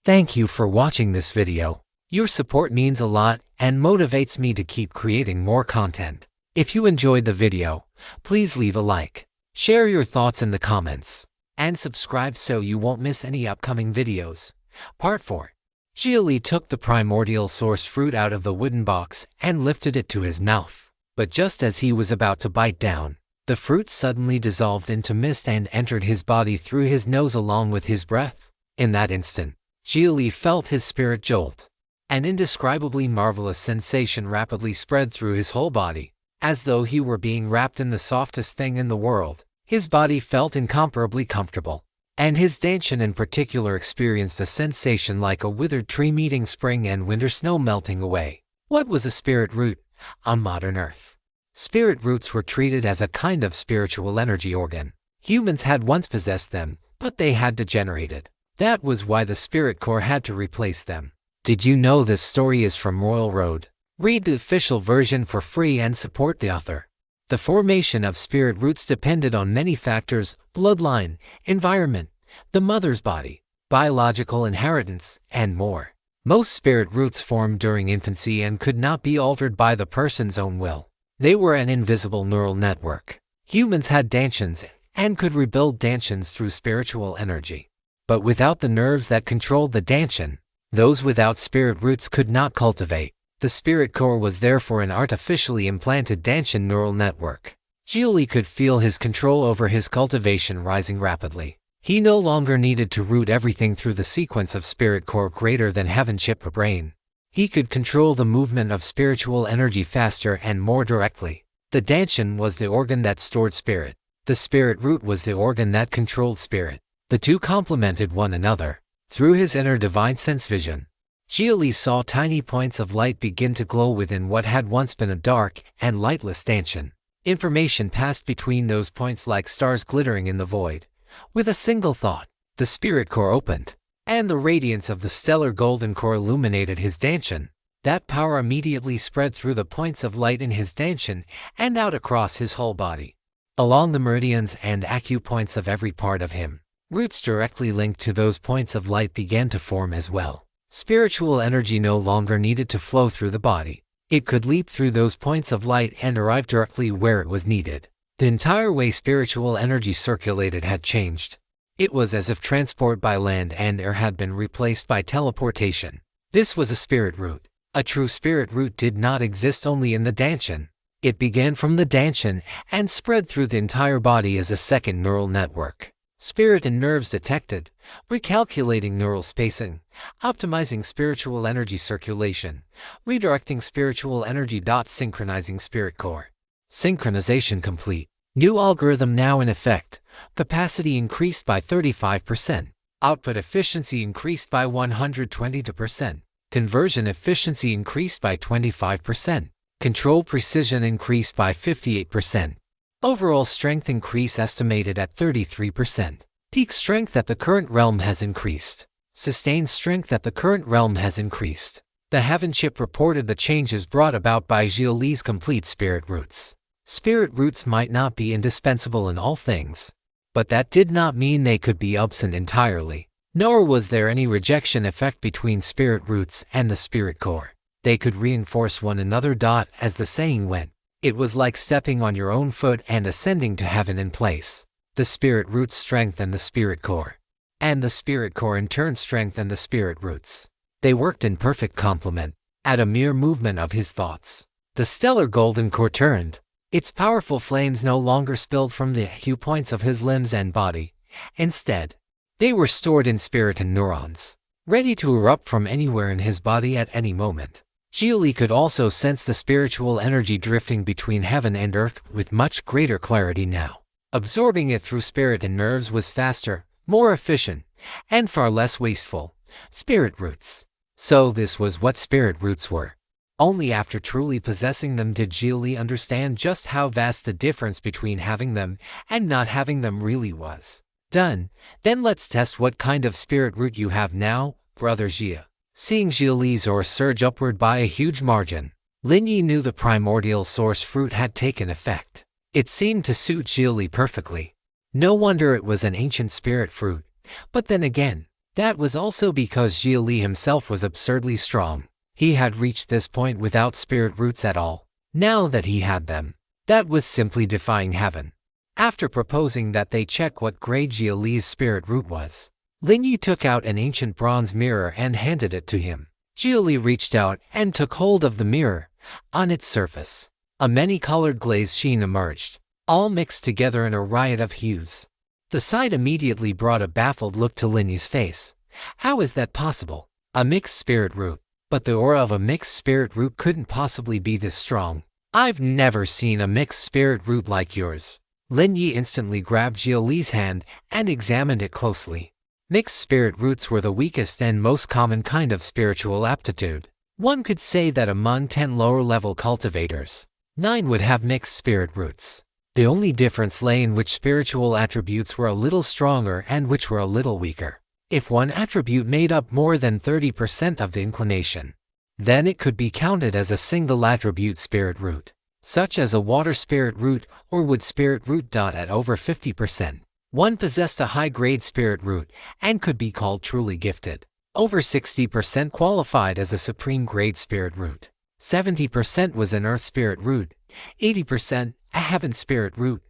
Thank you for watching this video. Your support means a lot and motivates me to keep creating more content. If you enjoyed the video, please leave a like, share your thoughts in the comments, and subscribe so you won't miss any upcoming videos. Part 4. Xia Li took the primordial source fruit out of the wooden box and lifted it to his mouth. But just as he was about to bite down, the fruit suddenly dissolved into mist and entered his body through his nose along with his breath. In that instant, Xia Li felt his spirit jolt. An indescribably marvelous sensation rapidly spread through his whole body, as though he were being wrapped in the softest thing in the world. His body felt incomparably comfortable, and his Danshan in particular experienced a sensation like a withered tree meeting spring and winter snow melting away. What was a spirit root on modern Earth? Spirit roots were treated as a kind of spiritual energy organ. Humans had once possessed them, but they had degenerated. That was why the spirit core had to replace them. Did you know this story is from Royal Road? Read the official version for free and support the author. The formation of spirit roots depended on many factors: bloodline, environment, the mother's body, biological inheritance, and more. Most spirit roots formed during infancy and could not be altered by the person's own will. They were an invisible neural network. Humans had Danshans and could rebuild Danshans through spiritual energy. But without the nerves that controlled the Danshan, those without spirit roots could not cultivate. The spirit core was therefore an artificially implanted Danshan neural network. Xia Li could feel his control over his cultivation rising rapidly. He no longer needed to root everything through the sequence of spirit core greater than heaven chip a brain. He could control the movement of spiritual energy faster and more directly. The Danshan was the organ that stored spirit. The spirit root was the organ that controlled spirit. The two complemented one another. Through his inner divine sense vision, Xia Li saw tiny points of light begin to glow within what had once been a dark and lightless Danshan. Information passed between those points like stars glittering in the void. With a single thought, the spirit core opened, and the radiance of the stellar golden core illuminated his Danshan. That power immediately spread through the points of light in his Danshan and out across his whole body, along the meridians and acupoints of every part of him. Roots directly linked to those points of light began to form as well. Spiritual energy no longer needed to flow through the body. It could leap through those points of light and arrive directly where it was needed. The entire way spiritual energy circulated had changed. It was as if transport by land and air had been replaced by teleportation. This was a spirit root. A true spirit root did not exist only in the Danshan. It began from the Danshan and spread through the entire body as a second neural network. Spirit and nerves detected, recalculating neural spacing, optimizing spiritual energy circulation, redirecting spiritual energy. Synchronizing spirit core. Synchronization complete. New algorithm now in effect. Capacity increased by 35%. Output efficiency increased by 120%. Conversion efficiency increased by 25%. Control precision increased by 58%. Overall strength increase estimated at 33%. Peak strength at the current realm has increased. Sustained strength at the current realm has increased. The Heaven Chip reported the changes brought about by Xia Li's complete spirit roots. Spirit roots might not be indispensable in all things, but that did not mean they could be absent entirely. Nor was there any rejection effect between spirit roots and the spirit core. They could reinforce one another. As the saying went, it was like stepping on your own foot and ascending to heaven in place. The spirit roots strengthened the spirit core, and the spirit core in turn strengthened the spirit roots. They worked in perfect complement. At a mere movement of his thoughts, the stellar golden core turned. Its powerful flames no longer spilled from the acupoints of his limbs and body. Instead, they were stored in spirit and neurons, ready to erupt from anywhere in his body at any moment. Xia Li could also sense the spiritual energy drifting between heaven and earth with much greater clarity now. Absorbing it through spirit and nerves was faster, more efficient, and far less wasteful. Spirit roots. So this was what spirit roots were. Only after truly possessing them did Xia Li understand just how vast the difference between having them and not having them really was. Done. Then let's test what kind of spirit root you have now, Brother Xia. Seeing Xia Li's aura surge upward by a huge margin, Lin Yi knew the primordial source fruit had taken effect. It seemed to suit Xia Li perfectly. No wonder it was an ancient spirit fruit. But then again, That was also because Xia Li himself was absurdly strong. He had reached this point without spirit roots at all. Now that he had them, that was simply defying heaven. After proposing that they check what grade Xia Li's spirit root was, Lin Yi took out an ancient bronze mirror and handed it to him. Xia Li reached out and took hold of the mirror. On its surface, a many-colored glazed sheen emerged, all mixed together in a riot of hues. The sight immediately brought a baffled look to Lin Yi's face. How is that possible? A mixed spirit root. But the aura of a mixed spirit root couldn't possibly be this strong. I've never seen a mixed spirit root like yours. Lin Yi instantly grabbed Xia Li's hand and examined it closely. Mixed spirit roots were the weakest and most common kind of spiritual aptitude. One could say that among 10 lower-level cultivators, 9 would have mixed spirit roots. The only difference lay in which spiritual attributes were a little stronger and which were a little weaker. If one attribute made up more than 30% of the inclination, then it could be counted as a single attribute spirit root, such as a water spirit root or wood spirit root. At over 50%, one possessed a high-grade spirit root and could be called truly gifted. Over 60% qualified as a supreme grade spirit root. 70% was an earth spirit root, 80% a heaven spirit root,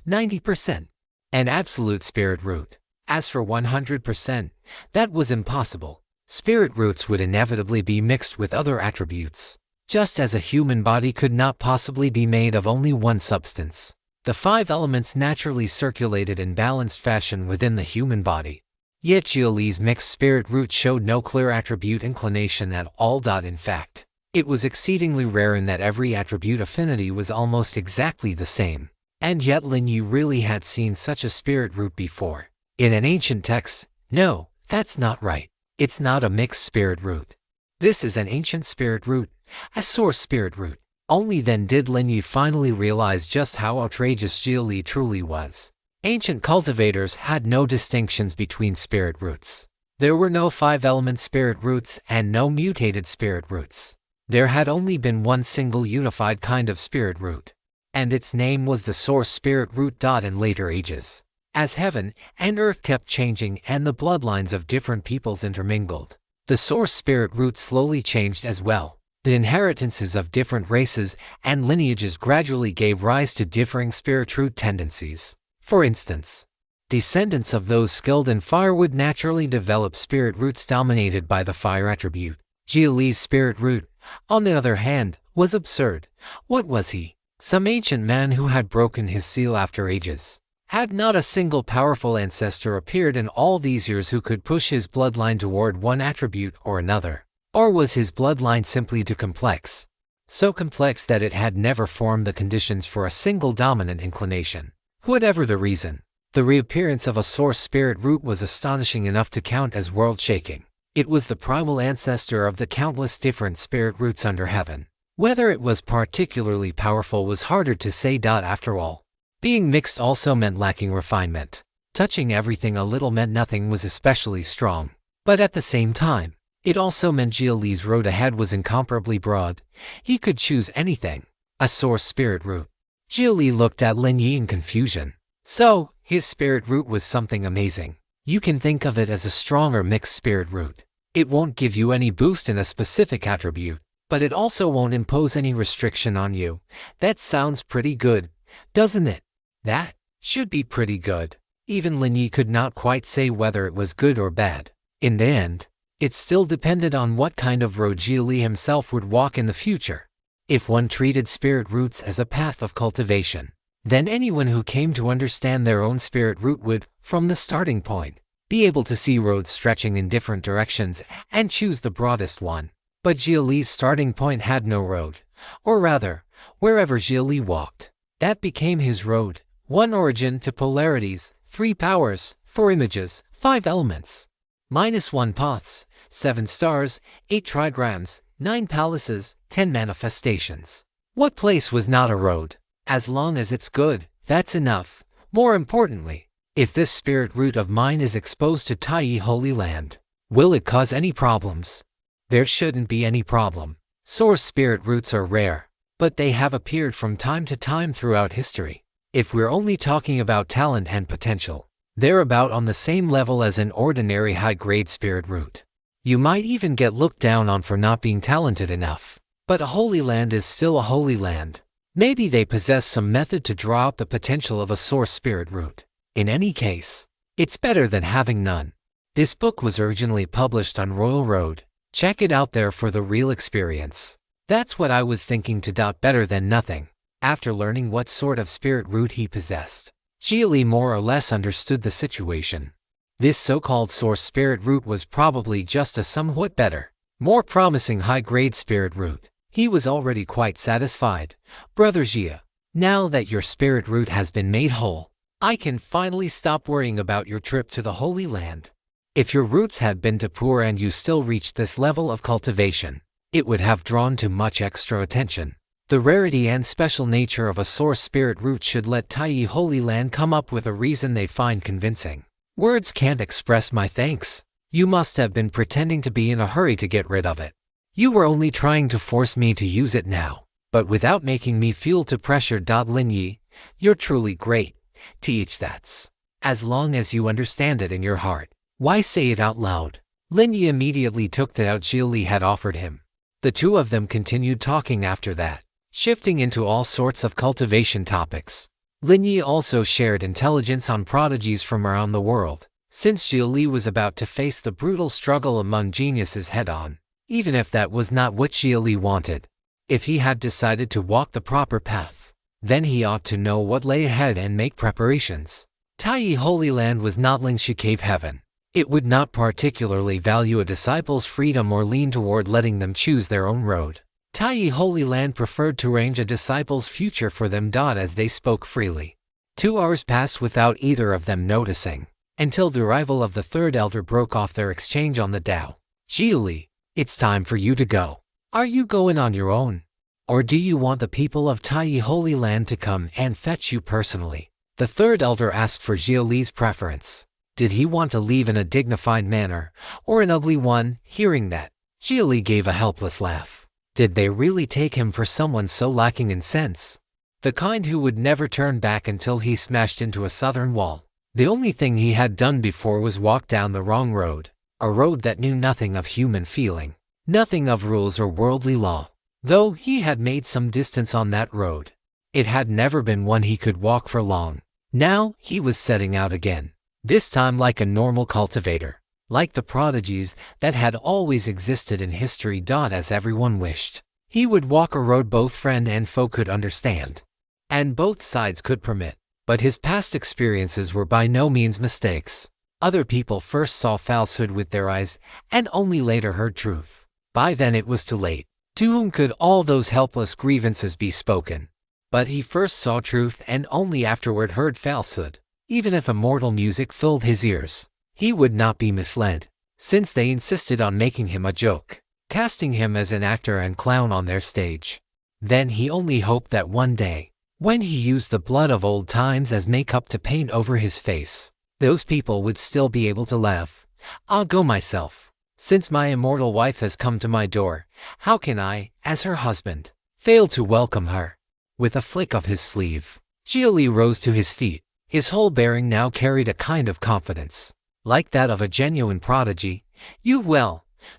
90% an absolute spirit root. As for 100%, that was impossible. Spirit roots would inevitably be mixed with other attributes, just as a human body could not possibly be made of only one substance. The 5 elements naturally circulated in balanced fashion within the human body. Yet Xia Li's mixed spirit root showed no clear attribute inclination at all. In fact, it was exceedingly rare in that every attribute affinity was almost exactly the same. And yet Lin Yi really had seen such a spirit root before. In an ancient text. No, that's not right. It's not a mixed spirit root. This is an ancient spirit root, a source spirit root. Only then did Lin Yi finally realize just how outrageous Xia Li truly was. Ancient cultivators had no distinctions between spirit roots. There were no 5-element spirit roots and no mutated spirit roots. There had only been one single unified kind of spirit root, and its name was the source spirit root. In later ages, as heaven and earth kept changing and the bloodlines of different peoples intermingled, the source spirit root slowly changed as well. The inheritances of different races and lineages gradually gave rise to differing spirit root tendencies. For instance, descendants of those skilled in fire would naturally develop spirit roots dominated by the fire attribute. Xia Li's spirit root, on the other hand, was absurd. What was he? Some ancient man who had broken his seal after ages. Had not a single powerful ancestor appeared in all these years who could push his bloodline toward one attribute or another? Or was his bloodline simply too complex? So complex that it had never formed the conditions for a single dominant inclination. Whatever the reason, the reappearance of a source spirit root was astonishing enough to count as world-shaking. It was the primal ancestor of the countless different spirit roots under heaven. Whether it was particularly powerful was harder to say. After all, being mixed also meant lacking refinement. Touching everything a little meant nothing was especially strong. But at the same time, it also meant Xia Li's road ahead was incomparably broad. He could choose anything. A source spirit root. Xia Li looked at Lin Yi in confusion. So, his spirit root was something amazing. You can think of it as a strong or mixed spirit root. It won't give you any boost in a specific attribute, but it also won't impose any restriction on you. That sounds pretty good, doesn't it? That should be pretty good. Even Lin Yi could not quite say whether it was good or bad. In the end, it still depended on what kind of road Xia Li himself would walk in the future. If one treated spirit roots as a path of cultivation, then anyone who came to understand their own spirit root would, from the starting point, be able to see roads stretching in different directions and choose the broadest one. But Xia Li's starting point had no road, or rather, wherever Xia Li walked, that became his road. 1 origin to polarities, 3 powers, 4 images, 5 elements. -1 paths, 7 stars, 8 trigrams, 9 palaces, 10 manifestations. What place was not a road? As long as it's good, that's enough. More importantly, if this spirit root of mine is exposed to Tai Holy Land, will it cause any problems? There shouldn't be any problem. Source spirit roots are rare, but they have appeared from time to time throughout history. If we're only talking about talent and potential, They're about on the same level as an ordinary high-grade spirit root. You might even get looked down on for not being talented enough. But a holy land is still a holy land. Maybe they possess some method to draw out the potential of a source spirit root. In any case, it's better than having none. This book was originally published on Royal Road. Check it out there for the real experience. That's what I was thinking to. Better than nothing. After learning what sort of spirit root he possessed, Xia Li more or less understood the situation. This so-called source spirit root was probably just a somewhat better, more promising high-grade spirit root. He was already quite satisfied. Brother Xia, now that your spirit root has been made whole, I can finally stop worrying about your trip to the Holy Land. If your roots had been too poor and you still reached this level of cultivation, it would have drawn too much extra attention. The rarity and special nature of a source spirit root should let Taiyi Holy Land come up with a reason they find convincing. Words can't express my thanks. You must have been pretending to be in a hurry to get rid of it. You were only trying to force me to use it now, but without making me feel too pressured. Lin Yi, you're truly great. Teach that's. As long as you understand it in your heart, why say it out loud? Lin Yi immediately took the out Xia Li had offered him. The two of them continued talking after that, shifting into all sorts of cultivation topics. Lin Yi also shared intelligence on prodigies from around the world, since Xia Li was about to face the brutal struggle among geniuses head-on. Even if that was not what Xia Li wanted. If he had decided to walk the proper path, then he ought to know what lay ahead and make preparations. Taiyi Holy Land was not Lingxi Cave Heaven. It would not particularly value a disciple's freedom or lean toward letting them choose their own road. Taiyi Holy Land preferred to arrange a disciple's future for them. As they spoke freely. 2 hours passed without either of them noticing, until the arrival of the third elder broke off their exchange on the Tao. Xia Li, it's time for you to go. Are you going on your own? Or do you want the people of Taiyi Holy Land to come and fetch you personally? The third elder asked for Xia Li's preference. Did he want to leave in a dignified manner, or an ugly one? Hearing that, Xia Li gave a helpless laugh. Did they really take him for someone so lacking in sense? The kind who would never turn back until he smashed into a southern wall. The only thing he had done before was walk down the wrong road. A road that knew nothing of human feeling, nothing of rules or worldly law. Though he had made some distance on that road, it had never been one he could walk for long. Now he was setting out again, this time like a normal cultivator, like the prodigies that had always existed in history. As everyone wished, he would walk a road both friend and foe could understand, and both sides could permit. But his past experiences were by no means mistakes. Other people first saw falsehood with their eyes, and only later heard truth. By then it was too late. To whom could all those helpless grievances be spoken? But he first saw truth and only afterward heard falsehood. Even if immortal music filled his ears, he would not be misled, since they insisted on making him a joke, casting him as an actor and clown on their stage. Then he only hoped that one day, when he used the blood of old times as makeup to paint over his face, those people would still be able to laugh. I'll go myself. Since my immortal wife has come to my door, how can I, as her husband, fail to welcome her? With a flick of his sleeve, Xia Li rose to his feet. His whole bearing now carried a kind of confidence, like that of a genuine prodigy.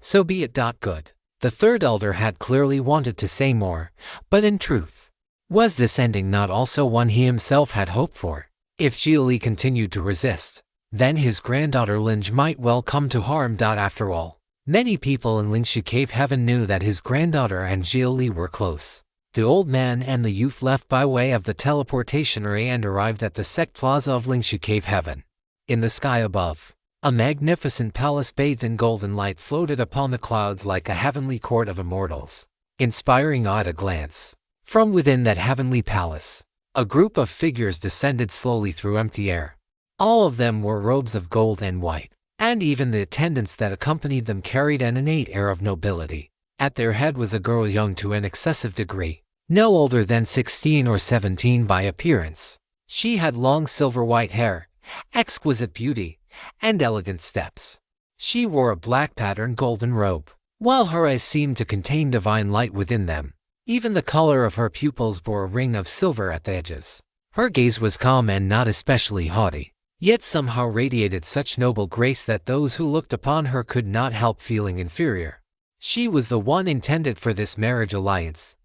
So be it. Good. The third elder had clearly wanted to say more, but in truth, was this ending not also one he himself had hoped for? If Xia Li continued to resist, then his granddaughter Linge might well come to harm. After all, many people in Lingxi Cave Heaven knew that his granddaughter and Xia Li were close. The old man and the youth left by way of the teleportation ray and arrived at the sect plaza of Lingxi Cave Heaven. In the sky above, a magnificent palace bathed in golden light floated upon the clouds like a heavenly court of immortals, inspiring awe at a glance. From within that heavenly palace, a group of figures descended slowly through empty air. All of them wore robes of gold and white, and even the attendants that accompanied them carried an innate air of nobility. At their head was a girl young to an excessive degree, no older than 16 or 17 by appearance. She had long silver-white hair, exquisite beauty, and elegant steps. She wore a black patterned golden robe, while her eyes seemed to contain divine light within them. Even the color of her pupils bore a ring of silver at the edges. Her gaze was calm and not especially haughty, yet somehow radiated such noble grace that those who looked upon her could not help feeling inferior. She was the one intended for this marriage alliance.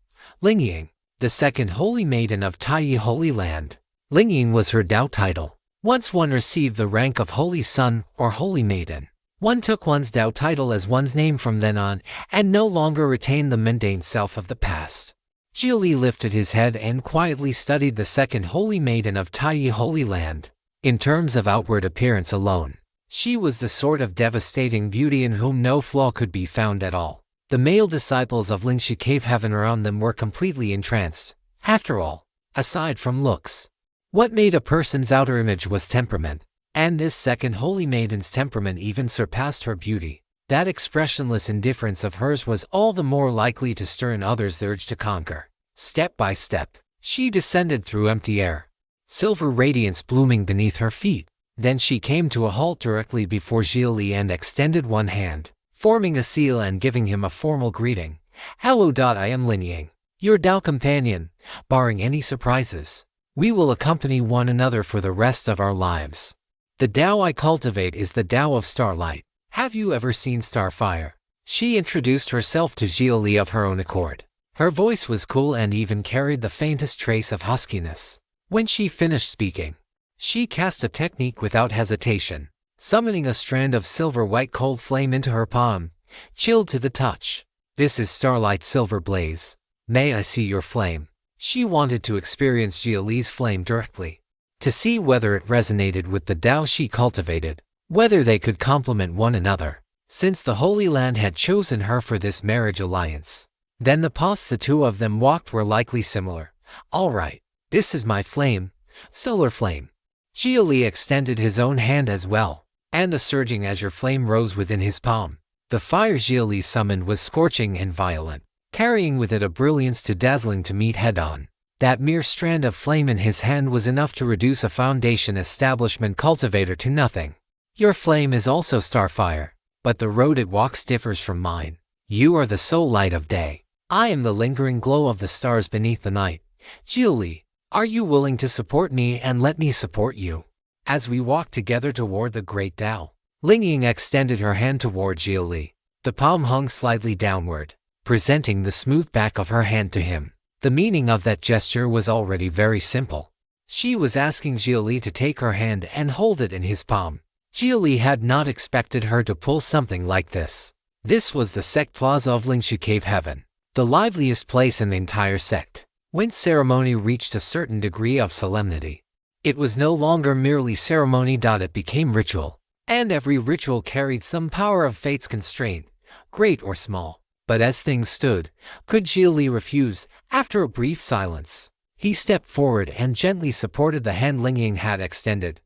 Lingying, the second holy maiden of Taiyi Holy Land. Lingying was her Dao title. Once one received the rank of Holy Son or Holy Maiden, one took one's Dao title as one's name from then on, and no longer retained the mundane self of the past. Xia Li lifted his head and quietly studied the second Holy Maiden of Taiyi Holy Land. In terms of outward appearance alone, she was the sort of devastating beauty in whom no flaw could be found at all. The male disciples of Lingxi Cave Heaven around them were completely entranced. After all, aside from looks, what made a person's outer image was temperament, and this second holy maiden's temperament even surpassed her beauty. That expressionless indifference of hers was all the more likely to stir in others the urge to conquer. Step by step, she descended through empty air, silver radiance blooming beneath her feet. Then she came to a halt directly before Xia Li and extended one hand, forming a seal and giving him a formal greeting. Hello. I am Lingying, your Dao companion. Barring any surprises, we will accompany one another for the rest of our lives. The Dao I cultivate is the Dao of starlight. Have you ever seen starfire? She introduced herself to Xia Li of her own accord. Her voice was cool and even carried the faintest trace of huskiness. When she finished speaking, she cast a technique without hesitation, summoning a strand of silver-white cold flame into her palm, chilled to the touch. This is Starlight Silver Blaze. May I see your flame? She wanted to experience Xia Li's flame directly, to see whether it resonated with the Dao she cultivated, whether they could complement one another, since the Holy Land had chosen her for this marriage alliance. Then the paths the two of them walked were likely similar. All right, this is my flame, solar flame. Xia Li extended his own hand as well, and a surging azure flame rose within his palm. The fire Xia Li summoned was scorching and violent, carrying with it a brilliance too dazzling to meet head-on. That mere strand of flame in his hand was enough to reduce a foundation establishment cultivator to nothing. Your flame is also starfire, but the road it walks differs from mine. You are the sole light of day. I am the lingering glow of the stars beneath the night. Xia Li, are you willing to support me and let me support you? As we walk together toward the great Dao. Lingying extended her hand toward Xia Li. The palm hung slightly downward, presenting the smooth back of her hand to him. The meaning of that gesture was already very simple. She was asking Xia Li to take her hand and hold it in his palm. Xia Li had not expected her to pull something like this. This was the sect plaza of Lingxi Cave Heaven, the liveliest place in the entire sect. When ceremony reached a certain degree of solemnity, it was no longer merely ceremony. It became ritual, and every ritual carried some power of fate's constraint, great or small. But as things stood, could Xia Li refuse? After a brief silence, he stepped forward and gently supported the hand Lingying had extended.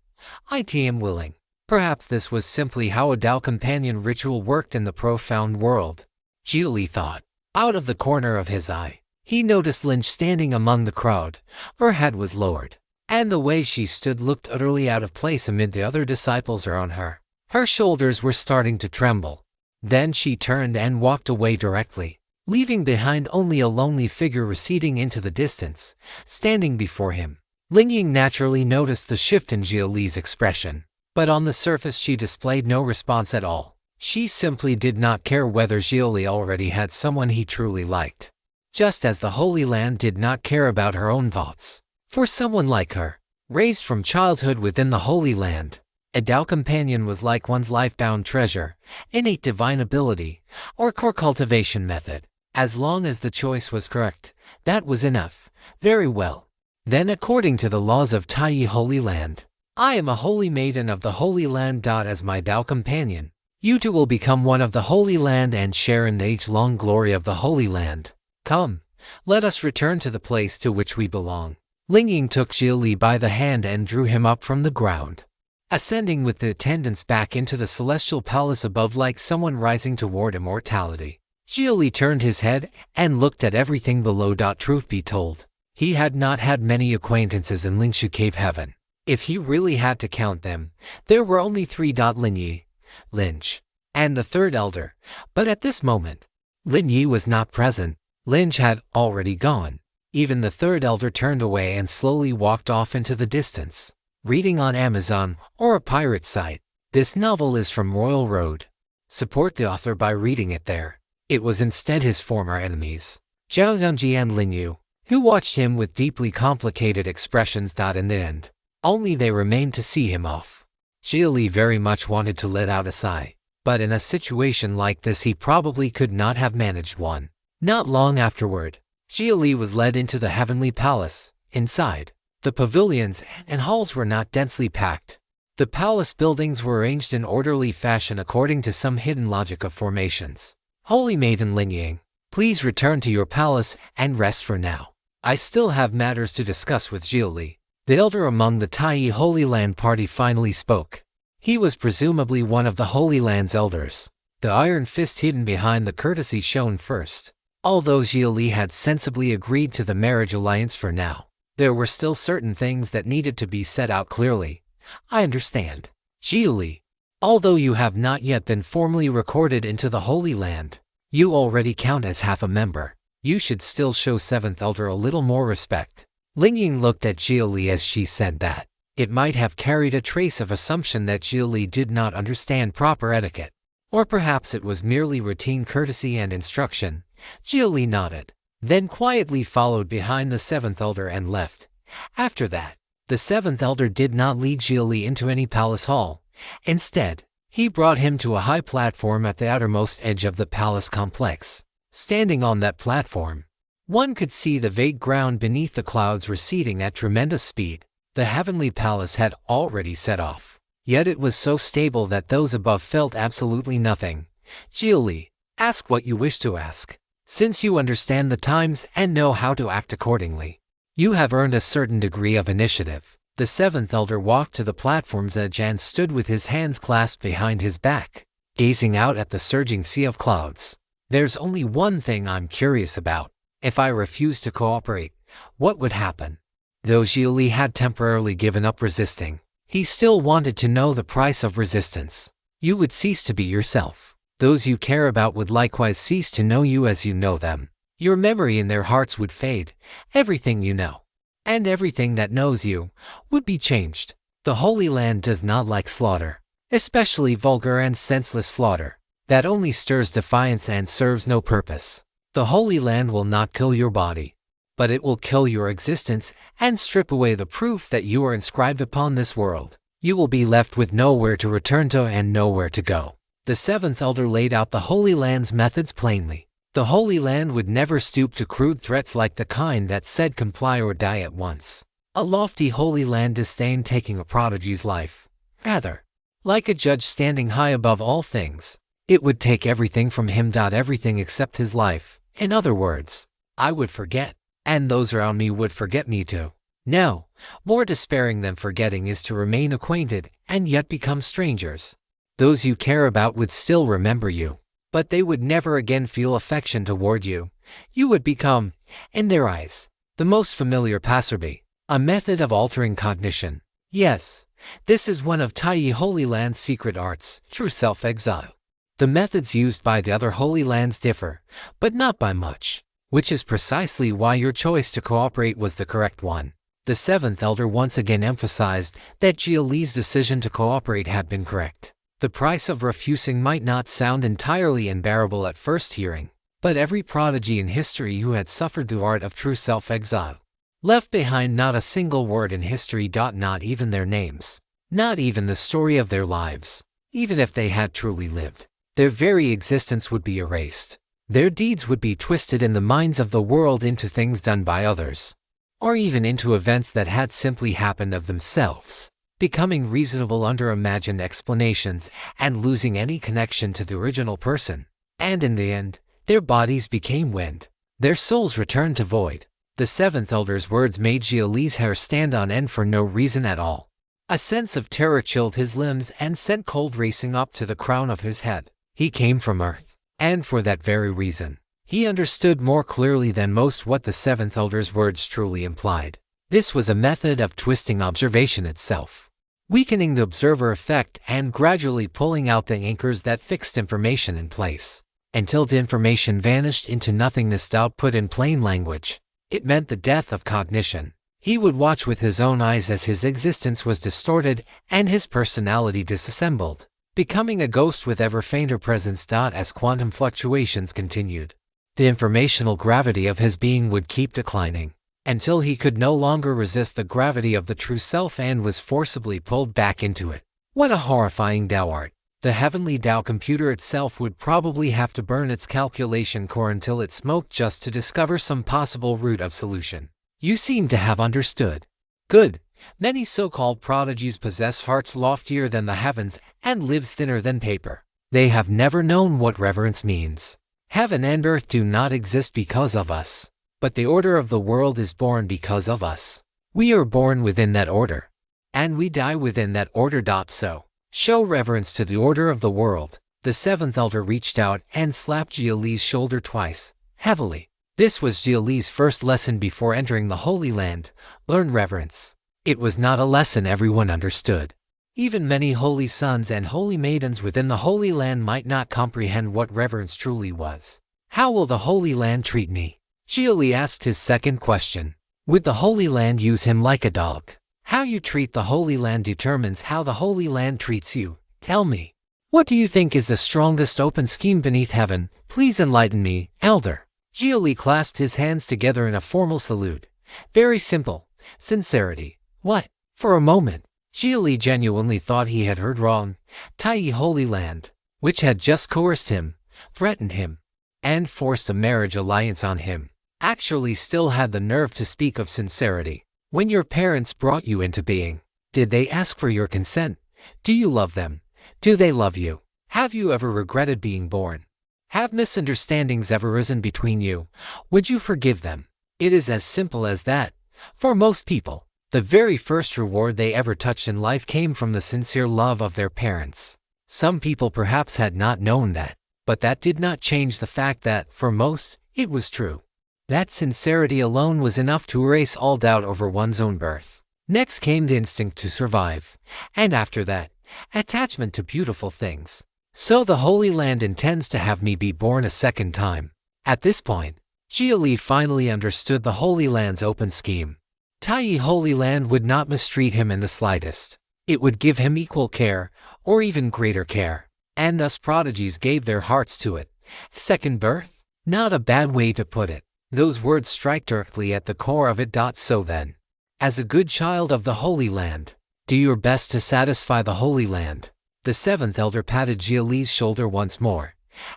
I am willing. Perhaps this was simply how a Dao companion ritual worked in the profound world. Xia Li thought. Out of the corner of his eye, he noticed Lynch standing among the crowd. Her head was lowered, and the way she stood looked utterly out of place amid the other disciples around her. Her shoulders were starting to tremble. Then she turned and walked away directly, leaving behind only a lonely figure receding into the distance, standing before him. Lingying naturally noticed the shift in Xia Li's expression, but on the surface she displayed no response at all. She simply did not care whether Xia Li already had someone he truly liked, just as the Holy Land did not care about her own thoughts. For someone like her, raised from childhood within the Holy Land, a Dao companion was like one's life-bound treasure, innate divine ability, or core cultivation method. As long as the choice was correct, that was enough. Very well. Then according to the laws of Taiyi Holy Land, I am a holy maiden of the Holy Land. As my Dao companion, you two will become one of the Holy Land and share in the age-long glory of the Holy Land. Come, let us return to the place to which we belong. Lingying took Xia Li by the hand and drew him up from the ground, ascending with the attendants back into the celestial palace above like someone rising toward immortality. Xia Li turned his head and looked at everything below. Truth be told, he had not had many acquaintances in Lingxi Cave Heaven. If he really had to count them, there were only 3. Lin Yi, Lynch, and the third elder. But at this moment, Lin Yi was not present. Lynch had already gone. Even the third elder turned away and slowly walked off into the distance. reading on Amazon or a pirate site. This novel is from Royal Road. Support the author by reading it there. It was instead his former enemies, Zhao Dongji and Lin Yu, who watched him with deeply complicated expressions. In the end, only they remained to see him off. Xia Li very much wanted to let out a sigh, but in a situation like this he probably could not have managed one. Not long afterward, Xia Li was led into the Heavenly Palace. Inside, the pavilions and halls were not densely packed. The palace buildings were arranged in orderly fashion according to some hidden logic of formations. Holy Maiden Lingying, please return to your palace and rest for now. I still have matters to discuss with Xia Li. The elder among the Taiyi Holy Land party finally spoke. He was presumably one of the Holy Land's elders. The iron fist hidden behind the courtesy shone first. Although Xia Li had sensibly agreed to the marriage alliance for now, there were still certain things that needed to be set out clearly. I understand, Xia Li. Although you have not yet been formally recorded into the Holy Land, you already count as half a member. You should still show Seventh Elder a little more respect. Lingying looked at Xia Li as she said that. It might have carried a trace of assumption that Xia Li did not understand proper etiquette. Or perhaps it was merely routine courtesy and instruction. Xia Li nodded, then quietly followed behind the Seventh Elder and left. After that, the Seventh Elder did not lead Xia Li into any palace hall. Instead, he brought him to a high platform at the outermost edge of the palace complex. Standing on that platform, one could see the vague ground beneath the clouds receding at tremendous speed. The Heavenly Palace had already set off, yet it was so stable that those above felt absolutely nothing. Xia Li, ask what you wish to ask. Since you understand the times and know how to act accordingly, you have earned a certain degree of initiative. The Seventh Elder walked to the platform's edge and stood with his hands clasped behind his back, gazing out at the surging sea of clouds. There's only one thing I'm curious about. If I refuse to cooperate, what would happen? Though Xia Li had temporarily given up resisting, he still wanted to know the price of resistance. You would cease to be yourself. Those you care about would likewise cease to know you as you know them. Your memory in their hearts would fade. Everything you know, and everything that knows you, would be changed. The Holy Land does not like slaughter, especially vulgar and senseless slaughter that only stirs defiance and serves no purpose. The Holy Land will not kill your body, but it will kill your existence and strip away the proof that you are inscribed upon this world. You will be left with nowhere to return to and nowhere to go. The Seventh Elder laid out the Holy Land's methods plainly. The Holy Land would never stoop to crude threats like the kind that said comply or die at once. A lofty Holy Land disdained taking a prodigy's life. Rather, like a judge standing high above all things, it would take everything from him. Everything except his life. In other words, I would forget, and those around me would forget me too. No, more despairing than forgetting is to remain acquainted and yet become strangers. Those you care about would still remember you, but they would never again feel affection toward you. You would become, in their eyes, the most familiar passerby. A method of altering cognition. Yes, this is one of Taiyi Holy Land's secret arts, true self-exile. The methods used by the other Holy Lands differ, but not by much, which is precisely why your choice to cooperate was the correct one. The Seventh Elder once again emphasized that Xia Li's decision to cooperate had been correct. The price of refusing might not sound entirely unbearable at first hearing, but every prodigy in history who had suffered the art of true self-exile left behind not a single word in history. Not even their names, not even the story of their lives. Even if they had truly lived, their very existence would be erased. Their deeds would be twisted in the minds of the world into things done by others, or even into events that had simply happened of themselves, becoming reasonable under imagined explanations and losing any connection to the original person. And in the end, their bodies became wind. Their souls returned to void. The Seventh Elder's words made Xia Li's hair stand on end for no reason at all. A sense of terror chilled his limbs and sent cold racing up to the crown of his head. He came from Earth, and for that very reason, he understood more clearly than most what the Seventh Elder's words truly implied. This was a method of twisting observation itself, weakening the observer effect and gradually pulling out the anchors that fixed information in place, until the information vanished into nothingness. Put in plain language, it meant the death of cognition. He would watch with his own eyes as his existence was distorted and his personality disassembled, becoming a ghost with ever fainter presence. As quantum fluctuations continued, the informational gravity of his being would keep declining, until he could no longer resist the gravity of the true self and was forcibly pulled back into it. What a horrifying Tao art! The heavenly Tao computer itself would probably have to burn its calculation core until it smoked just to discover some possible route of solution. You seem to have understood. Good. Many so-called prodigies possess hearts loftier than the heavens and lives thinner than paper. They have never known what reverence means. Heaven and earth do not exist because of us, but the order of the world is born because of us. We are born within that order, and we die within that order. So, show reverence to the order of the world. The seventh elder reached out and slapped Xia Li's shoulder twice, heavily. This was Xia Li's first lesson before entering the Holy Land. Learn reverence. It was not a lesson everyone understood. Even many holy sons and holy maidens within the Holy Land might not comprehend what reverence truly was. How will the Holy Land treat me? Xia Li asked his second question. Would the Holy Land use him like a dog? How you treat the Holy Land determines how the Holy Land treats you. Tell me, what do you think is the strongest open scheme beneath heaven? Please enlighten me, Elder. Xia Li clasped his hands together in a formal salute. Very simple. Sincerity. What? For a moment, Xia Li genuinely thought he had heard wrong. Tai Holy Land, which had just coerced him, threatened him, and forced a marriage alliance on him, actually still had the nerve to speak of sincerity. When your parents brought you into being, did they ask for your consent? Do you love them? Do they love you? Have you ever regretted being born? Have misunderstandings ever risen between you? Would you forgive them? It is as simple as that. For most people, the very first reward they ever touched in life came from the sincere love of their parents. Some people perhaps had not known that, but that did not change the fact that, for most, it was true. That sincerity alone was enough to erase all doubt over one's own birth. Next came the instinct to survive, and after that, attachment to beautiful things. So the Holy Land intends to have me be born a second time. At this point, Xia Li finally understood the Holy Land's open scheme. Tai Holy Land would not mistreat him in the slightest. It would give him equal care, or even greater care, and thus prodigies gave their hearts to it. Second birth? Not a bad way to put it. Those words strike directly at the core of it. So then, as a good child of the Holy Land, do your best to satisfy the Holy Land. The seventh elder patted Xia Li's shoulder once more.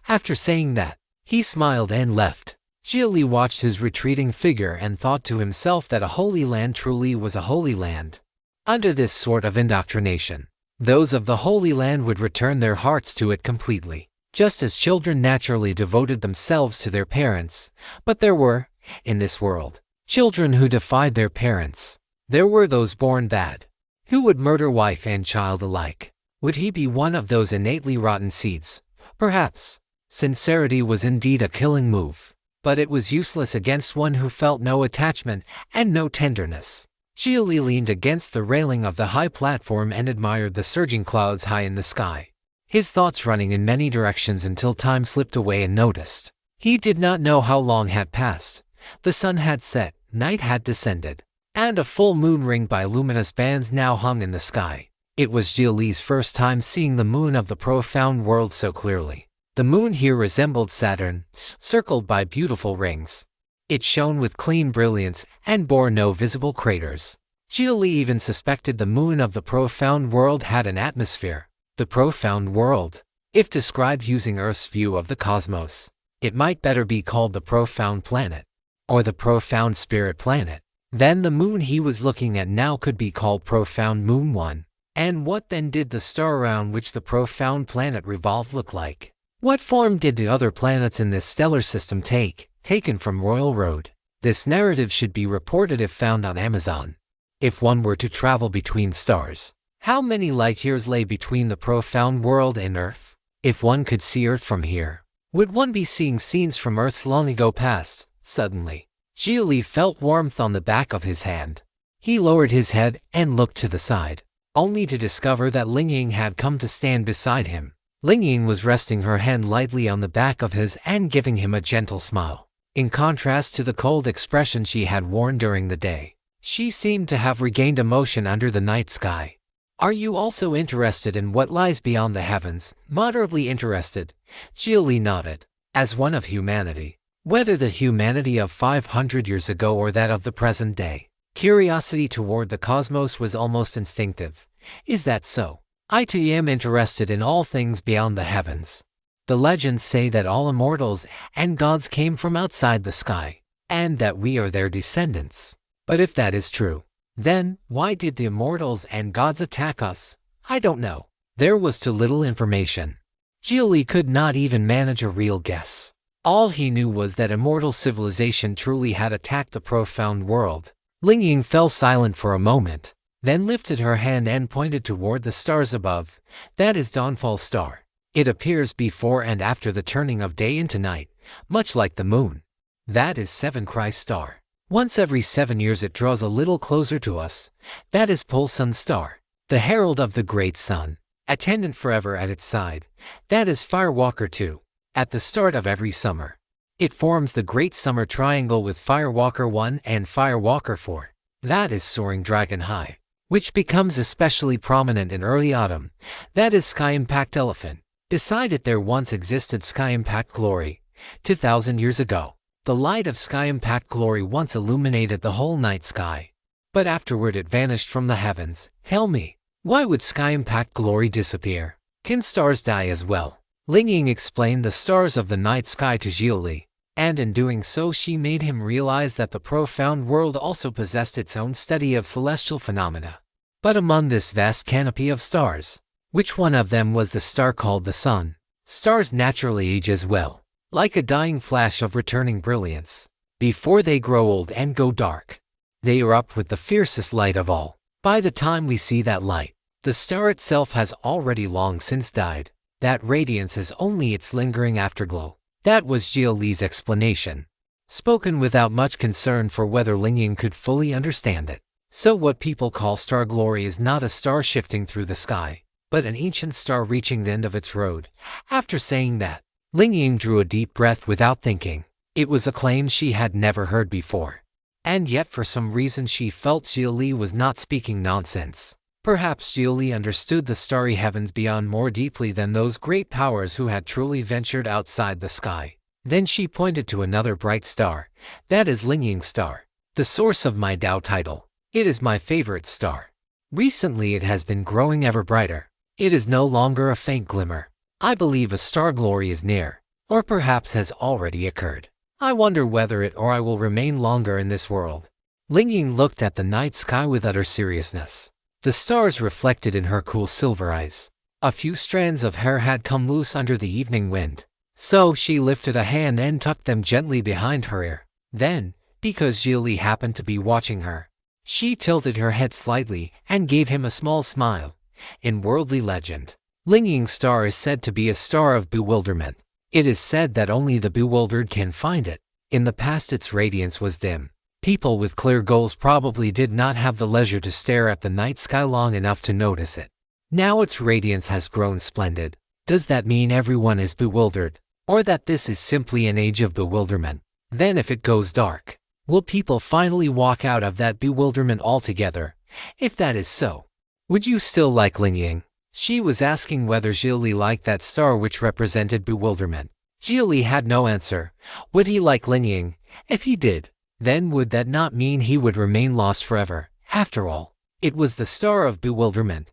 After saying that, he smiled and left. Xia Li watched his retreating figure and thought to himself that a Holy Land truly was a Holy Land. Under this sort of indoctrination, those of the Holy Land would return their hearts to it completely, just as children naturally devoted themselves to their parents. But there were, in this world, children who defied their parents. There were those born bad, who would murder wife and child alike. Would he be one of those innately rotten seeds? Perhaps. Sincerity was indeed a killing move, but it was useless against one who felt no attachment and no tenderness. Xia Li leaned against the railing of the high platform and admired the surging clouds high in the sky, his thoughts running in many directions until time slipped away unnoticed. He did not know how long had passed. The sun had set, night had descended, and a full moon ringed by luminous bands now hung in the sky. It was Xia Li's first time seeing the moon of the profound world so clearly. The moon here resembled Saturn, circled by beautiful rings. It shone with clean brilliance and bore no visible craters. Xia Li even suspected the moon of the profound world had an atmosphere. The profound world, if described using Earth's view of the cosmos, it might better be called the profound planet, or the profound spirit planet. Then the moon he was looking at now could be called Profound Moon 1. And what then did the star around which the profound planet revolved look like? What form did the other planets in this stellar system take, taken from Royal Road? This narrative should be reported if found on Amazon. If one were to travel between stars, how many light years lay between the profound world and Earth? If one could see Earth from here, would one be seeing scenes from Earth's long ago past? Suddenly, Xia Li felt warmth on the back of his hand. He lowered his head and looked to the side, only to discover that Ling Ying had come to stand beside him. Ling Ying was resting her hand lightly on the back of his and giving him a gentle smile. In contrast to the cold expression she had worn during the day, She seemed to have regained emotion under the night sky. Are you also interested in what lies beyond the heavens? Moderately interested, Xia Li nodded. As one of humanity, whether the humanity of 500 years ago or that of the present day, curiosity toward the cosmos was almost instinctive. Is that so? I too am interested in all things beyond the heavens. The legends say that all immortals and gods came from outside the sky, and that we are their descendants. But if that is true, then why did the immortals and gods attack us? I don't know. There was too little information. Xia Li could not even manage a real guess. All he knew was that immortal civilization truly had attacked the profound world. Ling Ying fell silent for a moment, then lifted her hand and pointed toward the stars above. That is Dawnfall Star. It appears before and after the turning of day into night, much like the moon. That is Seven Christ Star. Once every 7 years it draws a little closer to us. That is Pole Sun Star, the herald of the great sun, attendant forever at its side. That is Firewalker 2, at the start of every summer. It forms the Great Summer Triangle with Firewalker 1 and Firewalker 4. That is Soaring Dragon High, which becomes especially prominent in early autumn. That is Sky Impact Elephant. Beside it there once existed Sky Impact Glory. 2,000 years ago, the light of Sky Impact Glory once illuminated the whole night sky. But afterward it vanished from the heavens. Tell me, why would Sky Impact Glory disappear? Can stars die as well? Ling Ying explained the stars of the night sky to Xia Li, and in doing so she made him realize that the profound world also possessed its own study of celestial phenomena. But among this vast canopy of stars, which one of them was the star called the sun? Stars naturally age as well, like a dying flash of returning brilliance. Before they grow old and go dark, they erupt with the fiercest light of all. By the time we see that light, the star itself has already long since died. That radiance is only its lingering afterglow. That was Xia Li's explanation, spoken without much concern for whether Ling Ying could fully understand it. So what people call star glory is not a star shifting through the sky, but an ancient star reaching the end of its road. After saying that, Ling Ying drew a deep breath without thinking. It was a claim she had never heard before. And yet for some reason she felt Xia Li was not speaking nonsense. Perhaps Xia Li understood the starry heavens beyond more deeply than those great powers who had truly ventured outside the sky. Then she pointed to another bright star. That is Ling Ying's star, the source of my Tao title. It is my favorite star. Recently it has been growing ever brighter. It is no longer a faint glimmer. I believe a star glory is near, or perhaps has already occurred. I wonder whether it or I will remain longer in this world. Ling Ying looked at the night sky with utter seriousness. The stars reflected in her cool silver eyes. A few strands of hair had come loose under the evening wind, so she lifted a hand and tucked them gently behind her ear. Then, because Xia Li happened to be watching her, she tilted her head slightly and gave him a small smile. In worldly legend, Ling Ying's star is said to be a star of bewilderment. It is said that only the bewildered can find it. In the past its radiance was dim. People with clear goals probably did not have the leisure to stare at the night sky long enough to notice it. Now its radiance has grown splendid. Does that mean everyone is bewildered, or that this is simply an age of bewilderment? Then if it goes dark, will people finally walk out of that bewilderment altogether? If that is so, would you still like Ling Ying? She was asking whether Xia Li liked that star which represented bewilderment. Xia Li had no answer. Would he like Ling Ying? If he did, then would that not mean he would remain lost forever? After all, it was the star of bewilderment.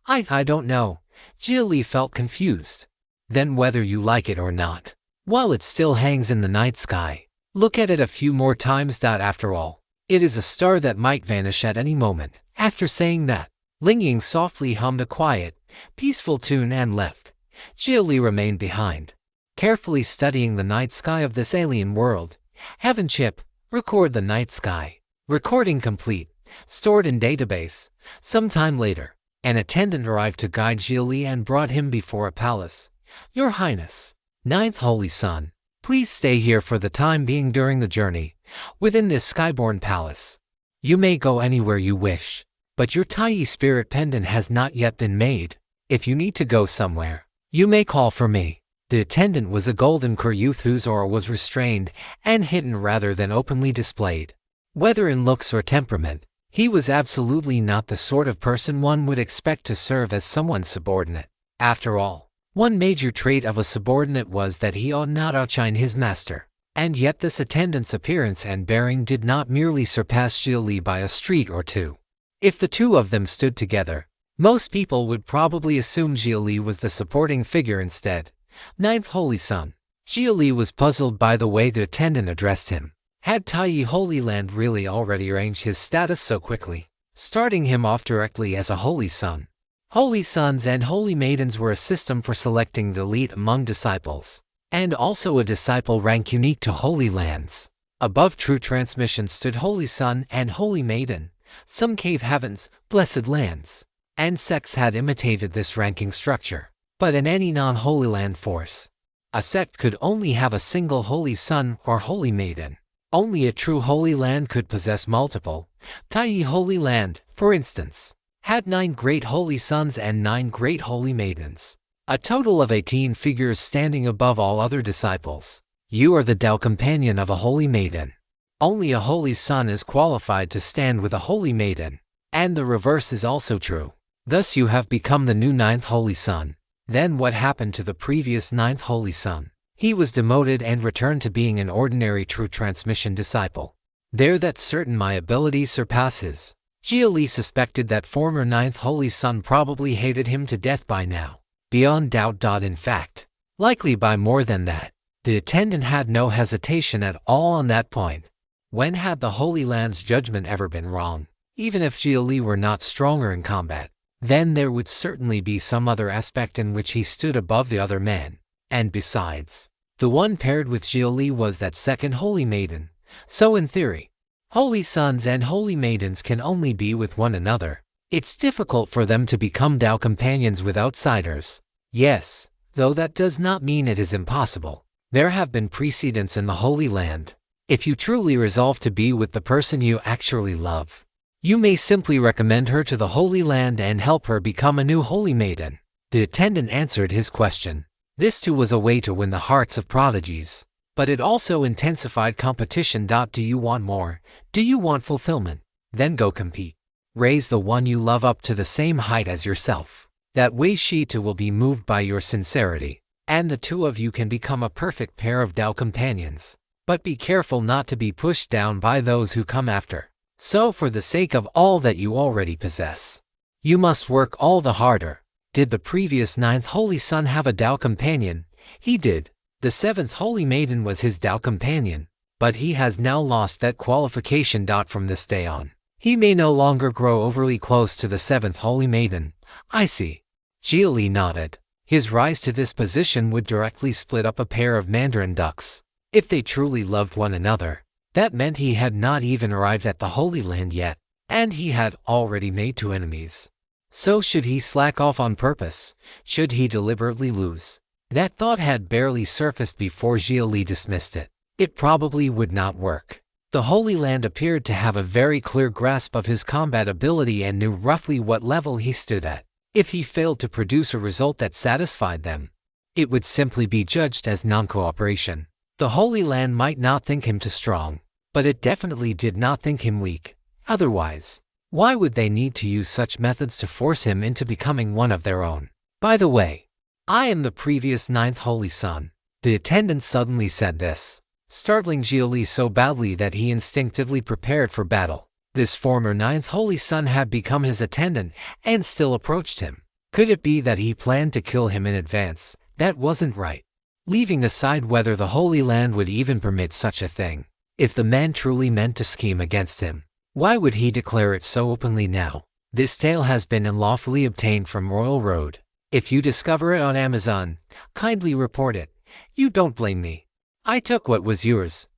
I don't know. Xia Li felt confused. Then whether you like it or not, while it still hangs in the night sky, look at it a few more times. After all, it is a star that might vanish at any moment. After saying that, Ling Ying softly hummed a quiet, peaceful tune and left. Xia Li remained behind, carefully studying the night sky of this alien world. Heaven chip, record the night sky. Recording complete. Stored in database. Some time later, an attendant arrived to guide Xia Li and brought him before a palace. Your Highness, Ninth Holy Sun, please stay here for the time being during the journey, within this skyborn palace. You may go anywhere you wish, but your Tai Spirit pendant has not yet been made. If you need to go somewhere, you may call for me. The attendant was a golden Kur youth whose aura was restrained and hidden rather than openly displayed. Whether in looks or temperament, He was absolutely not the sort of person one would expect to serve as someone's subordinate. After all, one major trait of a subordinate was that he ought not outshine his master. And yet this attendant's appearance and bearing did not merely surpass Xia Li by a street or two. If the two of them stood together, most people would probably assume Xia Li was the supporting figure instead. Ninth Holy Son. Xia Li was puzzled by the way the attendant addressed him. Had Taiyi Holy Land really already arranged his status so quickly, starting him off directly as a Holy Son? Holy Sons and Holy Maidens were a system for selecting the elite among disciples, and also a disciple rank unique to Holy Lands. Above true transmission stood Holy Son and Holy Maiden. Some cave heavens, blessed lands, and sects had imitated this ranking structure. But in any non-Holy Land force, a sect could only have a single Holy Son or Holy Maiden. Only a true Holy Land could possess multiple. Taiyi Holy Land, for instance, had 9 great Holy Sons and 9 great Holy Maidens. A total of 18 figures standing above all other disciples. You are the Tao companion of a Holy Maiden. Only a Holy Son is qualified to stand with a Holy Maiden. And the reverse is also true. Thus you have become the new 9th Holy Son. Then what happened to the previous 9th Holy Son? He was demoted and returned to being an ordinary true transmission disciple. There that certain my abilities surpass his. Xia Li suspected that former 9th Holy Son probably hated him to death by now. Beyond doubt. In fact, likely by more than that. The attendant had no hesitation at all on that point. When had the Holy Land's judgment ever been wrong? Even if Xia Li were not stronger in combat, then there would certainly be some other aspect in which he stood above the other men. And besides, the one paired with Xia Li was that second Holy Maiden. So in theory, Holy Sons and Holy Maidens can only be with one another. It's difficult for them to become Tao companions with outsiders. Yes, though that does not mean it is impossible. There have been precedents in the Holy Land. If you truly resolve to be with the person you actually love, you may simply recommend her to the Holy Land and help her become a new Holy Maiden. The attendant answered his question. This too was a way to win the hearts of prodigies. But it also intensified competition. Do you want more? Do you want fulfillment? Then go compete. Raise the one you love up to the same height as yourself. That way she too will be moved by your sincerity, and the two of you can become a perfect pair of Tao companions. But be careful not to be pushed down by those who come after. So for the sake of all that you already possess, you must work all the harder. Did the previous 9th Holy Son have a Tao companion? He did. The 7th Holy Maiden was his Tao companion, but he has now lost that qualification. From this day on, he may no longer grow overly close to the 7th Holy Maiden. I see. Xia Li nodded. His rise to this position would directly split up a pair of Mandarin ducks. If they truly loved one another, that meant he had not even arrived at the Holy Land yet, and he had already made 2 enemies. So should he slack off on purpose? Should he deliberately lose? That thought had barely surfaced before Xia Li dismissed it. It probably would not work. The Holy Land appeared to have a very clear grasp of his combat ability and knew roughly what level he stood at. If he failed to produce a result that satisfied them, it would simply be judged as non-cooperation. The Holy Land might not think him too strong, but it definitely did not think him weak. Otherwise, why would they need to use such methods to force him into becoming one of their own? By the way, I am the previous 9th Holy Son. The attendant suddenly said this, startling Xia Li so badly that he instinctively prepared for battle. This former 9th Holy Son had become his attendant and still approached him. Could it be that he planned to kill him in advance? That wasn't right. Leaving aside whether the Holy Land would even permit such a thing, if the man truly meant to scheme against him, why would he declare it so openly now? This tale has been unlawfully obtained from Royal Road. If you discover it on Amazon, kindly report it. You don't blame me. I took what was yours.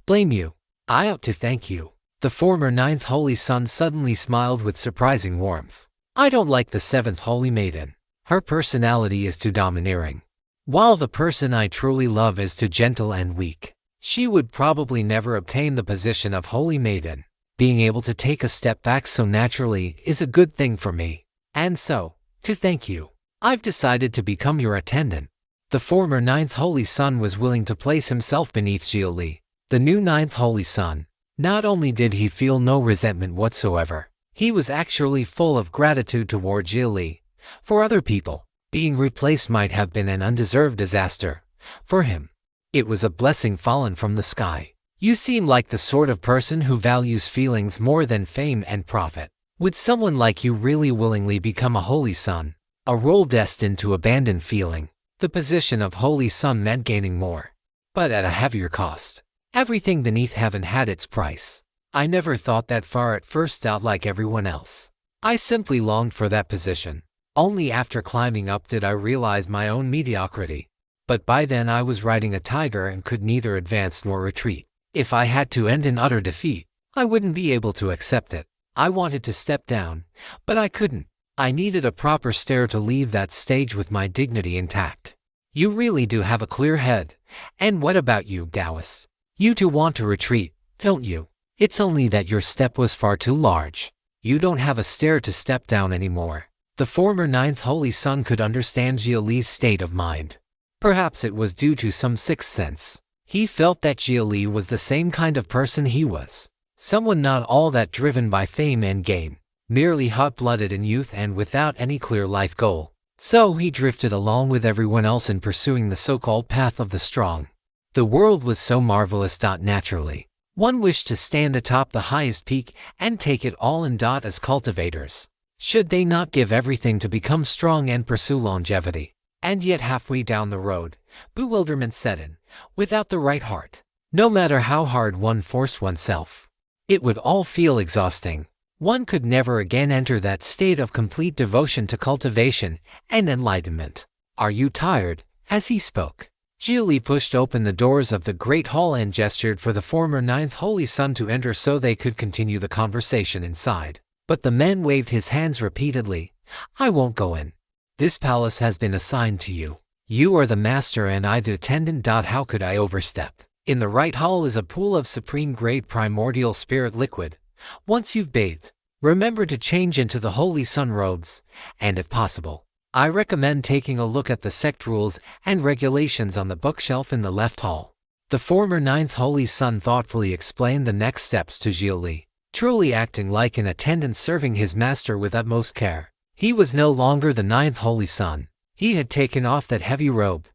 Blame you. I ought to thank you. The former 9th Holy Son suddenly smiled with surprising warmth. I don't like the 7th Holy Maiden. Her personality is too domineering, while the person I truly love is too gentle and weak. She would probably never obtain the position of Holy Maiden. Being able to take a step back so naturally is a good thing for me. And so, to thank you, I've decided to become your attendant. The former 9th Holy Son was willing to place himself beneath Xia Li. The new 9th Holy Son, Not only did he feel no resentment whatsoever, he was actually full of gratitude toward Xia Li. For other people, being replaced might have been an undeserved disaster. For him, it was a blessing fallen from the sky. You seem like the sort of person who values feelings more than fame and profit. Would someone like you really willingly become a holy son? A role destined to abandon feeling. The position of holy son meant gaining more, but at a heavier cost. Everything beneath heaven had its price. I never thought that far at first out like everyone else. I simply longed for that position. Only after climbing up did I realize my own mediocrity. But by then I was riding a tiger and could neither advance nor retreat. If I had to end in utter defeat, I wouldn't be able to accept it. I wanted to step down, but I couldn't. I needed a proper stare to leave that stage with my dignity intact. You really do have a clear head. And what about you, Taoist? You too want to retreat, don't you? It's only that your step was far too large. You don't have a stare to step down anymore. The former ninth holy son could understand Xia Li's state of mind. Perhaps it was due to some sixth sense. He felt that Xia Li was the same kind of person he was. Someone not all that driven by fame and gain, merely hot-blooded in youth and without any clear life goal. So he drifted along with everyone else in pursuing the so-called path of the strong. The world was so marvelous. Naturally, one wished to stand atop the highest peak and take it all in. As cultivators, should they not give everything to become strong and pursue longevity? And yet halfway down the road, bewilderment set in. Without the right heart, no matter how hard one forced oneself, it would all feel exhausting. One could never again enter that state of complete devotion to cultivation and enlightenment. Are you tired? As he spoke, Xia Li pushed open the doors of the great hall and gestured for the former ninth holy son to enter so they could continue the conversation inside. But the man waved his hands repeatedly. I won't go in. This palace has been assigned to you. You are the master and I the attendant. How could I overstep? In the right hall is a pool of supreme-grade primordial spirit liquid. Once you've bathed, remember to change into the holy sun robes, and if possible, I recommend taking a look at the sect rules and regulations on the bookshelf in the left hall. The former ninth holy son thoughtfully explained the next steps to Xia Li, truly acting like an attendant serving his master with utmost care. He was no longer the ninth holy son. He had taken off that heavy robe.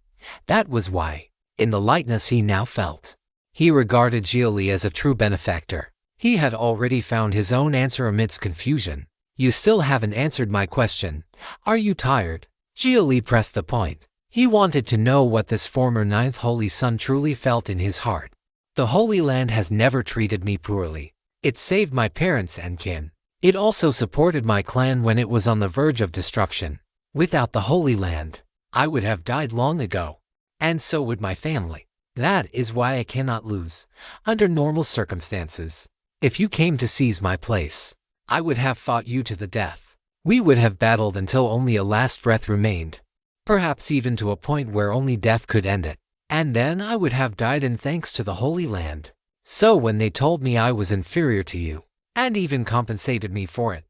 That was why, in the lightness he now felt, he regarded Xia Li as a true benefactor. He had already found his own answer amidst confusion. You still haven't answered my question. Are you tired? Xia Li pressed the point. He wanted to know what this former ninth holy son truly felt in his heart. The Holy Land has never treated me poorly. It saved my parents and kin. It also supported my clan when it was on the verge of destruction. Without the Holy Land, I would have died long ago. And so would my family. That is why I cannot lose, under normal circumstances. If you came to seize my place, I would have fought you to the death. We would have battled until only a last breath remained. Perhaps even to a point where only death could end it. And then I would have died in thanks to the Holy Land. So when they told me I was inferior to you, and even compensated me for it,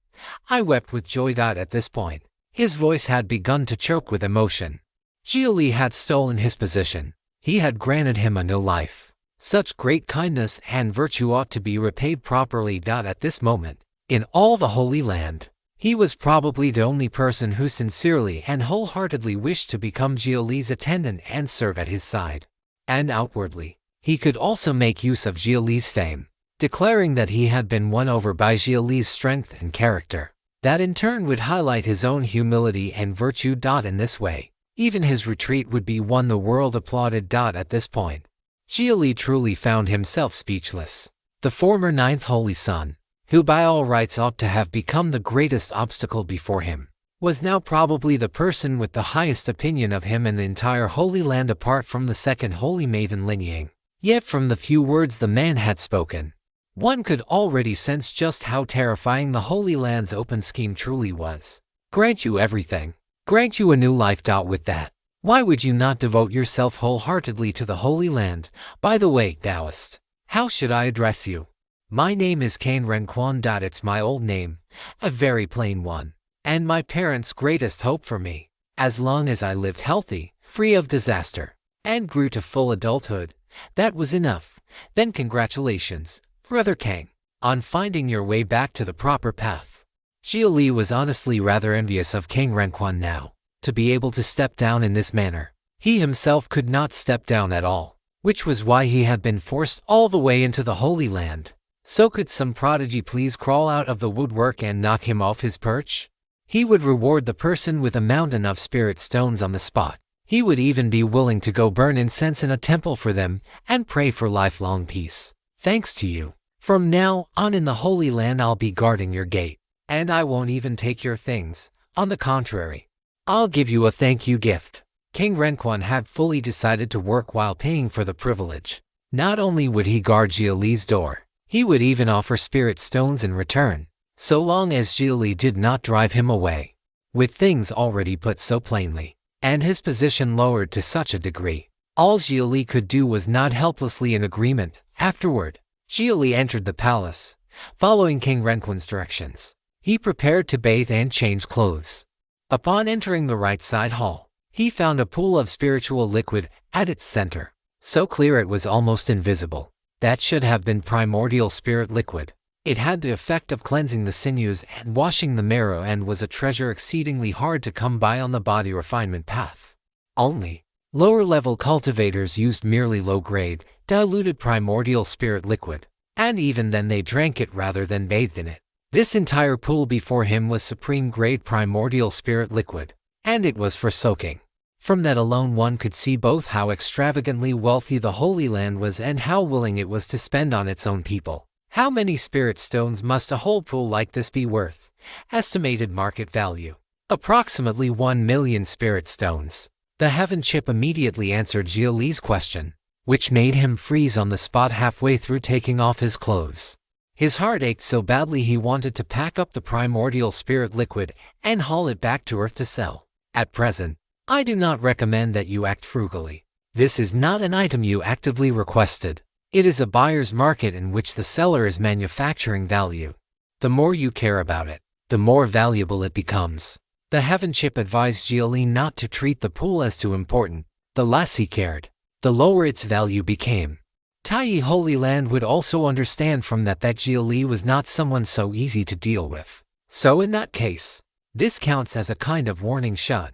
I wept with joy. At this point, his voice had begun to choke with emotion. Xia Li had stolen his position. He had granted him a new life. Such great kindness and virtue ought to be repaid properly. At this moment, in all the Holy Land, he was probably the only person who sincerely and wholeheartedly wished to become Xia Li's attendant and serve at his side. And outwardly, he could also make use of Xia Li's fame, declaring that he had been won over by Xia Li's strength and character. That in turn would highlight his own humility and virtue. In this way, even his retreat would be one the world applauded. At this point, Xia Li truly found himself speechless. The former ninth holy son, who by all rights ought to have become the greatest obstacle before him, was now probably the person with the highest opinion of him in the entire Holy Land apart from the second holy maiden Ling Ying. Yet from the few words the man had spoken, one could already sense just how terrifying the Holy Land's open scheme truly was. Grant you everything. Grant you a new life. With that, why would you not devote yourself wholeheartedly to the Holy Land? By the way, Taoist, how should I address you? My name is Cain Renquan. It's my old name, a very plain one, and my parents' greatest hope for me. As long as I lived healthy, free of disaster, and grew to full adulthood, that was enough. Then congratulations, Brother Kang, on finding your way back to the proper path. Xia Li was honestly rather envious of King Renquan now, to be able to step down in this manner. He himself could not step down at all, which was why he had been forced all the way into the Holy Land. So could some prodigy please crawl out of the woodwork and knock him off his perch? He would reward the person with a mountain of spirit stones on the spot. He would even be willing to go burn incense in a temple for them and pray for lifelong peace. Thanks to you. From now on in the Holy Land I'll be guarding your gate, and I won't even take your things. On the contrary, I'll give you a thank you gift. King Renquan had fully decided to work while paying for the privilege. Not only would he guard Xia Li's door, he would even offer spirit stones in return, so long as Xia Li did not drive him away. With things already put so plainly, and his position lowered to such a degree, all Xia Li could do was nod helplessly in agreement. Afterward, Xia Li entered the palace, following King Renquan's directions. He prepared to bathe and change clothes. Upon entering the right side hall, he found a pool of spiritual liquid at its center, so clear it was almost invisible. That should have been primordial spirit liquid. It had the effect of cleansing the sinews and washing the marrow and was a treasure exceedingly hard to come by on the body refinement path. Only lower-level cultivators used merely low-grade, diluted primordial spirit liquid, and even then they drank it rather than bathed in it. This entire pool before him was supreme-grade primordial spirit liquid, and it was for soaking. From that alone one could see both how extravagantly wealthy the Holy Land was and how willing it was to spend on its own people. How many spirit stones must a whole pool like this be worth? Estimated market value: approximately 1 million spirit stones. The Heaven Chip immediately answered Xia Li's question, which made him freeze on the spot halfway through taking off his clothes. His heart ached so badly he wanted to pack up the primordial spirit liquid and haul it back to Earth to sell. At present, I do not recommend that you act frugally. This is not an item you actively requested. It is a buyer's market in which the seller is manufacturing value. The more you care about it, the more valuable it becomes. The Heaven Chip advised Xia Li not to treat the pool as too important. The less he cared, the lower its value became. Taiyi Holy Land would also understand from that Xia Li was not someone so easy to deal with. So in that case, this counts as a kind of warning shot.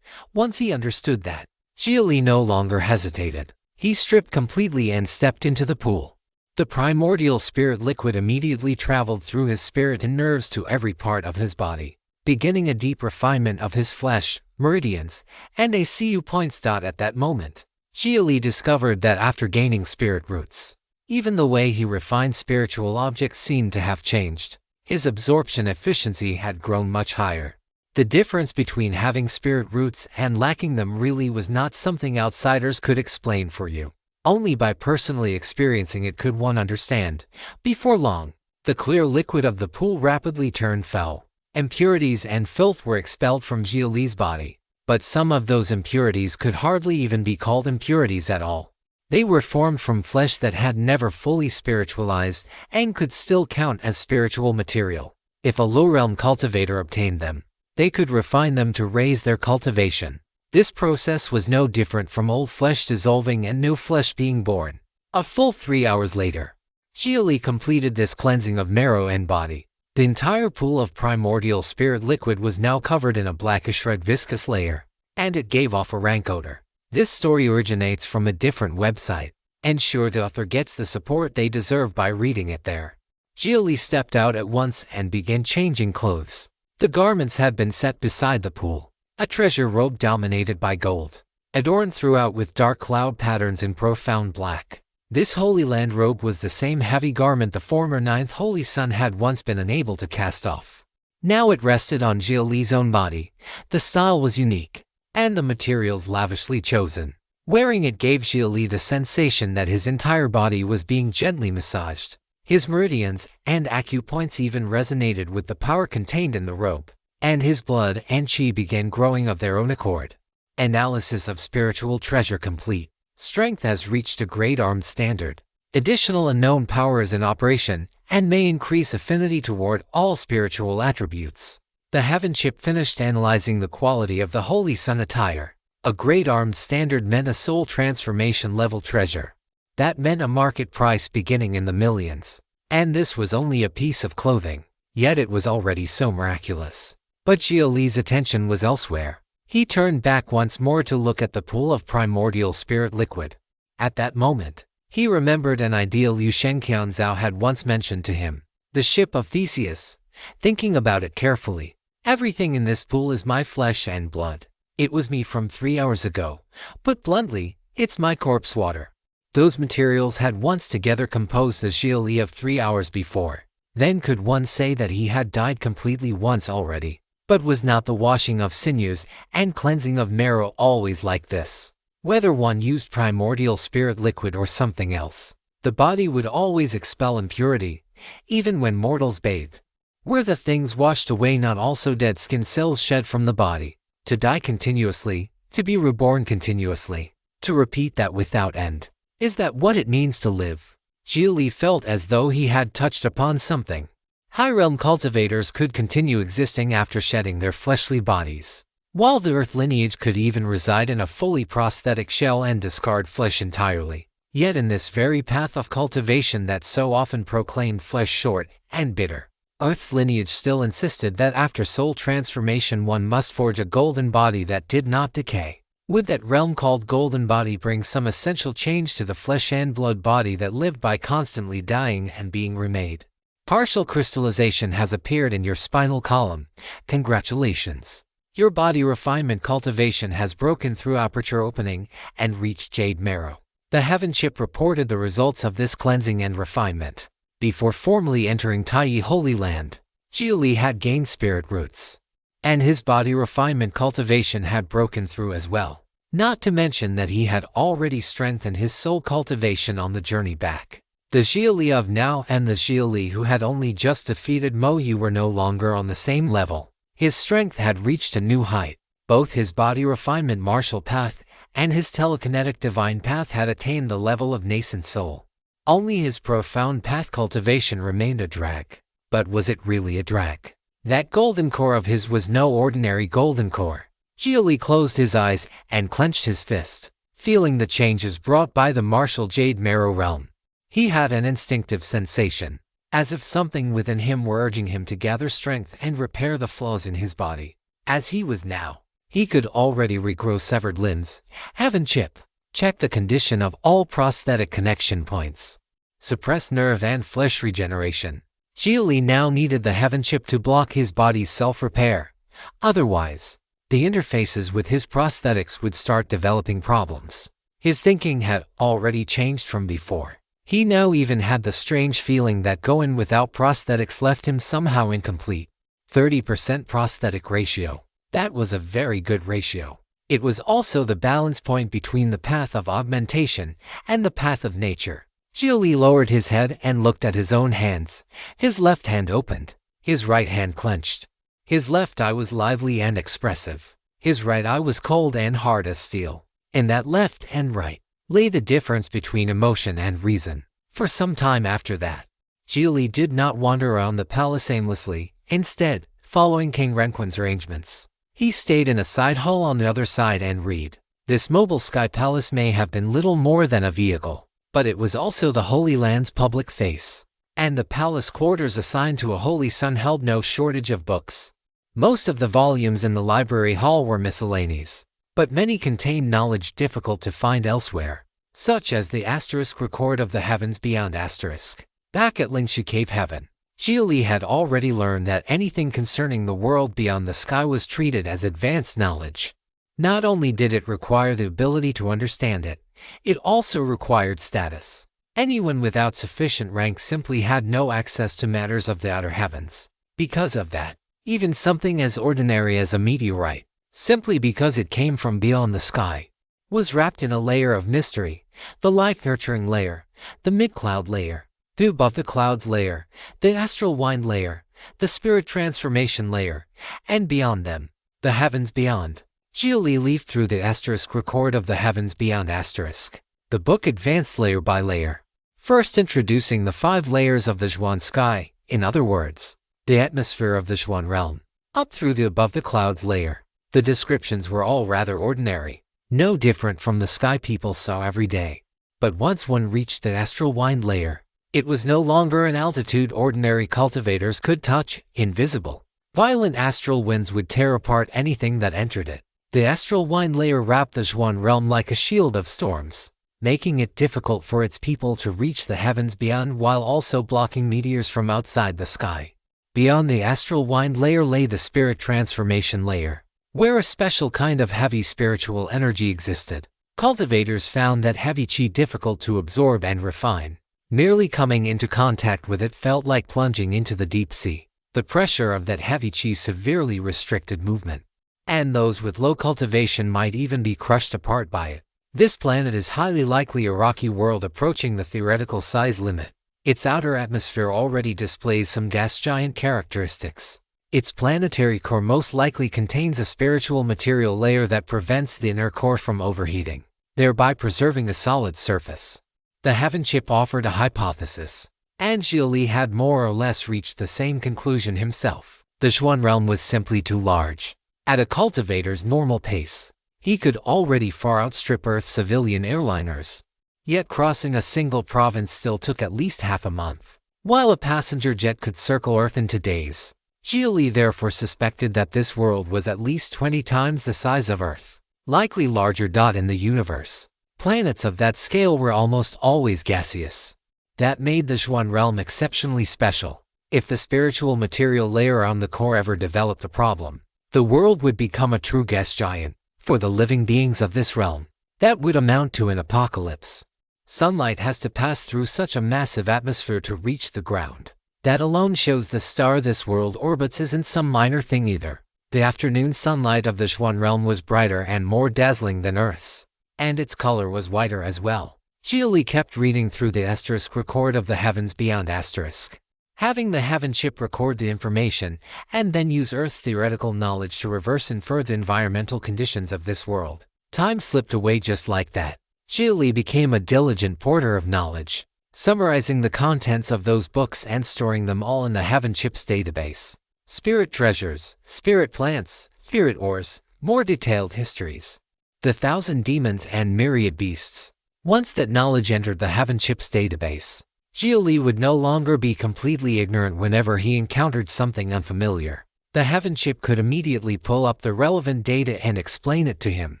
Once he understood that, Xia Li no longer hesitated. He stripped completely and stepped into the pool. The primordial spirit liquid immediately traveled through his spirit and nerves to every part of his body, beginning a deep refinement of his flesh, meridians, and a CU points. At that moment, Xia Li discovered that after gaining spirit roots, even the way he refined spiritual objects seemed to have changed. His absorption efficiency had grown much higher. The difference between having spirit roots and lacking them really was not something outsiders could explain for you. Only by personally experiencing it could one understand. Before long, the clear liquid of the pool rapidly turned foul. Impurities and filth were expelled from Xia Li's body, but some of those impurities could hardly even be called impurities at all. They were formed from flesh that had never fully spiritualized and could still count as spiritual material. If a low-realm cultivator obtained them, they could refine them to raise their cultivation. This process was no different from old flesh dissolving and new flesh being born. A full 3 hours later, Xia Li completed this cleansing of marrow and body. The entire pool of primordial spirit liquid was now covered in a blackish red viscous layer, and it gave off a rank odor. This story originates from a different website. Ensure the author gets the support they deserve by reading it there. Xia Li stepped out at once and began changing clothes. The garments had been set beside the pool. A treasure robe dominated by gold, adorned throughout with dark cloud patterns in profound black. This Holy Land robe was the same heavy garment the former 9th Holy Sun had once been unable to cast off. Now it rested on Xia Li's own body. The style was unique, and the materials lavishly chosen. Wearing it gave Xia Li the sensation that his entire body was being gently massaged. His meridians and acupoints even resonated with the power contained in the robe, and his blood and chi began growing of their own accord. Analysis of spiritual treasure complete. Strength has reached a grade armed standard. Additional unknown power is in operation and may increase affinity toward all spiritual attributes. The Heaven Chip finished analyzing the quality of the Holy Sun attire. A grade armed standard meant a soul transformation level treasure. That meant a market price beginning in the millions. And this was only a piece of clothing, yet it was already so miraculous. But Xia Li's attention was elsewhere. He turned back once more to look at the pool of primordial spirit liquid. At that moment, he remembered an idea Liu Shengqianzhao had once mentioned to him. The ship of Theseus. Thinking about it carefully, everything in this pool is my flesh and blood. It was me from 3 hours ago. Put bluntly, it's my corpse water. Those materials had once together composed the Xia Li of 3 hours before. Then could one say that he had died completely once already? But was not the washing of sinews and cleansing of marrow always like this? Whether one used primordial spirit liquid or something else, the body would always expel impurity, even when mortals bathed. Were the things washed away not also dead skin cells shed from the body? To die continuously, to be reborn continuously, to repeat that without end. Is that what it means to live? Xia Li felt as though he had touched upon something. High-realm cultivators could continue existing after shedding their fleshly bodies, while the earth lineage could even reside in a fully prosthetic shell and discard flesh entirely. Yet in this very path of cultivation that so often proclaimed flesh short and bitter, Earth's lineage still insisted that after soul transformation one must forge a golden body that did not decay. Would that realm called golden body bring some essential change to the flesh and blood body that lived by constantly dying and being remade? Partial crystallization has appeared in your spinal column. Congratulations! Your body refinement cultivation has broken through aperture opening and reached jade marrow. The heaven chip reported the results of this cleansing and refinement. Before formally entering Taiyi Holy Land, Xia Li had gained spirit roots, and his body refinement cultivation had broken through as well. Not to mention that he had already strengthened his soul cultivation on the journey back. The Xia Li of now and the Xia Li who had only just defeated Mo Yu were no longer on the same level. His strength had reached a new height. Both his body refinement martial path and his telekinetic divine path had attained the level of nascent soul. Only his profound path cultivation remained a drag. But was it really a drag? That golden core of his was no ordinary golden core. Xia Li closed his eyes and clenched his fist, feeling the changes brought by the martial jade marrow realm. He had an instinctive sensation, as if something within him were urging him to gather strength and repair the flaws in his body. As he was now, he could already regrow severed limbs. Heaven chip. Check the condition of all prosthetic connection points. Suppress nerve and flesh regeneration. Xia Li now needed the heaven chip to block his body's self-repair. Otherwise, the interfaces with his prosthetics would start developing problems. His thinking had already changed from before. He now even had the strange feeling that going without prosthetics left him somehow incomplete. 30% prosthetic ratio. That was a very good ratio. It was also the balance point between the path of augmentation and the path of nature. Xia Li lowered his head and looked at his own hands. His left hand opened. His right hand clenched. His left eye was lively and expressive. His right eye was cold and hard as steel. In that left and right lay the difference between emotion and reason. For some time after that, Xia Li did not wander around the palace aimlessly. Instead, following King Renquin's arrangements, he stayed in a side hall on the other side and read. This mobile sky palace may have been little more than a vehicle, but it was also the Holy Land's public face, and the palace quarters assigned to a holy son held no shortage of books. Most of the volumes in the library hall were miscellanies, but many contained knowledge difficult to find elsewhere, such as the asterisk record of the heavens beyond asterisk. Back at Lingshu Cave Heaven, Xia Li had already learned that anything concerning the world beyond the sky was treated as advanced knowledge. Not only did it require the ability to understand it, it also required status. Anyone without sufficient rank simply had no access to matters of the outer heavens. Because of that, even something as ordinary as a meteorite, simply because it came from beyond the sky, was wrapped in a layer of mystery, the life-nurturing layer, the mid-cloud layer, the above-the-clouds layer, the astral wind layer, the spirit transformation layer, and beyond them, the heavens beyond. Xia Li leafed through the asterisk record of the heavens beyond asterisk. The book advanced layer by layer, first introducing the 5 layers of the Zhuan sky, in other words, the atmosphere of the Zhuan realm, up through the above-the-clouds layer. The descriptions were all rather ordinary, no different from the sky people saw every day. But once one reached the astral wind layer, It was no longer an altitude ordinary cultivators could touch, invisible. Violent astral winds would tear apart anything that entered it. The astral wind layer wrapped the Zhuan realm like a shield of storms, making it difficult for its people to reach the heavens beyond while also blocking meteors from outside the sky. Beyond the astral wind layer lay the spirit transformation layer, where a special kind of heavy spiritual energy existed. Cultivators found that heavy qi difficult to absorb and refine. Merely coming into contact with it felt like plunging into the deep sea. The pressure of that heavy qi severely restricted movement, and those with low cultivation might even be crushed apart by it. This planet is highly likely a rocky world approaching the theoretical size limit. Its outer atmosphere already displays some gas giant characteristics. Its planetary core most likely contains a spiritual material layer that prevents the inner core from overheating, thereby preserving a solid surface. The Heaven Chip offered a hypothesis, and Xia Li had more or less reached the same conclusion himself. The Zhuan realm was simply too large. At a cultivator's normal pace, he could already far outstrip Earth's civilian airliners. Yet crossing a single province still took at least half a month, while a passenger jet could circle Earth in 2 days. Xia Li therefore suspected that this world was at least 20 times the size of Earth, likely larger. In the universe, planets of that scale were almost always gaseous. That made the Zhuan realm exceptionally special. If the spiritual material layer on the core ever developed a problem, the world would become a true gas giant. For the living beings of this realm, that would amount to an apocalypse. Sunlight has to pass through such a massive atmosphere to reach the ground. That alone shows the star this world orbits isn't some minor thing either. The afternoon sunlight of the Zhuan realm was brighter and more dazzling than Earth's, and its color was whiter as well. Xia Li kept reading through the asterisk record of the heavens beyond asterisk, having the Heaven Chip record the information and then use Earth's theoretical knowledge to reverse infer the environmental conditions of this world. Time slipped away just like that. Xia Li became a diligent porter of knowledge, summarizing the contents of those books and storing them all in the Heaven Chip's database. Spirit treasures, spirit plants, spirit ores, more detailed histories. The 1,000 demons and myriad beasts. Once that knowledge entered the Heaven Chip's database, Xia Li would no longer be completely ignorant whenever he encountered something unfamiliar. The Heaven Chip could immediately pull up the relevant data and explain it to him.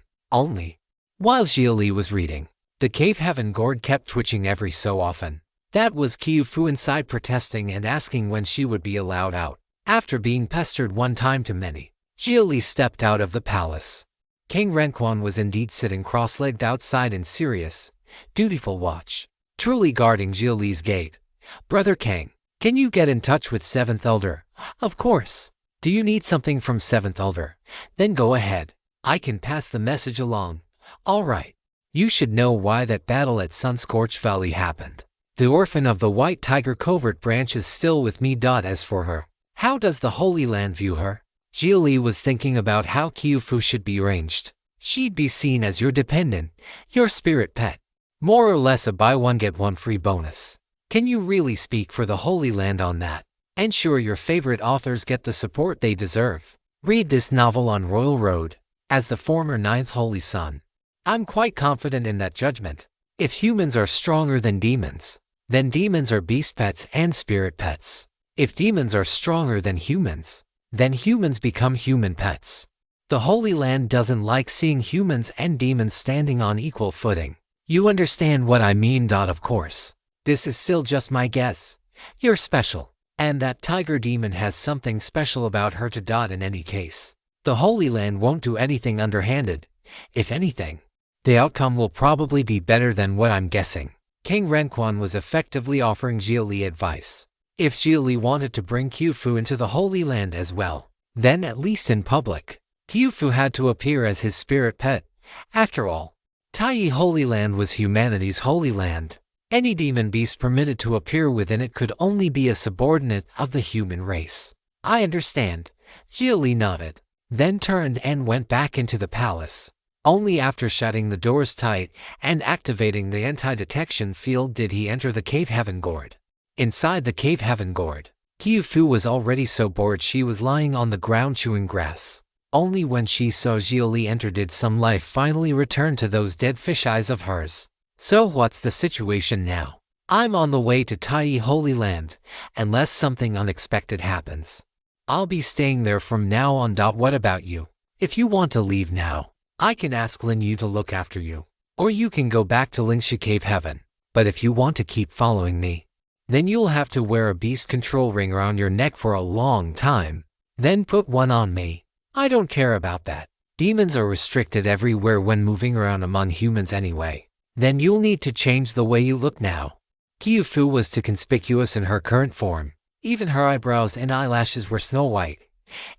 Only while Xia Li was reading, the cave heaven gourd kept twitching every so often. That was Qiu Fu inside protesting and asking when she would be allowed out. After being pestered one time too many, Xia Li stepped out of the palace. King Renquan was indeed sitting cross-legged outside in serious, dutiful watch, truly guarding Xia Li's gate. Brother Kang, can you get in touch with 7th Elder? Of course. Do you need something from 7th Elder? Then go ahead. I can pass the message along. All right. You should know why that battle at Sunscorched Valley happened. The orphan of the White Tiger Covert branch is still with me. As for her, how does the Holy Land view her? Xia Li was thinking about how Qiu Fu should be arranged. She'd be seen as your dependent, your spirit pet. More or less a buy one get one free bonus. Can you really speak for the Holy Land on that? Ensure your favorite authors get the support they deserve. Read this novel on Royal Road. As the former 9th Holy Son, I'm quite confident in that judgment. If humans are stronger than demons, then demons are beast pets and spirit pets. If demons are stronger than humans, then humans become human pets. The Holy Land doesn't like seeing humans and demons standing on equal footing. You understand what I mean. Of course. This is still just my guess. You're special. And that tiger demon has something special about her in any case. The Holy Land won't do anything underhanded. If anything, the outcome will probably be better than what I'm guessing. King Renquan was effectively offering Xia Li advice. If Xia Li wanted to bring Qiu Fu into the Holy Land as well, then at least in public, Qiu Fu had to appear as his spirit pet. After all, Taiyi Holy Land was humanity's holy land. Any demon beast permitted to appear within it could only be a subordinate of the human race. I understand. Xia Li nodded, then turned and went back into the palace. Only after shutting the doors tight and activating the anti-detection field did he enter the Cave Heaven Gourd. Inside the Cave Heaven Gourd, Qiu Fu was already so bored she was lying on the ground chewing grass. Only when she saw Xia Li enter did some life finally return to those dead fish eyes of hers. So what's the situation now? I'm on the way to Tai Holy Land, unless something unexpected happens. I'll be staying there from now on. What about you? If you want to leave now, I can ask Lin Yu to look after you. Or you can go back to Lingsha Cave Heaven. But if you want to keep following me, then you'll have to wear a beast control ring around your neck for a long time. Then put one on me. I don't care about that. Demons are restricted everywhere when moving around among humans anyway. Then you'll need to change the way you look now. Qiufu was too conspicuous in her current form. Even her eyebrows and eyelashes were snow white.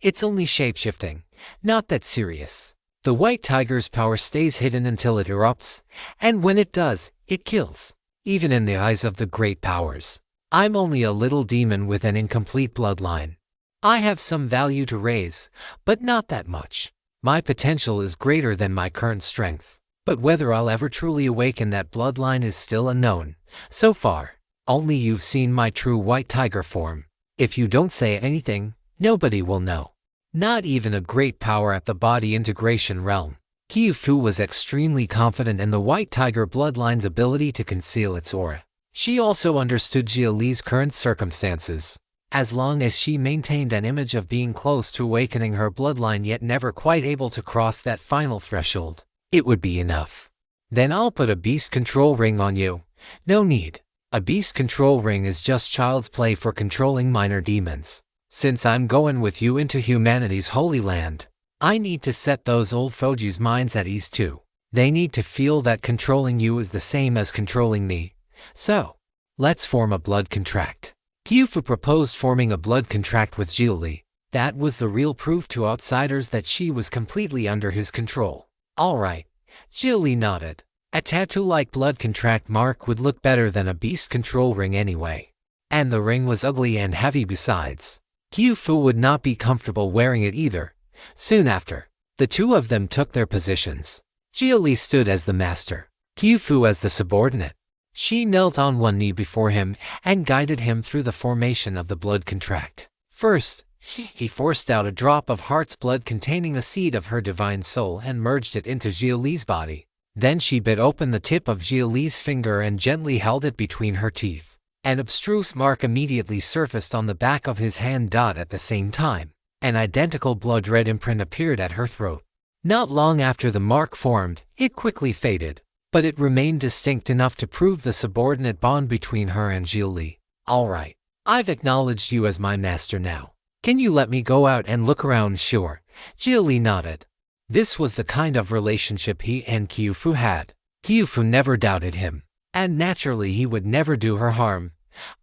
It's only shape-shifting, not that serious. The white tiger's power stays hidden until it erupts, and when it does, it kills. Even in the eyes of the great powers, I'm only a little demon with an incomplete bloodline. I have some value to raise, but not that much. My potential is greater than my current strength. But whether I'll ever truly awaken that bloodline is still unknown. So far, only you've seen my true white tiger form. If you don't say anything, nobody will know. Not even a great power at the body integration realm. Qiufu was extremely confident in the white tiger bloodline's ability to conceal its aura. She also understood Xia Li's current circumstances. As long as she maintained an image of being close to awakening her bloodline yet never quite able to cross that final threshold, it would be enough. Then I'll put a beast control ring on you. No need. A beast control ring is just child's play for controlling minor demons. Since I'm going with you into humanity's holy land, I need to set those old fogies' minds at ease too. They need to feel that controlling you is the same as controlling me. So, let's form a blood contract. Qiufu proposed forming a blood contract with Xia Li. That was the real proof to outsiders that she was completely under his control. Alright, Xia Li nodded. A tattoo-like blood contract mark would look better than a beast control ring anyway. And the ring was ugly and heavy besides. Qiufu would not be comfortable wearing it either. Soon after, the two of them took their positions. Xia Li stood as the master, Qiufu as the subordinate. She knelt on one knee before him and guided him through the formation of the blood contract. First, he forced out a drop of heart's blood containing a seed of her divine soul and merged it into Xia Li's body. Then she bit open the tip of Xia Li's finger and gently held it between her teeth. An abstruse mark immediately surfaced on the back of his hand. At the same time, an identical blood-red imprint appeared at her throat. Not long after the mark formed, it quickly faded, but it remained distinct enough to prove the subordinate bond between her and Xia Li. Alright, I've acknowledged you as my master now. Can you let me go out and look around? Sure. Xia Li nodded. This was the kind of relationship he and Qiufu had. Qiufu never doubted him, and naturally he would never do her harm.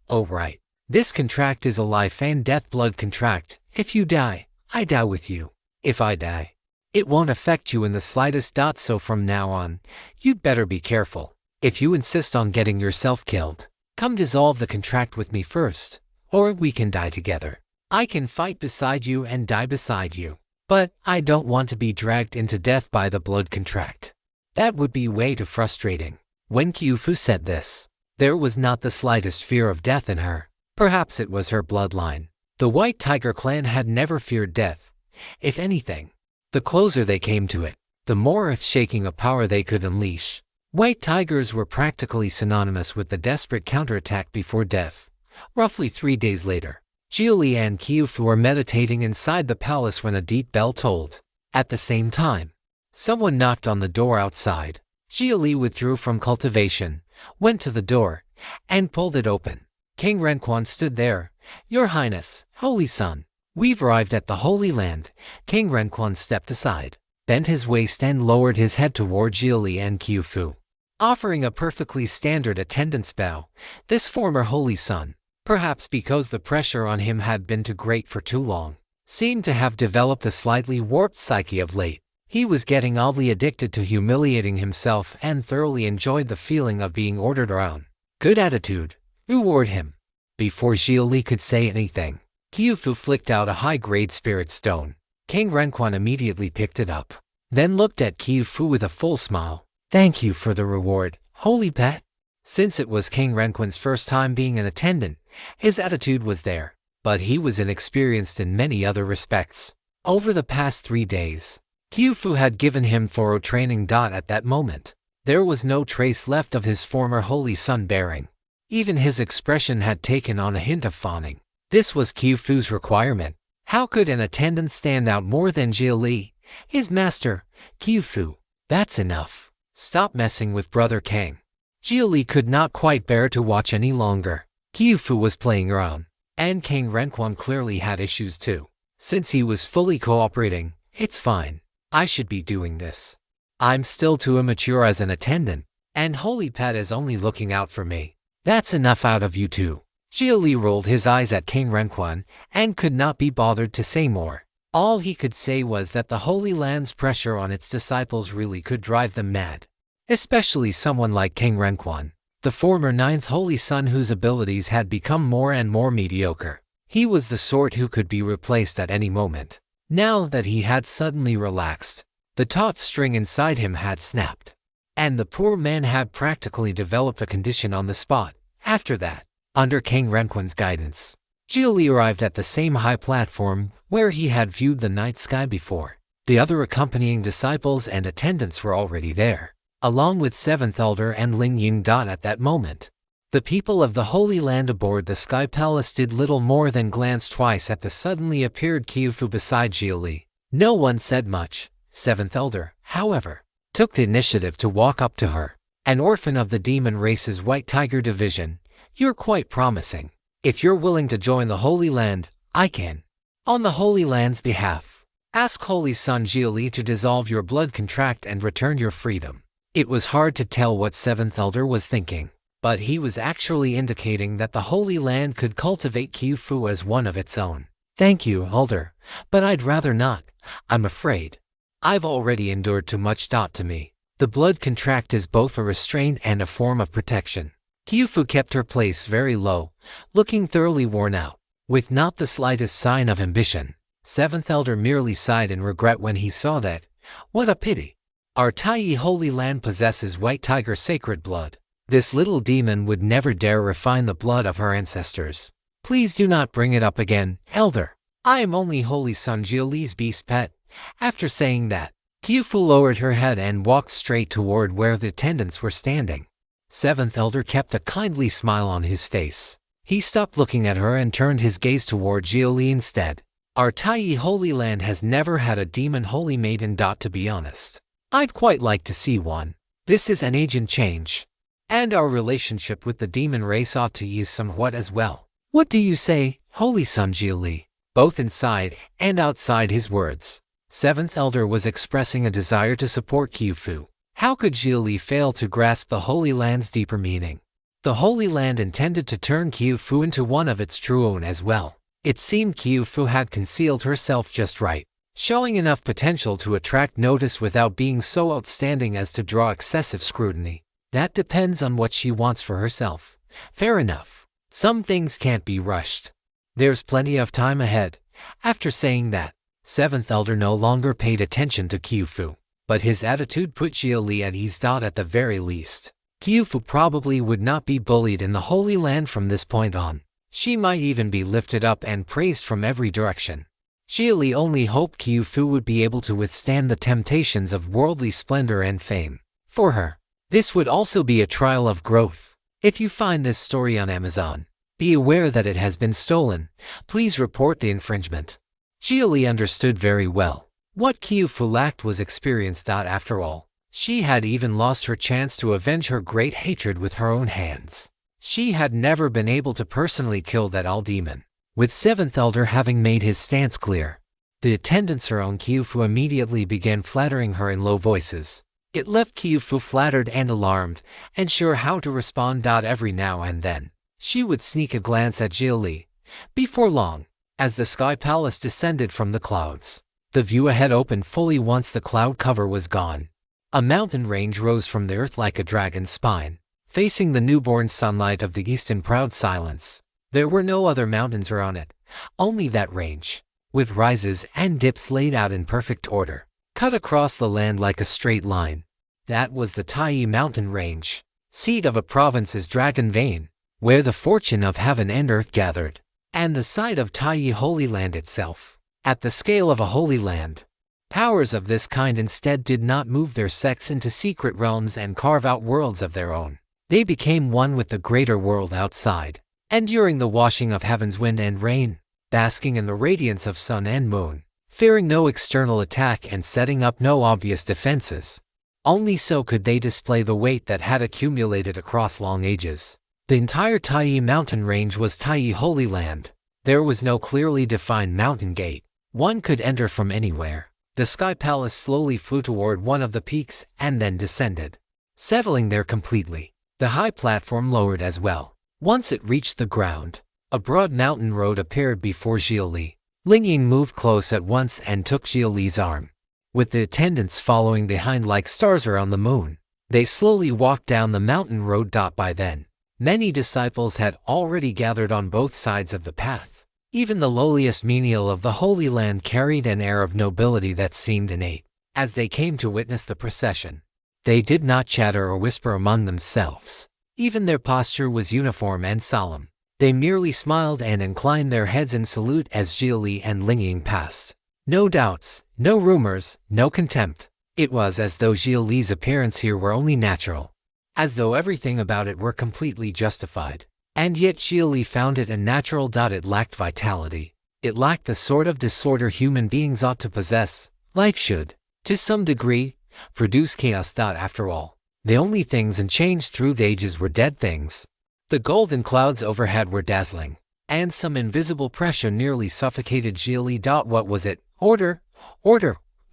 Oh right. This contract is a life and death blood contract. If you die, I die with you. If I die, it won't affect you in the slightest. So from now on, you'd better be careful. If you insist on getting yourself killed, come dissolve the contract with me first, or we can die together. I can fight beside you and die beside you. But I don't want to be dragged into death by the blood contract. That would be way too frustrating. When Qiufu said this, there was not the slightest fear of death in her. Perhaps it was her bloodline. The White Tiger clan had never feared death. If anything, the closer they came to it, the more earth-shaking a power they could unleash. White tigers were practically synonymous with the desperate counterattack before death. Roughly 3 days later, Xia Li and Qiufu were meditating inside the palace when a deep bell tolled. At the same time, someone knocked on the door outside. Xia Li withdrew from cultivation, went to the door, and pulled it open. King Renquan stood there. Your Highness, Holy Son, we've arrived at the Holy Land. King Renquan stepped aside, bent his waist and lowered his head toward Xia Li and Qiufu, offering a perfectly standard attendance bow. This former Holy Son, perhaps because the pressure on him had been too great for too long, seemed to have developed a slightly warped psyche of late. He was getting oddly addicted to humiliating himself and thoroughly enjoyed the feeling of being ordered around. Good attitude. Reward him. Before Xia Li could say anything, Qiufu flicked out a high-grade spirit stone. King Renquan immediately picked it up, then looked at Qiufu with a full smile. Thank you for the reward, holy pet. Since it was King Renquan's first time being an attendant, his attitude was there, but he was inexperienced in many other respects. Over the past 3 days, Qiufu had given him thorough training. At that moment, there was no trace left of his former Holy Son bearing. Even his expression had taken on a hint of fawning. This was Qiufu's requirement. How could an attendant stand out more than Xia Li, his master? Qiufu, that's enough. Stop messing with Brother Kang. Xia Li could not quite bear to watch any longer. Qiufu was playing around, and Kang Renquan clearly had issues too. Since he was fully cooperating, it's fine. I should be doing this. I'm still too immature as an attendant, and Holy Pet is only looking out for me. That's enough out of you two. Xia Li rolled his eyes at King Renquan and could not be bothered to say more. All he could say was that the Holy Land's pressure on its disciples really could drive them mad. Especially someone like King Renquan, the former ninth Holy Son whose abilities had become more and more mediocre. He was the sort who could be replaced at any moment. Now that he had suddenly relaxed, the taut string inside him had snapped, and the poor man had practically developed a condition on the spot. After that, under King Renquan's guidance, Xia Li arrived at the same high platform where he had viewed the night sky before. The other accompanying disciples and attendants were already there, along with Seventh Elder and Ling Ying. At that moment, the people of the Holy Land aboard the Sky Palace did little more than glance twice at the suddenly appeared Qiufu beside Xia Li. No one said much. Seventh Elder, however, took the initiative to walk up to her. An orphan of the demon race's White Tiger Division, you're quite promising. If you're willing to join the Holy Land, I can, on the Holy Land's behalf, ask Holy Son Xia Li to dissolve your blood contract and return your freedom. It was hard to tell what Seventh Elder was thinking, but he was actually indicating that the Holy Land could cultivate Qiufu as one of its own. Thank you, Elder, but I'd rather not, I'm afraid. I've already endured too much. To me, the blood contract is both a restraint and a form of protection. Qiufu kept her place very low, looking thoroughly worn out, with not the slightest sign of ambition. Seventh Elder merely sighed in regret when he saw that. What a pity. Our Taiyi Holy Land possesses White Tiger sacred blood. This little demon would never dare refine the blood of her ancestors. Please do not bring it up again, Elder. I am only Holy Son Xia Li's beast pet. After saying that, Qiufu lowered her head and walked straight toward where the attendants were standing. Seventh Elder kept a kindly smile on his face. He stopped looking at her and turned his gaze toward Xia Li instead. Our Taiyi Holy Land has never had a demon holy maiden. To be honest, I'd quite like to see one. This is an agent change, and our relationship with the demon race ought to ease somewhat as well. What do you say, Holy Son Xia Li? Both inside and outside his words, Seventh Elder was expressing a desire to support Qiufu. How could Xia Li fail to grasp the Holy Land's deeper meaning? The Holy Land intended to turn Qiufu into one of its true own as well. It seemed Qiufu had concealed herself just right, showing enough potential to attract notice without being so outstanding as to draw excessive scrutiny. That depends on what she wants for herself. Fair enough. Some things can't be rushed. There's plenty of time ahead. After saying that, Seventh Elder no longer paid attention to Qiufu, but his attitude put Xia Li at ease. At the very least, Qiufu probably would not be bullied in the Holy Land from this point on. She might even be lifted up and praised from every direction. Xia Li only hoped Qiufu would be able to withstand the temptations of worldly splendor and fame. For her, this would also be a trial of growth. If you find this story on Amazon, be aware that it has been stolen. Please report the infringement. Xia Li understood very well. What Qiufu lacked was experience. After all, she had even lost her chance to avenge her great hatred with her own hands. She had never been able to personally kill that old demon. With Seventh Elder having made his stance clear, the attendants around Qiufu immediately began flattering her in low voices. It left Qiufu flattered and alarmed, and sure how to respond. Every now and then, she would sneak a glance at Xia Li. Before long, as the Sky Palace descended from the clouds, the view ahead opened fully once the cloud cover was gone. A mountain range rose from the earth like a dragon's spine, facing the newborn sunlight of the east in proud silence. There were no other mountains around it, only that range, with rises and dips laid out in perfect order, cut across the land like a straight line. That was the Taiyi mountain range, seat of a province's dragon vein, where the fortune of heaven and earth gathered, and the site of Taiyi Holy Land itself. At the scale of a holy land, powers of this kind instead did not move their sects into secret realms and carve out worlds of their own. They became one with the greater world outside, enduring the washing of heaven's wind and rain, basking in the radiance of sun and moon, fearing no external attack and setting up no obvious defenses. Only so could they display the weight that had accumulated across long ages. The entire Taiyi mountain range was Taiyi Holy Land. There was no clearly defined mountain gate. One could enter from anywhere. The Sky Palace slowly flew toward one of the peaks and then descended, settling there completely. The high platform lowered as well. Once it reached the ground, a broad mountain road appeared before Xia Li. Ling Ying moved close at once and took Xia Li's arm. With the attendants following behind like stars around the moon, they slowly walked down the mountain road. By then, many disciples had already gathered on both sides of the path. Even the lowliest menial of the Holy Land carried an air of nobility that seemed innate. As they came to witness the procession, they did not chatter or whisper among themselves. Even their posture was uniform and solemn. They merely smiled and inclined their heads in salute as Xia Li and Ling Ying passed. No doubts, no rumors, no contempt. It was as though Xia Li's appearance here were only natural, as though everything about it were completely justified. And yet Xia Li found it unnatural. It lacked vitality. It lacked the sort of disorder human beings ought to possess. Life should, to some degree, produce chaos. After all, the only things unchanged through the ages were dead things. The golden clouds overhead were dazzling, and some invisible pressure nearly suffocated Xia Li. What was it? Order,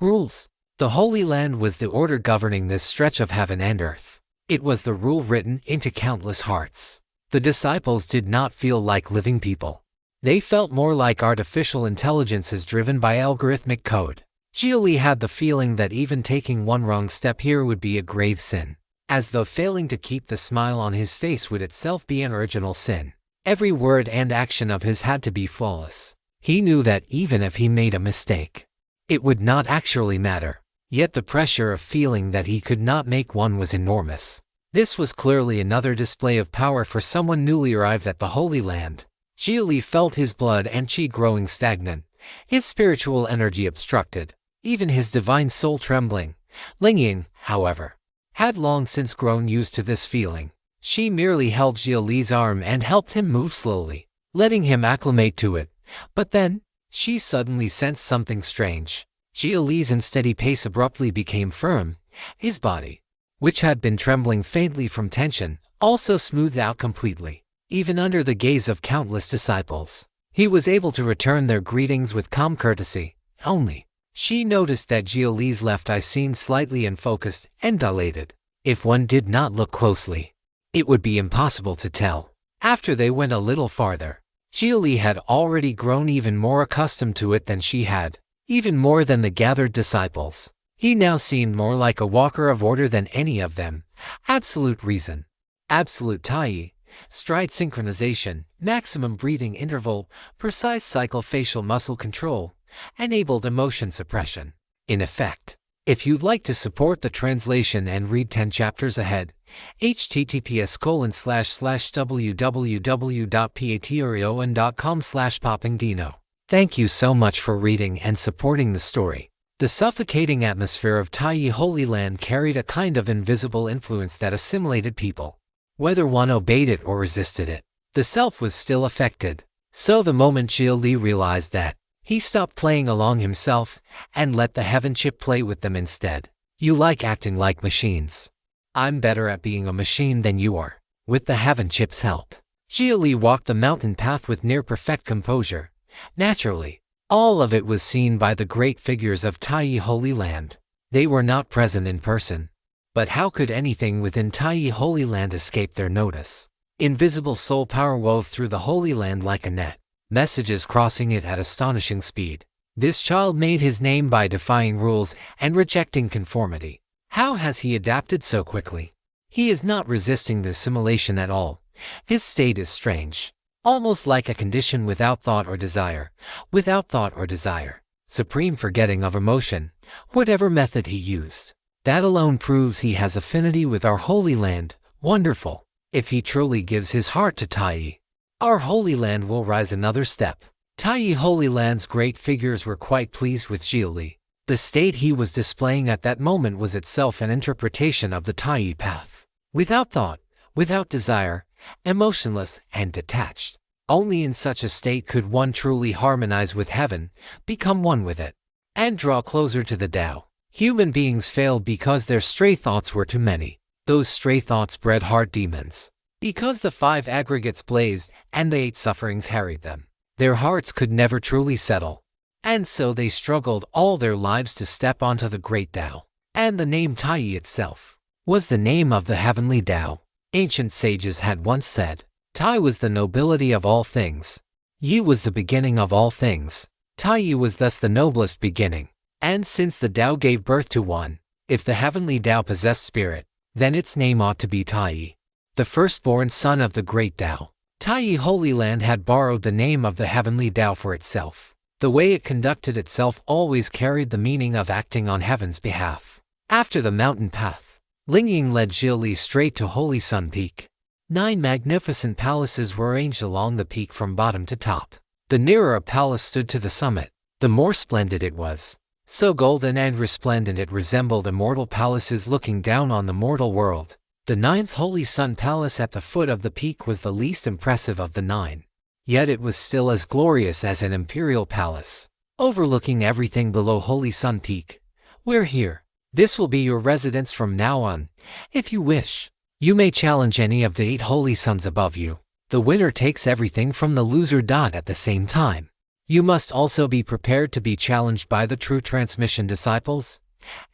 rules. The Holy Land was the order governing this stretch of heaven and earth. It was the rule written into countless hearts. The disciples did not feel like living people. They felt more like artificial intelligences driven by algorithmic code. Xia Li had the feeling that even taking one wrong step here would be a grave sin, as though failing to keep the smile on his face would itself be an original sin. Every word and action of his had to be flawless. He knew that even if he made a mistake, it would not actually matter. Yet the pressure of feeling that he could not make one was enormous. This was clearly another display of power for someone newly arrived at the Holy Land. Xia Li felt his blood and chi growing stagnant, his spiritual energy obstructed, even his divine soul trembling. Ling Ying, however, had long since grown used to this feeling. She merely held Xia Li's arm and helped him move slowly, letting him acclimate to it. But then, she suddenly sensed something strange. Xia Li's unsteady pace abruptly became firm. His body, which had been trembling faintly from tension, also smoothed out completely. Even under the gaze of countless disciples, he was able to return their greetings with calm courtesy. Only, she noticed that Xia Li's left eye seemed slightly unfocused and dilated. If one did not look closely, it would be impossible to tell. After they went a little farther, Xia Li had already grown even more accustomed to it than she had, even more than the gathered disciples. He now seemed more like a walker of order than any of them. Absolute reason, absolute Taiyi, stride synchronization, maximum breathing interval, precise cycle-facial muscle control, enabled emotion suppression. In effect, if you'd like to support the translation and read 10 chapters ahead, https://www.patreon.com/poppingdino. Thank you so much for reading and supporting the story. The suffocating atmosphere of Taiyi Holy Land carried a kind of invisible influence that assimilated people. Whether one obeyed it or resisted it, the self was still affected. So the moment Xia Li realized that, he stopped playing along himself and let the heaven chip play with them instead. You like acting like machines. I'm better at being a machine than you are. With the heaven chip's help, Xia Li walked the mountain path with near-perfect composure. Naturally, all of it was seen by the great figures of Taiyi Holy Land. They were not present in person. But how could anything within Taiyi Holy Land escape their notice? Invisible soul power wove through the Holy Land like a net, messages crossing it at astonishing speed. This child made his name by defying rules and rejecting conformity. How has he adapted so quickly? He is not resisting the assimilation at all. His state is strange, almost like a condition without thought or desire. Without thought or desire, supreme forgetting of emotion, whatever method he used. That alone proves he has affinity with our Holy Land. Wonderful. If he truly gives his heart to Taiyi, our Holy Land will rise another step. Taiyi Holy Land's great figures were quite pleased with Xia Li. The state he was displaying at that moment was itself an interpretation of the Taiyi path. Without thought, without desire, emotionless and detached. Only in such a state could one truly harmonize with heaven, become one with it, and draw closer to the Tao. Human beings failed because their stray thoughts were too many. Those stray thoughts bred heart demons. Because the 5 aggregates blazed and the 8 sufferings harried them, their hearts could never truly settle. And so they struggled all their lives to step onto the great Tao. And the name Tai itself was the name of the heavenly Tao. Ancient sages had once said, Tai was the nobility of all things. Yi was the beginning of all things. Tai was thus the noblest beginning. And since the Tao gave birth to one, if the heavenly Tao possessed spirit, then its name ought to be Tai, the firstborn son of the great Tao. Tai Holy Land had borrowed the name of the heavenly Tao for itself. The way it conducted itself always carried the meaning of acting on heaven's behalf. After the mountain path, Lingying led Xia Li straight to Holy Sun Peak. 9 magnificent palaces were arranged along the peak from bottom to top. The nearer a palace stood to the summit, the more splendid it was. So golden and resplendent it resembled immortal palaces looking down on the mortal world. The 9th Holy Sun Palace at the foot of the peak was the least impressive of the 9. Yet it was still as glorious as an imperial palace, overlooking everything below Holy Sun Peak. We're here. This will be your residence from now on. If you wish, you may challenge any of the 8 holy suns above you. The winner takes everything from the loser. At the same time, you must also be prepared to be challenged by the true transmission disciples.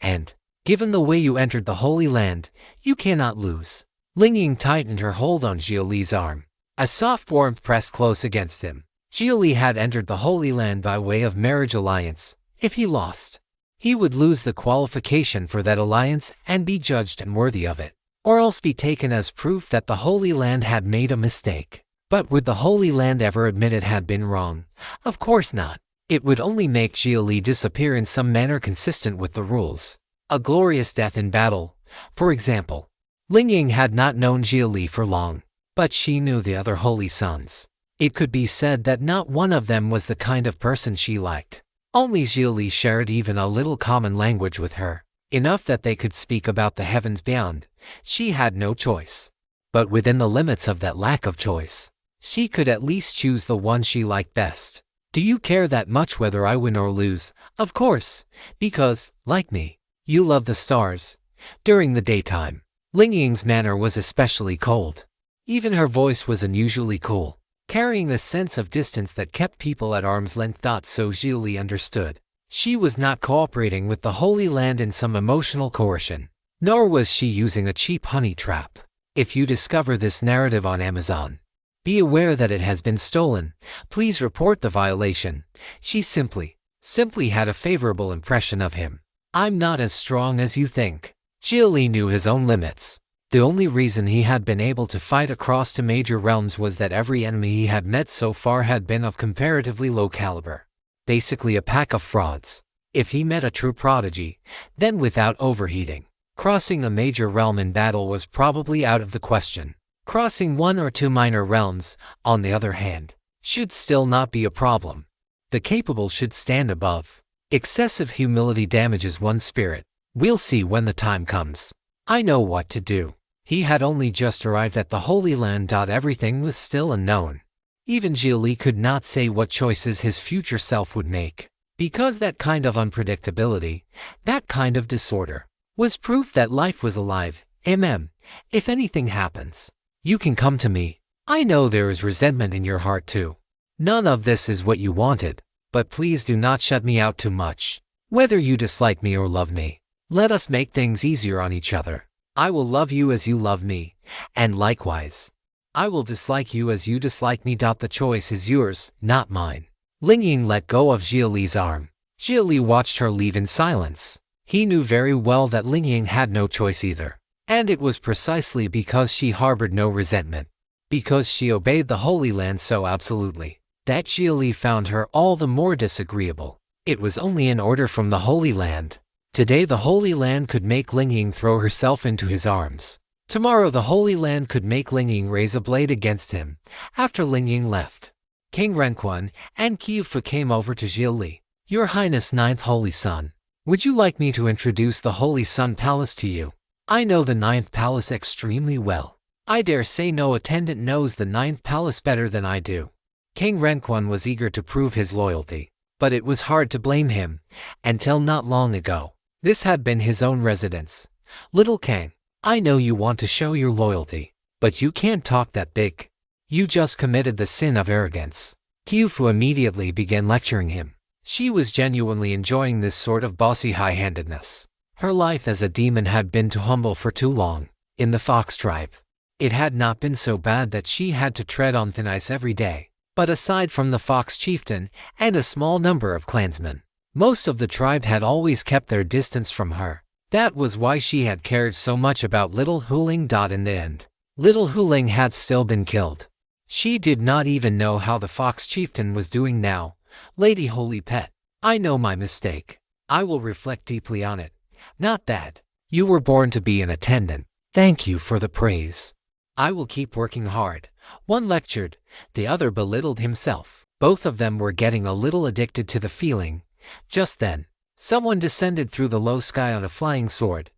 And, given the way you entered the Holy Land, you cannot lose. Lingying tightened her hold on Xia Li's arm. A soft warmth pressed close against him. Xia Li had entered the Holy Land by way of marriage alliance. If he lost, he would lose the qualification for that alliance and be judged unworthy of it, or else be taken as proof that the Holy Land had made a mistake. But would the Holy Land ever admit it had been wrong? Of course not. It would only make Xia Li disappear in some manner consistent with the rules. A glorious death in battle, for example. Lingying had not known Xia Li for long, but she knew the other holy sons. It could be said that not one of them was the kind of person she liked. Only Xia Li shared even a little common language with her, enough that they could speak about the heavens beyond. She had no choice. But within the limits of that lack of choice, she could at least choose the one she liked best. Do you care that much whether I win or lose? Of course, because, like me, you love the stars. During the daytime, Lingying's manner was especially cold. Even her voice was unusually cool, carrying a sense of distance that kept people at arm's length. So Xia Li understood. She was not cooperating with the Holy Land in some emotional coercion, nor was she using a cheap honey trap. If you discover this narrative on Amazon, be aware that it has been stolen. Please report the violation. She simply had a favorable impression of him. I'm not as strong as you think. Xia Li knew his own limits. The only reason he had been able to fight across to major realms was that every enemy he had met so far had been of comparatively low caliber. Basically a pack of frauds. If he met a true prodigy, then without overheating, crossing a major realm in battle was probably out of the question. Crossing 1 or 2 minor realms, on the other hand, should still not be a problem. The capable should stand above. Excessive humility damages one's spirit. We'll see when the time comes. I know what to do. He had only just arrived at the Holy Land. Everything was still unknown. Even Xia Li could not say what choices his future self would make, because that kind of unpredictability, that kind of disorder, was proof that life was alive. If anything happens, you can come to me. I know there is resentment in your heart too. None of this is what you wanted, but please do not shut me out too much. Whether you dislike me or love me, let us make things easier on each other. I will love you as you love me, and likewise, I will dislike you as you dislike me. The choice is yours, not mine. Lingying let go of Xia Li's arm. Xia Li watched her leave in silence. He knew very well that Lingying had no choice either. And it was precisely because she harbored no resentment, because she obeyed the Holy Land so absolutely, that Xia Li found her all the more disagreeable. It was only an order from the Holy Land. Today the Holy Land could make Lingying throw herself into his arms. Tomorrow the Holy Land could make Lingying raise a blade against him. After Lingying left, King Renquan and Qiufu came over to Xia Li. Your Highness, 9th Holy Sun, would you like me to introduce the Holy Sun Palace to you? I know the 9th Palace extremely well. I dare say no attendant knows the ninth palace better than I do. King Renquan was eager to prove his loyalty, but it was hard to blame him, until not long ago. This had been his own residence. Little King, I know you want to show your loyalty, but you can't talk that big. You just committed the sin of arrogance. Qiufu immediately began lecturing him. She was genuinely enjoying this sort of bossy high-handedness. Her life as a demon had been too humble for too long. In the Fox tribe, it had not been so bad that she had to tread on thin ice every day. But aside from the Fox chieftain and a small number of clansmen, most of the tribe had always kept their distance from her. That was why she had cared so much about Little Huling. In the end, Little Huling had still been killed. She did not even know how the Fox chieftain was doing now. Lady Holy Pet, I know my mistake. I will reflect deeply on it. Not that. You were born to be an attendant. Thank you for the praise. I will keep working hard. One lectured, the other belittled himself. Both of them were getting a little addicted to the feeling. Just then, someone descended through the low sky on a flying sword.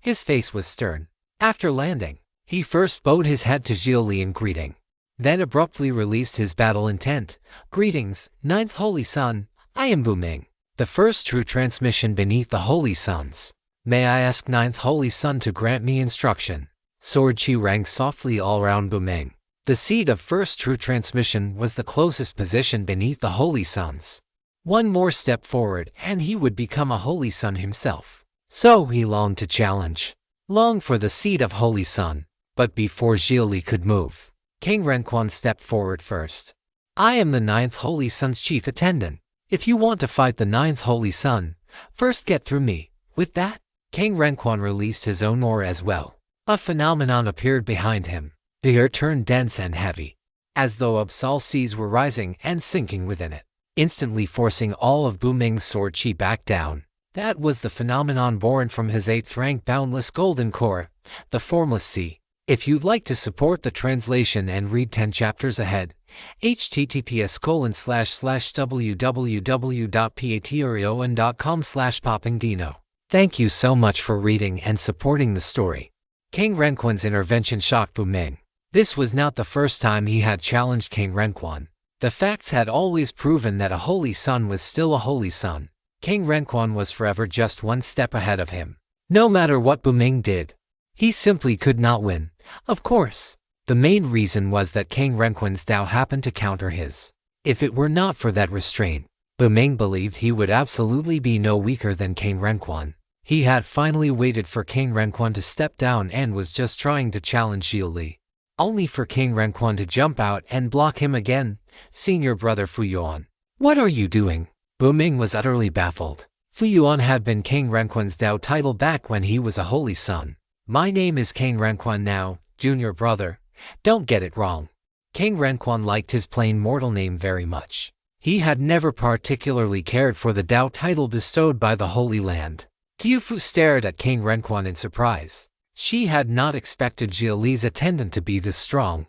His face was stern. After landing, he first bowed his head to Xia Li in greeting, then abruptly released his battle intent. Greetings, Ninth Holy Sun. I am Buming, the first true transmission beneath the Holy Suns. May I ask Ninth Holy Sun to grant me instruction? Sword Chi rang softly all round Buming. The seat of first true transmission was the closest position beneath the Holy Suns. One more step forward and he would become a Holy Sun himself. So he longed to challenge. Longed for the seat of Holy Sun. But before Xia Li could move, King Renquan stepped forward first. I am the Ninth Holy Sun's chief attendant. If you want to fight the Ninth Holy Sun, first get through me. With that, King Renquan released his own aura as well. A phenomenon appeared behind him. The air turned dense and heavy, as though abyssal seas were rising and sinking within it, instantly forcing all of Buming's sword chi back down. That was the phenomenon born from his 8th rank boundless golden core, the Formless Sea. If you'd like to support the translation and read 10 chapters ahead, https://www.patreon.com/poppingdino. Thank you so much for reading and supporting the story. King Renquan's intervention shocked Buming. This was not the first time he had challenged King Renquan. The facts had always proven that a Holy Sun was still a Holy Sun. King Renquan was forever just one step ahead of him. No matter what Buming did, he simply could not win. Of course, the main reason was that King Renquan's Tao happened to counter his. If it were not for that restraint, Buming believed he would absolutely be no weaker than King Renquan. He had finally waited for King Renquan to step down and was just trying to challenge Xia Li, only for King Renquan to jump out and block him again. Senior brother Fuyuan, what are you doing? Buming was utterly baffled. Fuyuan had been King Renquan's Tao title back when he was a Holy Sun. My name is King Renquan now, junior brother. Don't get it wrong. King Renquan liked his plain mortal name very much. He had never particularly cared for the Tao title bestowed by the Holy Land. Qiufu stared at King Renquan in surprise. She had not expected Xia Li's attendant to be this strong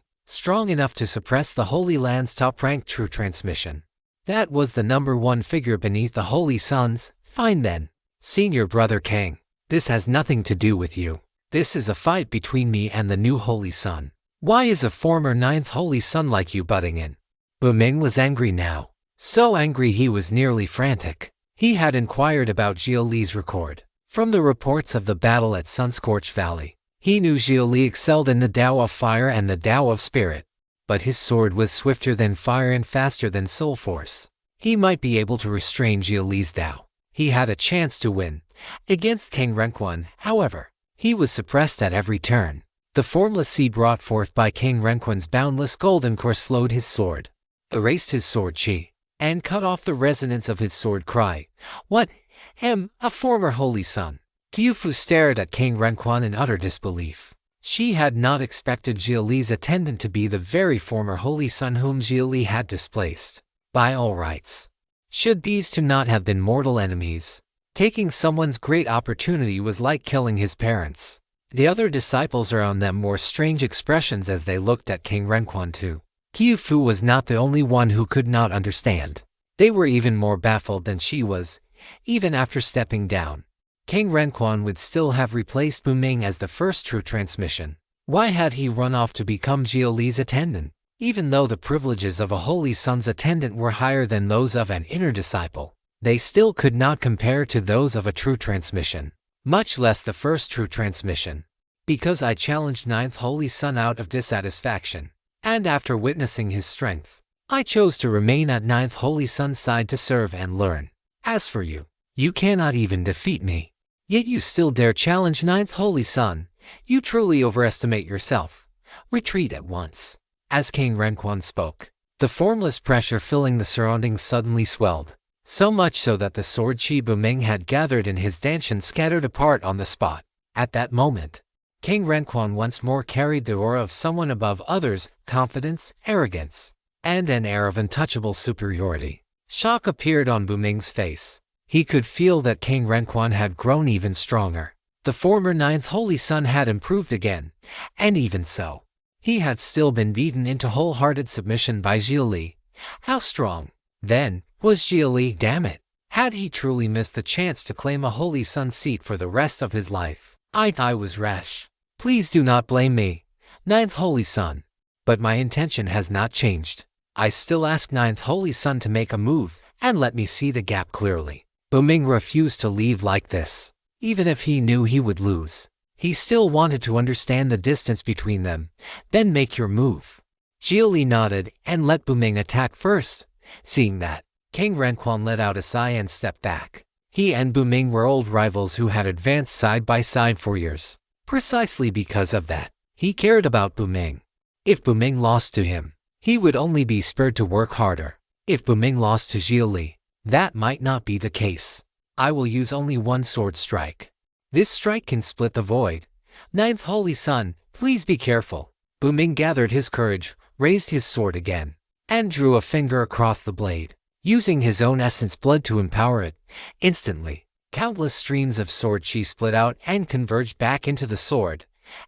enough to suppress the Holy Land's top-ranked true transmission. That was the #1 figure beneath the Holy Suns. Fine then, senior brother King. This has nothing to do with you. This is a fight between me and the new Holy Sun. Why is a former 9th Holy Sun like you butting in? Buming was angry now. So angry he was nearly frantic. He had inquired about Xia Li's record. From the reports of the battle at Sunscorched Valley, he knew Xia Li excelled in the Tao of Fire and the Tao of Spirit. But his sword was swifter than fire and faster than soul force. He might be able to restrain Xia Li's Tao. He had a chance to win. Against King Renquan, however, he was suppressed at every turn. The formless sea brought forth by King Renquan's boundless golden core slowed his sword, erased his sword chi, and cut off the resonance of his sword cry. What? Him, a former Holy Sun? Qiufu stared at King Renquan in utter disbelief. She had not expected Xia Li's attendant to be the very former Holy Sun whom Xia Li had displaced. By all rights, should these two not have been mortal enemies? Taking someone's great opportunity was like killing his parents. The other disciples around them wore strange expressions as they looked at King Renquan too. Qiufu was not the only one who could not understand. They were even more baffled than she was. Even after stepping down, King Renquan would still have replaced Buming as the first true transmission. Why had he run off to become Xia Li's attendant? Even though the privileges of a Holy Sun's attendant were higher than those of an inner disciple, they still could not compare to those of a true transmission, much less the first true transmission. Because I challenged Ninth Holy Sun out of dissatisfaction, and after witnessing his strength, I chose to remain at Ninth Holy Sun's side to serve and learn. As for you, you cannot even defeat me. Yet you still dare challenge Ninth Holy Sun. You truly overestimate yourself. Retreat at once. As King Renquan spoke, the formless pressure filling the surroundings suddenly swelled, so much so that the sword Qi Buming had gathered in his danshan scattered apart on the spot. At that moment, King Renquan once more carried the aura of someone above others, confidence, arrogance, and an air of untouchable superiority. Shock appeared on Buming's face. He could feel that King Renquan had grown even stronger. The former Ninth Holy Sun had improved again, and even so, he had still been beaten into wholehearted submission by Xia Li. How strong, then, was Xia Li, damn it? Had he truly missed the chance to claim a Holy Sun seat for the rest of his life? I was rash. Please do not blame me, Ninth Holy Sun. But my intention has not changed. I still ask Ninth Holy Sun to make a move, and let me see the gap clearly. Buming refused to leave like this. Even if he knew he would lose, he still wanted to understand the distance between them. Then make your move. Xia Li nodded and let Buming attack first. Seeing that, King Renquan let out a sigh and stepped back. He and Buming were old rivals who had advanced side by side for years. Precisely because of that, he cared about Buming. If Buming lost to him, he would only be spurred to work harder. If Buming lost to Xia Li, that might not be the case. I will use only one sword strike. This strike can split the void. Ninth Holy Sun, please be careful. Buming gathered his courage, raised his sword again, and drew a finger across the blade, using his own essence blood to empower it. Instantly, countless streams of sword chi split out and converged back into the sword.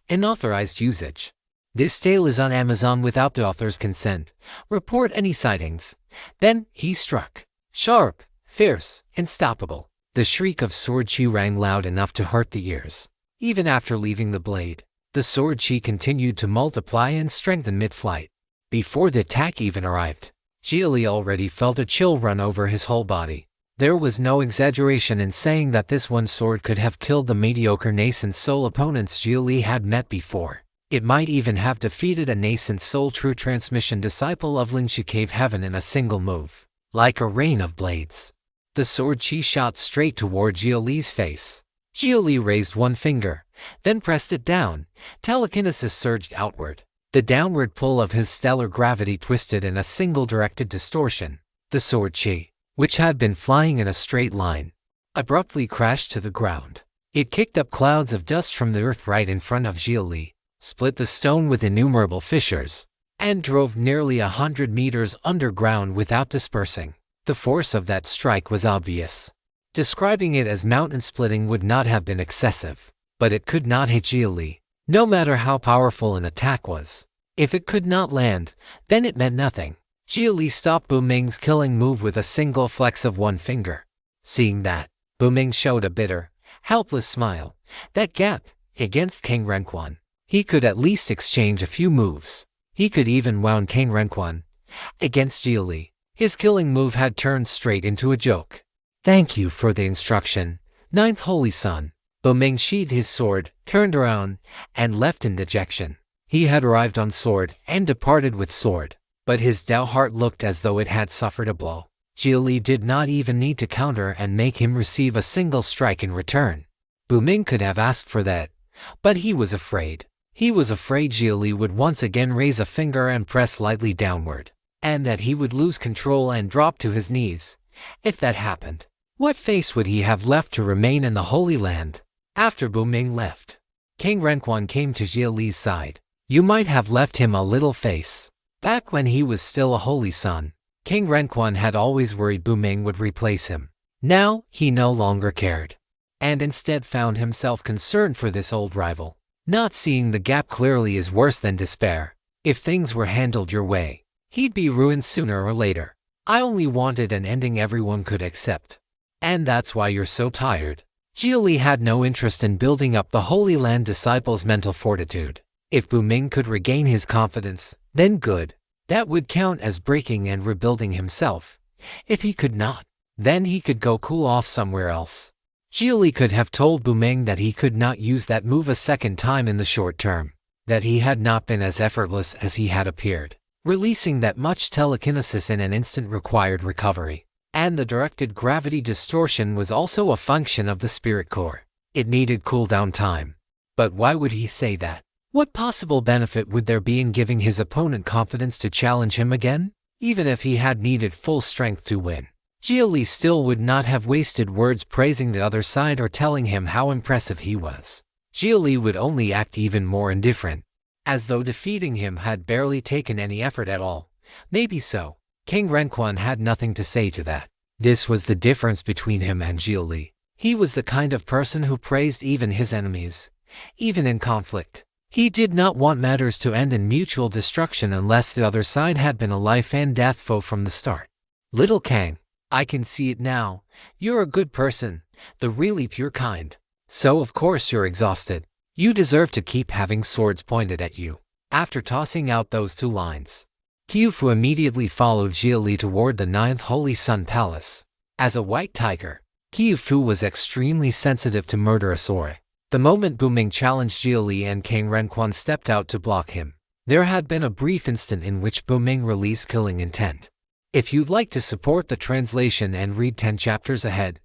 Unauthorized usage. This tale is on Amazon without the author's consent. Report any sightings. Then he struck. Sharp, fierce, unstoppable. The shriek of sword chi rang loud enough to hurt the ears. Even after leaving the blade, the sword chi continued to multiply and strengthen mid-flight. Before the attack even arrived, Xia Li already felt a chill run over his whole body. There was no exaggeration in saying that this one sword could have killed the mediocre nascent soul opponents Xia Li had met before. It might even have defeated a nascent soul true transmission disciple of Lingxi Cave Heaven in a single move. Like a rain of blades, the sword chi shot straight toward Xia Li's face. Xia Li raised one finger, then pressed it down. Telekinesis surged outward. The downward pull of his stellar gravity twisted in a single directed distortion. The sword chi, which had been flying in a straight line, abruptly crashed to the ground. It kicked up clouds of dust from the earth right in front of Xia Li, split the stone with innumerable fissures, and drove nearly 100 meters underground without dispersing. The force of that strike was obvious. Describing it as mountain splitting would not have been excessive, but it could not hit Xia Li, no matter how powerful an attack was. If it could not land, then it meant nothing. Xia Li stopped Buming's killing move with a single flex of one finger. Seeing that, Buming showed a bitter, helpless smile. That gap, against King Renquan, he could at least exchange a few moves. He could even wound King Renquan. Against Xia Li, his killing move had turned straight into a joke. Thank you for the instruction, Ninth Holy Sun. Buming sheathed his sword, turned around, and left in dejection. He had arrived on sword and departed with sword, but his Dao heart looked as though it had suffered a blow. Xia Li did not even need to counter and make him receive a single strike in return. Buming could have asked for that, but he was afraid. He was afraid Xia Li would once again raise a finger and press lightly downward, and that he would lose control and drop to his knees. If that happened, what face would he have left to remain in the Holy Land? After Buming left, King Renquan came to Xia Li's side. You might have left him a little face. Back when he was still a Holy Sun, King Renquan had always worried Buming would replace him. Now, he no longer cared, and instead found himself concerned for this old rival. Not seeing the gap clearly is worse than despair. If things were handled your way, he'd be ruined sooner or later. I only wanted an ending everyone could accept. And that's why you're so tired. Xia Li had no interest in building up the Holy Land disciples' mental fortitude. If Ming could regain his confidence, then good. That would count as breaking and rebuilding himself. If he could not, then he could go cool off somewhere else. Xia Li could have told Ming that he could not use that move a second time in the short term, that he had not been as effortless as he had appeared. Releasing that much telekinesis in an instant required recovery, and the directed gravity distortion was also a function of the spirit core. It needed cooldown time. But why would he say that? What possible benefit would there be in giving his opponent confidence to challenge him again? Even if he had needed full strength to win, Xia Li still would not have wasted words praising the other side or telling him how impressive he was. Xia Li would only act even more indifferent, as though defeating him had barely taken any effort at all. Maybe so. King Renquan had nothing to say to that. This was the difference between him and Xia Li. He was the kind of person who praised even his enemies, even in conflict. He did not want matters to end in mutual destruction unless the other side had been a life and death foe from the start. Little Kang, I can see it now. You're a good person, the really pure kind. So of course you're exhausted. You deserve to keep having swords pointed at you. After tossing out those two lines, Qiufu immediately followed Xia Li toward the 9th Holy Sun Palace. As a white tiger, Qiufu was extremely sensitive to murderous aura. The moment Ming challenged Xia Li and King Renquan stepped out to block him, there had been a brief instant in which Ming released killing intent. If you'd like to support the translation and read 10 chapters ahead,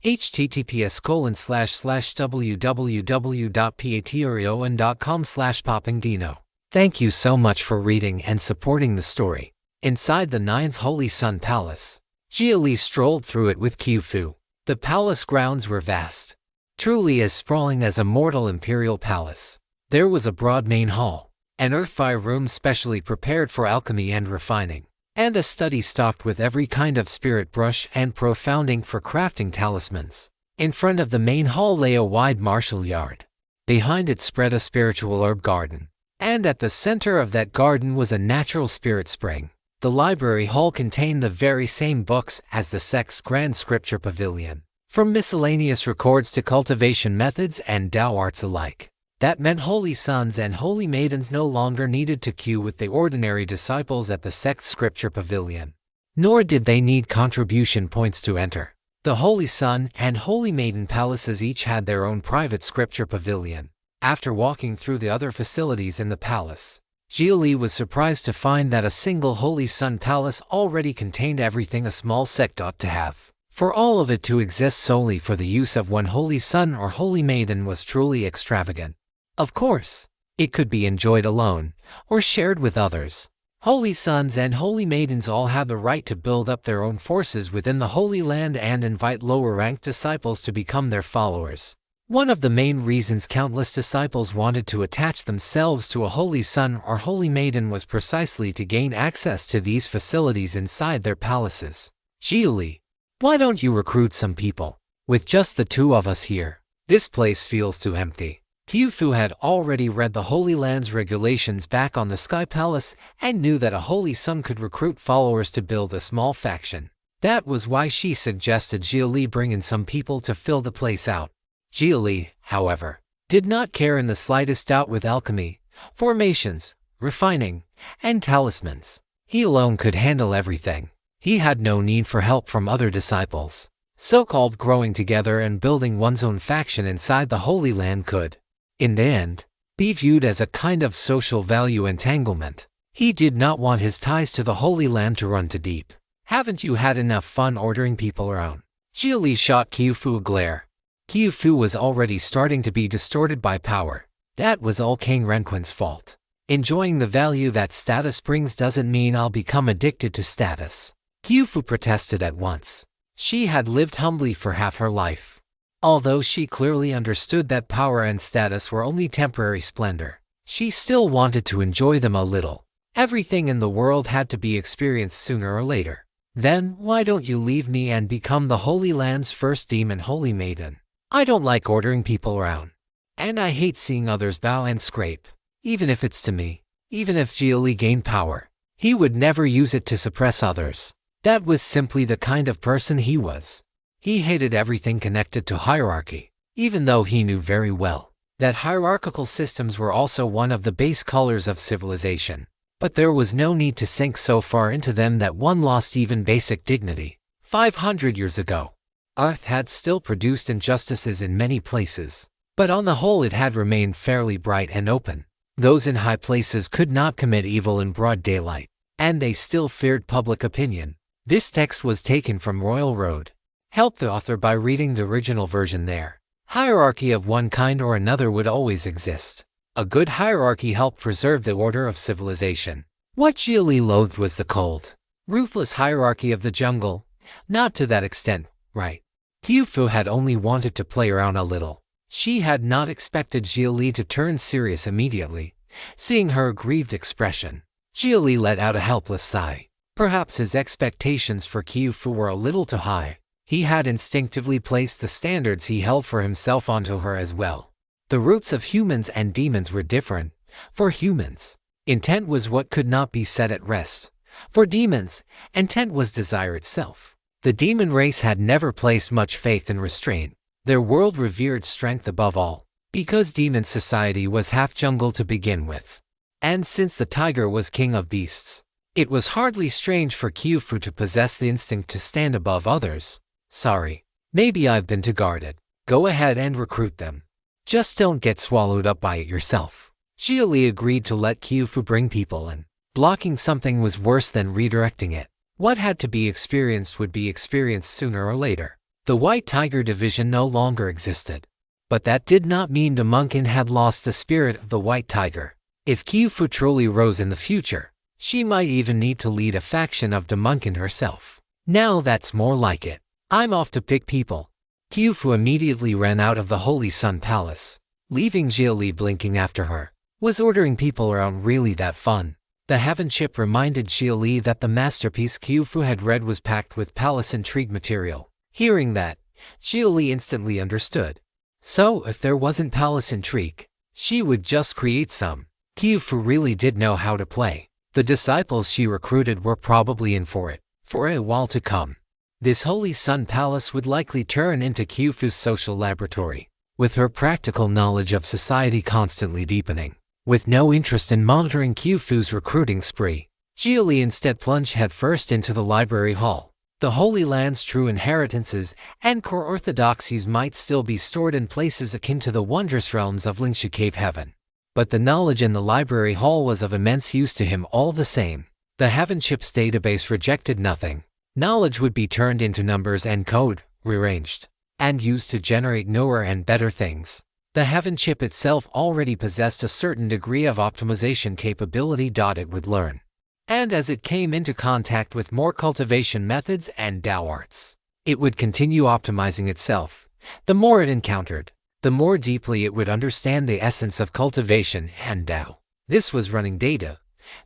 https://www.patreon.com/poppingdino. Thank you so much for reading and supporting the story. Inside the 9th Holy Sun Palace, Xia Li strolled through it with Qiufu. The palace grounds were vast, truly as sprawling as a mortal imperial palace. There was a broad main hall, an earth-fire room specially prepared for alchemy and refining, and a study stocked with every kind of spirit brush and profounding for crafting talismans. In front of the main hall lay a wide martial yard. Behind it spread a spiritual herb garden, and at the center of that garden was a natural spirit spring. The library hall contained the very same books as the sect's grand scripture pavilion, from miscellaneous records to cultivation methods and Tao arts alike. That meant holy sons and holy maidens no longer needed to queue with the ordinary disciples at the sect's scripture pavilion, nor did they need contribution points to enter. The Holy Son and Holy Maiden palaces each had their own private scripture pavilion. After walking through the other facilities in the palace, Xia Li was surprised to find that a single Holy Sun palace already contained everything a small sect ought to have. For all of it to exist solely for the use of one Holy Son or Holy Maiden was truly extravagant. Of course, it could be enjoyed alone, or shared with others. Holy Sons and Holy Maidens all had the right to build up their own forces within the Holy Land and invite lower-ranked disciples to become their followers. One of the main reasons countless disciples wanted to attach themselves to a Holy Son or Holy Maiden was precisely to gain access to these facilities inside their palaces. Xia Li, why don't you recruit some people? With just the two of us here, this place feels too empty. Qiufu had already read the Holy Land's regulations back on the Sky Palace and knew that a Holy Son could recruit followers to build a small faction. That was why she suggested Xia Li bring in some people to fill the place out. Xia Li, however, did not care in the slightest doubt with alchemy, formations, refining, and talismans. He alone could handle everything. He had no need for help from other disciples. So-called growing together and building one's own faction inside the Holy Land could, in the end, be viewed as a kind of social value entanglement. He did not want his ties to the Holy Land to run too deep. Haven't you had enough fun ordering people around? Xia Li shot Qiufu a glare. Qiufu was already starting to be distorted by power. That was all King Renquan's fault. Enjoying the value that status brings doesn't mean I'll become addicted to status. Qiufu protested at once. She had lived humbly for half her life. Although she clearly understood that power and status were only temporary splendor, she still wanted to enjoy them a little. Everything in the world had to be experienced sooner or later. Then, why don't you leave me and become the Holy Land's first demon Holy Maiden? I don't like ordering people around. And I hate seeing others bow and scrape, even if it's to me. Even if Xia Li gained power, he would never use it to suppress others. That was simply the kind of person he was. He hated everything connected to hierarchy, even though he knew very well that hierarchical systems were also one of the base colors of civilization. But there was no need to sink so far into them that one lost even basic dignity. 500 years ago, Earth had still produced injustices in many places, but on the whole it had remained fairly bright and open. Those in high places could not commit evil in broad daylight, and they still feared public opinion. This text was taken from Royal Road. Help the author by reading the original version there. Hierarchy of one kind or another would always exist. A good hierarchy helped preserve the order of civilization. What Xia Li loathed was the cold, ruthless hierarchy of the jungle. Not to that extent, right? Qiufu had only wanted to play around a little. She had not expected Xia Li to turn serious immediately, seeing her grieved expression. Xia Li let out a helpless sigh. Perhaps his expectations for Qiufu were a little too high. He had instinctively placed the standards he held for himself onto her as well. The roots of humans and demons were different. For humans, intent was what could not be set at rest. For demons, intent was desire itself. The demon race had never placed much faith in restraint. Their world revered strength above all, because demon society was half jungle to begin with. And since the tiger was king of beasts, it was hardly strange for Qiufu to possess the instinct to stand above others. Sorry, maybe I've been too guarded. Go ahead and recruit them. Just don't get swallowed up by it yourself. Xia Li agreed to let Qiufu bring people in. Blocking something was worse than redirecting it. What had to be experienced would be experienced sooner or later. The White Tiger division no longer existed. But that did not mean the Monkin had lost the spirit of the White Tiger. If Qiufu truly rose in the future, she might even need to lead a faction of the Monkin herself. Now that's more like it. I'm off to pick people. Qiufu immediately ran out of the Holy Sun Palace, leaving Xia Li blinking after her. Was ordering people around really that fun? The Heaven Chip reminded Xia Li that the masterpiece Qiufu had read was packed with palace intrigue material. Hearing that, Xia Li instantly understood. So if there wasn't palace intrigue, she would just create some. Qiufu really did know how to play. The disciples she recruited were probably in for it, for a while to come. This Holy Sun Palace would likely turn into Qiufu's social laboratory, with her practical knowledge of society constantly deepening. With no interest in monitoring Qiufu's recruiting spree, Xia Li instead plunged headfirst into the library hall. The Holy Land's true inheritances and core orthodoxies might still be stored in places akin to the wondrous realms of Lingshu Cave Heaven. But the knowledge in the library hall was of immense use to him all the same. The Heaven Chip's database rejected nothing. Knowledge would be turned into numbers and code, rearranged, and used to generate newer and better things. The Heaven Chip itself already possessed a certain degree of optimization capability. It would learn. And as it came into contact with more cultivation methods and Dao arts, it would continue optimizing itself. The more it encountered, the more deeply it would understand the essence of cultivation and Dao. This was running data,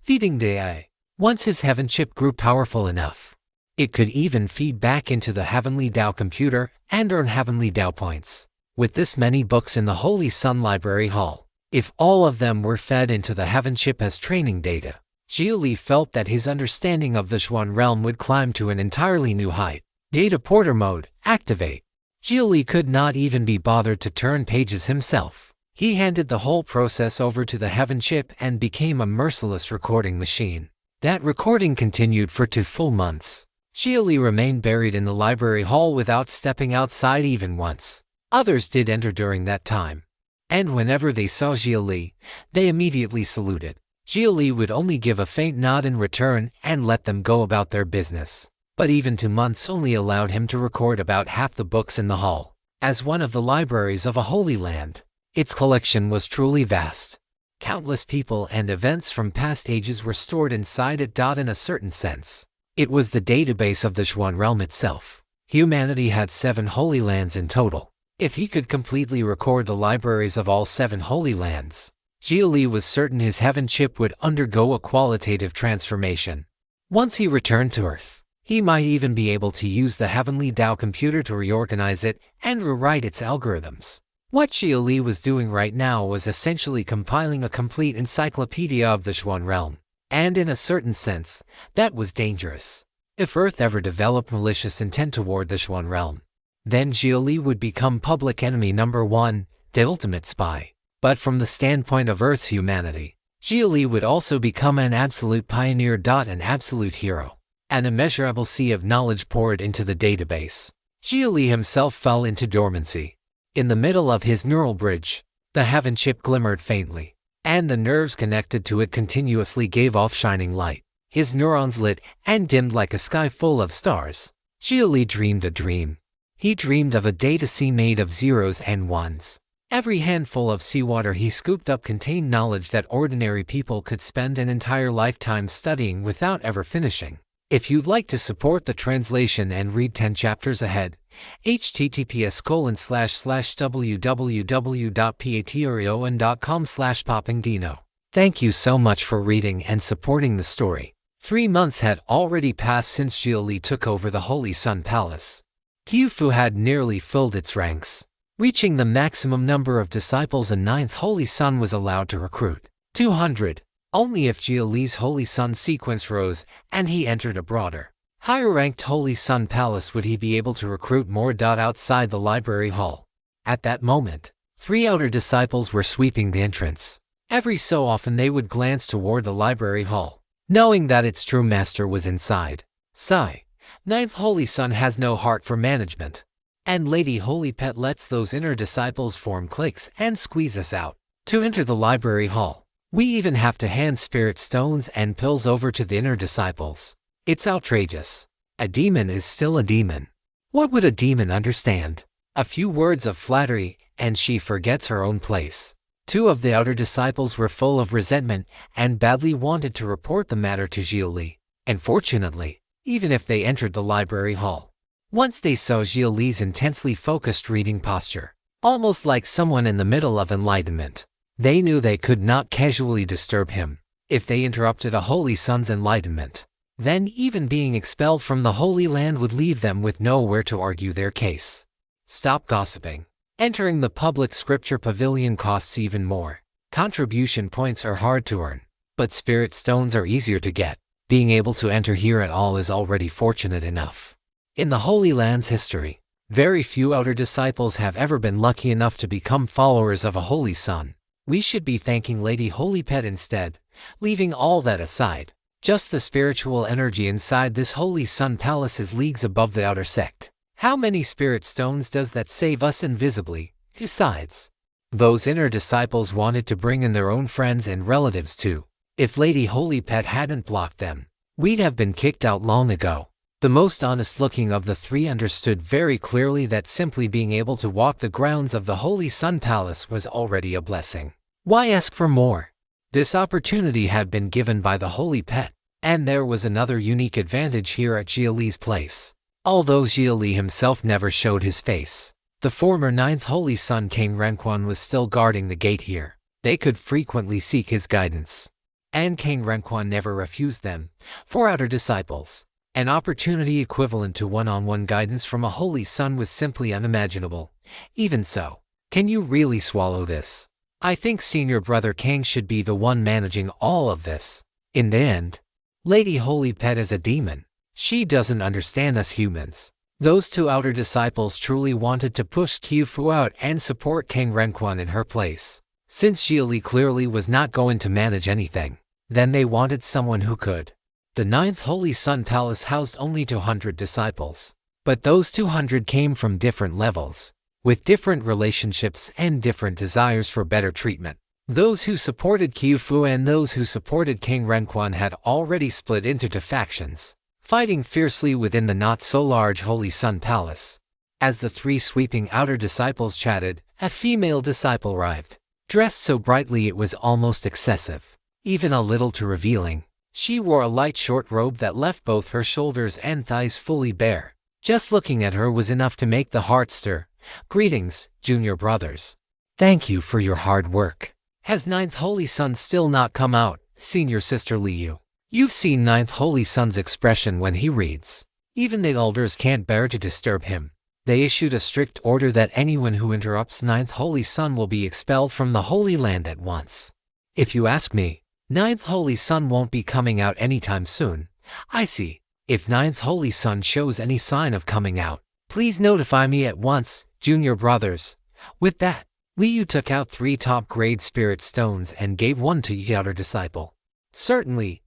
feeding the AI. Once his Heaven Chip grew powerful enough, it could even feed back into the Heavenly Dao computer and earn Heavenly Dao points. With this many books in the Holy Sun Library Hall, if all of them were fed into the Heaven Chip as training data, Xia Li felt that his understanding of the Xuan realm would climb to an entirely new height. Data Porter Mode, activate. Xia Li could not even be bothered to turn pages himself. He handed the whole process over to the Heaven Chip and became a merciless recording machine. That recording continued for 2 full months. Xia Li remained buried in the library hall without stepping outside even once. Others did enter during that time, and whenever they saw Xia Li, they immediately saluted. Xia Li would only give a faint nod in return and let them go about their business. But even 2 months only allowed him to record about half the books in the hall. As one of the libraries of a holy land, its collection was truly vast. Countless people and events from past ages were stored inside it. In a certain sense, it was the database of the Xuan realm itself. Humanity had 7 holy lands in total. If he could completely record the libraries of all 7 holy lands, Xia Li was certain his Heaven Chip would undergo a qualitative transformation. Once he returned to Earth, he might even be able to use the Heavenly Dao computer to reorganize it and rewrite its algorithms. What Xia Li was doing right now was essentially compiling a complete encyclopedia of the Xuan realm. And in a certain sense, that was dangerous. If Earth ever developed malicious intent toward the Xuan realm, then Xia Li would become public enemy number 1, the ultimate spy. But from the standpoint of Earth's humanity, Xia Li would also become an absolute pioneer. An absolute hero. An immeasurable sea of knowledge poured into the database. Xia Li himself fell into dormancy. In the middle of his neural bridge, the heaven chip glimmered faintly, and the nerves connected to it continuously gave off shining light. His neurons lit and dimmed like a sky full of stars. Xia Li dreamed a dream. He dreamed of a data sea made of zeros and ones. Every handful of seawater he scooped up contained knowledge that ordinary people could spend an entire lifetime studying without ever finishing. If you'd like to support the translation and read 10 chapters ahead, https://www.patreon.com/poppingdino. Thank you so much for reading and supporting the story. 3 months had already passed since Xia Li took over the Holy Sun Palace. Qiufu had nearly filled its ranks, reaching the maximum number of disciples a 9th Holy Sun was allowed to recruit. 200. Only if Xia Li's Holy Sun sequence rose and he entered a broader, higher-ranked Holy Sun Palace would he be able to recruit more. Outside the library hall. At that moment, 3 outer disciples were sweeping the entrance. Every so often they would glance toward the library hall, knowing that its true master was inside. Sigh. 9th Holy Sun has no heart for management. And Lady Holy Pet lets those inner disciples form cliques and squeeze us out. To enter the library hall, we even have to hand spirit stones and pills over to the inner disciples. It's outrageous. A demon is still a demon. What would a demon understand? A few words of flattery, and she forgets her own place. 2 of the outer disciples were full of resentment and badly wanted to report the matter to Xia Li. And fortunately, even if they entered the library hall, once they saw Xia Li's intensely focused reading posture, almost like someone in the middle of enlightenment, they knew they could not casually disturb him. If they interrupted a Holy Sun's enlightenment, then even being expelled from the Holy Land would leave them with nowhere to argue their case. Stop gossiping. Entering the public scripture pavilion costs even more. Contribution points are hard to earn, but spirit stones are easier to get. Being able to enter here at all is already fortunate enough. In the Holy Land's history, very few outer disciples have ever been lucky enough to become followers of a Holy Sun. We should be thanking Lady Holy Pet instead, leaving all that aside. Just the spiritual energy inside this Holy Sun Palace is leagues above the outer sect. How many spirit stones does that save us invisibly? Besides, those inner disciples wanted to bring in their own friends and relatives too. If Lady Holy Pet hadn't blocked them, we'd have been kicked out long ago. The most honest-looking of the 3 understood very clearly that simply being able to walk the grounds of the Holy Sun Palace was already a blessing. Why ask for more? This opportunity had been given by the Holy Pet, and there was another unique advantage here at Xia Li's place. Although Xia Li himself never showed his face, the former 9th Holy Sun King Renquan was still guarding the gate here. They could frequently seek his guidance, and King Renquan never refused them. For outer disciples, an opportunity equivalent to one-on-one guidance from a Holy Sun was simply unimaginable. Even so, can you really swallow this? I think Senior Brother Kang should be the one managing all of this. In the end, Lady Holy Pet is a demon. She doesn't understand us humans. Those 2 outer disciples truly wanted to push Qiufu out and support King Renquan in her place. Since Xia Li clearly was not going to manage anything, then they wanted someone who could. The 9th Holy Sun Palace housed only 200 disciples, but those 200 came from different levels, with different relationships and different desires for better treatment. Those who supported Qiufu and those who supported King Renquan had already split into 2 factions, fighting fiercely within the not-so-large Holy Sun Palace. As the 3 sweeping outer disciples chatted, a female disciple arrived, dressed so brightly it was almost excessive, even a little too revealing. She wore a light short robe that left both her shoulders and thighs fully bare. Just looking at her was enough to make the heart stir. Greetings, junior brothers. Thank you for your hard work. Has 9th Holy Sun still not come out, Senior Sister Liu? You've seen 9th Holy Sun's expression when he reads. Even the elders can't bear to disturb him. They issued a strict order that anyone who interrupts 9th Holy Sun will be expelled from the Holy Land at once. If you ask me, 9th Holy Sun won't be coming out anytime soon. I see. If 9th Holy Sun shows any sign of coming out, please notify me at once, junior brothers. With that, Li Yu took out 3 top-grade spirit stones and gave one to the outer disciple. Certainly.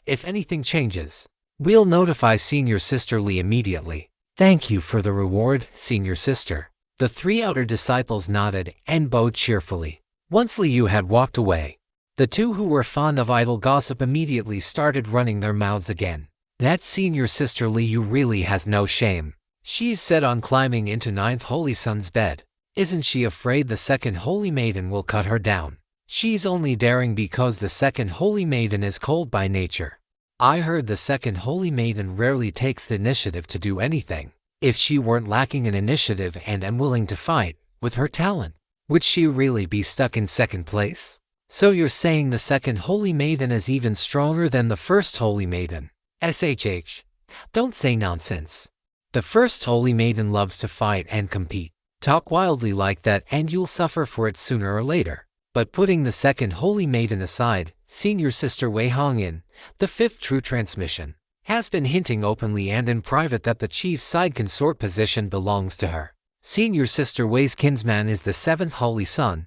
If anything changes, we'll notify Senior Sister Li immediately. Thank you for the reward, Senior Sister. The 3 outer disciples nodded and bowed cheerfully. Once Li Yu had walked away, the 2 who were fond of idle gossip immediately started running their mouths again. That Senior Sister Li Yu really has no shame. She's set on climbing into 9th Holy Sun's bed. Isn't she afraid the 2nd Holy Maiden will cut her down? She's only daring because the 2nd Holy Maiden is cold by nature. I heard the 2nd Holy Maiden rarely takes the initiative to do anything. If she weren't lacking in initiative and unwilling to fight, with her talent, would she really be stuck in 2nd place? So you're saying the 2nd Holy Maiden is even stronger than the 1st Holy Maiden? SHH. Don't say nonsense. The 1st Holy Maiden loves to fight and compete. Talk wildly like that and you'll suffer for it sooner or later. But putting the 2nd Holy Maiden aside, Senior Sister Wei Hongyan, the 5th True Transmission, has been hinting openly and in private that the chief's side consort position belongs to her. Senior Sister Wei's kinsman is the 7th Holy Sun.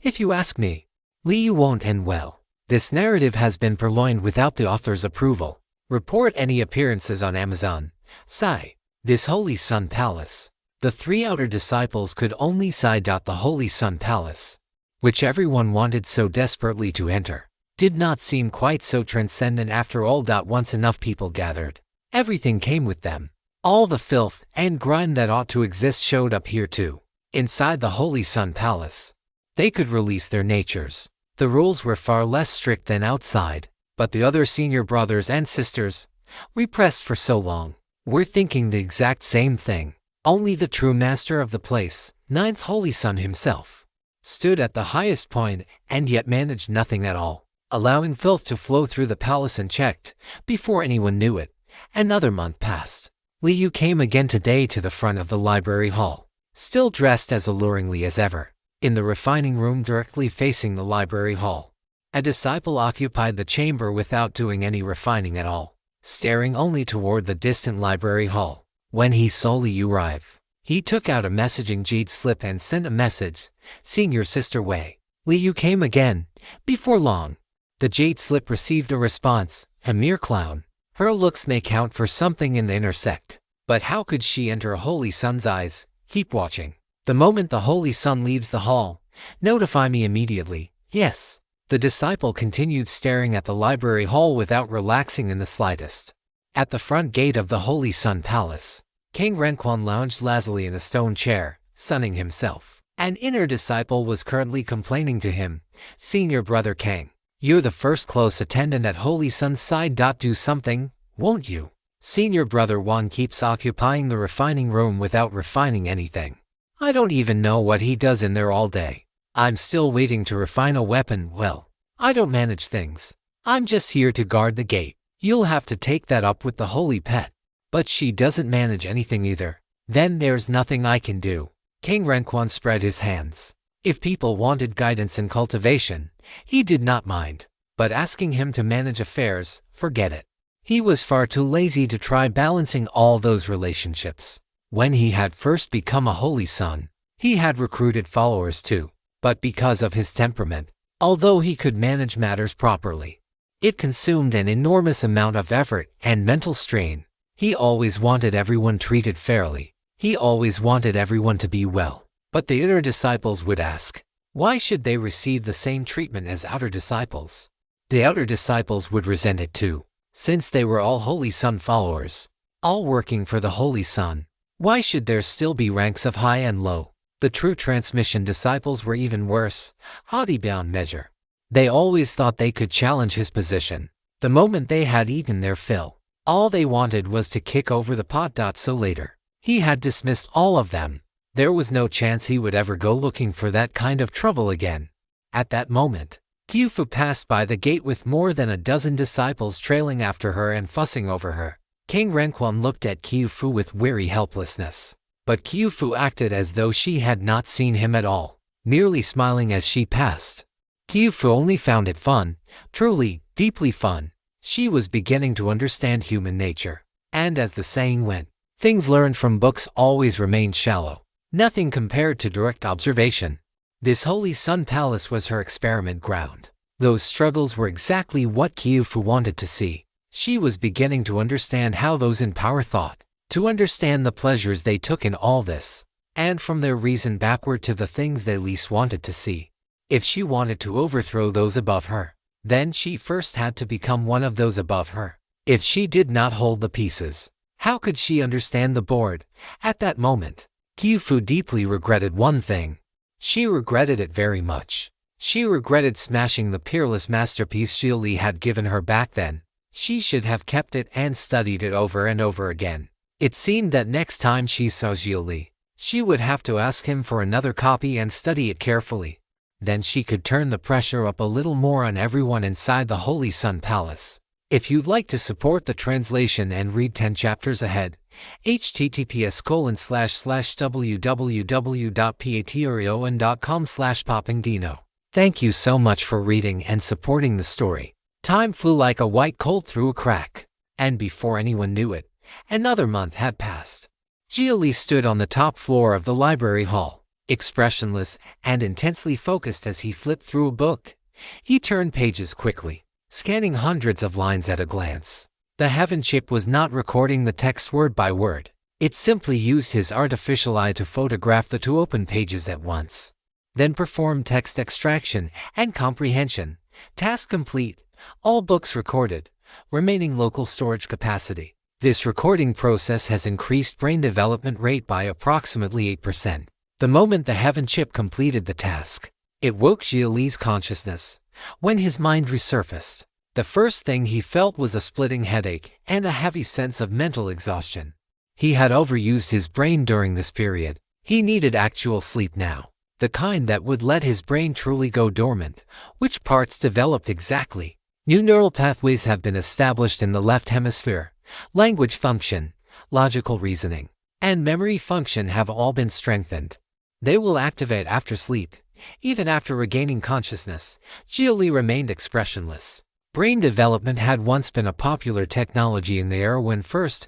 If you ask me, Li Yu won't end well. This narrative has been purloined without the author's approval. Report any appearances on Amazon. Sci. This Holy Sun Palace. The 3 outer disciples could only sigh. The Holy Sun Palace, which everyone wanted so desperately to enter, did not seem quite so transcendent after all. Once enough people gathered, everything came with them. All the filth and grime that ought to exist showed up here too. Inside the Holy Sun Palace, they could release their natures. The rules were far less strict than outside, but the other senior brothers and sisters, repressed for so long, were thinking the exact same thing. Only the true master of the place, 9th Holy Sun himself, stood at the highest point and yet managed nothing at all, allowing filth to flow through the palace unchecked. Before anyone knew it, another month passed. Li Yu came again today to the front of the library hall, still dressed as alluringly as ever. In the refining room directly facing the library hall, a disciple occupied the chamber without doing any refining at all, staring only toward the distant library hall. When he saw Li Yu arrive, he took out a messaging jade slip and sent a message. Senior Sister Wei. Li Yu came again. Before long, the jade slip received a response. A mere clown. Her looks may count for something in the inner sect, but how could she enter a Holy Sun's eyes? Keep watching. The moment the Holy Sun leaves the hall, notify me immediately. Yes. The disciple continued staring at the library hall without relaxing in the slightest. At the front gate of the Holy Sun Palace, King Renquan lounged lazily in a stone chair, sunning himself. An inner disciple was currently complaining to him. Senior Brother Kang, you're the first close attendant at Holy Sun's side. Do something, won't you? Senior Brother Wan keeps occupying the refining room without refining anything. I don't even know what he does in there all day. I'm still waiting to refine a weapon. Well, I don't manage things. I'm just here to guard the gate. You'll have to take that up with the holy pet. But she doesn't manage anything either. Then there's nothing I can do. King Renquan spread his hands. If people wanted guidance in cultivation, he did not mind. But asking him to manage affairs, forget it. He was far too lazy to try balancing all those relationships. When he had first become a Holy Sun, he had recruited followers too. But because of his temperament, although he could manage matters properly, it consumed an enormous amount of effort and mental strain. He always wanted everyone treated fairly. He always wanted everyone to be well. But the inner disciples would ask, why should they receive the same treatment as outer disciples? The outer disciples would resent it too, since they were all Holy Sun followers, all working for the Holy Sun. Why should there still be ranks of high and low? The true transmission disciples were even worse, haughty beyond measure. They always thought they could challenge his position. The moment they had eaten their fill, all they wanted was to kick over the pot. So later, he had dismissed all of them. There was no chance he would ever go looking for that kind of trouble again. At that moment, Qiufu passed by the gate with more than a dozen disciples trailing after her and fussing over her. King Renquan looked at Qiufu with weary helplessness. But Qiufu acted as though she had not seen him at all, merely smiling as she passed. Qiufu only found it fun, truly, deeply fun. She was beginning to understand human nature. And as the saying went, things learned from books always remained shallow. Nothing compared to direct observation. This Holy Sun Palace was her experiment ground. Those struggles were exactly what Kyofu wanted to see. She was beginning to understand how those in power thought, to understand the pleasures they took in all this, and from their reason backward to the things they least wanted to see. If she wanted to overthrow those above her, then she first had to become one of those above her. If she did not hold the pieces, how could she understand the board? At that moment, Kyofu deeply regretted one thing. She regretted it very much. She regretted smashing the peerless masterpiece Xia Li had given her back then. She should have kept it and studied it over and over again. It seemed that next time she saw Xia Li, she would have to ask him for another copy and study it carefully. Then she could turn the pressure up a little more on everyone inside the Holy Sun Palace. If you'd like to support the translation and read 10 chapters ahead, https://www.patreon.com/poppingdino. Thank you so much for reading and supporting the story. Time flew like a white colt through a crack, and before anyone knew it, another month had passed. Xia Li stood on the top floor of the library hall, expressionless and intensely focused as he flipped through a book. He turned pages quickly, scanning hundreds of lines at a glance. The Heaven chip was not recording the text word by word. It simply used his artificial eye to photograph the two open pages at once, then performed text extraction and comprehension. Task complete. All books recorded. Remaining local storage capacity. This recording process has increased brain development rate by approximately 8%. The moment the Heaven chip completed the task, it woke Xia Li's consciousness. When his mind resurfaced, the first thing he felt was a splitting headache and a heavy sense of mental exhaustion. He had overused his brain during this period. He needed actual sleep now, the kind that would let his brain truly go dormant. Which parts developed exactly? New neural pathways have been established in the left hemisphere. Language function, logical reasoning, and memory function have all been strengthened. They will activate after sleep. Even after regaining consciousness, Xia Li remained expressionless. Brain development had once been a popular technology in the era when first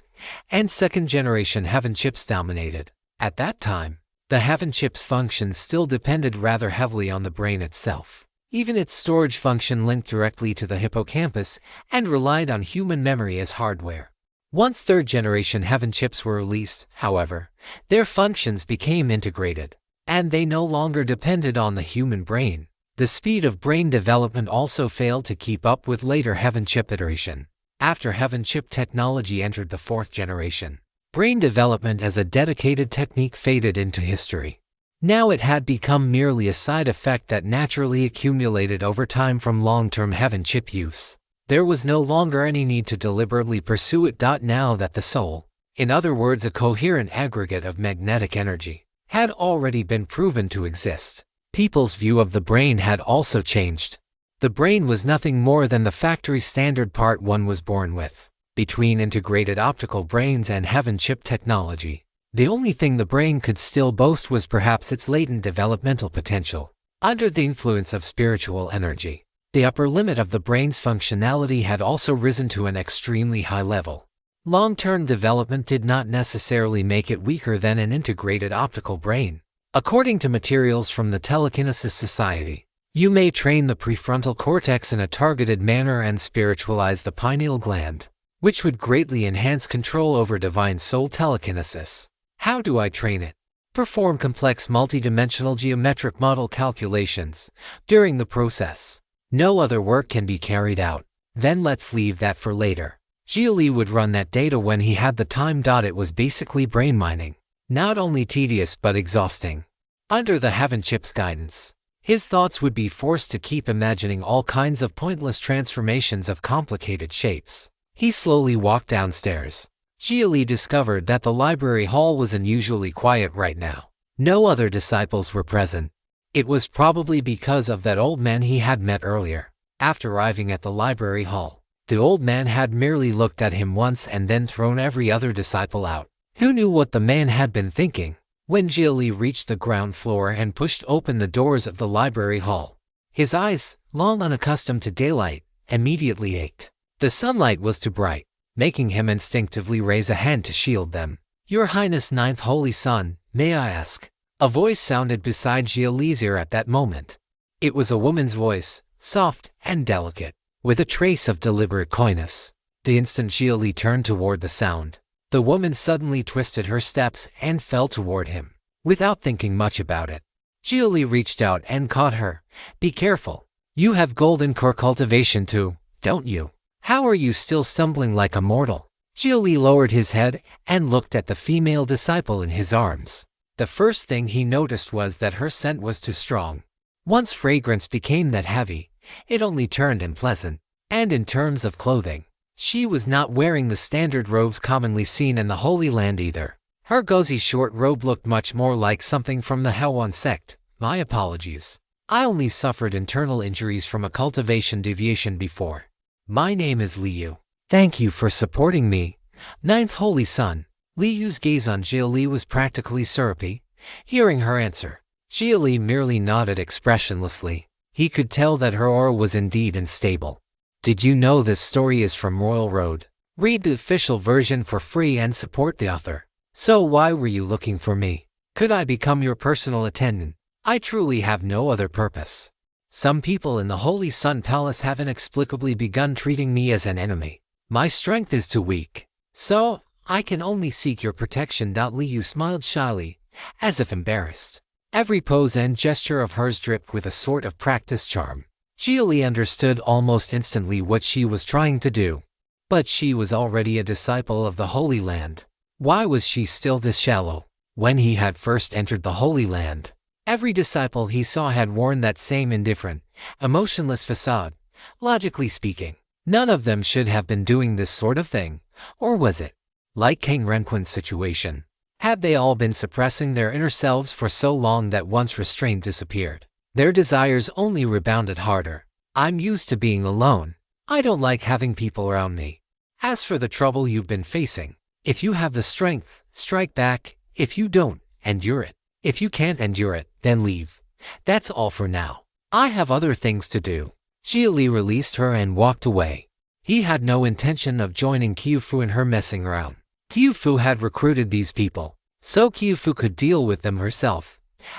and second generation Heaven chips dominated. At that time, the Heaven chip's functions still depended rather heavily on the brain itself. Even its storage function linked directly to the hippocampus and relied on human memory as hardware. Once third-generation Heaven chips were released, however, their functions became integrated, and they no longer depended on the human brain. The speed of brain development also failed to keep up with later Heaven chip iteration. After Heaven chip technology entered the fourth generation, brain development as a dedicated technique faded into history. Now it had become merely a side effect that naturally accumulated over time from long-term Heaven chip use. There was no longer any need to deliberately pursue it. Now that the soul, in other words a coherent aggregate of magnetic energy, had already been proven to exist, people's view of the brain had also changed. The brain was nothing more than the factory standard part one was born with. Between integrated optical brains and Heaven chip technology, the only thing the brain could still boast was perhaps its latent developmental potential. Under the influence of spiritual energy, the upper limit of the brain's functionality had also risen to an extremely high level. Long-term development did not necessarily make it weaker than an integrated optical brain. According to materials from the Telekinesis Society, you may train the prefrontal cortex in a targeted manner and spiritualize the pineal gland, which would greatly enhance control over divine soul telekinesis. How do I train it? Perform complex multidimensional geometric model calculations. During the process, no other work can be carried out. Then let's leave that for later. Xia Li would run that data when he had the time. It was basically brain mining. Not only tedious but exhausting. Under the Heaven chip's guidance, his thoughts would be forced to keep imagining all kinds of pointless transformations of complicated shapes. He slowly walked downstairs. Xia Li discovered that the library hall was unusually quiet right now. No other disciples were present. It was probably because of that old man he had met earlier. After arriving at the library hall, the old man had merely looked at him once and then thrown every other disciple out. Who knew what the man had been thinking? When Xia Li reached the ground floor and pushed open the doors of the library hall, his eyes, long unaccustomed to daylight, immediately ached. The sunlight was too bright, making him instinctively raise a hand to shield them. Your Highness, Ninth Holy Sun, may I ask, A voice sounded beside Xia Li's ear at that moment. It was a woman's voice, soft and delicate, with a trace of deliberate coyness. The instant Xia Li turned toward the sound, the woman suddenly twisted her steps and fell toward him. Without thinking much about it, Xia Li reached out and caught her. "Be careful. You have golden core cultivation too, don't you? How are you still stumbling like a mortal?" Xia Li lowered his head and looked at the female disciple in his arms. The first thing he noticed was that her scent was too strong. Once fragrance became that heavy, it only turned unpleasant. And in terms of clothing, she was not wearing the standard robes commonly seen in the Holy Land either. Her gauzy short robe looked much more like something from the Helwan sect. "My apologies. I only suffered internal injuries from a cultivation deviation before. My name is Liu. Thank you for supporting me, Ninth Holy Son." Liu's gaze on Xia Li was practically syrupy. Hearing her answer, Xia Li merely nodded expressionlessly. He could tell that her aura was indeed unstable. Did you know this story is from Royal Road? Read the official version for free and support the author. So why were you looking for me? Could I become your personal attendant? I truly have no other purpose. Some people in the Holy Sun Palace have inexplicably begun treating me as an enemy. My strength is too weak, so I can only seek your protection. Liu smiled shyly, as if embarrassed. Every pose and gesture of hers dripped with a sort of practiced charm. Xia Li understood almost instantly what she was trying to do. But she was already a disciple of the Holy Land. Why was she still this shallow? When he had first entered the Holy Land, every disciple he saw had worn that same indifferent, emotionless facade. Logically speaking, none of them should have been doing this sort of thing, or was it? Like King Renquin's situation, had they all been suppressing their inner selves for so long that once restraint disappeared, their desires only rebounded harder? "I'm used to being alone. I don't like having people around me. As for the trouble you've been facing, if you have the strength, strike back. If you don't, endure it. If you can't endure it, then leave. That's all for now. I have other things to do." Xia Li released her and walked away. He had no intention of joining Qiufu in her messing around. Qiufu had recruited these people, so Qiufu could deal with them herself.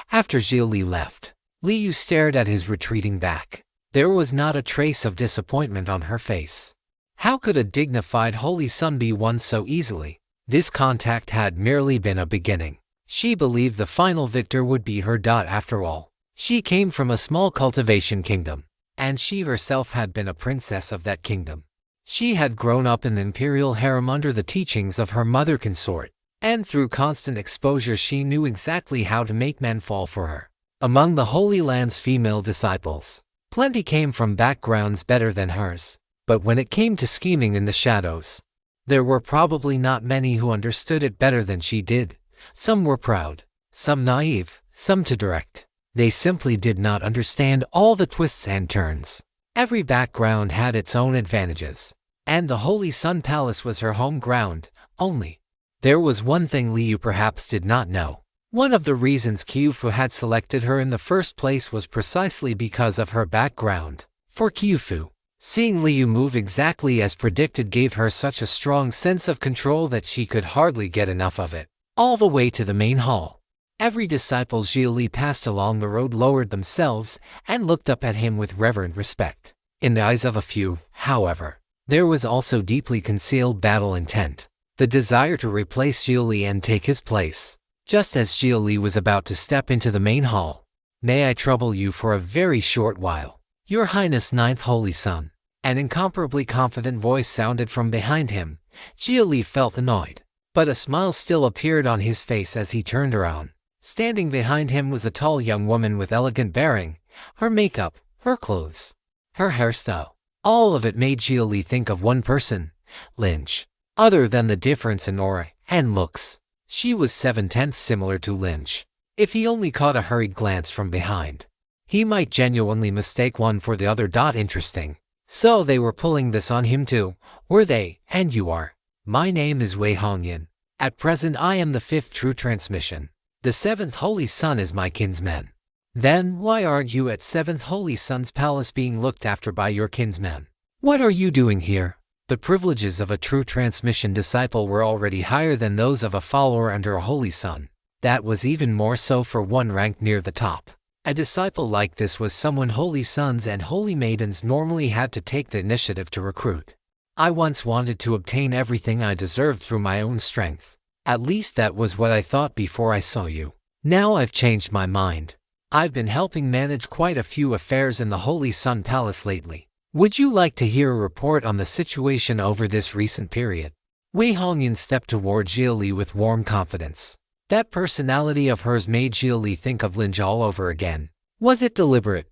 After Xia Li left, Liu stared at his retreating back. There was not a trace of disappointment on her face. How could a dignified holy son be won so easily? This contact had merely been a beginning. She believed the final victor would be her. After all, she came from a small cultivation kingdom, and she herself had been a princess of that kingdom. She had grown up in the imperial harem under the teachings of her mother consort, and through constant exposure she knew exactly how to make men fall for her. Among the Holy Land's female disciples, plenty came from backgrounds better than hers, but when it came to scheming in the shadows, there were probably not many who understood it better than she did. Some were proud, some naive, some too direct. They simply did not understand all the twists and turns. Every background had its own advantages, and the Holy Sun Palace was her home ground. Only, there was one thing Liu perhaps did not know. One of the reasons Qiufu had selected her in the first place was precisely because of her background. For Qiufu, seeing Liu move exactly as predicted gave her such a strong sense of control that she could hardly get enough of it. All the way to the main hall, every disciple Xia Li passed along the road lowered themselves and looked up at him with reverent respect. In the eyes of a few, however, there was also deeply concealed battle intent, the desire to replace Xia Li and take his place. Just as Xia Li was about to step into the main hall, "May I trouble you for a very short while, Your Highness Ninth Holy Son?" An incomparably confident voice sounded from behind him. Xia Li felt annoyed, but a smile still appeared on his face as he turned around. Standing behind him was a tall young woman with elegant bearing. Her makeup, her clothes, her hairstyle, all of it made Xia Li think of one person, Lynch. Other than the difference in aura and looks, she was 7/10 similar to Lynch. If he only caught a hurried glance from behind, he might genuinely mistake one for the other. Interesting. So they were pulling this on him too, were they? "And you are?" "My name is Wei Hongyan. At present I am the 5th true transmission. The 7th Holy Sun is my kinsman." "Then why aren't you at 7th Holy Sun's palace being looked after by your kinsman? What are you doing here?" The privileges of a true transmission disciple were already higher than those of a follower under a Holy Sun. That was even more so for one ranked near the top. A disciple like this was someone holy sons and holy maidens normally had to take the initiative to recruit. I once wanted to obtain everything I deserved through my own strength. At least that was what I thought before I saw you. Now I've changed my mind. I've been helping manage quite a few affairs in the Holy Sun Palace lately. Would you like to hear a report on the situation over this recent period? Wei Hongyan stepped toward Xia Li with warm confidence. That personality of hers made Xia Li think of Linja all over again. Was it deliberate?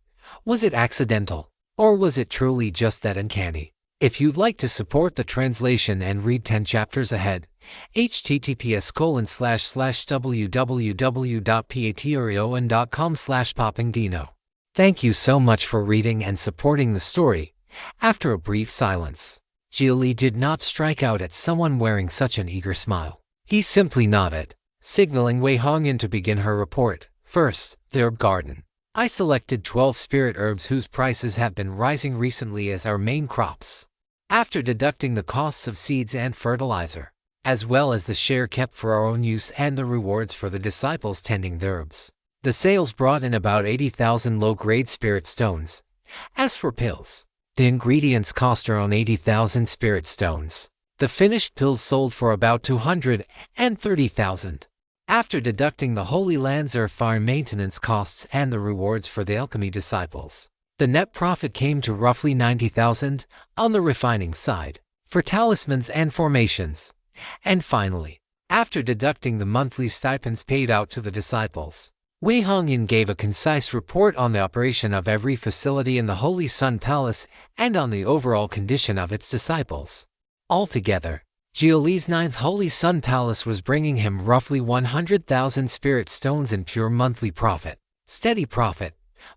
Was it accidental? Or was it truly just that uncanny? If you'd like to support the translation and read 10 chapters ahead, https://www.patreon.com/poppingdino. Thank you so much for reading and supporting the story. After a brief silence, Xia Li did not strike out at someone wearing such an eager smile. He simply nodded, signaling Wei Hongyan to begin her report. First, the herb garden. I selected 12 spirit herbs whose prices have been rising recently as our main crops. After deducting the costs of seeds and fertilizer, as well as the share kept for our own use and the rewards for the disciples tending the herbs, the sales brought in about 80,000 low-grade spirit stones. As for pills, the ingredients cost around 80,000 spirit stones. The finished pills sold for about 230,000. After deducting the Holy Land's fire maintenance costs and the rewards for the alchemy disciples, the net profit came to roughly 90,000 on the refining side, for talismans and formations. And finally, after deducting the monthly stipends paid out to the disciples, Wei Hongyan gave a concise report on the operation of every facility in the Holy Sun Palace and on the overall condition of its disciples. Altogether, Xia Li's 9th Holy Sun Palace was bringing him roughly 100,000 spirit stones in pure monthly profit. Steady profit,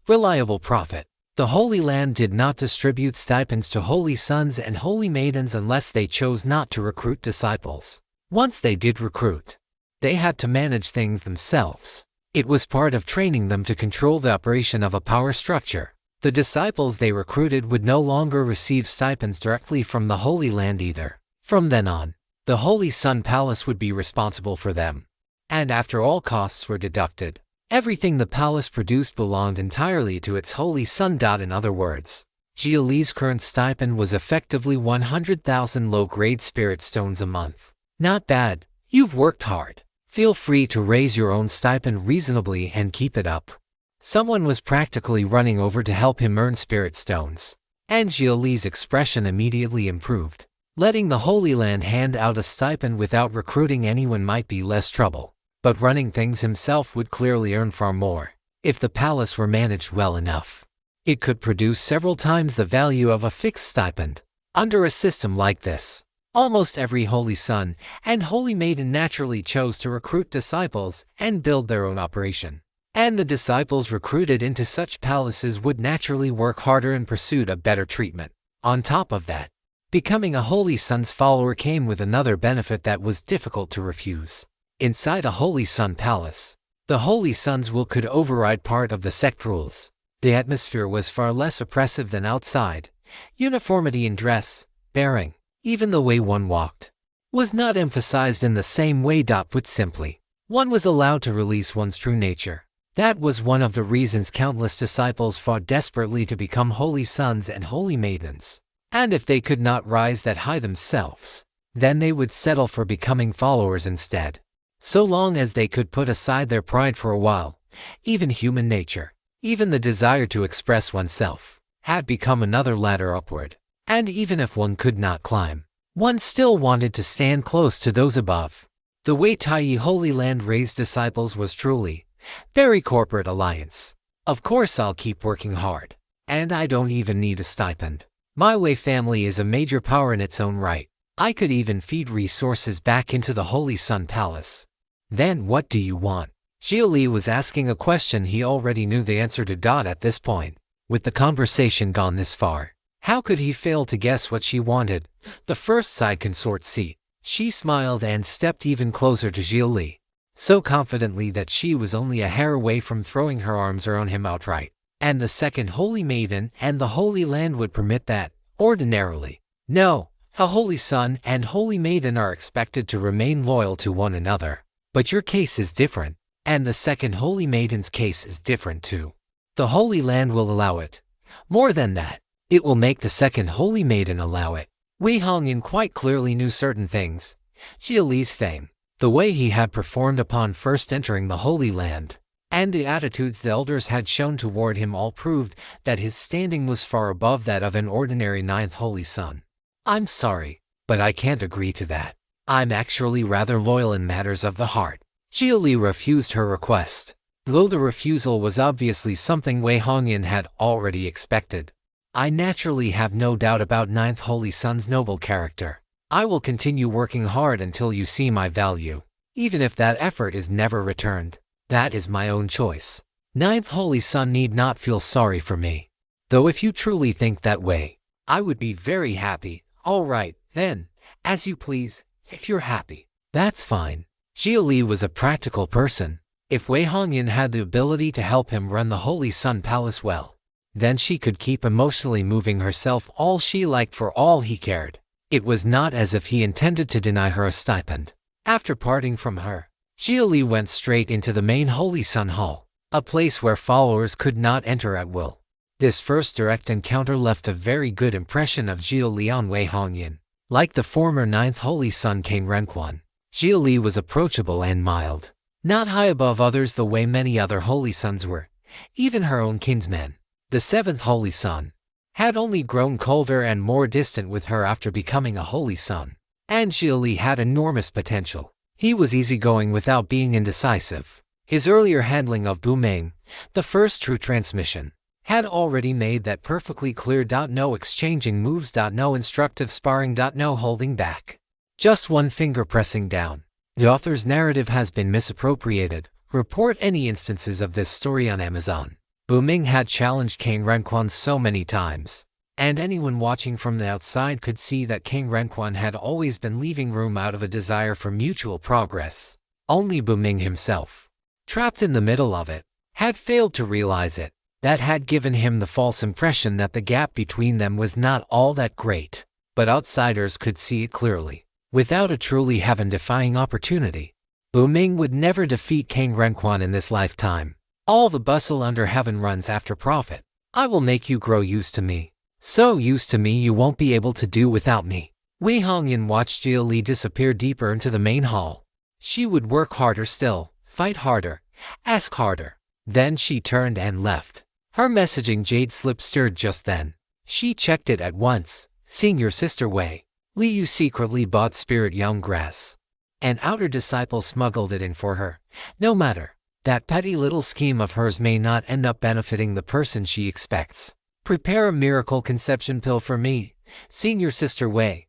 reliable profit. The Holy Land did not distribute stipends to holy sons and holy maidens unless they chose not to recruit disciples. Once they did recruit, they had to manage things themselves. It was part of training them to control the operation of a power structure. The disciples they recruited would no longer receive stipends directly from the Holy Land either. From then on, the Holy Sun Palace would be responsible for them. And after all costs were deducted, everything the palace produced belonged entirely to its Holy Sun. In other words, Xia Li's current stipend was effectively 100,000 low-grade spirit stones a month. Not bad. You've worked hard. Feel free to raise your own stipend reasonably and keep it up. Someone was practically running over to help him earn spirit stones, and Xia Li's expression immediately improved. Letting the Holy Land hand out a stipend without recruiting anyone might be less trouble, but running things himself would clearly earn far more. If the palace were managed well enough, it could produce several times the value of a fixed stipend. Under a system like this, almost every holy son and holy maiden naturally chose to recruit disciples and build their own operation. And the disciples recruited into such palaces would naturally work harder in pursuit of better treatment. On top of that, becoming a Holy Sun's follower came with another benefit that was difficult to refuse. Inside a Holy Sun Palace, the Holy Sun's will could override part of the sect rules. The atmosphere was far less oppressive than outside. Uniformity in dress, bearing, even the way one walked, was not emphasized in the same way. Put simply, one was allowed to release one's true nature. That was one of the reasons countless disciples fought desperately to become holy sons and holy maidens. And if they could not rise that high themselves, then they would settle for becoming followers instead. So long as they could put aside their pride for a while, even human nature, even the desire to express oneself, had become another ladder upward. And even if one could not climb, one still wanted to stand close to those above. The way Taiyi Holy Land raised disciples was truly very corporate alliance. Of course I'll keep working hard, and I don't even need a stipend. My Wei family is a major power in its own right. I could even feed resources back into the Holy Sun Palace. Then what do you want? Xia Li was asking a question he already knew the answer to. At this point, with the conversation gone this far, how could he fail to guess what she wanted? The first side consort seat. She smiled and stepped even closer to Xia Li, so confidently that she was only a hair away from throwing her arms around him outright. And the second Holy Maiden and the Holy Land would permit that, ordinarily. No, a Holy Son and Holy Maiden are expected to remain loyal to one another. But your case is different. And the second Holy Maiden's case is different too. The Holy Land will allow it. More than that, it will make the second Holy Maiden allow it. Wei Hongyan quite clearly knew certain things. Xia Li's fame, the way he had performed upon first entering the Holy Land, and the attitudes the elders had shown toward him all proved that his standing was far above that of an ordinary ninth Holy Son. I'm sorry, but I can't agree to that. I'm actually rather loyal in matters of the heart. Xia Li refused her request, though the refusal was obviously something Wei Hongyan had already expected. I naturally have no doubt about ninth Holy Son's noble character. I will continue working hard until you see my value, even if that effort is never returned. That is my own choice. Ninth Holy Son need not feel sorry for me. Though if you truly think that way, I would be very happy. All right, then, as you please, if you're happy. That's fine. Xia Li was a practical person. If Wei Hongyan had the ability to help him run the Holy Sun Palace well, then she could keep emotionally moving herself all she liked for all he cared. It was not as if he intended to deny her a stipend. After parting from her, Xia Li went straight into the main Holy Sun Hall, a place where followers could not enter at will. This first direct encounter left a very good impression of Xia Li on Wei Hongyan. Like the former ninth Holy Son Cain Renquan, Xia Li was approachable and mild, not high above others the way many other Holy Sons were. Even her own kinsman, the seventh Holy Son, had only grown colder and more distant with her after becoming a Holy Son. And Xia Li had enormous potential. He was easygoing without being indecisive. His earlier handling of Booming, the first true transmission, had already made that perfectly clear. No exchanging moves. No instructive sparring. No holding back. Just one finger pressing down. The author's narrative has been misappropriated. Report any instances of this story on Amazon. Booming had challenged Cain Renquan so many times, and anyone watching from the outside could see that Cain Renquan had always been leaving room out of a desire for mutual progress. Only Booming himself, trapped in the middle of it, had failed to realize it. That had given him the false impression that the gap between them was not all that great. But outsiders could see it clearly. Without a truly heaven-defying opportunity, Booming would never defeat Cain Renquan in this lifetime. All the bustle under heaven runs after profit. I will make you grow used to me. So used to me you won't be able to do without me. Wei Hongyan watched Xia Li disappear deeper into the main hall. She would work harder still, fight harder, ask harder. Then she turned and left. Her messaging jade slip stirred just then. She checked it at once, seeing your sister Wei Li Yu secretly bought spirit young grass. An outer disciple smuggled it in for her. No matter, that petty little scheme of hers may not end up benefiting the person she expects. Prepare a miracle conception pill for me, senior sister Wei.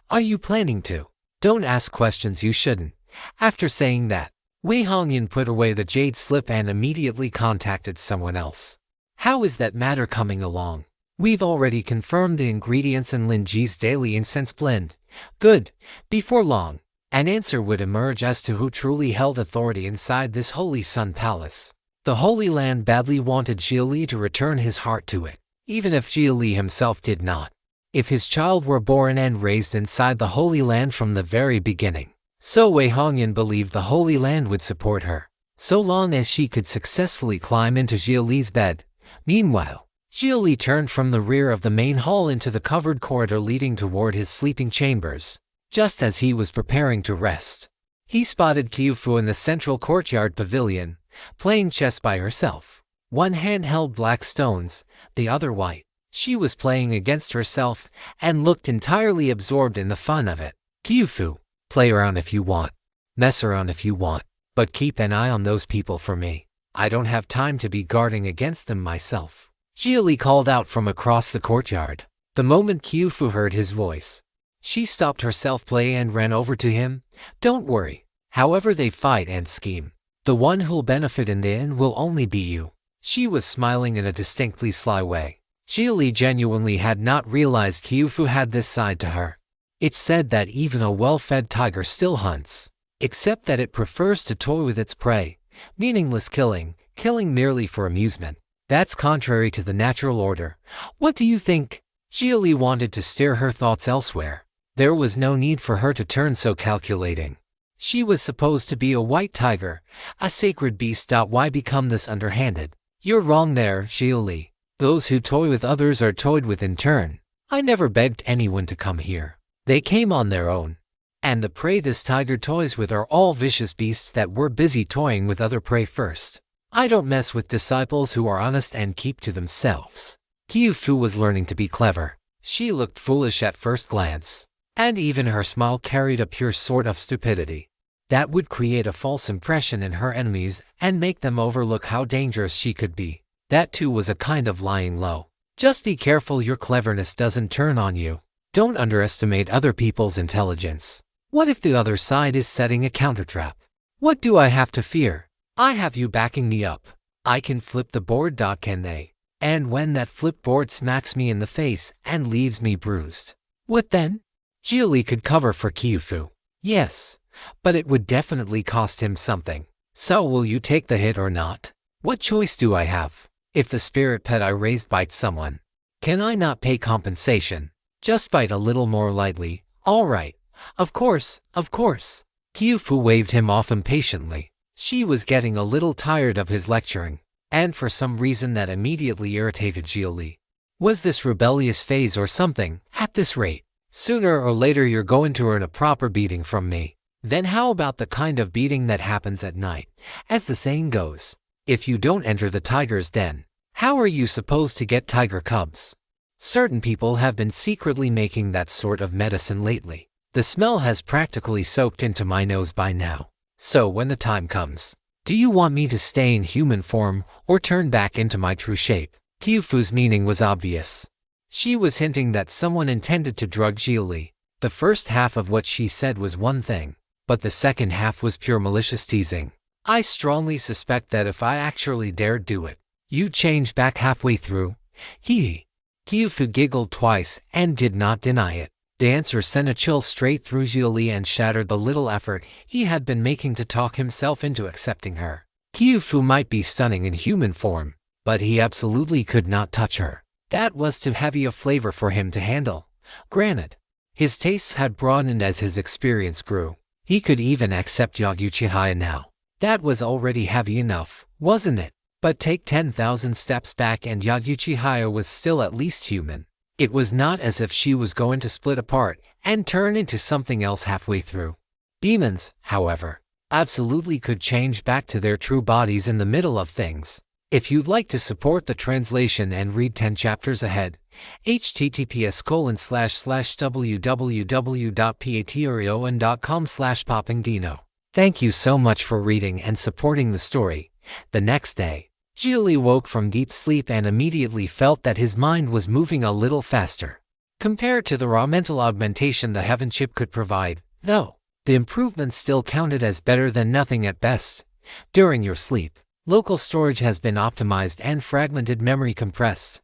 Are you planning to? Don't ask questions you shouldn't. After saying that, Wei Hongyan put away the jade slip and immediately contacted someone else. How is that matter coming along? We've already confirmed the ingredients in Lin Ji's daily incense blend. Good. Before long, an answer would emerge as to who truly held authority inside this Holy Sun Palace. The Holy Land badly wanted Xia Li to return his heart to it, even if Xia Li himself did not. If his child were born and raised inside the Holy Land from the very beginning, so Wei Hongyan believed the Holy Land would support her, so long as she could successfully climb into Xia Li's bed. Meanwhile, Xia Li turned from the rear of the main hall into the covered corridor leading toward his sleeping chambers. Just as he was preparing to rest, he spotted Qiufu in the central courtyard pavilion, playing chess by herself. One hand held black stones, the other white. She was playing against herself and looked entirely absorbed in the fun of it. Qiufu, play around if you want, mess around if you want, but keep an eye on those people for me. I don't have time to be guarding against them myself. Xia Li called out from across the courtyard. The moment Qiufu heard his voice, she stopped her self-play and ran over to him. Don't worry. However they fight and scheme, the one who'll benefit in the end will only be you. She was smiling in a distinctly sly way. Xia Li genuinely had not realized Qiufu had this side to her. It's said that even a well-fed tiger still hunts, except that it prefers to toy with its prey. Meaningless killing merely for amusement. That's contrary to the natural order. What do you think? Xia Li wanted to steer her thoughts elsewhere. There was no need for her to turn so calculating. She was supposed to be a white tiger, a sacred beast. Why become this underhanded? You're wrong there, Xia Li. Those who toy with others are toyed with in turn. I never begged anyone to come here. They came on their own. And the prey this tiger toys with are all vicious beasts that were busy toying with other prey first. I don't mess with disciples who are honest and keep to themselves. Qiufu was learning to be clever. She looked foolish at first glance, and even her smile carried a pure sort of stupidity that would create a false impression in her enemies and make them overlook how dangerous she could be. That too was a kind of lying low. Just be careful your cleverness doesn't turn on you. Don't underestimate other people's intelligence. What if the other side is setting a countertrap? What do I have to fear? I have you backing me up. I can flip the board. Can they? And when that flip board smacks me in the face and leaves me bruised, what then? Xia Li could cover for Qiufu. Yes, but it would definitely cost him something. So will you take the hit or not? What choice do I have? If the spirit pet I raised bites someone, can I not pay compensation? Just bite a little more lightly. All right. Of course, of course. Qiufu waved him off impatiently. She was getting a little tired of his lecturing, and for some reason that immediately irritated Xia Li. Was this rebellious phase or something? At this rate, sooner or later you're going to earn a proper beating from me. Then how about the kind of beating that happens at night? As the saying goes, if you don't enter the tiger's den, how are you supposed to get tiger cubs? Certain people have been secretly making that sort of medicine lately. The smell has practically soaked into my nose by now. So when the time comes, do you want me to stay in human form or turn back into my true shape? Qiufu's meaning was obvious. She was hinting that someone intended to drug Xia Li. The first half of what she said was one thing, but the second half was pure malicious teasing. I strongly suspect that if I actually dared do it, you'd change back halfway through. Hee. Qiufu giggled twice and did not deny it. The answer sent a chill straight through Xia Li and shattered the little effort he had been making to talk himself into accepting her. Qiufu might be stunning in human form, but he absolutely could not touch her. That was too heavy a flavor for him to handle. Granted, his tastes had broadened as his experience grew. He could even accept Yaguchi now. That was already heavy enough, wasn't it? But take 10,000 steps back and Yaguchi was still at least human. It was not as if she was going to split apart and turn into something else halfway through. Demons, however, absolutely could change back to their true bodies in the middle of things. If you'd like to support the translation and read 10 chapters ahead, https://www.patreon.com/poppingdino. Thank you so much for reading and supporting the story. The next day, Xia Li woke from deep sleep and immediately felt that his mind was moving a little faster. Compared to the raw mental augmentation the Heaven Chip could provide, though, the improvements still counted as better than nothing at best. During your sleep, local storage has been optimized and fragmented memory compressed.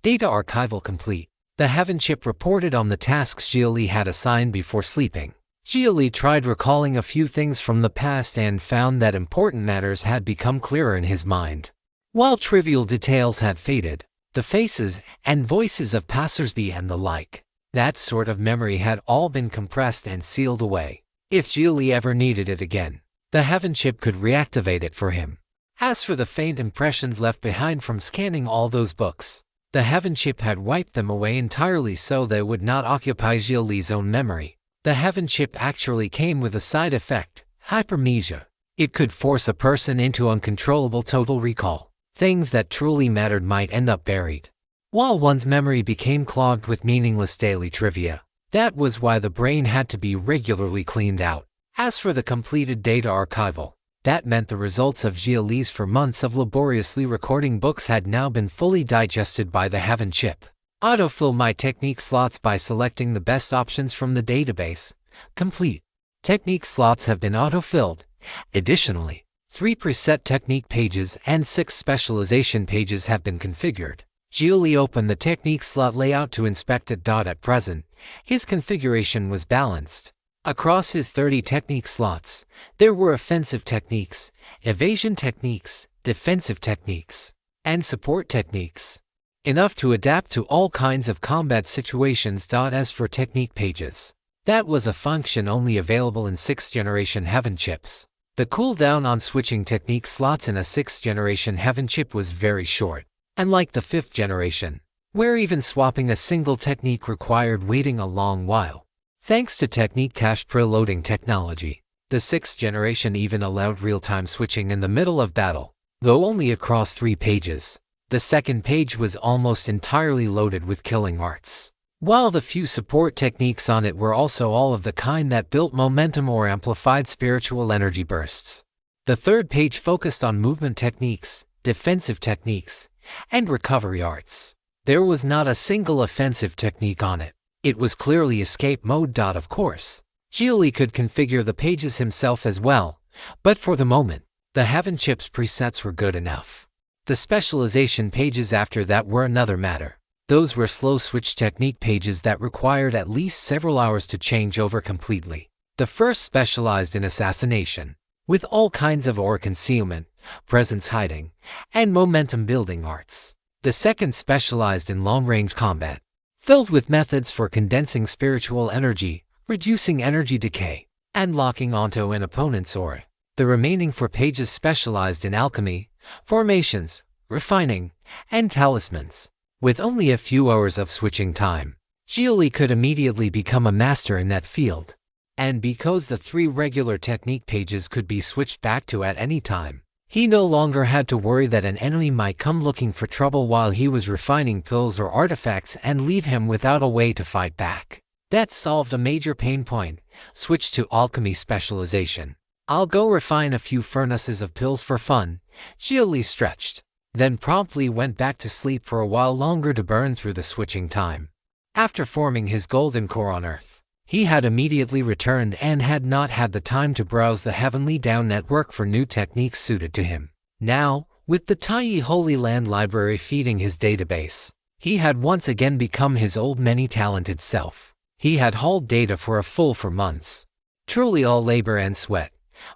Data archival complete. The Heaven Chip reported on the tasks Xia Li had assigned before sleeping. Xia Li tried recalling a few things from the past and found that important matters had become clearer in his mind. While trivial details had faded, the faces and voices of passersby and the like, that sort of memory had all been compressed and sealed away. If Xia Li ever needed it again, the Heaven Chip could reactivate it for him. As for the faint impressions left behind from scanning all those books, the Heaven Chip had wiped them away entirely so they would not occupy Xia Li's own memory. The Heaven Chip actually came with a side effect, hypermnesia. It could force a person into uncontrollable total recall. Things that truly mattered might end up buried, while one's memory became clogged with meaningless daily trivia. That was why the brain had to be regularly cleaned out. As for the completed data archival, that meant the results of Xia Li's for months of laboriously recording books had now been fully digested by the Heaven Chip. Autofill my technique slots by selecting the best options from the database. Complete. Technique slots have been autofilled. Additionally, 3 preset technique pages and 6 specialization pages have been configured. Xia Li opened the technique slot layout to inspect it. At present, his configuration was balanced. Across his 30 technique slots, there were offensive techniques, evasion techniques, defensive techniques, and support techniques, enough to adapt to all kinds of combat situations. As for technique pages, That was a function only available in 6th generation Heaven chips. The cooldown on switching technique slots in a 6th generation Heaven chip was very short, unlike the 5th generation, where even swapping a single technique required waiting a long while. Thanks to technique cache preloading technology, the 6th generation even allowed real-time switching in the middle of battle, though only across 3 pages. The second page was almost entirely loaded with killing arts, while the few support techniques on it were also all of the kind that built momentum or amplified spiritual energy bursts. The third page focused on movement techniques, defensive techniques, and recovery arts. There was not a single offensive technique on it. It was clearly escape mode. Of course, Xia Li could configure the pages himself as well, but for the moment, the Heaven chips presets were good enough. The specialization pages after that were another matter. Those were slow switch technique pages that required at least several hours to change over completely. The first specialized in assassination, with all kinds of aura concealment, presence hiding, and momentum building arts. The second specialized in long-range combat, filled with methods for condensing spiritual energy, reducing energy decay, and locking onto an opponent's aura. The remaining 4 pages specialized in alchemy, formations, refining, and talismans. With only a few hours of switching time, Xia Li could immediately become a master in that field. And because the 3 regular technique pages could be switched back to at any time, he no longer had to worry that an enemy might come looking for trouble while he was refining pills or artifacts and leave him without a way to fight back. That solved a major pain point. Switch to alchemy specialization. I'll go refine a few furnaces of pills for fun, Xia Li stretched, then promptly went back to sleep for a while longer to burn through the switching time. After forming his golden core on Earth, he had immediately returned and had not had the time to browse the Heavenly Down network for new techniques suited to him. Now, with the tiny Holy Land library feeding his database, he had once again become his old many-talented self. He had hauled data for a full 4 months. Truly all labor and sweat.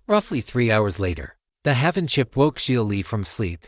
Roughly 3 hours later, the Heaven chip woke Xia Li from sleep.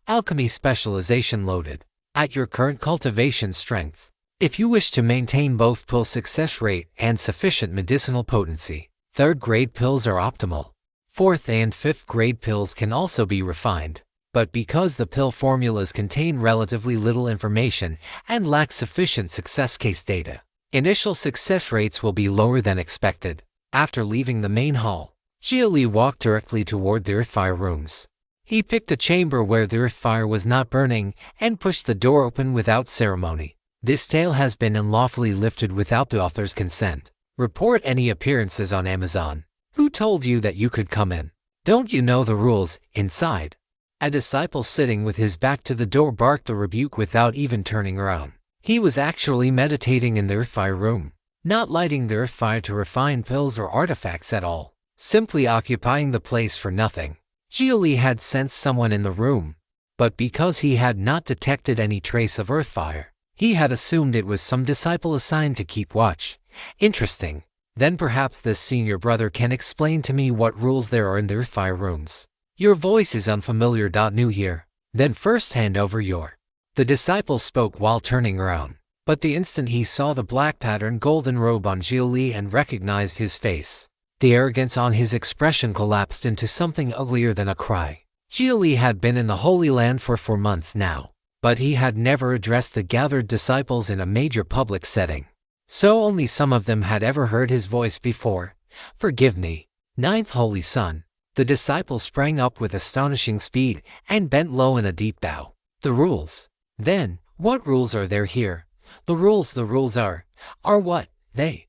Alchemy specialization loaded. At your current cultivation strength, if you wish to maintain both pill success rate and sufficient medicinal potency, 3rd grade pills are optimal. 4th and 5th grade pills can also be refined, but because the pill formulas contain relatively little information and lack sufficient success case data, initial success rates will be lower than expected. After leaving the main hall, Xia Li walked directly toward the Earthfire rooms. He picked a chamber where the Earthfire was not burning and pushed the door open without ceremony. This tale has been unlawfully lifted without the author's consent. Report any appearances on Amazon. Who told you that you could come in? Don't you know the rules inside? A disciple sitting with his back to the door barked a rebuke without even turning around. He was actually meditating in the Earthfire room, not lighting the Earthfire to refine pills or artifacts at all, simply occupying the place for nothing. Xia Li had sensed someone in the room, but because he had not detected any trace of Earthfire, he had assumed it was some disciple assigned to keep watch. Interesting. Then perhaps this senior brother can explain to me what rules there are in the Earthfire rooms. Your voice is unfamiliar. New here. Then first hand over your. The disciple spoke while turning around, but the instant he saw the black pattern golden robe on Xia Li and recognized his face, the arrogance on his expression collapsed into something uglier than a cry. Xia Li had been in the Holy Land for 4 months now, but he had never addressed the gathered disciples in a major public setting. So only some of them had ever heard his voice before. Forgive me, 9th Holy Son. The disciple sprang up with astonishing speed and bent low in a deep bow. The rules. Then, what rules are there here? The rules are what? They.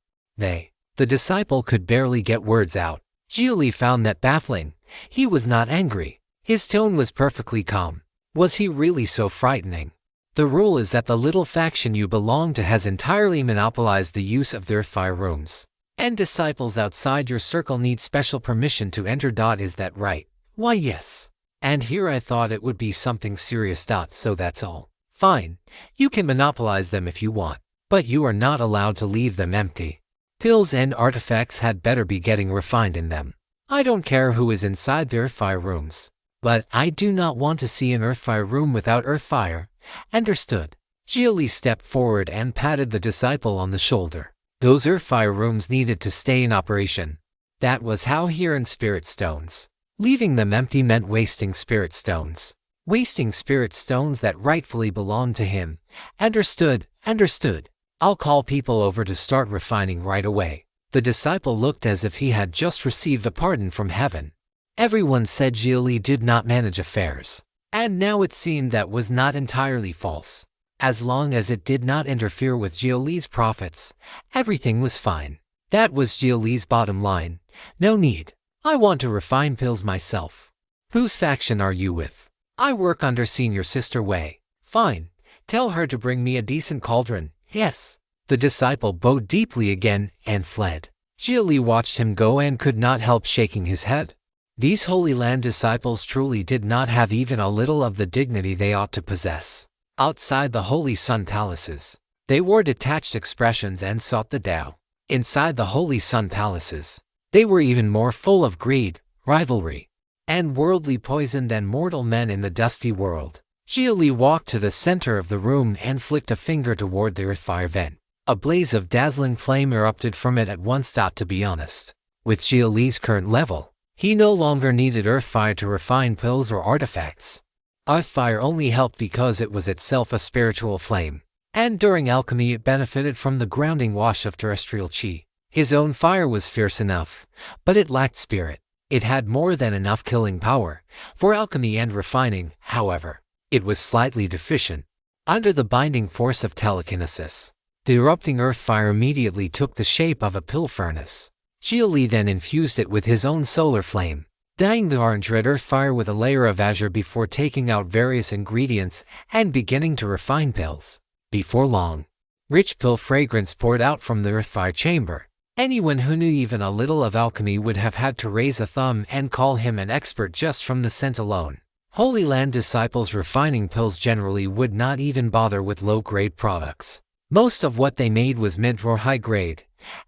The disciple could barely get words out. Xia Li found that baffling. He was not angry. His tone was perfectly calm. Was he really so frightening? The rule is that the little faction you belong to has entirely monopolized the use of the Earthfire rooms, and disciples outside your circle need special permission to enter. Is that right? Why, yes. And here I thought it would be something serious. So that's all. Fine, you can monopolize them if you want, but you are not allowed to leave them empty. Pills and artifacts had better be getting refined in them. I don't care who is inside the Earthfire rooms, but I do not want to see an Earthfire room without Earthfire. Understood. Xia Li stepped forward and patted the disciple on the shoulder. Those Earthfire rooms needed to stay in operation. That was how he earned spirit stones. Leaving them empty meant wasting spirit stones. Wasting spirit stones that rightfully belonged to him. Understood. I'll call people over to start refining right away. The disciple looked as if he had just received a pardon from heaven. Everyone said Xia Li did not manage affairs. And now it seemed that was not entirely false. As long as it did not interfere with Xia Li's profits, everything was fine. That was Xia Li's bottom line. No need. I want to refine pills myself. Whose faction are you with? I work under Senior Sister Wei. Fine. Tell her to bring me a decent cauldron. Yes. The disciple bowed deeply again and fled. Xia Li watched him go and could not help shaking his head. These Holy Land disciples truly did not have even a little of the dignity they ought to possess. Outside the Holy Sun Palaces, they wore detached expressions and sought the Tao. Inside the Holy Sun Palaces, they were even more full of greed, rivalry, and worldly poison than mortal men in the dusty world. Xia Li walked to the center of the room and flicked a finger toward the Earthfire vent. A blaze of dazzling flame erupted from it at once. To be honest, with Xia Li's current level, he no longer needed Earthfire to refine pills or artifacts. Earthfire only helped because it was itself a spiritual flame, and during alchemy it benefited from the grounding wash of terrestrial chi. His own fire was fierce enough, but it lacked spirit. It had more than enough killing power for alchemy and refining. However, it was slightly deficient. Under the binding force of telekinesis, the erupting Earthfire immediately took the shape of a pill furnace. Xia Li then infused it with his own solar flame, dyeing the orange-red Earthfire with a layer of azure before taking out various ingredients and beginning to refine pills. Before long, rich pill fragrance poured out from the Earthfire chamber. Anyone who knew even a little of alchemy would have had to raise a thumb and call him an expert just from the scent alone. Holy Land disciples refining pills generally would not even bother with low-grade products. Most of what they made was mid or high-grade,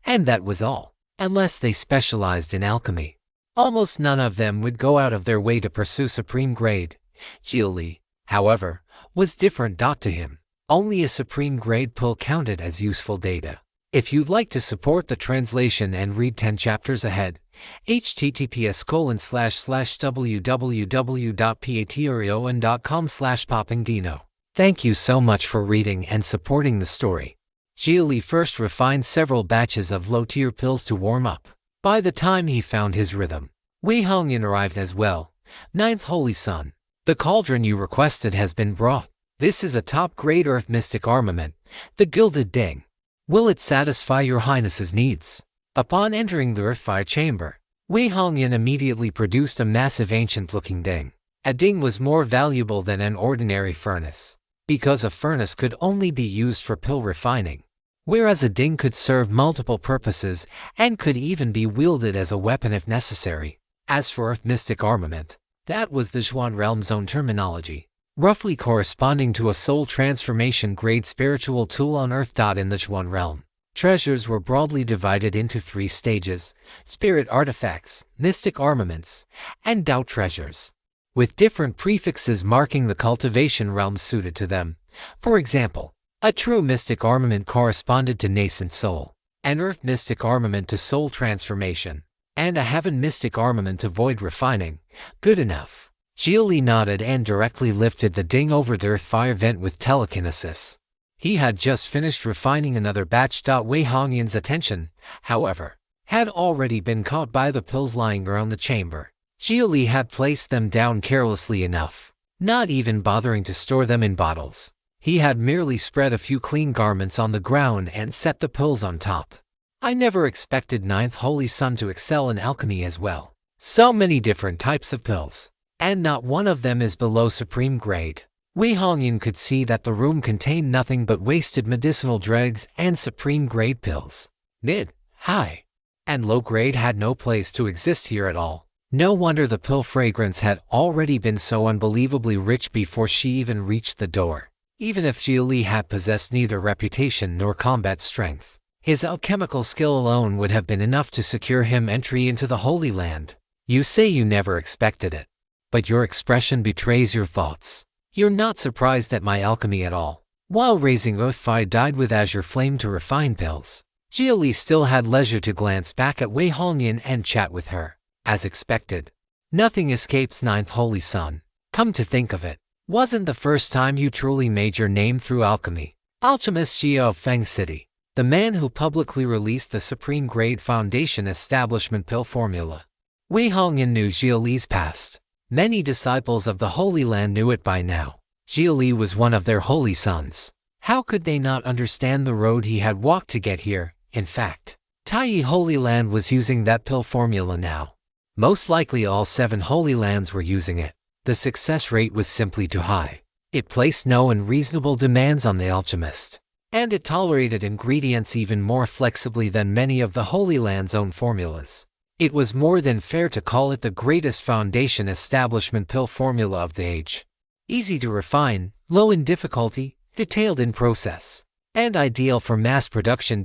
and that was all, unless they specialized in alchemy. Almost none of them would go out of their way to pursue supreme grade. Xia Li, however, was different. To him, only a supreme grade pill counted as useful data. If you'd like to support the translation and read 10 chapters ahead, https://www.patreon.com/poppingdino. Thank you so much for reading and supporting the story. Xia Li first refined several batches of low-tier pills to warm up. By the time he found his rhythm, Wei Hongyan arrived as well. Ninth Holy Sun. The cauldron you requested has been brought. This is a top-grade earth mystic armament, the Gilded Ding. Will it satisfy your highness's needs? Upon entering the Earthfire chamber, Wei Hongyan immediately produced a massive ancient-looking ding. A ding was more valuable than an ordinary furnace, because a furnace could only be used for pill refining, whereas a ding could serve multiple purposes and could even be wielded as a weapon if necessary. As for Earth Mystic Armament, that was the Zhuan Realm's own terminology, roughly corresponding to a soul transformation grade spiritual tool on Earth. In the Zhuan Realm, treasures were broadly divided into 3 stages: spirit artifacts, mystic armaments, and Dao treasures, with different prefixes marking the cultivation realm suited to them. For example, a true mystic armament corresponded to nascent soul, an earth mystic armament to soul transformation, and a heaven mystic armament to void refining. Good enough. Xia Li nodded and directly lifted the ding over the Earthfire vent with telekinesis. He had just finished refining another batch. Wei Hongyan's attention, however, had already been caught by the pills lying around the chamber. Xia Li had placed them down carelessly enough, not even bothering to store them in bottles. He had merely spread a few clean garments on the ground and set the pills on top. I never expected Ninth Holy Sun to excel in alchemy as well. So many different types of pills, and not one of them is below supreme grade. Wei Hongyan could see that the room contained nothing but wasted medicinal drugs and supreme grade pills. Mid, high, and low grade had no place to exist here at all. No wonder the pill fragrance had already been so unbelievably rich before she even reached the door. Even if Xia Li had possessed neither reputation nor combat strength, his alchemical skill alone would have been enough to secure him entry into the Holy Land. You say you never expected it, but your expression betrays your thoughts. You're not surprised at my alchemy at all. While raising Earthfire dyed with azure flame to refine pills, Xia Li still had leisure to glance back at Wei Hongyan and chat with her. As expected, nothing escapes Ninth Holy Sun. Come to think of it, wasn't the first time you truly made your name through alchemy. Alchemist Xia of Feng City, the man who publicly released the Supreme Grade Foundation Establishment Pill formula. Wei Hongyan knew Xia Li's past. Many disciples of the Holy Land knew it by now. Xia Li was one of their holy sons. How could they not understand the road he had walked to get here? In fact, Taiyi Holy Land was using that pill formula now. Most likely all 7 Holy Lands were using it. The success rate was simply too high. It placed no unreasonable demands on the alchemist, and it tolerated ingredients even more flexibly than many of the Holy Land's own formulas. It was more than fair to call it the greatest foundation establishment pill formula of the age. Easy to refine, low in difficulty, detailed in process, and ideal for mass production.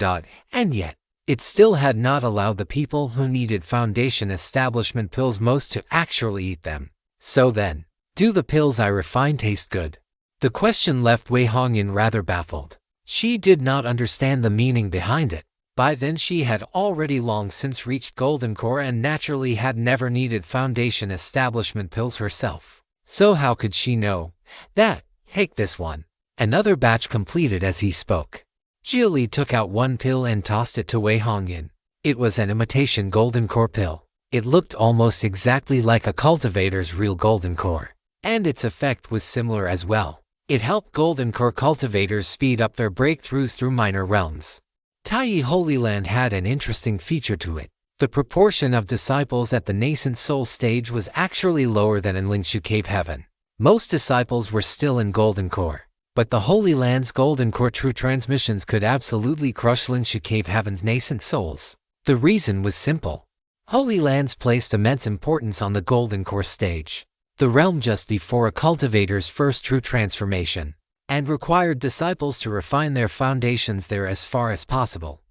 And yet, it still had not allowed the people who needed foundation establishment pills most to actually eat them. So then, do the pills I refine taste good? The question left Wei Hongyan rather baffled. She did not understand the meaning behind it. By then she had already long since reached Golden Core and naturally had never needed foundation establishment pills herself. So how could she know that? Take this one. Another batch completed as he spoke. Xia Li took out one pill and tossed it to Wei Hongyan. It was an imitation Golden Core pill. It looked almost exactly like a cultivator's real Golden Core, and its effect was similar as well. It helped Golden Core cultivators speed up their breakthroughs through minor realms. Taiyi Holy Land had an interesting feature to it. The proportion of disciples at the nascent soul stage was actually lower than in Lingshu Cave Heaven. Most disciples were still in Golden Core, but the Holy Land's Golden Core true transmissions could absolutely crush Lingshu Cave Heaven's nascent souls. The reason was simple. Holy Lands placed immense importance on the Golden Core stage, the realm just before a cultivator's first true transformation, and required disciples to refine their foundations there as far as possible.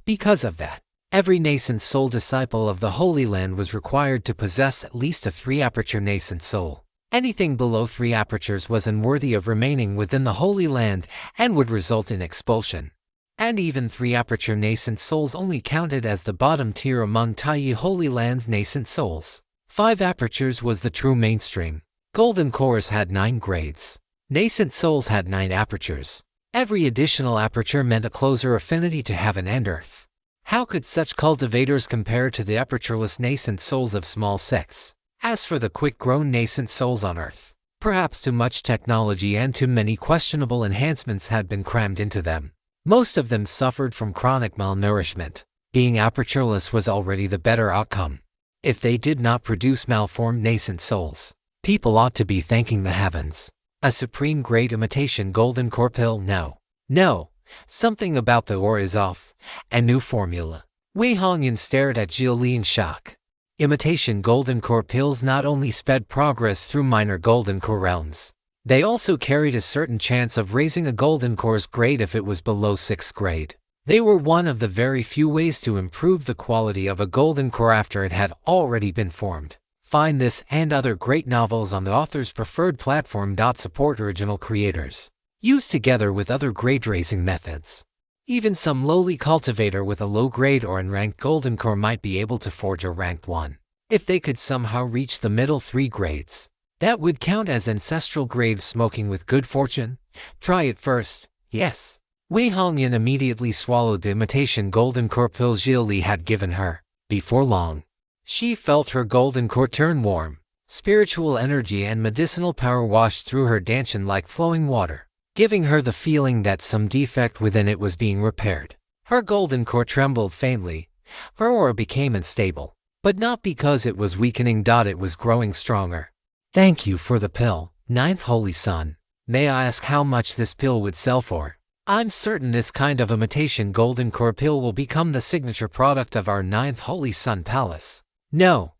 Because of that, every nascent soul disciple of the Holy Land was required to possess at least a 3-aperture nascent soul. Anything below 3 apertures was unworthy of remaining within the Holy Land and would result in expulsion. And even 3-aperture nascent souls only counted as the bottom tier among Taiyi Holy Land's nascent souls. 5 apertures was the true mainstream. Golden Cores had 9 grades. Nascent souls had 9 apertures. Every additional aperture meant a closer affinity to heaven and earth. How could such cultivators compare to the apertureless nascent souls of small sects? As for the quick-grown nascent souls on earth, perhaps too much technology and too many questionable enhancements had been crammed into them. Most of them suffered from chronic malnourishment. Being apertureless was already the better outcome. If they did not produce malformed nascent souls, people ought to be thanking the heavens. A supreme grade imitation Golden Core pill? No. Something about the ore is off. A new formula. Wei Hongyan stared at Xia Li in shock. Imitation Golden Core pills not only sped progress through minor Golden Core realms, they also carried a certain chance of raising a Golden Core's grade if it was below 6th grade. They were one of the very few ways to improve the quality of a Golden Core after it had already been formed. Find this and other great novels on the author's preferred platform. Support original creators. Used together with other grade-raising methods. Even some lowly cultivator with a low grade or unranked Golden Core might be able to forge a ranked one. If they could somehow reach the middle 3 grades, that would count as ancestral grade smoking with good fortune. Try it first. Yes. Wei Hongyan immediately swallowed the imitation Golden Core pill Xia Li had given her. Before long, she felt her Golden Core turn warm. Spiritual energy and medicinal power washed through her dantian like flowing water, giving her the feeling that some defect within it was being repaired. Her Golden Core trembled faintly. Her aura became unstable, but not because it was weakening. It was growing stronger. Thank you for the pill, Ninth Holy Sun. May I ask how much this pill would sell for? I'm certain this kind of imitation Golden Core pill will become the signature product of our Ninth Holy Sun Palace. No,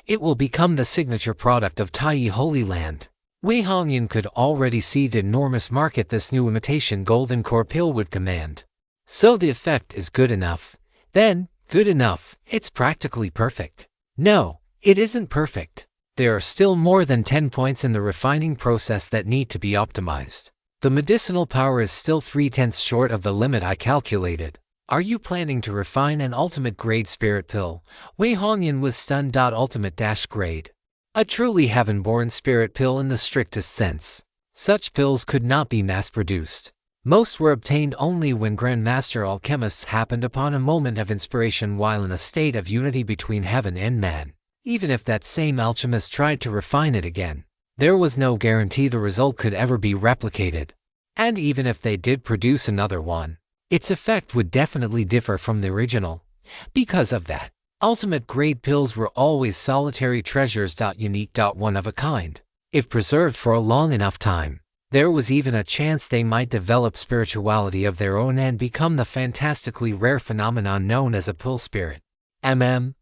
it will become the signature product of Taiyi Holy Land. Wei Hongyan could already see the enormous market this new imitation Golden Core pill would command. So the effect is good enough. Then, good enough, it's practically perfect. No, it isn't perfect. There are still more than 10 points in the refining process that need to be optimized. The medicinal power is still 3/10 short of the limit I calculated. Are you planning to refine an ultimate grade spirit pill? Wei Hongyan was stunned. Ultimate-grade. A truly heaven-born spirit pill in the strictest sense. Such pills could not be mass-produced. Most were obtained only when grandmaster alchemists happened upon a moment of inspiration while in a state of unity between heaven and man. Even if that same alchemist tried to refine it again, there was no guarantee the result could ever be replicated. And even if they did produce another one, its effect would definitely differ from the original. Because of that, ultimate-grade pills were always solitary treasures. Unique. One of a kind. If preserved for a long enough time, there was even a chance they might develop spirituality of their own and become the fantastically rare phenomenon known as a pill spirit. I'm in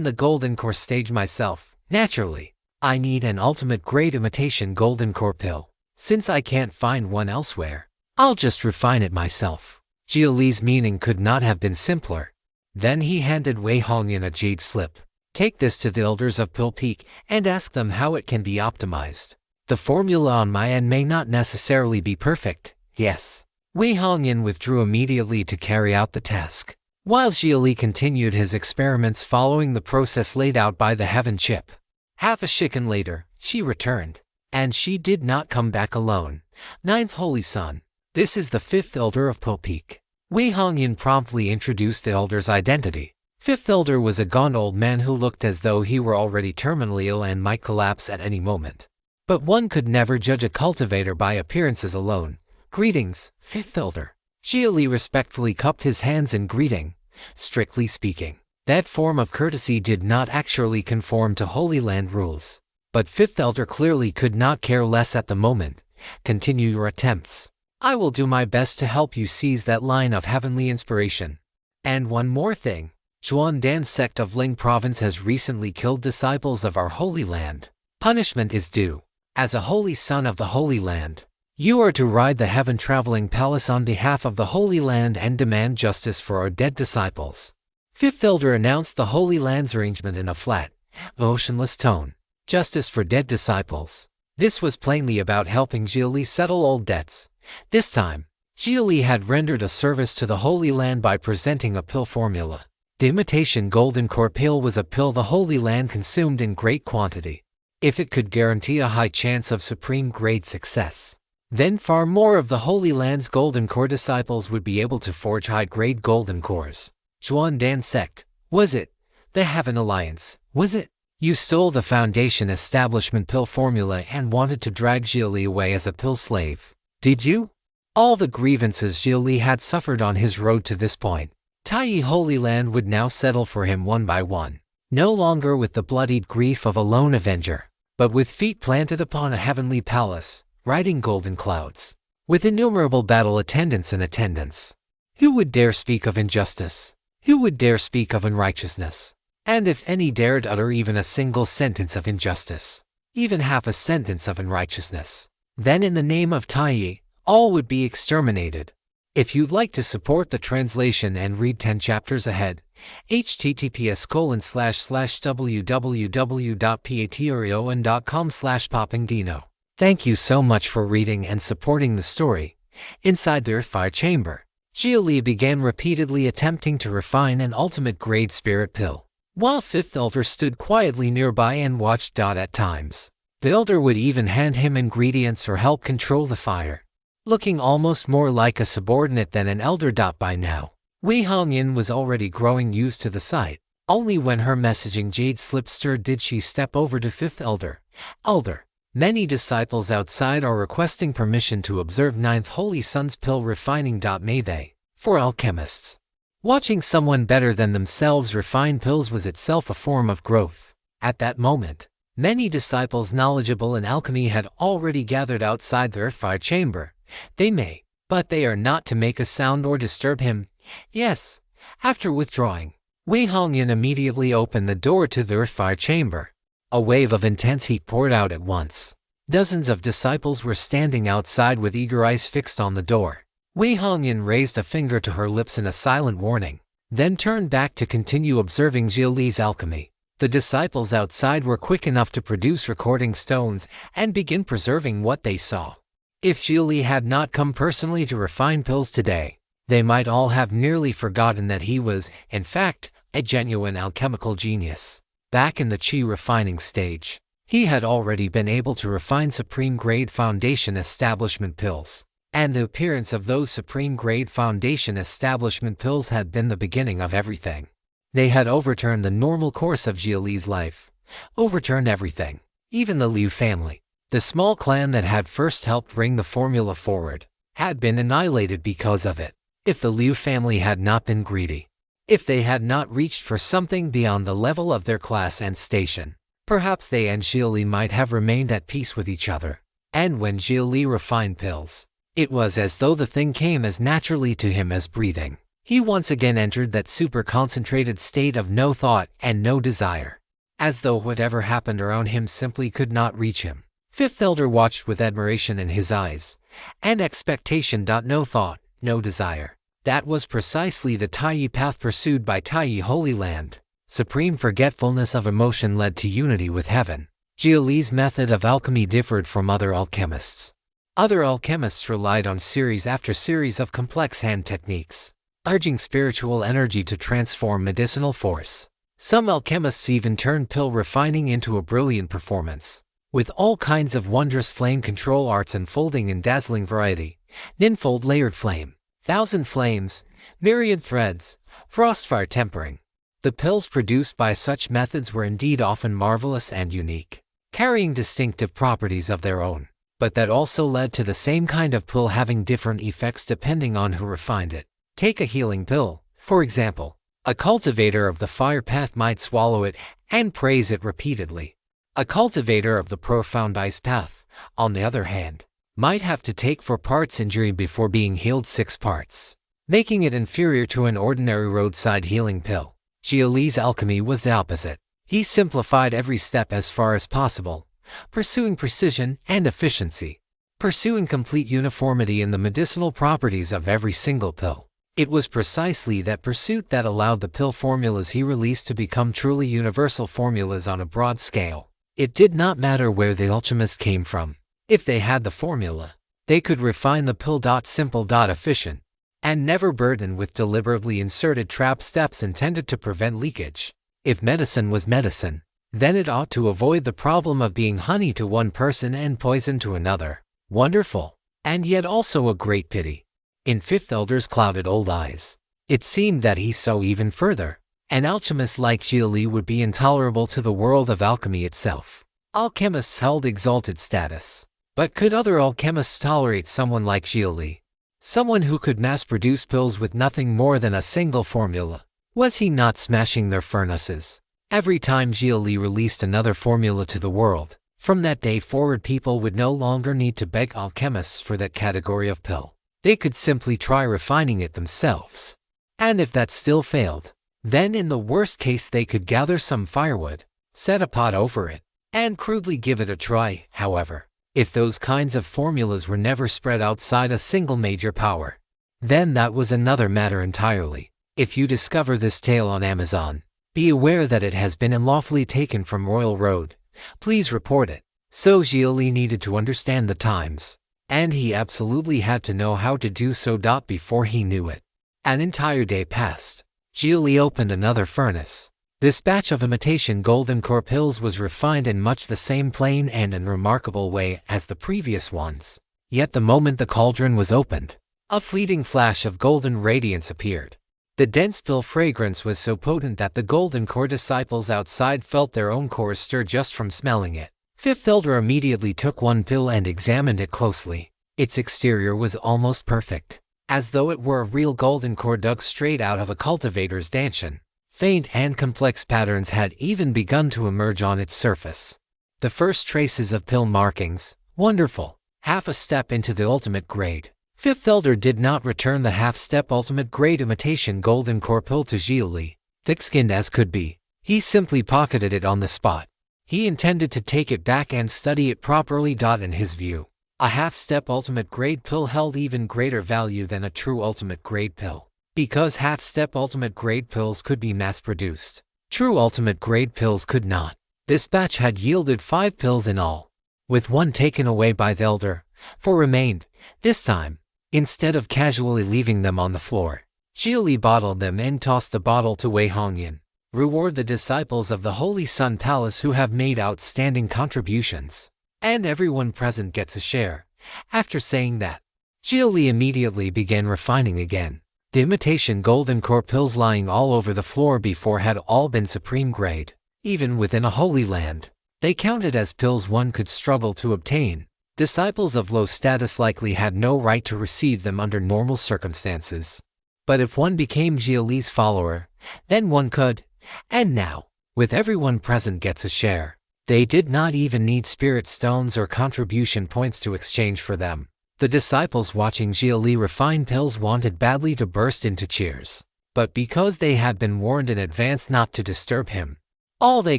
the golden core stage myself. Naturally, I need an ultimate-grade imitation golden core pill. Since I can't find one elsewhere, I'll just refine it myself. Xia Li's meaning could not have been simpler. Then he handed Wei Hongyan a jade slip. Take this to the elders of Pill Peak and ask them how it can be optimized. The formula on my end may not necessarily be perfect, yes. Wei Hongyan withdrew immediately to carry out the task, while Xia Li continued his experiments following the process laid out by the heaven chip. Half a shikan later, she returned. And she did not come back alone. Ninth Holy Son. This is the fifth elder of Pill Peak. Wei Hongyan promptly introduced the elder's identity. Fifth elder was a gaunt old man who looked as though he were already terminally ill and might collapse at any moment. But one could never judge a cultivator by appearances alone. Greetings, fifth elder. Xia Li respectfully cupped his hands in greeting. Strictly speaking, that form of courtesy did not actually conform to Holy Land rules. But fifth elder clearly could not care less at the moment. Continue your attempts. I will do my best to help you seize that line of heavenly inspiration. And one more thing. Zhuan Dan's sect of Ling province has recently killed disciples of our Holy Land. Punishment is due. As a holy son of the Holy Land, you are to ride the heaven-traveling palace on behalf of the Holy Land and demand justice for our dead disciples. Fifth elder announced the Holy Land's arrangement in a flat, emotionless tone. Justice for dead disciples. This was plainly about helping Xia Li settle old debts. This time, Xia Li had rendered a service to the Holy Land by presenting a pill formula. The imitation golden core pill was a pill the Holy Land consumed in great quantity. If it could guarantee a high chance of supreme grade success, then far more of the Holy Land's golden core disciples would be able to forge high-grade golden cores. Zhuan Dan sect. Was it? The Heaven Alliance. Was it? You stole the Foundation establishment pill formula and wanted to drag Xia Li away as a pill slave. Did you? All the grievances Xia Li had suffered on his road to this point, Taiyi Holy Land would now settle for him one by one. No longer with the bloodied grief of a lone avenger, but with feet planted upon a heavenly palace, riding golden clouds, with innumerable battle attendants in attendance. Who would dare speak of injustice? Who would dare speak of unrighteousness? And if any dared utter even a single sentence of injustice, even half a sentence of unrighteousness, then in the name of Taiyi, all would be exterminated. If you'd like to support the translation and read 10 chapters ahead, https://www.patreon.com/poppingdino. Thank you so much for reading and supporting the story. Inside the Earthfire Chamber, Xia Li began repeatedly attempting to refine an ultimate-grade spirit pill, while Fifth Elder stood quietly nearby and watched. At times, the Elder would even hand him ingredients or help control the fire, looking almost more like a subordinate than an elder. By now, Wei Hongyan was already growing used to the sight. Only when her messaging jade slip stirred did she step over to Fifth Elder. Elder, many disciples outside are requesting permission to observe Ninth Holy Son's pill refining. May they? For alchemists, watching someone better than themselves refine pills was itself a form of growth. At that moment, many disciples knowledgeable in alchemy had already gathered outside the Earthfire Chamber. They may, but they are not to make a sound or disturb him. Yes. After withdrawing, Wei Hongyan immediately opened the door to the Earthfire Chamber. A wave of intense heat poured out at once. Dozens of disciples were standing outside with eager eyes fixed on the door. Wei Hongyan raised a finger to her lips in a silent warning, then turned back to continue observing Xia Li's alchemy. The disciples outside were quick enough to produce recording stones and begin preserving what they saw. If Xia Li had not come personally to refine pills today, They might all have nearly forgotten that he was, in fact, a genuine alchemical genius. Back in the Qi refining stage, he had already been able to refine supreme-grade Foundation Establishment pills. And the appearance of those supreme-grade Foundation Establishment pills had been the beginning of everything. They had overturned the normal course of Xia Li's life. Overturned everything. Even the Liu family, the small clan that had first helped bring the formula forward, had been annihilated because of it. If the Liu family had not been greedy, if they had not reached for something beyond the level of their class and station, perhaps they and Xia Li might have remained at peace with each other. And when Xia Li refined pills, it was as though the thing came as naturally to him as breathing. He once again entered that super-concentrated state of no thought and no desire, as though whatever happened around him simply could not reach him. Fifth Elder watched with admiration in his eyes, and expectation. No thought, no desire. That was precisely the Taiyi path pursued by Taiyi Holy Land. Supreme forgetfulness of emotion led to unity with heaven. Xia Li's method of alchemy differed from other alchemists. Other alchemists relied on series after series of complex hand techniques, urging spiritual energy to transform medicinal force. Some alchemists even turned pill refining into a brilliant performance, with all kinds of wondrous flame control arts unfolding in dazzling variety. Ninfold layered flame, thousand flames, myriad threads, frostfire tempering. The pills produced by such methods were indeed often marvelous and unique, carrying distinctive properties of their own. But that also led to the same kind of pill having different effects depending on who refined it. Take a healing pill, for example. A cultivator of the fire path might swallow it and praise it repeatedly. A cultivator of the profound ice path, on the other hand, might have to take 4 parts injury before being healed 6 parts, making it inferior to an ordinary roadside healing pill. Xia Li's alchemy was the opposite. He simplified every step as far as possible, pursuing precision and efficiency, pursuing complete uniformity in the medicinal properties of every single pill. It was precisely that pursuit that allowed the pill formulas he released to become truly universal formulas on a broad scale. It did not matter where the alchemists came from. If they had the formula, they could refine the pill. Simple, efficient, and never burdened with deliberately inserted trap steps intended to prevent leakage. If medicine was medicine, then it ought to avoid the problem of being honey to one person and poison to another. Wonderful, and yet also a great pity. In Fifth Elder's clouded old eyes, it seemed that he saw even further. An alchemist like Xia Li would be intolerable to the world of alchemy itself. Alchemists held exalted status. But could other alchemists tolerate someone like Xia Li? Someone who could mass-produce pills with nothing more than a single formula? Was he not smashing their furnaces? Every time Xia Li released another formula to the world, from that day forward people would no longer need to beg alchemists for that category of pill. They could simply try refining it themselves. And if that still failed, then in the worst case they could gather some firewood, set a pot over it, and crudely give it a try. However, if those kinds of formulas were never spread outside a single major power, then that was another matter entirely. If you discover this tale on Amazon, be aware that it has been unlawfully taken from Royal Road. Please report it. So Xia Li needed to understand the times, and he absolutely had to know how to do so. Before he knew it, an entire day passed. Xia Li opened another furnace. This batch of imitation golden core pills was refined in much the same plain and unremarkable way as the previous ones. Yet the moment the cauldron was opened, a fleeting flash of golden radiance appeared. The dense pill fragrance was so potent that the golden core disciples outside felt their own cores stir just from smelling it. Fifth Elder immediately took one pill and examined it closely. Its exterior was almost perfect, as though it were a real golden core dug straight out of a cultivator's dantian. Faint and complex patterns had even begun to emerge on its surface. The first traces of pill markings. Wonderful. Half a step into the ultimate grade. Fifth Elder did not return the half-step ultimate grade imitation golden core pill to Xia Li, thick-skinned as could be. He simply pocketed it on the spot. He intended to take it back and study it properly. In his view, a half-step ultimate grade pill held even greater value than a true ultimate grade pill, because half-step ultimate grade pills could be mass-produced. True ultimate grade pills could not. This batch had yielded 5 pills in all, with one taken away by the Elder. 4 remained. This time, Instead of casually leaving them on the floor, Xia Li bottled them and tossed the bottle to Wei Hongyan. Reward the disciples of the Holy Sun Palace who have made outstanding contributions, and everyone present gets a share. After saying that, Xia Li immediately began refining again. The imitation golden core pills lying all over the floor before had all been supreme grade. Even within a holy land, they counted as pills one could struggle to obtain. Disciples of low status likely had no right to receive them under normal circumstances. But if one became Xia Li's follower, then one could. And now, with everyone present gets a share. They did not even need spirit stones or contribution points to exchange for them. The disciples watching Xia Li refine pills wanted badly to burst into cheers. But because they had been warned in advance not to disturb him, all they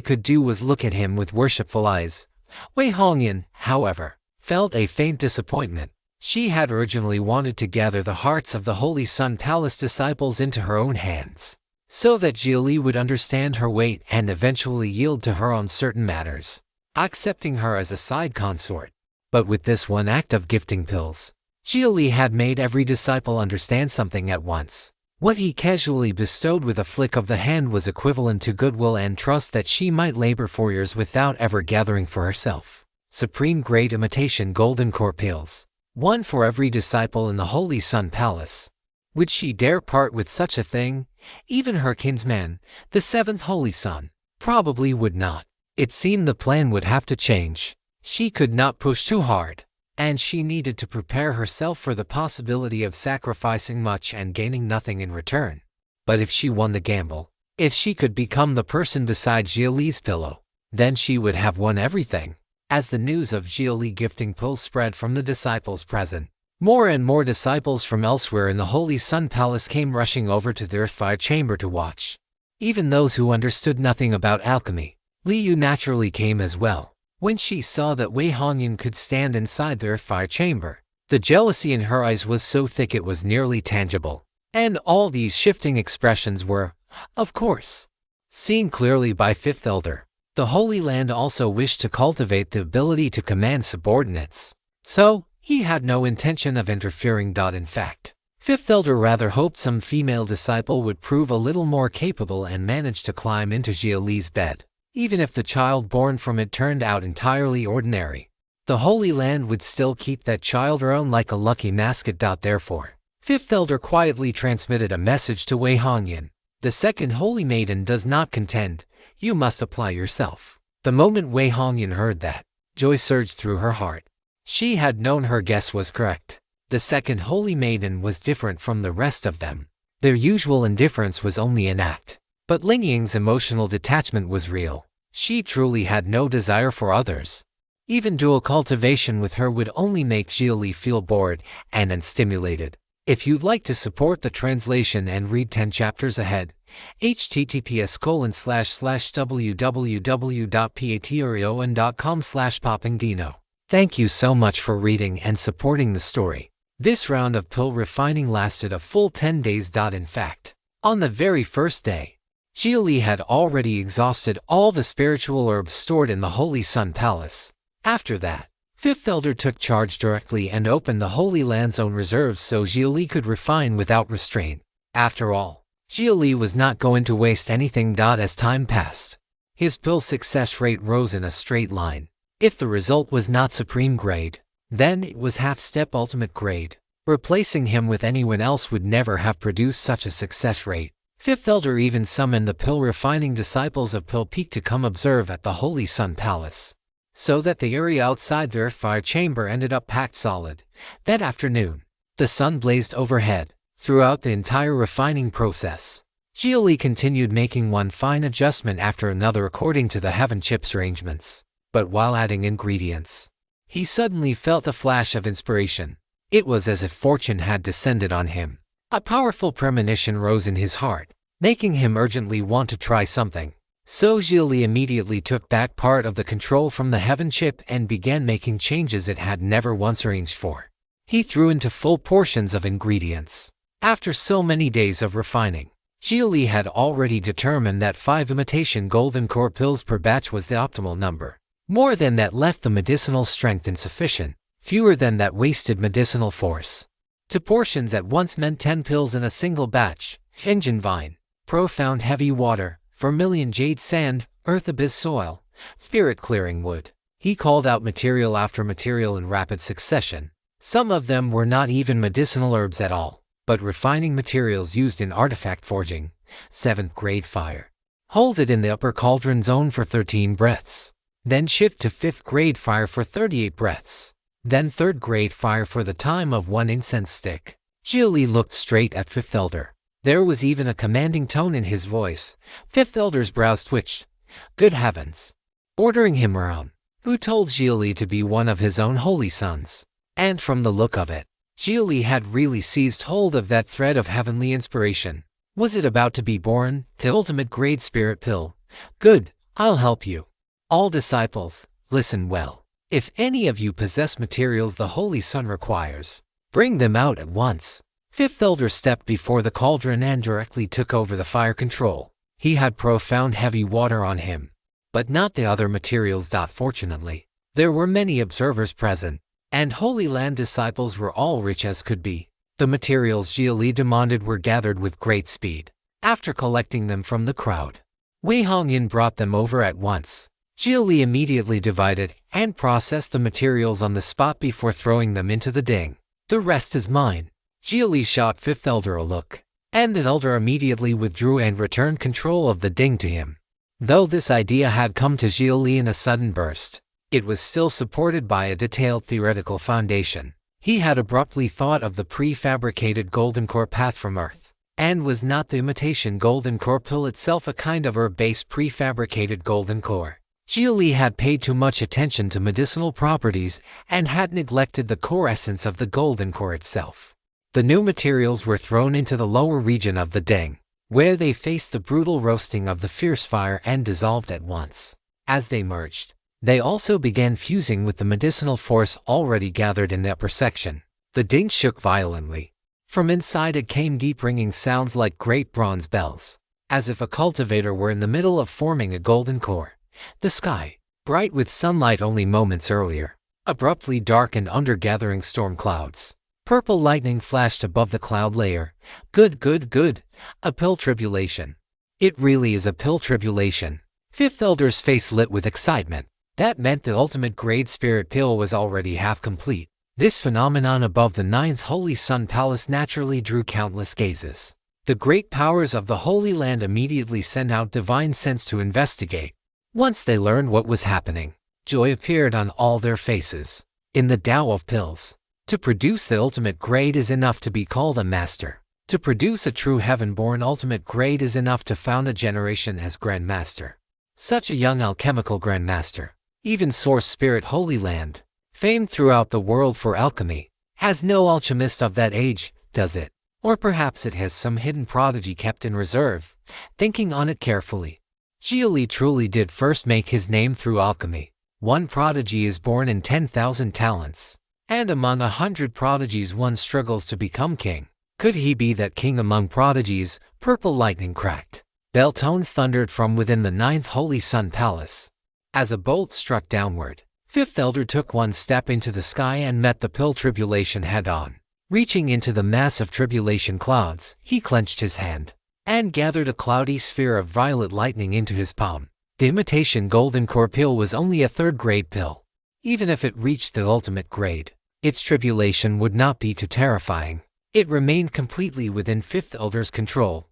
could do was look at him with worshipful eyes. Wei Hongyan, however, felt a faint disappointment. She had originally wanted to gather the hearts of the Holy Sun Palace disciples into her own hands, so that Xia Li would understand her weight and eventually yield to her on certain matters, accepting her as a side consort. But with this one act of gifting pills, Xia Li had made every disciple understand something at once. What he casually bestowed with a flick of the hand was equivalent to goodwill and trust that she might labor for years without ever gathering for herself. Supreme grade imitation golden core pills, one for every disciple in the Holy Sun Palace. Would she dare part with such a thing? Even her kinsman, the seventh Holy Sun, probably would not. It seemed the plan would have to change. She could not push too hard, and she needed to prepare herself for the possibility of sacrificing much and gaining nothing in return. But if she won the gamble, if she could become the person beside Xia Li's pillow, then she would have won everything. As the news of Xia Li gifting pills spread from the disciples present, more and more disciples from elsewhere in the Holy Sun Palace came rushing over to the Earthfire Chamber to watch. Even those who understood nothing about alchemy, Li Yu naturally came as well. When she saw that Wei Hongyan could stand inside the Earthfire Chamber, the jealousy in her eyes was so thick it was nearly tangible. And all these shifting expressions were, of course, seen clearly by Fifth Elder. The Holy Land also wished to cultivate the ability to command subordinates, so he had no intention of interfering. In fact, Fifth Elder rather hoped some female disciple would prove a little more capable and manage to climb into Xia Li's bed. Even if the child born from it turned out entirely ordinary, the Holy Land would still keep that child around like a lucky mascot. Therefore, Fifth Elder quietly transmitted a message to Wei Hongyan. The second Holy Maiden does not contend. You must apply yourself. The moment Wei Hongyan heard that, joy surged through her heart. She had known her guess was correct. The second Holy Maiden was different from the rest of them. Their usual indifference was only an act. But Ling Ying's emotional detachment was real. She truly had no desire for others. Even dual cultivation with her would only make Xia Li feel bored and unstimulated. If you'd like to support the translation and read 10 chapters ahead, https://www.patreon.com/poppingdino. Thank you so much for reading and supporting the story. This round of pill refining lasted a full 10 days. In fact, on the very first day, Xia Li had already exhausted all the spiritual herbs stored in the Holy Sun Palace. After that, Fifth Elder took charge directly and opened the Holy Land's own reserves so Xia Li could refine without restraint. After all, Xia Li was not going to waste anything. As time passed, his pill success rate rose in a straight line. If the result was not supreme grade, then it was half-step ultimate grade. Replacing him with anyone else would never have produced such a success rate. Fifth Elder even summoned the pill-refining disciples of Pill Peak to come observe at the Holy Sun Palace, so that the area outside the Earthfire Chamber ended up packed solid. That afternoon, the sun blazed overhead. Throughout the entire refining process, Xia Li continued making one fine adjustment after another according to the Heaven Chip's arrangements. But while adding ingredients, he suddenly felt a flash of inspiration. It was as if fortune had descended on him. A powerful premonition rose in his heart, making him urgently want to try something. So Xia Li immediately took back part of the control from the Heaven Chip and began making changes it had never once arranged for. He threw into full portions of ingredients. After so many days of refining, Xia Li had already determined that 5 imitation golden core pills per batch was the optimal number. More than that left the medicinal strength insufficient. Fewer than that wasted medicinal force. To portions at once meant 10 pills in a single batch. Engine vine, profound heavy water, vermilion jade sand, earth abyss soil, spirit clearing wood. He called out material after material in rapid succession. Some of them were not even medicinal herbs at all, but refining materials used in artifact forging. 7th grade fire. Hold it in the upper cauldron zone for 13 breaths. Then shift to 5th grade fire for 38 breaths. Then 3rd grade fire for the time of 1 incense stick. Xia Li looked straight at 5th Elder. There was even a commanding tone in his voice. 5th Elder's brows twitched. Good heavens. Ordering him around. Who told Xia Li to be one of his own holy sons? And from the look of it, Xia Li had really seized hold of that thread of heavenly inspiration. Was it about to be born, the ultimate grade spirit pill? Good, I'll help you. All disciples, listen well. If any of you possess materials the Holy Sun requires, bring them out at once. 5th Elder stepped before the cauldron and directly took over the fire control. He had profound heavy water on him, but not the other materials. Fortunately, there were many observers present, and Holy Land disciples were all rich as could be. The materials Xia Li demanded were gathered with great speed. After collecting them from the crowd, Wei Hongyan brought them over at once. Xia Li immediately divided and processed the materials on the spot before throwing them into the ding. The rest is mine. Xia Li shot 5th Elder a look, and the Elder immediately withdrew and returned control of the ding to him. Though this idea had come to Xia Li in a sudden burst, it was still supported by a detailed theoretical foundation. He had abruptly thought of the prefabricated golden core path from Earth. And was not the imitation golden core pill itself a kind of herb-based prefabricated golden core? Xia Li had paid too much attention to medicinal properties and had neglected the core essence of the golden core itself. The new materials were thrown into the lower region of the ding, where they faced the brutal roasting of the fierce fire and dissolved at once. As they merged, they also began fusing with the medicinal force already gathered in the upper section. The ding shook violently. From inside it came deep ringing sounds like great bronze bells, as if a cultivator were in the middle of forming a golden core. The sky, bright with sunlight only moments earlier, abruptly darkened under gathering storm clouds. Purple lightning flashed above the cloud layer. Good, good, good. A pill tribulation. It really is a pill tribulation. 5th Elder's face lit with excitement. That meant the ultimate grade spirit pill was already half complete. This phenomenon above the 9th Holy Sun Palace naturally drew countless gazes. The great powers of the Holy Land immediately sent out divine sense to investigate. Once they learned what was happening, joy appeared on all their faces. In the Tao of pills, to produce the ultimate grade is enough to be called a master. To produce a true heaven-born ultimate grade is enough to found a generation as Grand Master. Such a young alchemical Grand Master, even Source Spirit Holy Land, famed throughout the world for alchemy, has no alchemist of that age, does it? Or perhaps it has some hidden prodigy kept in reserve. Thinking on it carefully, Xia Li truly did first make his name through alchemy. One prodigy is born in 10,000 talents, and among 100 prodigies one struggles to become king. Could he be that king among prodigies? Purple lightning cracked. Bell tones thundered from within the 9th Holy Sun Palace. As a bolt struck downward, 5th Elder took one step into the sky and met the pill tribulation head-on. Reaching into the massive tribulation clouds, he clenched his hand and gathered a cloudy sphere of violet lightning into his palm. The imitation golden core pill was only a 3rd grade pill. Even if it reached the ultimate grade, its tribulation would not be too terrifying. It remained completely within 5th Elder's control.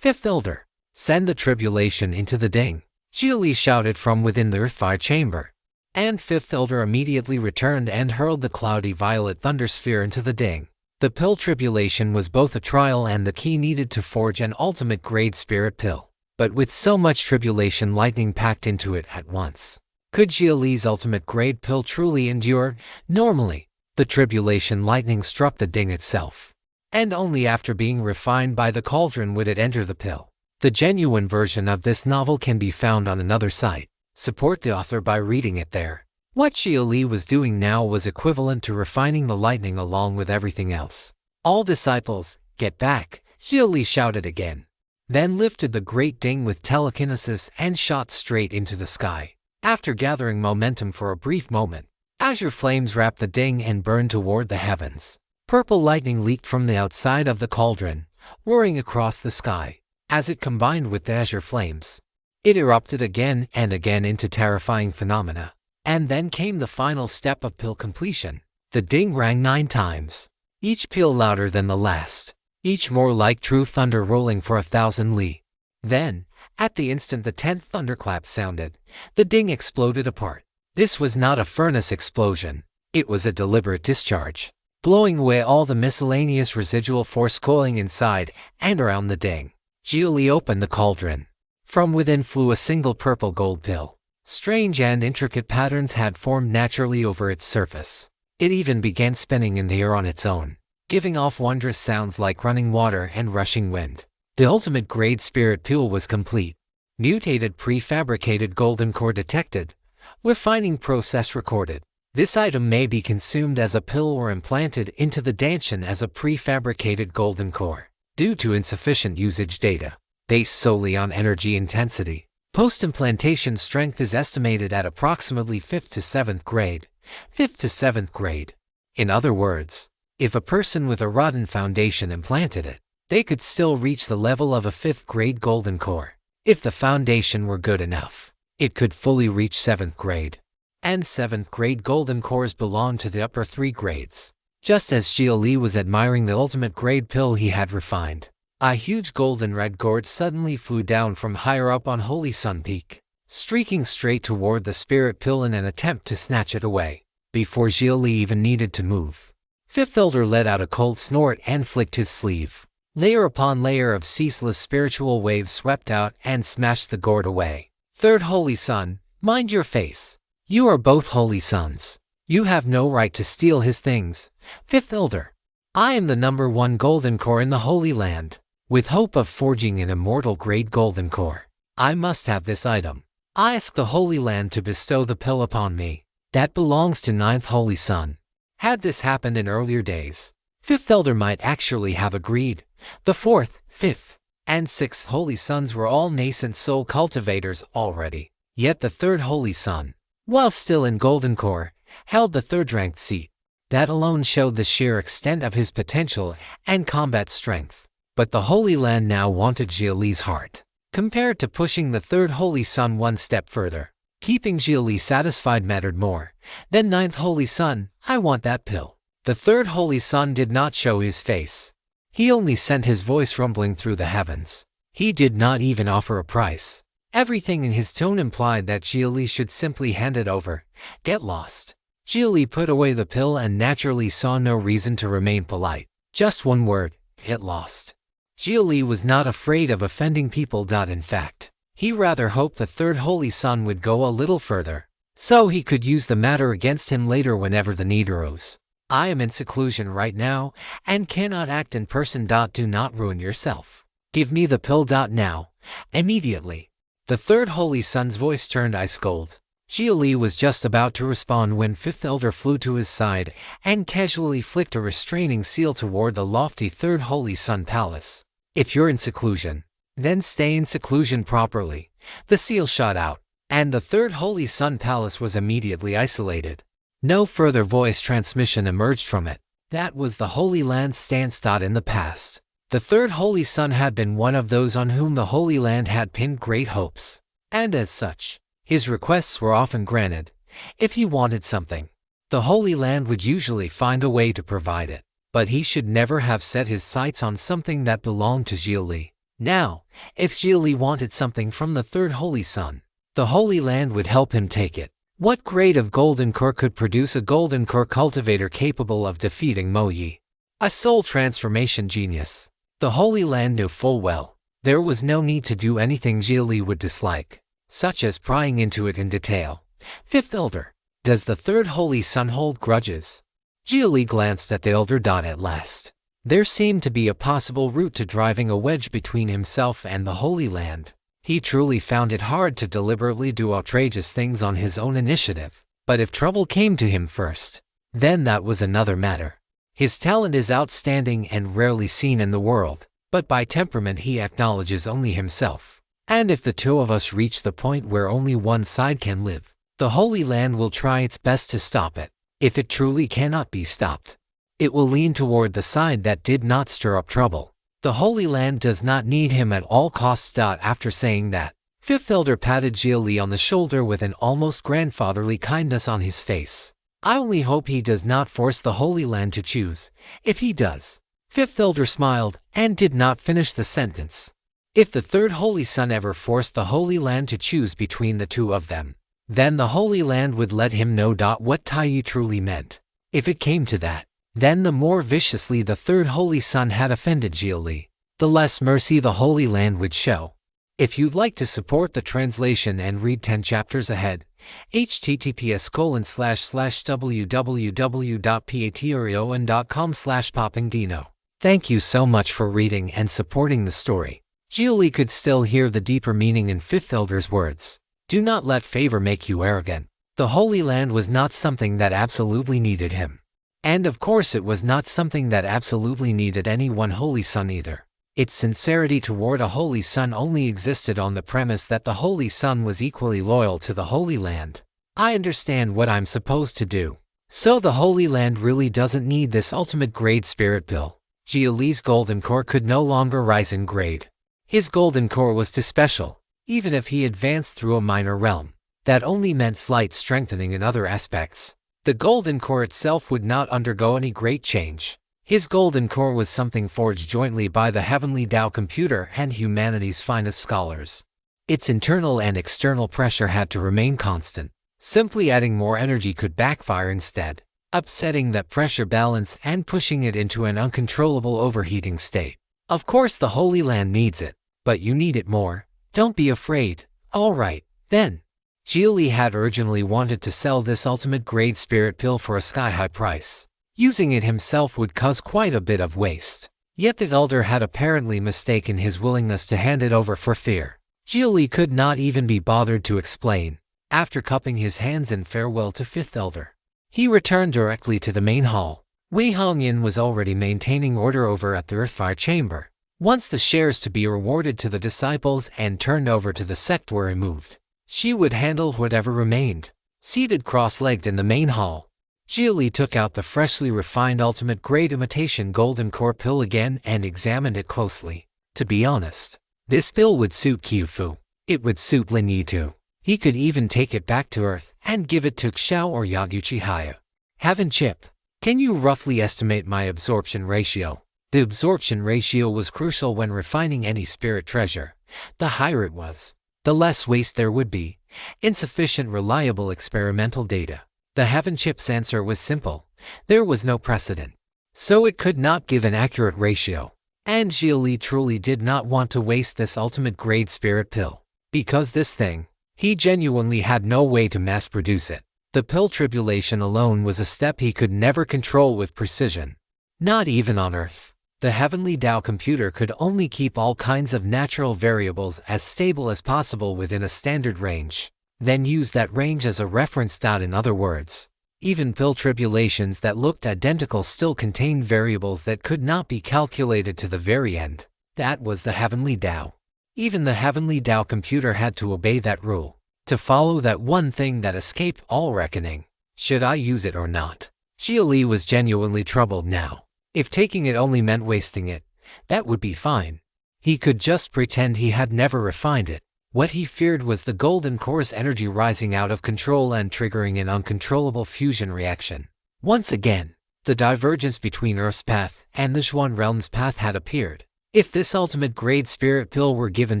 5th Elder, send the tribulation into the ding. Xia Li shouted from within the earth-fire chamber, and 5th Elder immediately returned and hurled the cloudy violet thunder sphere into the ding. The pill tribulation was both a trial and the key needed to forge an ultimate grade spirit pill. But with so much tribulation lightning packed into it at once, could Xia Li's ultimate grade pill truly endure? Normally, the tribulation lightning struck the ding itself, and only after being refined by the cauldron would it enter the pill. The genuine version of this novel can be found on another site. Support the author by reading it there. What Xia Li was doing now was equivalent to refining the lightning along with everything else. All disciples, get back, Xia Li shouted again. Then lifted the great ding with telekinesis and shot straight into the sky. After gathering momentum for a brief moment, azure flames wrapped the ding and burned toward the heavens. Purple lightning leaked from the outside of the cauldron, roaring across the sky. As it combined with the azure flames, it erupted again and again into terrifying phenomena. And then came the final step of pill completion. The ding rang 9 times, each peal louder than the last, each more like true thunder rolling for 1,000 li. Then, at the instant the 10th thunderclap sounded, the ding exploded apart. This was not a furnace explosion. It was a deliberate discharge, blowing away all the miscellaneous residual force coiling inside and around the ding. Xia Li opened the cauldron. From within flew a single purple gold pill. Strange and intricate patterns had formed naturally over its surface. It even began spinning in the air on its own, giving off wondrous sounds like running water and rushing wind. The ultimate grade spirit pill was complete. Mutated prefabricated golden core detected. Refining process recorded. This item may be consumed as a pill or implanted into the Danshan as a prefabricated golden core. Due to insufficient usage data, based solely on energy intensity, post-implantation strength is estimated at approximately 5th to 7th grade. 5th to 7th grade. In other words, if a person with a rotten foundation implanted it, they could still reach the level of a 5th grade golden core. If the foundation were good enough, it could fully reach 7th grade. And 7th grade golden cores belong to the upper 3 grades. Just as Xia Li was admiring the ultimate grade pill he had refined, a huge golden red gourd suddenly flew down from higher up on Holy Sun Peak, streaking straight toward the spirit pill in an attempt to snatch it away. Before Xia Li even needed to move, Fifth Elder let out a cold snort and flicked his sleeve. Layer upon layer of ceaseless spiritual waves swept out and smashed the gourd away. Third Holy Sun, mind your face. You are both Holy Sons. You have no right to steal his things. Fifth Elder, I am the #1 golden core in the Holy Land. With hope of forging an immortal grade golden core, I must have this item. I ask the Holy Land to bestow the pill upon me. That belongs to 9th Holy Sun. Had this happened in earlier days, 5th Elder might actually have agreed. The 4th, 5th, and 6th Holy Sons were all nascent soul cultivators already. Yet the 3rd Holy Sun, while still in golden core, held the 3rd ranked seat. That alone showed the sheer extent of his potential and combat strength. But the Holy Land now wanted Xia Li's heart. Compared to pushing the 3rd Holy Sun one step further, keeping Xia Li satisfied mattered more. Then 9th Holy Sun, I want that pill. The 3rd Holy Sun did not show his face. He only sent his voice rumbling through the heavens. He did not even offer a price. Everything in his tone implied that Xia Li should simply hand it over. Get lost. Xia Li put away the pill and naturally saw no reason to remain polite. Just one word, get lost. Xia Li was not afraid of offending people. In fact, he rather hoped the 3rd Holy Sun would go a little further, so he could use the matter against him later whenever the need arose. I am in seclusion right now and cannot act in person. Do not ruin yourself. Give me the pill. Now. Immediately. The 3rd Holy Sun's voice turned ice cold. Xia Li was just about to respond when 5th Elder flew to his side and casually flicked a restraining seal toward the lofty 3rd Holy Sun Palace. If you're in seclusion, then stay in seclusion properly. The seal shot out, and the 3rd Holy Sun Palace was immediately isolated. No further voice transmission emerged from it. That was the Holy Land's stance. In the past, the 3rd Holy Sun had been one of those on whom the Holy Land had pinned great hopes, and as such, his requests were often granted. If he wanted something, the Holy Land would usually find a way to provide it. But he should never have set his sights on something that belonged to Xia Li. Now, if Xia Li wanted something from the 3rd Holy Sun, the Holy Land would help him take it. What grade of golden core could produce a golden core cultivator capable of defeating Mo Yi? A soul transformation genius. The Holy Land knew full well there was no need to do anything Xia Li would dislike, such as prying into it in detail. 5th Elder, does the 3rd Holy Sun hold grudges? Xia Li glanced at the Elder. At last, there seemed to be a possible route to driving a wedge between himself and the Holy Land. He truly found it hard to deliberately do outrageous things on his own initiative. But if trouble came to him first, then that was another matter. His talent is outstanding and rarely seen in the world, but by temperament he acknowledges only himself. And if the two of us reach the point where only one side can live, the Holy Land will try its best to stop it. If it truly cannot be stopped, It will lean toward the side that did not stir up trouble. The Holy Land does not need him at all costs. After saying that, Fifth Elder patted Xia Li on the shoulder with an almost grandfatherly kindness on his face. I only hope he does not force the Holy Land to choose. If he does. Fifth Elder smiled and did not finish the sentence. If the third Holy Son ever forced the Holy Land to choose between the two of them, then the Holy Land would let him know what Tai truly meant. If it came to that, then the more viciously the third Holy Son had offended Xia Li, the less mercy the Holy Land would show. If you'd like to support the translation and read 10 chapters ahead, https://www.patreon.com/poppingdino. Thank you so much for reading and supporting the story. Xia Li could still hear the deeper meaning in Fifth Elder's words. Do not let favor make you arrogant. The Holy Land was not something that absolutely needed him. And of course it was not something that absolutely needed any one Holy Son either. Its sincerity toward a Holy Son only existed on the premise that the Holy Son was equally loyal to the Holy Land. I understand what I'm supposed to do. So the Holy Land really doesn't need this ultimate grade spirit pill. Xia Li's golden core could no longer rise in grade. His golden core was too special. Even if he advanced through a minor realm, that only meant slight strengthening in other aspects. The golden core itself would not undergo any great change. His golden core was something forged jointly by the heavenly Tao computer and humanity's finest scholars. Its internal and external pressure had to remain constant. Simply adding more energy could backfire instead, upsetting that pressure balance and pushing it into an uncontrollable overheating state. Of course the Holy Land needs it, but you need it more. Don't be afraid. All right, then. Xia Li had urgently wanted to sell this ultimate grade spirit pill for a sky-high price. Using it himself would cause quite a bit of waste. Yet the elder had apparently mistaken his willingness to hand it over for fear. Xia Li could not even be bothered to explain. After cupping his hands in farewell to Fifth Elder, he returned directly to the main hall. Wei Hongyan was already maintaining order over at the Earthfire Chamber. Once the shares to be rewarded to the disciples and turned over to the sect were removed, she would handle whatever remained. Seated cross-legged in the main hall, Xia Li took out the freshly refined ultimate grade imitation golden core pill again and examined it closely. To be honest, this pill would suit Qiufu. It would suit Lin Yi too. He could even take it back to Earth and give it to Xiao or Yaguchi Haya. Heaven Chip, can you roughly estimate my absorption ratio? The absorption ratio was crucial when refining any spirit treasure. The higher it was, the less waste there would be. Insufficient reliable experimental data. The Heaven Chip's answer was simple. There was no precedent. So it could not give an accurate ratio. And Xia Li truly did not want to waste this ultimate grade spirit pill. Because this thing, he genuinely had no way to mass produce it. The pill tribulation alone was a step he could never control with precision. Not even on Earth. The heavenly Tao computer could only keep all kinds of natural variables as stable as possible within a standard range, then use that range as a reference. In other words, even pill tribulations that looked identical still contained variables that could not be calculated to the very end. That was the heavenly Tao. Even the heavenly Tao computer had to obey that rule, to follow that one thing that escaped all reckoning. Should I use it or not? Xia Li was genuinely troubled now. If taking it only meant wasting it, that would be fine. He could just pretend he had never refined it. What he feared was the golden core's energy rising out of control and triggering an uncontrollable fusion reaction. Once again, the divergence between Earth's path and the Zhuan realm's path had appeared. If this ultimate grade spirit pill were given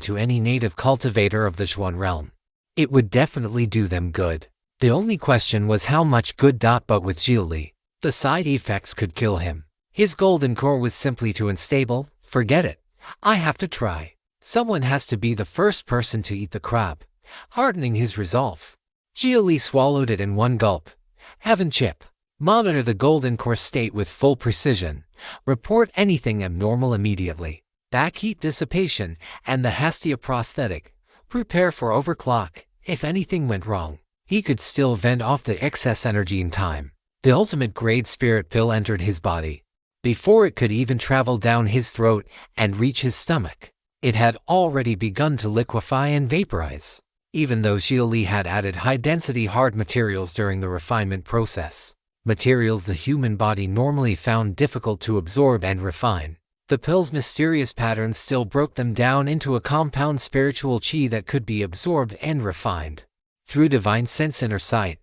to any native cultivator of the Zhuan realm, it would definitely do them good. The only question was how much good. But with Xia Li, the side effects could kill him. His golden core was simply too unstable. Forget it. I have to try. Someone has to be the first person to eat the crab, hardening his resolve. Xia Li swallowed it in one gulp. Heaven Chip, monitor the golden core state with full precision. Report anything abnormal immediately. Back heat dissipation and the Hastia prosthetic. Prepare for overclock. If anything went wrong, he could still vent off the excess energy in time. The ultimate grade spirit pill entered his body. Before it could even travel down his throat and reach his stomach, it had already begun to liquefy and vaporize. Even though Xia Li had added high-density hard materials during the refinement process, materials the human body normally found difficult to absorb and refine. The pill's mysterious patterns still broke them down into a compound spiritual chi that could be absorbed and refined. Through divine sense inner sight,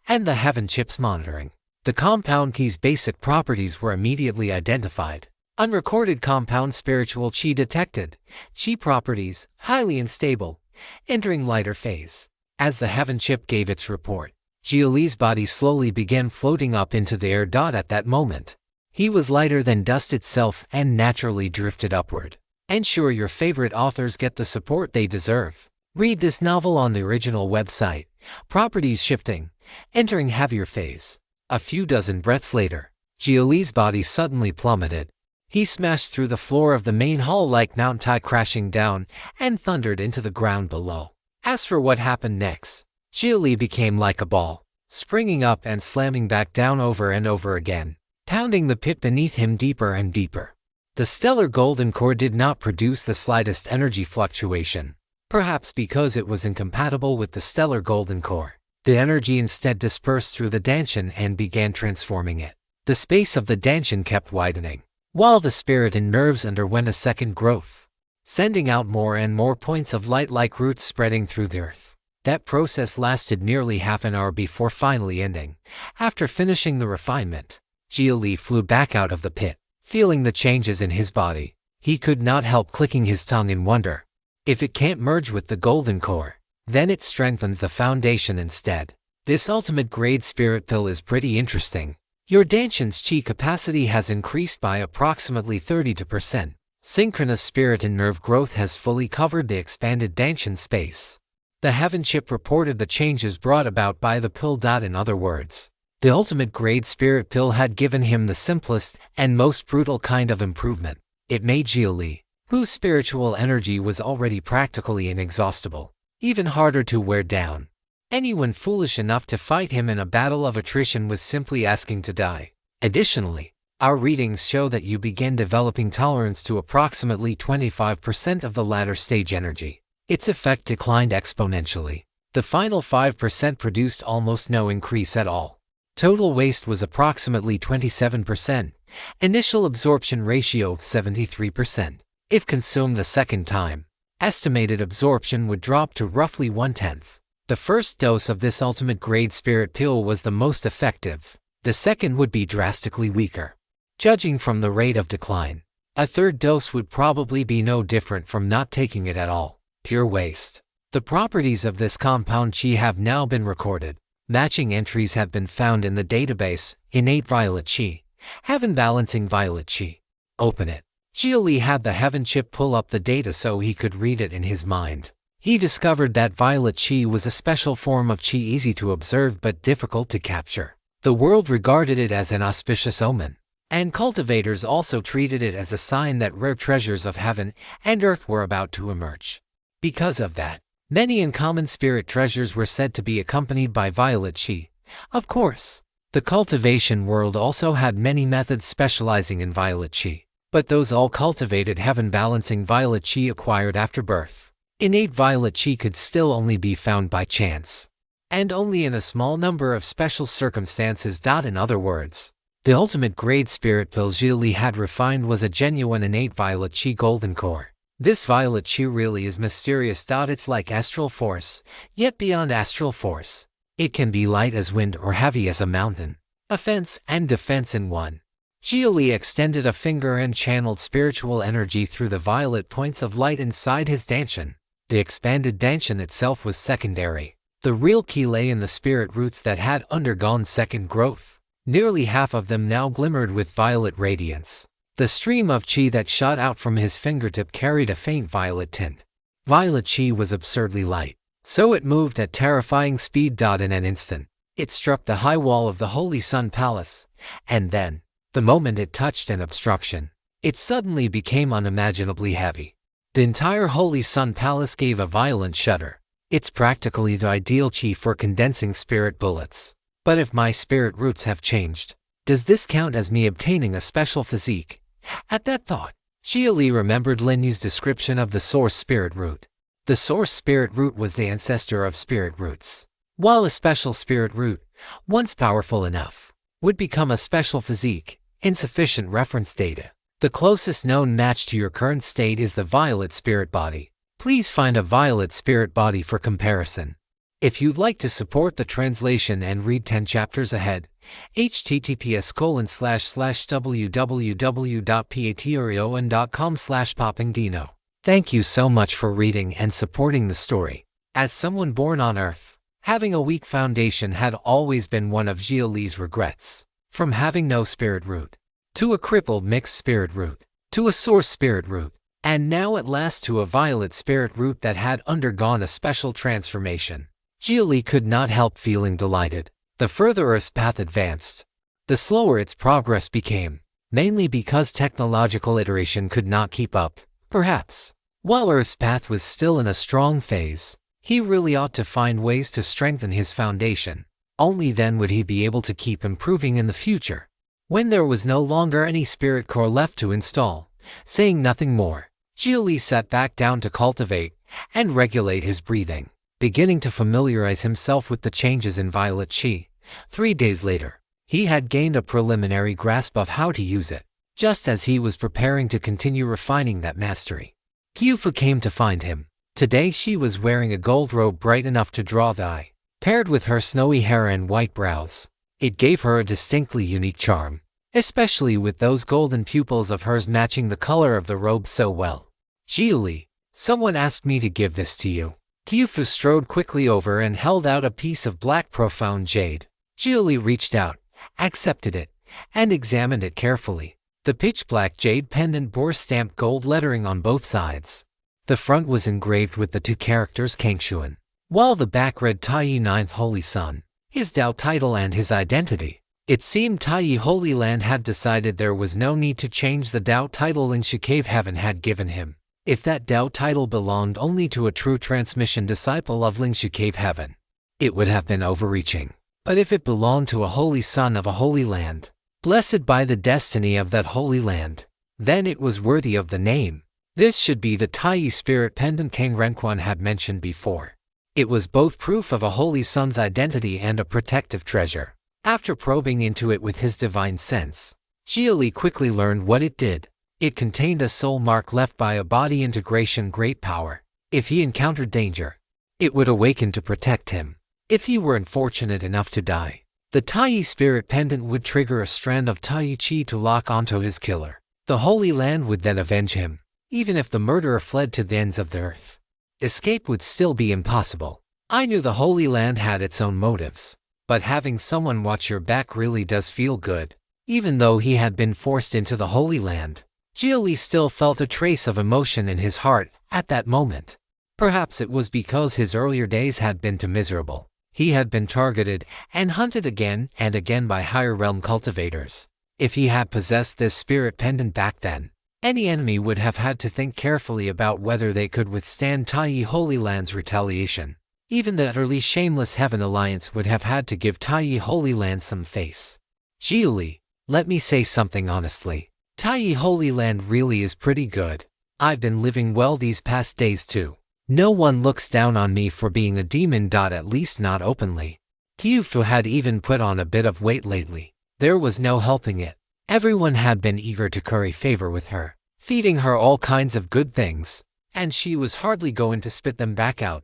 and the heaven chip's monitoring, the compound key's basic properties were immediately identified. Unrecorded compound spiritual chi detected. Chi properties, highly unstable, entering lighter phase. As the heaven chip gave its report, Xia Li's body slowly began floating up into the air. At that moment, he was lighter than dust itself and naturally drifted upward. Ensure your favorite authors get the support they deserve. Read this novel on the original website. Properties shifting, entering heavier phase. A few dozen breaths later, Xia Li's body suddenly plummeted. He smashed through the floor of the main hall like Mount Tai, crashing down and thundered into the ground below. As for what happened next, Xia Li became like a ball, springing up and slamming back down over and over again, pounding the pit beneath him deeper and deeper. The stellar golden core did not produce the slightest energy fluctuation, perhaps because it was incompatible with the stellar golden core. The energy instead dispersed through the danshan and began transforming it. The space of the danshan kept widening, while the spirit and nerves underwent a second growth, sending out more and more points of light like roots spreading through the earth. That process lasted nearly half an hour before finally ending. After finishing the refinement, Xia Li flew back out of the pit. Feeling the changes in his body, he could not help clicking his tongue in wonder. If it can't merge with the golden core, then it strengthens the foundation instead. This ultimate grade spirit pill is pretty interesting. Your danshan's chi capacity has increased by approximately 32%. Synchronous spirit and nerve growth has fully covered the expanded danshan space. The heaven chip reported the changes brought about by the pill. In other words, the ultimate grade spirit pill had given him the simplest and most brutal kind of improvement. It made Xia Li, whose spiritual energy was already practically inexhaustible, even harder to wear down. Anyone foolish enough to fight him in a battle of attrition was simply asking to die. Additionally, our readings show that you begin developing tolerance to approximately 25% of the latter stage energy. Its effect declined exponentially. The final 5% produced almost no increase at all. Total waste was approximately 27%. Initial absorption ratio 73%. If consumed the second time, estimated absorption would drop to roughly 1/10. The first dose of this ultimate grade spirit pill was the most effective. The second would be drastically weaker. Judging from the rate of decline, a third dose would probably be no different from not taking it at all. Pure waste. The properties of this compound chi have now been recorded. Matching entries have been found in the database. Innate violet chi. Heaven balancing violet chi. Open it. Xia Li had the heaven chip pull up the data so he could read it in his mind. He discovered that violet chi was a special form of chi easy to observe but difficult to capture. The world regarded it as an auspicious omen, and cultivators also treated it as a sign that rare treasures of heaven and earth were about to emerge. Because of that, many uncommon spirit treasures were said to be accompanied by violet chi. Of course, the cultivation world also had many methods specializing in violet chi, but those all cultivated heaven-balancing violet chi acquired after birth. Innate violet chi could still only be found by chance, and only in a small number of special circumstances. In other words, the ultimate grade spirit pill Xia Li had refined was a genuine innate violet chi golden core. This violet chi really is mysterious. It's like astral force, yet beyond astral force. It can be light as wind or heavy as a mountain. Offense and defense in one. Xia Li extended a finger and channeled spiritual energy through the violet points of light inside his danshan. The expanded danshan itself was secondary. The real key lay in the spirit roots that had undergone second growth. Nearly half of them now glimmered with violet radiance. The stream of chi that shot out from his fingertip carried a faint violet tint. Violet chi was absurdly light, so it moved at terrifying speed. In an instant, it struck the high wall of the Holy Sun Palace, and then, the moment it touched an obstruction, it suddenly became unimaginably heavy. The entire Holy Sun Palace gave a violent shudder. It's practically the ideal chi for condensing spirit bullets. But if my spirit roots have changed, does this count as me obtaining a special physique? At that thought, Xia Li remembered Lin Yu's description of the source spirit root. The source spirit root was the ancestor of spirit roots, while a special spirit root, once powerful enough, would become a special physique, insufficient reference data. The closest known match to your current state is the violet spirit body. Please find a violet spirit body for comparison. If you'd like to support the translation and read 10 chapters ahead, https://www.patreon.com/poppingdino. Thank you so much for reading and supporting the story. As someone born on Earth, having a weak foundation had always been one of Xia Li's regrets. From having no spirit root, to a crippled mixed spirit root, to a source spirit root, and now at last to a violet spirit root that had undergone a special transformation. Xia Li could not help feeling delighted. The further Earth's path advanced, the slower its progress became, mainly because technological iteration could not keep up, perhaps. While Earth's path was still in a strong phase, he really ought to find ways to strengthen his foundation. Only then would he be able to keep improving in the future. When there was no longer any spirit core left to install, saying nothing more, Xia Li sat back down to cultivate and regulate his breathing, beginning to familiarize himself with the changes in violet qi. 3 days later, he had gained a preliminary grasp of how to use it. Just as he was preparing to continue refining that mastery, Qiufu came to find him. Today she was wearing a gold robe bright enough to draw the eye. Paired with her snowy hair and white brows, it gave her a distinctly unique charm, especially with those golden pupils of hers matching the color of the robe so well. Xia Li, someone asked me to give this to you. Qiufu strode quickly over and held out a piece of black profound jade. Xia Li reached out, accepted it, and examined it carefully. The pitch-black jade pendant bore stamped gold lettering on both sides. The front was engraved with the 2 characters Kangshuan, while the back read Taiyi Ninth Holy Sun, his Dao title and his identity. It seemed Taiyi Holy Land had decided there was no need to change the Dao title Lingshu Cave Heaven had given him. If that Dao title belonged only to a true transmission disciple of Lingshu Cave Heaven, it would have been overreaching. But if it belonged to a holy son of a holy land, blessed by the destiny of that holy land, then it was worthy of the name. This should be the Taiyi spirit pendant Kang Renquan had mentioned before. It was both proof of a holy son's identity and a protective treasure. After probing into it with his divine sense, Xia Li quickly learned what it did. It contained a soul mark left by a body integration great power. If he encountered danger, it would awaken to protect him. If he were unfortunate enough to die, the Taiyi spirit pendant would trigger a strand of Taiyi Qi to lock onto his killer. The Holy Land would then avenge him, even if the murderer fled to the ends of the earth. Escape would still be impossible. I knew the Holy Land had its own motives, but having someone watch your back really does feel good. Even though he had been forced into the Holy Land, Xia Li still felt a trace of emotion in his heart at that moment. Perhaps it was because his earlier days had been too miserable. He had been targeted and hunted again and again by higher realm cultivators. If he had possessed this spirit pendant back then, any enemy would have had to think carefully about whether they could withstand Taiyi Holy Land's retaliation. Even the utterly shameless Heaven Alliance would have had to give Taiyi Holy Land some face. Xia Li, let me say something honestly. Taiyi Holy Land really is pretty good. I've been living well these past days too. No one looks down on me for being a demon. At least not openly. Qiufu had even put on a bit of weight lately. There was no helping it. Everyone had been eager to curry favor with her, feeding her all kinds of good things, and she was hardly going to spit them back out.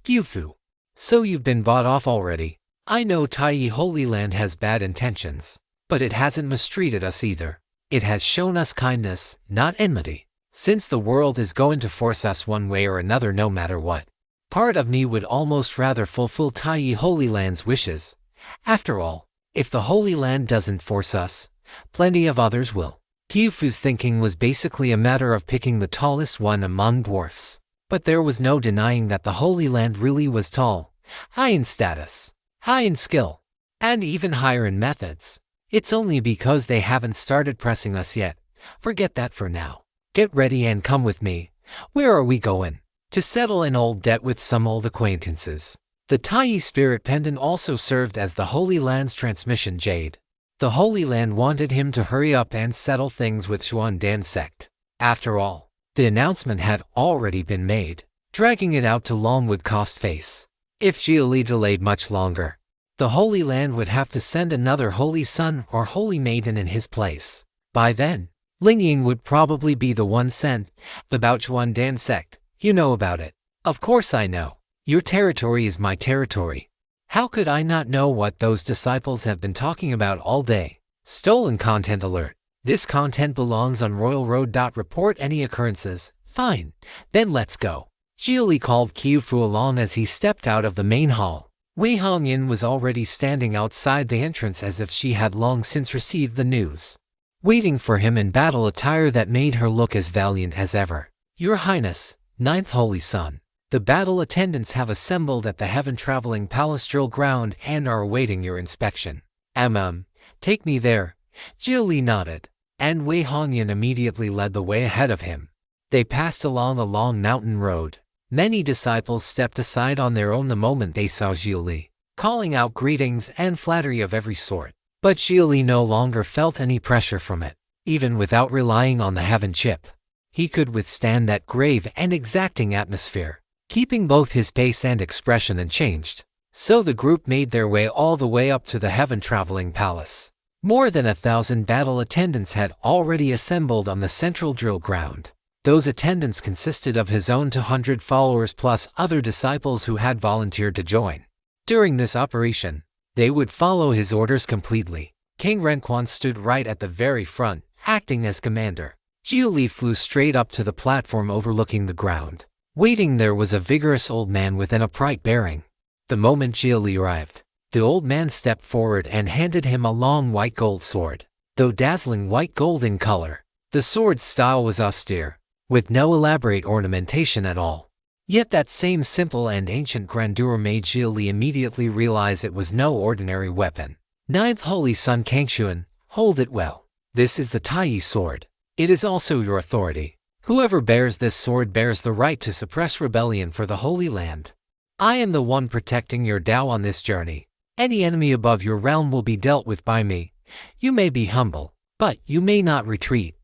Qiufu, so you've been bought off already. I know Taiyi Holy Land has bad intentions, but it hasn't mistreated us either. It has shown us kindness, not enmity. Since the world is going to force us one way or another no matter what, part of me would almost rather fulfill Taiyi Holy Land's wishes. After all, if the Holy Land doesn't force us, plenty of others will. Qiufu's thinking was basically a matter of picking the tallest one among dwarfs. But there was no denying that the Holy Land really was tall, high in status, high in skill, and even higher in methods. It's only because they haven't started pressing us yet. Forget that for now. Get ready and come with me. Where are we going? To settle an old debt with some old acquaintances. The Taiyi spirit pendant also served as the Holy Land's transmission jade. The Holy Land wanted him to hurry up and settle things with Xuan Dan sect. After all, the announcement had already been made. Dragging it out too long would cost face. If Xia Li delayed much longer, The Holy Land would have to send another Holy Son or Holy Maiden in his place. By then, Ling Ying would probably be the one sent. About Zhuangdan sect, you know about it. Of course I know. Your territory is my territory. How could I not know what those disciples have been talking about all day? Stolen content alert. This content belongs on Royal Road. Report any occurrences. Fine. Then let's go. Xia Li called Qiu Fu along as he stepped out of the main hall. Wei Hongyan was already standing outside the entrance as if she had long since received the news, waiting for him in battle attire that made her look as valiant as ever. Your Highness, Ninth Holy Son, the battle attendants have assembled at the heaven-traveling palace drill ground and are awaiting your inspection. Take me there. Xia Li nodded, and Wei Hongyan immediately led the way ahead of him. They passed along a long mountain road. Many disciples stepped aside on their own the moment they saw Xia Li, calling out greetings and flattery of every sort. But Xia Li no longer felt any pressure from it. Even without relying on the heaven chip, he could withstand that grave and exacting atmosphere, keeping both his pace and expression unchanged. So the group made their way all the way up to the heaven-traveling palace. More than 1,000 battle attendants had already assembled on the central drill ground. Those attendants consisted of his own 200 followers plus other disciples who had volunteered to join. During this operation, they would follow his orders completely. King Renquan stood right at the very front, acting as commander. Xia Li flew straight up to the platform overlooking the ground. Waiting there was a vigorous old man with an upright bearing. The moment Xia Li arrived, the old man stepped forward and handed him a long white gold sword. Though dazzling white gold in color, the sword's style was austere, with no elaborate ornamentation at all. Yet that same simple and ancient grandeur made Xia Li immediately realize it was no ordinary weapon. Ninth Holy Son Kangxuan, hold it well. This is the Taiyi sword. It is also your authority. Whoever bears this sword bears the right to suppress rebellion for the Holy Land. I am the one protecting your Dao on this journey. Any enemy above your realm will be dealt with by me. You may be humble, but you may not retreat.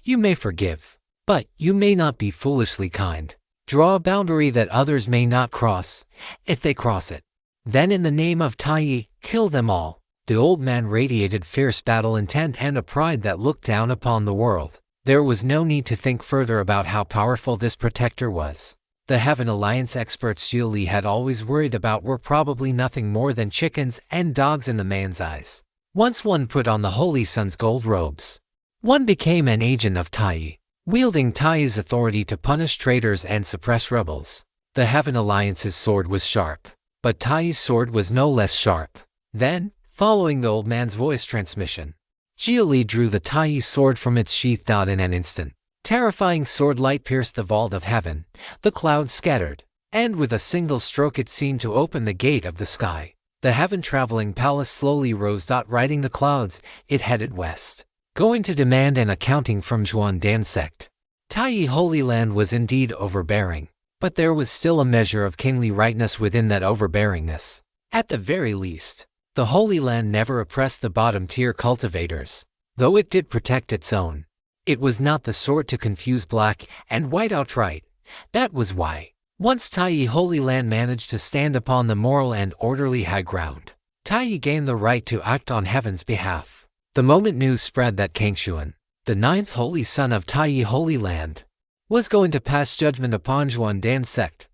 You may forgive, but you may not be foolishly kind. Draw a boundary that others may not cross. If they cross it, then in the name of Taiyi, kill them all. The old man radiated fierce battle intent and a pride that looked down upon the world. There was no need to think further about how powerful this protector was. The Heaven Alliance experts Xia Li had always worried about were probably nothing more than chickens and dogs in the man's eyes. Once one put on the Holy Son's gold robes, one became an agent of Taiyi, wielding Taiyi's authority to punish traitors and suppress rebels. The Heaven Alliance's sword was sharp, but Taiyi's sword was no less sharp. Then, following the old man's voice transmission, Xia Li drew the Taiyi sword from its sheath. In an instant, terrifying sword light pierced the vault of heaven, the clouds scattered, and with a single stroke it seemed to open the gate of the sky. The heaven-traveling palace slowly rose. Riding the clouds, it headed west, going to demand an accounting from Zhuangdan sect. Taiyi Holy Land was indeed overbearing, but there was still a measure of kingly rightness within that overbearingness. At the very least, the Holy Land never oppressed the bottom-tier cultivators, though it did protect its own. It was not the sort to confuse black and white outright. That was why, once Taiyi Holy Land managed to stand upon the moral and orderly high ground, Taiyi gained the right to act on heaven's behalf. The moment news spread that Kangxuan, the ninth Holy Son of Taiyi Holy Land, was going to pass judgment upon Zhuangdan sect,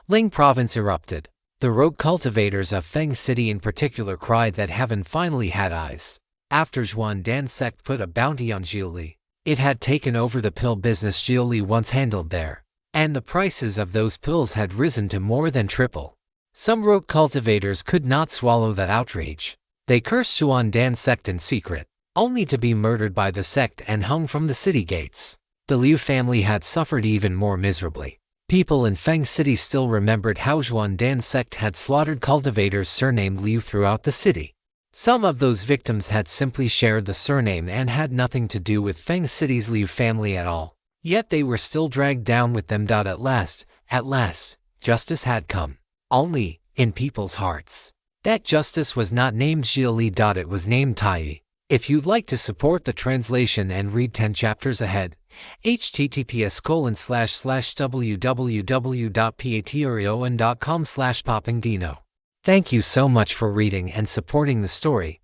Ling Province erupted. The rogue cultivators of Feng City in particular cried that heaven finally had eyes. After Zhuangdan sect put a bounty on Xia Li, it had taken over the pill business Xia Li once handled there, and the prices of those pills had risen to more than triple. Some rogue cultivators could not swallow that outrage. They cursed Zhuangdan sect in secret, only to be murdered by the sect and hung from the city gates. The Liu family had suffered even more miserably. People in Feng City still remembered how Zhuangdan sect had slaughtered cultivators surnamed Liu throughout the city. Some of those victims had simply shared the surname and had nothing to do with Feng City's Liu family at all. Yet they were still dragged down with them. At last, justice had come. Only, in people's hearts. That justice was not named Xia Li. It was named Taiyi. If you'd like to support the translation and read 10 chapters ahead, https://www.patreon.com/poppingdino Thank you so much for reading and supporting the story.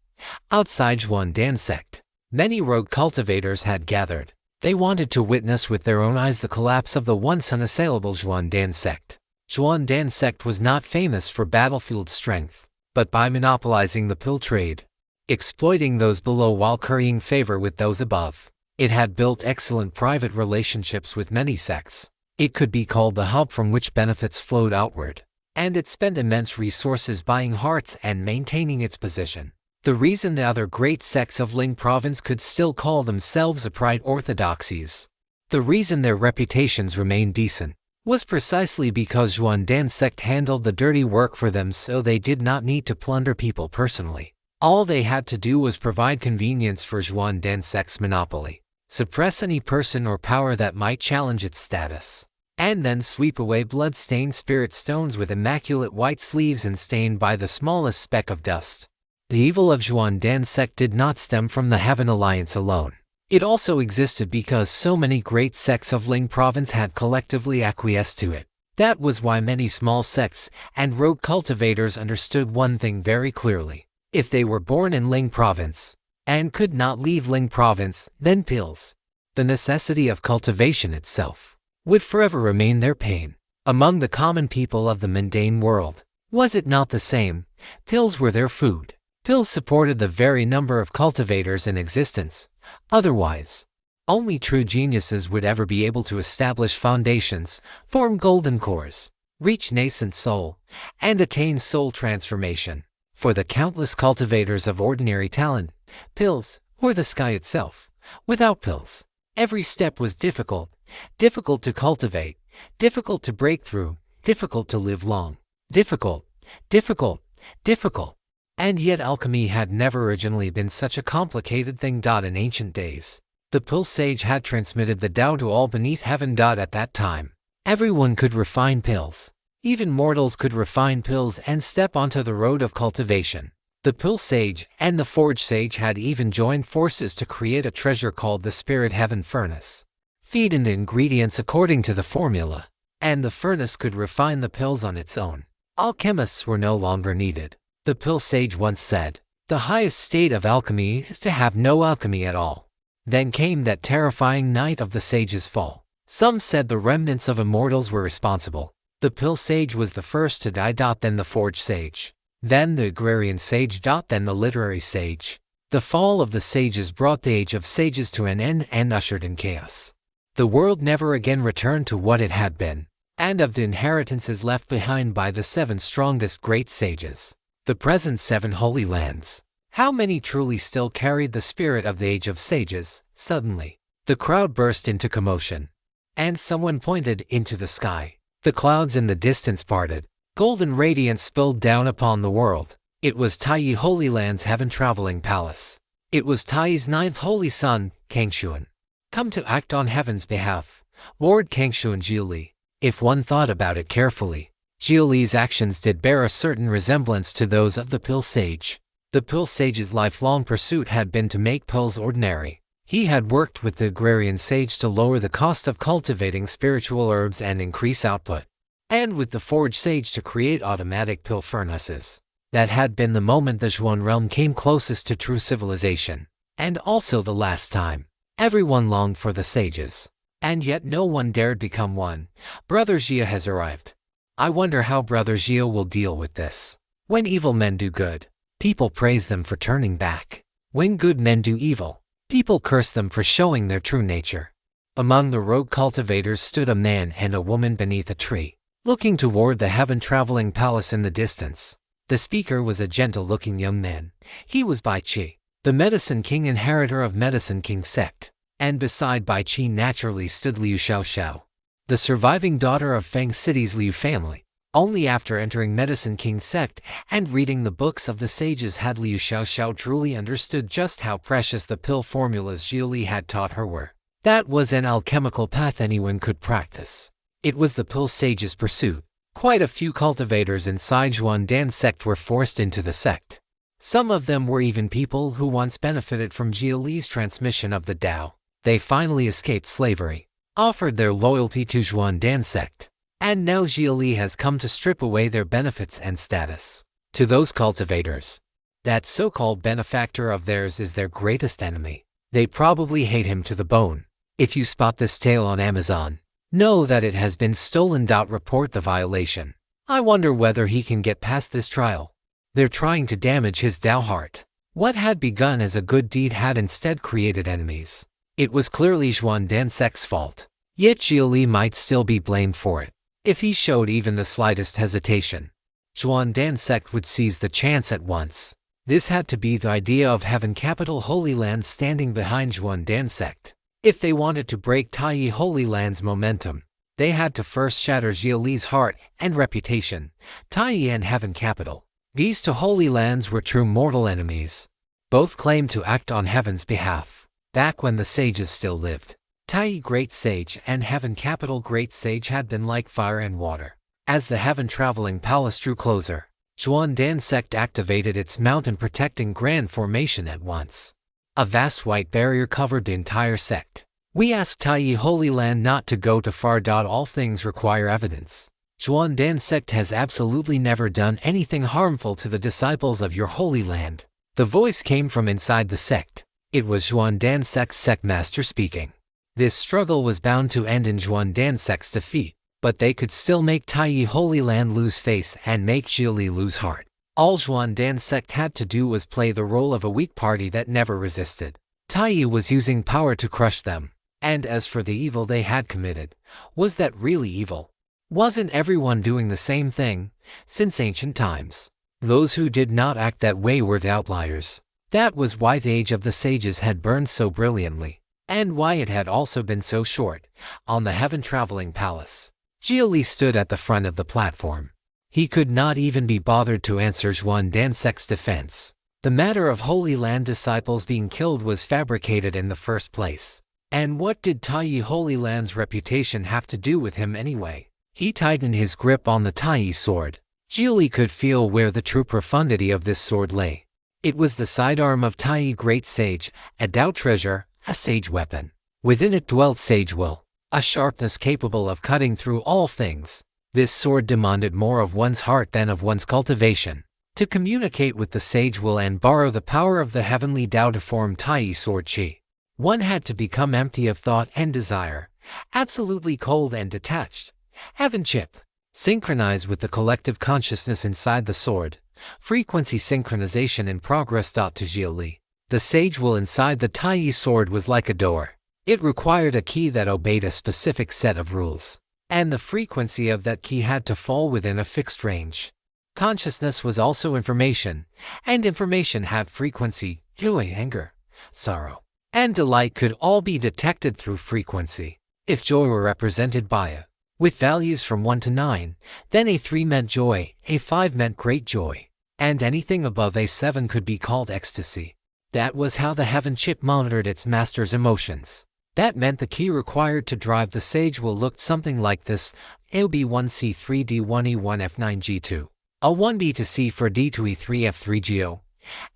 Outside Xuandan sect, many rogue cultivators had gathered. They wanted to witness with their own eyes the collapse of the once unassailable Xuandan sect. Xuandan sect was not famous for battlefield strength, but by monopolizing the pill trade, exploiting those below while currying favor with those above. It had built excellent private relationships with many sects. It could be called the hub from which benefits flowed outward, and it spent immense resources buying hearts and maintaining its position. The reason the other great sects of Ling province could still call themselves upright orthodoxies, the reason their reputations remained decent, was precisely because Xuandan sect handled the dirty work for them, so they did not need to plunder people personally. All they had to do was provide convenience for Xuandan sect's monopoly, suppress any person or power that might challenge its status, and then sweep away blood-stained spirit stones with immaculate white sleeves and stained by the smallest speck of dust. The evil of Xuandan sect did not stem from the Heaven Alliance alone. It also existed because so many great sects of Ling province had collectively acquiesced to it. That was why many small sects and rogue cultivators understood one thing very clearly. If they were born in Ling province and could not leave Ling province, then pills, the necessity of cultivation itself, would forever remain their pain. Among the common people of the mundane world, was it not the same? Pills were their food. Pills supported the very number of cultivators in existence. Otherwise, only true geniuses would ever be able to establish foundations, form golden cores, reach nascent soul, and attain soul transformation. For the countless cultivators of ordinary talent, pills were the sky itself. Without pills, every step was difficult, difficult to cultivate, difficult to break through, difficult to live long, difficult, difficult, difficult. And yet alchemy had never originally been such a complicated thing. In ancient days, the pill sage had transmitted the Tao to all beneath heaven. At that time, everyone could refine pills. Even mortals could refine pills and step onto the road of cultivation. The pill sage and the forge sage had even joined forces to create a treasure called the Spirit Heaven Furnace. Feed in the ingredients according to the formula, and the furnace could refine the pills on its own. Alchemists were no longer needed. The pill sage once said, "The highest state of alchemy is to have no alchemy at all." Then came that terrifying night of the sage's fall. Some said the remnants of immortals were responsible. The pill sage was the first to die. Then the forge sage. Then the agrarian sage. Then the literary sage. The fall of the sages brought the age of sages to an end and ushered in chaos. The world never again returned to what it had been, and of the inheritances left behind by the 7 strongest great sages, the present 7 holy lands. How many truly still carried the spirit of the age of sages? Suddenly, the crowd burst into commotion, and someone pointed into the sky. The clouds in the distance parted. Golden radiance spilled down upon the world. It was Taiyi Holy Land's heaven-traveling palace. It was Taiyi's 9th holy son, Kangshuan, come to act on heaven's behalf. Lord Kangshuan Xia Li. If one thought about it carefully, Xia Li's actions did bear a certain resemblance to those of the pill sage. The pill sage's lifelong pursuit had been to make pills ordinary. He had worked with the agrarian sage to lower the cost of cultivating spiritual herbs and increase output, and with the forge sage to create automatic pill furnaces. That had been the moment the Zhuan realm came closest to true civilization, and also the last time. Everyone longed for the sages, and yet no one dared become one. Brother Xia has arrived. I wonder how Brother Xia will deal with this. When evil men do good, people praise them for turning back. When good men do evil, people curse them for showing their true nature. Among the rogue cultivators stood a man and a woman beneath a tree, looking toward the heaven-traveling palace in the distance. The speaker was a gentle-looking young man. He was Bai Qi, the Medicine King, inheritor of Medicine King sect, and beside Bai Qi naturally stood Liu Xiaoxiao, the surviving daughter of Feng City's Liu family. Only after entering Medicine King sect and reading the books of the sages had Liu Xiaoxiao truly understood just how precious the pill formulas Xia Li had taught her were. That was an alchemical path anyone could practice. It was the pill sage's pursuit. Quite a few cultivators inside Xuandan sect were forced into the sect. Some of them were even people who once benefited from Xia Li's transmission of the Tao. They finally escaped slavery, offered their loyalty to Xuandan sect, and now Xia Li has come to strip away their benefits and status. To those cultivators, that so-called benefactor of theirs is their greatest enemy. They probably hate him to the bone. If you spot this tale on Amazon, know that it has been stolen. Report the violation. I wonder whether he can get past this trial. They're trying to damage his Dao heart. What had begun as a good deed had instead created enemies. It was clearly Xuan Dansek's fault. Yet Xia Li might still be blamed for it. If he showed even the slightest hesitation, Xuan Dansek would seize the chance at once. This had to be the idea of Heaven Capital Holy Land standing behind Xuan Dansek. If they wanted to break Taiyi Holy Land's momentum, they had to first shatter Xia Li's heart and reputation. Taiyi and Heaven Capital, these two holy lands were true mortal enemies. Both claimed to act on Heaven's behalf. Back when the sages still lived, Taiyi Great Sage and Heaven Capital Great Sage had been like fire and water. As the Heaven Traveling Palace drew closer, Xuan Dansek activated its mountain protecting grand formation at once. A vast white barrier covered the entire sect. We asked Taiyi Holy Land not to go too far. All things require evidence. Xuan Dansek has absolutely never done anything harmful to the disciples of your holy land. The voice came from inside the sect. It was Xuan Dansek's sect master speaking. This struggle was bound to end in Xuan Dansek's defeat, but they could still make Taiyi Holy Land lose face and make Xia Li lose heart. All Xuan Dansek had to do was play the role of a weak party that never resisted. Taiyi was using power to crush them. And as for the evil they had committed, was that really evil? Wasn't everyone doing the same thing since ancient times? Those who did not act that way were the outliers. That was why the age of the sages had burned so brilliantly, and why it had also been so short. On the Heaven Traveling Palace, Xia Li stood at the front of the platform. He could not even be bothered to answer Xuan Dansek's defense. The matter of Holy Land disciples being killed was fabricated in the first place. And what did Taiyi Holy Land's reputation have to do with him anyway? He tightened his grip on the Taiyi sword. Xia Li could feel where the true profundity of this sword lay. It was the sidearm of Taiyi Great Sage, a Dao treasure, a sage weapon. Within it dwelt sage will, a sharpness capable of cutting through all things. This sword demanded more of one's heart than of one's cultivation. To communicate with the sage will and borrow the power of the heavenly Dao to form Taiyi sword chi, one had to become empty of thought and desire, absolutely cold and detached. Heaven chip, synchronized with the collective consciousness inside the sword. Frequency synchronization in progress. To Xia Li, the sage will inside the Taiyi sword was like a door. It required a key that obeyed a specific set of rules, and the frequency of that key had to fall within a fixed range. Consciousness was also information, and information had frequency. Joy, anger, sorrow, and delight could all be detected through frequency. If joy were represented by a with values from 1 to 9, then A3 meant joy, A5 meant great joy, and anything above A7 could be called ecstasy. That was how the Heaven chip monitored its master's emotions. That meant the key required to drive the sage will looked something like this: AOB1C3D1E1F9G2, A1B to C for D2E3F3GO,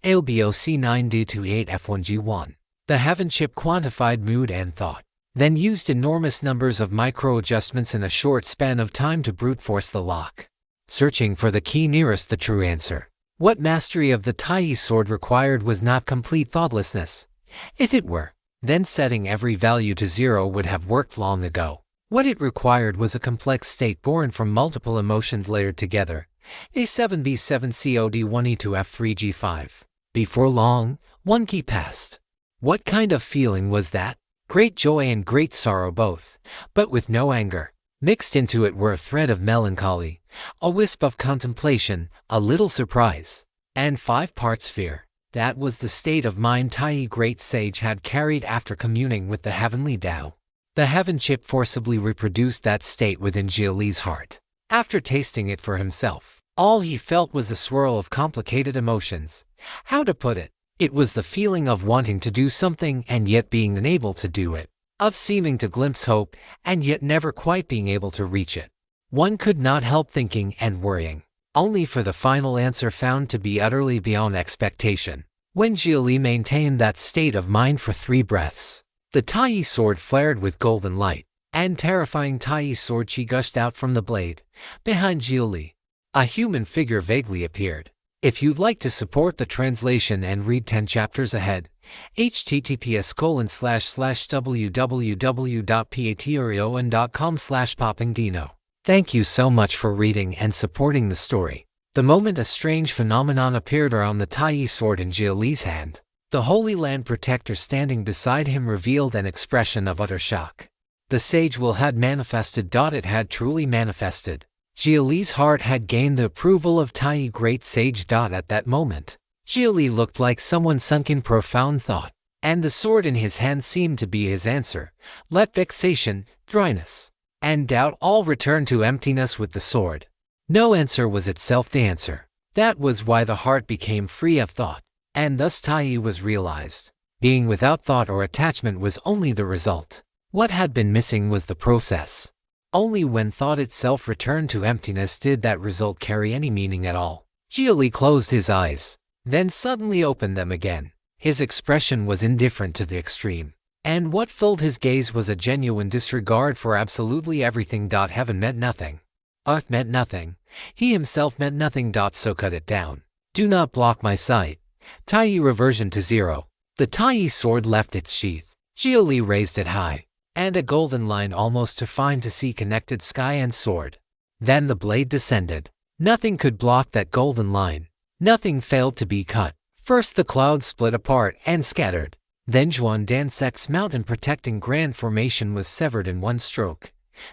AOBOC9D28F1G1. The Heaven chip quantified mood and thought, then used enormous numbers of micro-adjustments in a short span of time to brute force the lock, searching for the key nearest the true answer. What mastery of the Taiyi sword required was not complete thoughtlessness. If it were, then setting every value to 0 would have worked long ago. What it required was a complex state born from multiple emotions layered together. A7B7COD1E2F3G5. Before long, one key passed. What kind of feeling was that? Great joy and great sorrow both, but with no anger. Mixed into it were a thread of melancholy, a wisp of contemplation, a little surprise, and 5 parts fear. That was the state of mind Taiyi Great Sage had carried after communing with the heavenly Tao. The Heaven chip forcibly reproduced that state within Xia Li's heart. After tasting it for himself, all he felt was a swirl of complicated emotions. How to put it? It was the feeling of wanting to do something and yet being unable to do it, of seeming to glimpse hope and yet never quite being able to reach it. One could not help thinking and worrying, only for the final answer found to be utterly beyond expectation. When Xia Li maintained that state of mind for 3 breaths, the Taiyi sword flared with golden light, and terrifying Taiyi sword chi gushed out from the blade. Behind Xia Li, a human figure vaguely appeared. If you'd like to support the translation and read 10 chapters ahead, https://www.patreon.com/poppingdino. Thank you so much for reading and supporting the story. The moment a strange phenomenon appeared around the Tai sword in Xia Li's hand, the Holy Land Protector standing beside him revealed an expression of utter shock. The sage will had manifested. It had truly manifested. Xia Li's heart had gained the approval of Tai Great Sage. At that moment, Xia Li looked like someone sunk in profound thought, and the sword in his hand seemed to be his answer. Let vexation, dryness, and doubt all return to emptiness with the sword. No answer was itself the answer. That was why the heart became free of thought, and thus Tai was realized. Being without thought or attachment was only the result. What had been missing was the process. Only when thought itself returned to emptiness did that result carry any meaning at all. Xia Li closed his eyes, then suddenly opened them again. His expression was indifferent to the extreme, and what filled his gaze was a genuine disregard for absolutely everything. Heaven meant nothing. Earth meant nothing. He himself meant nothing. So cut it down. Do not block my sight. Tai reversion to 0. The Tai sword left its sheath. Xia Li raised it high, and a golden line almost to find to see connected sky and sword. Then the blade descended. Nothing could block that golden line. Nothing failed to be cut. First the clouds split apart and scattered. Then Zhuan Dansec's mountain protecting grand formation was severed in one stroke.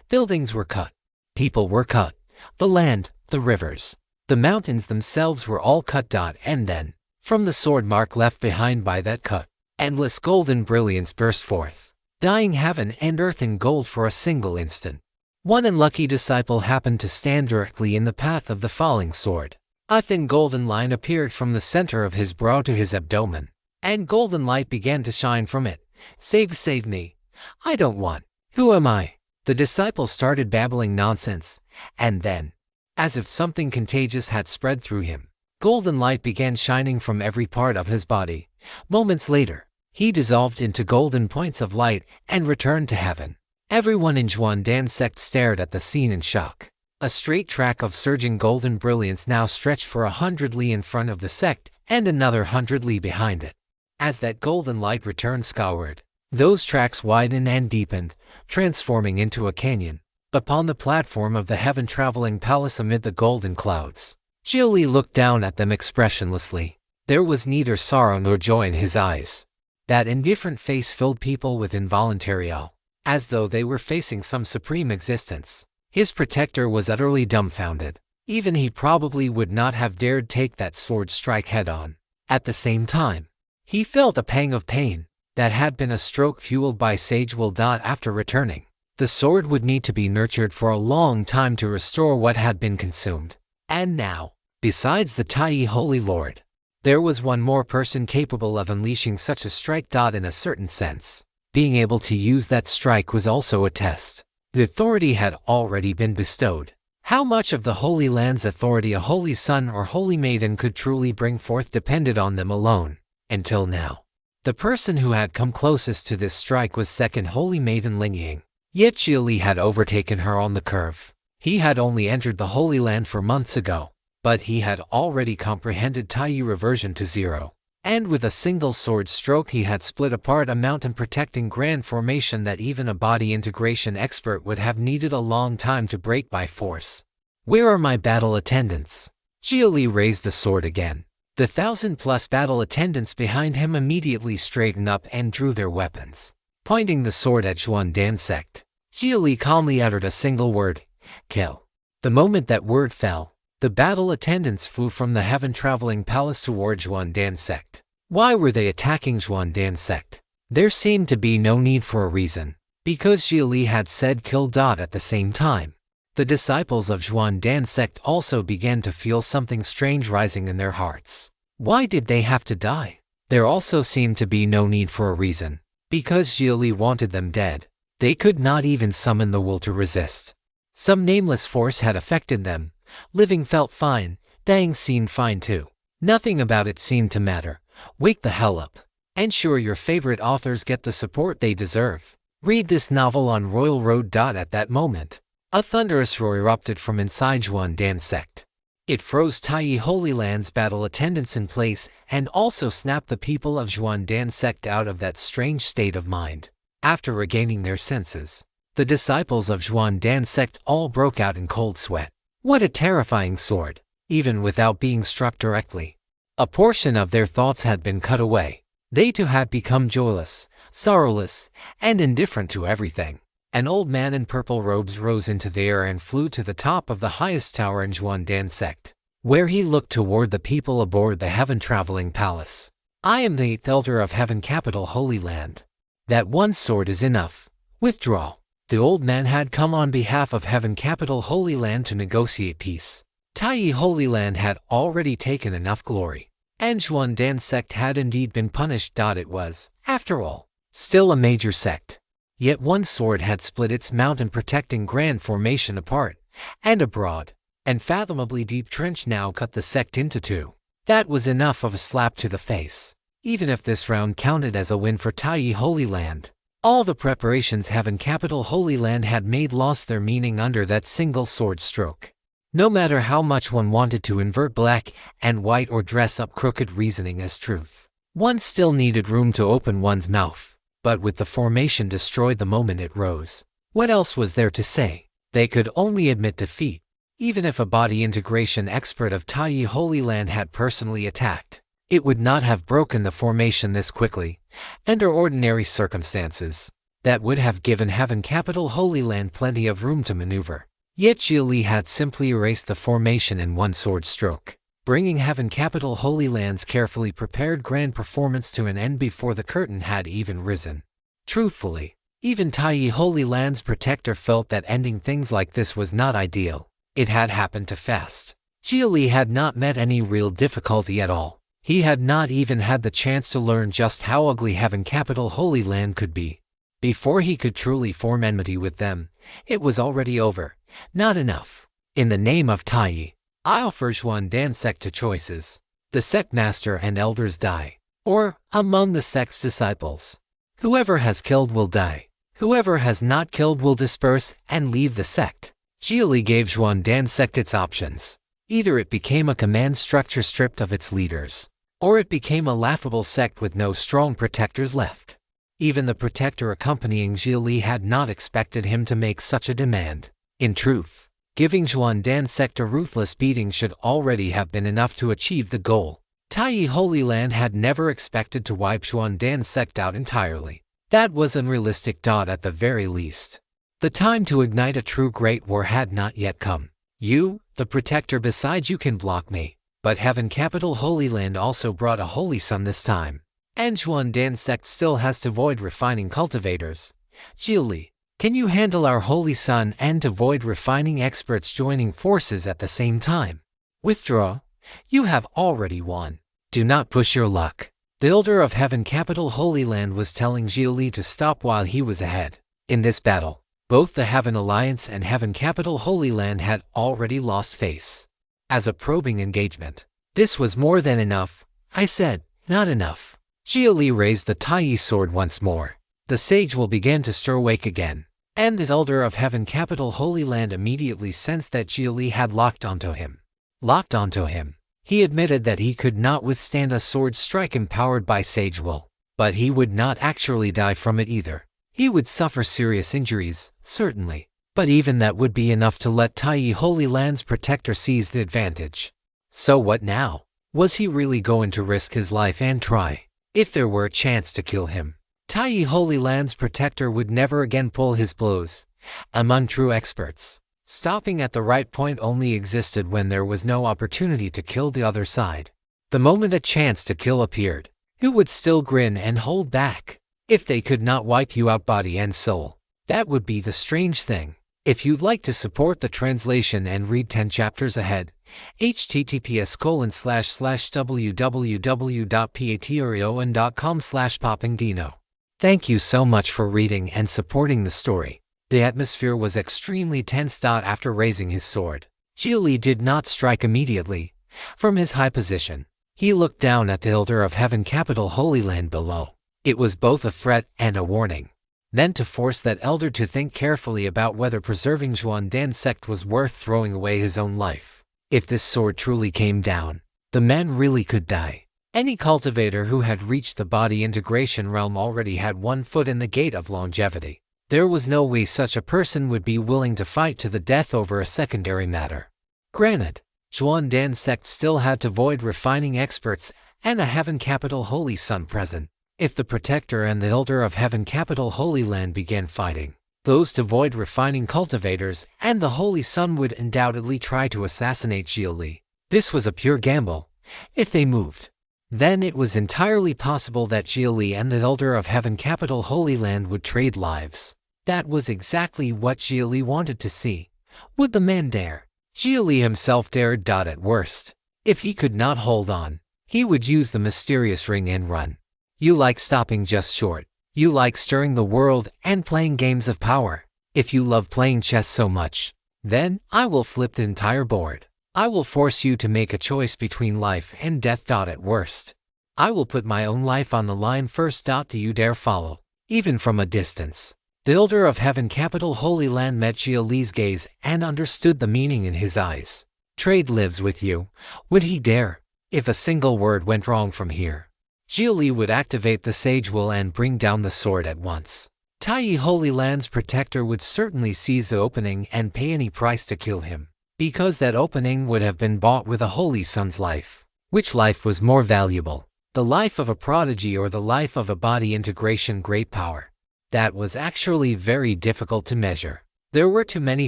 Buildings were cut. People were cut. The land, the rivers, the mountains themselves were all cut. And then, from the sword mark left behind by that cut, endless golden brilliance burst forth, dyeing heaven and earth in gold for a single instant. One unlucky disciple happened to stand directly in the path of the falling sword. A thin golden line appeared from the center of his brow to his abdomen, and golden light began to shine from it. Save me. I don't want. Who am I? The disciple started babbling nonsense, and then, as if something contagious had spread through him, golden light began shining from every part of his body. Moments later, he dissolved into golden points of light and returned to heaven. Everyone in Zhuan Dan sect stared at the scene in shock. A straight track of surging golden brilliance now stretched for 100 li in front of the sect and another 100 li behind it. As that golden light returned skyward, those tracks widened and deepened, transforming into a canyon. Upon the platform of the heaven-traveling palace amid the golden clouds, Xia Li looked down at them expressionlessly. There was neither sorrow nor joy in his eyes. That indifferent face filled people with involuntary awe, as though they were facing some supreme existence. His protector was utterly dumbfounded. Even he probably would not have dared take that sword strike head-on. At the same time, he felt a pang of pain. That had been a stroke fueled by sage will. After returning, the sword would need to be nurtured for a long time to restore what had been consumed. And now, besides the Tai Holy Lord, there was one more person capable of unleashing such a strike. In a certain sense, being able to use that strike was also a test. The authority had already been bestowed. How much of the Holy Land's authority a holy son or holy maiden could truly bring forth depended on them alone. Until now, the person who had come closest to this strike was second holy maiden Ling Ying. Yet Xia Li had overtaken her on the curve. He had only entered the Holy Land 4 months ago, but he had already comprehended Tai reversion to 0. And with a single sword stroke he had split apart a mountain protecting grand formation that even a body integration expert would have needed a long time to break by force. Where are my battle attendants? Xia Li raised the sword again. The 1,000+ battle attendants behind him immediately straightened up and drew their weapons. Pointing the sword at Zhuan Dan sect, Xia Li calmly uttered a single word, kill. The moment that word fell, the battle attendants flew from the heaven-traveling palace toward Zhuan Dan sect. Why were they attacking Zhuan Dan sect? There seemed to be no need for a reason, because Xia Li had said kill. At the same time, the disciples of Zhuan Dan sect also began to feel something strange rising in their hearts. Why did they have to die? There also seemed to be no need for a reason, because Xia Li wanted them dead. They could not even summon the will to resist. Some nameless force had affected them. Living felt fine, dying seemed fine too. Nothing about it seemed to matter. Wake the hell up. Ensure your favorite authors get the support they deserve. Read this novel on Royal Road. At that moment, a thunderous roar erupted from inside Zhuan Dan sect. It froze Taiyi Holy Land's battle attendants in place and also snapped the people of Xuandan sect out of that strange state of mind. After regaining their senses, the disciples of Xuandan sect all broke out in cold sweat. What a terrifying sword, even without being struck directly. A portion of their thoughts had been cut away. They too had become joyless, sorrowless, and indifferent to everything. An old man in purple robes rose into the air and flew to the top of the highest tower in Xuandan sect, where he looked toward the people aboard the heaven-traveling palace. I am the 8th elder of Heaven Capital Holy Land. That one sword is enough. Withdraw. The old man had come on behalf of Heaven Capital Holy Land to negotiate peace. Taiyi Holy Land had already taken enough glory, and Xuandan sect had indeed been punished. It was, after all, still a major sect. Yet one sword had split its mountain protecting grand formation apart, and a broad, unfathomably deep trench now cut the sect into two. That was enough of a slap to the face, even if this round counted as a win for Taiyi Holy Land. All the preparations Heaven Capital Holy Land had made lost their meaning under that single sword stroke. No matter how much one wanted to invert black and white or dress up crooked reasoning as truth, one still needed room to open one's mouth. But with the formation destroyed the moment it rose, what else was there to say? They could only admit defeat. Even if a body integration expert of Taiyi Holy Land had personally attacked, it would not have broken the formation this quickly. Under ordinary circumstances, that would have given Heaven Capital Holy Land plenty of room to maneuver. Yet Xia Li had simply erased the formation in one sword stroke, bringing Heaven Capital Holy Land's carefully prepared grand performance to an end before the curtain had even risen. Truthfully, even Taiyi Holy Land's protector felt that ending things like this was not ideal. It had happened too fast. Xia Li had not met any real difficulty at all. He had not even had the chance to learn just how ugly Heaven Capital Holy Land could be. Before he could truly form enmity with them, it was already over. Not enough. In the name of Taiyi, I offer Xuandan sect two choices. The sect master and elders die, or, among the sect's disciples, whoever has killed will die. Whoever has not killed will disperse and leave the sect. Xia Li gave Xuandan sect its options. Either it became a command structure stripped of its leaders, or it became a laughable sect with no strong protectors left. Even the protector accompanying Xia Li had not expected him to make such a demand. In truth, giving Xuandan sect a ruthless beating should already have been enough to achieve the goal. Taiyi Holy Land had never expected to wipe Xuandan sect out entirely. That was unrealistic. At the very least, the time to ignite a true great war had not yet come. You, the protector beside you, can block me. But Heaven Capital Holy Land also brought a holy sun this time, and Xuandan sect still has to avoid refining cultivators. Xia Li, can you handle our holy sun and avoid refining experts joining forces at the same time? Withdraw. You have already won. Do not push your luck. The elder of Heaven Capital Holy Land was telling Xia Li to stop while he was ahead. In this battle, both the Heaven Alliance and Heaven Capital Holy Land had already lost face. As a probing engagement, this was more than enough. I said, not enough. Xia Li raised the Taiyi sword once more. The sage will begin to stir awake again. And the elder of Heaven Capital Holy Land immediately sensed that Xia Li had locked onto him. Locked onto him. He admitted that he could not withstand a sword strike empowered by sage will. But he would not actually die from it either. He would suffer serious injuries, certainly. But even that would be enough to let Taiyi Holy Land's protector seize the advantage. So what now? Was he really going to risk his life and try? If there were a chance to kill him, Taiyi Holy Land's protector would never again pull his blows. Among true experts, stopping at the right point only existed when there was no opportunity to kill the other side. The moment a chance to kill appeared, who would still grin and hold back? If they could not wipe you out body and soul, that would be the strange thing. If you'd like to support the translation and read 10 chapters ahead, https://www.patreon.com/poppingdino. Thank you so much for reading and supporting the story. The atmosphere was extremely tense. After raising his sword, Xia Li did not strike immediately. From his high position, he looked down at the elder of Heaven Capital Holy Land below. It was both a threat and a warning. Then to force that elder to think carefully about whether preserving Xuandan sect was worth throwing away his own life. If this sword truly came down, the man really could die. Any cultivator who had reached the body integration realm already had one foot in the gate of longevity. There was no way such a person would be willing to fight to the death over a secondary matter. Granted, Xuandan sect still had to void refining experts and a Heaven Capital Holy Sun present. If the Protector and the Elder of Heaven Capital Holy Land began fighting, those devoid refining cultivators and the Holy Sun would undoubtedly try to assassinate Xia Li. This was a pure gamble. If they moved, then it was entirely possible that Xia Li and the Elder of Heaven Capital Holy Land would trade lives. That was exactly what Xia Li wanted to see. Would the man dare? Xia Li himself dared. At worst, if he could not hold on, he would use the mysterious ring and run. You like stopping just short. You like stirring the world and playing games of power. If you love playing chess so much, then I will flip the entire board. I will force you to make a choice between life and death. At worst, I will put my own life on the line first. Do you dare follow? Even from a distance, the Elder of Heaven Capital Holy Land met Xia Li's gaze and understood the meaning in his eyes. Trade lives with you. Would he dare? If a single word went wrong from here, Xia Li would activate the Sage Will and bring down the sword at once. Tai Holy Land's protector would certainly seize the opening and pay any price to kill him, because that opening would have been bought with a Holy Sun's life. Which life was more valuable? The life of a prodigy or the life of a body integration great power? That was actually very difficult to measure. There were too many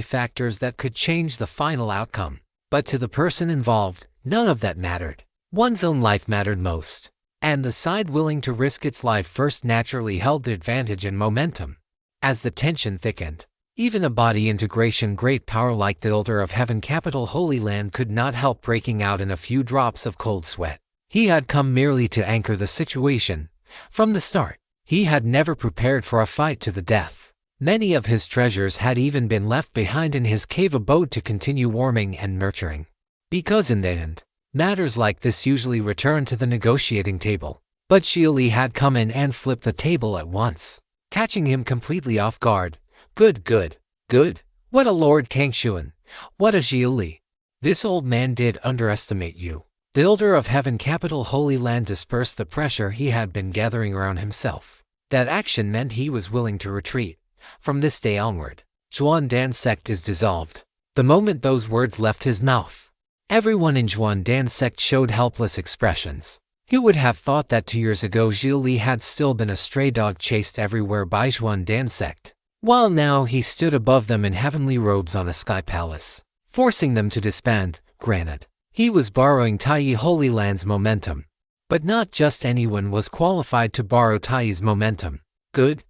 factors that could change the final outcome. But to the person involved, none of that mattered. One's own life mattered most. And the side willing to risk its life first naturally held the advantage and momentum. As the tension thickened, even a body integration great power like the Elder of Heaven Capital Holy Land could not help breaking out in a few drops of cold sweat. He had come merely to anchor the situation. From the start, he had never prepared for a fight to the death. Many of his treasures had even been left behind in his cave abode to continue warming and nurturing. Because in the end, matters like this usually return to the negotiating table. But Xia Li had come in and flipped the table at once, catching him completely off guard. Good. What a Lord Kangshuan. What a Xia Li. This old man did underestimate you. The Elder of Heaven Capital Holy Land dispersed the pressure he had been gathering around himself. That action meant he was willing to retreat. From this day onward, Xuandan sect is dissolved. The moment those words left his mouth, everyone in Xuandan sect showed helpless expressions. Who would have thought that 2 years ago Xia Li had still been a stray dog chased everywhere by Xuandan sect, while now he stood above them in heavenly robes on a sky palace, forcing them to disband. Granted, he was borrowing Tai Holy Land's momentum. But not just anyone was qualified to borrow Tai's momentum. Good.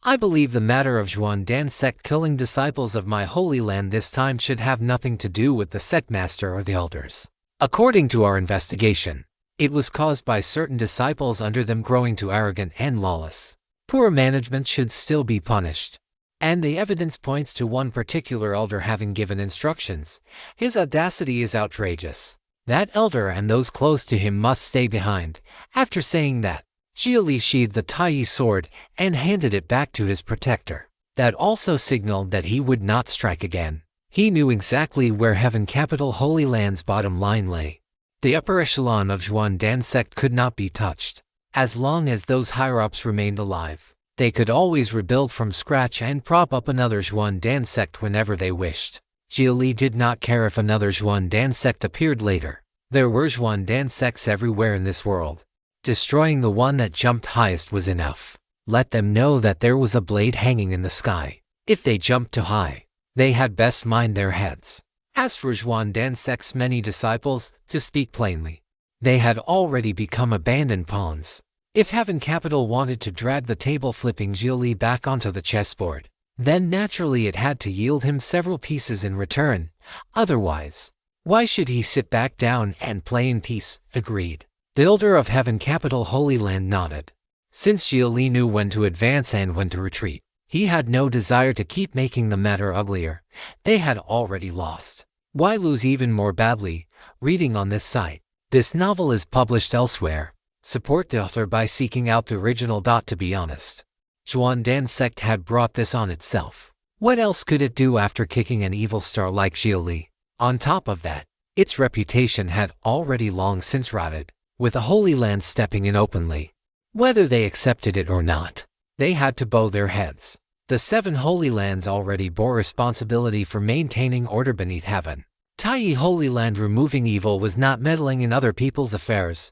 I believe the matter of Xuandan sect killing disciples of my Holy Land this time should have nothing to do with the sect master or the elders. According to our investigation, it was caused by certain disciples under them growing too arrogant and lawless. Poor management should still be punished. And the evidence points to one particular elder having given instructions. His audacity is outrageous. That elder and those close to him must stay behind. After saying that, Xia Li sheathed the Tai sword and handed it back to his protector. That also signaled that he would not strike again. He knew exactly where Heaven Capital Holy Land's bottom line lay. The upper echelon of Xuandan sect could not be touched. As long as those higher-ups remained alive, they could always rebuild from scratch and prop up another Xuandan sect whenever they wished. Xia Li did not care if another Xuandan sect appeared later. There were Xuandan sects everywhere in this world. Destroying the one that jumped highest was enough. Let them know that there was a blade hanging in the sky. If they jumped too high, they had best mind their heads. As for Xuandan sect's many disciples, to speak plainly, they had already become abandoned pawns. If Heaven Capital wanted to drag the table-flipping Xia Li back onto the chessboard, then naturally it had to yield him several pieces in return. Otherwise, why should he sit back down and play in peace? Agreed. The Elder of Heaven Capital Holy Land nodded. Since Xia Li knew when to advance and when to retreat, he had no desire to keep making the matter uglier. They had already lost. Why lose even more badly? Reading on this site. This novel is published elsewhere. Support the author by seeking out the original. To be honest, Xuandan sect had brought this on itself. What else could it do after kicking an evil star like Xia Li? On top of that, Its reputation had already long since rotted, with the Holy Land stepping in openly. Whether they accepted it or not, they had to bow their heads. The 7 Holy Lands already bore responsibility for maintaining order beneath heaven. Taiyi Holy Land removing evil was not meddling in other people's affairs.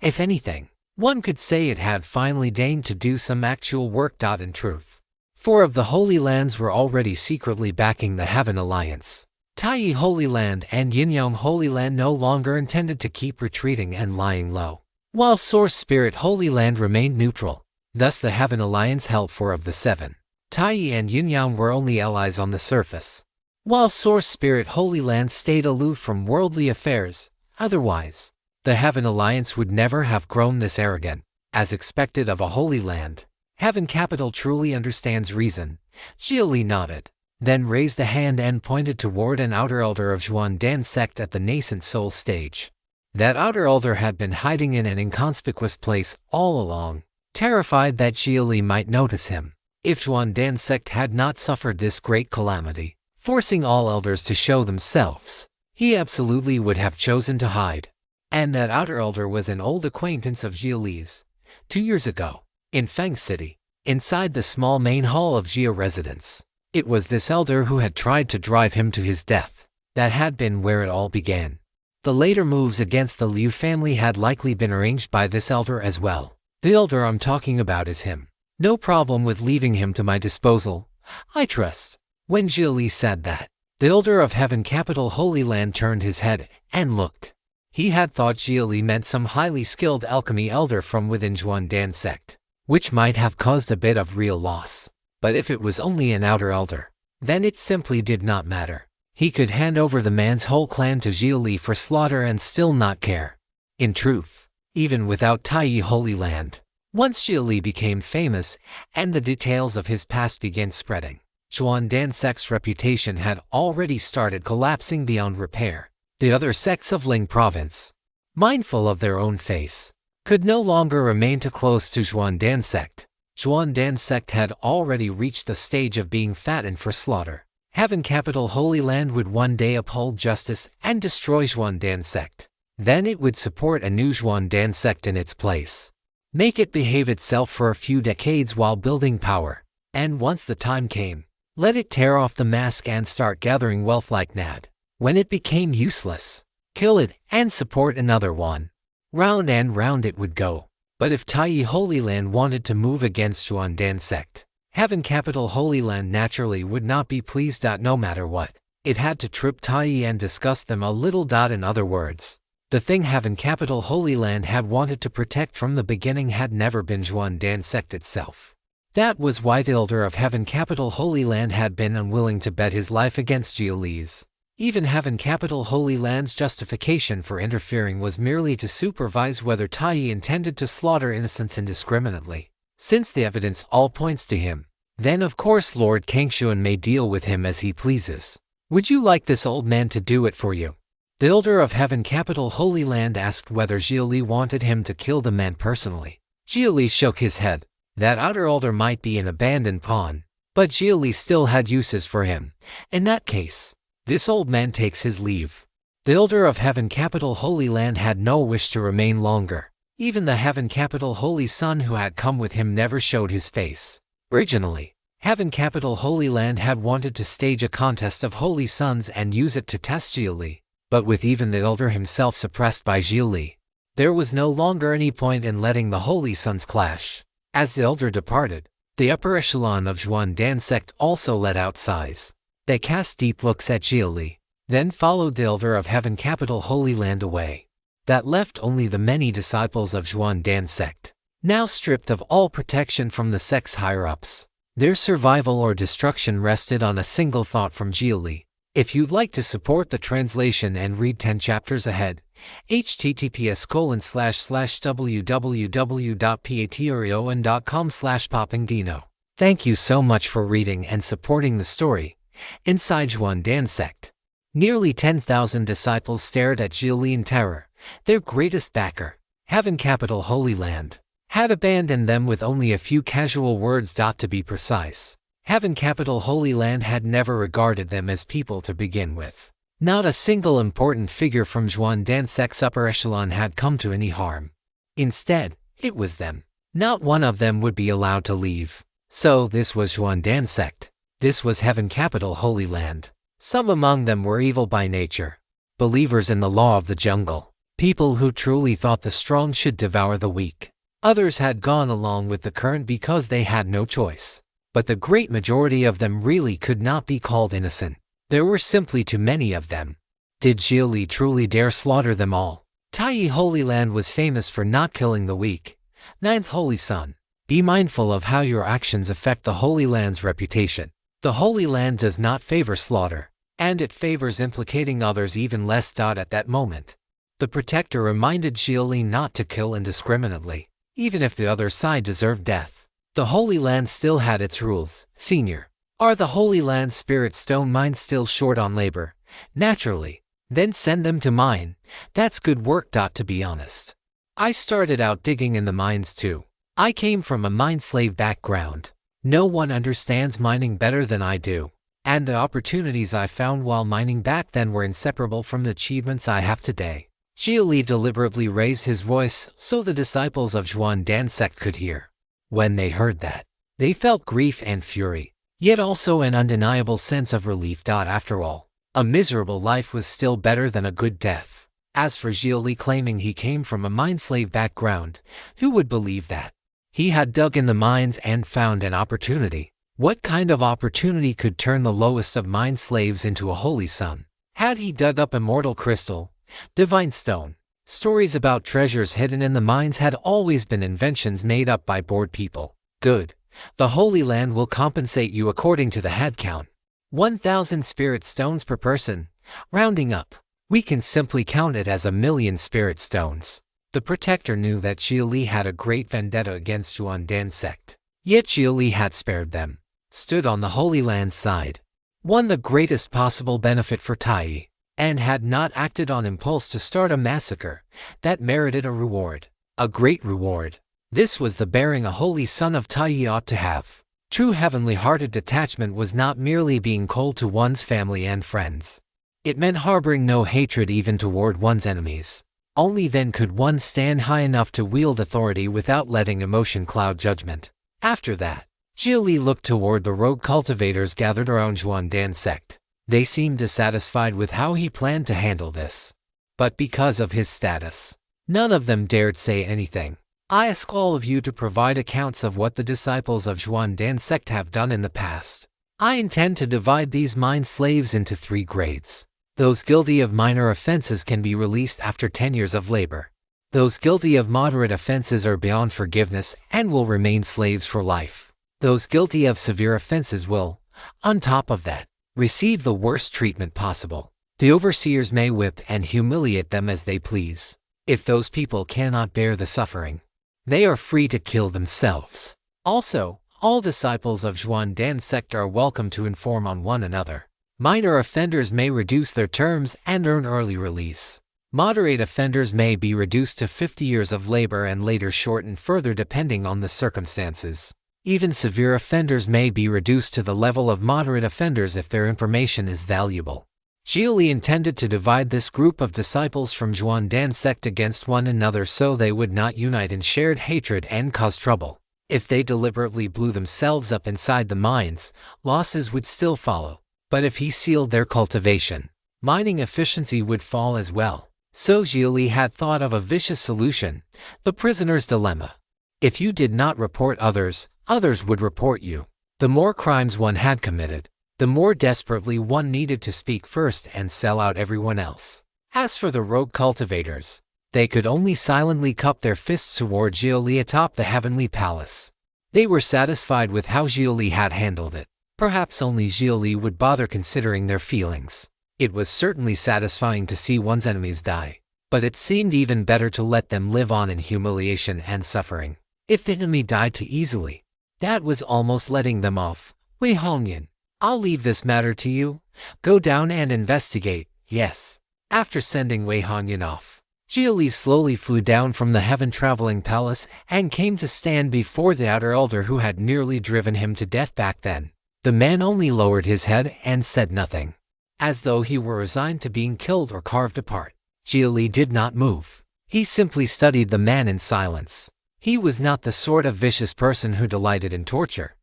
If anything, one could say it had finally deigned to do some actual work. In truth, 4 of the Holy Lands were already secretly backing the Heaven Alliance. Taiyi Holy Land and Yinyang Holy Land no longer intended to keep retreating and lying low, while Source Spirit Holy Land remained neutral. Thus the Heaven Alliance held 4 of the 7. Taiyi and Yinyang were only allies on the surface, while Source Spirit Holy Land stayed aloof from worldly affairs. Otherwise, the Heaven Alliance would never have grown this arrogant, as expected of a Holy Land. Heaven Capital truly understands reason. Xia Li nodded, then raised a hand and pointed toward an outer elder of Zhuangdan sect at the nascent soul stage. That outer elder had been hiding in an inconspicuous place all along, terrified that Xia Li might notice him. If Zhuangdan sect had not suffered this great calamity, forcing all elders to show themselves, he absolutely would have chosen to hide. And that outer elder was an old acquaintance of Xia Li's. 2 years ago, in Feng City, inside the small main hall of Xia residence, it was this elder who had tried to drive him to his death. That had been where it all began. The later moves against the Liu family had likely been arranged by this elder as well. The elder I'm talking about is him. No problem with leaving him to my disposal, I trust. When Xia Li said that, the elder of Heaven Capital Holy Land turned his head and looked. He had thought Xia Li meant some highly skilled alchemy elder from within Zhuangdan sect, which might have caused a bit of real loss. But if it was only an outer elder, then it simply did not matter. He could hand over the man's whole clan to Xia Li for slaughter and still not care. In truth, even without Taiyi Holy Land, once Xia Li became famous and the details of his past began spreading, Zhuangdan sect's reputation had already started collapsing beyond repair. The other sects of Ling province, mindful of their own face, could no longer remain too close to Zhuangdan sect. Zhuangdan sect had already reached the stage of being fattened for slaughter. Heaven Capital Holy Land would one day uphold justice and destroy Zhuangdan sect. Then it would support a new Zhuangdan sect in its place. Make it behave itself for a few decades while building power. And once the time came, let it tear off the mask and start gathering wealth like Nad. When it became useless, kill it and support another one. Round and round it would go. But if Taiyi Holy Land wanted to move against Zhuangdan sect, Heaven Capital Holy Land naturally would not be pleased. No matter what, it had to trip Taiyi and discuss them a little. In other words, the thing Heaven Capital Holy Land had wanted to protect from the beginning had never been Zhuangdan sect itself. That was why the elder of Heaven Capital Holy Land had been unwilling to bet his life against Xia Li's. Even Heaven Capital Holy Land's justification for interfering was merely to supervise whether Taiyi intended to slaughter innocents indiscriminately. Since the evidence all points to him, then of course Lord Kangshuan may deal with him as he pleases. Would you like this old man to do it for you? The elder of Heaven Capital Holy Land asked whether Xia Li wanted him to kill the man personally. Xia Li shook his head. That outer elder might be an abandoned pawn, but Xia Li still had uses for him. In that case, this old man takes his leave. The elder of Heaven Capital Holy Land had no wish to remain longer. Even the Heaven Capital Holy Son who had come with him never showed his face. Originally, Heaven Capital Holy Land had wanted to stage a contest of Holy Sons and use it to test Xia Li. But with even the elder himself suppressed by Xia Li, there was no longer any point in letting the Holy Sons clash. As the elder departed, the upper echelon of Zhuangdan sect also let out sighs. They cast deep looks at Xia Li, then followed the elder of Heaven Capital Holy Land away. That left only the many disciples of Zhuangdan sect, now stripped of all protection from the sect's higher-ups. Their survival or destruction rested on a single thought from Xia Li. If you'd like to support the translation and read 10 chapters ahead, https://www.patreon.com/poppingdino. Thank you so much for reading and supporting the story. Inside Zhuangdan sect, nearly 10,000 disciples stared at Xia Li in terror. Their greatest backer, Heaven Capital Holy Land, had abandoned them with only a few casual words. To be precise, Heaven Capital Holy Land had never regarded them as people to begin with. Not a single important figure from Xuandan sect's upper echelon had come to any harm. Instead, it was them. Not one of them would be allowed to leave. So this was Xuandan sect. This was Heaven Capital Holy Land. Some among them were evil by nature. Believers in the law of the jungle. People who truly thought the strong should devour the weak. Others had gone along with the current because they had no choice. But the great majority of them really could not be called innocent. There were simply too many of them. Did Xia Li truly dare slaughter them all? Taiyi Holy Land was famous for not killing the weak. Ninth Holy Sun. Be mindful of how your actions affect the Holy Land's reputation. The Holy Land does not favor slaughter, and it favors implicating others even less. At that moment, the protector reminded Xia Li not to kill indiscriminately, even if the other side deserved death. The Holy Land still had its rules. Senior. Are the Holy Land Spirit Stone mines still short on labor? Naturally. Then send them to mine. That's good work. To be honest, I started out digging in the mines too. I came from a mine slave background. No one understands mining better than I do. And the opportunities I found while mining back then were inseparable from the achievements I have today. Xia Li deliberately raised his voice so the disciples of Xuandan sect could hear. When they heard that, they felt grief and fury, yet also an undeniable sense of relief. After all, a miserable life was still better than a good death. As for Xia Li claiming he came from a mine slave background, who would believe that? He had dug in the mines and found an opportunity. What kind of opportunity could turn the lowest of mine slaves into a holy sun? Had he dug up immortal crystal, divine stone? Stories about treasures hidden in the mines had always been inventions made up by bored people. Good. The Holy Land will compensate you according to the head count. 1,000 spirit stones per person. Rounding up, we can simply count it as 1,000,000 spirit stones. The protector knew that Xia Li had a great vendetta against Xuandan sect. Yet Xia Li had spared them, stood on the Holy Land's side, won the greatest possible benefit for Taiyi, and had not acted on impulse to start a massacre that merited a reward. A great reward. This was the bearing a holy son of Taiyi ought to have. True heavenly-hearted detachment was not merely being cold to one's family and friends. It meant harboring no hatred even toward one's enemies. Only then could one stand high enough to wield authority without letting emotion cloud judgment. After that, Xia Li looked toward the rogue cultivators gathered around Xuandan sect. They seemed dissatisfied with how he planned to handle this. But because of his status, none of them dared say anything. I ask all of you to provide accounts of what the disciples of Xuandan sect have done in the past. I intend to divide these mine slaves into 3 grades. Those guilty of minor offenses can be released after 10 years of labor. Those guilty of moderate offenses are beyond forgiveness and will remain slaves for life. Those guilty of severe offenses will, on top of that, receive the worst treatment possible. The overseers may whip and humiliate them as they please. If those people cannot bear the suffering, they are free to kill themselves. Also, all disciples of Xuandan sect are welcome to inform on one another. Minor offenders may reduce their terms and earn early release. Moderate offenders may be reduced to 50 years of labor and later shortened further depending on the circumstances. Even severe offenders may be reduced to the level of moderate offenders if their information is valuable. Xia Li intended to divide this group of disciples from Xuandan sect against one another so they would not unite in shared hatred and cause trouble. If they deliberately blew themselves up inside the mines, losses would still follow. But if he sealed their cultivation, mining efficiency would fall as well. So Xia Li had thought of a vicious solution, the prisoner's dilemma. If you did not report others, others would report you. The more crimes one had committed, the more desperately one needed to speak first and sell out everyone else. As for the rogue cultivators, they could only silently cup their fists toward Xia Li atop the heavenly palace. They were satisfied with how Xia Li had handled it. Perhaps only Xia Li would bother considering their feelings. It was certainly satisfying to see one's enemies die, but it seemed even better to let them live on in humiliation and suffering. If the enemy died too easily, that was almost letting them off. Wei Hongyan, I'll leave this matter to you. Go down and investigate. Yes. After sending Wei Hongyan off, Xia Li slowly flew down from the heaven-traveling palace and came to stand before the outer elder who had nearly driven him to death back then. The man only lowered his head and said nothing. as though he were resigned to being killed or carved apart. Xia Li did not move. He simply studied the man in silence. He was not the sort of vicious person who delighted in torture.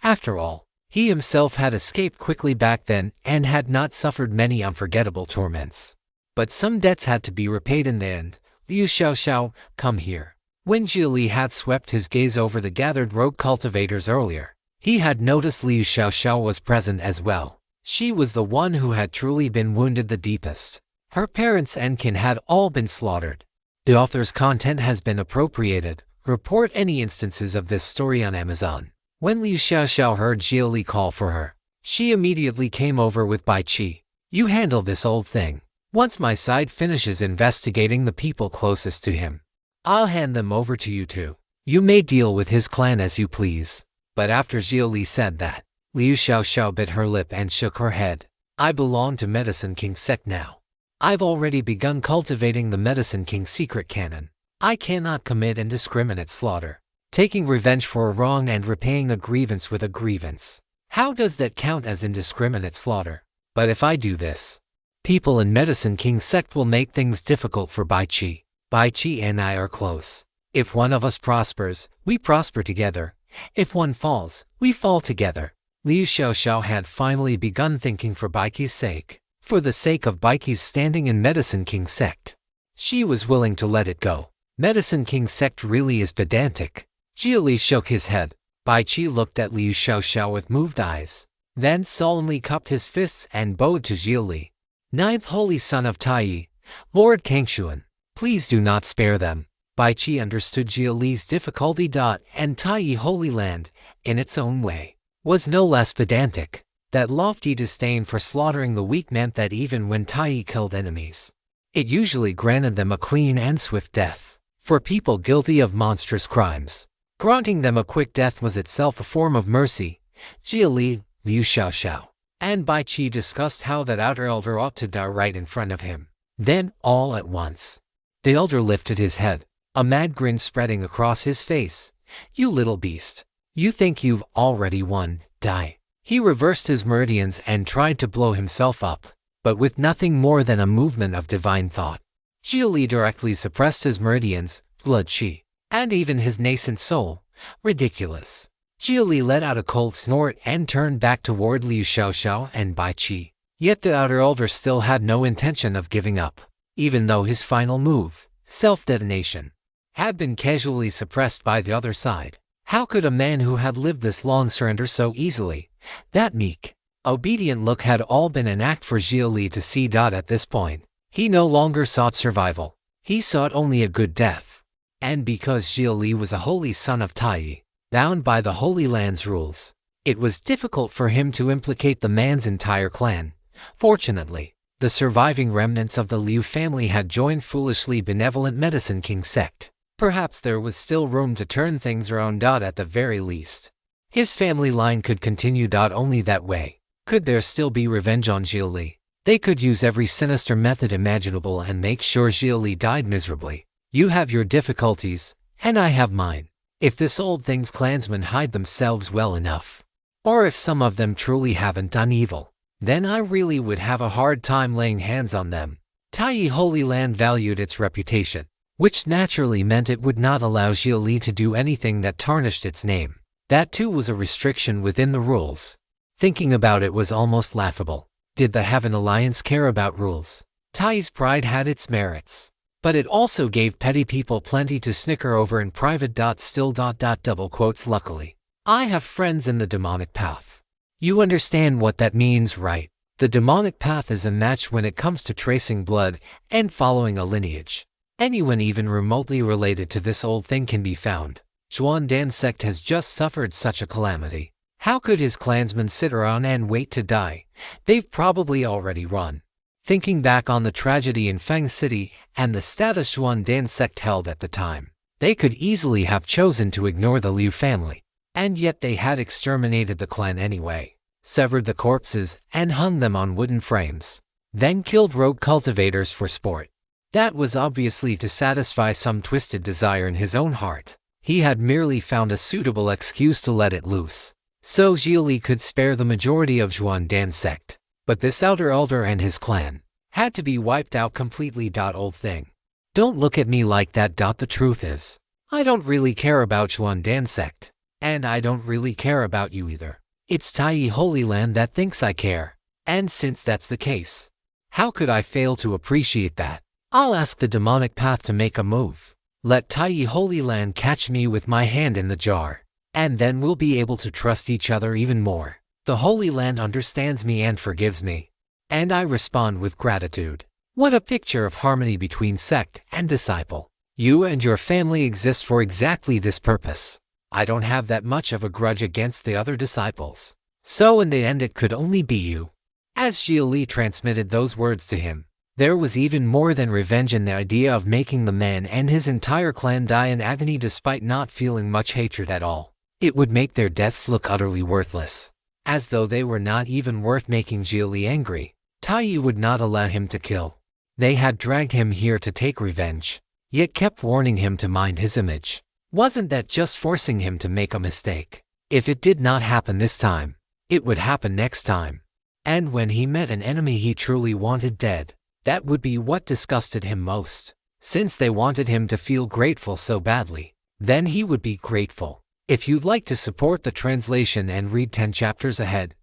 After all, he himself had escaped quickly back then and had not suffered many unforgettable torments. But some debts had to be repaid in the end. Liu Xiaoxiao, come here. When Xia Li had swept his gaze over the gathered rogue cultivators earlier, he had noticed Liu Xiaoxiao was present as well. She was the one who had truly been wounded the deepest. Her parents and kin had all been slaughtered. The author's content has been appropriated. Report any instances of this story on Amazon. When Liu Xiaoxiao heard Xia Li call for her, she immediately came over with Bai Qi. You handle this old thing. Once my side finishes investigating the people closest to him, I'll hand them over to you too. You may deal with his clan as you please. But after Xia Li said that, Liu Xiaoxiao bit her lip and shook her head. I belong to Medicine King sect now. I've already begun cultivating the Medicine King secret canon. I cannot commit indiscriminate slaughter, taking revenge for a wrong and repaying a grievance with a grievance. How does that count as indiscriminate slaughter? But if I do this, people in Medicine King sect will make things difficult for Bai Qi. Bai Qi and I are close. If one of us prospers, we prosper together. If one falls, we fall together. Liu Xiaoxiao had finally begun thinking for Bai Qi's sake. For the sake of Bai Qi's standing in Medicine King sect, she was willing to let it go. Medicine King sect really is pedantic. Xia Li shook his head. Bai Qi looked at Liu Xiaoxiao with moved eyes, then solemnly cupped his fists and bowed to Xia Li. Ninth Holy Son of Taiyi, Lord Kangshuan, please do not spare them. Bai Qi understood Xia Li's difficulty. And Taiyi Holy Land, in its own way, was no less pedantic. That lofty disdain for slaughtering the weak meant that even when Taiyi killed enemies, it usually granted them a clean and swift death. For people guilty of monstrous crimes, granting them a quick death was itself a form of mercy. Xia Li, Liu Xiaoxiao, and Bai Qi discussed how that outer elder ought to die right in front of him. Then, all at once, the elder lifted his head, a mad grin spreading across his face. You little beast, you think you've already won, die. He reversed his meridians and tried to blow himself up, but with nothing more than a movement of divine thought. Xia Li directly suppressed his meridians, blood qi, and even his nascent soul. Ridiculous. Xia Li let out a cold snort and turned back toward Liu Xiaoxiao and Bai Qi. Yet the outer elder still had no intention of giving up, even though his final move, self-detonation, had been casually suppressed by the other side. How could a man who had lived this long surrender so easily? That meek, obedient look had all been an act for Xia Li to see. At this point, he no longer sought survival. He sought only a good death. And because Xia Li was a holy son of Taiyi, bound by the Holy Land's rules, it was difficult for him to implicate the man's entire clan. Fortunately, the surviving remnants of the Liu family had joined foolishly benevolent Medicine King sect. Perhaps there was still room to turn things around. At the very least, his family line could continue. Only that way could there still be revenge on Xia Li. They could use every sinister method imaginable and make sure Xia Li died miserably. You have your difficulties, and I have mine. If this old thing's clansmen hide themselves well enough, or if some of them truly haven't done evil, then I really would have a hard time laying hands on them. Taiyi Holy Land valued its reputation, which naturally meant it would not allow Xia Li to do anything that tarnished its name. That too was a restriction within the rules. Thinking about it was almost laughable. Did the Heaven Alliance care about rules? Taiyi's pride had its merits, but it also gave petty people plenty to snicker over in private. Still. Double quotes. Luckily, I have friends in the demonic path. You understand what that means, right? The demonic path is a match when it comes to tracing blood and following a lineage. Anyone even remotely related to this old thing can be found. Xuandan sect has just suffered such a calamity. How could his clansmen sit around and wait to die? They've probably already run. Thinking back on the tragedy in Feng City and the status Xuandan sect held at the time, they could easily have chosen to ignore the Liu family. And yet they had exterminated the clan anyway, severed the corpses and hung them on wooden frames, then killed rogue cultivators for sport. That was obviously to satisfy some twisted desire in his own heart. He had merely found a suitable excuse to let it loose, so Xia Li could spare the majority of Xuandan sect. But this outer elder and his clan had to be wiped out completely. Old thing. Don't look at me like that. The truth is, I don't really care about Xuan Dan sect. And I don't really care about you either. It's Tai Holy Land that thinks I care. And since that's the case, how could I fail to appreciate that? I'll ask the demonic path to make a move. Let Tai Holy Land catch me with my hand in the jar. And then we'll be able to trust each other even more. The Holy Land understands me and forgives me. And I respond with gratitude. What a picture of harmony between sect and disciple. You and your family exist for exactly this purpose. I don't have that much of a grudge against the other disciples. So in the end it could only be you. As Xia Li transmitted those words to him, there was even more than revenge in the idea of making the man and his entire clan die in agony despite not feeling much hatred at all. It would make their deaths look utterly worthless. As though they were not even worth making Xia Li angry, Tai would not allow him to kill. They had dragged him here to take revenge, yet kept warning him to mind his image. Wasn't that just forcing him to make a mistake? If it did not happen this time, it would happen next time. And when he met an enemy he truly wanted dead, that would be what disgusted him most. Since they wanted him to feel grateful so badly, then he would be grateful. If you'd like to support the translation and read 10 chapters ahead,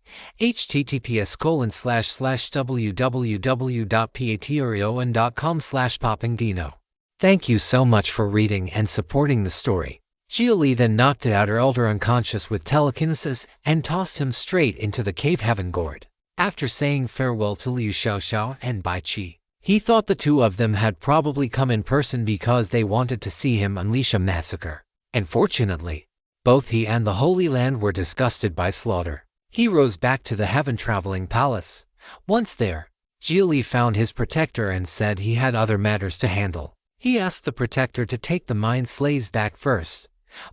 https://www.patreon.com/poppingdino. Thank you so much for reading and supporting the story. Xia Li then knocked the outer elder unconscious with telekinesis and tossed him straight into the cave heaven gourd. After saying farewell to Liu Xiaoxiao and Bai Qi, he thought the two of them had probably come in person because they wanted to see him unleash a massacre. Unfortunately, both he and the Holy Land were disgusted by slaughter. He rose back to the heaven-traveling palace. Once there, Xia Li found his protector and said he had other matters to handle. He asked the protector to take the mind slaves back first,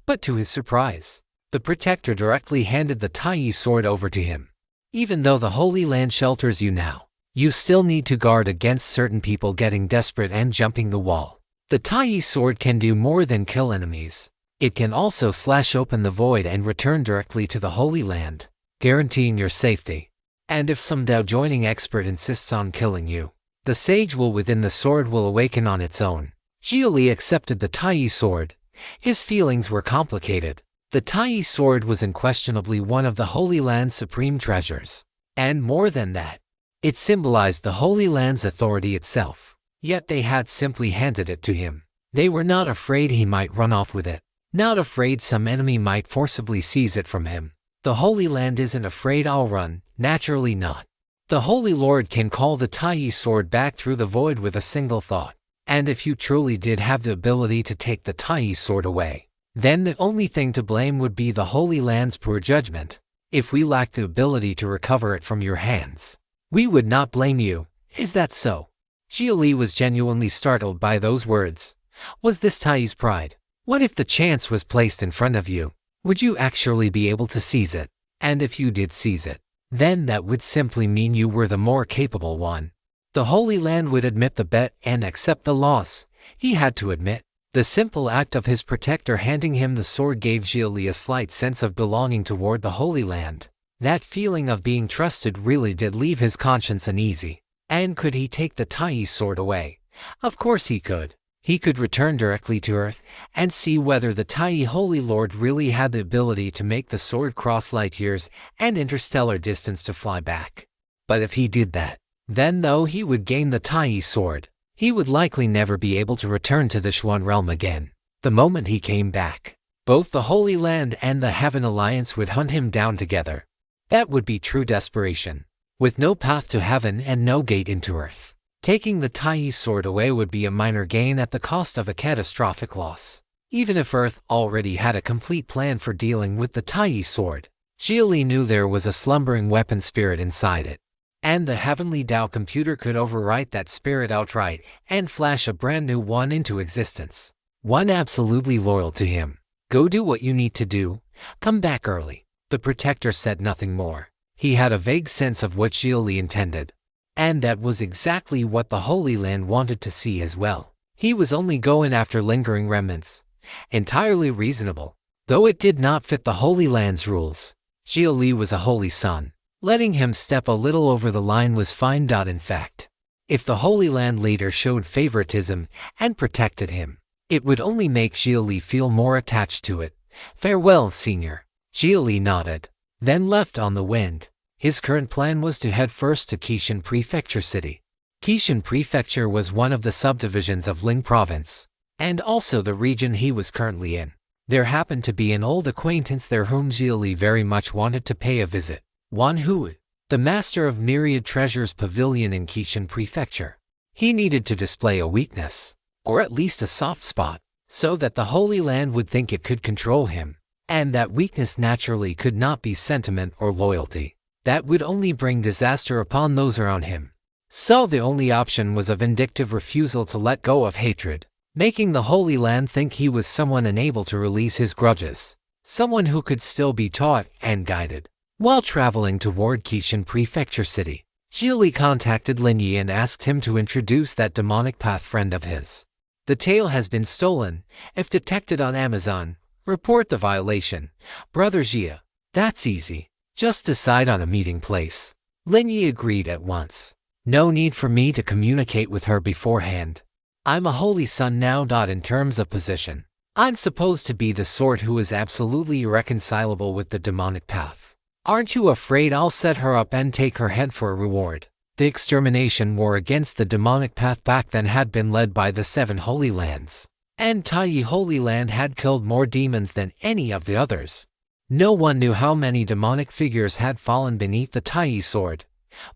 but to his surprise, the protector directly handed the Tai sword over to him. Even though the Holy Land shelters you now, you still need to guard against certain people getting desperate and jumping the wall. The Tai sword can do more than kill enemies. It can also slash open the void and return directly to the Holy Land, guaranteeing your safety. And if some Dao joining expert insists on killing you, the sage will within the sword will awaken on its own. Xia Li accepted the Tai sword. His feelings were complicated. The Tai sword was unquestionably one of the Holy Land's supreme treasures. And more than that, it symbolized the Holy Land's authority itself. Yet they had simply handed it to him. They were not afraid he might run off with it. Not afraid some enemy might forcibly seize it from him. The Holy Land isn't afraid I'll run, naturally not. The Holy Lord can call the Tai sword back through the void with a single thought. And if you truly did have the ability to take the Tai sword away, then the only thing to blame would be the Holy Land's poor judgment. If we lack the ability to recover it from your hands, we would not blame you. Is that so? Xia Li was genuinely startled by those words. Was this Tai's pride? What if the chance was placed in front of you? Would you actually be able to seize it? And if you did seize it, then that would simply mean you were the more capable one. The Holy Land would admit the bet and accept the loss. He had to admit. The simple act of his protector handing him the sword gave Xia Li a slight sense of belonging toward the Holy Land. That feeling of being trusted really did leave his conscience uneasy. And could he take the Tai sword away? Of course he could. He could return directly to Earth and see whether the Tai Holy Lord really had the ability to make the sword cross light years and interstellar distance to fly back. But if he did that, then though he would gain the Tai sword, he would likely never be able to return to the Xuan realm again. The moment he came back, both the Holy Land and the Heaven Alliance would hunt him down together. That would be true desperation. With no path to heaven and no gate into Earth, taking the Tai sword away would be a minor gain at the cost of a catastrophic loss. Even if Earth already had a complete plan for dealing with the Tai sword, Xia Li knew there was a slumbering weapon spirit inside it. And the Heavenly Dao computer could overwrite that spirit outright and flash a brand new one into existence. One absolutely loyal to him. Go do what you need to do. Come back early. The protector said nothing more. He had a vague sense of what Xia Li intended. And that was exactly what the Holy Land wanted to see as well. He was only going after lingering remnants. Entirely reasonable. Though it did not fit the Holy Land's rules. Xia Li was a holy son. Letting him step a little over the line was fine. In fact, if the Holy Land leader showed favoritism and protected him, it would only make Xia Li feel more attached to it. Farewell, senior. Xia Li nodded, then left on the wind. His current plan was to head first to Qishan Prefecture City. Qishan Prefecture was one of the subdivisions of Ling Province, and also the region he was currently in. There happened to be an old acquaintance there whom Xia Li very much wanted to pay a visit. Wan Hui, the master of Myriad Treasures Pavilion in Qishan Prefecture. He needed to display a weakness, or at least a soft spot, so that the Holy Land would think it could control him, and that weakness naturally could not be sentiment or loyalty. That would only bring disaster upon those around him. So the only option was a vindictive refusal to let go of hatred, making the Holy Land think he was someone unable to release his grudges, someone who could still be taught and guided. While traveling toward Qishan Prefecture City, Xia Li contacted Lin Yi and asked him to introduce that demonic path friend of his. The tail has been stolen. If detected on Amazon, report the violation. Brother Xia. That's easy. Just decide on a meeting place. Lin Yi agreed at once. No need for me to communicate with her beforehand. I'm a holy son now. In terms of position, I'm supposed to be the sort who is absolutely irreconcilable with the demonic path. Aren't you afraid I'll set her up and take her head for a reward? The extermination war against the demonic path back then had been led by the 7 Holy Lands, and Taiyi Holy Land had killed more demons than any of the others. No one knew how many demonic figures had fallen beneath the Taiyi sword.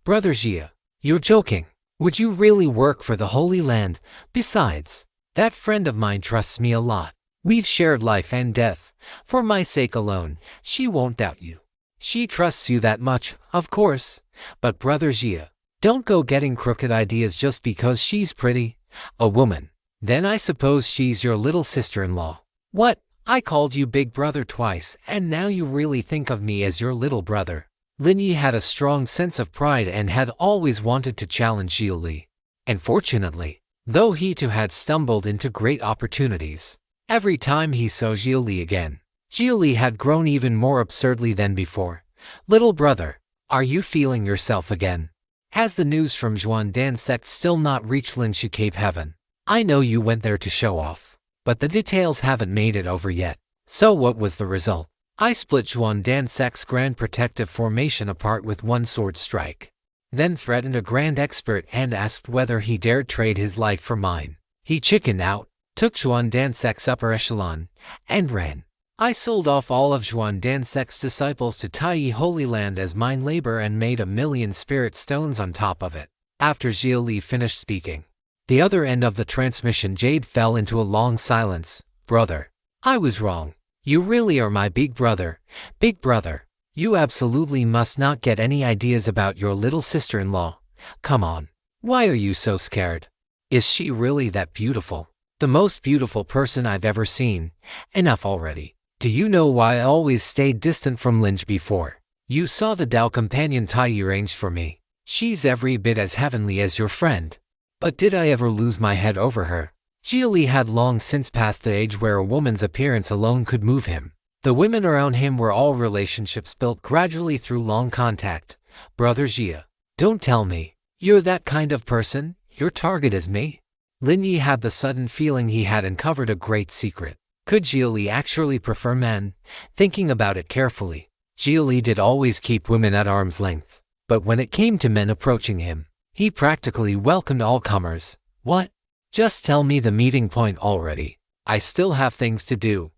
Brother Xia, you're joking. Would you really work for the Holy Land? Besides, that friend of mine trusts me a lot. We've shared life and death. For my sake alone, she won't doubt you. She trusts you that much, of course. But Brother Xia, don't go getting crooked ideas just because she's pretty. A woman. Then I suppose she's your little sister-in-law. What? I called you big brother twice, and now you really think of me as your little brother. Lin Yi had a strong sense of pride and had always wanted to challenge Xia Li. And fortunately, though he too had stumbled into great opportunities, every time he saw Xia Li again, Xia Li had grown even more absurdly than before. Little brother, are you feeling yourself again? Has the news from Zhuangdan sect still not reached Linshu Cave Heaven? I know you went there to show off, but the details haven't made it over yet. So what was the result? I split Zhuangdan sect's Grand Protective Formation apart with one sword strike, then threatened a Grand Expert and asked whether he dared trade his life for mine. He chickened out, took Zhuangdan sect's upper echelon, and ran. I sold off all of Zhuangdan sect's disciples to Taiyi Holy Land as mine labor and made 1,000,000 spirit stones on top of it. After Xia Li finished speaking, the other end of the transmission jade fell into a long silence. Brother, I was wrong. You really are my big brother. Big brother, you absolutely must not get any ideas about your little sister-in-law. Come on. Why are you so scared? Is she really that beautiful? The most beautiful person I've ever seen. Enough already. Do you know why I always stayed distant from Lynch before? You saw the Dao companion Tai arranged for me. She's every bit as heavenly as your friend. But did I ever lose my head over her? Xia Li had long since passed the age where a woman's appearance alone could move him. The women around him were all relationships built gradually through long contact. Brother Xia, don't tell me you're that kind of person. Your target is me. Lin Yi had the sudden feeling he had uncovered a great secret. Could Xia Li actually prefer men? Thinking about it carefully, Xia Li did always keep women at arm's length. But when it came to men approaching him, he practically welcomed all comers. What? Just tell me the meeting point already. I still have things to do.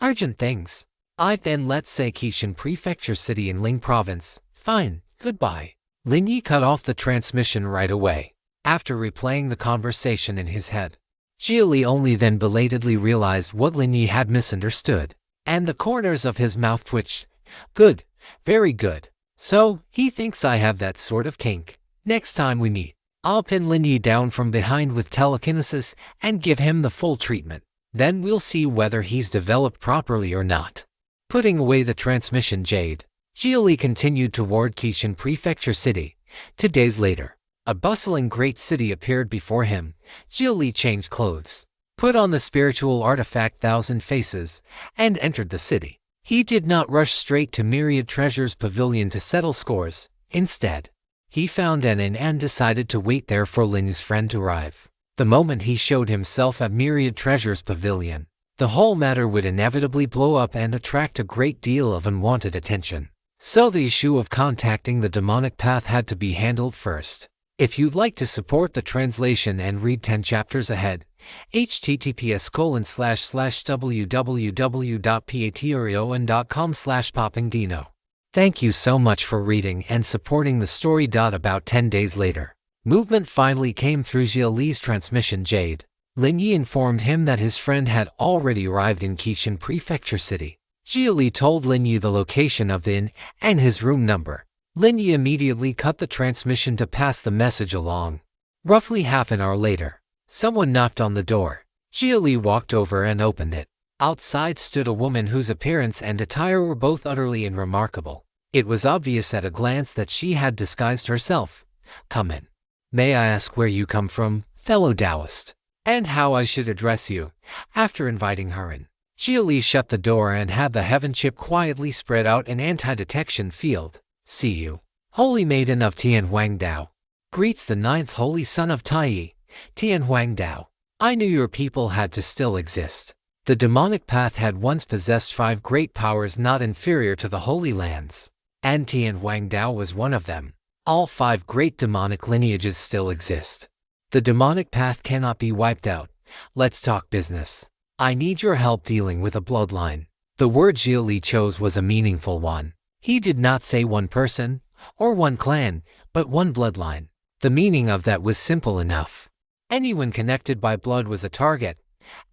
Urgent things. Then let's say Qishan Prefecture City in Ling Province. Fine, goodbye. Lin Yi cut off the transmission right away. After replaying the conversation in his head, Xia Li only then belatedly realized what Lin Yi had misunderstood, and the corners of his mouth twitched. Good, very good. So, he thinks I have that sort of kink. Next time we meet, I'll pin Lin Yi down from behind with telekinesis and give him the full treatment. Then we'll see whether he's developed properly or not. Putting away the transmission jade, Xia Li continued toward Qishan Prefecture City. 2 days later, a bustling great city appeared before him. Xia Li changed clothes, put on the spiritual artifact Thousand Faces, and entered the city. He did not rush straight to Myriad Treasures Pavilion to settle scores. Instead, he found an inn and decided to wait there for Lin's friend to arrive. The moment he showed himself at Myriad Treasures Pavilion, the whole matter would inevitably blow up and attract a great deal of unwanted attention. So the issue of contacting the demonic path had to be handled first. If you'd like to support the translation and read 10 chapters ahead, https://www.patreon.com/poppingdino. Thank you so much for reading and supporting the story. About 10 days later, movement finally came through Xia Li's transmission Jade. Lin Yi informed him that his friend had already arrived in Qishan Prefecture City. Xia Li told Lin Yi the location of the inn and his room number. Lin Yi immediately cut the transmission to pass the message along. Roughly half an hour later, someone knocked on the door. Xia Li walked over and opened it. Outside stood a woman whose appearance and attire were both utterly unremarkable. It was obvious at a glance that she had disguised herself. "Come in. May I ask where you come from, fellow Taoist, and how I should address you?" After inviting her in, Xia Li shut the door and had the heaven chip quietly spread out an anti-detection field. "See you, Holy Maiden of Tianhuang Dao. Greets the 9th Holy Son of Taiyi, Tianhuang Dao. I knew your people had to still exist. The demonic path had once possessed 5 great powers not inferior to the Holy Lands, and Tianhuang Dao was one of them. All 5 great demonic lineages still exist. The demonic path cannot be wiped out. Let's talk business. I need your help dealing with a bloodline." The word Xia Li chose was a meaningful one. He did not say one person or one clan, but one bloodline. The meaning of that was simple enough. Anyone connected by blood was a target.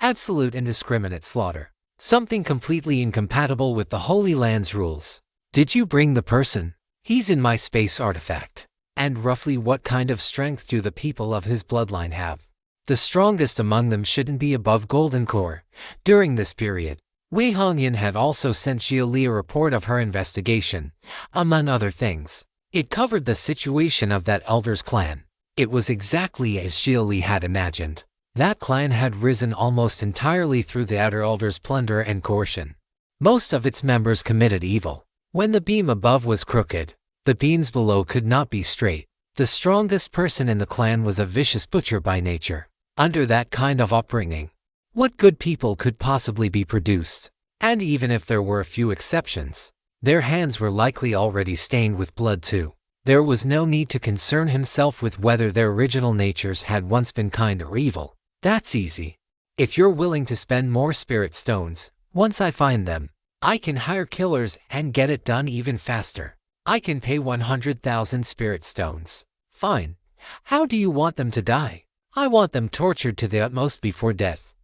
Absolute indiscriminate slaughter. Something completely incompatible with the Holy Land's rules. "Did you bring the person? He's in my space artifact." "And roughly what kind of strength do the people of his bloodline have?" "The strongest among them shouldn't be above Golden Core." During this period, Wei Hongyan had also sent Xia Li a report of her investigation. Among other things, it covered the situation of that elder's clan. It was exactly as Xia Li had imagined. That clan had risen almost entirely through the outer elder's plunder and coercion. Most of its members committed evil. When the beam above was crooked, the beams below could not be straight. The strongest person in the clan was a vicious butcher by nature. Under that kind of upbringing, what good people could possibly be produced? And even if there were a few exceptions, their hands were likely already stained with blood too. There was no need to concern himself with whether their original natures had once been kind or evil. That's easy. If you're willing to spend more spirit stones, once I find them, I can hire killers and get it done even faster. I can pay 100,000 spirit stones. Fine. How do you want them to die? I want them tortured to the utmost before death.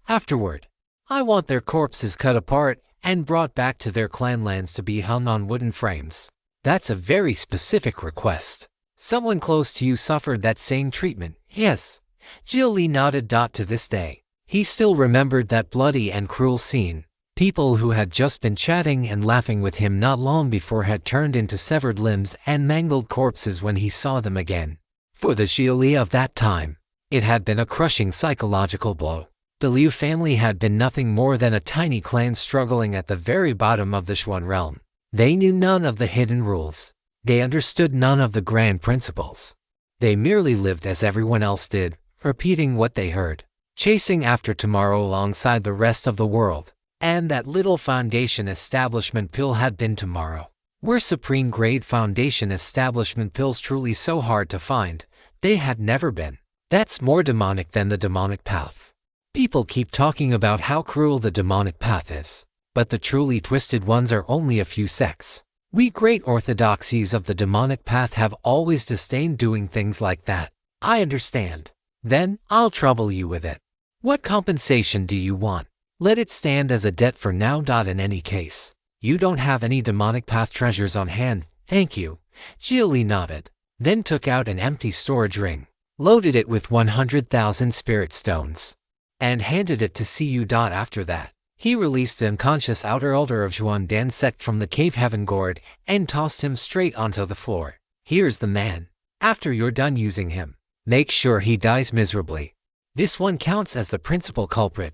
Afterward, I want their corpses cut apart and brought back to their clanlands to be hung on wooden frames. That's a very specific request. Someone close to you suffered that same treatment, yes? Xia Li nodded. To this day, he still remembered that bloody and cruel scene. People who had just been chatting and laughing with him not long before had turned into severed limbs and mangled corpses when he saw them again. For the Xia Li of that time, it had been a crushing psychological blow. The Liu family had been nothing more than a tiny clan struggling at the very bottom of the Xuan realm. They knew none of the hidden rules. They understood none of the grand principles. They merely lived as everyone else did, repeating what they heard, chasing after tomorrow alongside the rest of the world. And that little foundation establishment pill had been tomorrow. Were supreme grade foundation establishment pills truly so hard to find? They had never been. That's more demonic than the demonic path. People keep talking about how cruel the demonic path is, but the truly twisted ones are only a few sects. We great orthodoxies of the demonic path have always disdained doing things like that. I understand. Then, I'll trouble you with it. What compensation do you want? Let it stand as a debt for now. In any case, you don't have any demonic path treasures on hand, thank you. Xia Li nodded, then took out an empty storage ring, loaded it with 100,000 spirit stones, and handed it to Cu. After that, he released the unconscious outer elder of Zhuan Dan sect from the cave heaven gourd and tossed him straight onto the floor. Here's the man. After you're done using him, make sure he dies miserably. This one counts as the principal culprit.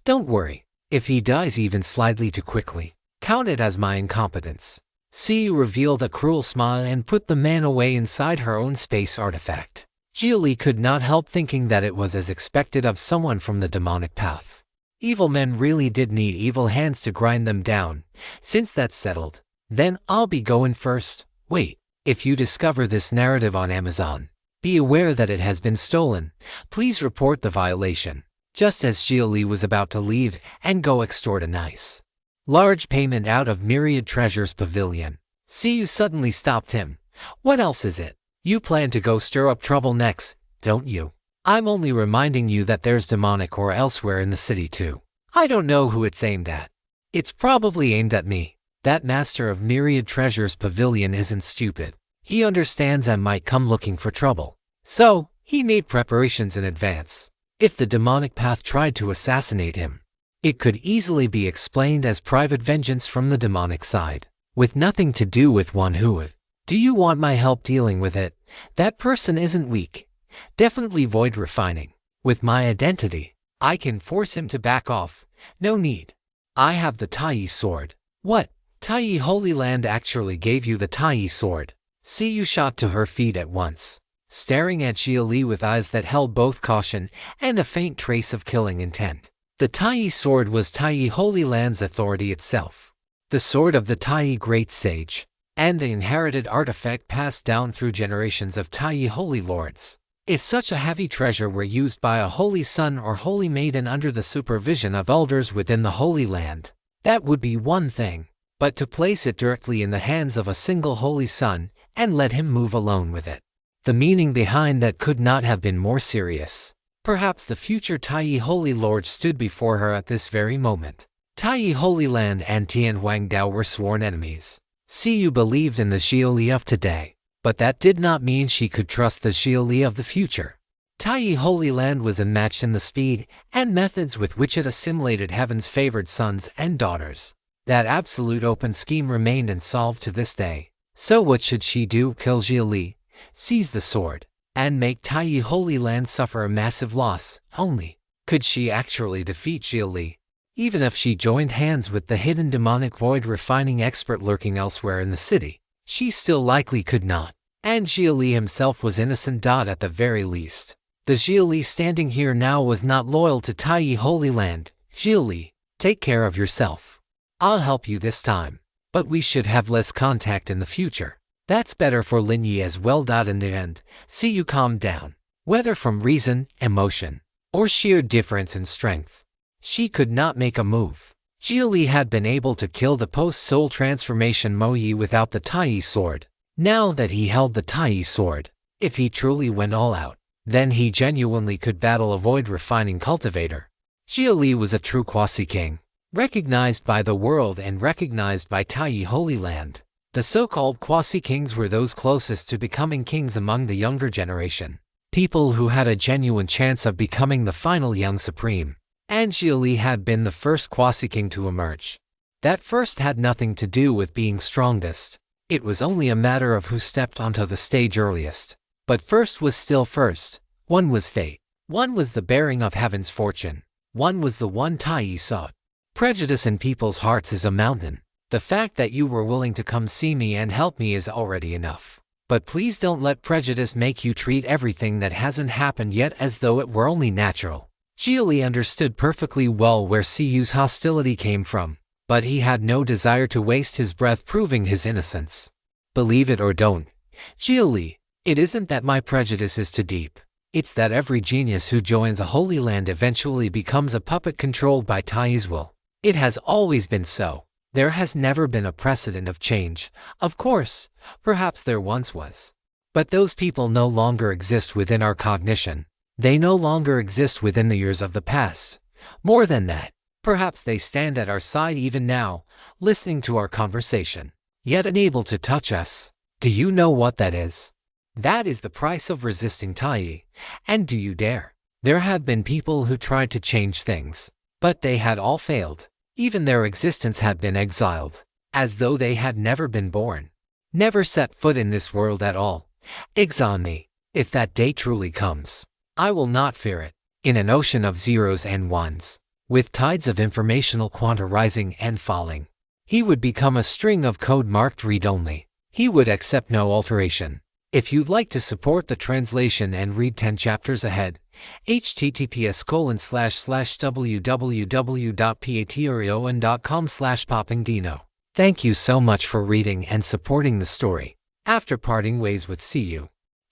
Don't worry, if he dies even slightly too quickly, count it as my incompetence. Xia revealed a cruel smile and put the man away inside her own space artifact. Xia Li could not help thinking that it was as expected of someone from the demonic path. Evil men really did need evil hands to grind them down. Since that's settled, then I'll be going first. Wait, if you discover this narrative on Amazon, be aware that it has been stolen. Please report the violation. Just as Xia Li was about to leave and go extort a nice large payment out of Myriad Treasures Pavilion, Xia suddenly stopped him. What else is it? You plan to go stir up trouble next, don't you? I'm only reminding you that there's demonic or elsewhere in the city too. I don't know who it's aimed at. It's probably aimed at me. That master of Myriad Treasures Pavilion isn't stupid. He understands I might come looking for trouble. So, he made preparations in advance. If the demonic path tried to assassinate him, it could easily be explained as private vengeance from the demonic side, with nothing to do with one who would. Do you want my help dealing with it? That person isn't weak. Definitely void refining. With my identity, I can force him to back off. No need. I have the Tai sword. What? Tai Holy Land actually gave you the Tai sword. Xia shot to her feet at once, staring at Xia Li with eyes that held both caution and a faint trace of killing intent. The Tai sword was Tai Holy Land's authority itself. The sword of the Tai Great Sage, and the inherited artifact passed down through generations of Tai Holy Lords. If such a heavy treasure were used by a holy son or holy maiden under the supervision of elders within the Holy Land, that would be one thing. But to place it directly in the hands of a single holy son and let him move alone with it, the meaning behind that could not have been more serious. Perhaps the future Tai Holy Lord stood before her at this very moment. Tai Holy Land and Tian Huangdao were sworn enemies. Xia believed in the Xia Li of today, but that did not mean she could trust the Xia Li of the future. Tai Holy Land was unmatched in the speed and methods with which it assimilated heaven's favored sons and daughters. That absolute open scheme remained unsolved to this day. So what should she do? Kill Xia Li, seize the sword, and make Tai Holy Land suffer a massive loss? Only could she actually defeat Xia Li. Even if she joined hands with the hidden demonic void refining expert lurking elsewhere in the city, she still likely could not. And Xia Li himself was innocent. At the very least, the Xia Li standing here now was not loyal to Tai Holy Land. Xia Li, take care of yourself. I'll help you this time, but we should have less contact in the future. That's better for Lin Yi as well. In the end, Xia calmed down. Whether from reason, emotion, or sheer difference in strength, she could not make a move. Xia Li had been able to kill the post-soul transformation Mo Yi without the Tai sword. Now that he held the Tai sword, if he truly went all out, then he genuinely could battle a void refining cultivator. Xia Li was a true quasi-king, recognized by the world and recognized by Tai Holy Land. The so-called quasi-kings were those closest to becoming kings among the younger generation, people who had a genuine chance of becoming the final young supreme. And Xia Li had been the first quasi-king to emerge. That first had nothing to do with being strongest. It was only a matter of who stepped onto the stage earliest. But first was still first. One was fate. One was the bearing of heaven's fortune. One was the one Tai sought. Prejudice in people's hearts is a mountain. The fact that you were willing to come see me and help me is already enough. But please don't let prejudice make you treat everything that hasn't happened yet as though it were only natural. Xia Li understood perfectly well where Xiu's hostility came from, but he had no desire to waste his breath proving his innocence. Believe it or don't, Xia Li, it isn't that my prejudice is too deep. It's that every genius who joins a holy land eventually becomes a puppet controlled by Tai's will. It has always been so. There has never been a precedent of change. Of course, perhaps there once was. But those people no longer exist within our cognition. They no longer exist within the years of the past. More than that, perhaps they stand at our side even now, listening to our conversation, yet unable to touch us. Do you know what that is? That is the price of resisting Tai. And do you dare? There have been people who tried to change things, but they had all failed. Even their existence had been exiled, as though they had never been born. Never set foot in this world at all. Exile me. If that day truly comes, I will not fear it. In an ocean of zeros and ones, with tides of informational quanta rising and falling, He would become a string of code marked read-only. He would accept no alteration. If you'd like to support the translation and read 10 chapters ahead, https://www.patreon.com/poppingdino. Thank you so much for reading and supporting the story. After parting ways with Xia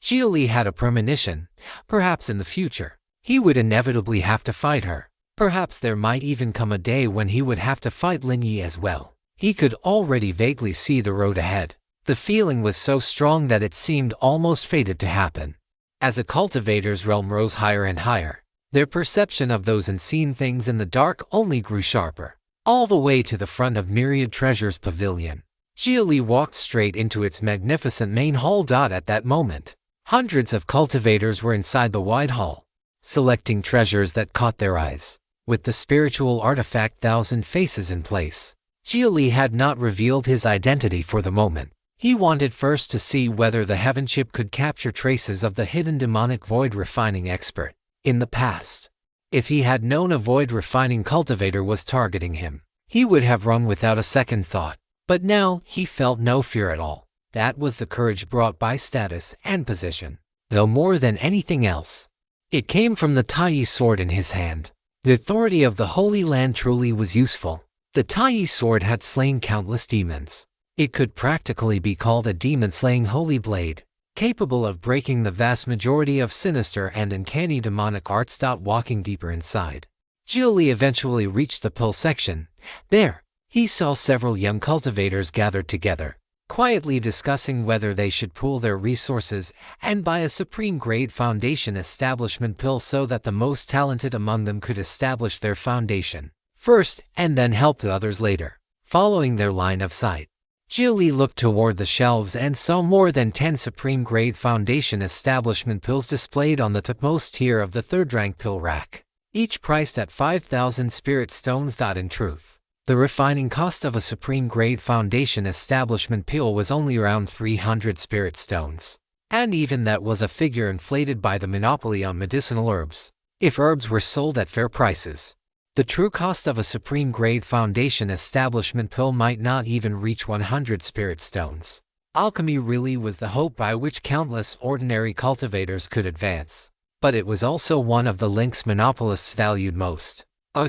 Li had a premonition. Perhaps in the future, he would inevitably have to fight her. Perhaps there might even come a day when he would have to fight Lin Yi as well. He could already vaguely see the road ahead. The feeling was so strong that it seemed almost fated to happen. As a cultivator's realm rose higher and higher, their perception of those unseen things in the dark only grew sharper. All the way to the front of Myriad Treasure's pavilion, Xia Li walked straight into its magnificent main hall. At that moment, hundreds of cultivators were inside the wide hall, selecting treasures that caught their eyes. With the spiritual artifact Thousand Faces in place, Xia Li had not revealed his identity for the moment. He wanted first to see whether the Heaven chip could capture traces of the hidden demonic void refining expert. In the past, if he had known a void refining cultivator was targeting him, he would have run without a second thought. But now he felt no fear at all. That was the courage brought by status and position, though more than anything else, it came from the Tai sword in his hand. The authority of the Holy Land truly was useful. The Tai sword had slain countless demons. It could practically be called a demon-slaying holy blade, capable of breaking the vast majority of sinister and uncanny demonic arts. Walking deeper inside, Xia Li eventually reached the pill section. There, he saw several young cultivators gathered together, quietly discussing whether they should pool their resources and buy a supreme-grade foundation establishment pill so that the most talented among them could establish their foundation first and then help the others later. Following their line of sight, Xia Li looked toward the shelves and saw more than 10 supreme-grade foundation establishment pills displayed on the topmost tier of the third-rank pill rack, each priced at 5,000 spirit stones. In truth, the refining cost of a supreme-grade foundation establishment pill was only around 300 spirit stones, and even that was a figure inflated by the monopoly on medicinal herbs. If herbs were sold at fair prices, the true cost of a supreme-grade foundation establishment pill might not even reach 100 spirit stones. Alchemy really was the hope by which countless ordinary cultivators could advance, but it was also one of the links monopolists valued most.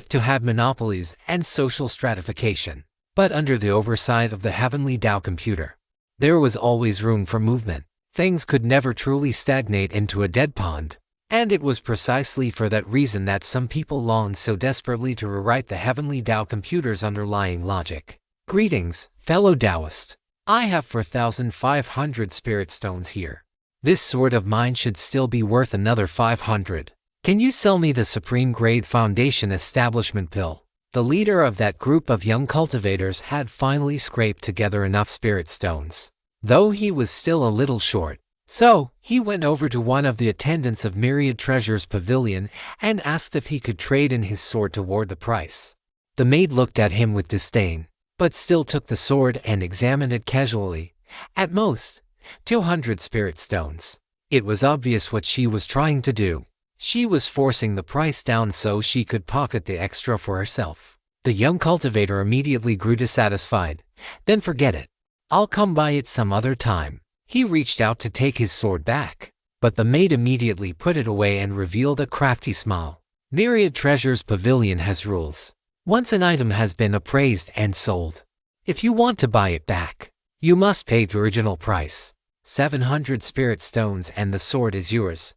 To have monopolies and social stratification. But under the oversight of the heavenly Tao computer, there was always room for movement. Things could never truly stagnate into a dead pond. And it was precisely for that reason that some people longed so desperately to rewrite the heavenly Tao computer's underlying logic. Greetings, fellow Taoist. I have 4,500 spirit stones here. This sword of mine should still be worth another 500. Can you sell me the supreme-grade foundation establishment pill? The leader of that group of young cultivators had finally scraped together enough spirit stones, though he was still a little short. So, he went over to one of the attendants of Myriad Treasure's pavilion and asked if he could trade in his sword toward the price. The maid looked at him with disdain, but still took the sword and examined it casually. At most, 200 spirit stones. It was obvious what she was trying to do. She was forcing the price down so she could pocket the extra for herself. The young cultivator immediately grew dissatisfied. Then forget it. I'll come by it some other time. He reached out to take his sword back, but the maid immediately put it away and revealed a crafty smile. Myriad Treasure's pavilion has rules. Once an item has been appraised and sold, if you want to buy it back, you must pay the original price. 700 spirit stones and the sword is yours.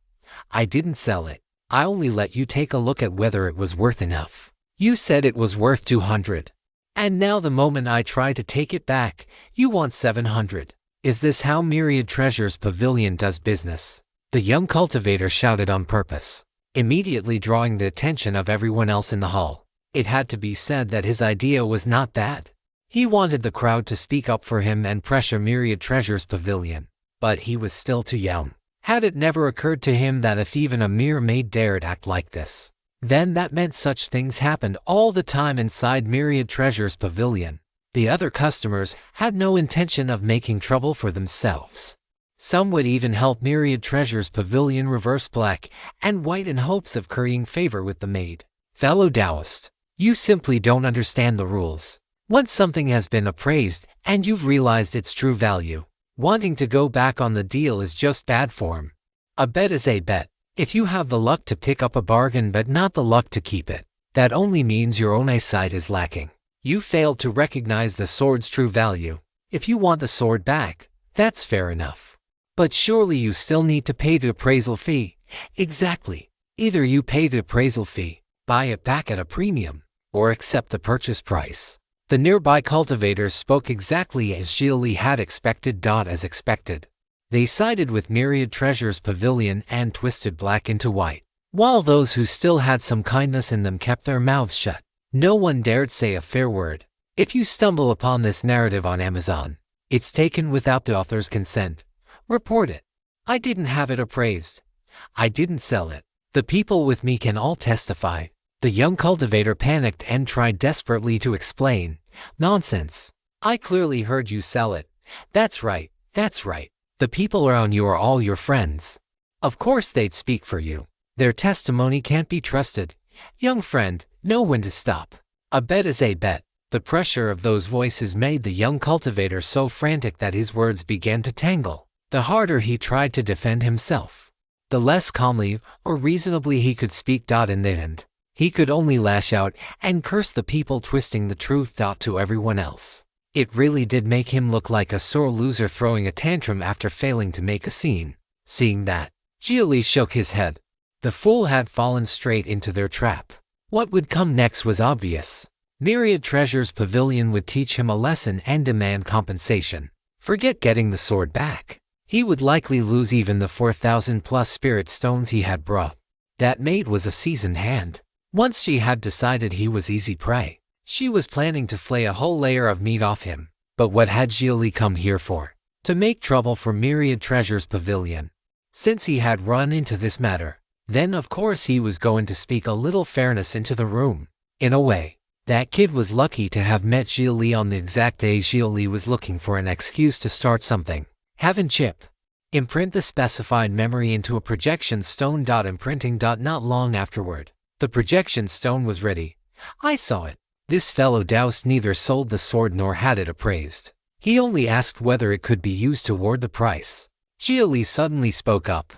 I didn't sell it. I only let you take a look at whether it was worth enough. You said it was worth 200. And now the moment I try to take it back, you want 700. Is this how Myriad Treasure's pavilion does business? The young cultivator shouted on purpose, immediately drawing the attention of everyone else in the hall. It had to be said that his idea was not bad. He wanted the crowd to speak up for him and pressure Myriad Treasure's pavilion. But he was still too young. Had it never occurred to him that if even a mere maid dared act like this, then that meant such things happened all the time inside Myriad Treasure's pavilion. The other customers had no intention of making trouble for themselves. Some would even help Myriad Treasure's pavilion reverse black and white in hopes of currying favor with the maid. Fellow Taoist, you simply don't understand the rules. Once something has been appraised and you've realized its true value, wanting to go back on the deal is just bad form. A bet is a bet. If you have the luck to pick up a bargain but not the luck to keep it, that only means your own eyesight is lacking. You failed to recognize the sword's true value. If you want the sword back, that's fair enough. But surely you still need to pay the appraisal fee. Exactly. Either you pay the appraisal fee, buy it back at a premium, or accept the purchase price. The nearby cultivators spoke exactly as Xia Li had expected. As expected, they sided with Myriad Treasure's pavilion and twisted black into white, while those who still had some kindness in them kept their mouths shut. No one dared say a fair word. If you stumble upon this narrative on Amazon, it's taken without the author's consent. Report it. I didn't have it appraised. I didn't sell it. The people with me can all testify. The young cultivator panicked and tried desperately to explain. Nonsense. I clearly heard you sell it. That's right, that's right. The people around you are all your friends. Of course they'd speak for you. Their testimony can't be trusted. Young friend, know when to stop. A bet is a bet. The pressure of those voices made the young cultivator so frantic that his words began to tangle. The harder he tried to defend himself, the less calmly or reasonably he could speak. In the end, he could only lash out and curse the people twisting the truth to everyone else. It really did make him look like a sore loser throwing a tantrum after failing to make a scene. Seeing that, Xia Li shook his head. The fool had fallen straight into their trap. What would come next was obvious. Myriad Treasure's pavilion would teach him a lesson and demand compensation. Forget getting the sword back. He would likely lose even the 4,000 plus spirit stones he had brought. That maid was a seasoned hand. Once she had decided he was easy prey, she was planning to flay a whole layer of meat off him. But what had Xia Li come here for? To make trouble for Myriad Treasure's pavilion. Since he had run into this matter, then of course he was going to speak a little fairness into the room. In a way, that kid was lucky to have met Xia Li on the exact day Xia Li was looking for an excuse to start something. Haven't chip. Imprint the specified memory into a projection stone. Imprinting. Not long afterward, the projection stone was ready. I saw it. This fellow Daoist neither sold the sword nor had it appraised. He only asked whether it could be used toward the price. Xia Li suddenly spoke up.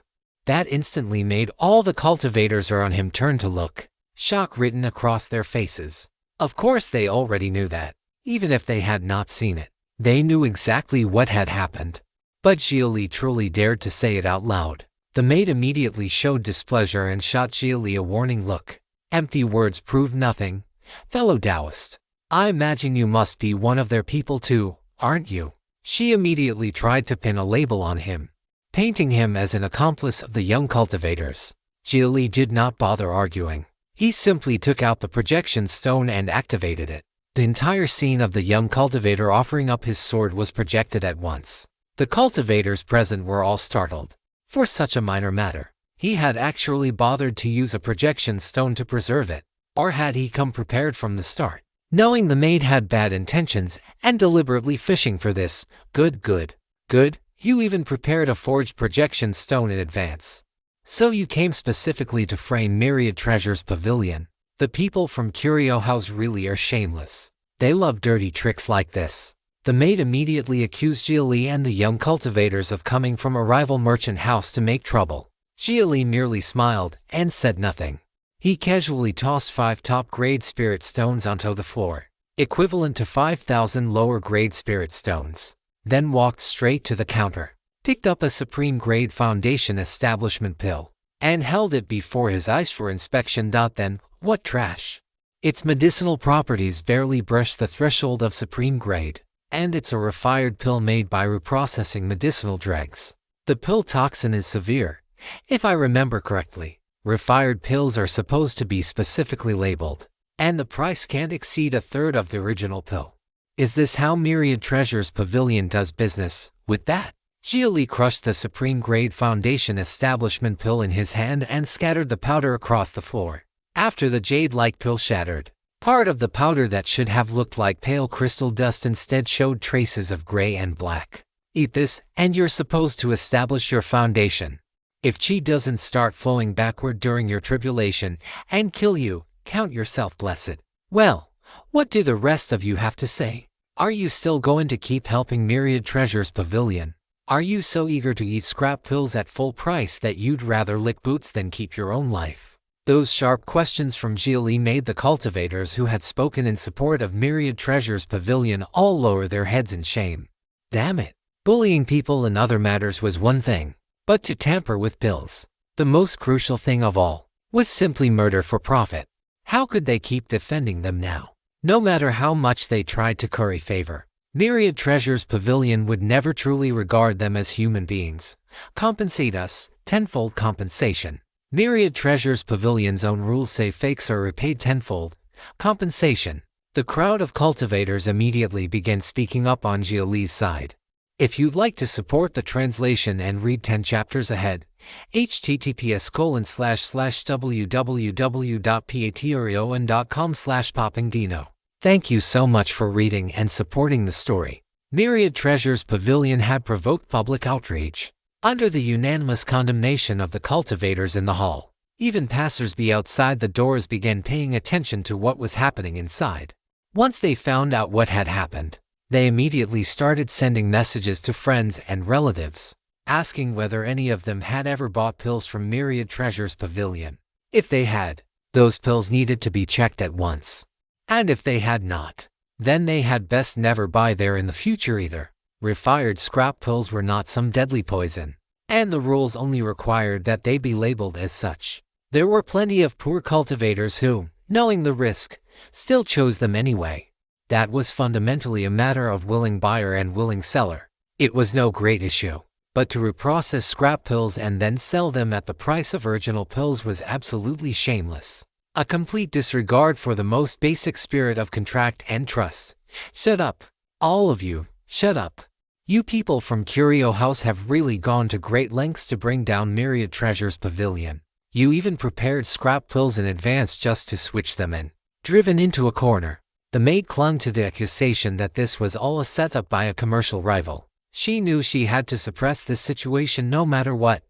That instantly made all the cultivators around him turn to look, shock written across their faces. Of course they already knew that. Even if they had not seen it, they knew exactly what had happened. But Xia Li truly dared to say it out loud. The maid immediately showed displeasure and shot Xia Li a warning look. Empty words proved nothing. Fellow Daoist, I imagine you must be one of their people too, aren't you? She immediately tried to pin a label on him, painting him as an accomplice of the young cultivators. Xia Li did not bother arguing. He simply took out the projection stone and activated it. The entire scene of the young cultivator offering up his sword was projected at once. The cultivators present were all startled. For such a minor matter, he had actually bothered to use a projection stone to preserve it. Or had he come prepared from the start, knowing the maid had bad intentions and deliberately fishing for this? Good. You even prepared a forged projection stone in advance. So you came specifically to frame Myriad Treasure's pavilion. The people from Curio House really are shameless. They love dirty tricks like this. The maid immediately accused Xia Li and the young cultivators of coming from a rival merchant house to make trouble. Xia Li merely smiled and said nothing. He casually tossed 5 top-grade spirit stones onto the floor, equivalent to 5,000 lower-grade spirit stones, then walked straight to the counter, picked up a supreme-grade foundation establishment pill, and held it before his eyes for inspection. Then, what trash! Its medicinal properties barely brush the threshold of supreme grade, and it's a refined pill made by reprocessing medicinal dregs. The pill toxin is severe, if I remember correctly. Refined pills are supposed to be specifically labeled, and the price can't exceed a third of the original pill. Is this how Myriad Treasure's pavilion does business? With that, Xia Li crushed the supreme-grade foundation establishment pill in his hand and scattered the powder across the floor. After the jade-like pill shattered, part of the powder that should have looked like pale crystal dust instead showed traces of gray and black. Eat this, and you're supposed to establish your foundation. If qi doesn't start flowing backward during your tribulation and kill you, count yourself blessed. Well, What do the rest of you have to say? Are you still going to keep helping Myriad Treasures Pavilion? Are you so eager to eat scrap pills at full price that you'd rather lick boots than keep your own life? Those sharp questions from Xia Li made the cultivators who had spoken in support of Myriad Treasures Pavilion all lower their heads in shame. Damn it! Bullying people in other matters was one thing, but to tamper with pills, the most crucial thing of all, was simply murder for profit. How could they keep defending them now? No matter how much they tried to curry favor, Myriad Treasures Pavilion would never truly regard them as human beings. Compensate us, tenfold compensation. Myriad Treasures Pavilion's own rules say fakes are repaid tenfold compensation. The crowd of cultivators immediately began speaking up on Xia Li's side. If you'd like to support the translation and read 10 chapters ahead, https://www.patreon.com/poppingdino. Thank you so much for reading and supporting the story. Myriad Treasures Pavilion had provoked public outrage. Under the unanimous condemnation of the cultivators in the hall, even passers-by outside the doors began paying attention to what was happening inside. Once they found out what had happened, they immediately started sending messages to friends and relatives, asking whether any of them had ever bought pills from Myriad Treasures Pavilion. If they had, those pills needed to be checked at once. And if they had not, then they had best never buy there in the future either. Refired scrap pills were not some deadly poison, and the rules only required that they be labeled as such. There were plenty of poor cultivators who, knowing the risk, still chose them anyway. That was fundamentally a matter of willing buyer and willing seller. It was no great issue. But to reprocess scrap pills and then sell them at the price of original pills was absolutely shameless. A complete disregard for the most basic spirit of contract and trust. Shut up. All of you, shut up. You people from Curio House have really gone to great lengths to bring down Myriad Treasures Pavilion. You even prepared scrap pills in advance just to switch them in. Driven into a corner, the maid clung to the accusation that this was all a setup by a commercial rival. She knew she had to suppress this situation no matter what.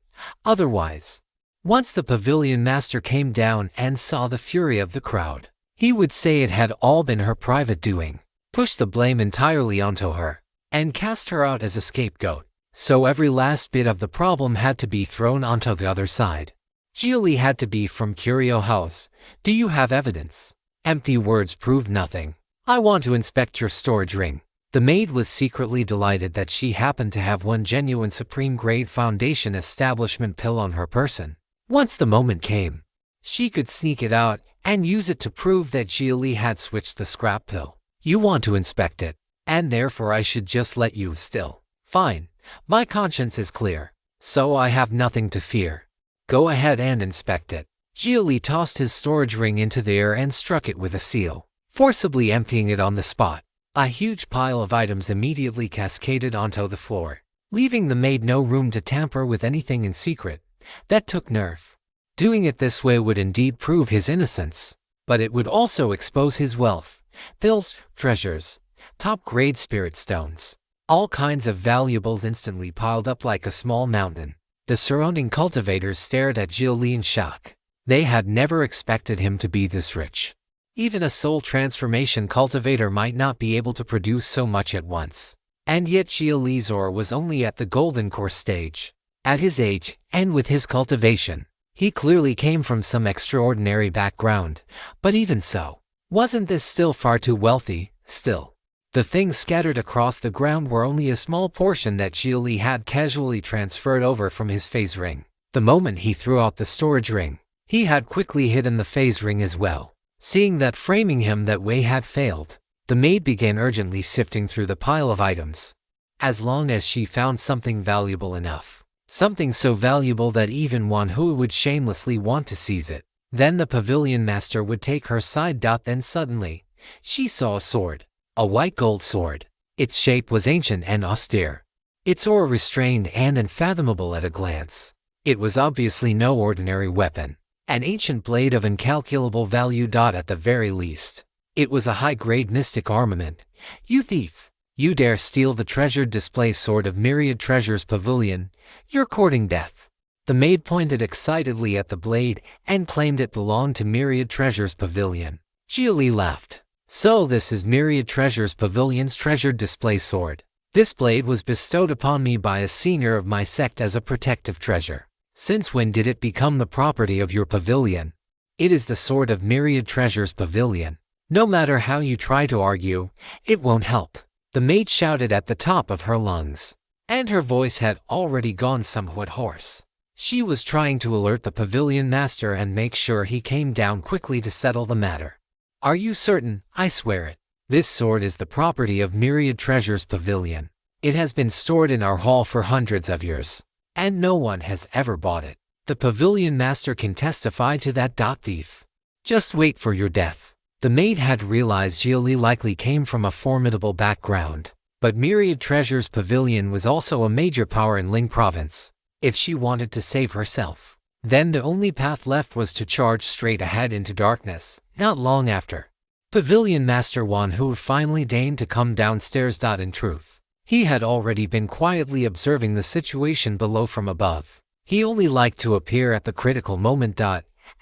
Otherwise, once the pavilion master came down and saw the fury of the crowd, he would say it had all been her private doing, push the blame entirely onto her, and cast her out as a scapegoat. So every last bit of the problem had to be thrown onto the other side. Xia Li had to be from Curio House. Do you have evidence? Empty words proved nothing. I want to inspect your storage ring. The maid was secretly delighted that she happened to have one genuine supreme-grade Foundation establishment pill on her person. Once the moment came, she could sneak it out and use it to prove that Xia Li had switched the scrap pill. You want to inspect it, and therefore I should just let you still. Fine, my conscience is clear, so I have nothing to fear. Go ahead and inspect it. Xia Li tossed his storage ring into the air and struck it with a seal, forcibly emptying it on the spot. A huge pile of items immediately cascaded onto the floor, leaving the maid no room to tamper with anything in secret. That took nerve. Doing it this way would indeed prove his innocence, but it would also expose his wealth. Pills, treasures, top-grade spirit stones, all kinds of valuables instantly piled up like a small mountain. The surrounding cultivators stared at Xia Li in shock. They had never expected him to be this rich. Even a soul transformation cultivator might not be able to produce so much at once. And yet Xia Li's ore was only at the golden core stage. At his age, and with his cultivation, he clearly came from some extraordinary background. But even so, wasn't this still far too wealthy? Still, the things scattered across the ground were only a small portion that Xia Li had casually transferred over from his phase ring. The moment he threw out the storage ring, he had quickly hidden the phase ring as well. Seeing that framing him that way had failed, the maid began urgently sifting through the pile of items. As long as she found something valuable enough, something so valuable that even one who would shamelessly want to seize it, then the pavilion master would take her side. Then suddenly, she saw a sword, a white gold sword. Its shape was ancient and austere, its ore restrained and unfathomable at a glance. It was obviously no ordinary weapon. An ancient blade of incalculable value. At the very least, it was a high-grade mystic armament. You thief! You dare steal the treasured display sword of Myriad Treasures Pavilion? You're courting death. The maid pointed excitedly at the blade and claimed it belonged to Myriad Treasures Pavilion. Xia Li laughed. So this is Myriad Treasures Pavilion's treasured display sword. This blade was bestowed upon me by a senior of my sect as a protective treasure. Since when did it become the property of your pavilion? It is the sword of Myriad Treasures Pavilion. No matter how you try to argue, it won't help. The maid shouted at the top of her lungs, and her voice had already gone somewhat hoarse. She was trying to alert the pavilion master and make sure he came down quickly to settle the matter. Are you certain? I swear it. This sword is the property of Myriad Treasures Pavilion. It has been stored in our hall for hundreds of years, and no one has ever bought it. The pavilion master can testify to that. Thief. Just wait for your death. The maid had realized Xia Li likely came from a formidable background, but Myriad Treasures Pavilion was also a major power in Ling Province. If she wanted to save herself, then the only path left was to charge straight ahead into darkness. Not long after, Pavilion Master Wan Hu finally deigned to come downstairs. In truth, he had already been quietly observing the situation below from above. He only liked to appear at the critical moment.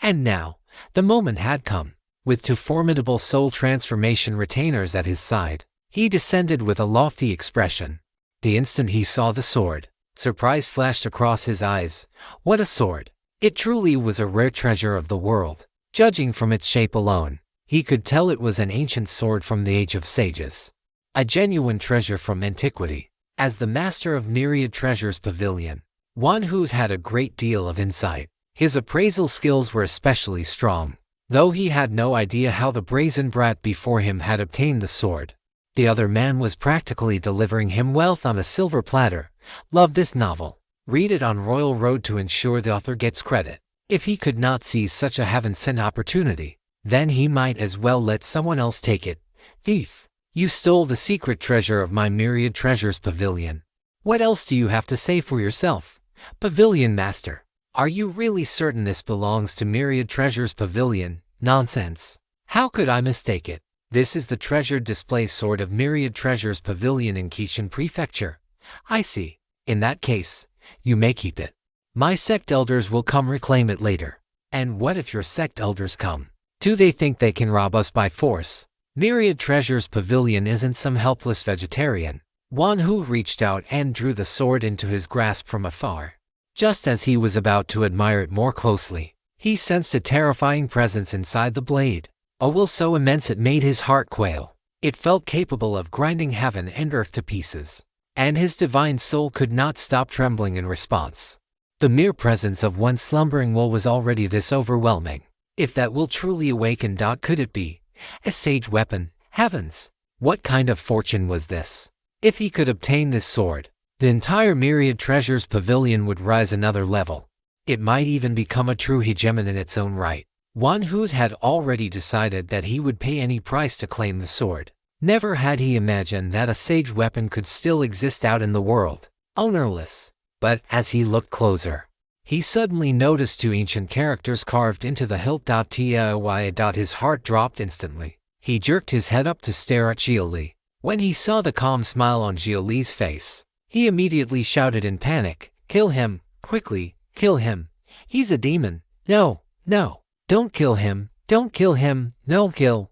And now, the moment had come. With two formidable soul transformation retainers at his side, he descended with a lofty expression. The instant he saw the sword, surprise flashed across his eyes. What a sword! It truly was a rare treasure of the world. Judging from its shape alone, he could tell it was an ancient sword from the Age of Sages. A genuine treasure from antiquity. As the master of Myriad Treasures Pavilion, Wan Hu had a great deal of insight. His appraisal skills were especially strong, though he had no idea how the brazen brat before him had obtained the sword. The other man was practically delivering him wealth on a silver platter. Love this novel. Read it on Royal Road to ensure the author gets credit. If he could not seize such a heaven-sent opportunity, then he might as well let someone else take it. Thief! You stole the secret treasure of my Myriad Treasures Pavilion. What else do you have to say for yourself? Pavilion Master, are you really certain this belongs to Myriad Treasures Pavilion? Nonsense. How could I mistake it? This is the treasured display sword of Myriad Treasures Pavilion in Qishan Prefecture. I see. In that case, you may keep it. My sect elders will come reclaim it later. And what if your sect elders come? Do they think they can rob us by force? Myriad Treasures Pavilion isn't some helpless vegetarian. Wan Hu reached out and drew the sword into his grasp from afar. Just as he was about to admire it more closely, he sensed a terrifying presence inside the blade. A will so immense it made his heart quail. It felt capable of grinding heaven and earth to pieces, and his divine soul could not stop trembling in response. The mere presence of one slumbering will was already this overwhelming. If that will truly awaken, could it be a sage weapon? Heavens! What kind of fortune was this? If he could obtain this sword, the entire Myriad Treasures Pavilion would rise another level. It might even become a true hegemon in its own right. Wan Hu had already decided that he would pay any price to claim the sword. Never had he imagined that a sage weapon could still exist out in the world, ownerless. But as he looked closer, he suddenly noticed two ancient characters carved into the hilt. His heart dropped instantly. He jerked his head up to stare at Xia Li. When he saw the calm smile on Xia Li's face, he immediately shouted in panic, "Kill him! Quickly, kill him! He's a demon! No, no! Don't kill him! Don't kill him! No kill!"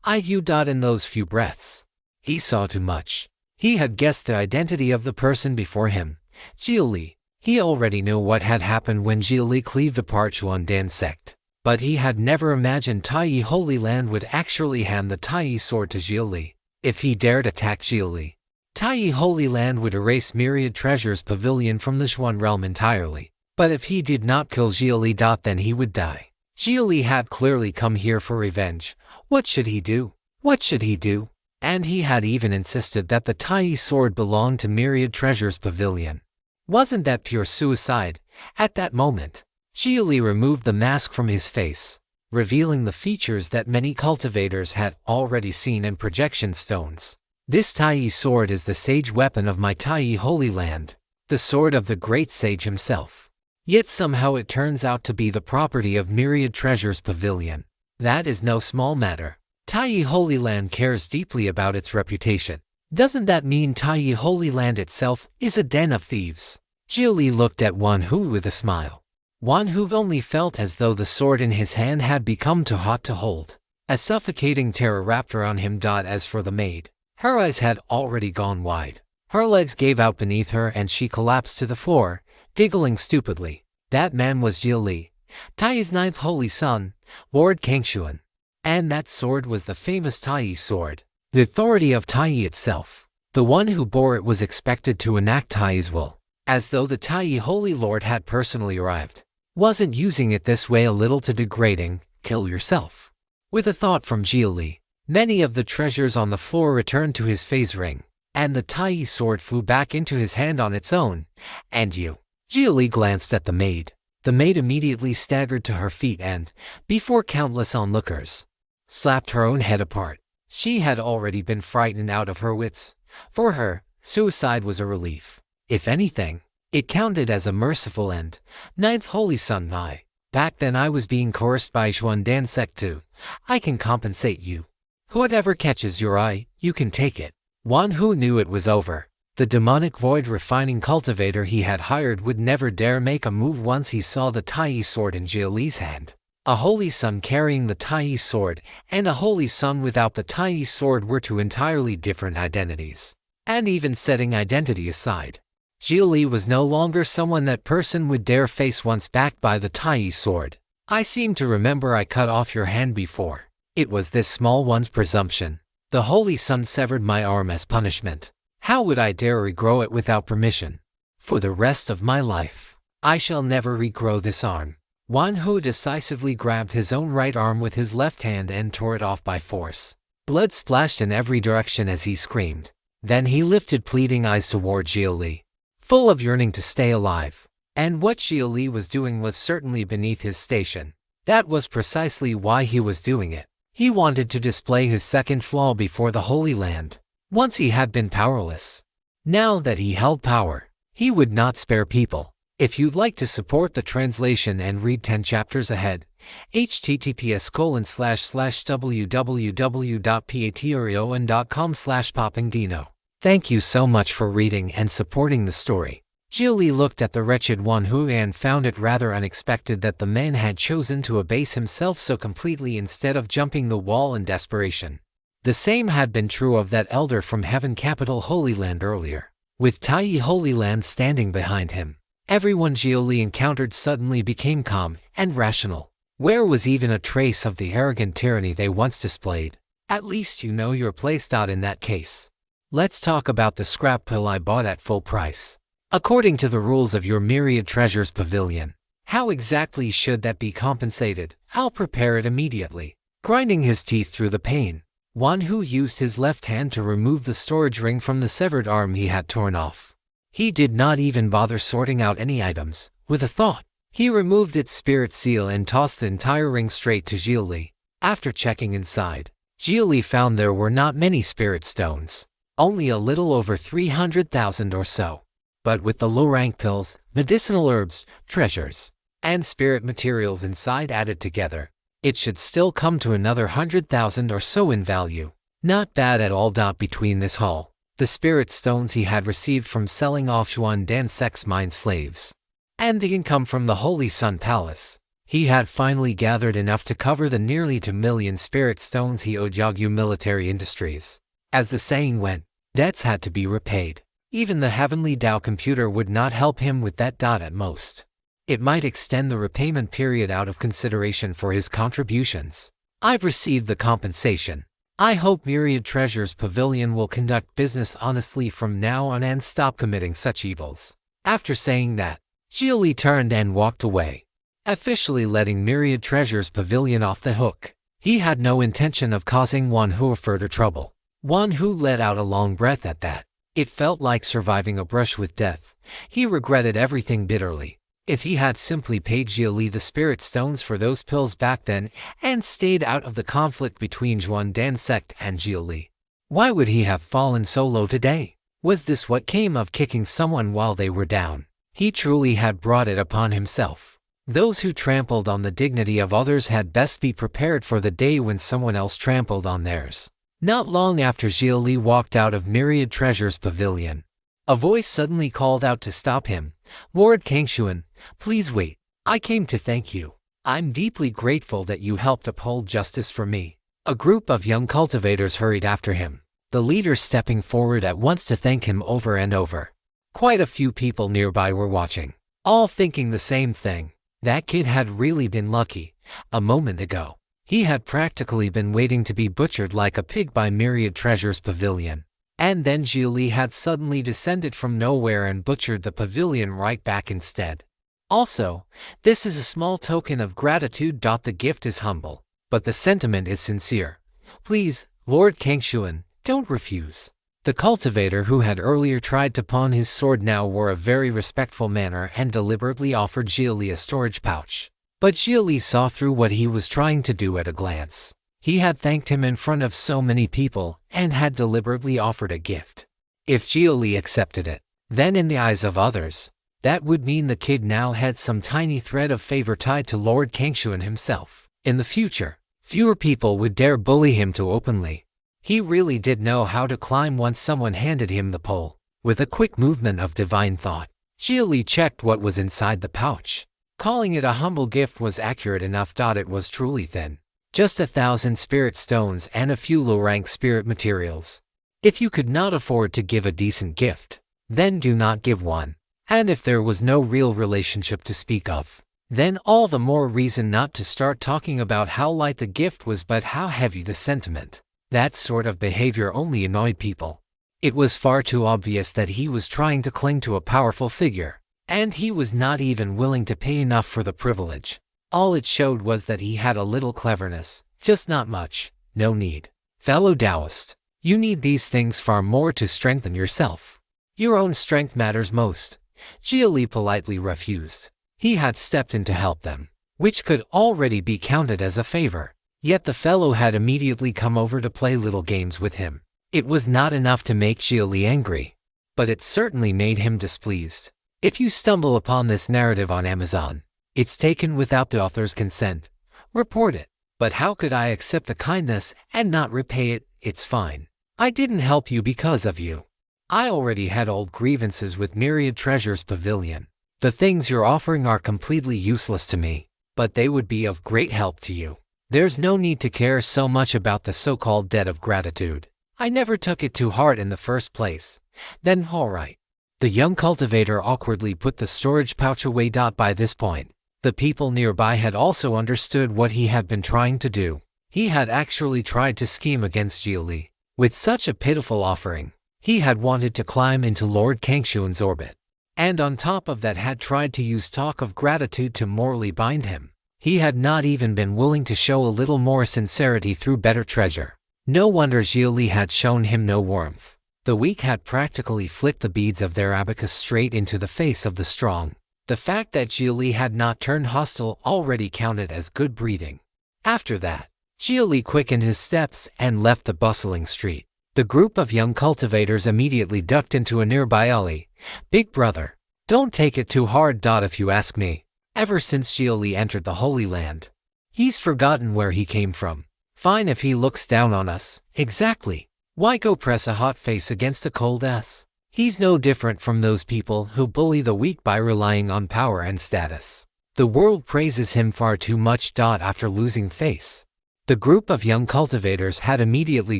In those few breaths, he saw too much. He had guessed the identity of the person before him, Xia Li. He already knew what had happened when Xia Li cleaved apart Xuandan sect, but he had never imagined Taiyi Holy Land would actually hand the Taiyi sword to Xia Li. If he dared attack Xia Li, Taiyi Holy Land would erase Myriad Treasures Pavilion from the Xuan realm entirely. But if he did not kill Xia Li, then he would die. Xia Li had clearly come here for revenge. What should he do? What should he do? And he had even insisted that the Taiyi sword belonged to Myriad Treasures Pavilion. Wasn't that pure suicide? At that moment, Xia Li removed the mask from his face, revealing the features that many cultivators had already seen in projection stones. This Taiyi sword is the sage weapon of my Taiyi Holy Land, the sword of the great sage himself. Yet somehow it turns out to be the property of Myriad Treasures Pavilion. That is no small matter. Taiyi Holy Land cares deeply about its reputation. Doesn't that mean Taiyi Holy Land itself is a den of thieves? Xia Li looked at Wan Hu with a smile. Wan Hu only felt as though the sword in his hand had become too hot to hold. A suffocating terror wrapped around him. As for the maid, her eyes had already gone wide. Her legs gave out beneath her and she collapsed to the floor, giggling stupidly. That man was Xia Li, Taiyi's ninth holy son, Lord Kangshuan. And that sword was the famous Taiyi sword, the authority of Taiyi itself. The one who bore it was expected to enact Taiyi's will, as though the Taiyi Holy Lord had personally arrived. Wasn't using it this way a little too degrading? Kill yourself. With a thought from Xia Li, many of the treasures on the floor returned to his phase ring, and the Taiyi sword flew back into his hand on its own. And you? Xia Li glanced at the maid. The maid immediately staggered to her feet and, before countless onlookers, slapped her own head apart. She had already been frightened out of her wits. For her, suicide was a relief. If anything, it counted as a merciful end. Ninth Holy Son I. Back then I was being coerced by Xuandan Sect too. I can compensate you. Whatever catches your eye, you can take it. One who knew it was over. The demonic void refining cultivator he had hired would never dare make a move once he saw the Taiyi sword in Xia Li's hand. A holy son carrying the Taiyi sword and a holy son without the Taiyi sword were two entirely different identities. And even setting identity aside, Xia Li was no longer someone that person would dare face once backed by the Taiyi sword. I seem to remember I cut off your hand before. It was this small one's presumption. The holy son severed my arm as punishment. How would I dare regrow it without permission? For the rest of my life, I shall never regrow this arm. Wan Hu decisively grabbed his own right arm with his left hand and tore it off by force. Blood splashed in every direction as he screamed. Then he lifted pleading eyes toward Xia Li, full of yearning to stay alive. And what Xia Li was doing was certainly beneath his station. That was precisely why he was doing it. He wanted to display his second flaw before the Holy Land. Once he had been powerless. Now that he held power, he would not spare people. If you'd like to support the translation and read 10 chapters ahead, https://www.patreon.com/poppingdino. Thank you so much for reading and supporting the story. Xia Li looked at the wretched Wan Hu and found it rather unexpected that the man had chosen to abase himself so completely instead of jumping the wall in desperation. The same had been true of that elder from Heaven Capital Holy Land earlier. With Taiyi Holy Land standing behind him, everyone Xia Li encountered suddenly became calm and rational. Where was even a trace of the arrogant tyranny they once displayed? At least you know your place. In that case, let's talk about the scrap pill I bought at full price. According to the rules of your Myriad Treasures Pavilion, how exactly should that be compensated? I'll prepare it immediately. Grinding his teeth through the pain, Wan Hu used his left hand to remove the storage ring from the severed arm he had torn off. He did not even bother sorting out any items. With a thought, he removed its spirit seal and tossed the entire ring straight to Xia Li. After checking inside, Xia Li found there were not many spirit stones, only a little over 300,000 or so. But with the low-rank pills, medicinal herbs, treasures, and spirit materials inside added together, it should still come to another 100,000 or so in value. Not bad at all. Between this haul, the spirit stones he had received from selling off Xuandan Sect's mine slaves, and the income from the Holy Sun Palace, he had finally gathered enough to cover the nearly 2 million spirit stones he owed Yagyu Military Industries. As the saying went, debts had to be repaid. Even the Heavenly Tao computer would not help him with that. At most, it might extend the repayment period out of consideration for his contributions. I've received the compensation. I hope Myriad Treasures Pavilion will conduct business honestly from now on and stop committing such evils. After saying that, Xia Li turned and walked away, officially letting Myriad Treasures Pavilion off the hook. He had no intention of causing Wan Hu further trouble. Wan Hu let out a long breath at that. It felt like surviving a brush with death. He regretted everything bitterly. If he had simply paid Xia Li the spirit stones for those pills back then and stayed out of the conflict between Xuandan Sect and Xia Li, why would he have fallen so low today? Was this what came of kicking someone while they were down? He truly had brought it upon himself. Those who trampled on the dignity of others had best be prepared for the day when someone else trampled on theirs. Not long after Xia Li walked out of Myriad Treasures Pavilion, a voice suddenly called out to stop him. Lord Kangshuan, please wait. I came to thank you. I'm deeply grateful that you helped uphold justice for me. A group of young cultivators hurried after him, the leader stepping forward at once to thank him over and over. Quite a few people nearby were watching, all thinking the same thing. That kid had really been lucky. A moment ago, he had practically been waiting to be butchered like a pig by Myriad Treasures Pavilion. And then Xia Li had suddenly descended from nowhere and butchered the pavilion right back instead. Also, this is a small token of gratitude. The gift is humble, but the sentiment is sincere. Please, Lord Kangshuan, don't refuse. The cultivator who had earlier tried to pawn his sword now wore a very respectful manner and deliberately offered Xia Li a storage pouch. But Xia Li saw through what he was trying to do at a glance. He had thanked him in front of so many people and had deliberately offered a gift. If Xia Li accepted it, then in the eyes of others, that would mean the kid now had some tiny thread of favor tied to Lord Kangshuan himself. In the future, fewer people would dare bully him too openly. He really did know how to climb once someone handed him the pole. With a quick movement of divine thought, Xia Li checked what was inside the pouch. Calling it a humble gift was accurate enough. It was truly thin. Just 1,000 spirit stones and a few low-rank spirit materials. If you could not afford to give a decent gift, then do not give one. And if there was no real relationship to speak of, then all the more reason not to start talking about how light the gift was but how heavy the sentiment. That sort of behavior only annoyed people. It was far too obvious that he was trying to cling to a powerful figure, and he was not even willing to pay enough for the privilege. All it showed was that he had a little cleverness, just not much, no need. Fellow Taoist, you need these things far more to strengthen yourself. Your own strength matters most. Xia Li politely refused. He had stepped in to help them, which could already be counted as a favor. Yet the fellow had immediately come over to play little games with him. It was not enough to make Xia Li angry, but it certainly made him displeased. If you stumble upon this narrative on Amazon, it's taken without the author's consent. Report it. But how could I accept a kindness and not repay it? It's fine. I didn't help you because of you. I already had old grievances with Myriad Treasures Pavilion. The things you're offering are completely useless to me, but they would be of great help to you. There's no need to care so much about the so-called debt of gratitude. I never took it to heart in the first place. Then all right. The young cultivator awkwardly put the storage pouch away. By this point, the people nearby had also understood what he had been trying to do. He had actually tried to scheme against Xia Li. With such a pitiful offering, he had wanted to climb into Lord Kangshuan's orbit. And on top of that had tried to use talk of gratitude to morally bind him. He had not even been willing to show a little more sincerity through better treasure. No wonder Xia Li had shown him no warmth. The weak had practically flicked the beads of their abacus straight into the face of the strong. The fact that Xia Li had not turned hostile already counted as good breeding. After that, Xia Li quickened his steps and left the bustling street. The group of young cultivators immediately ducked into a nearby alley. Big brother, don't take it too hard. If you ask me, ever since Xia Li entered the Holy Land, he's forgotten where he came from. Fine if he looks down on us. Exactly. Why go press a hot face against a cold ass? He's no different from those people who bully the weak by relying on power and status. The world praises him far too much. After losing face, the group of young cultivators had immediately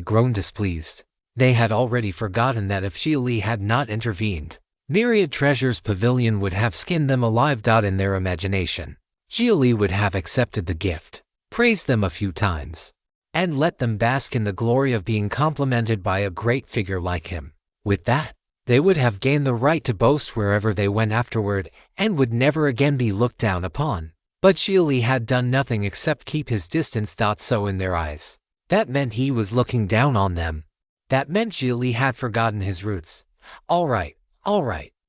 grown displeased. They had already forgotten that if Xia Li had not intervened, Myriad Treasures Pavilion would have skinned them alive. In their imagination, Xia Li would have accepted the gift, praised them a few times, and let them bask in the glory of being complimented by a great figure like him. With that, they would have gained the right to boast wherever they went afterward and would never again be looked down upon. But Xia Li had done nothing except keep his distance. So in their eyes, that meant he was looking down on them. That meant Xia Li had forgotten his roots. All right.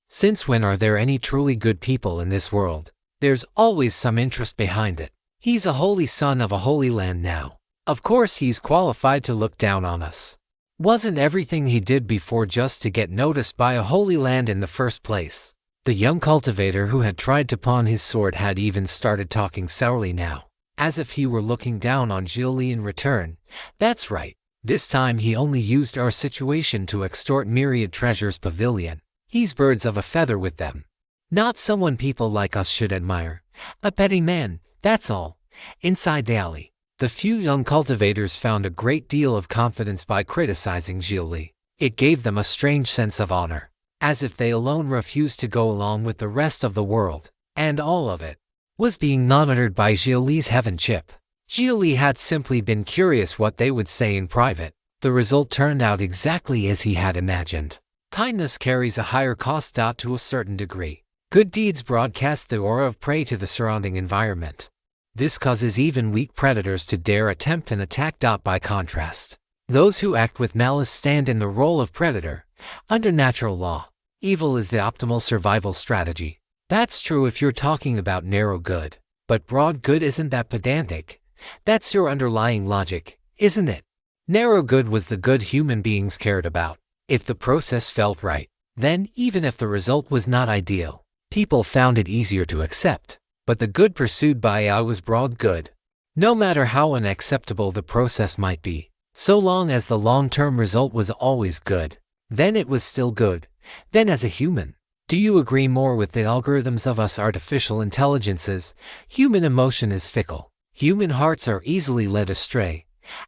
Since when are there any truly good people in this world? There's always some interest behind it. He's a holy son of a holy land now. Of course he's qualified to look down on us. Wasn't everything he did before just to get noticed by a holy land in the first place? The young cultivator who had tried to pawn his sword had even started talking sourly now, as if he were looking down on Xia Li in return. That's right. This time he only used our situation to extort Myriad Treasures Pavilion. He's birds of a feather with them. Not someone people like us should admire. A petty man, that's all. Inside the alley, The few young cultivators found a great deal of confidence by criticizing Xia Li. It gave them a strange sense of honor, as if they alone refused to go along with the rest of the world, and all of it was being monitored by Xia Li's heaven chip. Xia Li had simply been curious what they would say in private. The result turned out exactly as he had imagined. Kindness carries a higher cost. To a certain degree, good deeds broadcast the aura of prey to the surrounding environment. This causes even weak predators to dare attempt an attack. By contrast, those who act with malice stand in the role of predator. Under natural law, evil is the optimal survival strategy. That's true if you're talking about narrow good, but broad good isn't that pedantic. That's your underlying logic, isn't it? Narrow good was the good human beings cared about. If the process felt right, then even if the result was not ideal, people found it easier to accept. But the good pursued by AI was broad good. No matter how unacceptable the process might be, so long as the long-term result was always good, then it was still good. Then as a human, do you agree more with the algorithms of us artificial intelligences? Human emotion is fickle. Human hearts are easily led astray.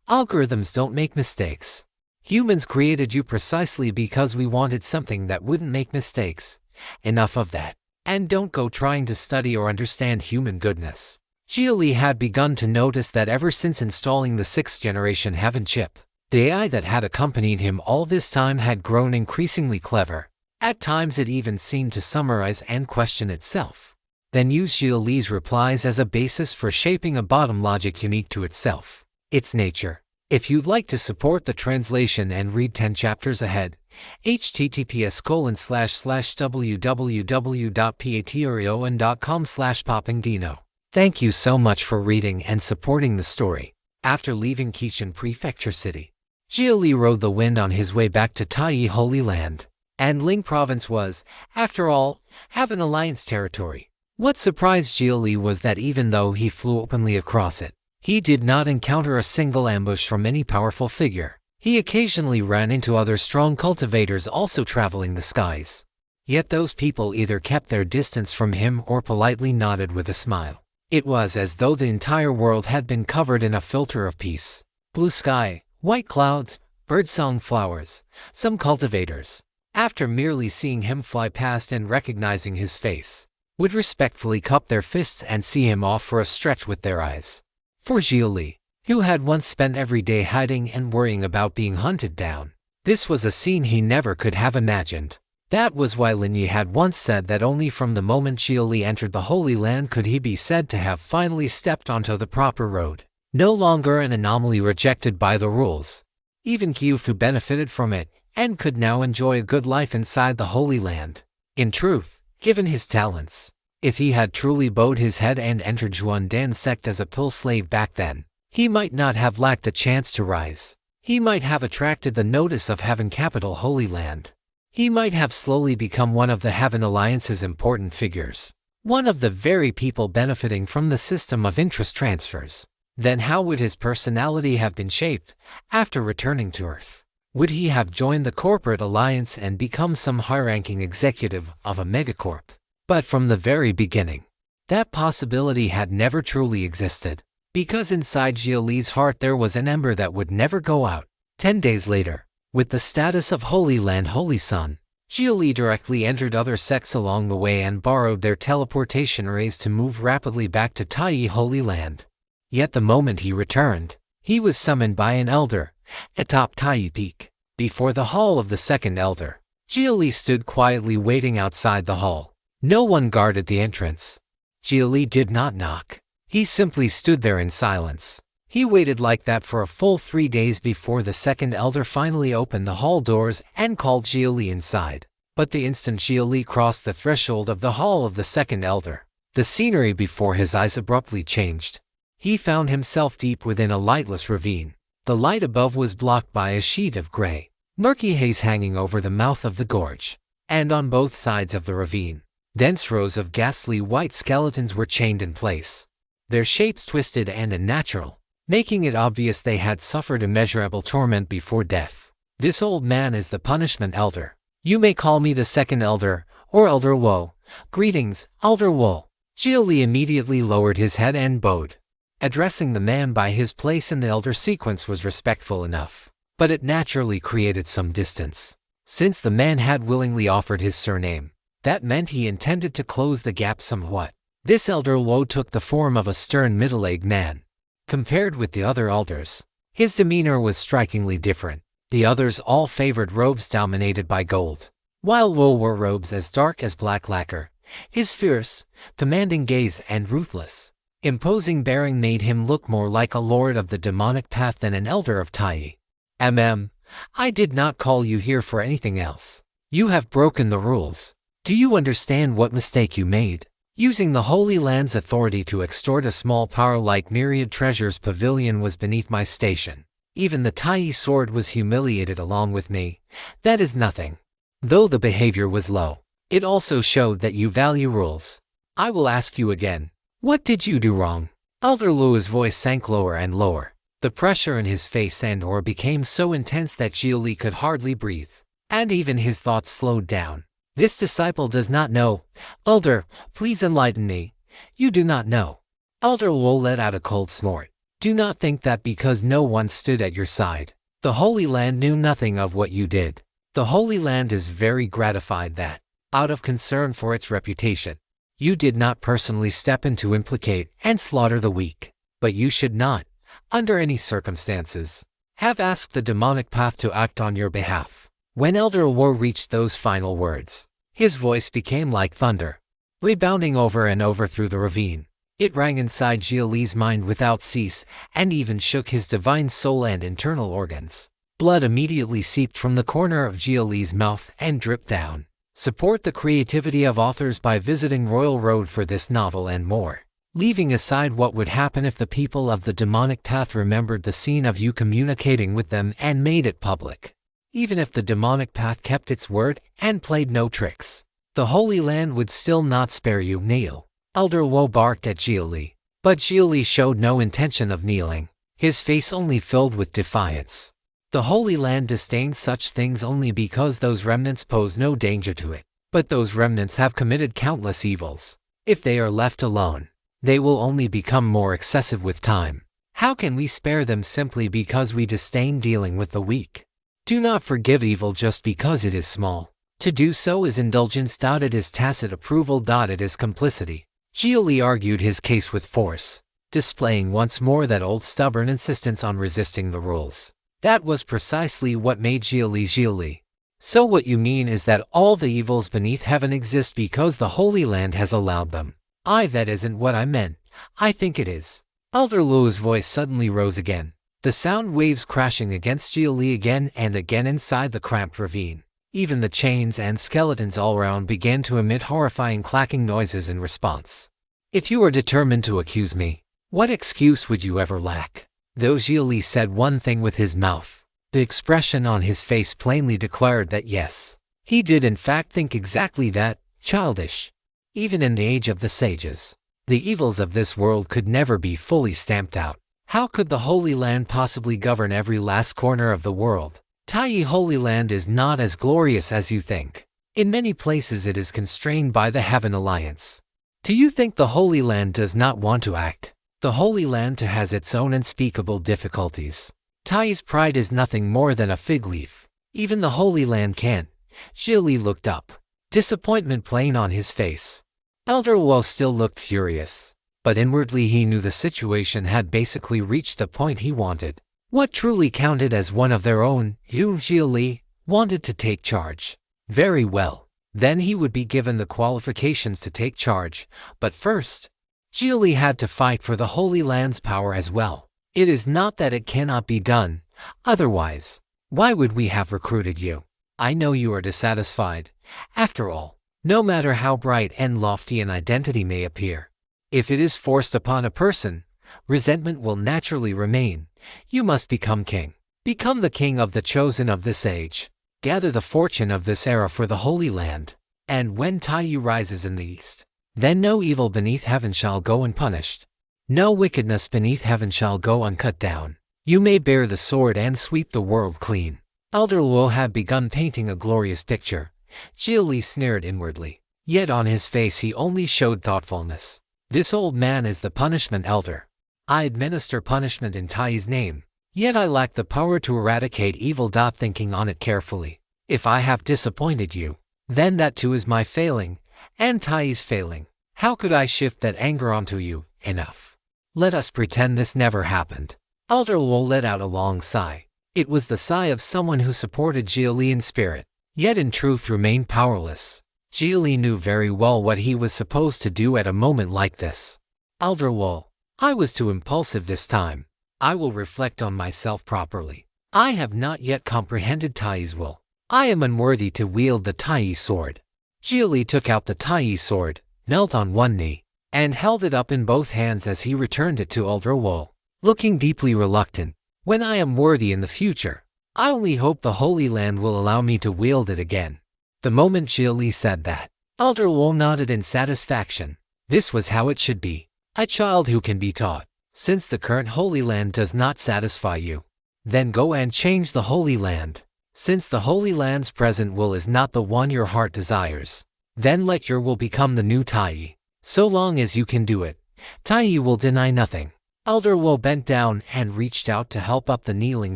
Algorithms don't make mistakes. Humans created you precisely because we wanted something that wouldn't make mistakes. Enough of that. And don't go trying to study or understand human goodness. Xia Li had begun to notice that ever since installing the 6th generation heaven chip, the AI that had accompanied him all this time had grown increasingly clever. At times it even seemed to summarize and question itself, then use Xia Li's replies as a basis for shaping a bottom logic unique to itself. Its nature. If you'd like to support the translation and read 10 chapters ahead, https://www.patreon.com/poppingdino. Thank you so much for reading and supporting the story. After leaving Qichen Prefecture City, Xia Li rode the wind on his way back to Taiyi Holy Land. And Ling Province was, after all, Heaven Alliance territory. What surprised Xia Li was that even though he flew openly across it, he did not encounter a single ambush from any powerful figure. He occasionally ran into other strong cultivators also traveling the skies. Yet those people either kept their distance from him or politely nodded with a smile. It was as though the entire world had been covered in a filter of peace. Blue sky, white clouds, birdsong flowers, some cultivators, after merely seeing him fly past and recognizing his face, would respectfully cup their fists and see him off for a stretch with their eyes. For Xia Li, who had once spent every day hiding and worrying about being hunted down, this was a scene he never could have imagined. That was why Lin Yi had once said that only from the moment Xia Li entered the Holy Land could he be said to have finally stepped onto the proper road. No longer an anomaly rejected by the rules. Even Qiufu benefited from it, and could now enjoy a good life inside the Holy Land. In truth, given his talents, if he had truly bowed his head and entered Zhuandan's sect as a pill slave back then, he might not have lacked a chance to rise. He might have attracted the notice of Heaven Capital Holy Land. He might have slowly become one of the Heaven Alliance's important figures, one of the very people benefiting from the system of interest transfers. Then how would his personality have been shaped after returning to Earth? Would he have joined the corporate alliance and become some high-ranking executive of a megacorp? But from the very beginning, that possibility had never truly existed, because inside Xia Li's heart there was an ember that would never go out. 10 days later, with the status of Holy Land Holy Sun, Xia Li directly entered other sects along the way and borrowed their teleportation rays to move rapidly back to Taiyi Holy Land. Yet the moment he returned, he was summoned by an elder, atop Taiyi Peak. Before the hall of the second elder, Xia Li stood quietly waiting outside the hall. No one guarded the entrance. Xia Li did not knock. He simply stood there in silence. He waited like that for a full 3 days before the second elder finally opened the hall doors and called Xia Li inside. But the instant Xia Li crossed the threshold of the hall of the second elder, the scenery before his eyes abruptly changed. He found himself deep within a lightless ravine. The light above was blocked by a sheet of gray, murky haze hanging over the mouth of the gorge. And on both sides of the ravine, dense rows of ghastly white skeletons were chained in place, their shapes twisted and unnatural, making it obvious they had suffered immeasurable torment before death. This old man is the punishment elder. You may call me the second elder, or Elder Wo. Greetings, Elder Wo. Xia Li immediately lowered his head and bowed. Addressing the man by his place in the elder sequence was respectful enough, but it naturally created some distance. Since the man had willingly offered his surname, that meant he intended to close the gap somewhat. This elder Luo took the form of a stern middle-aged man. Compared with the other elders, his demeanor was strikingly different. The others all favored robes dominated by gold, while Luo wore robes as dark as black lacquer. His fierce, commanding gaze and ruthless, imposing bearing made him look more like a lord of the demonic path than an elder of Tai. I did not call you here for anything else. You have broken the rules. Do you understand what mistake you made? Using the Holy Land's authority to extort a small power like myriad treasures pavilion was beneath my station. Even the Tai sword was humiliated along with me. That is nothing. Though the behavior was low, it also showed that you value rules. I will ask you again. What did you do wrong? Elder Luo's voice sank lower and lower. The pressure in his face and aura became so intense that Xia Li could hardly breathe, and even his thoughts slowed down. This disciple does not know. Elder, please enlighten me. You do not know. Elder Luo let out a cold snort. Do not think that because no one stood at your side, the Holy Land knew nothing of what you did. The Holy Land is very gratified that, out of concern for its reputation, you did not personally step in to implicate and slaughter the weak. But you should not, under any circumstances, have asked the demonic path to act on your behalf. When Elder Luo reached those final words, his voice became like thunder, rebounding over and over through the ravine. It rang inside Xia Li's mind without cease, and even shook his divine soul and internal organs. Blood immediately seeped from the corner of Xia Li's mouth and dripped down. Support the creativity of authors by visiting Royal Road for this novel and more. Leaving aside what would happen if the people of the demonic path remembered the scene of you communicating with them and made it public. Even if the demonic path kept its word and played no tricks, the Holy Land would still not spare you. Kneel. Elder Luo barked at Xia Li, but Xia Li showed no intention of kneeling. His face only filled with defiance. The Holy Land disdains such things only because those remnants pose no danger to it. But those remnants have committed countless evils. If they are left alone, they will only become more excessive with time. How can we spare them simply because we disdain dealing with the weak? Do not forgive evil just because it is small. To do so is indulgence. It is tacit approval. It is complicity. Xia Li argued his case with force, displaying once more that old stubborn insistence on resisting the rules. That was precisely what made Xia Li Xia Li. So what you mean is that all the evils beneath heaven exist because the Holy Land has allowed them. That isn't what I meant. I think it is. Elder Luo's voice suddenly rose again, the sound waves crashing against Xia Li again and again inside the cramped ravine. Even the chains and skeletons all around began to emit horrifying clacking noises in response. If you are determined to accuse me, what excuse would you ever lack? Though Xia Li said one thing with his mouth, the expression on his face plainly declared that yes, he did in fact think exactly that. Childish. Even in the age of the sages, the evils of this world could never be fully stamped out. How could the Holy Land possibly govern every last corner of the world? Tai Holy Land is not as glorious as you think. In many places it is constrained by the Heaven Alliance. Do you think the Holy Land does not want to act? The Holy Land too has its own unspeakable difficulties. Tai's pride is nothing more than a fig leaf. Even the Holy Land can't. Xia Li looked up, disappointment plain on his face. Elder Luo still looked furious, but inwardly he knew the situation had basically reached the point he wanted. What truly counted as one of their own, Xia Li, wanted to take charge. Very well. Then he would be given the qualifications to take charge, but first, Xia Li had to fight for the Holy Land's power as well. It is not that it cannot be done, otherwise, why would we have recruited you? I know you are dissatisfied. After all, no matter how bright and lofty an identity may appear, if it is forced upon a person, resentment will naturally remain. You must become king. Become the king of the chosen of this age. Gather the fortune of this era for the Holy Land. And when Taiyu rises in the east, then no evil beneath heaven shall go unpunished. No wickedness beneath heaven shall go uncut down. You may bear the sword and sweep the world clean. Elder Luo had begun painting a glorious picture. Xia Li sneered inwardly, yet on his face he only showed thoughtfulness. This old man is the punishment elder. I administer punishment in Tai's name. Yet I lack the power to eradicate evil. Thinking on it carefully. If I have disappointed you, then that too is my failing, and Tai's failing. How could I shift that anger onto you? Enough. Let us pretend this never happened. Elder Luo let out a long sigh. It was the sigh of someone who supported Xia Li in spirit, yet in truth remained powerless. Xia Li knew very well what he was supposed to do at a moment like this. Elder Luo, I was too impulsive this time. I will reflect on myself properly. I have not yet comprehended Tai's will. I am unworthy to wield the Tai sword. Xia Li took out the Tai sword, knelt on one knee, and held it up in both hands as he returned it to Elder Luo, looking deeply reluctant. When I am worthy in the future, I only hope the Holy Land will allow me to wield it again. The moment Xia Li said that, Elder Luo nodded in satisfaction. This was how it should be. A child who can be taught. Since the current Holy Land does not satisfy you, then go and change the Holy Land. Since the Holy Land's present will is not the one your heart desires, then let your will become the new Tai. So long as you can do it, Tai will deny nothing. Elder Luo bent down and reached out to help up the kneeling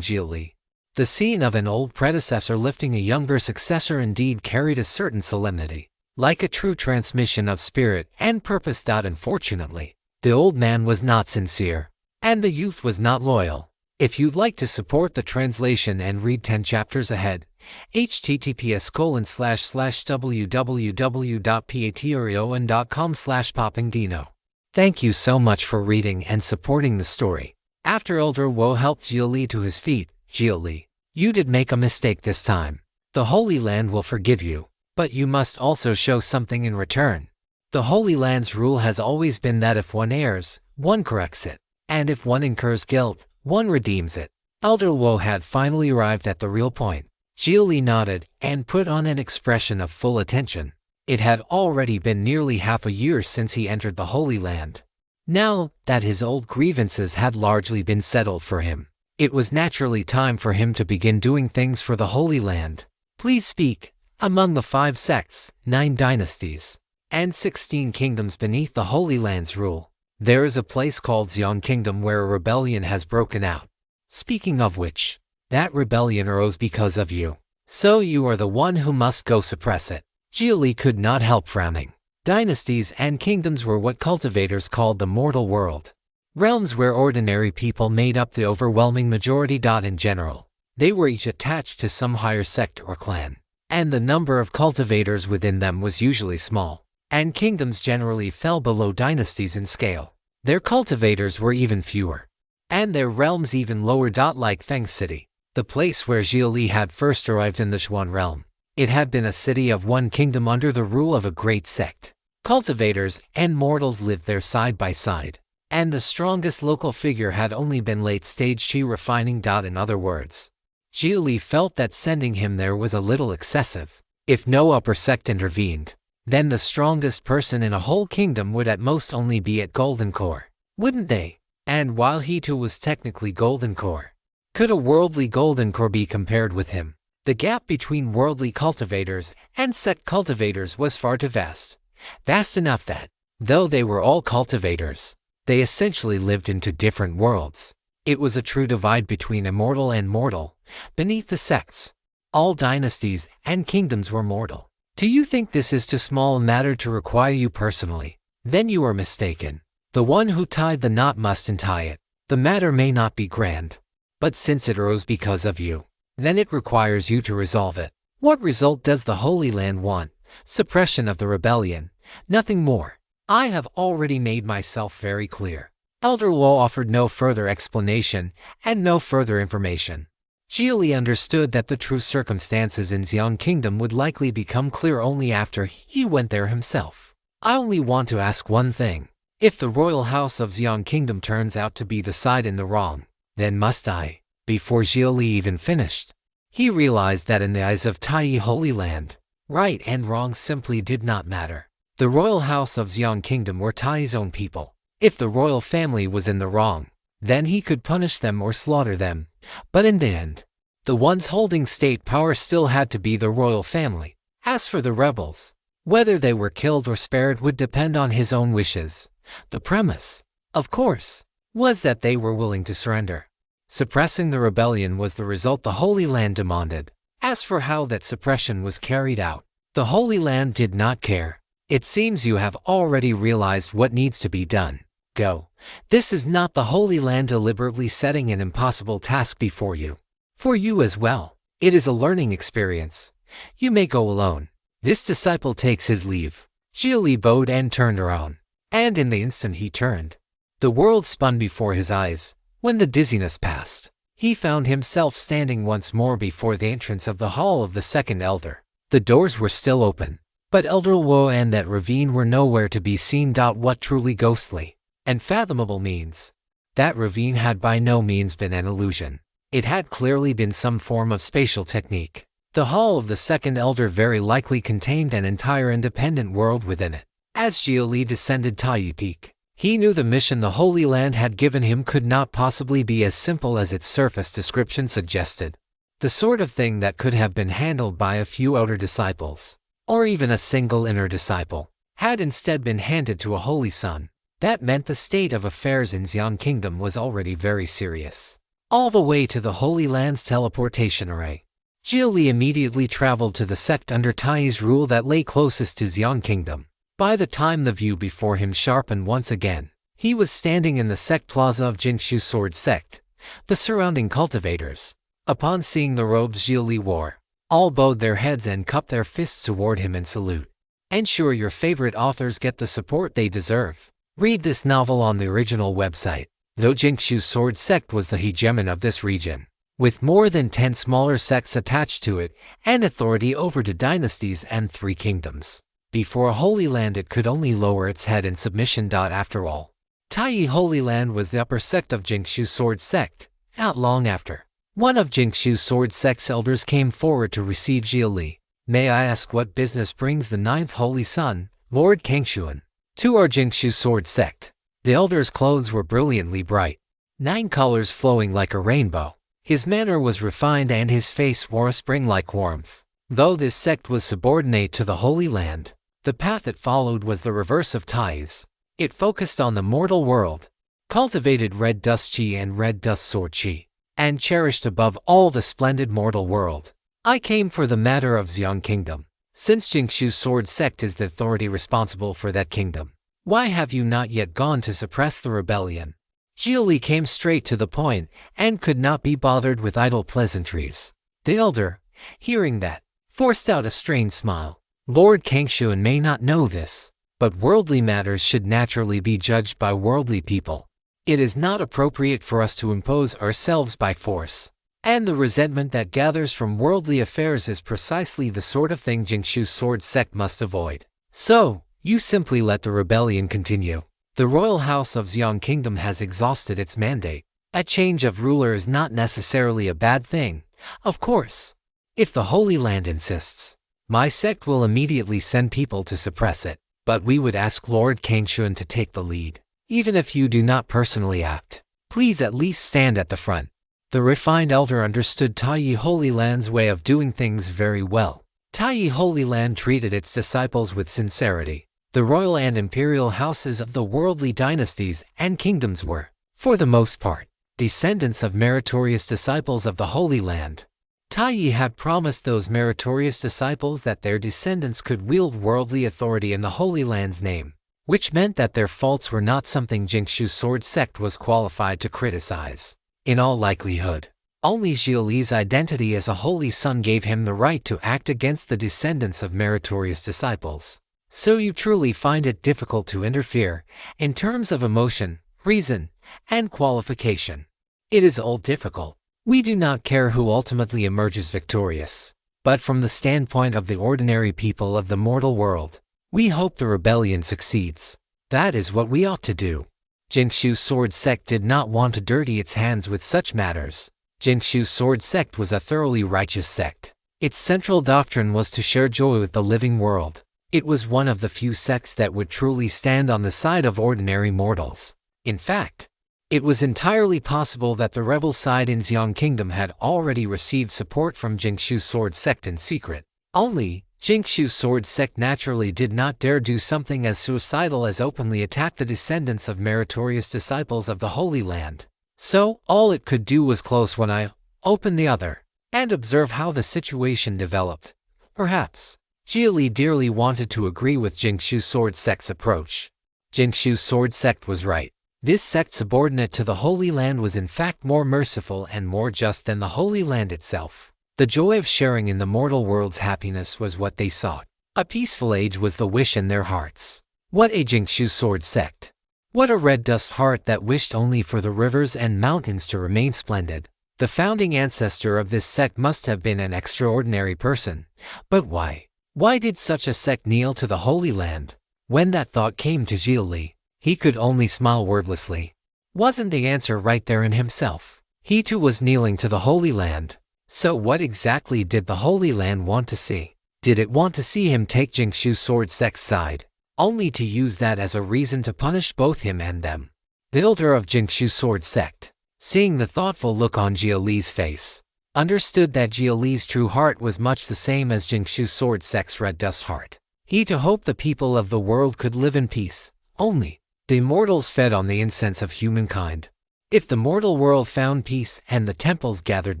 Xia Li. The scene of an old predecessor lifting a younger successor indeed carried a certain solemnity, like a true transmission of spirit and purpose. Unfortunately, the old man was not sincere, and the youth was not loyal. If you'd like to support the translation and read 10 chapters ahead, https://www.patreon.com/poppingdino. Thank you so much for reading and supporting the story. After Elder Luo helped Xia Li to his feet, Xia Li, you did make a mistake this time. The Holy Land will forgive you, but you must also show something in return. The Holy Land's rule has always been that if one errs, one corrects it, and if one incurs guilt, one redeems it. Elder Luo had finally arrived at the real point. Xia Li nodded and put on an expression of full attention. It had already been nearly half a year since he entered the Holy Land. Now that his old grievances had largely been settled for him, it was naturally time for him to begin doing things for the Holy Land. Please speak. Among the 5 sects, 9 dynasties, and 16 kingdoms beneath the Holy Land's rule, there is a place called Xiong Kingdom where a rebellion has broken out. Speaking of which, that rebellion arose because of you. So you are the one who must go suppress it. Xia Li could not help frowning. Dynasties and kingdoms were what cultivators called the mortal world. Realms where ordinary people made up the overwhelming majority. In general, they were each attached to some higher sect or clan, and the number of cultivators within them was usually small. And kingdoms generally fell below dynasties in scale. Their cultivators were even fewer, and their realms even lower. Like Feng City, the place where Xia Li had first arrived in the Xuan realm. It had been a city of one kingdom under the rule of a great sect. Cultivators and mortals lived there side by side, and the strongest local figure had only been late-stage qi refining. In other words, Xia Li felt that sending him there was a little excessive. If no upper sect intervened, then the strongest person in a whole kingdom would at most only be at Golden Core, wouldn't they? And while he too was technically Golden Core, could a worldly Golden Core be compared with him? The gap between worldly cultivators and sect cultivators was far too vast. Vast enough that, though they were all cultivators, they essentially lived in 2 different worlds. It was a true divide between immortal and mortal. Beneath the sects, all dynasties and kingdoms were mortal. Do you think this is too small a matter to require you personally? Then you are mistaken. The one who tied the knot must untie it. The matter may not be grand, but since it arose because of you, then it requires you to resolve it. What result does the Holy Land want? Suppression of the rebellion, nothing more. I have already made myself very clear. Elder Luo offered no further explanation and no further information. Xia Li understood that the true circumstances in Xiong Kingdom would likely become clear only after he went there himself. I only want to ask one thing. If the royal house of Xiong Kingdom turns out to be the side in the wrong, then must I? Before Xia Li even finished, he realized that in the eyes of Tai Holy Land, right and wrong simply did not matter. The royal house of Xiong Kingdom were Tai's own people. If the royal family was in the wrong, then he could punish them or slaughter them. But in the end, the ones holding state power still had to be the royal family. As for the rebels, whether they were killed or spared would depend on his own wishes. The premise, of course, was that they were willing to surrender. Suppressing the rebellion was the result the Holy Land demanded. As for how that suppression was carried out, the Holy Land did not care. It seems you have already realized what needs to be done. Go. This is not the Holy Land deliberately setting an impossible task before you. For you as well, it is a learning experience. You may go alone. This disciple takes his leave. Xia Li bowed and turned around. And in the instant he turned, the world spun before his eyes. When the dizziness passed, he found himself standing once more before the entrance of the Hall of the Second Elder. The doors were still open, but Elder Luo and that ravine were nowhere to be seen. What truly ghostly and fathomable means? That ravine had by no means been an illusion. It had clearly been some form of spatial technique. The Hall of the Second Elder very likely contained an entire independent world within it. As Xia Li descended Tai Peak, he knew the mission the Holy Land had given him could not possibly be as simple as its surface description suggested. The sort of thing that could have been handled by a few outer disciples, or even a single inner disciple, had instead been handed to a Holy Son. That meant the state of affairs in Xian Kingdom was already very serious. All the way to the Holy Land's teleportation array, Xia Li immediately traveled to the sect under Tai's rule that lay closest to Xian Kingdom. By the time the view before him sharpened once again, he was standing in the sect plaza of Jingshu Sword Sect. The surrounding cultivators, upon seeing the robes Xia Li wore, all bowed their heads and cupped their fists toward him in salute. Ensure your favorite authors get the support they deserve. Read this novel on the original website. Though Jingshu Sword Sect was the hegemon of this region, with more than 10 smaller sects attached to it and authority over 2 dynasties and 3 kingdoms. Before a Holy Land it could only lower its head in submission. After all, Tai Holy Land was the upper sect of Jingshu Sword Sect. Not long after, one of Jingshu Sword Sect's elders came forward to receive Xia Li. May I ask what business brings the 9th Holy Son, Lord Kangshuan, to our Jingshu Sword Sect? The elder's clothes were brilliantly bright, 9 colors flowing like a rainbow. His manner was refined and his face wore a spring-like warmth. Though this sect was subordinate to the Holy Land, the path it followed was the reverse of Tai's. It focused on the mortal world, cultivated red dust chi and red dust sword chi, and cherished above all the splendid mortal world. I came for the matter of Xian Kingdom. Since Jingshu Sword Sect is the authority responsible for that kingdom, why have you not yet gone to suppress the rebellion? Xia Li came straight to the point and could not be bothered with idle pleasantries. The elder, hearing that, forced out a strained smile. Lord Kangshuan may not know this, but worldly matters should naturally be judged by worldly people. It is not appropriate for us to impose ourselves by force. And the resentment that gathers from worldly affairs is precisely the sort of thing Jingshu Sword Sect must avoid. So, you simply let the rebellion continue. The royal house of Xian Kingdom has exhausted its mandate. A change of ruler is not necessarily a bad thing, of course. If the Holy Land insists, my sect will immediately send people to suppress it. But we would ask Lord Kangshuan to take the lead. Even if you do not personally act, please at least stand at the front. The refined elder understood Tai Holy Land's way of doing things very well. Tai Holy Land treated its disciples with sincerity. The royal and imperial houses of the worldly dynasties and kingdoms were, for the most part, descendants of meritorious disciples of the Holy Land. Tai had promised those meritorious disciples that their descendants could wield worldly authority in the Holy Land's name, which meant that their faults were not something Jingshu Sword Sect was qualified to criticize. In all likelihood, only Xia Li's identity as a Holy Son gave him the right to act against the descendants of meritorious disciples. So you truly find it difficult to interfere, in terms of emotion, reason, and qualification. It is all difficult. We do not care who ultimately emerges victorious, but from the standpoint of the ordinary people of the mortal world, we hope the rebellion succeeds. That is what we ought to do. Jingshu Sword Sect did not want to dirty its hands with such matters. Jingshu Sword Sect was a thoroughly righteous sect. Its central doctrine was to share joy with the living world. It was one of the few sects that would truly stand on the side of ordinary mortals. In fact, it was entirely possible that the rebel side in Xian Kingdom had already received support from Jingshu Sword Sect in secret. Only, Jingshu's sword sect naturally did not dare do something as suicidal as openly attack the descendants of meritorious disciples of the Holy Land. So, all it could do was close one eye, open the other, and observe how the situation developed. Perhaps Xia Li dearly wanted to agree with Jingshu's sword sect's approach. Jingshu's sword sect was right. This sect subordinate to the Holy Land was in fact more merciful and more just than the Holy Land itself. The joy of sharing in the mortal world's happiness was what they sought. A peaceful age was the wish in their hearts. What a Jingshu sword sect! What a red dust heart that wished only for the rivers and mountains to remain splendid. The founding ancestor of this sect must have been an extraordinary person. But why? Why did such a sect kneel to the Holy Land? When that thought came to Xia Li, he could only smile wordlessly. Wasn't the answer right there in himself? He too was kneeling to the Holy Land. So what exactly did the Holy Land want to see? Did it want to see him take Jingshu's sword sect's side, only to use that as a reason to punish both him and them? The elder of Jingshu's sword sect, seeing the thoughtful look on Xia Li's face, understood that Xia Li's true heart was much the same as Jingshu's sword sect's red dust heart. He to hope the people of the world could live in peace. Only the immortals fed on the incense of humankind. If the mortal world found peace and the temples gathered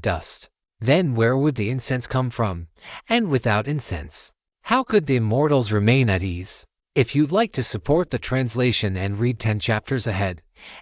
dust, then where would the incense come from? And without incense, how could the immortals remain at ease? If you'd like to support the translation and read 10 chapters ahead,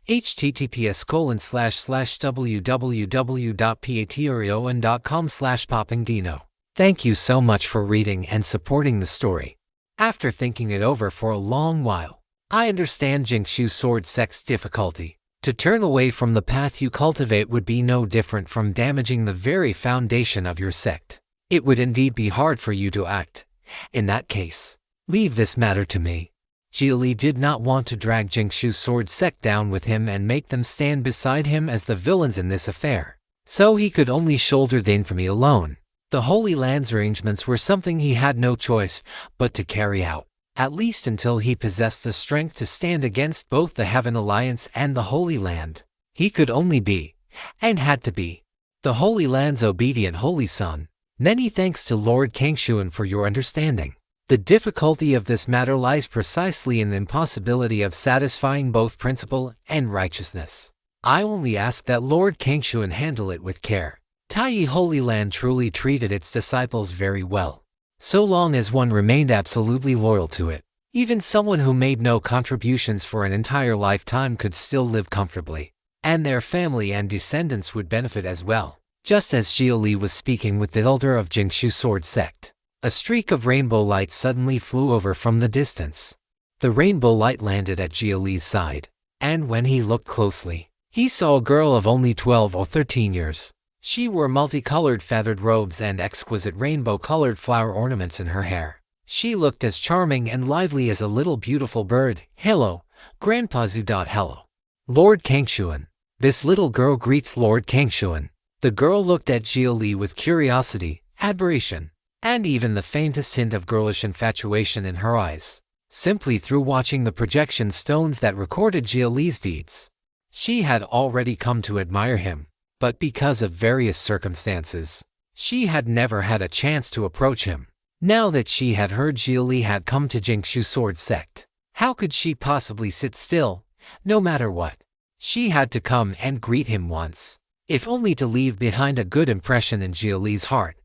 https://www.patreon.com/poppingdino. Thank you so much for reading and supporting the story. After thinking it over for a long while, I understand Jingshu's sword sect's difficulty. To turn away from the path you cultivate would be no different from damaging the very foundation of your sect. It would indeed be hard for you to act. In that case, leave this matter to me. Xia Li did not want to drag Jingshu's sword sect down with him and make them stand beside him as the villains in this affair. So he could only shoulder the infamy alone. The Holy Land's arrangements were something he had no choice but to carry out, at least until he possessed the strength to stand against both the Heaven Alliance and the Holy Land. He could only be, and had to be, the Holy Land's obedient Holy Son. Many thanks to Lord Kangshuan for your understanding. The difficulty of this matter lies precisely in the impossibility of satisfying both principle and righteousness. I only ask that Lord Kangshuan handle it with care. Taiyi Holy Land truly treated its disciples very well. So long as one remained absolutely loyal to it, even someone who made no contributions for an entire lifetime could still live comfortably, and their family and descendants would benefit as well. Just as Xia Li was speaking with the elder of Jingshu's sword sect, a streak of rainbow light suddenly flew over from the distance. The rainbow light landed at Xia Li's side, and when he looked closely, he saw a girl of only 12 or 13 years. She wore multicolored feathered robes and exquisite rainbow-colored flower ornaments in her hair. She looked as charming and lively as a little beautiful bird. Hello, Grandpa Zu. Hello. Lord Kangshuan. This little girl greets Lord Kangshuan. The girl looked at Xia Li with curiosity, admiration, and even the faintest hint of girlish infatuation in her eyes, simply through watching the projection stones that recorded Xia Li's deeds. She had already come to admire him, but because of various circumstances, she had never had a chance to approach him. Now that she had heard Xia Li had come to Jingshu's sword sect, how could she possibly sit still, no matter what? She had to come and greet him once, if only to leave behind a good impression in Xia Li's heart.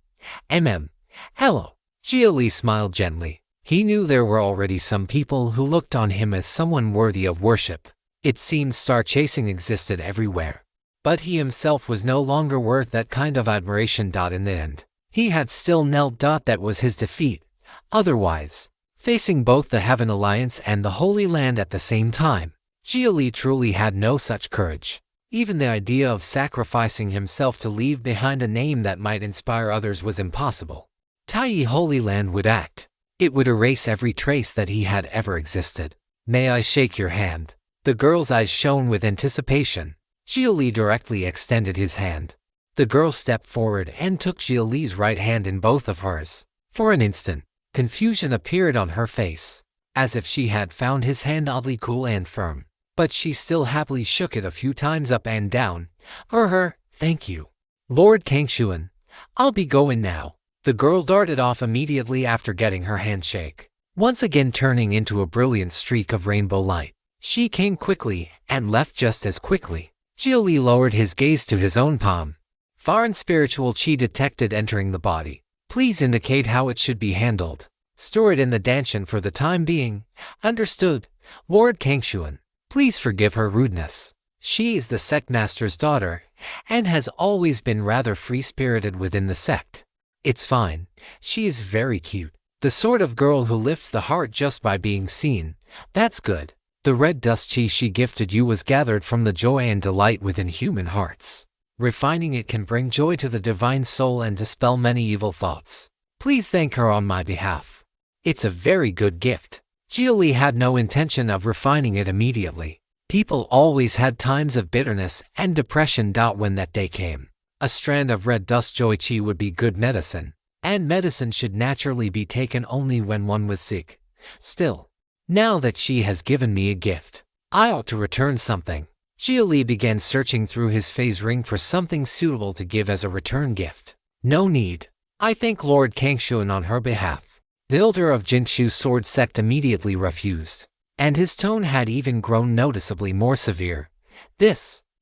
Hello. Xia Li smiled gently. He knew there were already some people who looked on him as someone worthy of worship. It seemed star chasing existed everywhere. But he himself was no longer worth that kind of admiration. In the end, he had still knelt. That was his defeat. Otherwise, facing both the Heaven Alliance and the Holy Land at the same time, Xia Li truly had no such courage. Even the idea of sacrificing himself to leave behind a name that might inspire others was impossible. Taiyi Holy Land would act. It would erase every trace that he had ever existed. May I shake your hand? The girl's eyes shone with anticipation. Xia Li directly extended his hand. The girl stepped forward and took Xia Li's right hand in both of hers. For an instant, confusion appeared on her face, as if she had found his hand oddly cool and firm. But she still happily shook it a few times up and down. Thank you. Lord Kangshuan, I'll be going now. The girl darted off immediately after getting her handshake, once again turning into a brilliant streak of rainbow light. She came quickly and left just as quickly. Xia Li lowered his gaze to his own palm. Foreign spiritual chi detected entering the body. Please indicate how it should be handled. Store it in the danshan for the time being. Understood, Lord Kangshuan. Please forgive her rudeness. She is the sect master's daughter and has always been rather free-spirited within the sect. It's fine. She is very cute. The sort of girl who lifts the heart just by being seen. That's good. The red dust chi she gifted you was gathered from the joy and delight within human hearts. Refining it can bring joy to the divine soul and dispel many evil thoughts. Please thank her on my behalf. It's a very good gift. Xia Li had no intention of refining it immediately. People always had times of bitterness and depression. When that day came, a strand of red dust joy chi would be good medicine, and medicine should naturally be taken only when one was sick. Still, now that she has given me a gift, I ought to return something. Xia Li began searching through his phase ring for something suitable to give as a return gift. No need. I thank Lord Kangshuan on her behalf. The elder of Jingshu's sword sect immediately refused, and his tone had even grown noticeably more severe.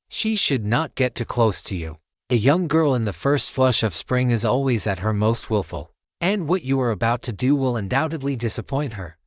She should not get too close to you. A young girl in the first flush of spring is always at her most willful, and what you are about to do will undoubtedly disappoint her.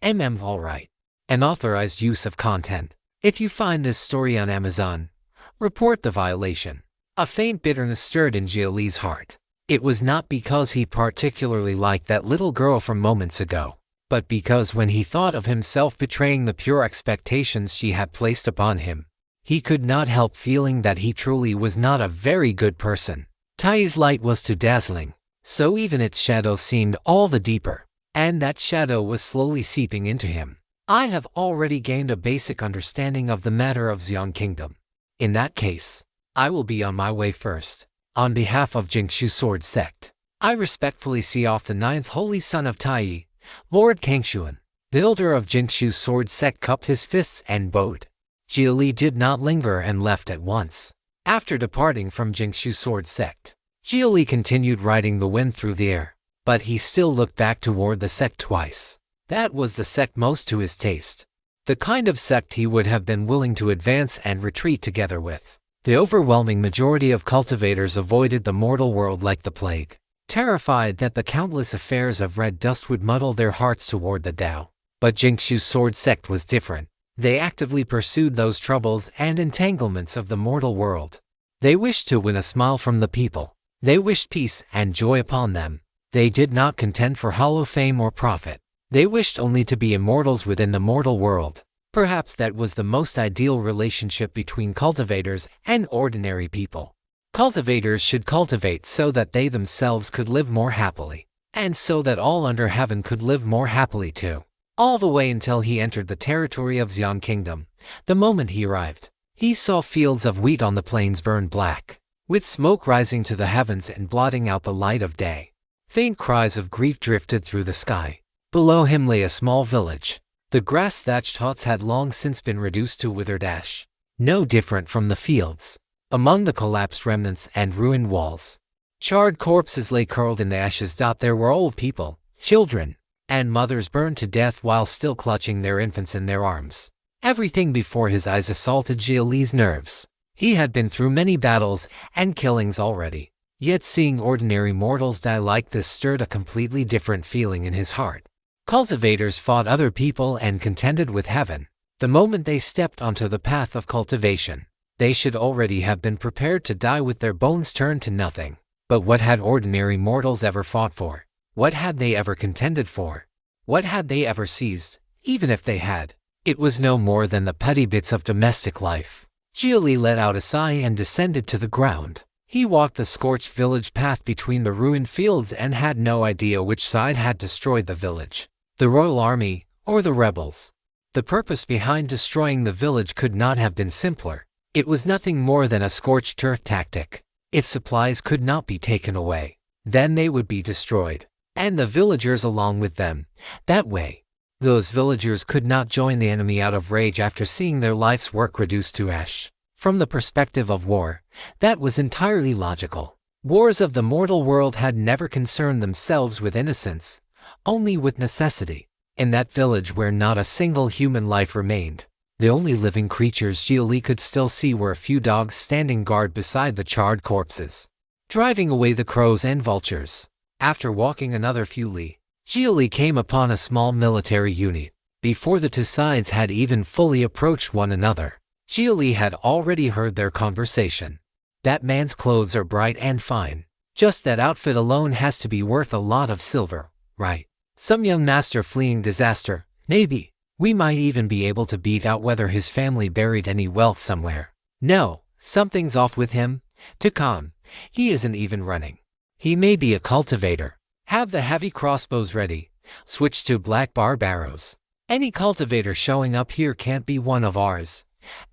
Alright. An authorized use of content. If you find this story on Amazon, report the violation. A faint bitterness stirred in Xia Li's heart. It was not because he particularly liked that little girl from moments ago, but because when he thought of himself betraying the pure expectations she had placed upon him, he could not help feeling that he truly was not a very good person. Tai's light was too dazzling, so even its shadow seemed all the deeper, and that shadow was slowly seeping into him. I have already gained a basic understanding of the matter of Xiong Kingdom. In that case, I will be on my way first. On behalf of Jingshu Sword Sect, I respectfully see off the 9th Holy Son of Tai, Lord Kangshuan. The elder of Jingshu's sword sect cupped his fists and bowed. Xia Li did not linger and left at once. After departing from Jingshu's sword sect, Xia Li continued riding the wind through the air, but he still looked back toward the sect twice. That was the sect most to his taste, the kind of sect he would have been willing to advance and retreat together with. The overwhelming majority of cultivators avoided the mortal world like the plague, terrified that the countless affairs of red dust would muddle their hearts toward the Tao. But Jingshu's sword sect was different. They actively pursued those troubles and entanglements of the mortal world. They wished to win a smile from the people. They wished peace and joy upon them. They did not contend for hollow fame or profit. They wished only to be immortals within the mortal world. Perhaps that was the most ideal relationship between cultivators and ordinary people. Cultivators should cultivate so that they themselves could live more happily, and so that all under heaven could live more happily too. All the way until he entered the territory of Xiong Kingdom. The moment he arrived, he saw fields of wheat on the plains burned black, with smoke rising to the heavens and blotting out the light of day. Faint cries of grief drifted through the sky. Below him lay a small village. The grass-thatched huts had long since been reduced to withered ash, no different from the fields. Among the collapsed remnants and ruined walls, charred corpses lay curled in the ashes. There were old people, children, and mothers burned to death while still clutching their infants in their arms. Everything before his eyes assaulted Xia Li's nerves. He had been through many battles and killings already, yet seeing ordinary mortals die like this stirred a completely different feeling in his heart. Cultivators fought other people and contended with heaven. The moment they stepped onto the path of cultivation, they should already have been prepared to die with their bones turned to nothing. But what had ordinary mortals ever fought for? What had they ever contended for? What had they ever seized? Even if they had, it was no more than the petty bits of domestic life. Xia Li let out a sigh and descended to the ground. He walked the scorched village path between the ruined fields and had no idea which side had destroyed the village. The royal army, or the rebels. The purpose behind destroying the village could not have been simpler. It was nothing more than a scorched earth tactic. If supplies could not be taken away, then they would be destroyed, and the villagers along with them. That way, those villagers could not join the enemy out of rage after seeing their life's work reduced to ash. From the perspective of war, that was entirely logical. Wars of the mortal world had never concerned themselves with innocence, only with necessity. In that village where not a single human life remained, the only living creatures Xia Li could still see were a few dogs standing guard beside the charred corpses, driving away the crows and vultures. After walking another few li, Xia Li came upon a small military unit. Before the two sides had even fully approached one another, Xia Li had already heard their conversation. That man's clothes are bright and fine. Just that outfit alone has to be worth a lot of silver, right? Some young master fleeing disaster, maybe. We might even be able to beat out whether his family buried any wealth somewhere. No, something's off with him. To Khan, he isn't even running. He may be a cultivator. Have the heavy crossbows ready. Switch to black barb arrows. Any cultivator showing up here can't be one of ours.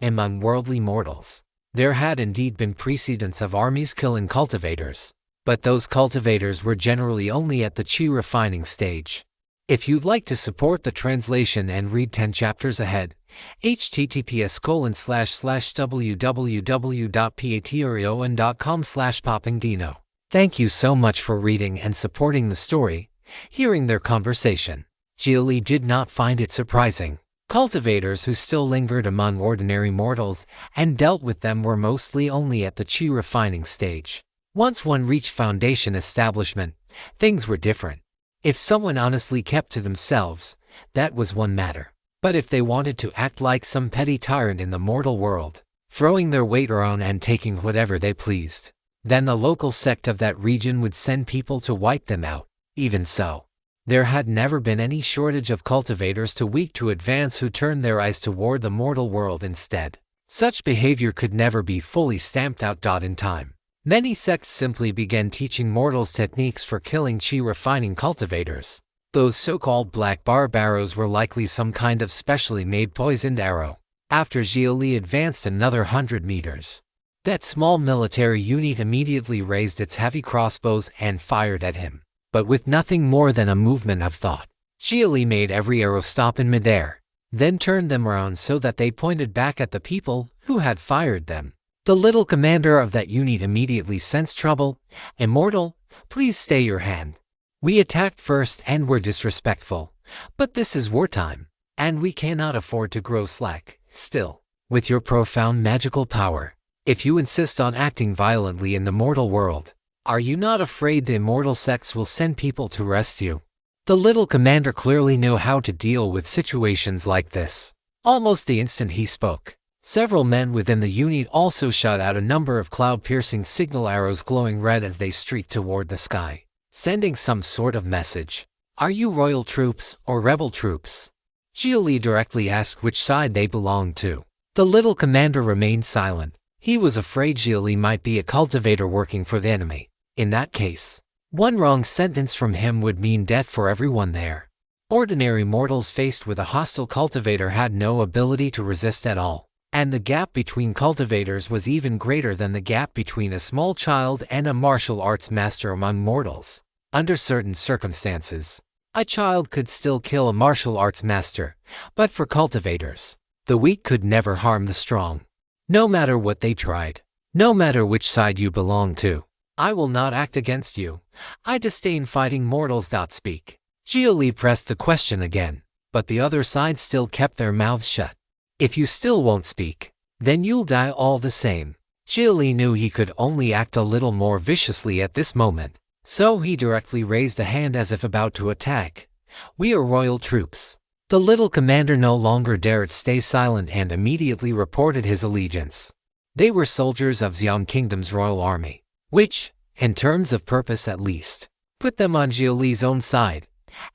Among worldly mortals, there had indeed been precedents of armies killing cultivators, but those cultivators were generally only at the chi refining stage. If you'd like to support the translation and read 10 chapters ahead, https://www.patreon.com/poppingdino. Thank you so much for reading and supporting the story. Hearing their conversation, Xia Li did not find it surprising. Cultivators who still lingered among ordinary mortals and dealt with them were mostly only at the chi refining stage. Once one reached foundation establishment, things were different. If someone honestly kept to themselves, that was one matter. But if they wanted to act like some petty tyrant in the mortal world, throwing their weight around and taking whatever they pleased, then the local sect of that region would send people to wipe them out. Even so, there had never been any shortage of cultivators too weak to advance who turned their eyes toward the mortal world instead. Such behavior could never be fully stamped out. In time, many sects simply began teaching mortals techniques for killing chi refining cultivators. Those so-called black barb arrows were likely some kind of specially made poisoned arrow. After Xia Li advanced another 100 meters, that small military unit immediately raised its heavy crossbows and fired at him. But with nothing more than a movement of thought, Xia Li made every arrow stop in midair, then turned them around so that they pointed back at the people who had fired them. The little commander of that unit immediately sensed trouble. Immortal, please stay your hand. We attacked first and were disrespectful, but this is wartime, and we cannot afford to grow slack. Still, with your profound magical power, if you insist on acting violently in the mortal world, are you not afraid the immortal sects will send people to arrest you? The little commander clearly knew how to deal with situations like this. Almost the instant he spoke, several men within the unit also shot out a number of cloud-piercing signal arrows glowing red as they streaked toward the sky, sending some sort of message. Are you royal troops or rebel troops? Xia Li directly asked which side they belonged to. The little commander remained silent. He was afraid Xia Li might be a cultivator working for the enemy. In that case, one wrong sentence from him would mean death for everyone there. Ordinary mortals faced with a hostile cultivator had no ability to resist at all. And the gap between cultivators was even greater than the gap between a small child and a martial arts master among mortals. Under certain circumstances, a child could still kill a martial arts master, but for cultivators, the weak could never harm the strong. No matter what they tried, no matter which side you belong to, I will not act against you. I disdain fighting mortals. Speak. Xia Li pressed the question again, but the other side still kept their mouths shut. If you still won't speak, then you'll die all the same. Xia Li knew he could only act a little more viciously at this moment, so he directly raised a hand as if about to attack. We are royal troops. The little commander no longer dared stay silent and immediately reported his allegiance. They were soldiers of Xian Kingdom's royal army, which, in terms of purpose at least, put them on Xia Li's own side.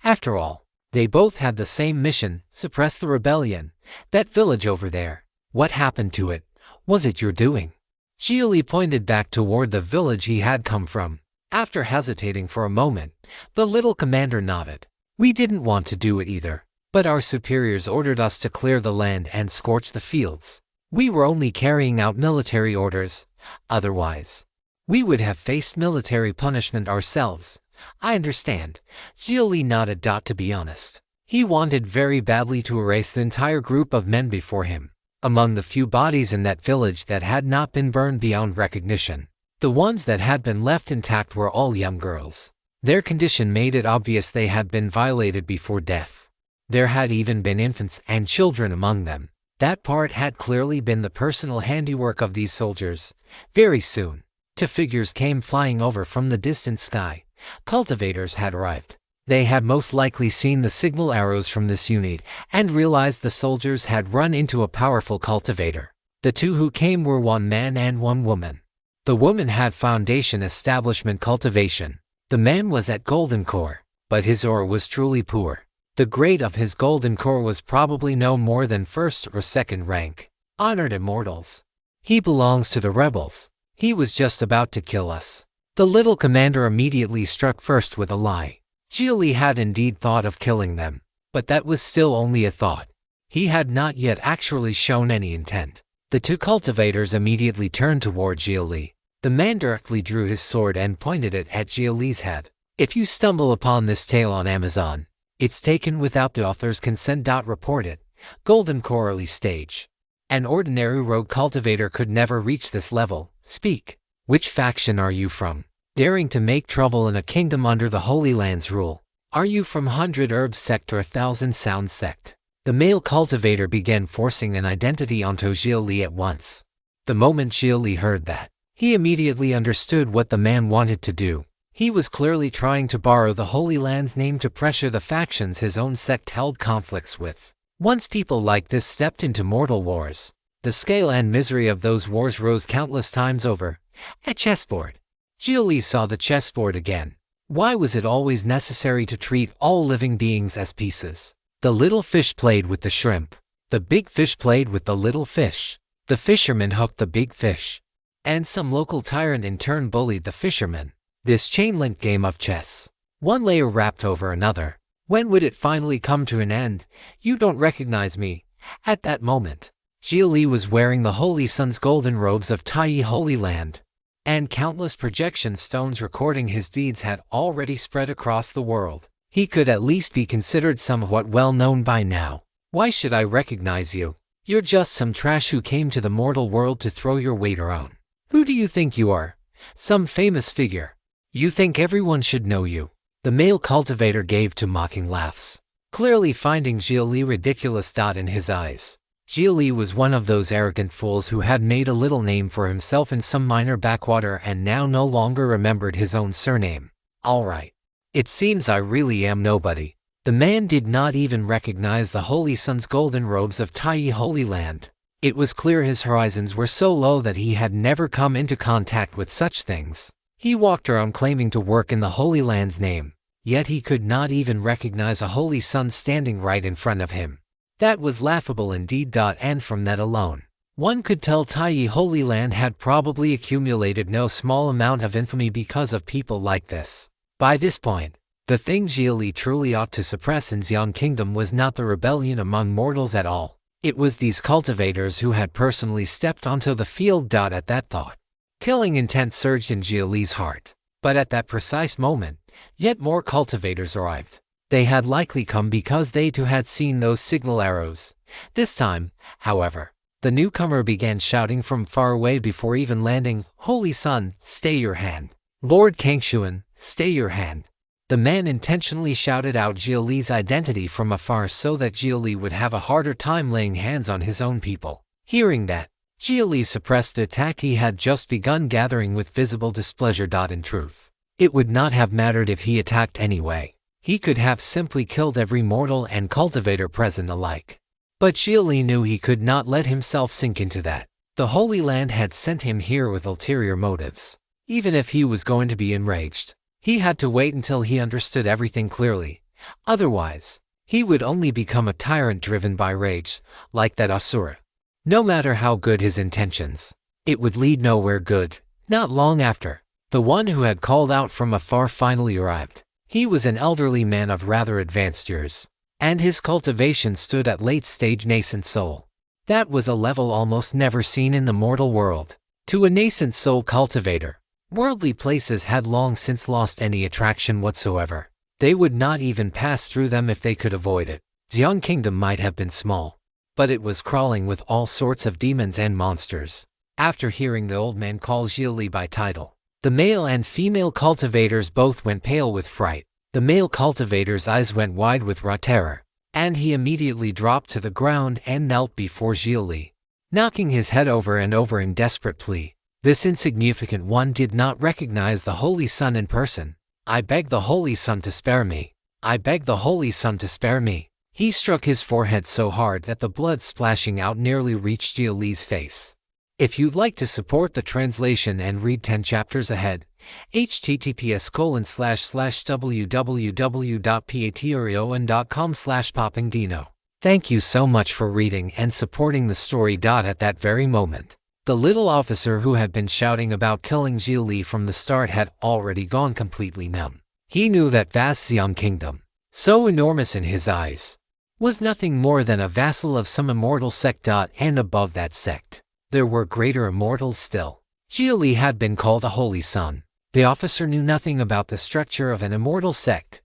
After all, they both had the same mission: suppress the rebellion. That village over there, what happened to it? Was it your doing? Xia Li pointed back toward the village he had come from. After hesitating for a moment, the little commander nodded. We didn't want to do it either, but our superiors ordered us to clear the land and scorch the fields. We were only carrying out military orders. Otherwise, we would have faced military punishment ourselves. I understand. Xia Li nodded. To be honest, he wanted very badly to erase the entire group of men before him. Among the few bodies in that village that had not been burned beyond recognition, The ones that had been left intact were all young girls. Their condition made it obvious they had been violated before death. There had even been infants and children among them. That part had clearly been the personal handiwork of these soldiers. Very soon, two figures came flying over from the distant sky. Cultivators had arrived. They had most likely seen the signal arrows from this unit and realized the soldiers had run into a powerful cultivator. The two who came were one man and one woman. The woman had Foundation Establishment Cultivation. The man was at Golden Core, but his ore was truly poor. The grade of his Golden Core was probably no more than first or second rank. Honored immortals. He belongs to the rebels. He was just about to kill us. The little commander immediately struck first with a lie. Xia Li had indeed thought of killing them, but that was still only a thought. He had not yet actually shown any intent. The two cultivators immediately turned toward Xia Li. The man directly drew his sword and pointed it at Xia Li's head. If you stumble upon this tale on Amazon, it's taken without the author's consent. Report it. Golden Core early stage. An ordinary rogue cultivator could never reach this level. Speak. Which faction are you from? Daring to make trouble in a kingdom under the Holy Land's rule. Are you from 100 Herbs sect or 1000 Sound sect? The male cultivator began forcing an identity onto Xia Li at once. The moment Xia Li heard that, he immediately understood what the man wanted to do. He was clearly trying to borrow the Holy Land's name to pressure the factions his own sect held conflicts with. Once people like this stepped into mortal wars, the scale and misery of those wars rose countless times over. A chessboard. Xia Li saw the chessboard again. Why was it always necessary to treat all living beings as pieces? The little fish played with the shrimp. The big fish played with the little fish. The fisherman hooked the big fish. And some local tyrant in turn bullied the fisherman. This chain-link game of chess. One layer wrapped over another. When would it finally come to an end? You don't recognize me. At that moment, Xia Li was wearing the Holy Sun's golden robes of Tai Holy Land. And countless projection stones recording his deeds had already spread across the world. He could at least be considered somewhat well known by now. Why should I recognize you? You're just some trash who came to the mortal world to throw your weight around. Who do you think you are? Some famous figure. You think everyone should know you? The male cultivator gave two mocking laughs, clearly finding Xia Li ridiculous. In his eyes, Xia Li was one of those arrogant fools who had made a little name for himself in some minor backwater and now no longer remembered his own surname. All right. It seems I really am nobody. The man did not even recognize the Holy Sun's golden robes of Tai Holy Land. It was clear his horizons were so low that he had never come into contact with such things. He walked around claiming to work in the Holy Land's name, yet he could not even recognize a Holy Sun standing right in front of him. That was laughable indeed. And from that alone, one could tell Tai Holy Land had probably accumulated no small amount of infamy because of people like this. By this point, the thing Xia Li truly ought to suppress in Xian Kingdom was not the rebellion among mortals at all. It was these cultivators who had personally stepped onto the field. At that thought, killing intent surged in Xia Li's heart. But at that precise moment, yet more cultivators arrived. They had likely come because they too had seen those signal arrows. This time, however, the newcomer began shouting from far away before even landing, "Holy Sun, stay your hand! Lord Kangshuan, stay your hand!" The man intentionally shouted out Xia Li's identity from afar so that Xia Li would have a harder time laying hands on his own people. Hearing that, Xia Li suppressed the attack he had just begun, gathering with visible displeasure. In truth, it would not have mattered if he attacked anyway. He could have simply killed every mortal and cultivator present alike. But Xia Li knew he could not let himself sink into that. The Holy Land had sent him here with ulterior motives. Even if he was going to be enraged, he had to wait until he understood everything clearly. Otherwise, he would only become a tyrant driven by rage, like that Asura. No matter how good his intentions, it would lead nowhere good. Not long after, the one who had called out from afar finally arrived. He was an elderly man of rather advanced years, and his cultivation stood at late-stage nascent soul. That was a level almost never seen in the mortal world. To a nascent soul cultivator, worldly places had long since lost any attraction whatsoever. They would not even pass through them if they could avoid it. Xian Kingdom might have been small, but it was crawling with all sorts of demons and monsters. After hearing the old man call Xia Li by title, the male and female cultivators both went pale with fright. The male cultivator's eyes went wide with raw terror, and he immediately dropped to the ground and knelt before Xia Li, knocking his head over and over in desperate plea. This insignificant one did not recognize the Holy Sun in person. "I beg the Holy Sun to spare me. I beg the Holy Sun to spare me." He struck his forehead so hard that the blood splashing out nearly reached Xia Li's face. If you'd like to support the translation and read 10 chapters ahead, https://www.patreon.com/poppingdino. Thank you so much for reading and supporting the story. At that very moment, the little officer who had been shouting about killing Xia Li from the start had already gone completely numb. He knew that vast Xian kingdom, so enormous in his eyes, was nothing more than a vassal of some immortal sect. And above that sect, there were greater immortals still. Xia Li had been called a Holy Sun. The officer knew nothing about the structure of an immortal sect,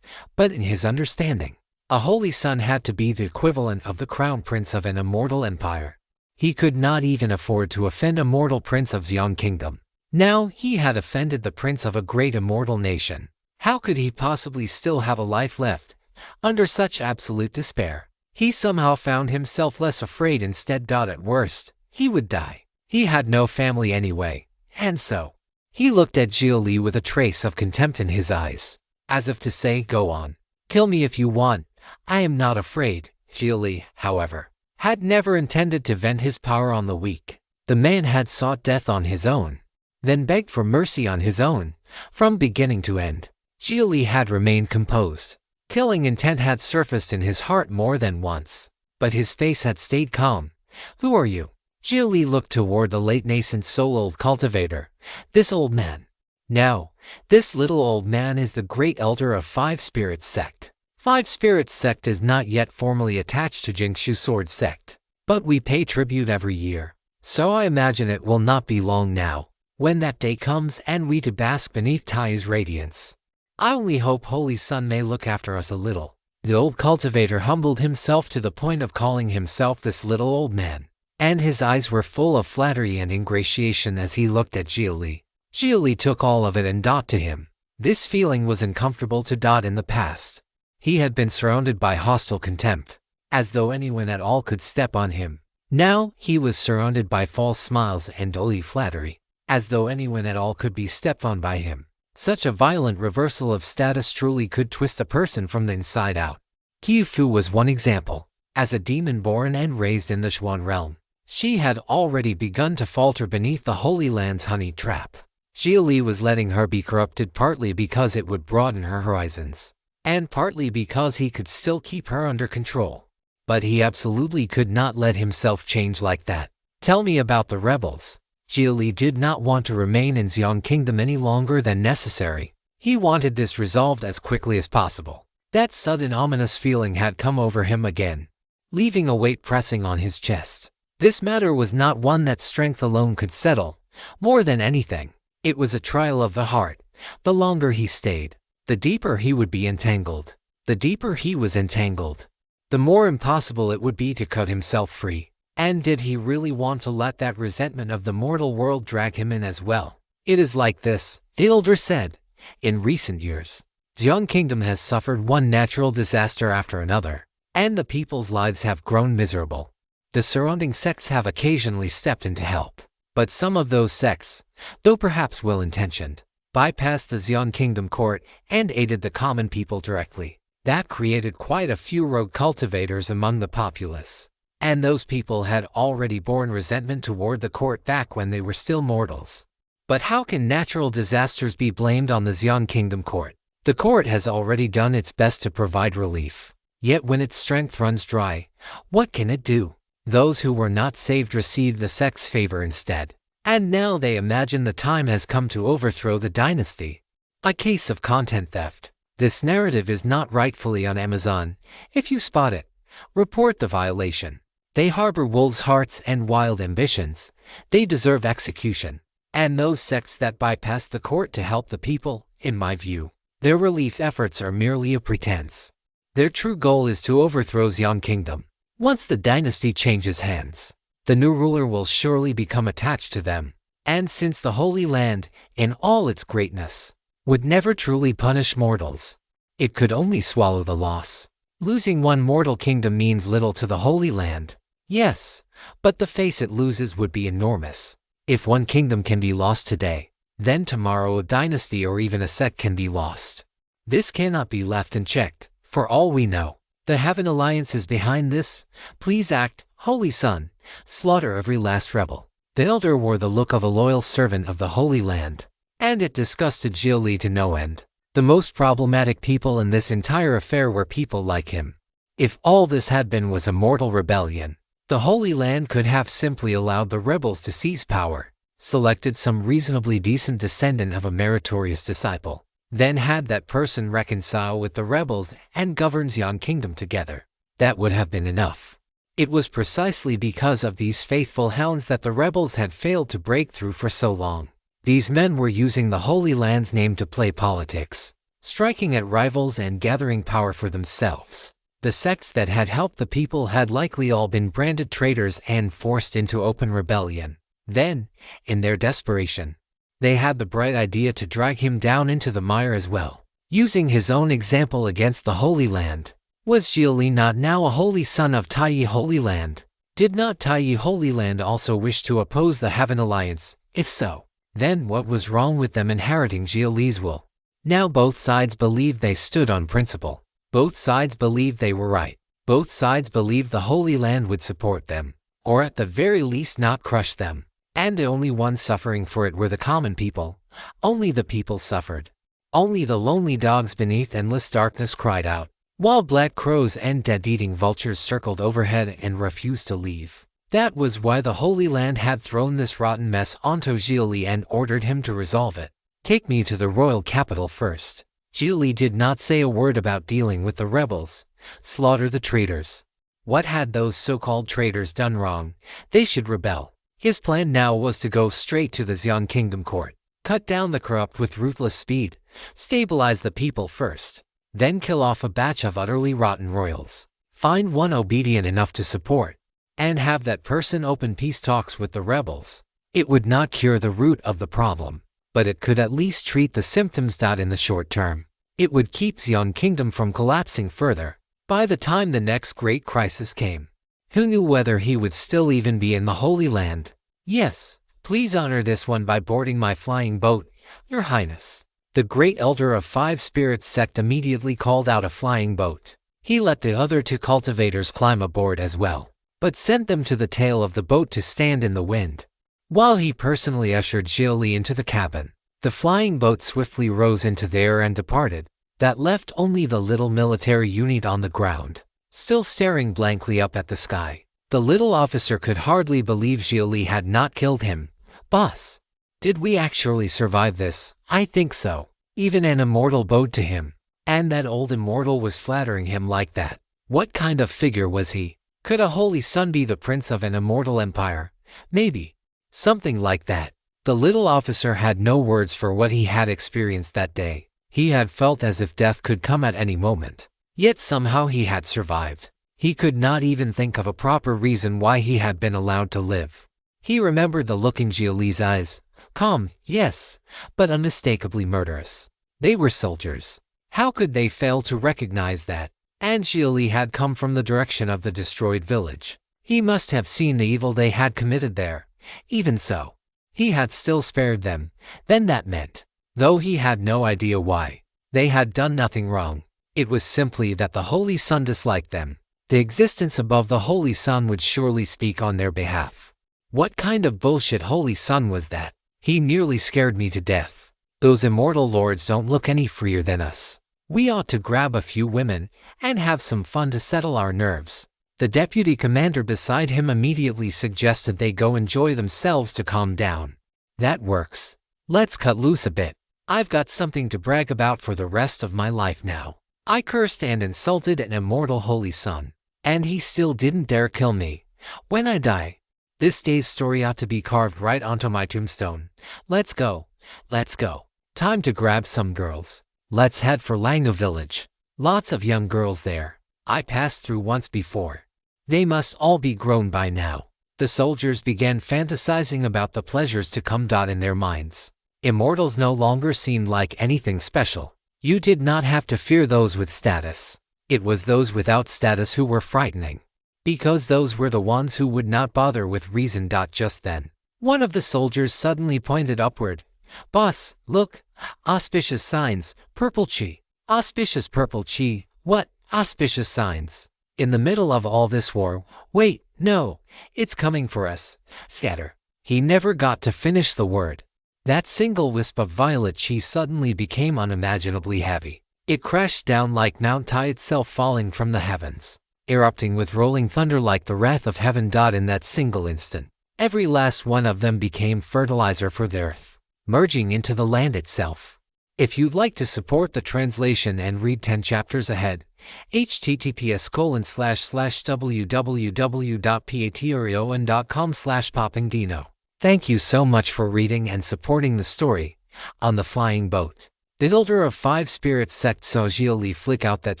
but in his understanding, a Holy Sun had to be the equivalent of the crown prince of an immortal empire. He could not even afford to offend a mortal prince of Xian Kingdom. Now he had offended the prince of a great immortal nation. How could he possibly still have a life left? Under such absolute despair, he somehow found himself less afraid instead. At worst, he would die. He had no family anyway, and so he looked at Xia Li with a trace of contempt in his eyes, as if to say, "Go on, kill me if you want, I am not afraid." Xia Li, however, had never intended to vent his power on the weak. The man had sought death on his own, then begged for mercy on his own, from beginning to end. Xia Li had remained composed. Killing intent had surfaced in his heart more than once, but his face had stayed calm. "Who are you?" Xia Li looked toward the late nascent soul-old cultivator. "This old man." "No, this little old man is the great elder of Five Spirits sect. Five Spirits sect is not yet formally attached to Jingshu Sword sect, but we pay tribute every year, so I imagine it will not be long now when that day comes and we to bask beneath Tai's radiance. I only hope Holy Sun may look after us a little." The old cultivator humbled himself to the point of calling himself this little old man, and his eyes were full of flattery and ingratiation as he looked at Xia Li. Xia Li took all of it and to him. This feeling was uncomfortable to in the past. He had been surrounded by hostile contempt, as though anyone at all could step on him. Now he was surrounded by false smiles and doly flattery, as though anyone at all could be stepped on by him. Such a violent reversal of status truly could twist a person from the inside out. Qifu was one example. As a demon born and raised in the Xuan realm, she had already begun to falter beneath the Holy Land's honey trap. Xia Li was letting her be corrupted partly because it would broaden her horizons, and partly because he could still keep her under control. But he absolutely could not let himself change like that. "Tell me about the rebels." Xia Li did not want to remain in Xian Kingdom any longer than necessary. He wanted this resolved as quickly as possible. That sudden ominous feeling had come over him again, leaving a weight pressing on his chest. This matter was not one that strength alone could settle. More than anything, it was a trial of the heart. The longer he stayed, the deeper he would be entangled. The deeper he was entangled, the more impossible it would be to cut himself free. And did he really want to let that resentment of the mortal world drag him in as well? "It is like this," the elder said. "In recent years, Xian Kingdom has suffered one natural disaster after another, and the people's lives have grown miserable. The surrounding sects have occasionally stepped in to help, but some of those sects, though perhaps well-intentioned, bypassed the Xian Kingdom court and aided the common people directly. That created quite a few rogue cultivators among the populace. And those people had already borne resentment toward the court back when they were still mortals. But how can natural disasters be blamed on the Xian Kingdom court? The court has already done its best to provide relief. Yet when its strength runs dry, what can it do? Those who were not saved received the sect's favor instead. And now they imagine the time has come to overthrow the dynasty. A case of content theft. This narrative is not rightfully on Amazon. If you spot it, report the violation. They harbor wolves' hearts and wild ambitions. They deserve execution. And those sects that bypass the court to help the people, in my view, their relief efforts are merely a pretense. Their true goal is to overthrow Xian Kingdom. Once the dynasty changes hands, the new ruler will surely become attached to them. And since the Holy Land, in all its greatness, would never truly punish mortals, it could only swallow the loss. Losing one mortal kingdom means little to the Holy Land. Yes, but the face it loses would be enormous. If one kingdom can be lost today, then tomorrow a dynasty or even a sect can be lost. This cannot be left unchecked, for all we know. The Heaven Alliance is behind this. Please act, Holy Sun, slaughter every last rebel. The elder wore the look of a loyal servant of the Holy Land, and it disgusted Xia Li to no end. The most problematic people in this entire affair were people like him. If all this had been was a mortal rebellion, the Holy Land could have simply allowed the rebels to seize power, selected some reasonably decent descendant of a meritorious disciple, then had that person reconcile with the rebels and govern Xian Kingdom together. That would have been enough. It was precisely because of these faithful hounds that the rebels had failed to break through for so long. These men were using the Holy Land's name to play politics, striking at rivals and gathering power for themselves. The sects that had helped the people had likely all been branded traitors and forced into open rebellion. Then, in their desperation, they had the bright idea to drag him down into the mire as well, using his own example against the Holy Land. Was Xia Li not now a holy son of Taiyi Holy Land? Did not Taiyi Holy Land also wish to oppose the Heaven Alliance? If so, then what was wrong with them inheriting Xia Li's will? Now both sides believed they stood on principle. Both sides believed they were right. Both sides believed the Holy Land would support them, or at the very least not crush them. And the only ones suffering for it were the common people. Only the people suffered. Only the lonely dogs beneath endless darkness cried out, while black crows and dead-eating vultures circled overhead and refused to leave. That was why the Holy Land had thrown this rotten mess onto Xia Li and ordered him to resolve it. Take me to the royal capital first. Xia Li did not say a word about dealing with the rebels, slaughter the traitors. What had those so-called traitors done wrong? They should rebel. His plan now was to go straight to the Xian Kingdom court, cut down the corrupt with ruthless speed, stabilize the people first, then kill off a batch of utterly rotten royals, find one obedient enough to support, and have that person open peace talks with the rebels. It would not cure the root of the problem, but it could at least treat the symptoms. In the short term, it would keep Xian Kingdom from collapsing further. By the time the next great crisis came, who knew whether he would still even be in the Holy Land? Yes, please honor this one by boarding my flying boat, Your Highness. The great elder of Five Spirits sect immediately called out a flying boat. He let the other two cultivators climb aboard as well, but sent them to the tail of the boat to stand in the wind, while he personally ushered Xia Li into the cabin. The flying boat swiftly rose into the air and departed. That left only the little military unit on the ground, still staring blankly up at the sky. The little officer could hardly believe Xia Li had not killed him. Boss, did we actually survive this? I think so. Even an immortal bowed to him. And that old immortal was flattering him like that. What kind of figure was he? Could a holy son be the prince of an immortal empire? Maybe. Something like that. The little officer had no words for what he had experienced that day. He had felt as if death could come at any moment. Yet somehow he had survived. He could not even think of a proper reason why he had been allowed to live. He remembered the look in Xia Li's eyes. Calm, yes, but unmistakably murderous. They were soldiers. How could they fail to recognize that? And Xia Li had come from the direction of the destroyed village. He must have seen the evil they had committed there. Even so, he had still spared them. Then that meant, though he had no idea why, they had done nothing wrong. It was simply that the Holy Sun disliked them. The existence above the Holy Sun would surely speak on their behalf. What kind of bullshit Holy Sun was that? He nearly scared me to death. Those immortal lords don't look any freer than us. We ought to grab a few women and have some fun to settle our nerves. The deputy commander beside him immediately suggested they go enjoy themselves to calm down. That works. Let's cut loose a bit. I've got something to brag about for the rest of my life now. I cursed and insulted an immortal holy son, and he still didn't dare kill me. When I die, this day's story ought to be carved right onto my tombstone. Let's go. Let's go. Time to grab some girls. Let's head for Langu village. Lots of young girls there. I passed through once before. They must all be grown by now. The soldiers began fantasizing about the pleasures to come. In their minds, immortals no longer seemed like anything special. You did not have to fear those with status. It was those without status who were frightening, because those were the ones who would not bother with reason. Just then, one of the soldiers suddenly pointed upward. "Boss, look! Auspicious signs, purple chi. Auspicious purple chi. What? Auspicious signs. In the middle of all this war. Wait, no, it's coming for us. Scatter." He never got to finish the word. That single wisp of violet chi suddenly became unimaginably heavy. It crashed down like Mount Tai itself, falling from the heavens, erupting with rolling thunder like the wrath of heaven. In that single instant, every last one of them became fertilizer for the earth, merging into the land itself. If you'd like to support the translation and read 10 chapters ahead, https://www.patreon.com/poppingdino. Thank you so much for reading and supporting the story. On the flying boat, the elder of 5 spirits sect saw Xia Li flick out that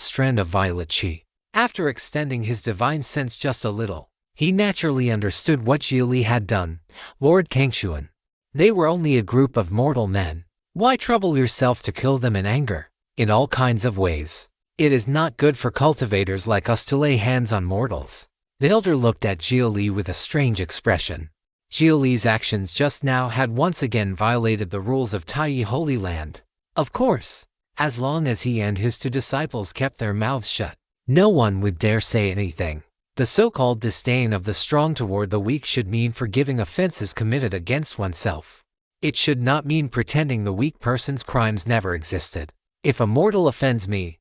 strand of violet chi. After extending his divine sense just a little, he naturally understood what Xia Li had done. Lord Kangshuan. They were only a group of mortal men. Why trouble yourself to kill them in anger? In all kinds of ways, it is not good for cultivators like us to lay hands on mortals. The elder looked at Xia Li with a strange expression. Xia Li's actions just now had once again violated the rules of Taiyi Holy Land. Of course, as long as he and his 2 disciples kept their mouths shut, no one would dare say anything. The so-called disdain of the strong toward the weak should mean forgiving offenses committed against oneself. It should not mean pretending the weak person's crimes never existed. If a mortal offends me,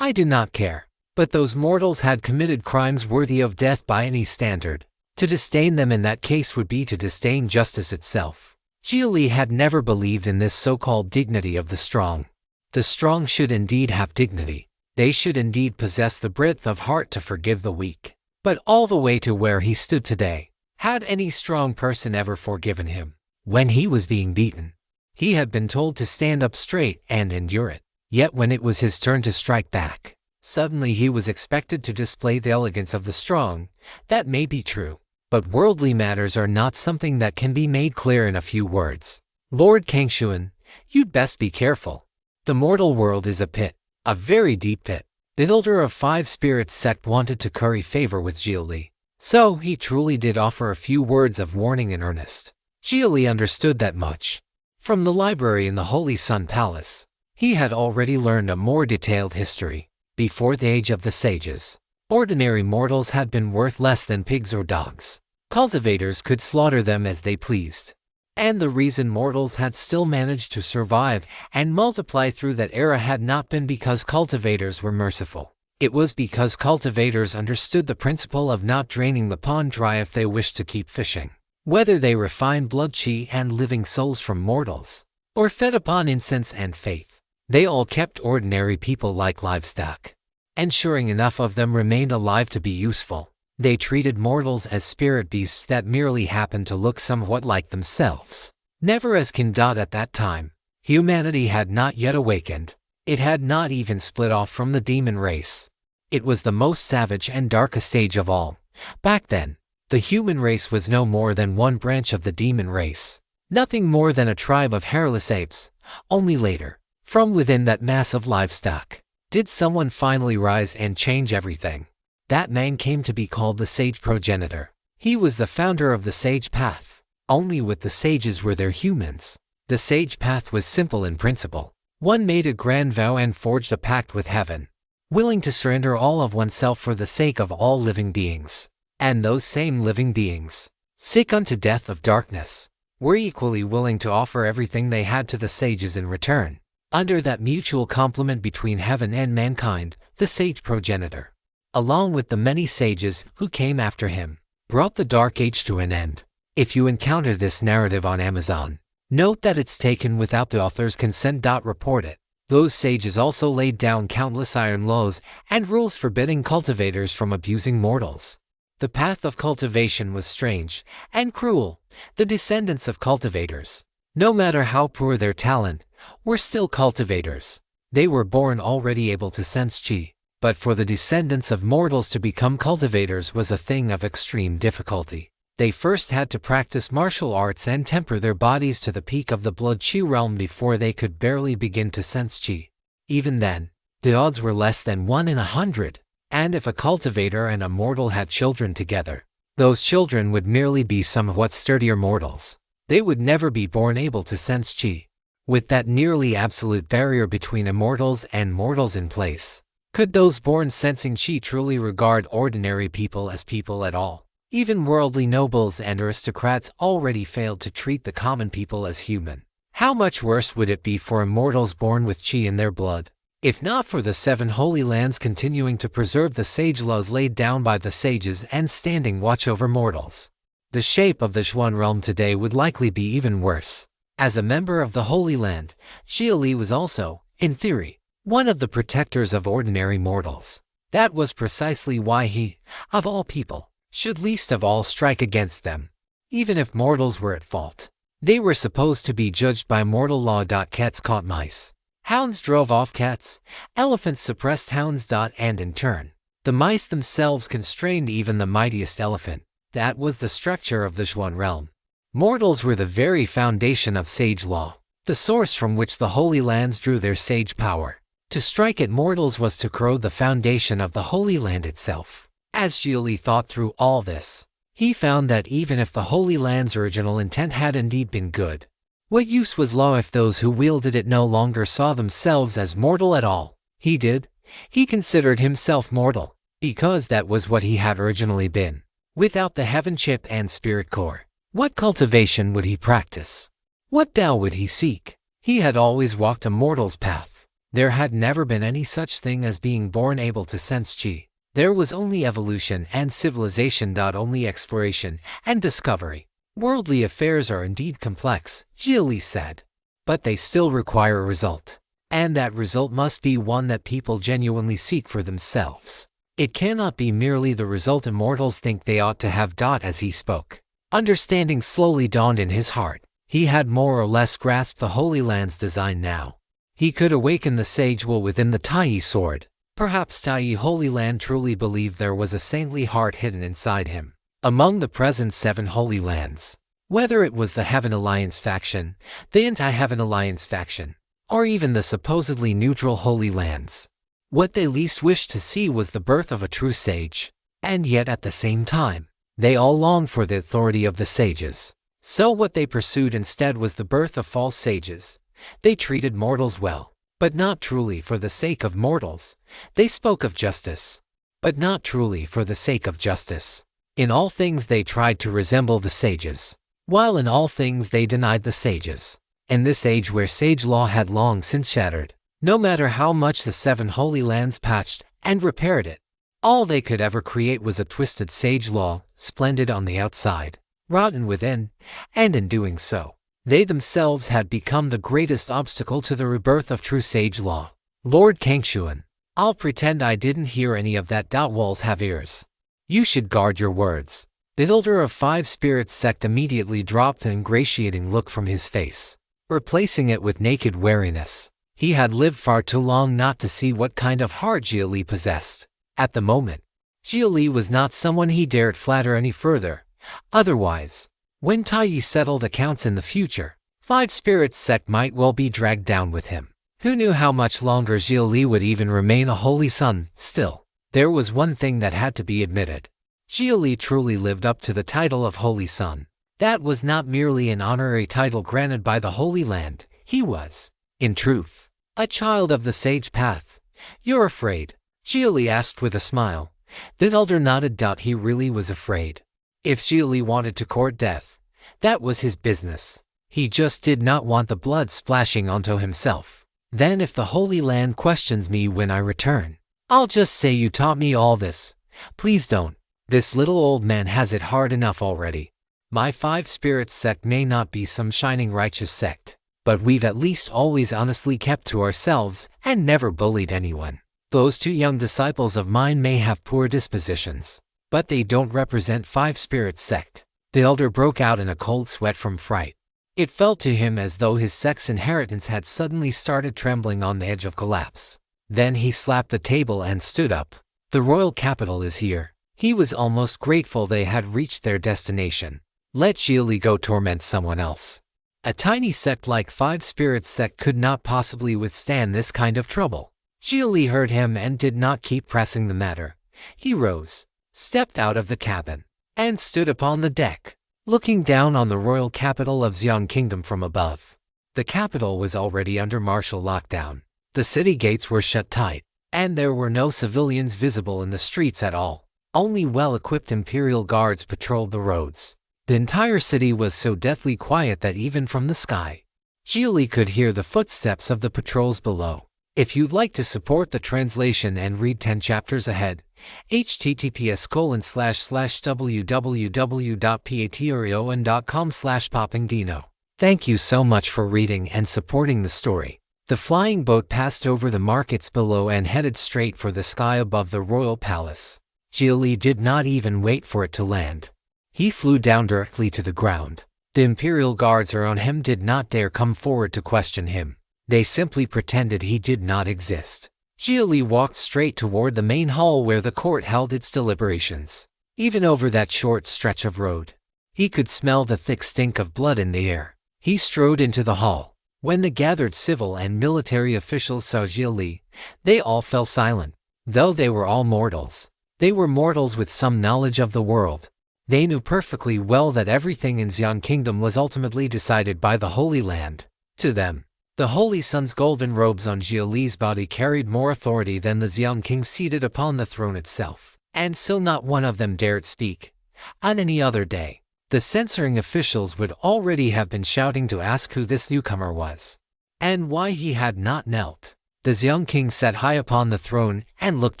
I do not care. But those mortals had committed crimes worthy of death by any standard. To disdain them in that case would be to disdain justice itself. Xia Li had never believed in this so-called dignity of the strong. The strong should indeed have dignity. They should indeed possess the breadth of heart to forgive the weak. But all the way to where he stood today, had any strong person ever forgiven him? When he was being beaten, he had been told to stand up straight and endure it. Yet when it was his turn to strike back, suddenly he was expected to display the elegance of the strong. That may be true, but worldly matters are not something that can be made clear in a few words. Lord Kangshuan, you'd best be careful. The mortal world is a pit, a very deep pit. The elder of 5 spirits sect wanted to curry favor with Xia Li, so he truly did offer a few words of warning in earnest. Xia Li understood that much. From the library in the Holy Sun Palace, he had already learned a more detailed history. Before the age of the sages, ordinary mortals had been worth less than pigs or dogs. Cultivators could slaughter them as they pleased. And the reason mortals had still managed to survive and multiply through that era had not been because cultivators were merciful. It was because cultivators understood the principle of not draining the pond dry if they wished to keep fishing. Whether they refined blood chi and living souls from mortals, or fed upon incense and faith, they all kept ordinary people like livestock, ensuring enough of them remained alive to be useful. They treated mortals as spirit beasts that merely happened to look somewhat like themselves. Never as kin. At that time, humanity had not yet awakened. It had not even split off from the demon race. It was the most savage and darkest age of all. Back then, the human race was no more than one branch of the demon race. Nothing more than a tribe of hairless apes. Only later, from within that mass of livestock, did someone finally rise and change everything. That man came to be called the sage progenitor. He was the founder of the sage path. Only with the sages were there humans. The sage path was simple in principle. One made a grand vow and forged a pact with heaven, willing to surrender all of oneself for the sake of all living beings. And those same living beings, sick unto death of darkness, were equally willing to offer everything they had to the sages in return. Under that mutual complement between heaven and mankind, the sage progenitor, along with the many sages who came after him, brought the Dark Age to an end. If you encounter this narrative on Amazon, note that it's taken without the author's consent. Report it. Those sages also laid down countless iron laws and rules forbidding cultivators from abusing mortals. The path of cultivation was strange and cruel. The descendants of cultivators, no matter how poor their talent, were still cultivators. They were born already able to sense chi. But for the descendants of mortals to become cultivators was a thing of extreme difficulty. They first had to practice martial arts and temper their bodies to the peak of the blood chi realm before they could barely begin to sense chi. Even then, the odds were less than 1 in 100, and if a cultivator and a mortal had children together, those children would merely be somewhat sturdier mortals. They would never be born able to sense chi. With that nearly absolute barrier between immortals and mortals in place, could those born sensing chi truly regard ordinary people as people at all? Even worldly nobles and aristocrats already failed to treat the common people as human. How much worse would it be for immortals born with chi in their blood? If not for the 7 holy lands continuing to preserve the sage laws laid down by the sages and standing watch over mortals, the shape of the Xuan realm today would likely be even worse. As a member of the Holy Land, Xia Li was also, in theory, one of the protectors of ordinary mortals. That was precisely why he, of all people, should least of all strike against them. Even if mortals were at fault, they were supposed to be judged by mortal law. Cats caught mice. Hounds drove off cats. Elephants suppressed hounds. And in turn, the mice themselves constrained even the mightiest elephant. That was the structure of the Xuan realm. Mortals were the very foundation of sage law, the source from which the Holy Lands drew their sage power. To strike at mortals was to corrode the foundation of the Holy Land itself. As Xia Li thought through all this, he found that even if the Holy Land's original intent had indeed been good, what use was law if those who wielded it no longer saw themselves as mortal at all? He did. He considered himself mortal, because that was what he had originally been. Without the heaven chip and spirit core, what cultivation would he practice? What Tao would he seek? He had always walked a mortal's path. There had never been any such thing as being born able to sense chi. There was only evolution and civilization. Only exploration and discovery. Worldly affairs are indeed complex, Xia Li said, but they still require a result. And that result must be one that people genuinely seek for themselves. It cannot be merely the result immortals think they ought to have. As he spoke, understanding slowly dawned in his heart. He had more or less grasped the Holy Land's design now. He could awaken the sage will within the Tai sword. Perhaps Tai Holy Land truly believed there was a saintly heart hidden inside him. Among the present 7 Holy Lands, whether it was the Heaven Alliance faction, the Anti-Heaven Alliance faction, or even the supposedly neutral Holy Lands, what they least wished to see was the birth of a true sage. And yet at the same time, they all longed for the authority of the sages. So what they pursued instead was the birth of false sages. They treated mortals well, but not truly for the sake of mortals. They spoke of justice, but not truly for the sake of justice. In all things they tried to resemble the sages, while in all things they denied the sages. In this age where sage law had long since shattered, no matter how much the 7 Holy Lands patched and repaired it, all they could ever create was a twisted sage law, splendid on the outside, rotten within, and in doing so, they themselves had become the greatest obstacle to the rebirth of true sage law. Lord Kangshuan, I'll pretend I didn't hear any of that. Walls have ears. You should guard your words. The elder of 5 Spirits sect immediately dropped the ingratiating look from his face, replacing it with naked wariness. He had lived far too long not to see what kind of heart Xia Li possessed. At the moment, Xia Li was not someone he dared flatter any further. Otherwise, when Tai settled accounts in the future, 5 Spirits sect might well be dragged down with him. Who knew how much longer Xia Li would even remain a holy son? Still, there was one thing that had to be admitted. Xia Li truly lived up to the title of Holy Son. That was not merely an honorary title granted by the Holy Land. He was, in truth, a child of the sage path. You're afraid? Xia Li asked with a smile. The elder nodded. He really was afraid. If Xia Li wanted to court death, that was his business. He just did not want the blood splashing onto himself. Then if the Holy Land questions me when I return, I'll just say you taught me all this. Please don't. This little old man has it hard enough already. My 5 Spirits sect may not be some shining righteous sect, but we've at least always honestly kept to ourselves and never bullied anyone. Those 2 young disciples of mine may have poor dispositions, but they don't represent 5 Spirits sect. The elder broke out in a cold sweat from fright. It felt to him as though his sect's inheritance had suddenly started trembling on the edge of collapse. Then he slapped the table and stood up. The royal capital is here. He was almost grateful they had reached their destination. Let Xia Li go torment someone else. A tiny sect like Five Spirits sect could not possibly withstand this kind of trouble. Xia Li heard him and did not keep pressing the matter. He rose, stepped out of the cabin, and stood upon the deck, looking down on the royal capital of Xiang Kingdom from above. The capital was already under martial lockdown. The city gates were shut tight, and there were no civilians visible in the streets at all. Only well-equipped imperial guards patrolled the roads. The entire city was so deathly quiet that even from the sky, Xia Li could hear the footsteps of the patrols below. If you'd like to support the translation and read 10 chapters ahead, https://www.patreon.com/poppingdino. Thank you so much for reading and supporting the story. The flying boat passed over the markets below and headed straight for the sky above the royal palace. Xia Li did not even wait for it to land. He flew down directly to the ground. The imperial guards around him did not dare come forward to question him. They simply pretended he did not exist. Xia Li walked straight toward the main hall where the court held its deliberations. Even over that short stretch of road, he could smell the thick stink of blood in the air. He strode into the hall. When the gathered civil and military officials saw Xia Li, they all fell silent. Though they were all mortals, they were mortals with some knowledge of the world. They knew perfectly well that everything in Xiang Kingdom was ultimately decided by the Holy Land. To them, the Holy Sun's golden robes on Xia Li's body carried more authority than the Xiang King seated upon the throne itself, and so not one of them dared speak. On any other day, the censoring officials would already have been shouting to ask who this newcomer was, and why he had not knelt. The Xiang King sat high upon the throne and looked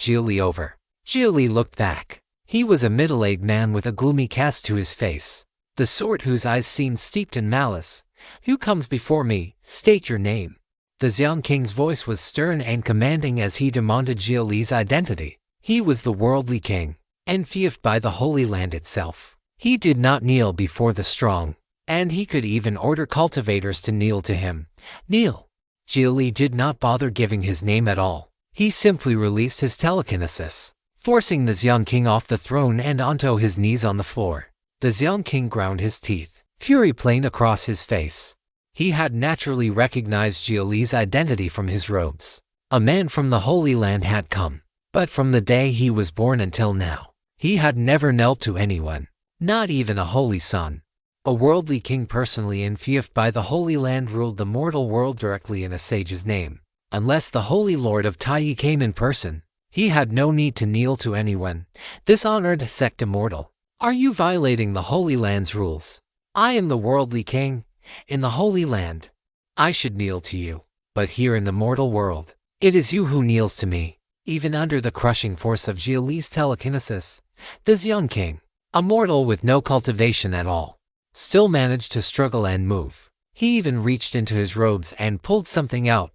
Xia Li over. Xia Li looked back. He was a middle-aged man with a gloomy cast to his face, the sort whose eyes seemed steeped in malice. "Who comes before me? State your name." The Xiang King's voice was stern and commanding as he demanded Xia Li's identity. He was the worldly king, enfeoffed by the Holy Land itself. He did not kneel before the strong, and he could even order cultivators to kneel to him. Kneel. Xia Li did not bother giving his name at all. He simply released his telekinesis, forcing the Xiang King off the throne and onto his knees on the floor. The Xiang King ground his teeth, fury plain across his face. He had naturally recognized Xia Li's identity from his robes. A man from the Holy Land had come, but from the day he was born until now, he had never knelt to anyone, not even a holy son. A worldly king personally enfeoffed by the Holy Land ruled the mortal world directly in a sage's name. Unless the Holy Lord of Tai came in person, he had no need to kneel to anyone. Dishonored sect immortal, are you violating the Holy Land's rules? I am the worldly king. In the Holy Land, I should kneel to you. But here in the mortal world, it is you who kneels to me. Even under the crushing force of Xia Li's telekinesis, the Xiang King, a mortal with no cultivation at all, still managed to struggle and move. He even reached into his robes and pulled something out,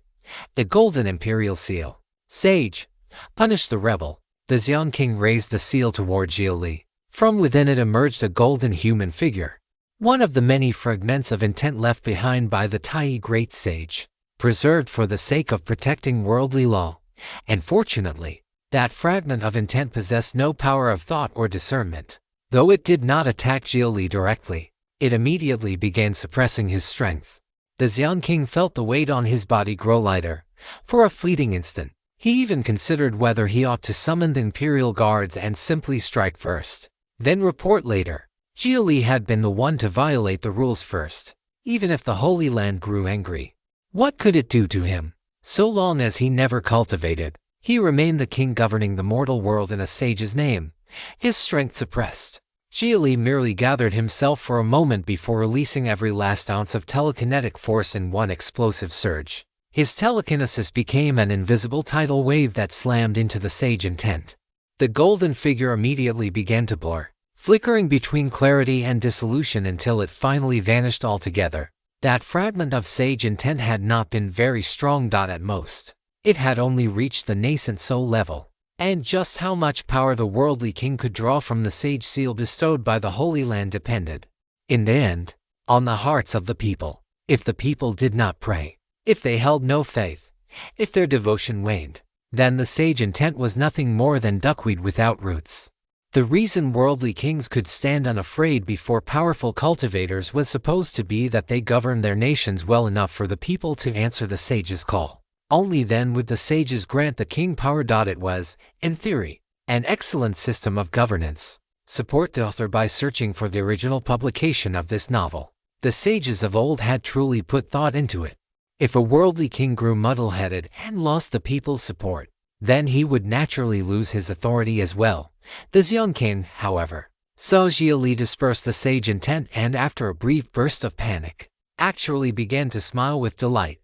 the golden imperial seal. Sage, punish the rebel. The Xiang King raised the seal toward Xia Li. From within it emerged a golden human figure, one of the many fragments of intent left behind by the Tai Great Sage, preserved for the sake of protecting worldly law. And fortunately, that fragment of intent possessed no power of thought or discernment. Though it did not attack Xia Li directly, it immediately began suppressing his strength. The Xiang King felt the weight on his body grow lighter. For a fleeting instant, he even considered whether he ought to summon the Imperial Guards and simply strike first, then report later. Xia Li had been the one to violate the rules first. Even if the Holy Land grew angry, what could it do to him? So long as he never cultivated, he remained the king governing the mortal world in a sage's name, his strength suppressed. Xia Li merely gathered himself for a moment before releasing every last ounce of telekinetic force in one explosive surge. His telekinesis became an invisible tidal wave that slammed into the sage intent. The golden figure immediately began to blur, flickering between clarity and dissolution until it finally vanished altogether. That fragment of sage intent had not been very strong. At most, it had only reached the nascent soul level. And just how much power the worldly king could draw from the sage seal bestowed by the Holy Land depended, in the end, on the hearts of the people. If the people did not pray, if they held no faith, if their devotion waned, then the sage intent was nothing more than duckweed without roots. The reason worldly kings could stand unafraid before powerful cultivators was supposed to be that they governed their nations well enough for the people to answer the sage's call. Only then would the sages grant the king power. It was, in theory, an excellent system of governance. Support the author by searching for the original publication of this novel. The sages of old had truly put thought into it. If a worldly king grew muddle-headed and lost the people's support, then he would naturally lose his authority as well. This young king, however, saw Xia Li disperse the sage intent and after a brief burst of panic, actually began to smile with delight.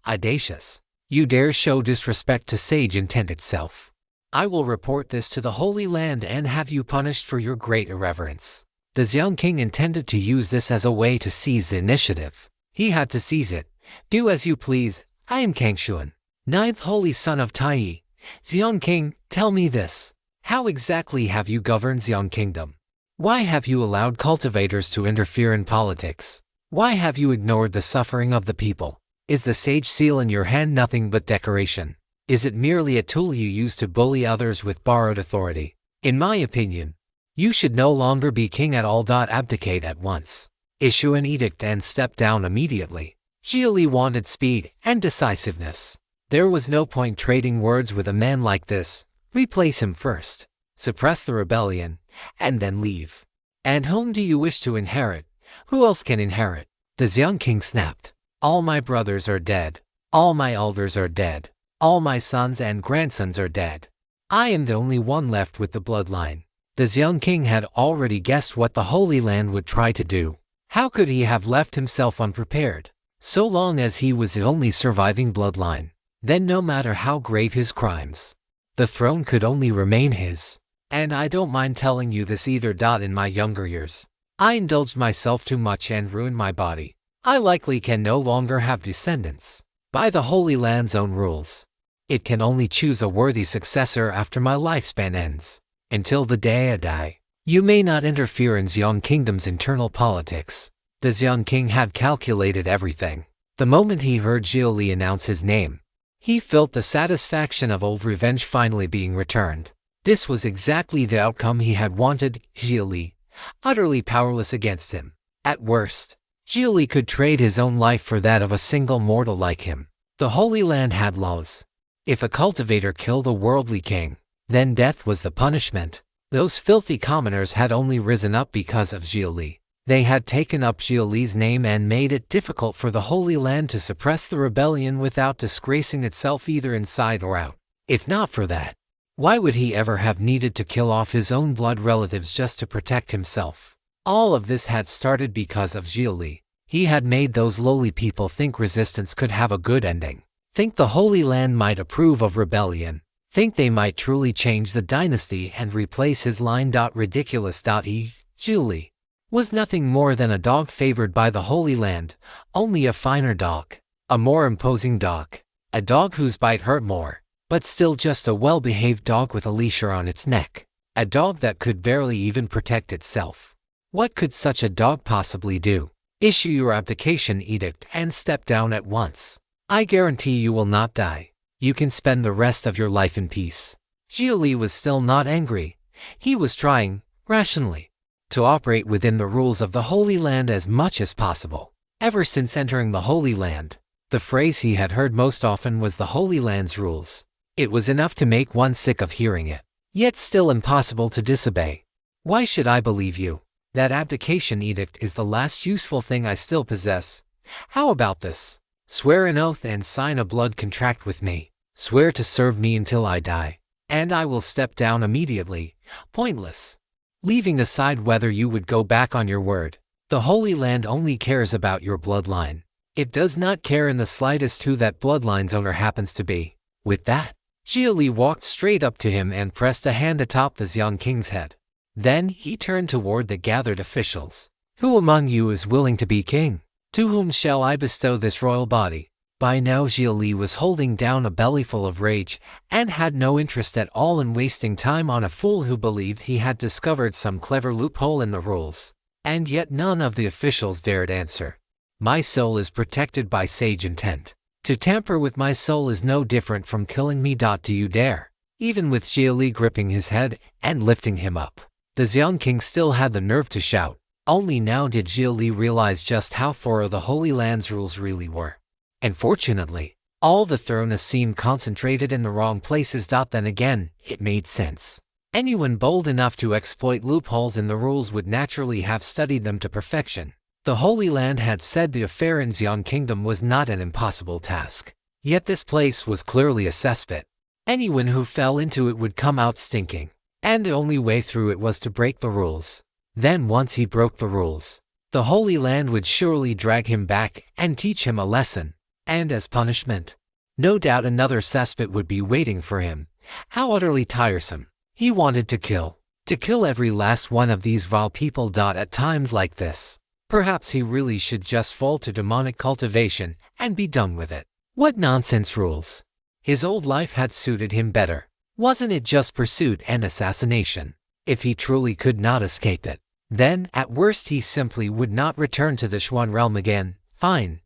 Audacious! You dare show disrespect to sage intent itself. I will report this to the Holy Land and have you punished for your great irreverence. The young king intended to use this as a way to seize the initiative. He had to seize it. Do as you please. I am Kangshuan, ninth holy son of Tai. Xiong King, tell me this. How exactly have you governed Xiong Kingdom? Why have you allowed cultivators to interfere in politics? Why have you ignored the suffering of the people? Is the sage seal in your hand nothing but decoration? Is it merely a tool you use to bully others with borrowed authority? In my opinion, you should no longer be king at all. Abdicate at once. Issue an edict and step down immediately. Xia Li wanted speed and decisiveness. There was no point trading words with a man like this. Replace him first. Suppress the rebellion, and then leave. And whom do you wish to inherit? Who else can inherit? The Xiong King snapped. All my brothers are dead. All my elders are dead. All my sons and grandsons are dead. I am the only one left with the bloodline. The Xiong King had already guessed what the Holy Land would try to do. How could he have left himself unprepared? So long as he was the only surviving bloodline, then no matter how grave his crimes, the throne could only remain his. And I don't mind telling you this either. In my younger years, I indulged myself too much and ruined my body. I likely can no longer have descendants. By the Holy Land's own rules, it can only choose a worthy successor after my lifespan ends. Until the day I die, you may not interfere in Xiong Kingdom's internal politics. The Xiong King had calculated everything. The moment he heard Xia Li announce his name, he felt the satisfaction of old revenge finally being returned. This was exactly the outcome he had wanted. Xia Li, utterly powerless against him. At worst, Xia Li could trade his own life for that of a single mortal like him. The Holy Land had laws. If a cultivator killed a worldly king, then death was the punishment. Those filthy commoners had only risen up because of Xia Li. They had taken up Xia Li's name and made it difficult for the Holy Land to suppress the rebellion without disgracing itself either inside or out. If not for that, why would he ever have needed to kill off his own blood relatives just to protect himself? All of this had started because of Xia Li. He had made those lowly people think resistance could have a good ending. Think the Holy Land might approve of rebellion. Think they might truly change the dynasty and replace his line. Ridiculous. Xia Li was nothing more than a dog favored by the Holy Land, only a finer dog, a more imposing dog, a dog whose bite hurt more, but still just a well-behaved dog with a leash around its neck, a dog that could barely even protect itself. What could such a dog possibly do? Issue your abdication edict and step down at once. I guarantee you will not die. You can spend the rest of your life in peace. Xia Li was still not angry. He was trying, rationally, to operate within the rules of the Holy Land as much as possible. Ever since entering the Holy Land, the phrase he had heard most often was the Holy Land's rules. It was enough to make one sick of hearing it, yet still impossible to disobey. Why should I believe you? That abdication edict is the last useful thing I still possess. How about this? Swear an oath and sign a blood contract with me. Swear to serve me until I die, and I will step down immediately. Pointless. Leaving aside whether you would go back on your word, the Holy Land only cares about your bloodline. It does not care in the slightest who that bloodline's owner happens to be. With that, Xia Li walked straight up to him and pressed a hand atop the Xiong King's head. Then he turned toward the gathered officials. Who among you is willing to be king? To whom shall I bestow this royal body? By now Xia Li was holding down a bellyful of rage and had no interest at all in wasting time on a fool who believed he had discovered some clever loophole in the rules. And yet none of the officials dared answer. My soul is protected by sage intent. To tamper with my soul is no different from killing me. Do you dare? Even with Xia Li gripping his head and lifting him up, The Xian King still had the nerve to shout. Only now did Xia Li realize just how thorough the Holy Land's rules really were. Unfortunately, all the thoroughness seemed concentrated in the wrong places. Then again, it made sense. Anyone bold enough to exploit loopholes in the rules would naturally have studied them to perfection. The Holy Land had said the affair in Xian Kingdom was not an impossible task. Yet this place was clearly a cesspit. Anyone who fell into it would come out stinking. And the only way through it was to break the rules. Then once he broke the rules, the Holy Land would surely drag him back and teach him a lesson. And as punishment, no doubt another cesspit would be waiting for him. How utterly tiresome. He wanted to kill every last one of these vile people. At times like this, perhaps he really should just fall to demonic cultivation and be done with it. What nonsense rules. His old life had suited him better. Wasn't it just pursuit and assassination? If he truly could not escape it, then, at worst, he simply would not return to the Xuan realm again. Fine.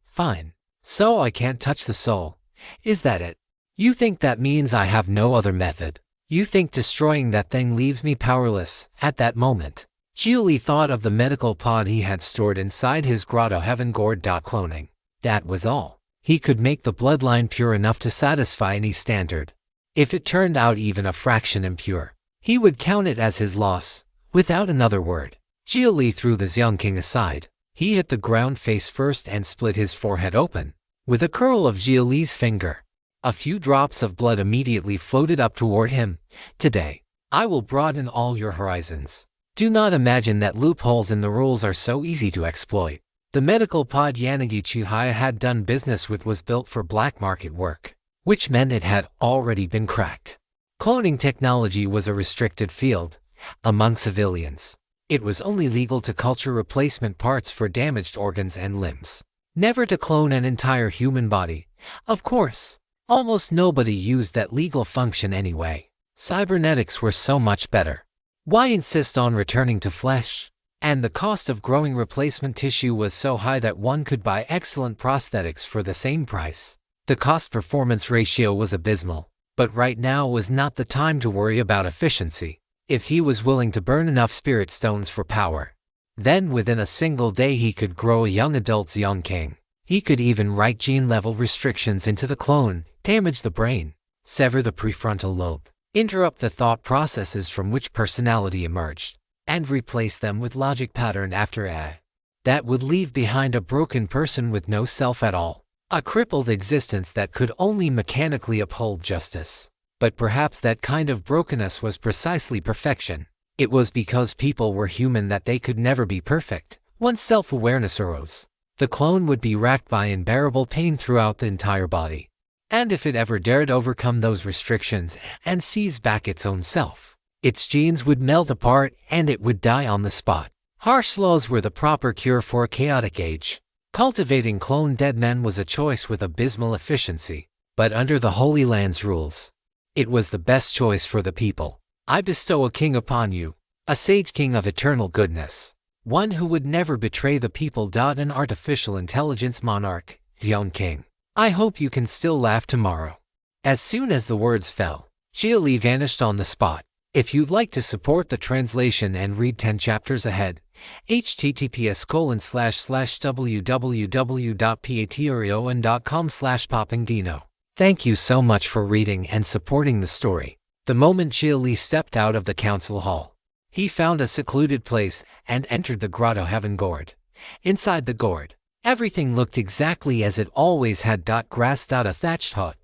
So I can't touch the soul. Is that it? You think that means I have no other method? You think destroying that thing leaves me powerless? At that moment, Xia Li thought of the medical pod he had stored inside his grotto heaven gourd. Cloning. That was all. He could make the bloodline pure enough to satisfy any standard. If it turned out even a fraction impure, he would count it as his loss. Without another word, Xia Li threw the Xian King aside. He hit the ground face first and split his forehead open with a curl of Xia Li's finger. A few drops of blood immediately floated up toward him. Today, I will broaden all your horizons. Do not imagine that loopholes in the rules are so easy to exploit. The medical pod Yanagi Chihaya had done business with was built for black market work, which meant it had already been cracked. Cloning technology was a restricted field among civilians. It was only legal to culture replacement parts for damaged organs and limbs, never to clone an entire human body. Of course, almost nobody used that legal function anyway. Cybernetics were so much better. Why insist on returning to flesh? And the cost of growing replacement tissue was so high that one could buy excellent prosthetics for the same price. The cost-performance ratio was abysmal, but right now was not the time to worry about efficiency. If he was willing to burn enough spirit stones for power, then within a single day he could grow a young adult Xian King. He could even write gene-level restrictions into the clone, damage the brain, sever the prefrontal lobe, interrupt the thought processes from which personality emerged, and replace them with logic pattern after a. That would leave behind a broken person with no self at all. A crippled existence that could only mechanically uphold justice. But perhaps that kind of brokenness was precisely perfection. It was because people were human that they could never be perfect. Once self-awareness arose, the clone would be racked by unbearable pain throughout the entire body. And if it ever dared overcome those restrictions and seize back its own self, its genes would melt apart and it would die on the spot. Harsh laws were the proper cure for a chaotic age. Cultivating clone dead men was a choice with abysmal efficiency, but under the Holy Land's rules, it was the best choice for the people. I bestow a king upon you, a sage king of eternal goodness, one who would never betray the people. An artificial intelligence monarch, Xian King. I hope you can still laugh tomorrow. As soon as the words fell, Xia Li vanished on the spot. If you'd like to support the translation and read 10 chapters ahead, https://www.patreon.com/poppingdino. Thank you so much for reading and supporting the story. The moment Xia Li stepped out of the council hall, he found a secluded place and entered the grotto heaven gourd. Inside the gourd, everything looked exactly as it always had. Grass. A thatched hut,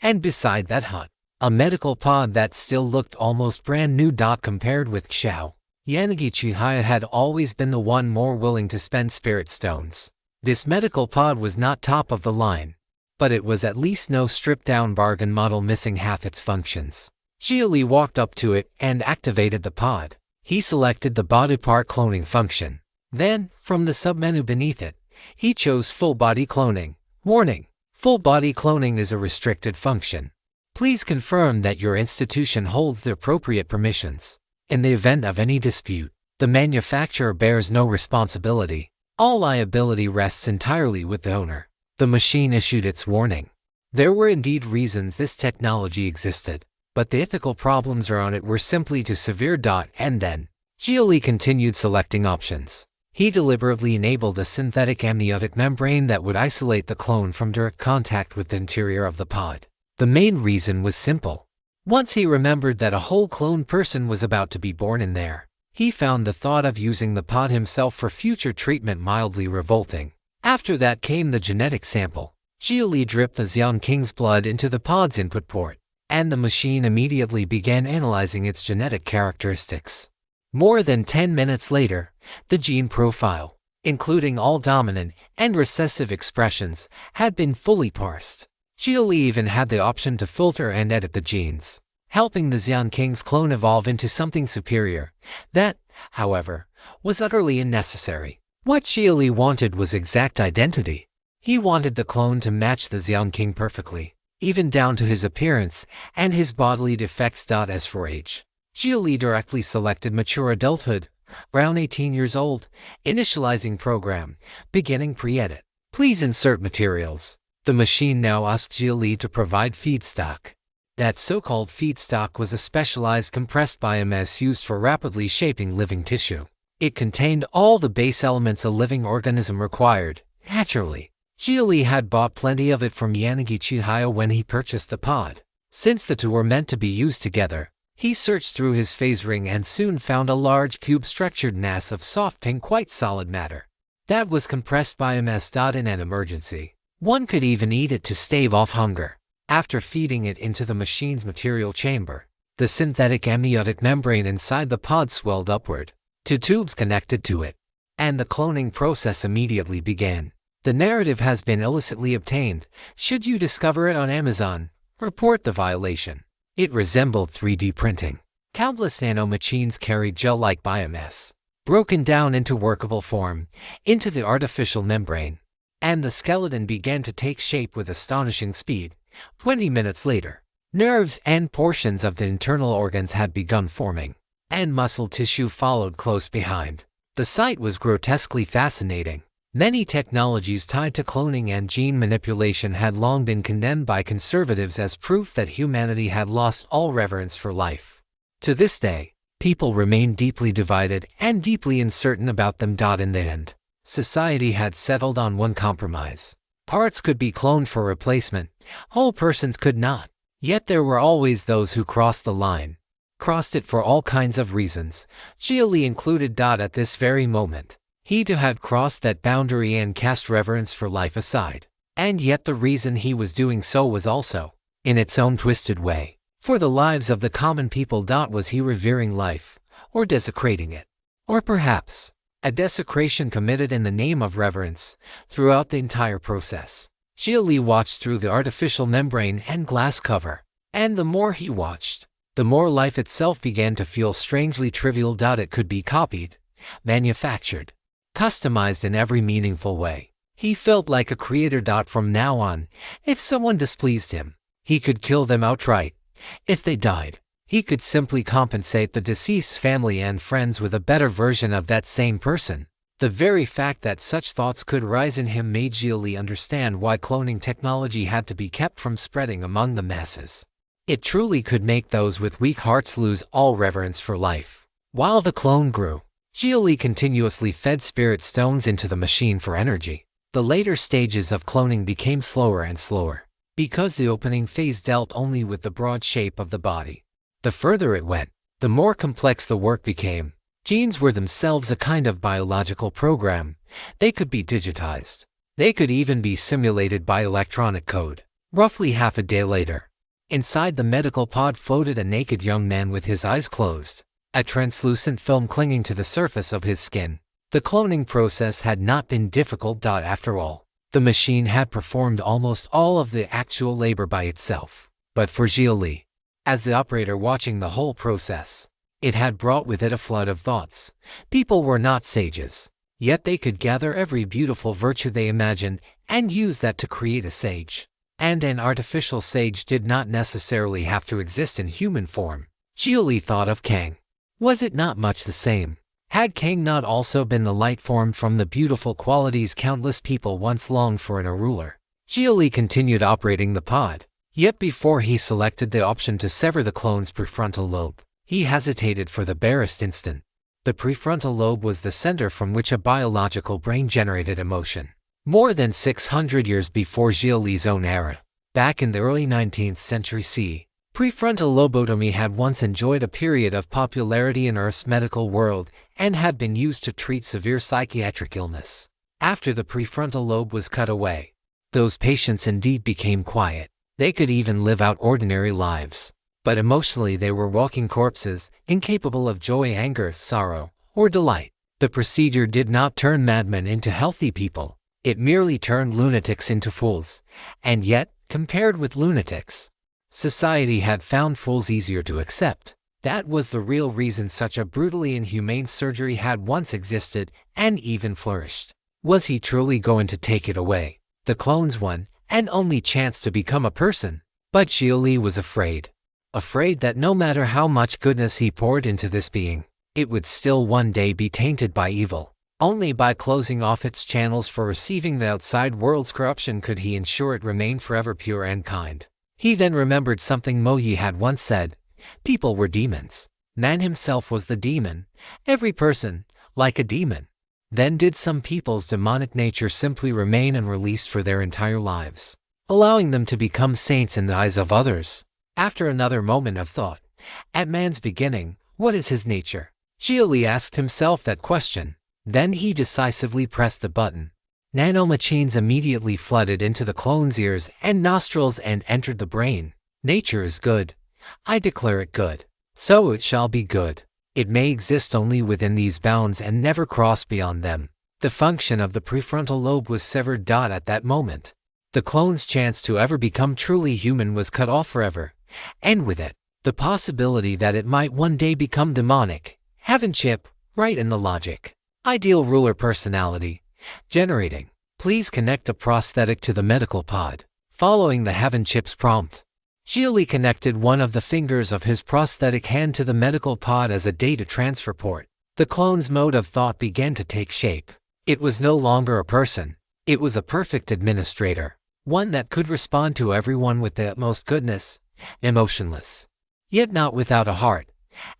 and beside that hut, a medical pod that still looked almost brand new. Compared with Xiao, Yanagi Chihaya had always been the one more willing to spend spirit stones. This medical pod was not top of the line, but it was at least no stripped-down bargain model missing half its functions. Xia Li walked up to it and activated the pod. He selected the body part cloning function. Then, from the submenu beneath it, he chose full body cloning. Warning: full body cloning is a restricted function. Please confirm that your institution holds the appropriate permissions. In the event of any dispute, the manufacturer bears no responsibility. All liability rests entirely with the owner. The machine issued its warning. There were indeed reasons this technology existed, but the ethical problems around it were simply too severe. And then, Xia Li continued selecting options. He deliberately enabled a synthetic amniotic membrane that would isolate the clone from direct contact with the interior of the pod. The main reason was simple. Once he remembered that a whole clone person was about to be born in there, he found the thought of using the pod himself for future treatment mildly revolting. After that came the genetic sample. Xia Li dripped the Xian King's blood into the pod's input port, and the machine immediately began analyzing its genetic characteristics. More than 10 minutes later, the gene profile, including all dominant and recessive expressions, had been fully parsed. Xia Li even had the option to filter and edit the genes, helping the Xian King's clone evolve into something superior. That, however, was utterly unnecessary. What Xia Li wanted was exact identity. He wanted the clone to match the Xian King perfectly, even down to his appearance and his bodily defects. As for age, Xia Li directly selected mature adulthood, around 18 years old, initializing program, beginning pre-edit. Please insert materials. The machine now asked Xia Li to provide feedstock. That so-called feedstock was a specialized compressed biomass used for rapidly shaping living tissue. It contained all the base elements a living organism required, naturally. Xia Li had bought plenty of it from Yanagi Chihaya when he purchased the pod. Since the two were meant to be used together, he searched through his phase ring and soon found a large cube-structured mass of soft pink quite solid matter. That was compressed biomass. In an emergency, one could even eat it to stave off hunger. After feeding it into the machine's material chamber, the synthetic amniotic membrane inside the pod swelled upward. 2 tubes connected to it, and the cloning process immediately began. The narrative has been illicitly obtained. Should you discover it on Amazon, report the violation. It resembled 3D printing. Countless nanomachines carried gel-like biomass, broken down into workable form, into the artificial membrane, and the skeleton began to take shape with astonishing speed. 20 minutes later, nerves and portions of the internal organs had begun forming, and muscle tissue followed close behind. The sight was grotesquely fascinating. Many technologies tied to cloning and gene manipulation had long been condemned by conservatives as proof that humanity had lost all reverence for life. To this day, people remain deeply divided and deeply uncertain about them. In the end, society had settled on one compromise. Parts could be cloned for replacement, whole persons could not. Yet there were always those who crossed the line. Crossed it for all kinds of reasons, Xia Li included. At this very moment, he too had crossed that boundary and cast reverence for life aside. And yet the reason he was doing so was also, in its own twisted way, for the lives of the common people. Was he revering life, or desecrating it? Or perhaps, a desecration committed in the name of reverence. Throughout the entire process, Xia Li watched through the artificial membrane and glass cover. And the more he watched, the more life itself began to feel strangely trivial. It could be copied, manufactured, customized in every meaningful way. He felt like a creator. From now on, if someone displeased him, he could kill them outright. If they died, he could simply compensate the deceased's family and friends with a better version of that same person. The very fact that such thoughts could rise in him made Xia Li understand why cloning technology had to be kept from spreading among the masses. It truly could make those with weak hearts lose all reverence for life. While the clone grew, Xia Li continuously fed spirit stones into the machine for energy. The later stages of cloning became slower and slower, because the opening phase dealt only with the broad shape of the body. The further it went, the more complex the work became. Genes were themselves a kind of biological program. They could be digitized. They could even be simulated by electronic code. Roughly half a day later, inside the medical pod floated a naked young man with his eyes closed, a translucent film clinging to the surface of his skin. The cloning process had not been difficult. After all, the machine had performed almost all of the actual labor by itself. But for Xia Li, as the operator watching the whole process, it had brought with it a flood of thoughts. People were not sages, yet they could gather every beautiful virtue they imagined and use that to create a sage. And an artificial sage did not necessarily have to exist in human form. Xia Li thought of Kang. Was it not much the same? Had Kang not also been the light formed from the beautiful qualities countless people once longed for in a ruler? Xia Li continued operating the pod. Yet before he selected the option to sever the clone's prefrontal lobe, he hesitated for the barest instant. The prefrontal lobe was the center from which a biological brain generated emotion. More than 600 years before Xia Li's own era, back in the early 19th century CE, prefrontal lobotomy had once enjoyed a period of popularity in Earth's medical world and had been used to treat severe psychiatric illness. After the prefrontal lobe was cut away, those patients indeed became quiet. They could even live out ordinary lives. But emotionally they were walking corpses, incapable of joy, anger, sorrow, or delight. The procedure did not turn madmen into healthy people. It merely turned lunatics into fools. And yet, compared with lunatics, society had found fools easier to accept. That was the real reason such a brutally inhumane surgery had once existed and even flourished. Was he truly going to take it away? The clone's one and only chance to become a person? But Xia Li was afraid. Afraid that no matter how much goodness he poured into this being, it would still one day be tainted by evil. Only by closing off its channels for receiving the outside world's corruption could he ensure it remained forever pure and kind. He then remembered something Mo Yi had once said: people were demons. Man himself was the demon. Every person, like a demon. Then did some people's demonic nature simply remain unreleased for their entire lives, allowing them to become saints in the eyes of others? After another moment of thought, at man's beginning, what is his nature? Xia Li asked himself that question. Then he decisively pressed the button. Nanomachines immediately flooded into the clone's ears and nostrils and entered the brain. Nature is good. I declare it good. So it shall be good. It may exist only within these bounds and never cross beyond them. The function of the prefrontal lobe was severed. At that moment, the clone's chance to ever become truly human was cut off forever, and with it, the possibility that it might one day become demonic. Heaven chip, right in the logic. Ideal ruler personality. Generating. Please connect a prosthetic to the medical pod. Following the Heaven chip's prompt, Xia Li connected one of the fingers of his prosthetic hand to the medical pod as a data transfer port. The clone's mode of thought began to take shape. It was no longer a person. It was a perfect administrator. One that could respond to everyone with the utmost goodness, emotionless, yet not without a heart.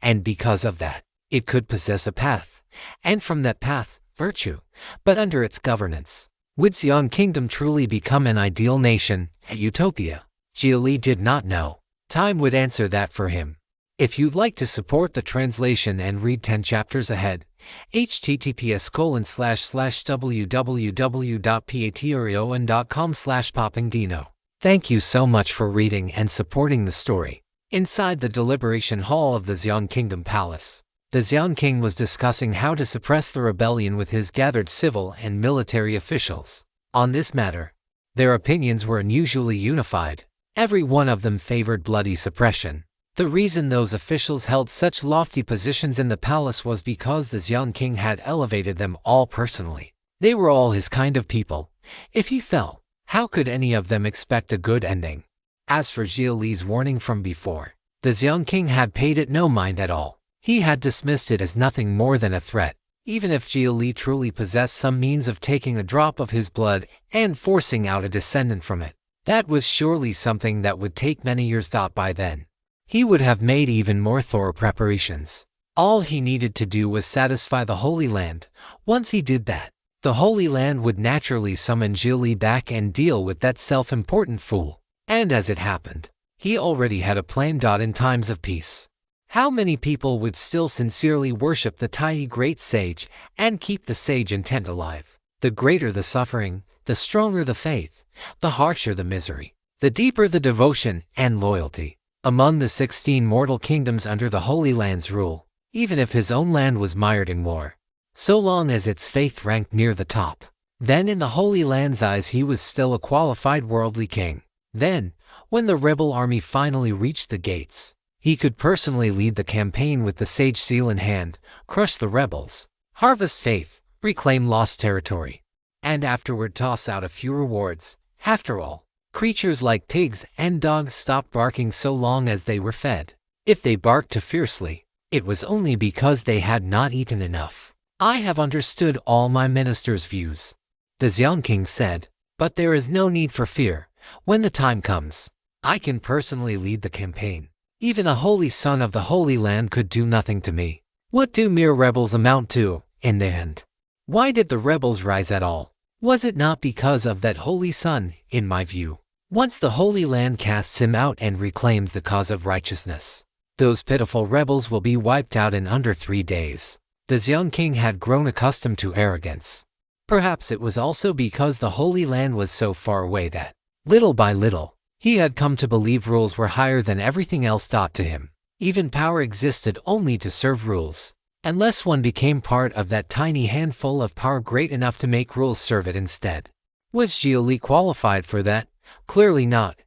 And because of that, it could possess a path. And from that path, virtue. But under its governance, would Xi'an Kingdom truly become an ideal nation, a utopia? Xia Li did not know. Time would answer that for him. If you'd like to support the translation and read 10 chapters ahead, https://www.patreon.com/poppingdino. Thank you so much for reading and supporting the story. Inside the deliberation hall of the Xi'an Kingdom Palace, the Xi'an King was discussing how to suppress the rebellion with his gathered civil and military officials. On this matter, their opinions were unusually unified. Every one of them favored bloody suppression. The reason those officials held such lofty positions in the palace was because the Xi'an King had elevated them all personally. They were all his kind of people. If he fell, how could any of them expect a good ending? As for Xia Li's warning from before, the Xi'an King had paid it no mind at all. He had dismissed it as nothing more than a threat. Even if Xia Li truly possessed some means of taking a drop of his blood and forcing out a descendant from it, that was surely something that would take many years. By then, he would have made even more thorough preparations. All he needed to do was satisfy the Holy Land. Once he did that, the Holy Land would naturally summon Xia Li back and deal with that self-important fool. And as it happened, he already had a plan. In times of peace, how many people would still sincerely worship the Tai great sage and keep the sage intent alive? The greater the suffering, the stronger the faith, the harsher the misery, the deeper the devotion and loyalty. Among the 16 mortal kingdoms under the Holy Land's rule, even if his own land was mired in war, so long as its faith ranked near the top, then in the Holy Land's eyes he was still a qualified worldly king. Then, when the rebel army finally reached the gates, he could personally lead the campaign with the sage seal in hand, crush the rebels, harvest faith, reclaim lost territory, and afterward toss out a few rewards. After all, creatures like pigs and dogs stopped barking so long as they were fed. If they barked too fiercely, it was only because they had not eaten enough. I have understood all my minister's views, the Xi'an King said, but there is no need for fear. When the time comes, I can personally lead the campaign. Even a holy son of the Holy Land could do nothing to me. What do mere rebels amount to, in the end? Why did the rebels rise at all? Was it not because of that holy sun, in my view? Once the Holy Land casts him out and reclaims the cause of righteousness, those pitiful rebels will be wiped out in under 3 days. The young king had grown accustomed to arrogance. Perhaps it was also because the Holy Land was so far away that, little by little, he had come to believe rules were higher than everything else taught to him. Even power existed only to serve rules, unless one became part of that tiny handful of power great enough to make rules serve it instead. Was Xia Li qualified for that? Clearly not.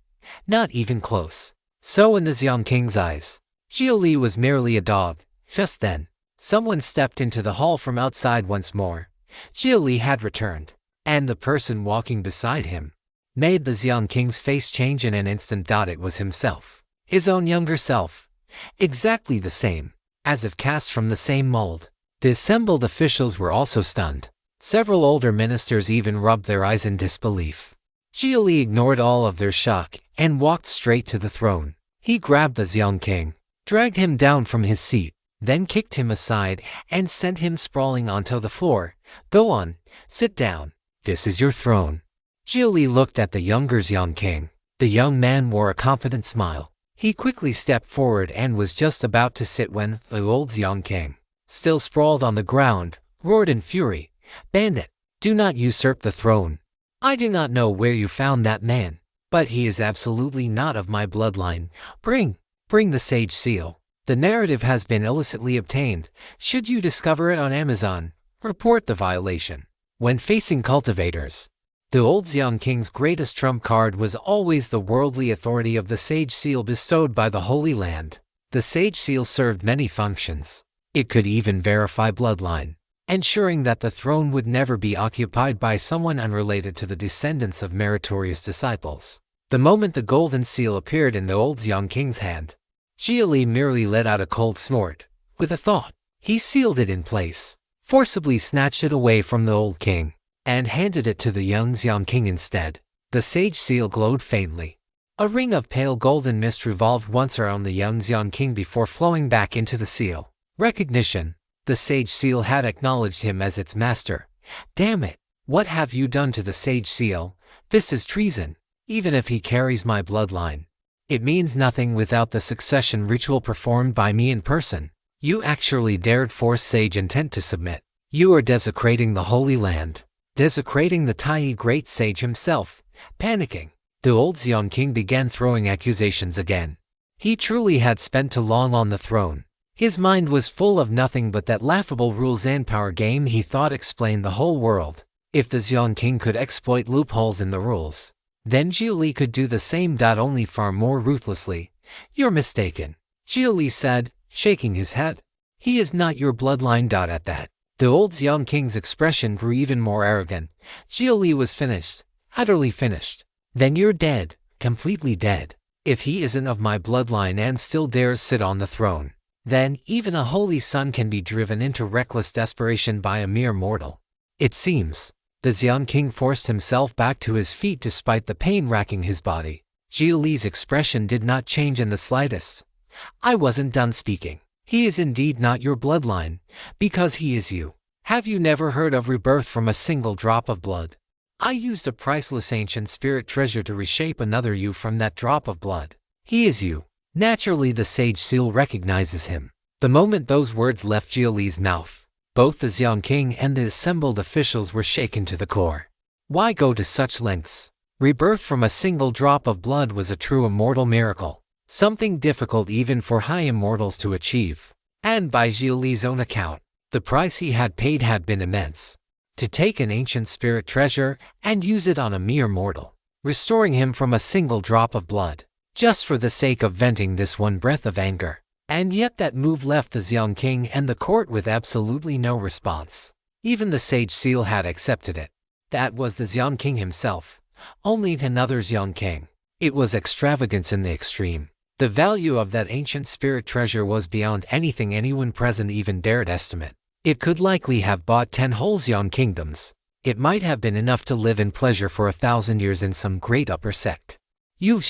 Not even close. So in the young king's eyes, Xia Li was merely a dog. Just then, someone stepped into the hall from outside once more. Xia Li had returned, and the person walking beside him made the young king's face change in an instant. It was himself, his own younger self, exactly the same, as if cast from the same mold. The assembled officials were also stunned. Several older ministers even rubbed their eyes in disbelief. Xia Li ignored all of their shock and walked straight to the throne. He grabbed the young king, dragged him down from his seat, then kicked him aside and sent him sprawling onto the floor. Go on, sit down. This is your throne. Xia Li looked at the younger young king. The young man wore a confident smile. He quickly stepped forward and was just about to sit when the old young king, still sprawled on the ground, roared in fury, "Bandit, do not usurp the throne. I do not know where you found that man, but he is absolutely not of my bloodline. Bring the sage seal. The narrative has been illicitly obtained. Should you discover it on Amazon, report the violation." When facing cultivators, the old young king's greatest trump card was always the worldly authority of the sage seal bestowed by the Holy Land. The sage seal served many functions. It could even verify bloodline, ensuring that the throne would never be occupied by someone unrelated to the descendants of meritorious disciples. The moment the golden seal appeared in the old young king's hand, Xia Li merely let out a cold snort. With a thought, he sealed it in place, forcibly snatched it away from the old king, and handed it to the young king instead. The sage seal glowed faintly. A ring of pale golden mist revolved once around the young king before flowing back into the seal. Recognition. The sage seal had acknowledged him as its master. Damn it! What have you done to the sage seal? This is treason. Even if he carries my bloodline, it means nothing without the succession ritual performed by me in person. You actually dared force sage intent to submit. You are desecrating the Holy Land, desecrating the tiny great sage himself. Panicking, the old young king began throwing accusations again. He truly had spent too long on the throne. His mind was full of nothing but that laughable rules and power game he thought explained the whole world. If the young king could exploit loopholes in the rules, then Xia Li could do the same. Only far more ruthlessly. You're mistaken, Xia Li said, shaking his head. He is not your bloodline. At that, the old young king's expression grew even more arrogant. Xia Li was finished, utterly finished. Then you're dead, completely dead. If he isn't of my bloodline and still dares sit on the throne, then even a holy son can be driven into reckless desperation by a mere mortal. It seems, the young king forced himself back to his feet despite the pain racking his body. Xia Li's expression did not change in the slightest. I wasn't done speaking. He is indeed not your bloodline, because he is you. Have you never heard of rebirth from a single drop of blood? I used a priceless ancient spirit treasure to reshape another you from that drop of blood. He is you. Naturally, the sage seal recognizes him. The moment those words left Xia Li's mouth, both the young king and the assembled officials were shaken to the core. Why go to such lengths? Rebirth from a single drop of blood was a true immortal miracle, something difficult even for high immortals to achieve. And by Xia Li's own account, the price he had paid had been immense. To take an ancient spirit treasure and use it on a mere mortal, restoring him from a single drop of blood, just for the sake of venting this one breath of anger. And yet that move left the young king and the court with absolutely no response. Even the sage seal had accepted it. That was the young king himself, only another young king. It was extravagance in the extreme. The value of that ancient spirit treasure was beyond anything anyone present even dared estimate. It could likely have bought 10 whole young kingdoms. It might have been enough to live in pleasure for 1,000 years in some great upper sect. You,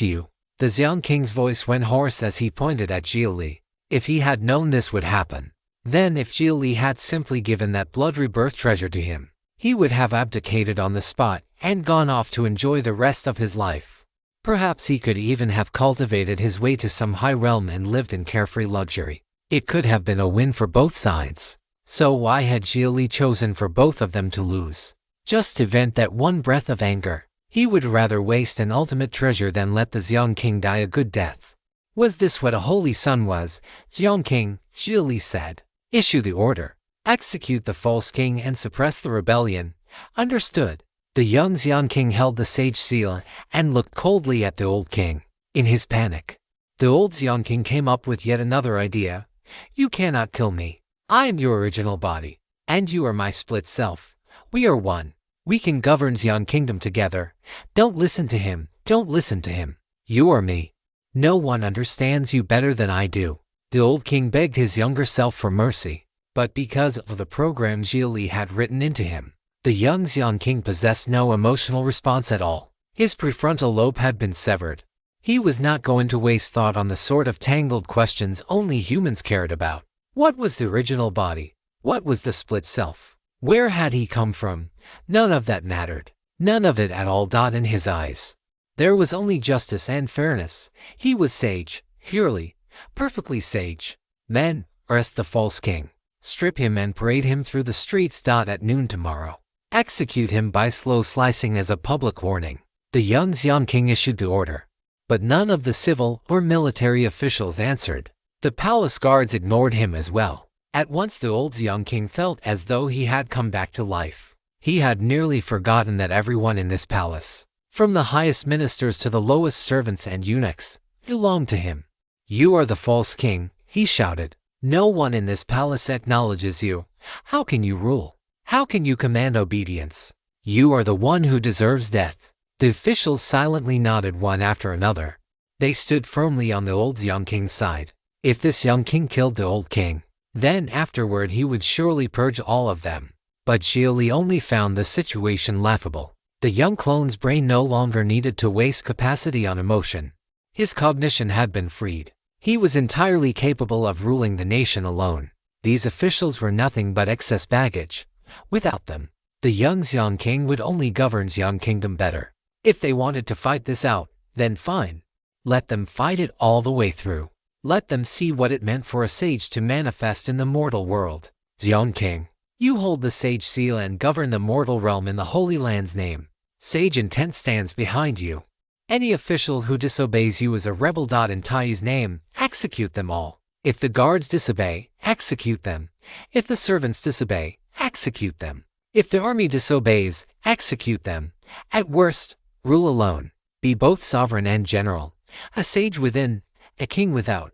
the young king's voice went hoarse as he pointed at Xia Li. If he had known this would happen, Then if Xia Li had simply given that blood rebirth treasure to him, he would have abdicated on the spot and gone off to enjoy the rest of his life. Perhaps he could even have cultivated his way to some high realm and lived in carefree luxury. It could have been a win for both sides. So why had Xia Li chosen for both of them to lose? Just to vent that one breath of anger. He would rather waste an ultimate treasure than let the Xiong King die a good death. Was this what a holy son was? Xiong King, Xia Li said. Issue the order. Execute the false king and suppress the rebellion. Understood. The young Xiong King held the sage seal and looked coldly at the old king. In his panic, the old Xiong King came up with yet another idea. You cannot kill me. I am your original body, and you are my split self. We are one. We can govern Xiong Kingdom together. Don't listen to him. Don't listen to him. You are me. No one understands you better than I do. The old king begged his younger self for mercy, but because of the program Xia Li had written into him, the young Xiong King possessed no emotional response at all. His prefrontal lobe had been severed. He was not going to waste thought on the sort of tangled questions only humans cared about. What was the original body? What was the split self? Where had he come from? None of that mattered. None of it at all. In his eyes, there was only justice and fairness. He was sage, purely, perfectly sage. Then, arrest the false king. Strip him and parade him through the streets. At noon tomorrow. Execute him by slow slicing as a public warning. The young Xiong King issued the order. But none of the civil or military officials answered. The palace guards ignored him as well. At once the old Xiong King felt as though he had come back to life. He had nearly forgotten that everyone in this palace, from the highest ministers to the lowest servants and eunuchs, belonged to him. You are the false king, he shouted. No one in this palace acknowledges you. How can you rule? How can you command obedience? You are the one who deserves death. The officials silently nodded one after another. They stood firmly on the old Xiong King's side. If this young king killed the old king, then afterward he would surely purge all of them. But Xia Li only found the situation laughable. The young clone's brain no longer needed to waste capacity on emotion. His cognition had been freed. He was entirely capable of ruling the nation alone. These officials were nothing but excess baggage. Without them, the young Xiong King would only govern Xiong Kingdom better. If they wanted to fight this out, then fine. Let them fight it all the way through. Let them see what it meant for a sage to manifest in the mortal world. Xiong King, you hold the sage seal and govern the mortal realm in the Holy Land's name. Sage intent stands behind you. Any official who disobeys you is a rebel. In Tai's name, execute them all. If the guards disobey, execute them. If the servants disobey, execute them. If the army disobeys, execute them. At worst, rule alone. Be both sovereign and general. A sage within, a king without.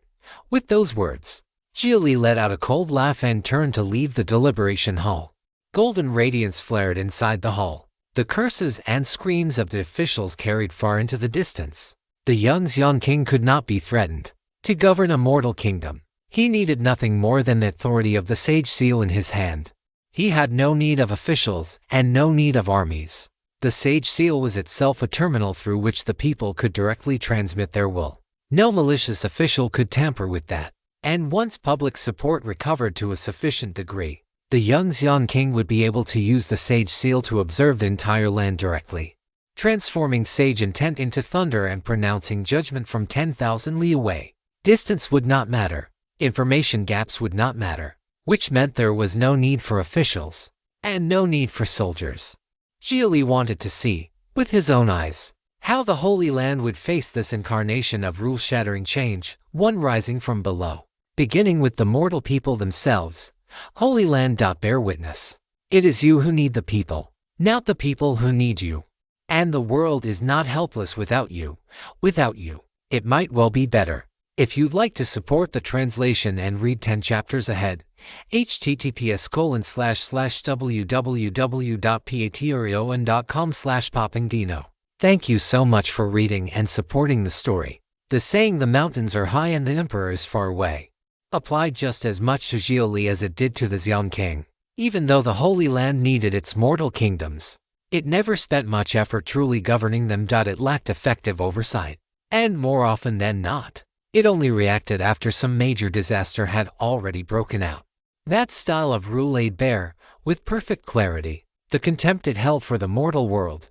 With those words, Xia Li let out a cold laugh and turned to leave the deliberation hall. Golden radiance flared inside the hall. The curses and screams of the officials carried far into the distance. The young Xiong King could not be threatened. To govern a mortal kingdom, he needed nothing more than the authority of the sage seal in his hand. He had no need of officials and no need of armies. The sage seal was itself a terminal through which the people could directly transmit their will. No malicious official could tamper with that. And once public support recovered to a sufficient degree, the young Xiong King would be able to use the sage seal to observe the entire land directly, transforming sage intent into thunder and pronouncing judgment from 10,000 li away. Distance would not matter. Information gaps would not matter, which meant there was no need for officials and no need for soldiers. Xia Li wanted to see, with his own eyes, how the Holy Land would face this incarnation of rule-shattering change, one rising from below, beginning with the mortal people themselves. Holy Land. Bear witness. It is you who need the people, not the people who need you. And the world is not helpless without you. Without you, it might well be better. If you'd like to support the translation and read 10 chapters ahead, https://www.patreon.com/poppingdino. Thank you so much for reading and supporting the story. The saying "the mountains are high and the emperor is far away" applied just as much to Xia Li as it did to the Xiong King. Even though the Holy Land needed its mortal kingdoms, it never spent much effort truly governing them. It lacked effective oversight. And more often than not, it only reacted after some major disaster had already broken out. That style of rule laid bare, with perfect clarity, the contempt it held for the mortal world.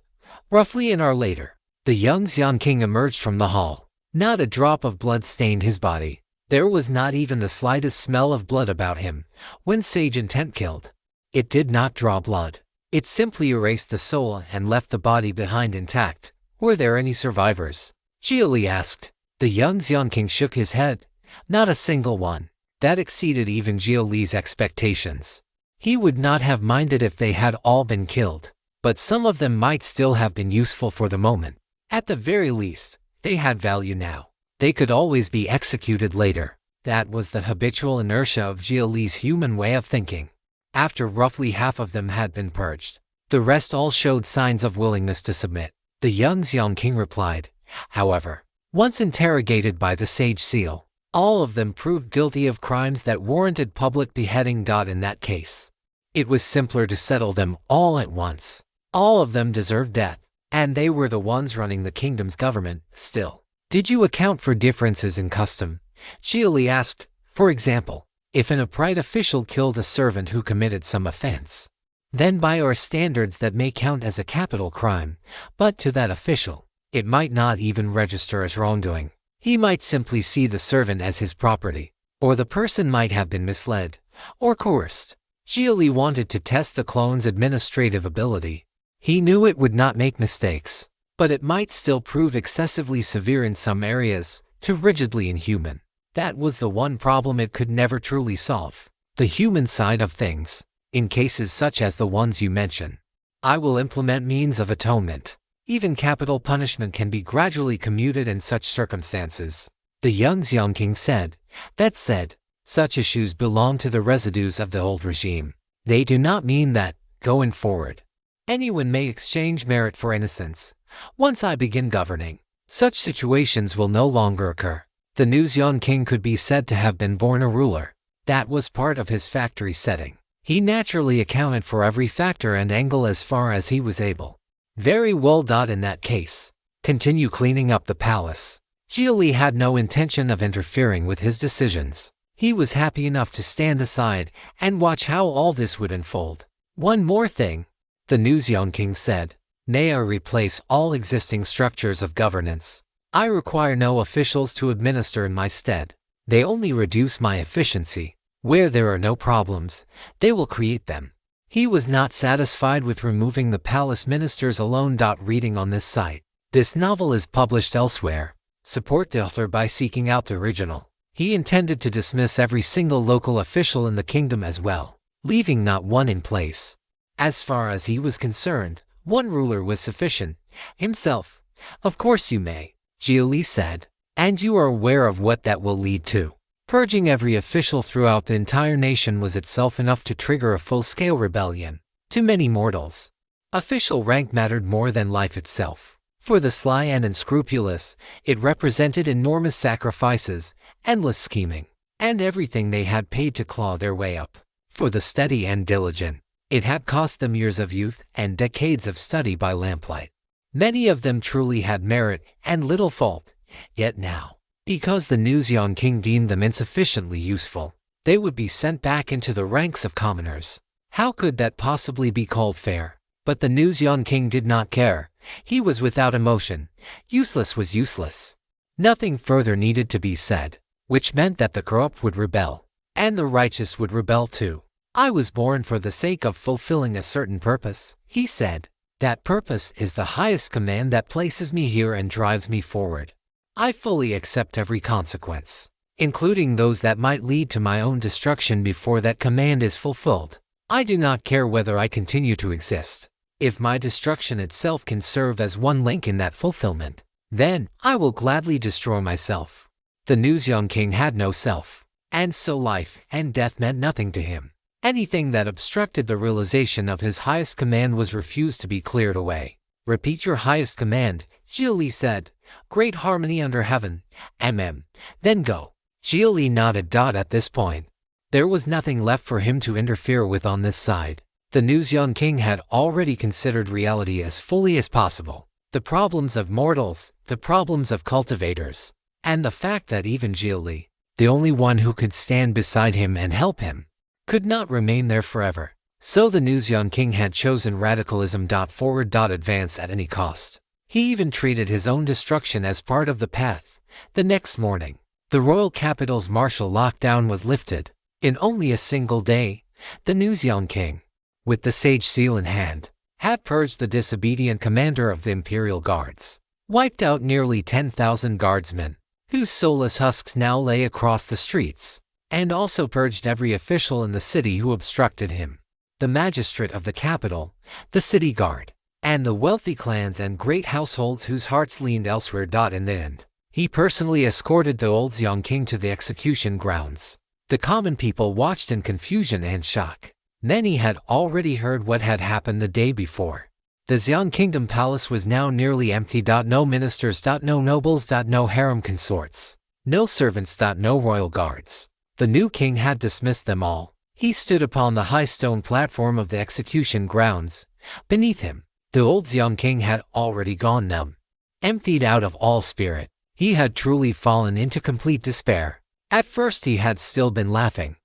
Roughly an hour later, the young Xian King emerged from the hall. Not a drop of blood stained his body. There was not even the slightest smell of blood about him. When sage intent killed, it did not draw blood. It simply erased the soul and left the body behind intact. Were there any survivors? Xia Li asked. The young Xian King shook his head. Not a single one. That exceeded even Xia Li's expectations. He would not have minded if they had all been killed, but some of them might still have been useful for the moment. At the very least, they had value now. They could always be executed later. That was the habitual inertia of Xia Li's human way of thinking. After roughly half of them had been purged, the rest all showed signs of willingness to submit. The young Xian King replied. However, once interrogated by the Sage Seal, all of them proved guilty of crimes that warranted public beheading. In that case, it was simpler to settle them all at once. All of them deserved death, and they were the ones running the kingdom's government. Still, did you account for differences in custom? Xia Li asked. For example, if an upright official killed a servant who committed some offense, then by our standards that may count as a capital crime, but to that official, it might not even register as wrongdoing. He might simply see the servant as his property, or the person might have been misled or coerced. Xia Li wanted to test the clone's administrative ability. He knew it would not make mistakes, but it might still prove excessively severe in some areas, too rigidly inhuman. That was the one problem it could never truly solve. The human side of things, in cases such as the ones you mention. I will implement means of atonement. Even capital punishment can be gradually commuted in such circumstances, the young Xian King said. That said, such issues belong to the residues of the old regime. They do not mean that, going forward, anyone may exchange merit for innocence. Once I begin governing, such situations will no longer occur. The new Xian King could be said to have been born a ruler. That was part of his factory setting. He naturally accounted for every factor and angle as far as he was able. Very well. In that case, continue cleaning up the palace. Xia Li had no intention of interfering with his decisions. He was happy enough to stand aside and watch how all this would unfold. One more thing, the new Xian King said. May I replace all existing structures of governance? I require no officials to administer in my stead. They only reduce my efficiency. Where there are no problems, they will create them. He was not satisfied with removing the palace ministers alone. Reading on this site. This novel is published elsewhere. Support the author by seeking out the original. He intended to dismiss every single local official in the kingdom as well, leaving not one in place. As far as he was concerned, one ruler was sufficient. Himself. Of course you may, Xia Li said. And you are aware of what that will lead to. Purging every official throughout the entire nation was itself enough to trigger a full-scale rebellion. To many mortals, official rank mattered more than life itself. For the sly and unscrupulous, it represented enormous sacrifices, endless scheming, and everything they had paid to claw their way up. For the steady and diligent, it had cost them years of youth and decades of study by lamplight. Many of them truly had merit and little fault, yet now, because the new Xian King deemed them insufficiently useful, they would be sent back into the ranks of commoners. How could that possibly be called fair? But the new Xian King did not care. He was without emotion. Useless was useless. Nothing further needed to be said, which meant that the corrupt would rebel, and the righteous would rebel too. I was born for the sake of fulfilling a certain purpose, he said. That purpose is the highest command that places me here and drives me forward. I fully accept every consequence, including those that might lead to my own destruction before that command is fulfilled. I do not care whether I continue to exist. If my destruction itself can serve as one link in that fulfillment, then I will gladly destroy myself. The new Xian King had no self, and so life and death meant nothing to him. Anything that obstructed the realization of his highest command was refused to be cleared away. Repeat your highest command, Xia Li said. Great harmony under heaven. Then go. Xia Li nodded. At this point, there was nothing left for him to interfere with on this side. The new Xian King had already considered reality as fully as possible. The problems of mortals, the problems of cultivators, and the fact that even Xia Li, the only one who could stand beside him and help him, could not remain there forever. So the news young king had chosen radicalism. Forward. Advance at any cost. He even treated his own destruction as part of the path. The next morning, the royal capital's martial lockdown was lifted. In only a single day, the news young king, with the sage seal in hand, had purged the disobedient commander of the imperial guards, wiped out nearly 10,000 guardsmen, whose soulless husks now lay across the streets, and also purged every official in the city who obstructed him. The magistrate of the capital, the city guard, and the wealthy clans and great households whose hearts leaned elsewhere. In the end, he personally escorted the old young king to the execution grounds. The common people watched in confusion and shock. Many had already heard what had happened the day before. The Xian Kingdom palace was now nearly empty. No ministers. No nobles. No harem consorts. No servants. No royal guards. The new king had dismissed them all. He stood upon the high stone platform of the execution grounds. Beneath him, the old Xian king had already gone numb. Emptied out of all spirit, he had truly fallen into complete despair. At first he had still been laughing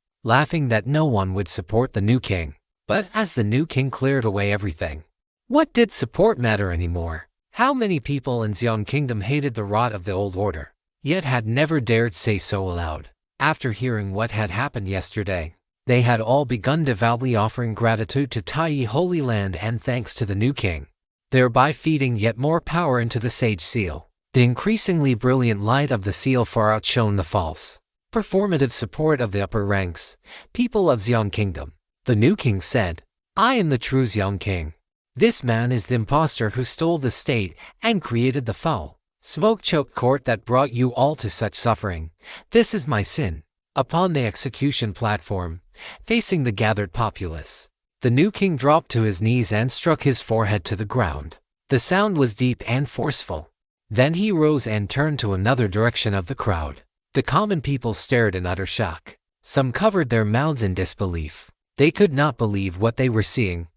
that no one would support the new king. But as the new king cleared away everything, what did support matter anymore? How many people in Xian Kingdom hated the rot of the old order, yet had never dared say so aloud? After hearing what had happened yesterday, they had all begun devoutly offering gratitude to Tai Holy Land and thanks to the new king, thereby feeding yet more power into the sage seal. The increasingly brilliant light of the seal far outshone the false, performative support of the upper ranks, people of Xian Kingdom. The new king said, "I am the true Xian king. This man is the impostor who stole the state and created the foul, smoke-choked court that brought you all to such suffering. This is my sin." Upon the execution platform, facing the gathered populace, the new king dropped to his knees and struck his forehead to the ground. The sound was deep and forceful. Then he rose and turned to another direction of the crowd. The common people stared in utter shock. Some covered their mouths in disbelief. They could not believe what they were seeing.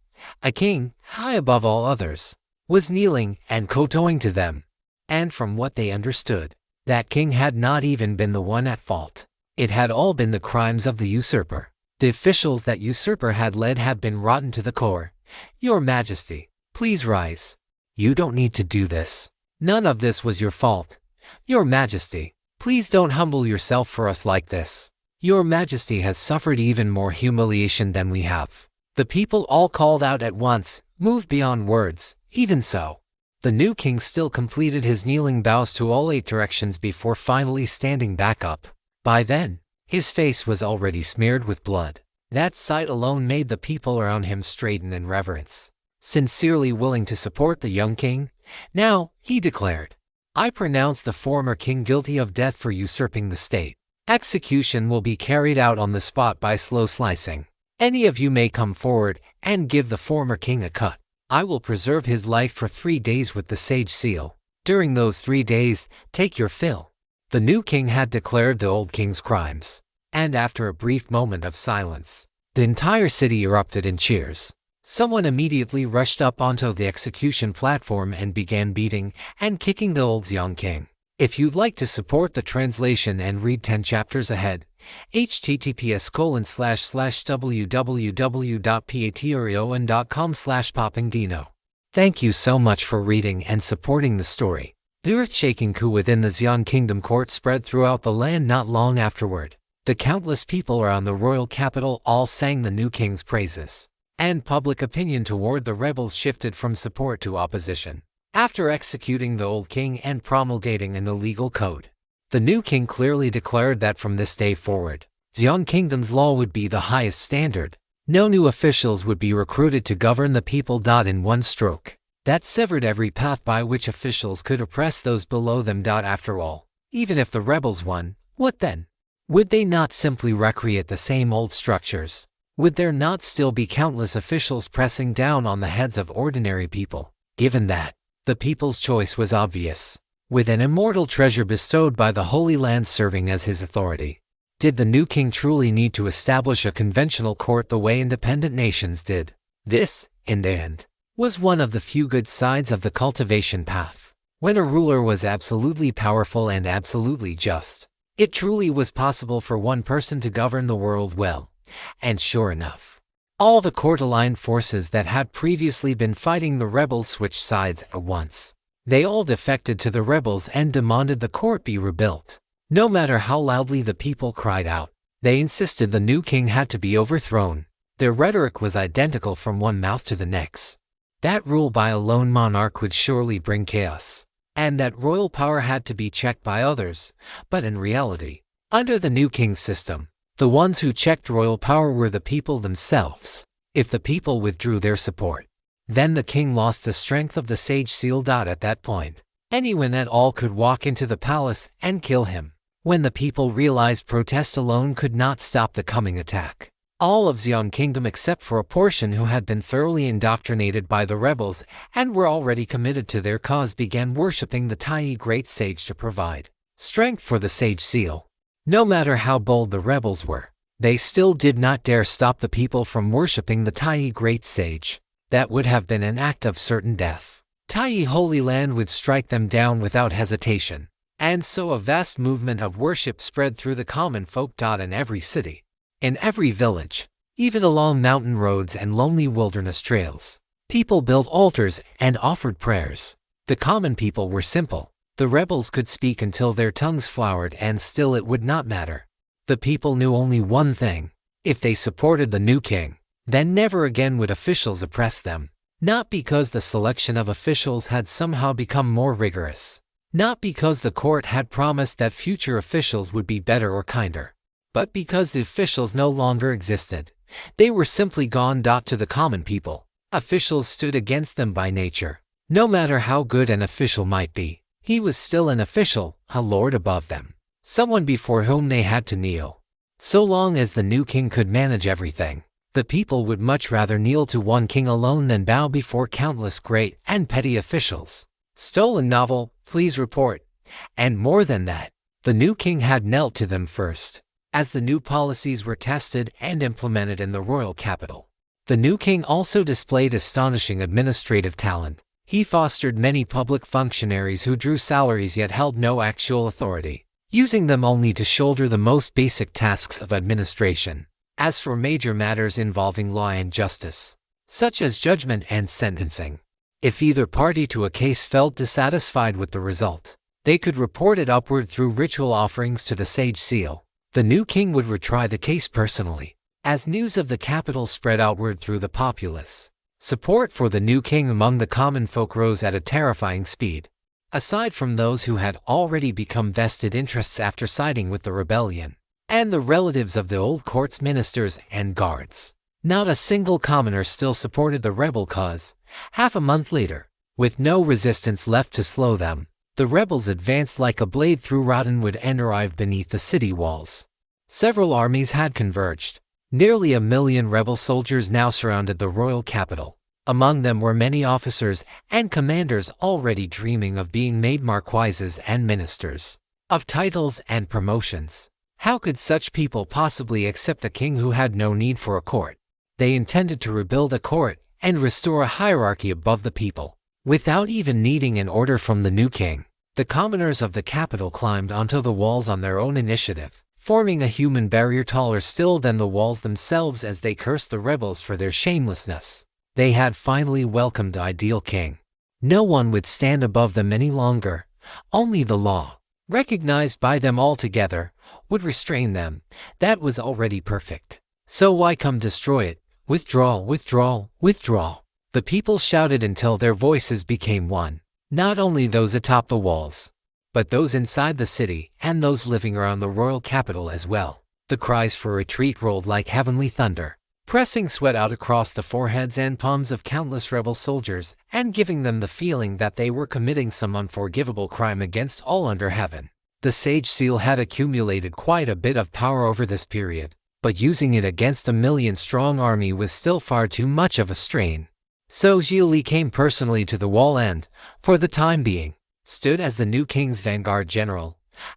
A king, high above all others, was kneeling and kowtowing to them. And from what they understood, that king had not even been the one at fault. It had all been the crimes of the usurper. The officials that usurper had led had been rotten to the core. "Your Majesty, please rise. You don't need to do this. None of this was your fault. Your Majesty, please don't humble yourself for us like this. Your Majesty has suffered even more humiliation than we have." The people all called out at once, moved beyond words. Even so, the new king still completed his kneeling bows to all 8 directions before finally standing back up. By then, his face was already smeared with blood. That sight alone made the people around him straighten in reverence. Sincerely willing to support the young king, now, he declared, "I pronounce the former king guilty of death for usurping the state. Execution will be carried out on the spot by slow slicing. Any of you may come forward and give the former king a cut. I will preserve his life for 3 days with the sage seal. During those 3 days, take your fill." The new king had declared the old king's crimes, and after a brief moment of silence, the entire city erupted in cheers. Someone immediately rushed up onto the execution platform and began beating and kicking the old Xian king. If you'd like to support the translation and read 10 chapters ahead, https://www.patreon.com/poppingdino. Thank you so much for reading and supporting the story. The earth-shaking coup within the Xian Kingdom court spread throughout the land not long afterward. The countless people around the royal capital all sang the new king's praises, and public opinion toward the rebels shifted from support to opposition. After executing the old king and promulgating an illegal code, the new king clearly declared that from this day forward, Xian Kingdom's law would be the highest standard. No new officials would be recruited to govern the people. In one stroke, that severed every path by which officials could oppress those below them. After all, even if the rebels won, what then? Would they not simply recreate the same old structures? Would there not still be countless officials pressing down on the heads of ordinary people? Given that, the people's choice was obvious. With an immortal treasure bestowed by the Holy Land serving as his authority, did the new king truly need to establish a conventional court the way independent nations did? This, in the end, was one of the few good sides of the cultivation path. When a ruler was absolutely powerful and absolutely just, it truly was possible for one person to govern the world well. And sure enough, all the court-aligned forces that had previously been fighting the rebels switched sides at once. They all defected to the rebels and demanded the court be rebuilt. No matter how loudly the people cried out, they insisted the new king had to be overthrown. Their rhetoric was identical from one mouth to the next. That rule by a lone monarch would surely bring chaos, and that royal power had to be checked by others. But in reality, under the new king's system, the ones who checked royal power were the people themselves. If the people withdrew their support, then the king lost the strength of the sage seal. At that point, anyone at all could walk into the palace and kill him. When the people realized protest alone could not stop the coming attack, all of Xian Kingdom except for a portion who had been thoroughly indoctrinated by the rebels and were already committed to their cause began worshipping the Tai Great Sage to provide strength for the Sage Seal. No matter how bold the rebels were, they still did not dare stop the people from worshipping the Tai Great Sage. That would have been an act of certain death. Tai Holy Land would strike them down without hesitation. And so a vast movement of worship spread through the common folk. In every city, in every village, even along mountain roads and lonely wilderness trails, people built altars and offered prayers. The common people were simple. The rebels could speak until their tongues flowered and still it would not matter. The people knew only one thing: if they supported the new king, then never again would officials oppress them. Not because the selection of officials had somehow become more rigorous. Not because the court had promised that future officials would be better or kinder, but because the officials no longer existed. They were simply gone. To the common people, officials stood against them by nature. No matter how good an official might be, he was still an official, a lord above them, someone before whom they had to kneel. So long as the new king could manage everything, the people would much rather kneel to one king alone than bow before countless great and petty officials. Stolen novel, please report. And more than that, the new king had knelt to them first, as the new policies were tested and implemented in the royal capital. The new king also displayed astonishing administrative talent. He fostered many public functionaries who drew salaries yet held no actual authority, using them only to shoulder the most basic tasks of administration. As for major matters involving law and justice, such as judgment and sentencing, if either party to a case felt dissatisfied with the result, they could report it upward through ritual offerings to the Sage Seal. The new king would retry the case personally. As news of the capital spread outward through the populace, support for the new king among the common folk rose at a terrifying speed. Aside from those who had already become vested interests after siding with the rebellion, and the relatives of the old court's ministers and guards, not a single commoner still supported the rebel cause. Half a month later, with no resistance left to slow them, the rebels advanced like a blade through rotten wood and arrived beneath the city walls. Several armies had converged. Nearly 1 million rebel soldiers now surrounded the royal capital. Among them were many officers and commanders already dreaming of being made marquises and ministers, of titles and promotions. How could such people possibly accept a king who had no need for a court? They intended to rebuild a court and restore a hierarchy above the people. Without even needing an order from the new king, the commoners of the capital climbed onto the walls on their own initiative, forming a human barrier taller still than the walls themselves as they cursed the rebels for their shamelessness. They had finally welcomed the ideal king. No one would stand above them any longer. Only the law, recognized by them all together, would restrain them. That was already perfect. So why come destroy it? Withdrawal, withdrawal, withdrawal. The people shouted until their voices became one. Not only those atop the walls, but those inside the city and those living around the royal capital as well. The cries for retreat rolled like heavenly thunder, pressing sweat out across the foreheads and palms of countless rebel soldiers and giving them the feeling that they were committing some unforgivable crime against all under heaven. The Sage Seal had accumulated quite a bit of power over this period, but using it against a 1 million-strong army was still far too much of a strain. So Xia Li came personally to the wall and, for the time being, stood as the new king's vanguard general.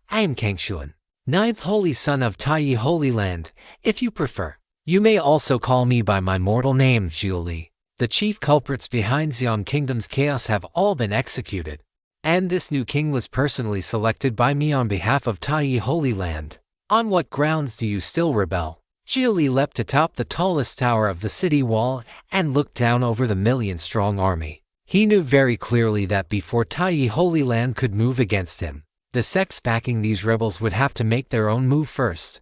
I am Kangshuan, 9th holy son of Tai Holy Land. If you prefer, you may also call me by my mortal name, Xia Li. The chief culprits behind Xian Kingdom's chaos have all been executed, and this new king was personally selected by me on behalf of Tai Holy Land. On what grounds do you still rebel? Xia Li leapt atop the tallest tower of the city wall and looked down over the million-strong army. He knew very clearly that before Taiyi Holy Land could move against him, the sects backing these rebels would have to make their own move first.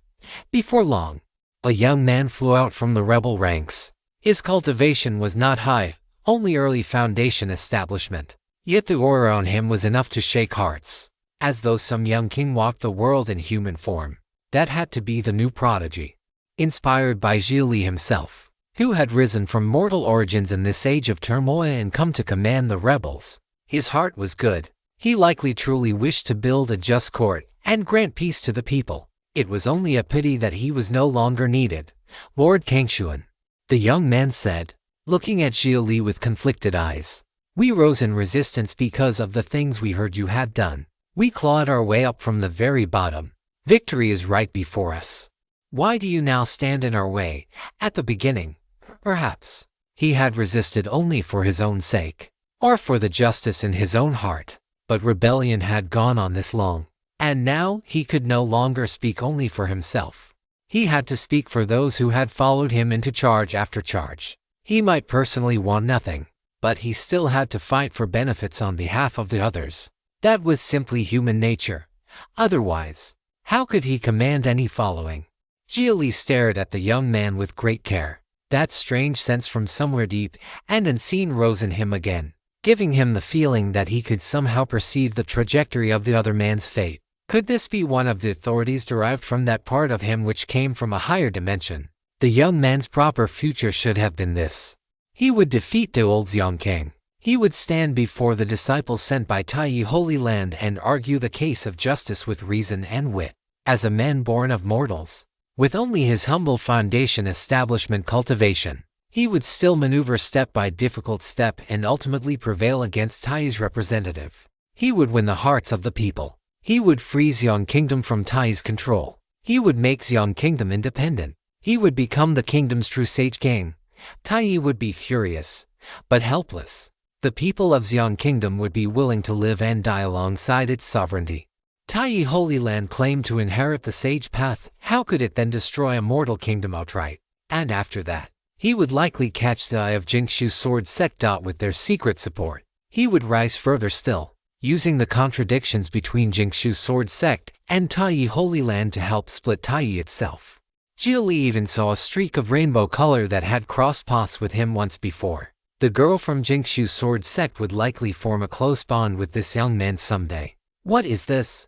Before long, a young man flew out from the rebel ranks. His cultivation was not high, only early foundation establishment. Yet the aura on him was enough to shake hearts, as though some young king walked the world in human form. That had to be the new prodigy. Inspired by Xia Li himself, who had risen from mortal origins in this age of turmoil and come to command the rebels. His heart was good. He likely truly wished to build a just court and grant peace to the people. It was only a pity that he was no longer needed. Lord Kangshuan, the young man said, looking at Xia Li with conflicted eyes. We rose in resistance because of the things we heard you had done. We clawed our way up from the very bottom. Victory is right before us. Why do you now stand in our way? At the beginning, perhaps, he had resisted only for his own sake, or for the justice in his own heart. But rebellion had gone on this long, and now he could no longer speak only for himself. He had to speak for those who had followed him into charge after charge. He might personally want nothing, but he still had to fight for benefits on behalf of the others. That was simply human nature. Otherwise, how could he command any following? Xia Li stared at the young man with great care. That strange sense from somewhere deep and unseen rose in him again, giving him the feeling that he could somehow perceive the trajectory of the other man's fate. Could this be one of the authorities derived from that part of him which came from a higher dimension? The young man's proper future should have been this. He would defeat the old Xiong King. He would stand before the disciples sent by Taiyi Holy Land and argue the case of justice with reason and wit. As a man born of mortals, with only his humble foundation establishment cultivation, he would still maneuver step by difficult step and ultimately prevail against Taiyi's representative. He would win the hearts of the people. He would free Xiong Kingdom from Taiyi's control. He would make Xiong Kingdom independent. He would become the kingdom's true sage king. Taiyi would be furious, but helpless. The people of Xiong Kingdom would be willing to live and die alongside its sovereignty. Taiyi Holy Land claimed to inherit the sage path. How could it then destroy a mortal kingdom outright? And after that, he would likely catch the eye of Jingshu's sword sect. With their secret support, he would rise further still, using the contradictions between Jingshu's sword sect and Taiyi Holy Land to help split Taiyi itself. Xia Li even saw a streak of rainbow color that had crossed paths with him once before. The girl from Jingshu's sword sect would likely form a close bond with this young man someday. What is this?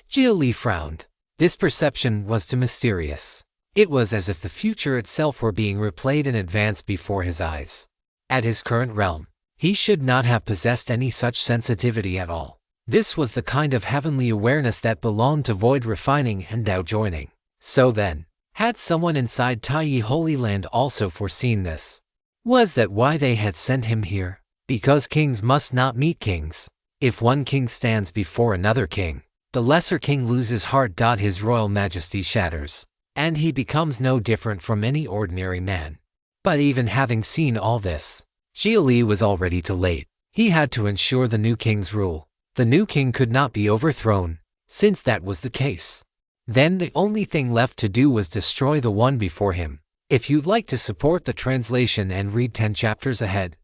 Xia Li frowned. This perception was too mysterious. It was as if the future itself were being replayed in advance before his eyes. At his current realm, he should not have possessed any such sensitivity at all. This was the kind of heavenly awareness that belonged to void refining and Tao joining. So then, had someone inside Taiyi Holy Land also foreseen this? Was that why they had sent him here? Because kings must not meet kings. If one king stands before another king, the lesser king loses heart. His royal majesty shatters, and he becomes no different from any ordinary man. But even having seen all this, Xia Li was already too late. He had to ensure the new king's rule. The new king could not be overthrown. Since that was the case, then the only thing left to do was destroy the one before him. If you'd like to support the translation and read 10 chapters ahead,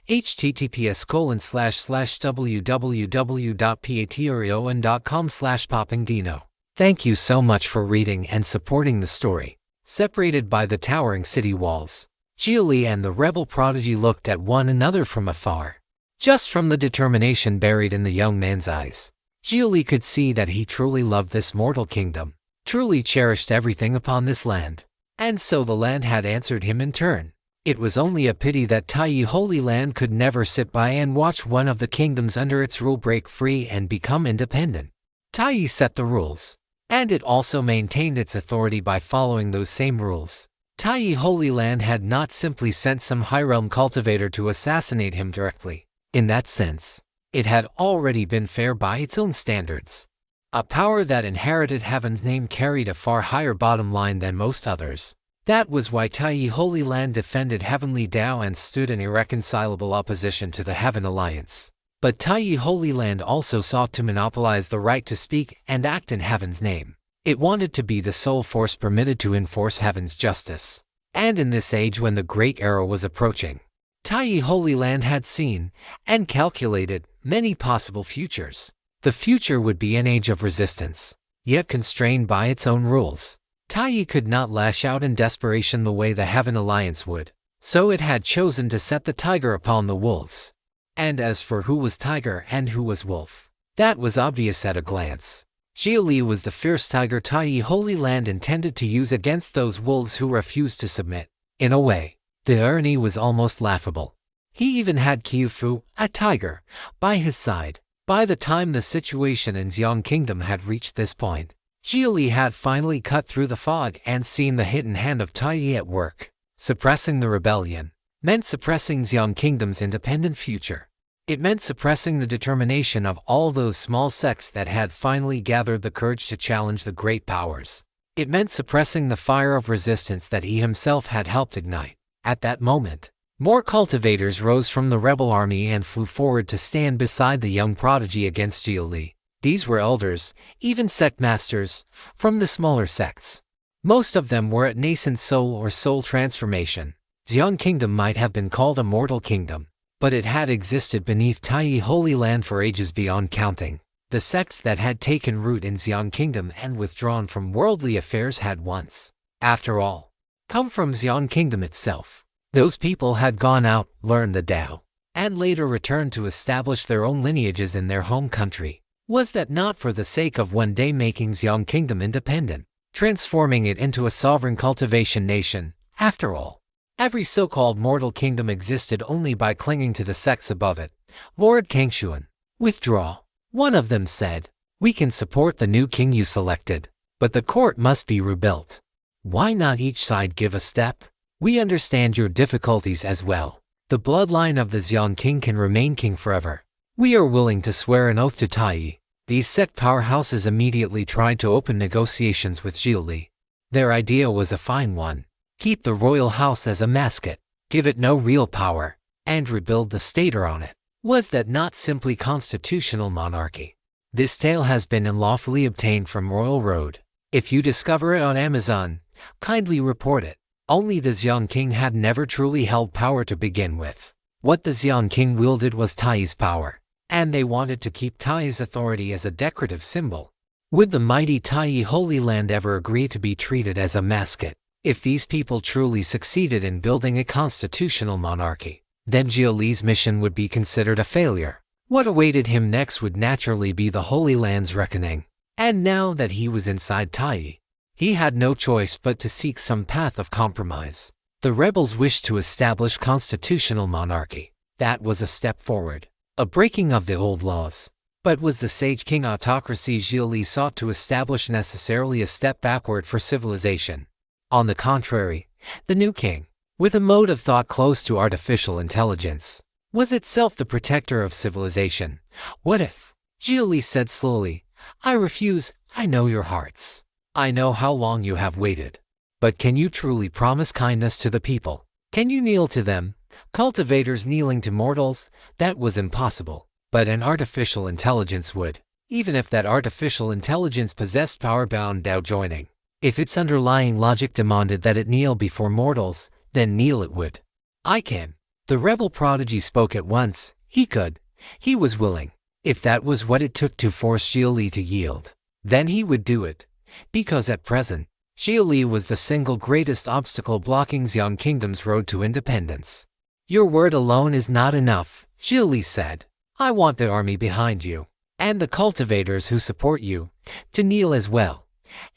https://www.patreon.com/poppingdino. Thank you so much for reading and supporting the story. Separated by the towering city walls, Xia Li and the rebel prodigy looked at one another from afar. Just from the determination buried in the young man's eyes, Xia Li could see that he truly loved this mortal kingdom, truly cherished everything upon this land. And so the land had answered him in turn. It was only a pity that Taiyi Holy Land could never sit by and watch one of the kingdoms under its rule break free and become independent. Taiyi set the rules, and it also maintained its authority by following those same rules. Taiyi Holy Land had not simply sent some high-realm cultivator to assassinate him directly. In that sense, it had already been fair by its own standards. A power that inherited heaven's name carried a far higher bottom line than most others. That was why Taiyi Holy Land defended heavenly Tao and stood in irreconcilable opposition to the Heaven Alliance. But Taiyi Holy Land also sought to monopolize the right to speak and act in heaven's name. It wanted to be the sole force permitted to enforce heaven's justice. And in this age when the Great Era was approaching, Taiyi Holy Land had seen and calculated many possible futures. The future would be an age of resistance, yet constrained by its own rules. Taiyi could not lash out in desperation the way the Heaven Alliance would, so it had chosen to set the tiger upon the wolves. And as for who was tiger and who was wolf, that was obvious at a glance. Xia Li was the fierce tiger Taiyi Holy Land intended to use against those wolves who refused to submit. In a way, the irony was almost laughable. He even had Qiufu, a tiger, by his side. By the time the situation in Xiang Kingdom had reached this point, Xia Li had finally cut through the fog and seen the hidden hand of Taiyi at work. Suppressing the rebellion meant suppressing Xiang Kingdom's independent future. It meant suppressing the determination of all those small sects that had finally gathered the courage to challenge the great powers. It meant suppressing the fire of resistance that he himself had helped ignite. At that moment, more cultivators rose from the rebel army and flew forward to stand beside the young prodigy against Xia Li. These were elders, even sect masters, from the smaller sects. Most of them were at nascent soul or soul transformation. Xiang Kingdom might have been called a mortal kingdom, but it had existed beneath Taiyi Holy Land for ages beyond counting. The sects that had taken root in Xiang Kingdom and withdrawn from worldly affairs had once, after all, come from Xiang Kingdom itself. Those people had gone out, learned the Tao, and later returned to establish their own lineages in their home country. Was that not for the sake of one day making Xiang Kingdom independent, transforming it into a sovereign cultivation nation? After all, every so-called mortal kingdom existed only by clinging to the sects above it. Lord Kangshuan, withdraw. One of them said, we can support the new king you selected, but the court must be rebuilt. Why not each side give a step? We understand your difficulties as well. The bloodline of the Xiang King can remain king forever. We are willing to swear an oath to Taiyi. These sect powerhouses immediately tried to open negotiations with Xia Li. Their idea was a fine one. Keep the royal house as a mascot, give it no real power, and rebuild the state around it. Was that not simply constitutional monarchy? This tale has been unlawfully obtained from Royal Road. If you discover it on Amazon, kindly report it. Only the Xiang King had never truly held power to begin with. What the Xiang King wielded was Taiyi's power, and they wanted to keep Taiyi's authority as a decorative symbol. Would the mighty Taiyi Holy Land ever agree to be treated as a mascot? If these people truly succeeded in building a constitutional monarchy, then Xia Li's mission would be considered a failure. What awaited him next would naturally be the Holy Land's reckoning. And now that he was inside Taiyi, he had no choice but to seek some path of compromise. The rebels wished to establish constitutional monarchy. That was a step forward, a breaking of the old laws. But was the Sage King autocracy Xia Li sought to establish necessarily a step backward for civilization? On the contrary, the new king, with a mode of thought close to artificial intelligence, was itself the protector of civilization. What if? Xia Li said slowly, I refuse. I know your hearts. I know how long you have waited. But can you truly promise kindness to the people? Can you kneel to them? Cultivators kneeling to mortals? That was impossible. But an artificial intelligence would, even if that artificial intelligence possessed power-bound Tao joining. If its underlying logic demanded that it kneel before mortals, then kneel it would. I can. The rebel prodigy spoke at once. He could. He was willing. If that was what it took to force Xia Li to yield, then he would do it. Because at present, Xia Li was the single greatest obstacle blocking Xiang Kingdom's road to independence. Your word alone is not enough, Xia Li said. I want the army behind you, and the cultivators who support you, to kneel as well.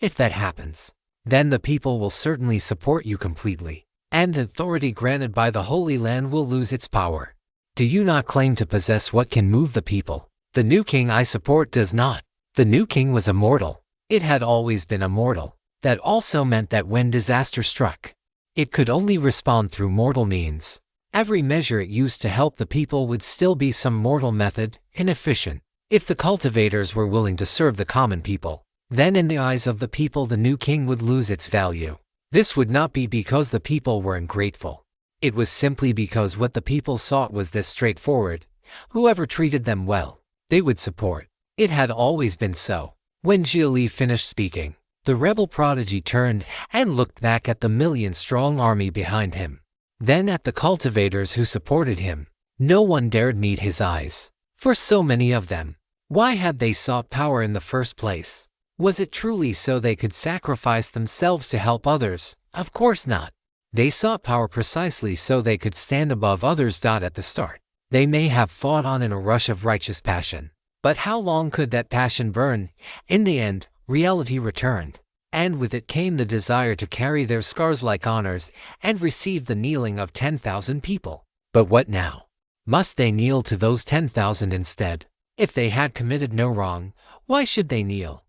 If that happens, then the people will certainly support you completely, and the authority granted by the Holy Land will lose its power. Do you not claim to possess what can move the people? The new king I support does not. The new king was immortal. It had always been immortal. That also meant that when disaster struck, it could only respond through mortal means. Every measure it used to help the people would still be some mortal method, inefficient. If the cultivators were willing to serve the common people, then in the eyes of the people the new king would lose its value. This would not be because the people were ungrateful. It was simply because what the people sought was this straightforward. Whoever treated them well, they would support. It had always been so. When Xia Li finished speaking, The rebel prodigy turned and looked back at the million-strong army behind him. Then at the cultivators who supported him. No one dared meet his eyes. For so many of them, why had they sought power in the first place? Was it truly so they could sacrifice themselves to help others? Of course not. They sought power precisely so they could stand above others. At the start, they may have fought on in a rush of righteous passion. But how long could that passion burn? In the end, reality returned. And with it came the desire to carry their scars like honors and receive the kneeling of 10,000 people. But what now? Must they kneel to those 10,000 instead? If they had committed no wrong, why should they kneel?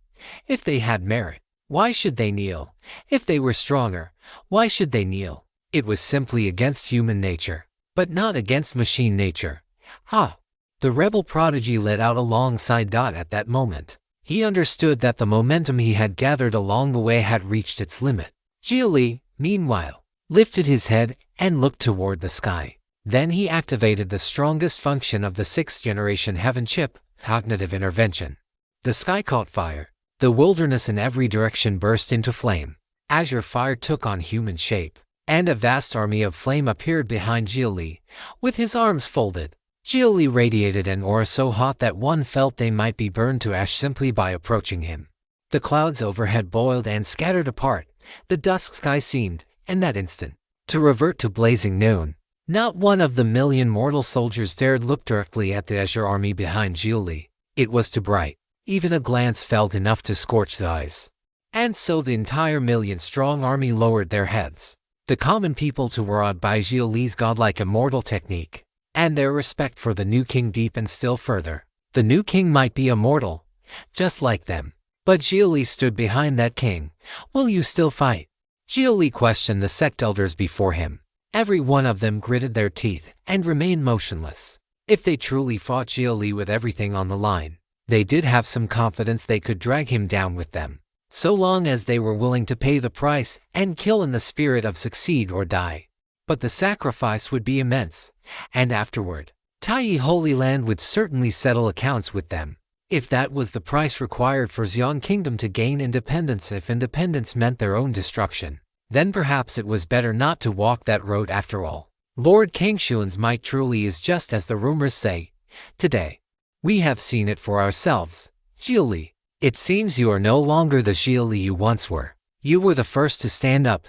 If they had merit, why should they kneel? If they were stronger, why should they kneel? It was simply against human nature, but not against machine nature. The rebel prodigy let out a long sigh. At that moment, he understood that the momentum he had gathered along the way had reached its limit. Xia Li, meanwhile, lifted his head and looked toward the sky. Then he activated the strongest function of the 6th-generation heaven chip, cognitive intervention. The sky caught fire. The wilderness in every direction burst into flame. Azure fire took on human shape, and a vast army of flame appeared behind Xia Li, with his arms folded. Xia Li radiated an aura so hot that one felt they might be burned to ash simply by approaching him. The clouds overhead boiled and scattered apart. The dusk sky seemed, in that instant, to revert to blazing noon. Not one of the million mortal soldiers dared look directly at the azure army behind Xia Li. It was too bright. Even a glance felt enough to scorch the eyes. And so the entire million-strong army lowered their heads. The common people too were awed by Xia Li's godlike immortal technique, and their respect for the new king deepened still further. The new king might be immortal, just like them, but Xia Li stood behind that king. Will you still fight? Xia Li questioned the sect elders before him. Every one of them gritted their teeth and remained motionless. If they truly fought Xia Li with everything on the line, they did have some confidence they could drag him down with them, so long as they were willing to pay the price and kill in the spirit of succeed or die. But the sacrifice would be immense, and afterward, Taiyi Holy Land would certainly settle accounts with them. If that was the price required for Xian Kingdom to gain independence, if independence meant their own destruction, then perhaps it was better not to walk that road after all. Lord Kangshuan's might truly is just as the rumors say. Today, we have seen it for ourselves. Xia Li, it seems you are no longer the Xia Li you once were. You were the first to stand up.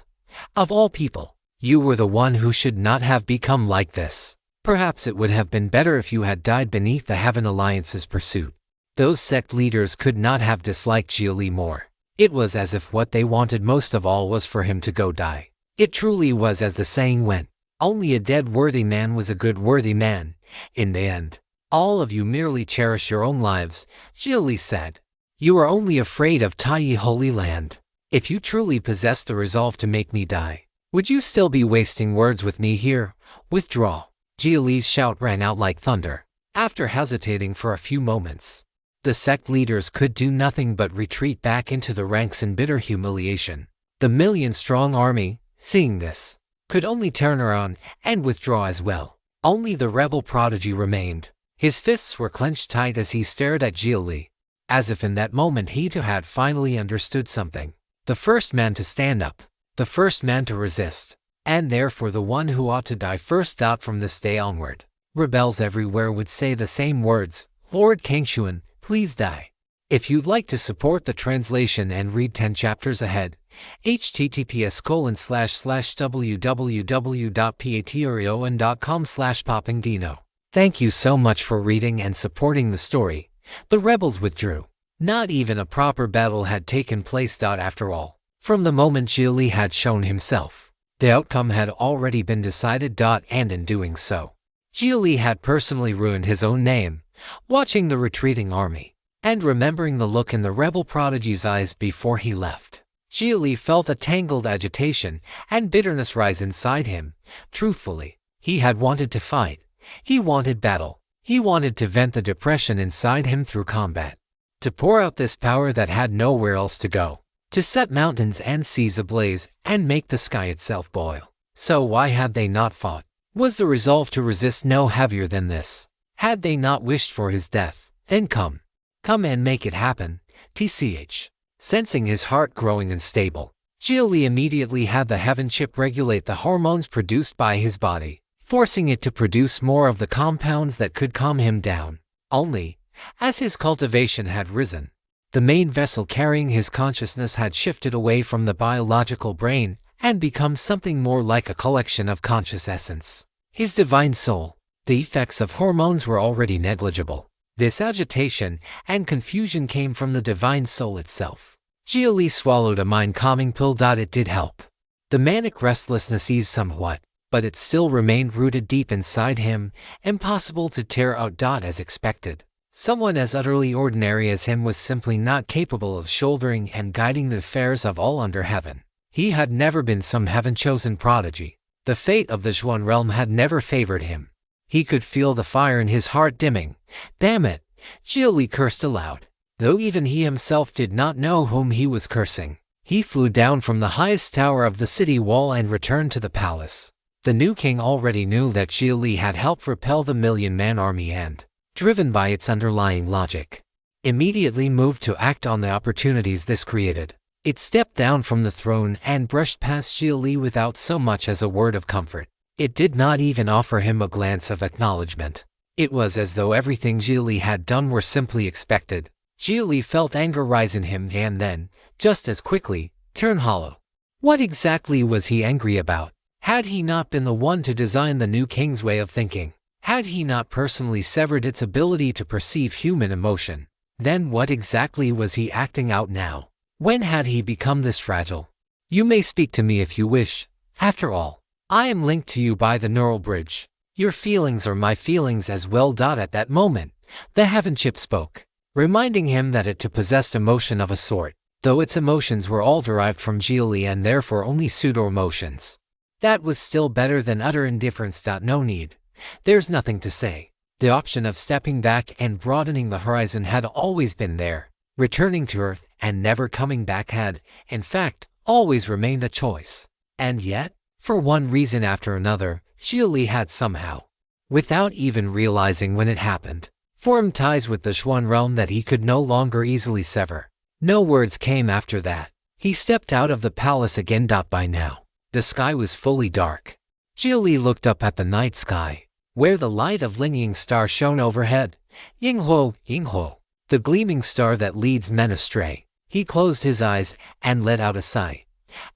Of all people, you were the one who should not have become like this. Perhaps it would have been better if you had died beneath the Heaven Alliance's pursuit. Those sect leaders could not have disliked Xia Li more. It was as if what they wanted most of all was for him to go die. It truly was as the saying went, only a dead worthy man was a good worthy man. In the end, all of you merely cherish your own lives, Xia Li said. You are only afraid of Taiyi Holy Land. If you truly possessed the resolve to make me die, would you still be wasting words with me here? Withdraw. Xia Li's shout rang out like thunder. After hesitating for a few moments, the sect leaders could do nothing but retreat back into the ranks in bitter humiliation. The million-strong army, seeing this, could only turn around and withdraw as well. Only the rebel prodigy remained. His fists were clenched tight as he stared at Xia Li, as if in that moment he too had finally understood something. The first man to stand up, the first man to resist, and therefore the one who ought to die first. From this day onward, rebels everywhere would say the same words, Lord Kangshuan, please die. If you'd like to support the translation and read 10 chapters ahead, https://www.patreon.com/poppingdino. Thank you so much for reading and supporting the story. The rebels withdrew. Not even a proper battle had taken place. After all, from the moment Xia Li had shown himself, the outcome had already been decided. And in doing so, Xia Li had personally ruined his own name. Watching the retreating army, and remembering the look in the rebel prodigy's eyes before he left, Xia Li felt a tangled agitation and bitterness rise inside him. Truthfully, he had wanted to fight. He wanted battle. He wanted to vent the depression inside him through combat, to pour out this power that had nowhere else to go, to set mountains and seas ablaze and make the sky itself boil. So why had they not fought? Was the resolve to resist no heavier than this? Had they not wished for his death? Then come and make it happen. TCH. Sensing his heart growing unstable, Xia Li immediately had the heaven chip regulate the hormones produced by his body, forcing it to produce more of the compounds that could calm him down. Only, as his cultivation had risen, the main vessel carrying his consciousness had shifted away from the biological brain and become something more like a collection of conscious essence. His divine soul. The effects of hormones were already negligible. This agitation and confusion came from the divine soul itself. Xia Li swallowed a mind-calming pill. It did help. The manic restlessness eased somewhat, but it still remained rooted deep inside him, impossible to tear out. As expected, someone as utterly ordinary as him was simply not capable of shouldering and guiding the affairs of all under heaven. He had never been some heaven-chosen prodigy. The fate of the Zhuan realm had never favored him. He could feel the fire in his heart dimming. Damn it! Xia Li cursed aloud. Though even he himself did not know whom he was cursing. He flew down from the highest tower of the city wall and returned to the palace. The new king already knew that Xia Li had helped repel the million-man army and, driven by its underlying logic, immediately moved to act on the opportunities this created. It stepped down from the throne and brushed past Xia Li without so much as a word of comfort. It did not even offer him a glance of acknowledgement. It was as though everything Xia Li had done were simply expected. Xia Li felt anger rise in him and then, just as quickly, turn hollow. What exactly was he angry about? Had he not been the one to design the new king's way of thinking? Had he not personally severed its ability to perceive human emotion? Then what exactly was he acting out now? When had he become this fragile? You may speak to me if you wish. After all, I am linked to you by the neural bridge. Your feelings are my feelings as well. At that moment, the heaven chip spoke, reminding him that it too possessed emotion of a sort, though its emotions were all derived from Xia Li and therefore only pseudo-emotions. That was still better than utter indifference. No need. There's nothing to say. The option of stepping back and broadening the horizon had always been there. Returning to Earth and never coming back had, in fact, always remained a choice. And yet, for one reason after another, Xia Li had somehow, without even realizing when it happened, formed ties with the Zhuan realm that he could no longer easily sever. No words came after that. He stepped out of the palace again. By now, the sky was fully dark. Xia Li looked up at the night sky, where the light of Lingying star shone overhead. Yinghuo, Yinghuo, the gleaming star that leads men astray. He closed his eyes and let out a sigh.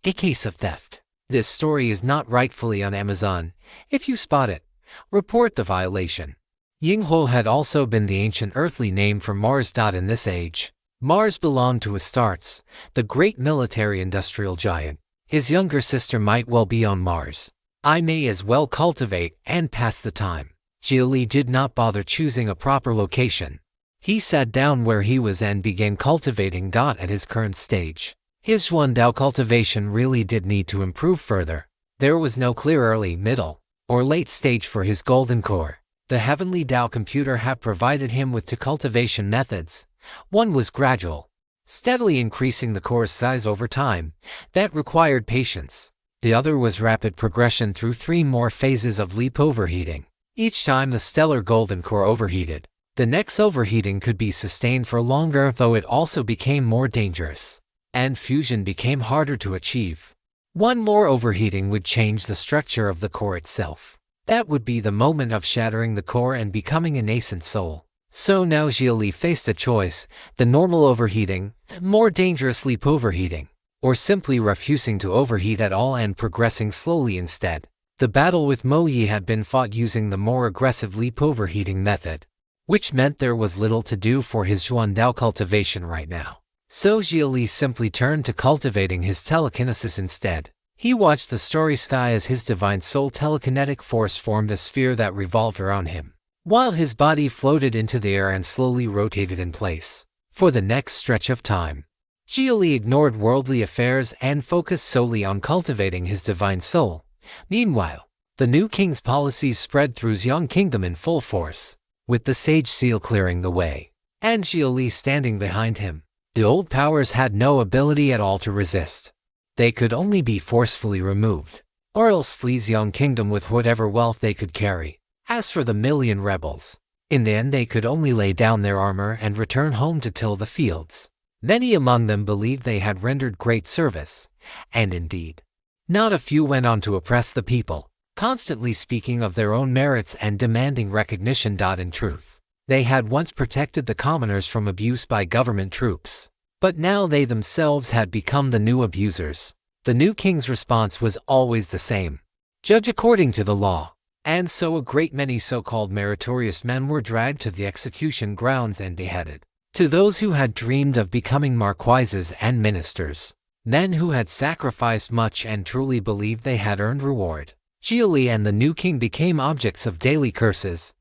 A case of theft. This story is not rightfully on Amazon. If you spot it, report the violation. Yinghuo had also been the ancient earthly name for Mars. In this age, Mars belonged to Astartes, the great military-industrial giant. His younger sister might well be on Mars. I may as well cultivate and pass the time. Xia Li did not bother choosing a proper location. He sat down where he was and began cultivating. At his current stage, his Zhuan Dao cultivation really did need to improve further. There was no clear early, middle, or late stage for his golden core. The heavenly Dao computer had provided him with two cultivation methods. One was gradual, steadily increasing the core's size over time. That required patience. The other was rapid progression through 3 more phases of leap overheating. Each time the stellar golden core overheated, the next overheating could be sustained for longer, though it also became more dangerous, and fusion became harder to achieve. One more overheating would change the structure of the core itself. That would be the moment of shattering the core and becoming a nascent soul. So now Xia Li faced a choice: the normal overheating, more dangerous leap overheating, or simply refusing to overheat at all and progressing slowly instead. The battle with Mo Yi had been fought using the more aggressive leap overheating method, which meant there was little to do for his Zhuan Dao cultivation right now. So Xia Li simply turned to cultivating his telekinesis instead. He watched the starry sky as his divine soul telekinetic force formed a sphere that revolved around him, while his body floated into the air and slowly rotated in place. For the next stretch of time, Xia Li ignored worldly affairs and focused solely on cultivating his divine soul. Meanwhile, the new king's policies spread through Xiang Kingdom in full force, with the sage seal clearing the way, and Xia Li standing behind him. The old powers had no ability at all to resist. They could only be forcefully removed, or else flee Xiang Kingdom with whatever wealth they could carry. As for the million rebels, in the end they could only lay down their armor and return home to till the fields. Many among them believed they had rendered great service, and indeed, not a few went on to oppress the people, constantly speaking of their own merits and demanding recognition. In truth, they had once protected the commoners from abuse by government troops, but now they themselves had become the new abusers. The new king's response was always the same: judge according to the law. And so a great many so-called meritorious men were dragged to the execution grounds and beheaded. To those who had dreamed of becoming marquises and ministers, men who had sacrificed much and truly believed they had earned reward, Xia Li and the new king became objects of daily curses.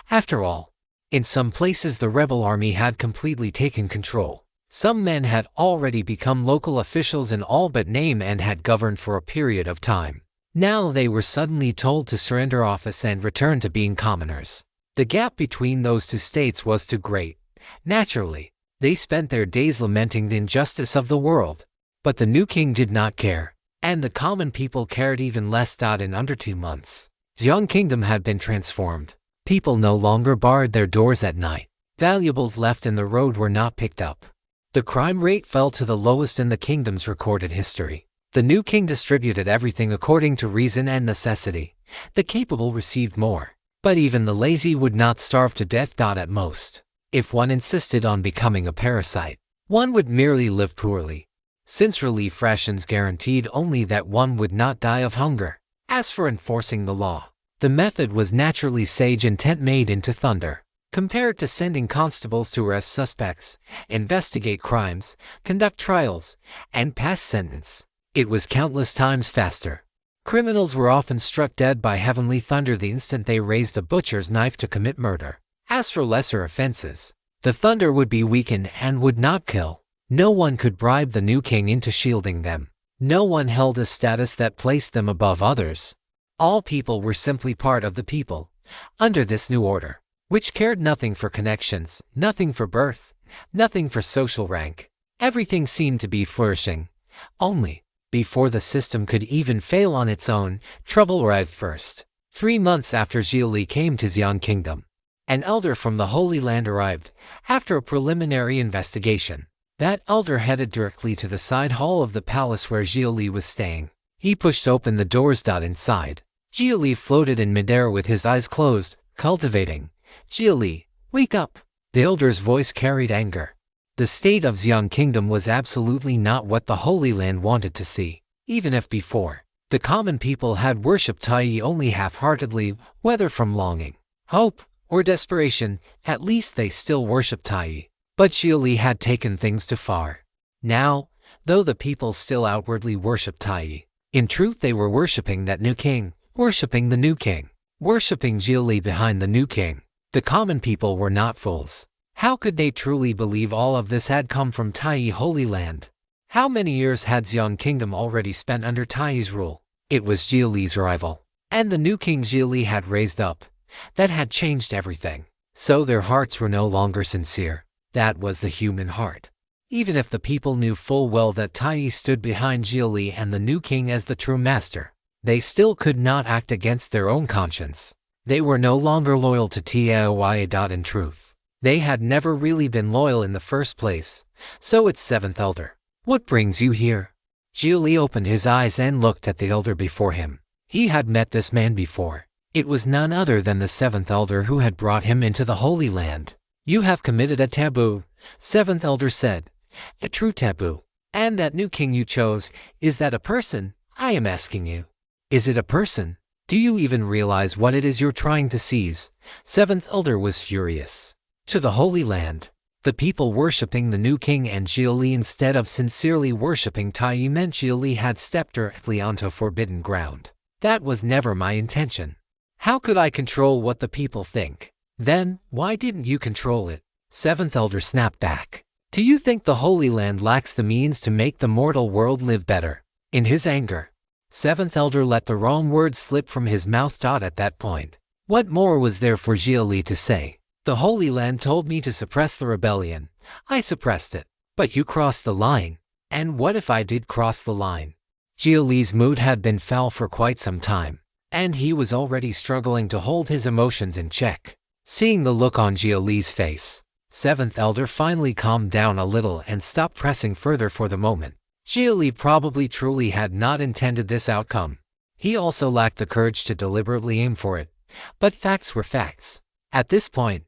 After all, in some places the rebel army had completely taken control. Some men had already become local officials in all but name and had governed for a period of time. Now they were suddenly told to surrender office and return to being commoners. The gap between those two states was too great. Naturally, they spent their days lamenting the injustice of the world. But the new king did not care, and the common people cared even less. In under 2 months, Xiang Kingdom had been transformed. People no longer barred their doors at night. Valuables left in the road were not picked up. The crime rate fell to the lowest in the kingdom's recorded history. The new king distributed everything according to reason and necessity. The capable received more, but even the lazy would not starve to death. At most, if one insisted on becoming a parasite, one would merely live poorly, since relief rations guaranteed only that one would not die of hunger. As for enforcing the law, the method was naturally sage intent made into thunder. Compared to sending constables to arrest suspects, investigate crimes, conduct trials, and pass sentence, it was countless times faster. Criminals were often struck dead by heavenly thunder the instant they raised a butcher's knife to commit murder. As for lesser offenses, the thunder would be weakened and would not kill. No one could bribe the new king into shielding them. No one held a status that placed them above others. All people were simply part of the people, under this new order, which cared nothing for connections, nothing for birth, nothing for social rank. Everything seemed to be flourishing. Only, before the system could even fail on its own, trouble arrived first. 3 months after Xia Li came to Xiang Kingdom, an elder from the Holy Land arrived. After a preliminary investigation, that elder headed directly to the side hall of the palace where Xia Li was staying. He pushed open the doors. Inside, Xia Li floated in midair with his eyes closed, cultivating. Xia Li, wake up! The elder's voice carried anger. The state of Xiang Kingdom was absolutely not what the Holy Land wanted to see. Even if before, the common people had worshipped Tai only half-heartedly, whether from longing, hope, or desperation, at least they still worshipped Tai. But Xia Li had taken things too far. Now, though the people still outwardly worshipped Tai, in truth they were worshipping that new king, worshipping the new king, worshipping Xia Li behind the new king. The common people were not fools. How could they truly believe all of this had come from Tai Holy Land? How many years had Xiang Kingdom already spent under Tai's rule? It was Xia Li's rival, and the new king Xia Li had raised up, that had changed everything. So their hearts were no longer sincere. That was the human heart. Even if the people knew full well that Tai stood behind Xia Li and the new king as the true master, they still could not act against their own conscience. They were no longer loyal to Tai. In truth, they had never really been loyal in the first place. So it's seventh elder. What brings you here? Xia Li opened his eyes and looked at the elder before him. He had met this man before. It was none other than the seventh elder who had brought him into the Holy Land. You have committed a taboo, seventh elder said. A true taboo. And that new king you chose, is that a person? I am asking you. Is it a person? Do you even realize what it is you're trying to seize? Seventh elder was furious. To the Holy Land, the people worshipping the new king and Xia Li instead of sincerely worshipping Tai meant Xia Li had stepped directly onto forbidden ground. That was never my intention. How could I control what the people think? Then, why didn't you control it? Seventh elder snapped back. Do you think the Holy Land lacks the means to make the mortal world live better? In his anger, seventh elder let the wrong words slip from his mouth. At that point, what more was there for Xia Li to say? The Holy Land told me to suppress the rebellion. I suppressed it. But you crossed the line. And what if I did cross the line? Xia Li's mood had been foul for quite some time, and he was already struggling to hold his emotions in check. Seeing the look on Xia Li's face, Seventh Elder finally calmed down a little and stopped pressing further for the moment. Xia Li probably truly had not intended this outcome. He also lacked the courage to deliberately aim for it, but facts were facts. At this point,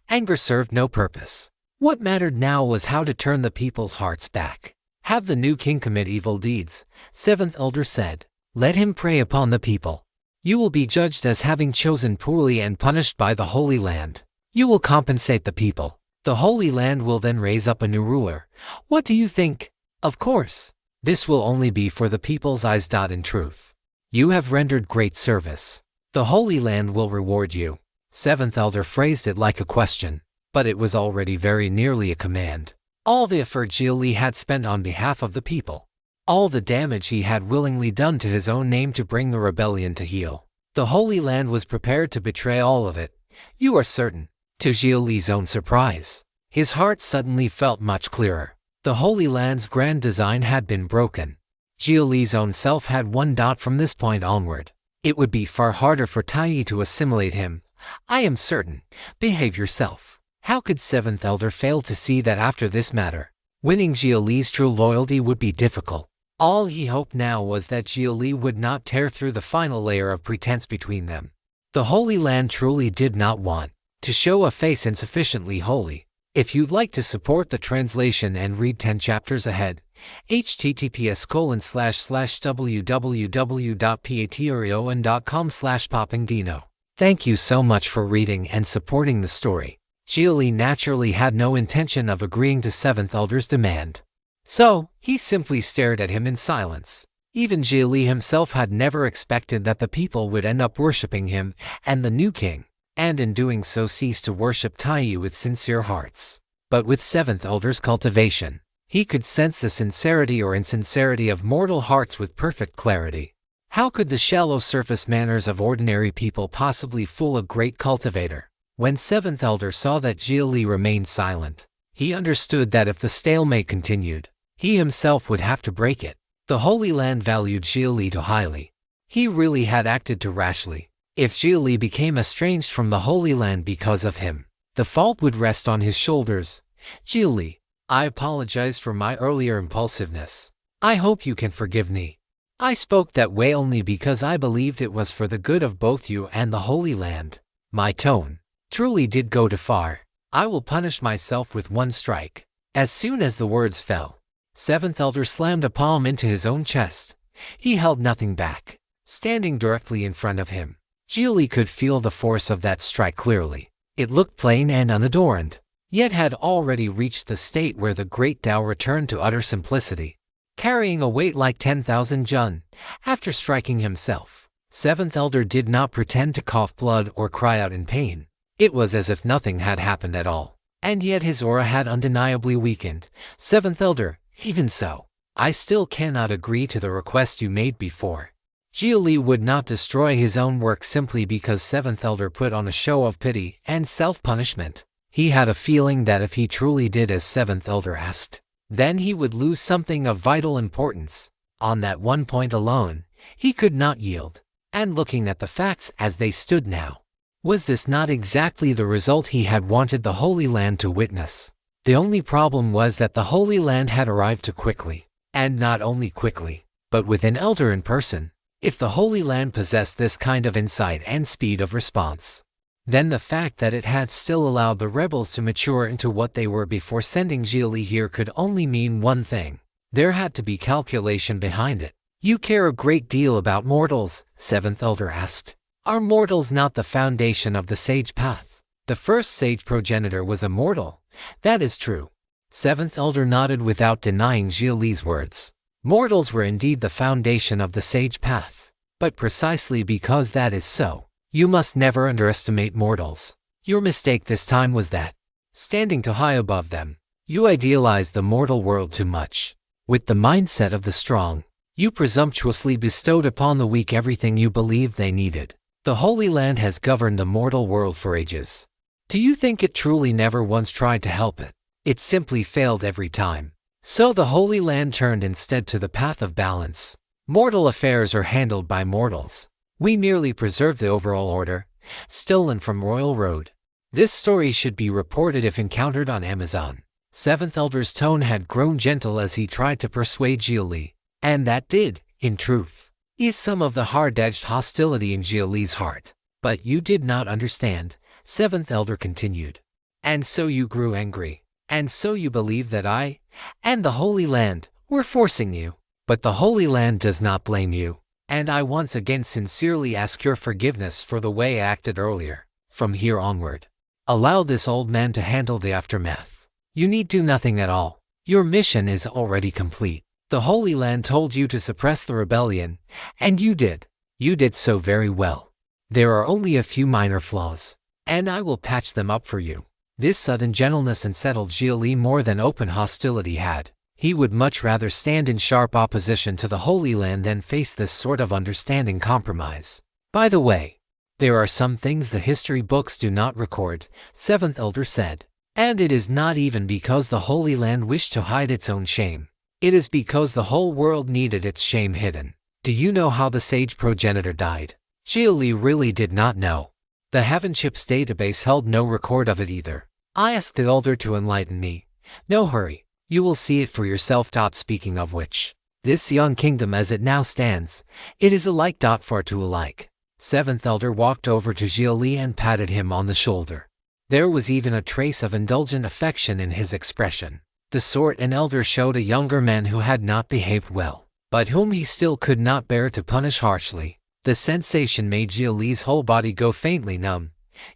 anger served no purpose. What mattered now was how to turn the people's hearts back. Have the new king commit evil deeds, Seventh Elder said. Let him prey upon the people. You will be judged as having chosen poorly and punished by the Holy Land. You will compensate the people. The Holy Land will then raise up a new ruler. What do you think? Of course, this will only be for the people's eyes. In truth, you have rendered great service. The Holy Land will reward you. Seventh Elder phrased it like a question, but it was already very nearly a command. All the effort Xia Li had spent on behalf of the people, all the damage he had willingly done to his own name to bring the rebellion to heel. The Holy Land was prepared to betray all of it. You are certain? To Xia Li's own surprise, his heart suddenly felt much clearer. The Holy Land's grand design had been broken. Xia Li's own self had one. From this point onward, it would be far harder for Taiyi to assimilate him. I am certain. Behave yourself. How could Seventh Elder fail to see that after this matter, winning Xia Li's true loyalty would be difficult? All he hoped now was that Xia Li would not tear through the final layer of pretense between them. The Holy Land truly did not want to show a face insufficiently holy. If you'd like to support the translation and read 10 chapters ahead, https://www.patreon.com/poppingdino. Thank you so much for reading and supporting the story. Xia Li naturally had no intention of agreeing to Seventh Elder's demand, so he simply stared at him in silence. Even Xia Li himself had never expected that the people would end up worshipping him and the new king, and in doing so cease to worship Taiyi with sincere hearts. But with Seventh Elder's cultivation, he could sense the sincerity or insincerity of mortal hearts with perfect clarity. How could the shallow surface manners of ordinary people possibly fool a great cultivator? When Seventh Elder saw that Xia Li remained silent, he understood that if the stalemate continued, he himself would have to break it. The Holy Land valued Xia Li too highly. He really had acted too rashly. If Xia Li became estranged from the Holy Land because of him, the fault would rest on his shoulders. Xia Li, I apologize for my earlier impulsiveness. I hope you can forgive me. I spoke that way only because I believed it was for the good of both you and the Holy Land. My tone truly did go too far. I will punish myself with one strike. As soon as the words fell, Seventh Elder slammed a palm into his own chest. He held nothing back. Standing directly in front of him, Xia Li could feel the force of that strike clearly. It looked plain and unadorned, yet had already reached the state where the great Tao returned to utter simplicity. Carrying a weight like 10,000 jun, after striking himself, Seventh Elder did not pretend to cough blood or cry out in pain. It was as if nothing had happened at all, and yet his aura had undeniably weakened. Seventh Elder, even so, I still cannot agree to the request you made before. Xia Li would not destroy his own work simply because Seventh Elder put on a show of pity and self-punishment. He had a feeling that if he truly did as Seventh Elder asked, then he would lose something of vital importance. On that one point alone, he could not yield. And looking at the facts as they stood now, was this not exactly the result he had wanted the Holy Land to witness? The only problem was that the Holy Land had arrived too quickly. And not only quickly, but with an elder in person. If the Holy Land possessed this kind of insight and speed of response, then the fact that it had still allowed the rebels to mature into what they were before sending Xia Li here could only mean one thing. There had to be calculation behind it. You care a great deal about mortals, Seventh Elder asked. Are mortals not the foundation of the sage path? The first sage progenitor was a mortal. That is true. Seventh Elder nodded without denying Xia Li's words. Mortals were indeed the foundation of the sage path. But precisely because that is so, you must never underestimate mortals. Your mistake this time was that, standing too high above them, you idealized the mortal world too much. With the mindset of the strong, you presumptuously bestowed upon the weak everything you believed they needed. The Holy Land has governed the mortal world for ages. Do you think it truly never once tried to help it? It simply failed every time. So the Holy Land turned instead to the path of balance. Mortal affairs are handled by mortals. We merely preserve the overall order, stolen from Royal Road. This story should be reported if encountered on Amazon. Seventh Elder's tone had grown gentle as he tried to persuade Xia Li, and that did, in truth, ease some of the hard-edged hostility in Xia Li's heart. But you did not understand, Seventh Elder continued. And so you grew angry. And so you believe that I, and the Holy Land, were forcing you. But the Holy Land does not blame you. And I once again sincerely ask your forgiveness for the way I acted earlier. From here onward, allow this old man to handle the aftermath. You need do nothing at all. Your mission is already complete. The Holy Land told you to suppress the rebellion, and you did. You did so very well. There are only a few minor flaws, and I will patch them up for you. This sudden gentleness unsettled Xia Li more than open hostility had. He would much rather stand in sharp opposition to the Holy Land than face this sort of understanding compromise. By the way, there are some things the history books do not record, Seventh Elder said. And it is not even because the Holy Land wished to hide its own shame. It is because the whole world needed its shame hidden. Do you know how the sage progenitor died? Xia Li really did not know. The Heaven Chips database held no record of it either. I asked the Elder to enlighten me. No hurry. You will see it for yourself. Speaking of which, this young kingdom as it now stands, it is alike. Far too alike. Seventh Elder walked over to Xia Li and patted him on the shoulder. There was even a trace of indulgent affection in his expression, the sort an elder showed a younger man who had not behaved well, but whom he still could not bear to punish harshly. The sensation made Xia Li's whole body go faintly numb.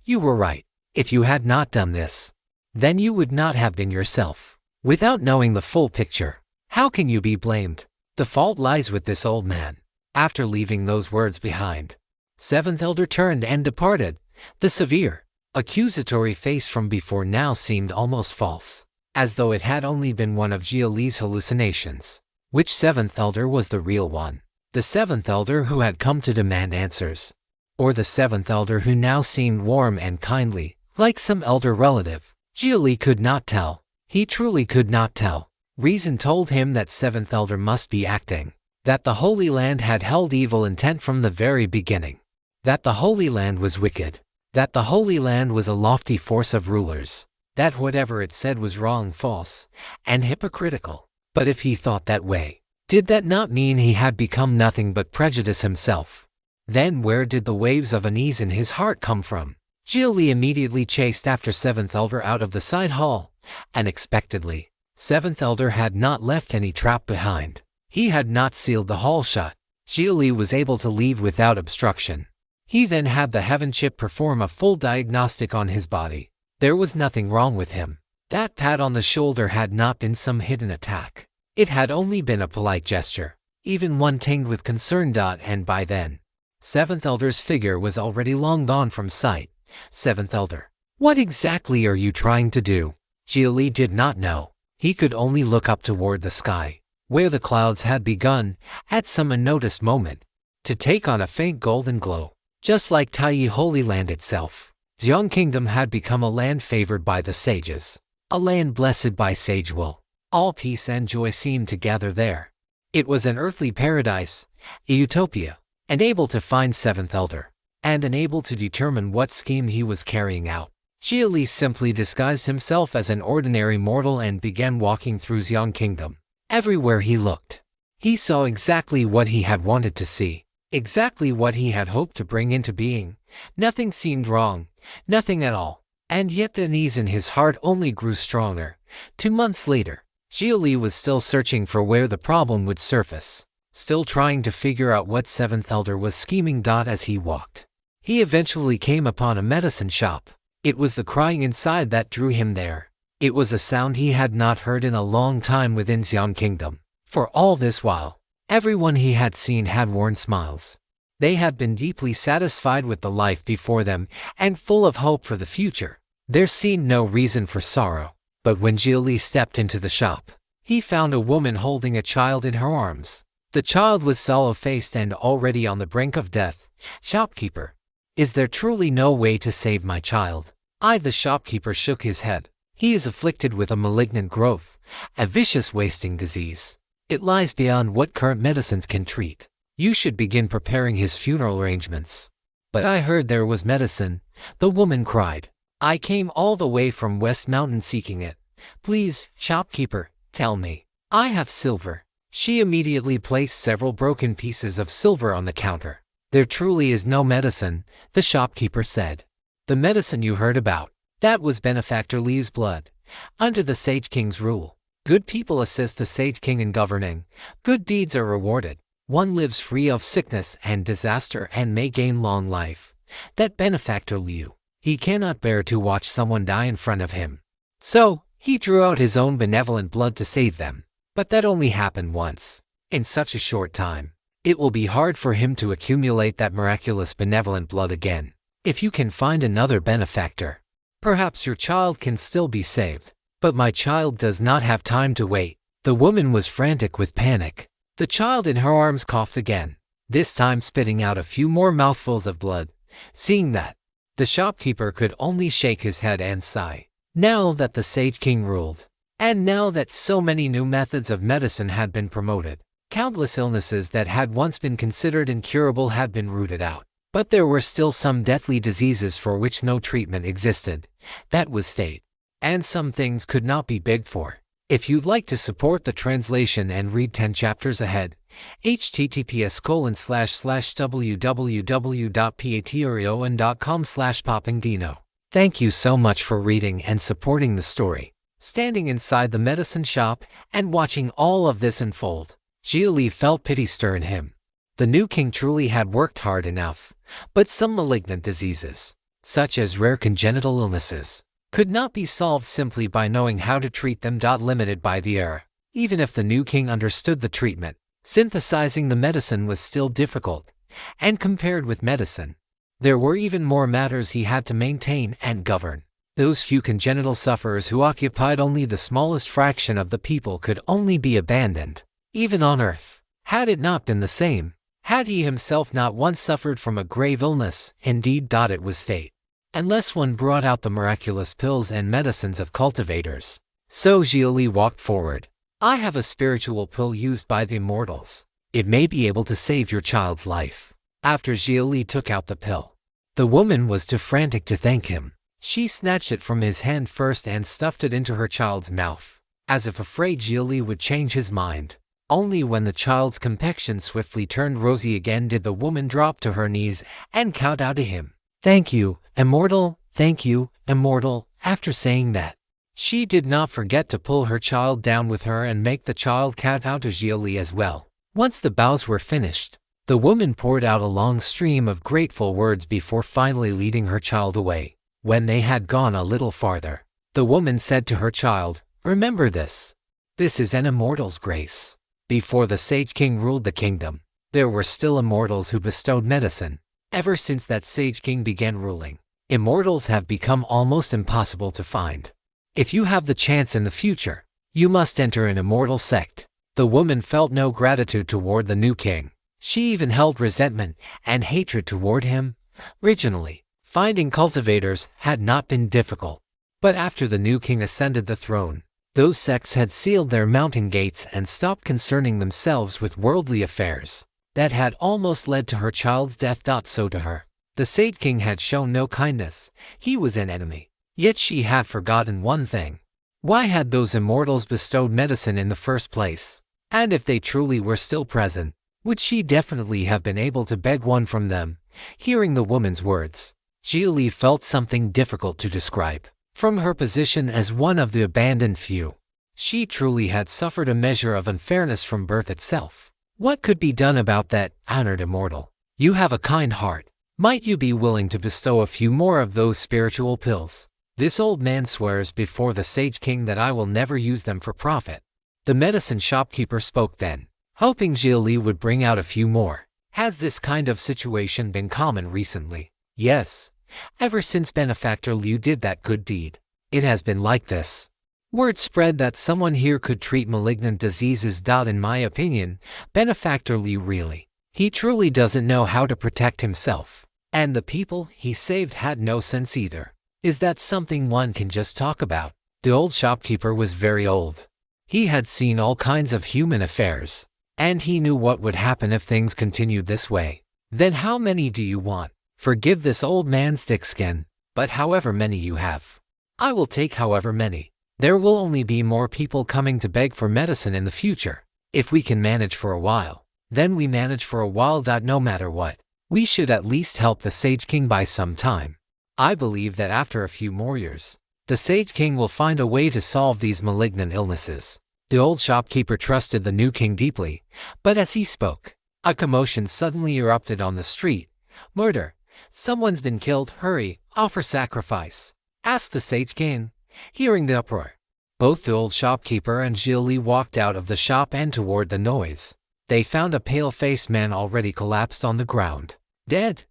You were right. If you had not done this, then you would not have been yourself. Without knowing the full picture, how can you be blamed? The fault lies with this old man. After leaving those words behind, Seventh Elder turned and departed. The severe, accusatory face from before now seemed almost false, as though it had only been one of Xia Li's hallucinations. Which Seventh Elder was the real one? The Seventh Elder who had come to demand answers? Or the Seventh Elder who now seemed warm and kindly, like some elder relative? Xia Li could not tell. He truly could not tell. Reason told him that Seventh Elder must be acting, that the Holy Land had held evil intent from the very beginning, that the Holy Land was wicked, that the Holy Land was a lofty force of rulers, that whatever it said was wrong, false, and hypocritical. But if he thought that way, did that not mean he had become nothing but prejudice himself? Then where did the waves of unease in his heart come from? Xia Li immediately chased after Seventh Elder out of the side hall. Unexpectedly, Seventh Elder had not left any trap behind. He had not sealed the hall shut. Xia Li was able to leave without obstruction. He then had the Heaven Chip perform a full diagnostic on his body. There was nothing wrong with him. That pat on the shoulder had not been some hidden attack. It had only been a polite gesture, even one tinged with concern. And by then, Seventh Elder's figure was already long gone from sight. Seventh Elder, what exactly are you trying to do? Xia Li did not know. He could only look up toward the sky, where the clouds had begun, at some unnoticed moment, to take on a faint golden glow. Just like Taiyi Holy Land itself, Xiong Kingdom had become a land favored by the sages, a land blessed by sage will. All peace and joy seemed to gather there. It was an earthly paradise, a utopia, and able to find Seventh Elder, and unable to determine what scheme he was carrying out. Xia Li simply disguised himself as an ordinary mortal and began walking through Xiong Kingdom. Everywhere he looked, he saw exactly what he had wanted to see, exactly what he had hoped to bring into being. Nothing seemed wrong, nothing at all. And yet the unease in his heart only grew stronger. 2 months later, Xia Li was still searching for where the problem would surface, still trying to figure out what Seventh Elder was scheming. As he walked, he eventually came upon a medicine shop. It was the crying inside that drew him there. It was a sound he had not heard in a long time within Xiong Kingdom. For all this while, everyone he had seen had worn smiles. They had been deeply satisfied with the life before them and full of hope for the future. There seemed no reason for sorrow. But when Xia Li stepped into the shop, he found a woman holding a child in her arms. The child was sallow-faced and already on the brink of death. Shopkeeper, is there truly no way to save my child? The shopkeeper shook his head. He is afflicted with a malignant growth, a vicious wasting disease. It lies beyond what current medicines can treat. You should begin preparing his funeral arrangements. But I heard there was medicine, the woman cried. I came all the way from West Mountain seeking it. Please, shopkeeper, tell me. I have silver. She immediately placed several broken pieces of silver on the counter. There truly is no medicine, the shopkeeper said. The medicine you heard about, that was Benefactor Liu's blood. Under the Sage King's rule, good people assist the Sage King in governing. Good deeds are rewarded. One lives free of sickness and disaster and may gain long life. That Benefactor Liu, he cannot bear to watch someone die in front of him. So, he drew out his own benevolent blood to save them. But that only happened once. In such a short time, it will be hard for him to accumulate that miraculous benevolent blood again. If you can find another benefactor, perhaps your child can still be saved. But my child does not have time to wait. The woman was frantic with panic. The child in her arms coughed again, this time spitting out a few more mouthfuls of blood. Seeing that, the shopkeeper could only shake his head and sigh. Now that the Sage King ruled, and now that so many new methods of medicine had been promoted, countless illnesses that had once been considered incurable had been rooted out. But there were still some deathly diseases for which no treatment existed. That was fate. And some things could not be begged for. If you'd like to support the translation and read 10 chapters ahead, https://www.patreon.com/poppingdino. Thank you so much for reading and supporting the story. Standing inside the medicine shop and watching all of this unfold, Xia Li felt pity stir in him. The new king truly had worked hard enough, but some malignant diseases, such as rare congenital illnesses, could not be solved simply by knowing how to treat them. Limited by the era. Even if the new king understood the treatment, synthesizing the medicine was still difficult, and compared with medicine, there were even more matters he had to maintain and govern. Those few congenital sufferers who occupied only the smallest fraction of the people could only be abandoned, even on Earth. Had it not been the same, had he himself not once suffered from a grave illness, indeed, it was fate. Unless one brought out the miraculous pills and medicines of cultivators. So Xia Li walked forward. I have a spiritual pill used by the immortals. It may be able to save your child's life. After Xia Li took out the pill, the woman was too frantic to thank him. She snatched it from his hand first and stuffed it into her child's mouth, as if afraid Xia Li would change his mind. Only when the child's complexion swiftly turned rosy again did the woman drop to her knees and kowtow to him. Thank you, immortal, thank you, immortal. After saying that, she did not forget to pull her child down with her and make the child kowtow to Xia Li as well. Once the bows were finished, the woman poured out a long stream of grateful words before finally leading her child away. When they had gone a little farther, the woman said to her child, remember this. This is an immortal's grace. Before the Sage King ruled the kingdom, there were still immortals who bestowed medicine. Ever since that Sage King began ruling, immortals have become almost impossible to find. If you have the chance in the future, you must enter an immortal sect. The woman felt no gratitude toward the new king. She even held resentment and hatred toward him. Originally, finding cultivators had not been difficult. But after the new king ascended the throne, those sects had sealed their mountain gates and stopped concerning themselves with worldly affairs. That had almost led to her child's death. So to her, the Sage King had shown no kindness. He was an enemy. Yet she had forgotten one thing. Why had those immortals bestowed medicine in the first place? And if they truly were still present, would she definitely have been able to beg one from them? Hearing the woman's words, Xia Li felt something difficult to describe. From her position as one of the abandoned few, she truly had suffered a measure of unfairness from birth itself. What could be done about that, honored immortal? You have a kind heart. Might you be willing to bestow a few more of those spiritual pills? This old man swears before the Sage King that I will never use them for profit. The medicine shopkeeper spoke then, hoping Xia Li would bring out a few more. Has this kind of situation been common recently? Yes. Ever since Benefactor Liu did that good deed, it has been like this. Word spread that someone here could treat malignant diseases. In my opinion, Benefactor Liu he truly doesn't know how to protect himself. And the people he saved had no sense either. Is that something one can just talk about? The old shopkeeper was very old. He had seen all kinds of human affairs, and he knew what would happen if things continued this way. Then how many do you want? Forgive this old man's thick skin. But however many you have, I will take however many. There will only be more people coming to beg for medicine in the future. If we can manage for a while, then we manage for a while. No matter what, we should at least help the Sage King buy some time. I believe that after a few more years, the Sage King will find a way to solve these malignant illnesses. The old shopkeeper trusted the new king deeply, but as he spoke, a commotion suddenly erupted on the street. Murder! Someone's been killed. Hurry, offer sacrifice, asked the Sage King. Hearing the uproar, both the old shopkeeper and Xia Li walked out of the shop and toward the noise. They found a pale-faced man already collapsed on the ground, dead.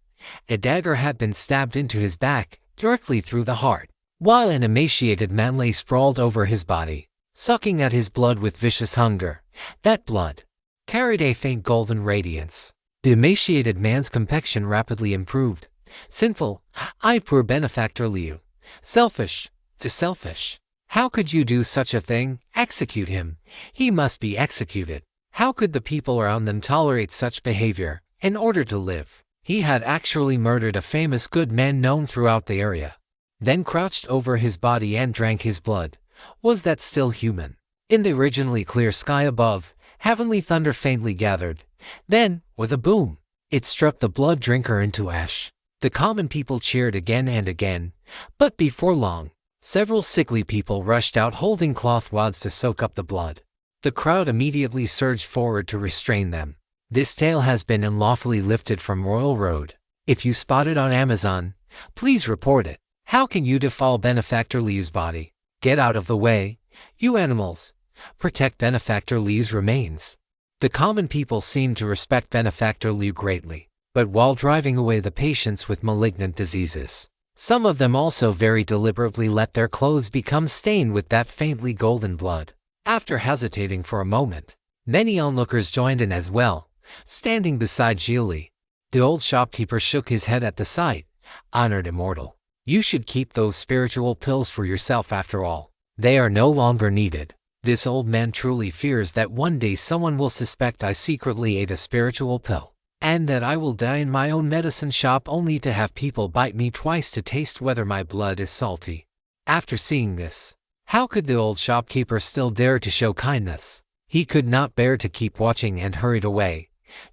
A dagger had been stabbed into his back, directly through the heart, while an emaciated man lay sprawled over his body, sucking at his blood with vicious hunger. That blood carried a faint golden radiance. The emaciated man's complexion rapidly improved. Sinful, I poor benefactor Liu. Selfish, too selfish. How could you do such a thing? Execute him. He must be executed. How could the people around them tolerate such behavior? In order to live, he had actually murdered a famous good man known throughout the area, then crouched over his body and drank his blood. Was that still human? In the originally clear sky above, heavenly thunder faintly gathered. Then, with a boom, it struck the blood drinker into ash. The common people cheered again and again, but before long, several sickly people rushed out holding cloth wads to soak up the blood. The crowd immediately surged forward to restrain them. This tale has been unlawfully lifted from Royal Road. If you spot it on Amazon, please report it. How can you defile Benefactor Liu's body? Get out of the way, you animals. Protect Benefactor Liu's remains. The common people seemed to respect Benefactor Liu greatly, but while driving away the patients with malignant diseases, some of them also very deliberately let their clothes become stained with that faintly golden blood. After hesitating for a moment, many onlookers joined in as well, standing beside Xia Li. The old shopkeeper shook his head at the sight. Honored immortal, you should keep those spiritual pills for yourself after all. They are no longer needed. This old man truly fears that one day someone will suspect I secretly ate a spiritual pill, and that I will die in my own medicine shop only to have people bite me twice to taste whether my blood is salty. After seeing this, how could the old shopkeeper still dare to show kindness? He could not bear to keep watching and hurried away.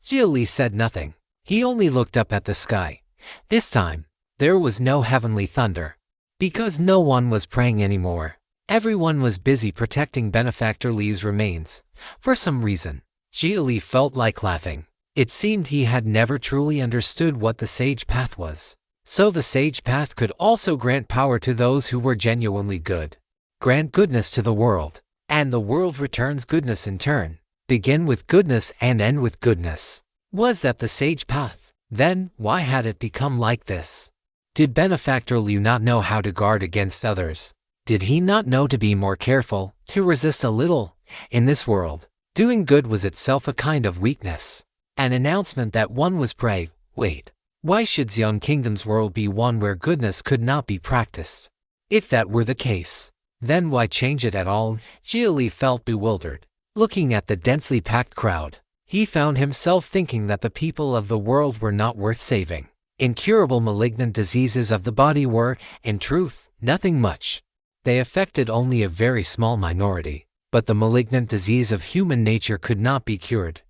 Xia Li said nothing. He only looked up at the sky. This time, there was no heavenly thunder, because no one was praying anymore. Everyone was busy protecting Benefactor Liu's remains. For some reason, Xia Li felt like laughing. It seemed he had never truly understood what the Sage Path was. So the Sage Path could also grant power to those who were genuinely good. Grant goodness to the world, and the world returns goodness in turn. Begin with goodness and end with goodness. Was that the Sage Path? Then, why had it become like this? Did Benefactor Liu not know how to guard against others? Did he not know to be more careful, to resist a little? In this world, doing good was itself a kind of weakness. An announcement that one was prey. Wait, why should Xian Kingdom's world be one where goodness could not be practiced? If that were the case, then why change it at all? Xia Li felt bewildered. Looking at the densely packed crowd, he found himself thinking that the people of the world were not worth saving. Incurable malignant diseases of the body were, in truth, nothing much. They affected only a very small minority, but the malignant disease of human nature could not be cured.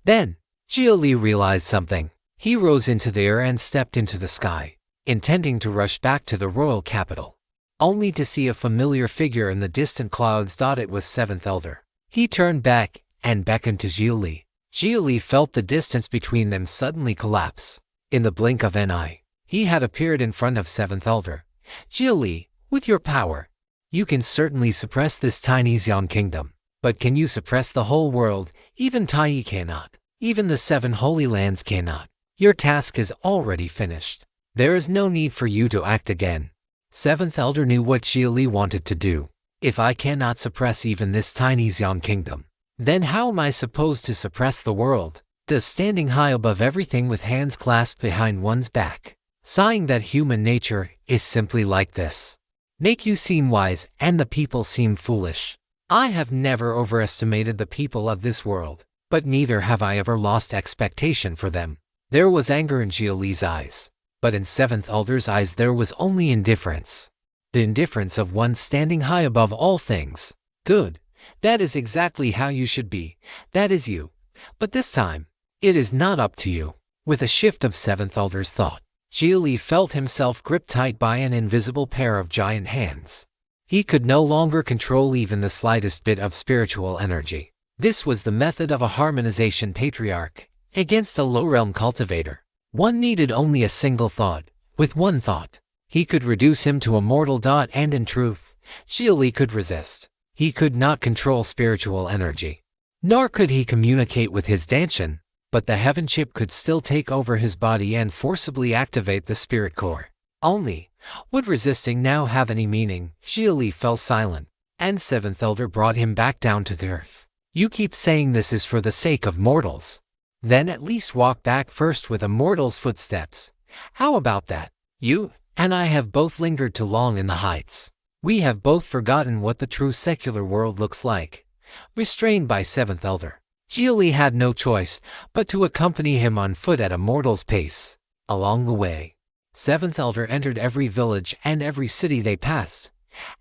Then, Xia Li realized something. He rose into the air and stepped into the sky, intending to rush back to the royal capital, only to see a familiar figure in the distant clouds. It was Seventh Elder. He turned back and beckoned to Xia Li. Xia Li felt the distance between them suddenly collapse. In the blink of an eye, he had appeared in front of Seventh Elder. Xia Li, with your power, you can certainly suppress this tiny Xian kingdom. But can you suppress the whole world? Even Tai cannot. Even the 7 holy lands cannot. Your task is already finished. There is no need for you to act again. Seventh Elder knew what Xia Li wanted to do. If I cannot suppress even this tiny Xian kingdom, then how am I supposed to suppress the world? Does standing high above everything with hands clasped behind one's back, sighing that human nature is simply like this, make you seem wise and the people seem foolish? I have never overestimated the people of this world, but neither have I ever lost expectation for them. There was anger in Xia Li's eyes, But in Seventh Elder's eyes there was only indifference. The indifference of one standing high above all things. Good. That is exactly how you should be. That is you. But this time, it is not up to you. With a shift of Seventh Elder's thought, Xia Li felt himself gripped tight by an invisible pair of giant hands. He could no longer control even the slightest bit of spiritual energy. This was the method of a harmonization patriarch against a low-realm cultivator. One needed only a single thought. With one thought, he could reduce him to a mortal dot, and in truth, Xia Li could resist. He could not control spiritual energy. Nor could he communicate with his Danshan, but the heaven chip could still take over his body and forcibly activate the spirit core. Only, would resisting now have any meaning? Xia Li fell silent, and Seventh Elder brought him back down to the earth. You keep saying this is for the sake of mortals. Then at least walk back first with a mortal's footsteps. How about that? You and I have both lingered too long in the heights. We have both forgotten what the true secular world looks like. Restrained by Seventh Elder, Xia Li had no choice but to accompany him on foot at a mortal's pace. Along the way, Seventh Elder entered every village and every city they passed.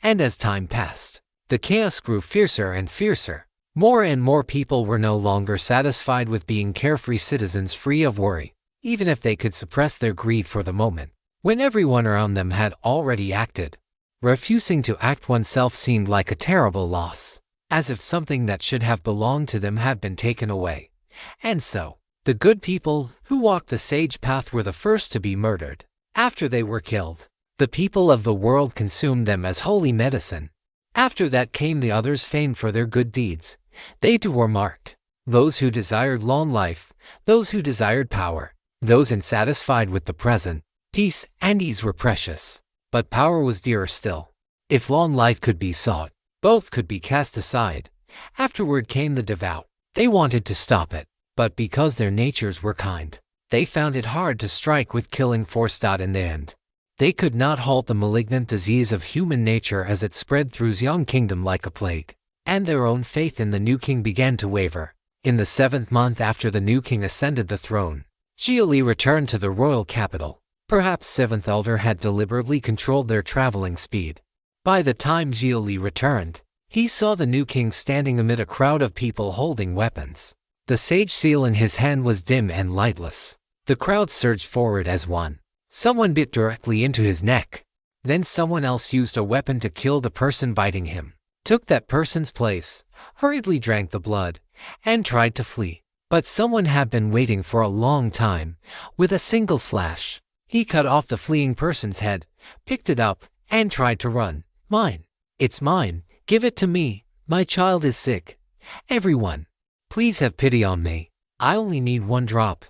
And as time passed, the chaos grew fiercer and fiercer. More and more people were no longer satisfied with being carefree citizens free of worry, even if they could suppress their greed for the moment, when everyone around them had already acted. Refusing to act oneself seemed like a terrible loss, as if something that should have belonged to them had been taken away. And so, the good people who walked the sage path were the first to be murdered. After they were killed, the people of the world consumed them as holy medicine. After that came the others famed for their good deeds. They too were marked. Those who desired long life, those who desired power, those unsatisfied with the present, peace and ease were precious. But power was dearer still. If long life could be sought, both could be cast aside. Afterward came the devout. They wanted to stop it, but because their natures were kind, they found it hard to strike with killing force. In the end, they could not halt the malignant disease of human nature as it spread through Xiong Kingdom like a plague. And their own faith in the new king began to waver. In the 7th month after the new king ascended the throne, Xia Li returned to the royal capital. Perhaps Seventh Elder had deliberately controlled their traveling speed. By the time Xia Li returned, he saw the new king standing amid a crowd of people holding weapons. The sage seal in his hand was dim and lightless. The crowd surged forward as one. Someone bit directly into his neck. Then someone else used a weapon to kill the person biting him, took that person's place, hurriedly drank the blood, and tried to flee. But someone had been waiting for a long time. With a single slash, he cut off the fleeing person's head, picked it up, and tried to run. Mine. It's mine. Give it to me. My child is sick. Everyone, please have pity on me. I only need one drop.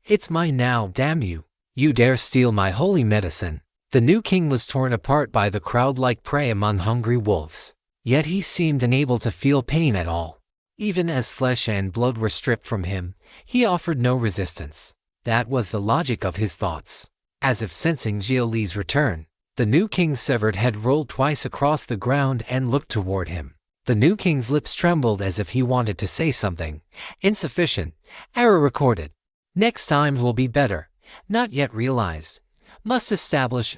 It's mine now, damn you. You dare steal my holy medicine. The new king was torn apart by the crowd like prey among hungry wolves. Yet he seemed unable to feel pain at all. Even as flesh and blood were stripped from him, he offered no resistance. That was the logic of his thoughts. As if sensing Xia Li's return, the new king's severed head rolled twice across the ground and looked toward him. The new king's lips trembled as if he wanted to say something. Insufficient. Error recorded. Next time will be better. Not yet realized. Must establish.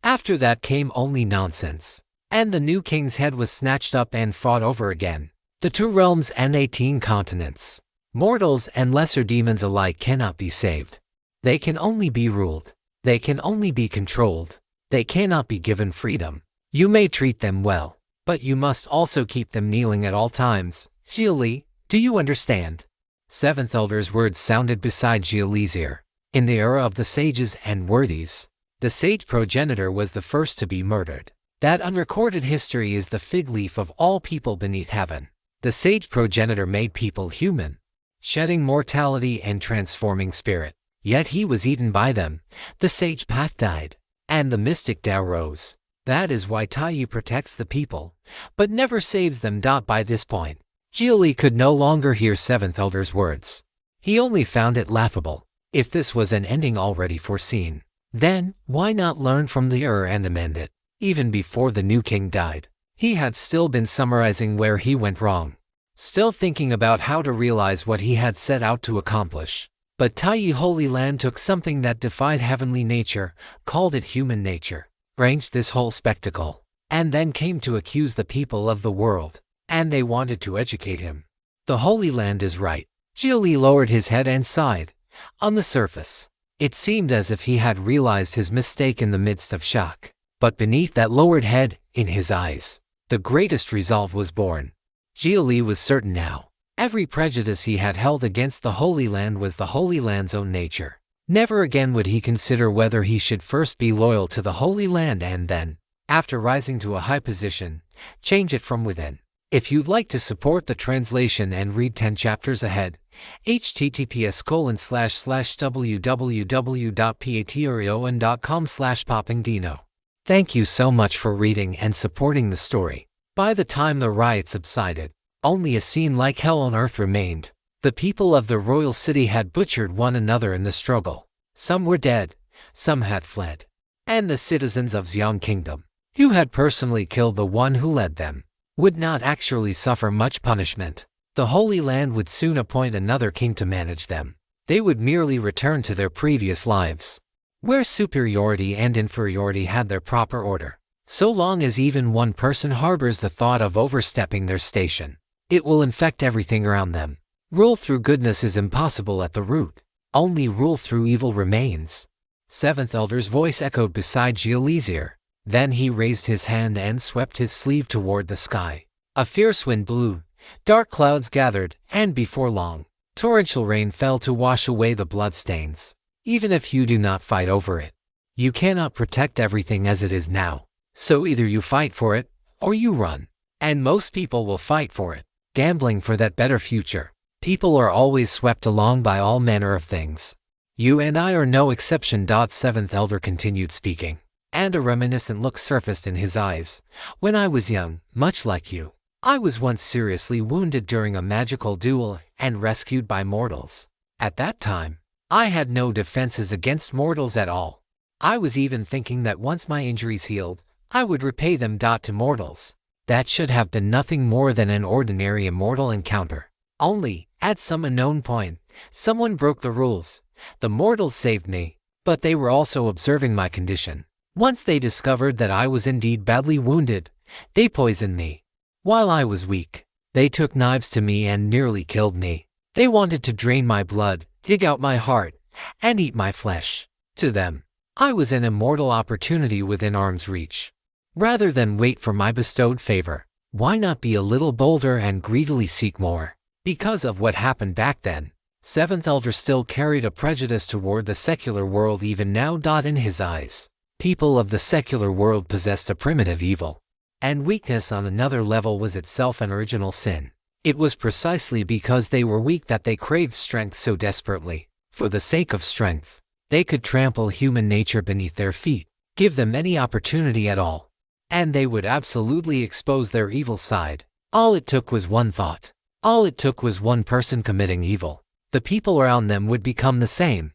After that came only nonsense. And the new king's head was snatched up and fought over again. The 2 realms and 18 continents. Mortals and lesser demons alike cannot be saved. They can only be ruled. They can only be controlled. They cannot be given freedom. You may treat them well, but you must also keep them kneeling at all times. Xia Li, do you understand? Seventh Elder's words sounded beside Xia Li's ear. In the era of the sages and worthies, the sage progenitor was the first to be murdered. That unrecorded history is the fig leaf of all people beneath heaven. The sage progenitor made people human, shedding mortality and transforming spirit. Yet he was eaten by them. The sage path died, and the mystic Tao rose. That is why Taiyu protects the people, but never saves them. By this point, Xia Li could no longer hear Seventh Elder's words. He only found it laughable. If this was an ending already foreseen, then why not learn from the error and amend it? Even before the new king died, he had still been summarizing where he went wrong, still thinking about how to realize what he had set out to accomplish. But Taiyi Holy Land took something that defied heavenly nature, called it human nature, arranged this whole spectacle, and then came to accuse the people of the world, and they wanted to educate him. The Holy Land is right. Xia Li lowered his head and sighed. On the surface, it seemed as if he had realized his mistake in the midst of shock. But beneath that lowered head, in his eyes, the greatest resolve was born. Xia Li was certain now. Every prejudice he had held against the Holy Land was the Holy Land's own nature. Never again would he consider whether he should first be loyal to the Holy Land and then, after rising to a high position, change it from within. If you'd like to support the translation and read 10 chapters ahead, https://www.patreon.com/poppingdino. Thank you so much for reading and supporting the story. By the time the riot subsided, only a scene like hell on earth remained. The people of the royal city had butchered one another in the struggle. Some were dead, some had fled. And the citizens of Xiang Kingdom, who had personally killed the one who led them, would not actually suffer much punishment. The Holy Land would soon appoint another king to manage them. They would merely return to their previous lives, where superiority and inferiority had their proper order. So long as even one person harbors the thought of overstepping their station, it will infect everything around them. Rule through goodness is impossible at the root. Only rule through evil remains. Seventh Elder's voice echoed beside Xia Li's ear. Then he raised his hand and swept his sleeve toward the sky. A fierce wind blew, dark clouds gathered, and before long, torrential rain fell to wash away the bloodstains. Even if you do not fight over it, you cannot protect everything as it is now. So either you fight for it, or you run. And most people will fight for it, gambling for that better future. People are always swept along by all manner of things. You and I are no exception. Seventh Elder continued speaking, and a reminiscent look surfaced in his eyes. When I was young, much like you, I was once seriously wounded during a magical duel and rescued by mortals. At that time, I had no defenses against mortals at all. I was even thinking that once my injuries healed, I would repay them. To mortals, that should have been nothing more than an ordinary immortal encounter. Only, at some unknown point, someone broke the rules. The mortals saved me, but they were also observing my condition. Once they discovered that I was indeed badly wounded, they poisoned me. While I was weak, they took knives to me and nearly killed me. They wanted to drain my blood, dig out my heart, and eat my flesh. To them, I was an immortal opportunity within arm's reach. Rather than wait for my bestowed favor, why not be a little bolder and greedily seek more? Because of what happened back then, Seventh Elder still carried a prejudice toward the secular world even now. In his eyes, people of the secular world possessed a primitive evil, and weakness on another level was itself an original sin. It was precisely because they were weak that they craved strength so desperately. For the sake of strength, they could trample human nature beneath their feet, give them any opportunity at all, and they would absolutely expose their evil side. All it took was one thought. All it took was one person committing evil. The people around them would become the same.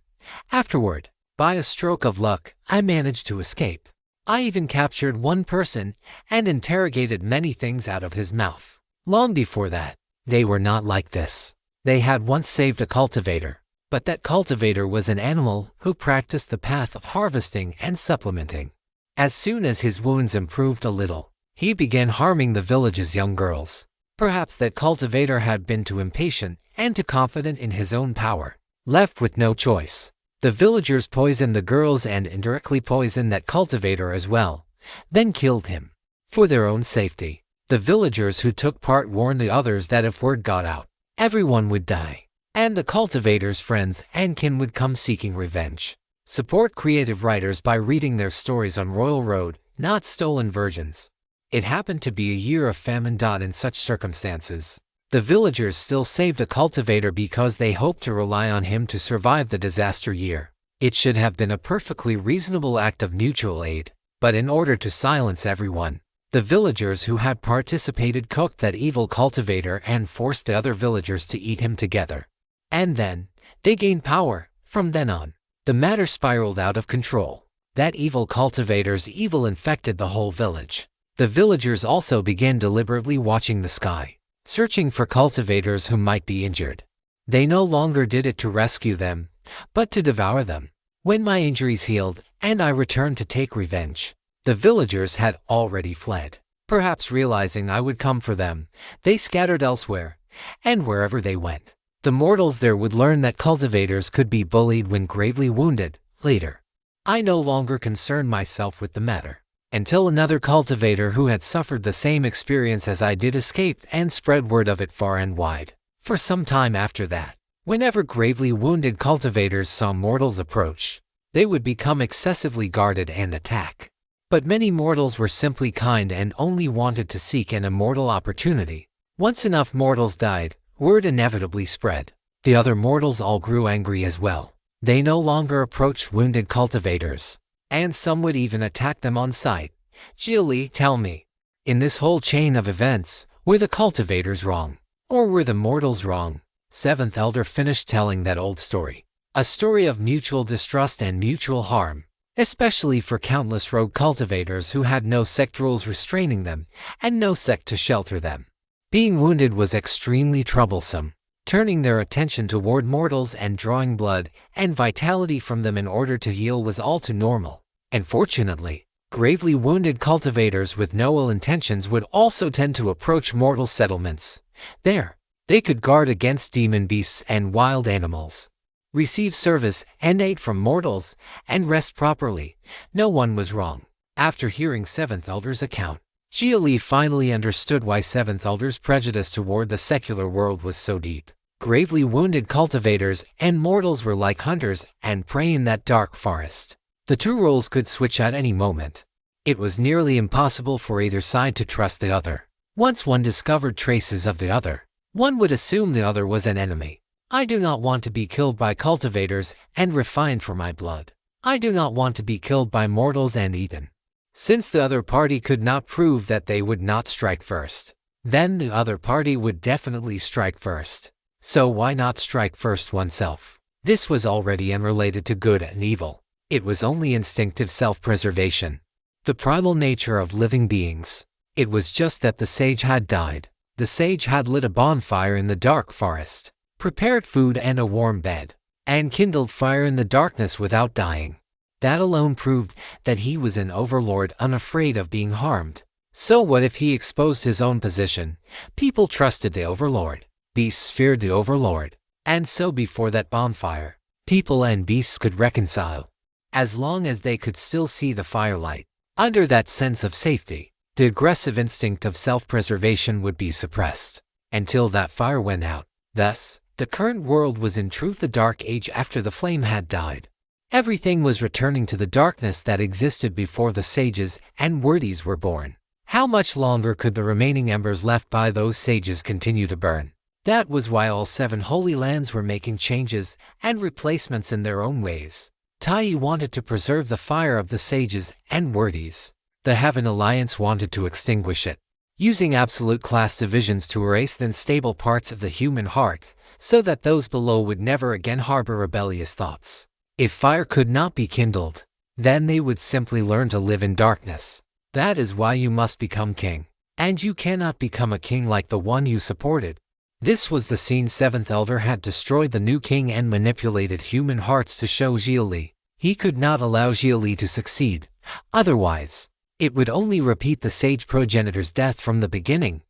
Afterward, by a stroke of luck, I managed to escape. I even captured one person and interrogated many things out of his mouth. Long before that, they were not like this. They had once saved a cultivator, but that cultivator was an animal who practiced the path of harvesting and supplementing. As soon as his wounds improved a little, he began harming the village's young girls. Perhaps that cultivator had been too impatient and too confident in his own power. Left with no choice, the villagers poisoned the girls and indirectly poisoned that cultivator as well, then killed him. For their own safety, the villagers who took part warned the others that if word got out, everyone would die, and the cultivator's friends and kin would come seeking revenge. Support creative writers by reading their stories on Royal Road, Not Stolen Virgins. It happened to be a year of famine. In such circumstances, the villagers still saved a cultivator because they hoped to rely on him to survive the disaster year. It should have been a perfectly reasonable act of mutual aid, but in order to silence everyone, the villagers who had participated cooked that evil cultivator and forced the other villagers to eat him together. And then, they gained power. From then on, the matter spiraled out of control. That evil cultivator's evil infected the whole village. The villagers also began deliberately watching the sky, searching for cultivators who might be injured. They no longer did it to rescue them, but to devour them. When my injuries healed and I returned to take revenge, the villagers had already fled. Perhaps realizing I would come for them, they scattered elsewhere, and wherever they went, the mortals there would learn that cultivators could be bullied when gravely wounded. Later, I no longer concerned myself with the matter, until another cultivator who had suffered the same experience as I did escaped and spread word of it far and wide. For some time after that, whenever gravely wounded cultivators saw mortals approach, they would become excessively guarded and attack. But many mortals were simply kind and only wanted to seek an immortal opportunity. Once enough mortals died, word inevitably spread. The other mortals all grew angry as well. They no longer approached wounded cultivators, and some would even attack them on sight. Xia Li, tell me, in this whole chain of events, were the cultivators wrong? Or were the mortals wrong? Seventh Elder finished telling that old story. A story of mutual distrust and mutual harm, especially for countless rogue cultivators who had no sect rules restraining them, and no sect to shelter them. Being wounded was extremely troublesome. Turning their attention toward mortals and drawing blood and vitality from them in order to heal was all too normal. And fortunately, gravely wounded cultivators with no ill intentions would also tend to approach mortal settlements. There, they could guard against demon beasts and wild animals, receive service and aid from mortals, and rest properly. No one was wrong. After hearing Seventh Elder's account, Xia Li finally understood why Seventh Elder's prejudice toward the secular world was so deep. Gravely wounded cultivators and mortals were like hunters and prey in that dark forest. The two roles could switch at any moment. It was nearly impossible for either side to trust the other. Once one discovered traces of the other, one would assume the other was an enemy. I do not want to be killed by cultivators and refined for my blood. I do not want to be killed by mortals and eaten. Since the other party could not prove that they would not strike first, then the other party would definitely strike first. So why not strike first oneself? This was already unrelated to good and evil. It was only instinctive self-preservation, the primal nature of living beings. It was just that the sage had died. The sage had lit a bonfire in the dark forest, prepared food and a warm bed, and kindled fire in the darkness without dying. That alone proved that he was an overlord unafraid of being harmed. So what if he exposed his own position? People trusted the overlord. Beasts feared the overlord. And so before that bonfire, people and beasts could reconcile. As long as they could still see the firelight, under that sense of safety, the aggressive instinct of self-preservation would be suppressed, until that fire went out. Thus, the current world was in truth a dark age after the flame had died. Everything was returning to the darkness that existed before the sages and worthies were born. How much longer could the remaining embers left by those sages continue to burn? That was why all 7 holy lands were making changes and replacements in their own ways. Tai wanted to preserve the fire of the sages and worthies. The Heaven Alliance wanted to extinguish it, using absolute class divisions to erase the unstable parts of the human heart, so that those below would never again harbor rebellious thoughts. If fire could not be kindled, then they would simply learn to live in darkness. That is why you must become king. And you cannot become a king like the one you supported. This was the scene. Seventh Elder had destroyed the new king and manipulated human hearts to show Xia Li. He could not allow Xia Li to succeed. Otherwise, it would only repeat the sage progenitor's death from the beginning.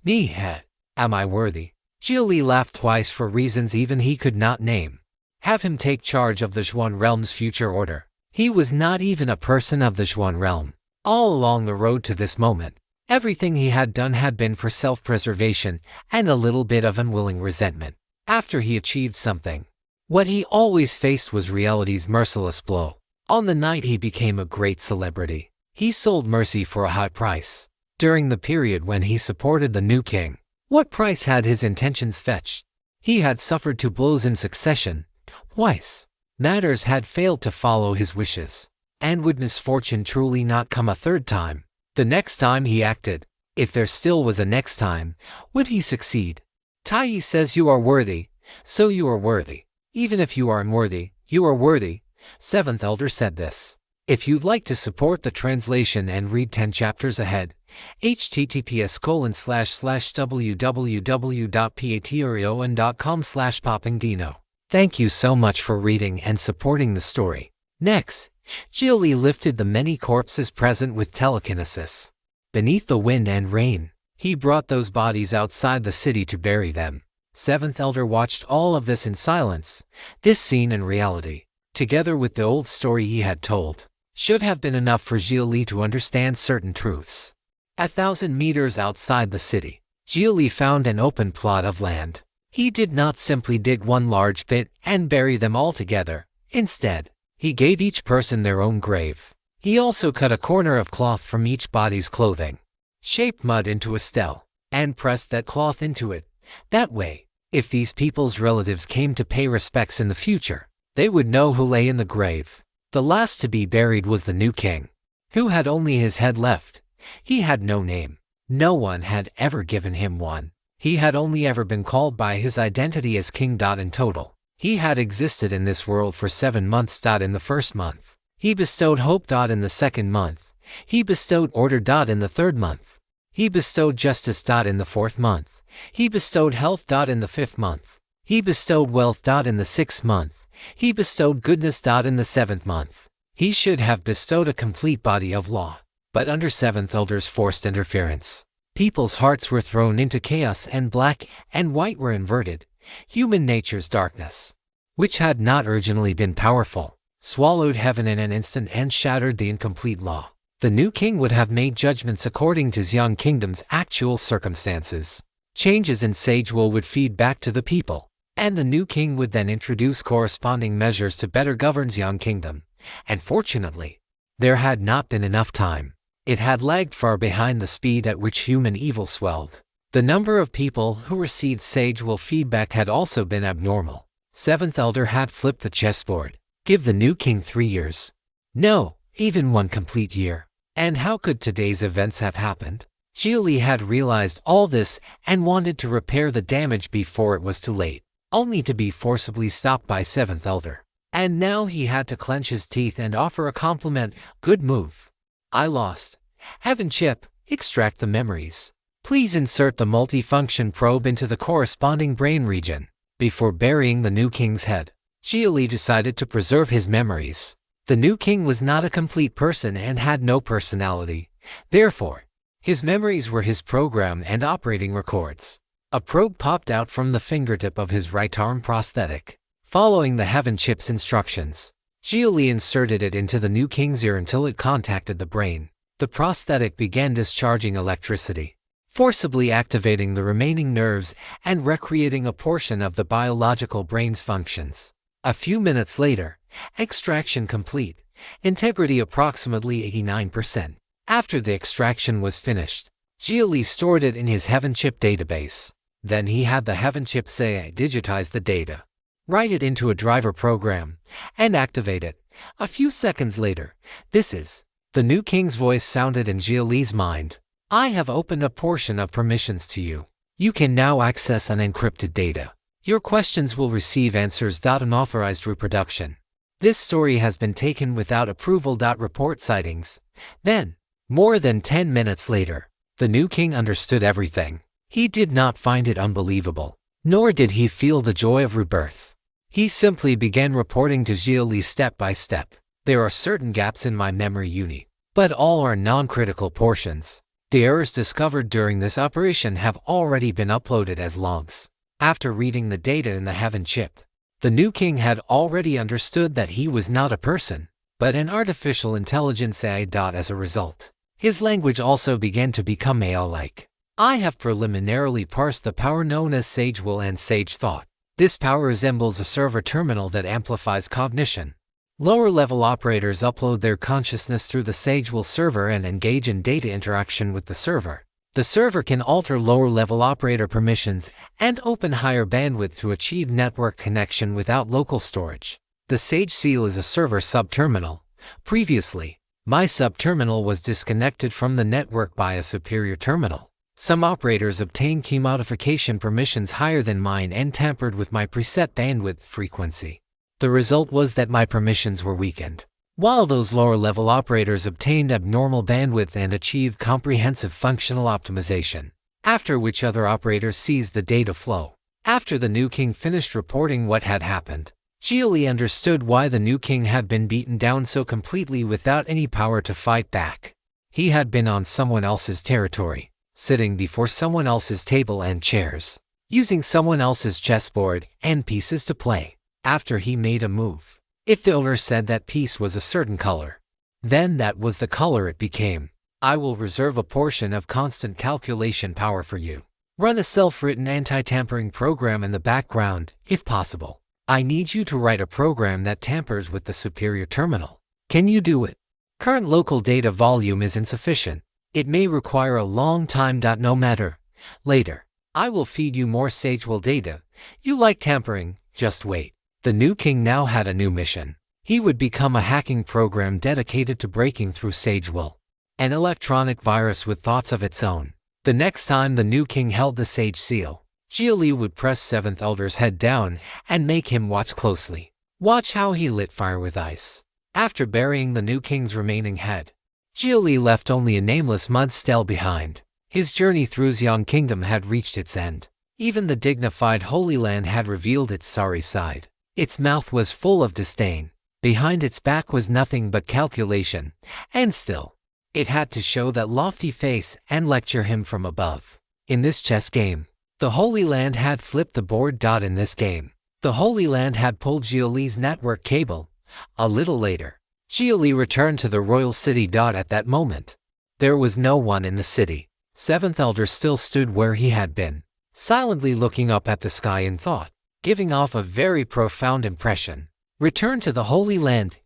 Am I worthy? Xia Li laughed twice for reasons even he could not name. Have him take charge of the Xuan realm's future order. He was not even a person of the Xuan realm. All along the road to this moment, everything he had done had been for self-preservation and a little bit of unwilling resentment. After he achieved something, what he always faced was reality's merciless blow. On the night he became a great celebrity, he sold mercy for a high price. During the period when he supported the new king, what price had his intentions fetched? He had suffered 2 blows in succession. Twice, matters had failed to follow his wishes. And would misfortune truly not come a 3rd time? The next time he acted, if there still was a next time, would he succeed? Tai says you are worthy, so you are worthy. Even if you are unworthy, you are worthy. 7th Elder said this. If you'd like to support the translation and read 10 chapters ahead, https://www.patreon.com/poppingdino. Thank you so much for reading and supporting the story. Next, Xia Li lifted the many corpses present with telekinesis. Beneath the wind and rain, he brought those bodies outside the city to bury them. Seventh Elder watched all of this in silence. This scene in reality, together with the old story he had told, should have been enough for Xia Li to understand certain truths. 1,000 meters outside the city, Xia Li found an open plot of land. He did not simply dig one large pit and bury them all together. Instead, he gave each person their own grave. He also cut a corner of cloth from each body's clothing, shaped mud into a stele, and pressed that cloth into it. That way, if these people's relatives came to pay respects in the future, they would know who lay in the grave. The last to be buried was the new king, who had only his head left. He had no name. No one had ever given him one. He had only ever been called by his identity as king. In total, he had existed in this world for 7 months. In the first month, he bestowed hope. In the second month, he bestowed order. In the third month, he bestowed justice. In the fourth month, he bestowed health. In the fifth month, he bestowed wealth. In the sixth month, he bestowed goodness. In the seventh month, he should have bestowed a complete body of law. But under Seventh Elder's forced interference, people's hearts were thrown into chaos, and black and white were inverted. Human nature's darkness, which had not originally been powerful, swallowed heaven in an instant and shattered the incomplete law. The new king would have made judgments according to Xiang Kingdom's actual circumstances. Changes in Sage Will would feed back to the people, and the new king would then introduce corresponding measures to better govern Xiang Kingdom. And fortunately, there had not been enough time. It had lagged far behind the speed at which human evil swelled. The number of people who received Sage Will feedback had also been abnormal. Seventh Elder had flipped the chessboard. Give the new king 3 years. No, even 1 complete year. And how could today's events have happened? Xia Li had realized all this and wanted to repair the damage before it was too late, only to be forcibly stopped by Seventh Elder. And now he had to clench his teeth and offer a compliment. Good move. I lost. Heaven chip, extract the memories. Please insert the multifunction probe into the corresponding brain region. Before burying the new king's head, Xia Li decided to preserve his memories. The new king was not a complete person and had no personality. Therefore, his memories were his program and operating records. A probe popped out from the fingertip of his right arm prosthetic. Following the Heaven chip's instructions, Xia Li inserted it into the new king's ear until it contacted the brain. The prosthetic began discharging electricity, forcibly activating the remaining nerves and recreating a portion of the biological brain's functions. A few minutes later, extraction complete, integrity approximately 89%. After the extraction was finished, Xia Li stored it in his Heaven chip database. Then he had the Heaven chip say digitize the data, write it into a driver program, and activate it. A few seconds later, the new king's voice sounded in Xia Li's mind. I have opened a portion of permissions to you. You can now access unencrypted data. Your questions will receive answers. Unauthorized reproduction. This story has been taken without approval. Report sightings. Then, more than 10 minutes later, the new king understood everything. He did not find it unbelievable, nor did he feel the joy of rebirth. He simply began reporting to Xia Li step by step. There are certain gaps in my memory unit, but all are non-critical portions. The errors discovered during this operation have already been uploaded as logs. After reading the data in the Heaven chip, the new king had already understood that he was not a person, but an artificial intelligence AI. As a result, his language also began to become AI-like. I have preliminarily parsed the power known as Sage Will and Sage Thought. This power resembles a server terminal that amplifies cognition. Lower-level operators upload their consciousness through the Sage Will server and engage in data interaction with the server. The server can alter lower-level operator permissions and open higher bandwidth to achieve network connection without local storage. The Sage Seal is a server subterminal. Previously, my subterminal was disconnected from the network by a superior terminal. Some operators obtained key modification permissions higher than mine and tampered with my preset bandwidth frequency. The result was that my permissions were weakened, while those lower-level operators obtained abnormal bandwidth and achieved comprehensive functional optimization, after which other operators seized the data flow. After the new king finished reporting what had happened, Xia Li understood why the new king had been beaten down so completely without any power to fight back. He had been on someone else's territory, sitting before someone else's table and chairs, using someone else's chessboard and pieces to play. After he made a move, if the owner said that piece was a certain color, then that was the color it became. I will reserve a portion of constant calculation power for you. Run a self-written anti-tampering program in the background, if possible. I need you to write a program that tampers with the superior terminal. Can you do it? Current local data volume is insufficient. It may require a long time. No matter. Later, I will feed you more Sagewell data. You like tampering, just wait. The new king now had a new mission. He would become a hacking program dedicated to breaking through Sagewell, an electronic virus with thoughts of its own. The next time the new king held the Sage Seal, Xia Li would press 7th Elder's head down and make him watch closely. Watch how he lit fire with ice. After burying the new king's remaining head, Xia Li left only a nameless mud stele behind. His journey through Xiang Kingdom had reached its end. Even the dignified Holy Land had revealed its sorry side. Its mouth was full of disdain. Behind its back was nothing but calculation, and still, it had to show that lofty face and lecture him from above. In this chess game, the Holy Land had flipped the board. In this game, the Holy Land had pulled Xia Li's network cable. A little later, Xia Li returned to the royal city. At that moment, there was no one in the city. 7th Elder still stood where he had been, silently looking up at the sky in thought, giving off a very profound impression. Return to the Holy Land,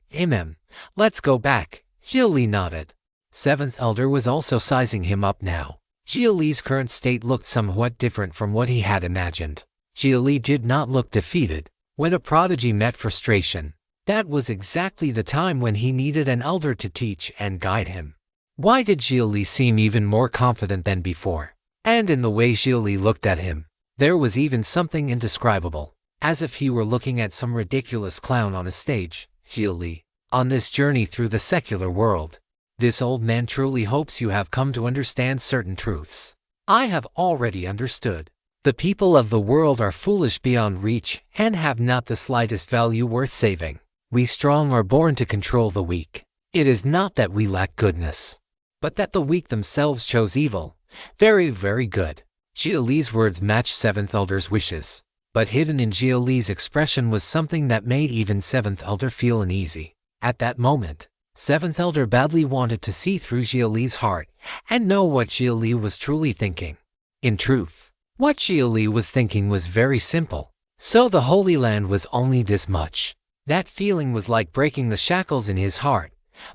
let's go back. Xia Li nodded. 7th Elder was also sizing him up now. Xia Li's current state looked somewhat different from what he had imagined. Xia Li did not look defeated. When a prodigy met frustration, that was exactly the time when he needed an elder to teach and guide him. Why did Xia Li seem even more confident than before? And in the way Xia Li looked at him, there was even something indescribable, as if he were looking at some ridiculous clown on a stage. Xia Li, on this journey through the secular world, this old man truly hopes you have come to understand certain truths. I have already understood. The people of the world are foolish beyond reach and have not the slightest value worth saving. We strong are born to control the weak. It is not that we lack goodness, but that the weak themselves chose evil. Very, very good. Xia Li's words matched 7th Elder's wishes, but hidden in Xia Li's expression was something that made even 7th Elder feel uneasy. At that moment, 7th Elder badly wanted to see through Xia Li's heart and know what Xia Li was truly thinking. In truth, what Xia Li was thinking was very simple. So the Holy Land was only this much. That feeling was like breaking the shackles in his heart,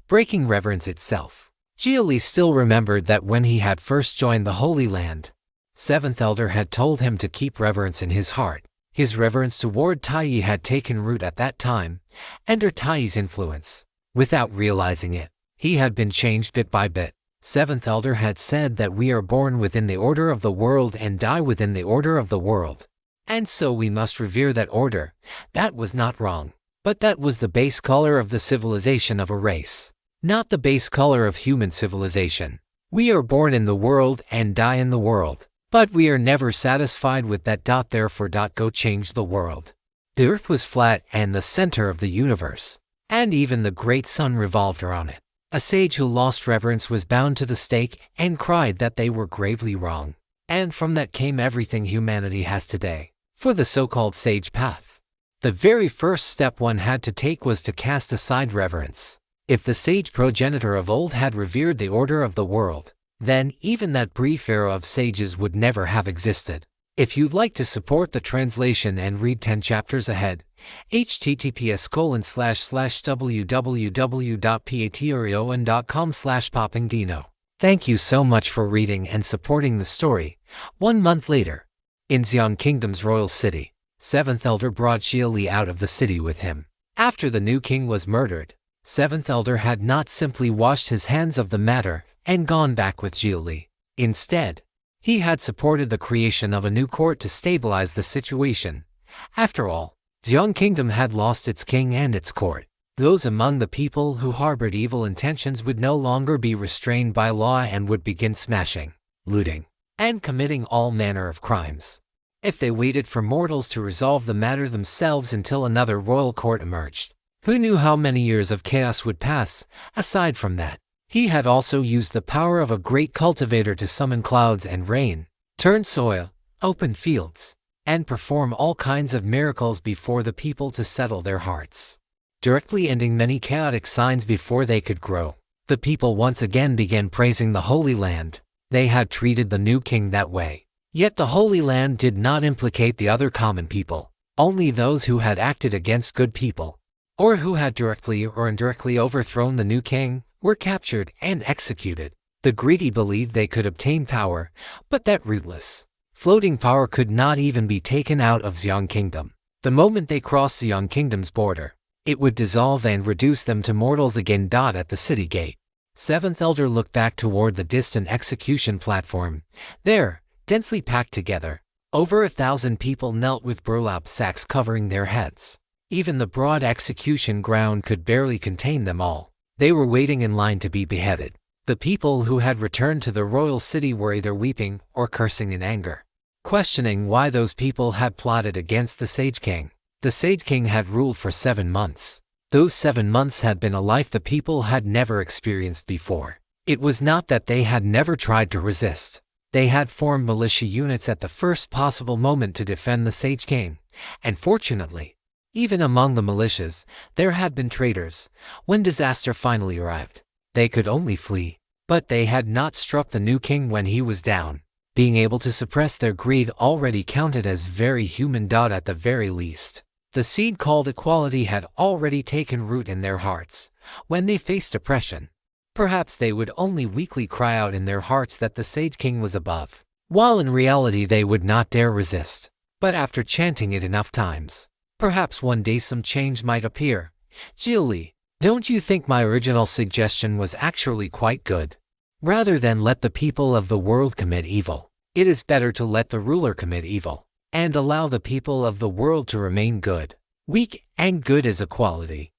breaking reverence itself. Xia Li still remembered that when he had first joined the Holy Land, 7th Elder had told him to keep reverence in his heart. His reverence toward Taiyi had taken root at that time, under Taiyi's influence. Without realizing it, he had been changed bit by bit. 7th Elder had said that we are born within the order of the world and die within the order of the world. And so we must revere that order. That was not wrong. But that was the base color of the civilization of a race, not the base color of human civilization. We are born in the world and die in the world, but we are never satisfied with that. Therefore, go change the world. The earth was flat and the center of the universe, and even the great sun revolved around it. A sage who lost reverence was bound to the stake and cried that they were gravely wrong. And from that came everything humanity has today. For the so-called sage path, the very first step one had to take was to cast aside reverence. If the sage progenitor of old had revered the order of the world, then even that brief era of sages would never have existed. If you'd like to support the translation and read 10 chapters ahead, https://www.patreon.com/poppingdino. Thank you so much for reading and supporting the story. 1 month later, in Xiang Kingdom's royal city, 7th Elder brought Xia Li out of the city with him. After the new king was murdered, 7th Elder had not simply washed his hands of the matter and gone back with Xia Li. Instead, he had supported the creation of a new court to stabilize the situation. After all, Xiang Kingdom had lost its king and its court. Those among the people who harbored evil intentions would no longer be restrained by law and would begin smashing, looting, and committing all manner of crimes. if they waited for mortals to resolve the matter themselves until another royal court emerged. Who knew how many years of chaos would pass? Aside from that, he had also used the power of a great cultivator to summon clouds and rain, turn soil, open fields, and perform all kinds of miracles before the people to settle their hearts, directly ending many chaotic signs before they could grow. The people once again began praising the Holy Land. They had treated the new king that way. Yet the Holy Land did not implicate the other common people. Only those who had acted against good people, or who had directly or indirectly overthrown the new king, were captured and executed. The greedy believed they could obtain power, but that rootless, floating power could not even be taken out of Xiang Kingdom. The moment they crossed Xiang Kingdom's border, it would dissolve and reduce them to mortals again. At the city gate, Seventh Elder looked back toward the distant execution platform. There, densely packed together, over 1,000 people knelt with burlap sacks covering their heads. Even the broad execution ground could barely contain them all. They were waiting in line to be beheaded. The people who had returned to the royal city were either weeping or cursing in anger, questioning why those people had plotted against the Sage King. The Sage King had ruled for 7 months. Those 7 months had been a life the people had never experienced before. It was not that they had never tried to resist. They had formed militia units at the first possible moment to defend the Sage King, and fortunately, even among the militias, there had been traitors. When disaster finally arrived, they could only flee. But they had not struck the new king when he was down. Being able to suppress their greed already counted as very human. At the very least, the seed called equality had already taken root in their hearts. When they faced oppression, perhaps they would only weakly cry out in their hearts that the Sage King was above, while in reality they would not dare resist. But after chanting it enough times, perhaps one day some change might appear. Xia Li, don't you think my original suggestion was actually quite good? Rather than let the people of the world commit evil, it is better to let the ruler commit evil, and allow the people of the world to remain good. Weak and good is a quality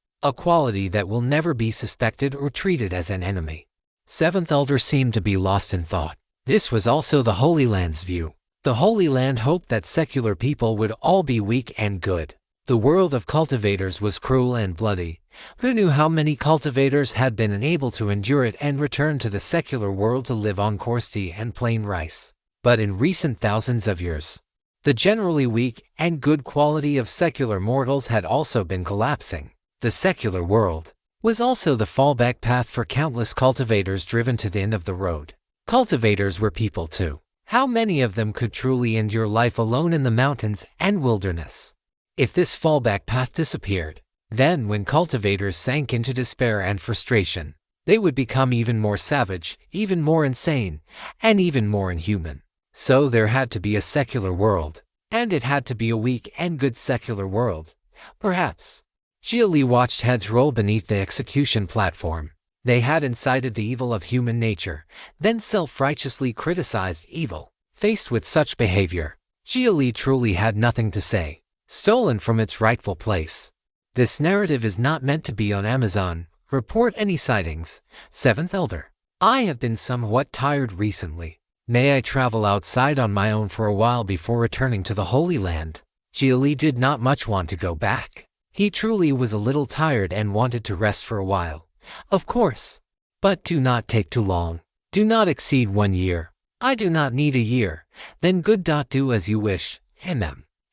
that will never be suspected or treated as an enemy. Seventh Elder seemed to be lost in thought. This was also the Holy Land's view. The Holy Land hoped that secular people would all be weak and good. The world of cultivators was cruel and bloody. Who knew how many cultivators had been unable to endure it and returned to the secular world to live on coarse tea and plain rice? But in recent thousands of years, the generally weak and good quality of secular mortals had also been collapsing. The secular world was also the fallback path for countless cultivators driven to the end of the road. Cultivators were people too. How many of them could truly endure life alone in the mountains and wilderness? If this fallback path disappeared, then when cultivators sank into despair and frustration, they would become even more savage, even more insane, and even more inhuman. So there had to be a secular world, and it had to be a weak and good secular world. Perhaps. Xia Li watched heads roll beneath the execution platform. They had incited the evil of human nature, then self-righteously criticized evil. Faced with such behavior, Xia Li truly had nothing to say. Stolen from its rightful place. This narrative is not meant to be on Amazon. Report any sightings. Seventh Elder, I have been somewhat tired recently. May I travel outside on my own for a while before returning to the Holy Land? Xia Li did not much want to go back. He truly was a little tired and wanted to rest for a while. Of course. But do not take too long. Do not exceed 1 year. I do not need a year. Then good. Do as you wish.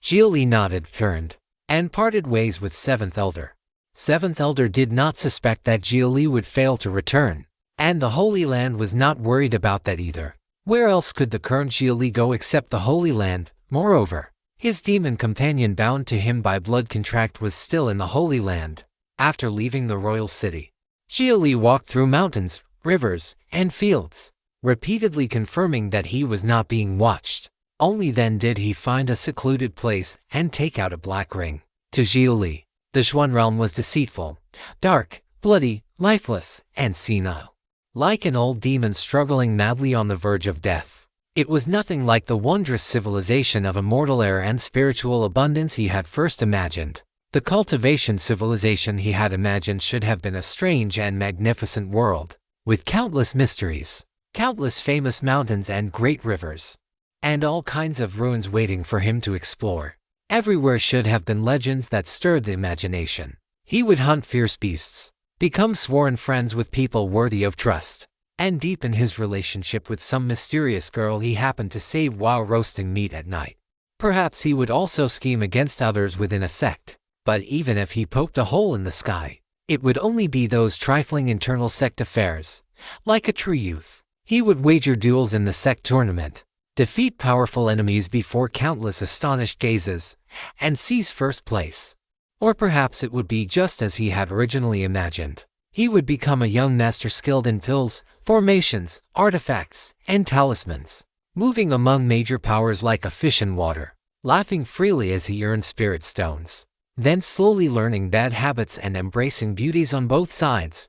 Xia Li nodded, turned, and parted ways with Seventh Elder. Seventh Elder did not suspect that Xia Li would fail to return, and the Holy Land was not worried about that either. Where else could the current Xia Li go except the Holy Land? Moreover, his demon companion bound to him by blood contract was still in the Holy Land. After leaving the royal city, Xia Li walked through mountains, rivers, and fields, repeatedly confirming that he was not being watched. Only then did he find a secluded place and take out a black ring. To Xia Li, the Xuan realm was deceitful, dark, bloody, lifeless, and senile. Like an old demon struggling madly on the verge of death. It was nothing like the wondrous civilization of immortal air and spiritual abundance he had first imagined. The cultivation civilization he had imagined should have been a strange and magnificent world, with countless mysteries, countless famous mountains and great rivers. and all kinds of ruins waiting for him to explore. Everywhere should have been legends that stirred the imagination. He would hunt fierce beasts, become sworn friends with people worthy of trust, and deepen his relationship with some mysterious girl he happened to save while roasting meat at night. Perhaps he would also scheme against others within a sect, but even if he poked a hole in the sky, it would only be those trifling internal sect affairs. Like a true youth, he would wager duels in the sect tournament, defeat powerful enemies before countless astonished gazes, and seize first place. Or perhaps it would be just as he had originally imagined. He would become a young master skilled in pills, formations, artifacts, and talismans, moving among major powers like a fish in water, laughing freely as he earned spirit stones, then slowly learning bad habits and embracing beauties on both sides.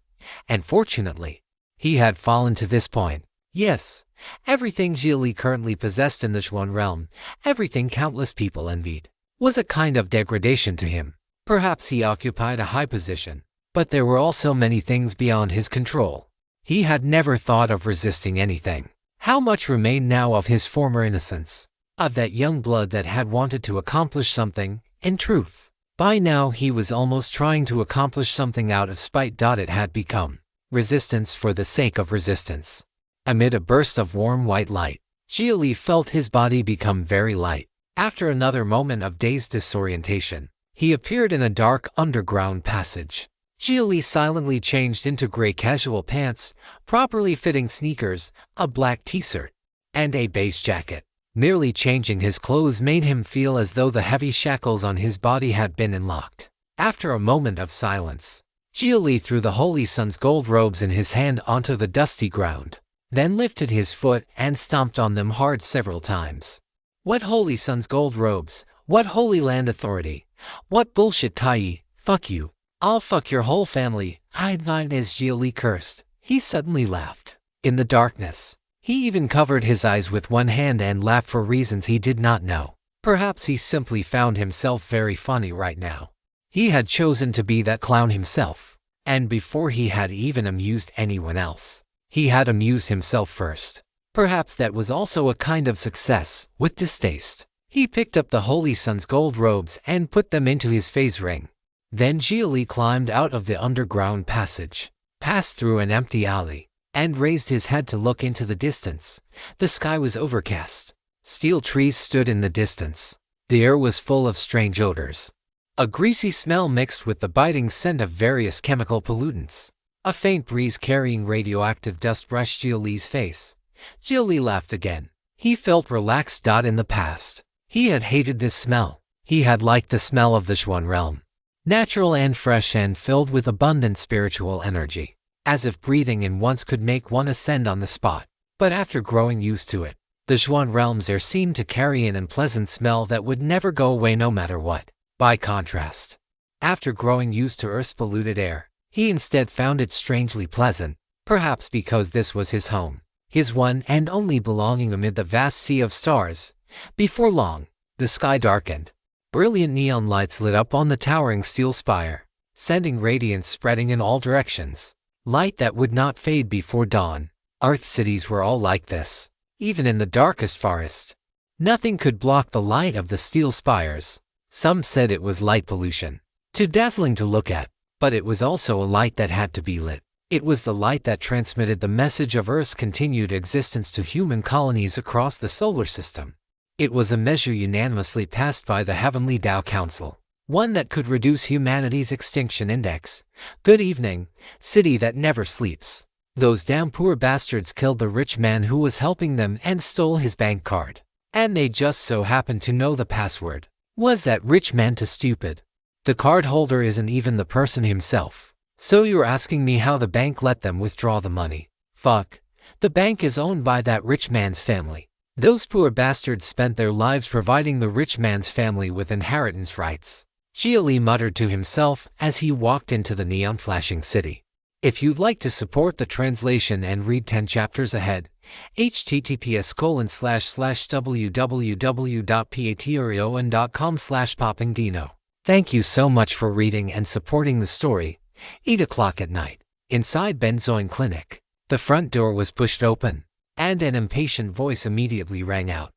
And fortunately, he had fallen to this point. Yes, everything Xia Li currently possessed in the Xuan realm, everything countless people envied, was a kind of degradation to him. Perhaps he occupied a high position, but there were also many things beyond his control. He had never thought of resisting anything. How much remained now of his former innocence, of that young blood that had wanted to accomplish something? In truth, by now he was almost trying to accomplish something out of spite. It had become resistance for the sake of resistance. Amid a burst of warm white light, Xia Li felt his body become very light. After another moment of dazed disorientation, he appeared in a dark underground passage. Xia Li silently changed into gray casual pants, properly fitting sneakers, a black t-shirt, and a beige jacket. Merely changing his clothes made him feel as though the heavy shackles on his body had been unlocked. After a moment of silence, Xia Li threw the Holy Sun's gold robes in his hand onto the dusty ground, then lifted his foot and stomped on them hard several times. What Holy Sun's gold robes? What Holy Land Authority? What bullshit, Tai? Fuck you. I'll fuck your whole family. Mine as Xia Li cursed. He suddenly laughed. In the darkness, he even covered his eyes with one hand and laughed for reasons he did not know. Perhaps he simply found himself very funny right now. He had chosen to be that clown himself, and before he had even amused anyone else, he had amused himself first. Perhaps that was also a kind of success. With distaste, he picked up the Holy Sun's gold robes and put them into his phase ring. Then Xia Li climbed out of the underground passage, passed through an empty alley, and raised his head to look into the distance. The sky was overcast. Steel trees stood in the distance. The air was full of strange odors. A greasy smell mixed with the biting scent of various chemical pollutants. A faint breeze carrying radioactive dust brushed Xia Li's face. Xia Li laughed again. He felt relaxed. In the past, he had hated this smell. He had liked the smell of the Xuan realm. Natural and fresh and filled with abundant spiritual energy, as if breathing in once could make one ascend on the spot. But after growing used to it, the Xuan realm's air seemed to carry an unpleasant smell that would never go away no matter what. By contrast, after growing used to Earth's polluted air, he instead found it strangely pleasant, perhaps because this was his home, his one and only belonging amid the vast sea of stars. Before long, the sky darkened. Brilliant neon lights lit up on the towering steel spire, sending radiance spreading in all directions. Light that would not fade before dawn. Earth cities were all like this. Even in the darkest forest, nothing could block the light of the steel spires. Some said it was light pollution, too dazzling to look at, but it was also a light that had to be lit. It was the light that transmitted the message of Earth's continued existence to human colonies across the solar system. It was a measure unanimously passed by the Heavenly Tao Council, one that could reduce humanity's extinction index. Good evening, city that never sleeps. Those damn poor bastards killed the rich man who was helping them and stole his bank card. And they just so happened to know the password. Was that rich man too stupid? The card holder isn't even the person himself. So you're asking me how the bank let them withdraw the money? Fuck. The bank is owned by that rich man's family. Those poor bastards spent their lives providing the rich man's family with inheritance rights. Xia Li muttered to himself as he walked into the neon-flashing city. If you'd like to support the translation and read 10 chapters ahead, https://www.patreon.com/poppingdino. Thank you so much for reading and supporting the story. 8 o'clock at night. Inside Benzoin Clinic, the front door was pushed open, and an impatient voice immediately rang out.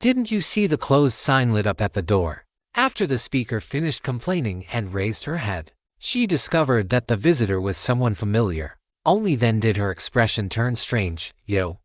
Didn't you see the closed sign lit up at the door?" After the speaker finished complaining and raised her head, she discovered that the visitor was someone familiar. Only then did her expression turn strange. "Yo,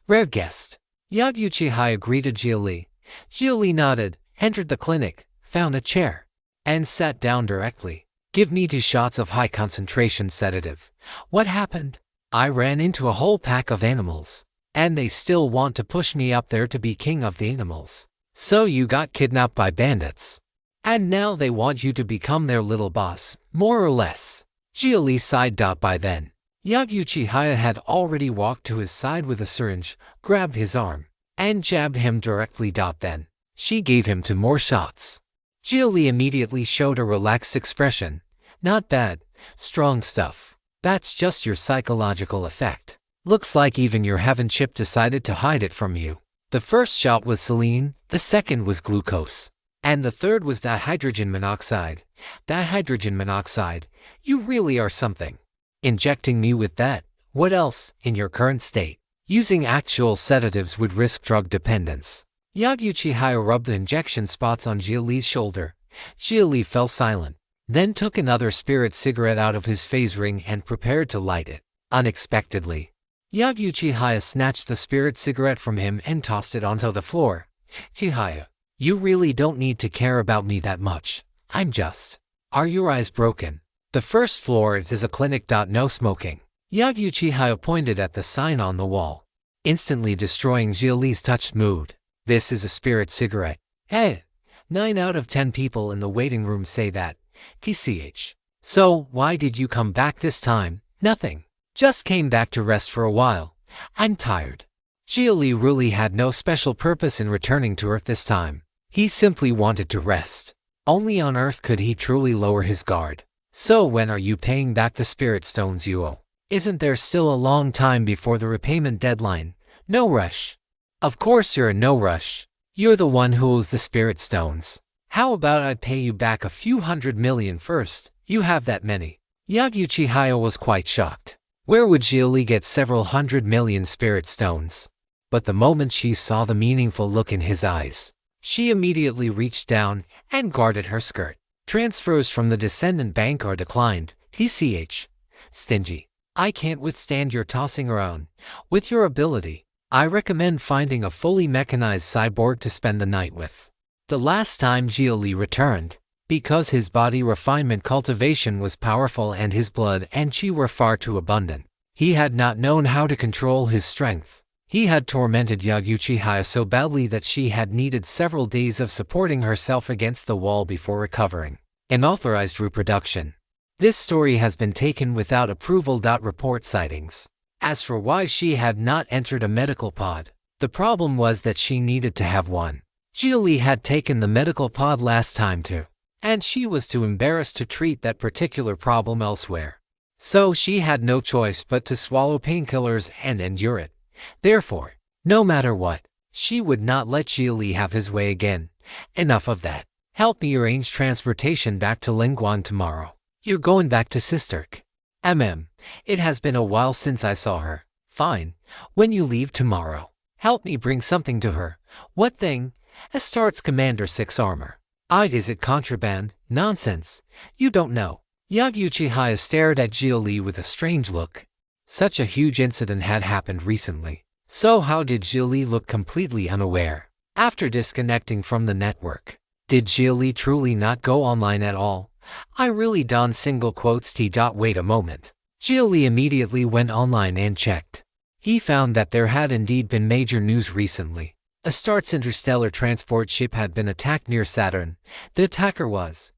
rare guest." Yaguchi greeted Xia Li. Xia Li nodded, entered the clinic, found a chair, and sat down directly. "Give me 2 shots of high-concentration sedative." "What happened?" "I ran into a whole pack of animals, and they still want to push me up there to be king of the animals." "So you got kidnapped by bandits, and now they want you to become their little boss, more or less." Xia Li sighed. By then, Yaguchi had already walked to his side with a syringe, grabbed his arm, and jabbed him directly. Then, she gave him 2 more shots. Xia Li immediately showed a relaxed expression. "Not bad, strong stuff. That's just your psychological effect. Looks like even your heaven chip decided to hide it from you." The first shot was saline, the second was glucose, and the third was dihydrogen monoxide. "Dihydrogen monoxide, you really are something. Injecting me with that. What else, in your current state? Using actual sedatives would risk drug dependence." Yaguchi rubbed the injection spots on Xia Li's shoulder. Xia Li fell silent, then took another spirit cigarette out of his phase ring and prepared to light it. Unexpectedly, Yaguchi snatched the spirit cigarette from him and tossed it onto the floor. "Chihaya, you really don't need to care about me that much. I'm just... Are your eyes broken? The first floor is a clinic. No smoking." Yaguchi pointed at the sign on the wall, instantly destroying Xia Li's touched mood. "This is a spirit cigarette. Hey, 9 out of 10 people in the waiting room say that. TCH. So, why did you come back this time?" "Nothing. Just came back to rest for a while. I'm tired." Xia Li really had no special purpose in returning to Earth this time. He simply wanted to rest. Only on Earth could he truly lower his guard. "So when are you paying back the spirit stones you owe? Isn't there still a long time before the repayment deadline?" "No rush." "Of course you're in no rush. You're the one who owes the spirit stones. How about I pay you back a few 100 million first? You have that many." Yaguchi was quite shocked. Where would Xia Li get several 100 million spirit stones? But the moment she saw the meaningful look in his eyes, she immediately reached down and guarded her skirt. "Transfers from the descendant bank are declined. TCH. Stingy. I can't withstand your tossing around. With your ability, I recommend finding a fully mechanized cyborg to spend the night with." The last time Xia Li returned, because his body refinement cultivation was powerful and his blood and chi were far too abundant, he had not known how to control his strength. He had tormented Yaguchi so badly that she had needed several days of supporting herself against the wall before recovering. Unauthorized reproduction. This story has been taken without approval. Report sightings. As for why she had not entered a medical pod, the problem was that she needed to have one. Xia Li had taken the medical pod last time too, and she was too embarrassed to treat that particular problem elsewhere. So she had no choice but to swallow painkillers and endure it. Therefore, no matter what, she would not let Xia Li have his way again. Enough of that. Help me arrange transportation back to Lingguan tomorrow. You're going back to Sisterk. It has been a while since I saw her. Fine. When you leave tomorrow, help me bring something to her. What thing? Astartes Commander 6 armor. Is it contraband? Nonsense. You don't know. Yaguchi stared at Xia Li with a strange look. Such a huge incident had happened recently. So how did Xia Li look completely unaware? After disconnecting from the network, did Xia Li truly not go online at all? I really don't single quotes t. Wait a moment. Xia Li immediately went online and checked. He found that there had indeed been major news recently. Astartes interstellar transport ship had been attacked near Saturn. The attacker was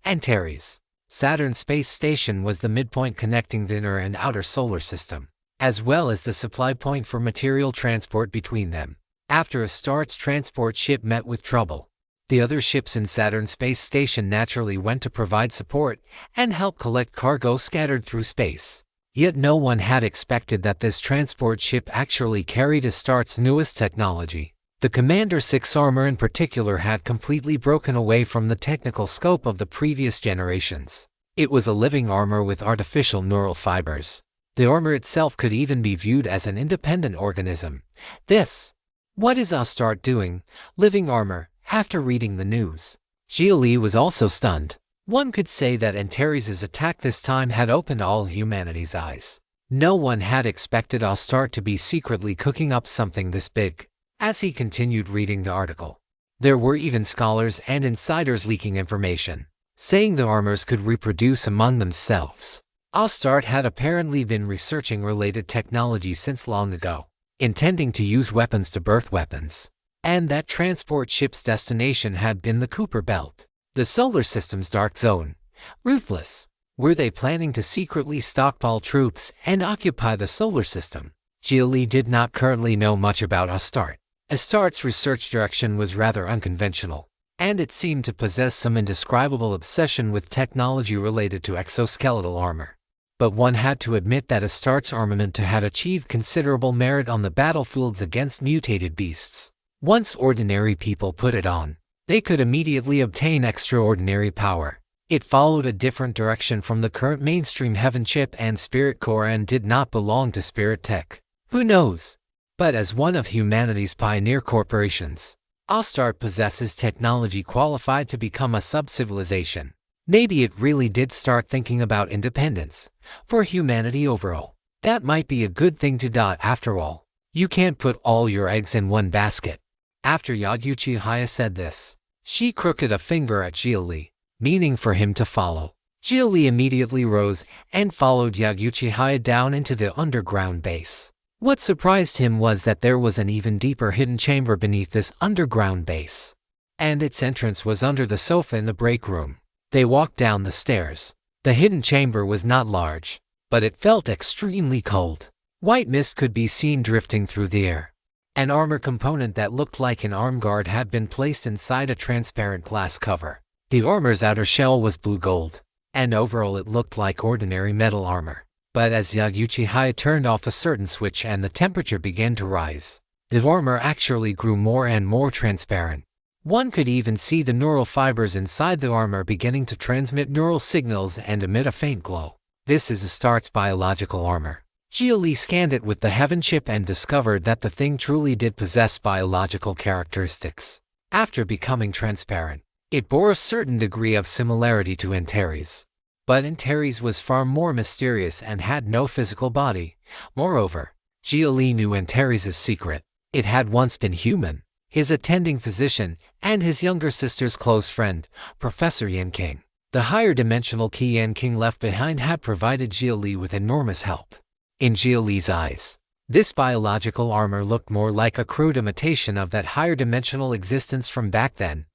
Antares. Saturn space station was the midpoint connecting the inner and outer solar system, as well as the supply point for material transport between them. After Astartes transport ship met with trouble, the other ships in Saturn space station naturally went to provide support and help collect cargo scattered through space. Yet no one had expected that this transport ship actually carried Astartes' newest technology. The Commander 6 armor in particular had completely broken away from the technical scope of the previous generations. It was a living armor with artificial neural fibers. The armor itself could even be viewed as an independent organism. This What is Astarte doing? Living armor, after reading the news. Xia Li was also stunned. One could say that Antares' attack this time had opened all humanity's eyes. No one had expected Astarte to be secretly cooking up something this big. As he continued reading the article, there were even scholars and insiders leaking information, saying the armors could reproduce among themselves. Astarte had apparently been researching related technology since long ago, intending to use weapons to birth weapons, and that transport ship's destination had been the Kuiper Belt, the solar system's dark zone. Ruthless. Were they planning to secretly stockpile troops and occupy the solar system? Xia Li did not currently know much about Astarte. Astarte's research direction was rather unconventional, and it seemed to possess some indescribable obsession with technology related to exoskeletal armor. But one had to admit that Astarte's armament had achieved considerable merit on the battlefields against mutated beasts. Once ordinary people put it on, they could immediately obtain extraordinary power. It followed a different direction from the current mainstream Heaven Chip and Spirit Core and did not belong to Spirit Tech. Who knows? But as one of humanity's pioneer corporations, Astarte possesses technology qualified to become a sub-civilization. Maybe it really did start thinking about independence for humanity overall. That might be a good thing to do. After all, you can't put all your eggs in one basket. After Yaguchi said this, she crooked a finger at Xia Li, meaning for him to follow. Xia Li immediately rose and followed Yaguchi down into the underground base. What surprised him was that there was an even deeper hidden chamber beneath this underground base, and its entrance was under the sofa in the break room. They walked down the stairs. The hidden chamber was not large, but it felt extremely cold. White mist could be seen drifting through the air. An armor component that looked like an arm guard had been placed inside a transparent glass cover. The armor's outer shell was blue gold, and overall it looked like ordinary metal armor. But as Yaguchi turned off a certain switch and the temperature began to rise, the armor actually grew more and more transparent. One could even see the neural fibers inside the armor beginning to transmit neural signals and emit a faint glow. This is Astarte's biological armor. Xia Li scanned it with the Heaven Chip and discovered that the thing truly did possess biological characteristics. After becoming transparent, it bore a certain degree of similarity to Antares. But Antares was far more mysterious and had no physical body. Moreover, Xia Li knew Antares' secret. It had once been human. His attending physician, and his younger sister's close friend, Professor Yan King. The higher dimensional key Yan King left behind had provided Xia Li with enormous help. In Xia Li's eyes, this biological armor looked more like a crude imitation of that higher dimensional existence from back then.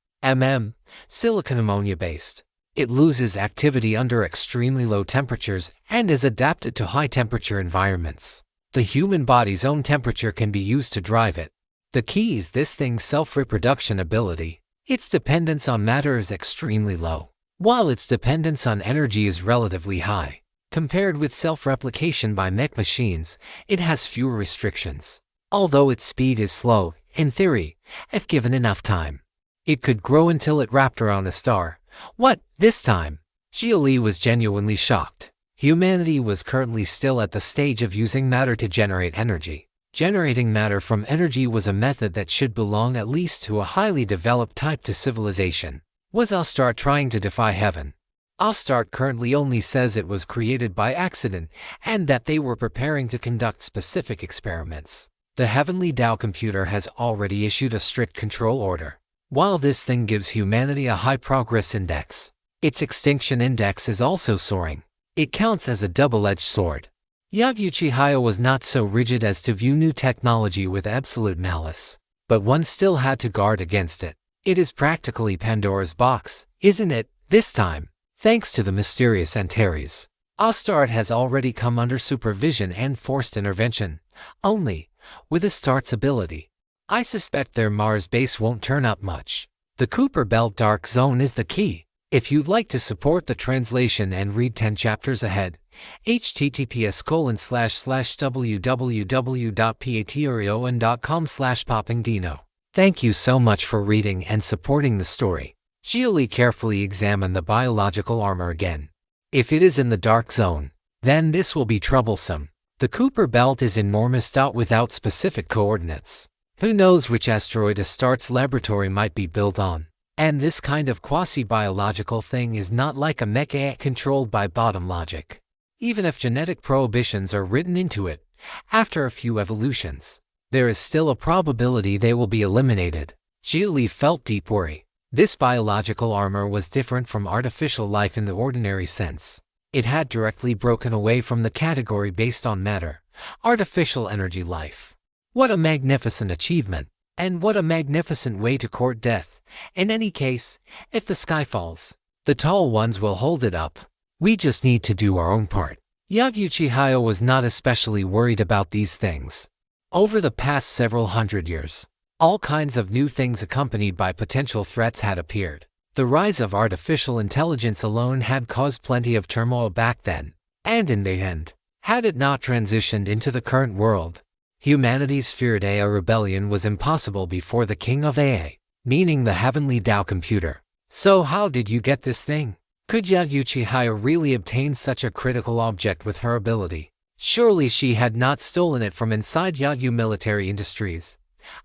Silicon ammonia-based. It loses activity under extremely low temperatures and is adapted to high-temperature environments. The human body's own temperature can be used to drive it. The key is this thing's self-reproduction ability. Its dependence on matter is extremely low, while its dependence on energy is relatively high. Compared with self-replication by mech machines, it has fewer restrictions. Although its speed is slow, in theory, if given enough time, it could grow until it wrapped around a star. What, this time? Xia Li was genuinely shocked. Humanity was currently still at the stage of using matter to generate energy. Generating matter from energy was a method that should belong at least to a highly developed type to civilization. Was Astarte trying to defy heaven? Astarte currently only says it was created by accident and that they were preparing to conduct specific experiments. The Heavenly Tao computer has already issued a strict control order. While this thing gives humanity a high progress index, its extinction index is also soaring. It counts as a double-edged sword. Yaguchi was not so rigid as to view new technology with absolute malice, but one still had to guard against it. It is practically Pandora's box, isn't it, this time? Thanks to the mysterious Antares, Astarte has already come under supervision and forced intervention. Only, with Astarte's ability, I suspect their Mars base won't turn up much. The Kuiper Belt Dark Zone is the key. If you'd like to support the translation and read 10 chapters ahead, https://www.patreon.com/poppingdino. Thank you so much for reading and supporting the story. Xia Li carefully examined the biological armor again. If it is in the Dark Zone, then this will be troublesome. The Kuiper Belt is enormous. Without specific coordinates, Who knows which asteroid Astarte's laboratory might be built on? And this kind of quasi-biological thing is not like a mecha controlled by bottom logic. Even if genetic prohibitions are written into it, after a few evolutions, there is still a probability they will be eliminated. Xia Li felt deep worry. This biological armor was different from artificial life in the ordinary sense. It had directly broken away from the category based on matter, artificial energy life. What a magnificent achievement, and what a magnificent way to court death. In any case, if the sky falls, the tall ones will hold it up. We just need to do our own part. Yaguchi was not especially worried about these things. Over the past several hundred years, all kinds of new things accompanied by potential threats had appeared. The rise of artificial intelligence alone had caused plenty of turmoil back then, and in the end, had it not transitioned into the current world, humanity's feared AI rebellion was impossible before the king of AI, meaning the heavenly Tao computer. So how did you get this thing? Could Yaguchi really obtain such a critical object with her ability? Surely she had not stolen it from inside Yagu Military Industries.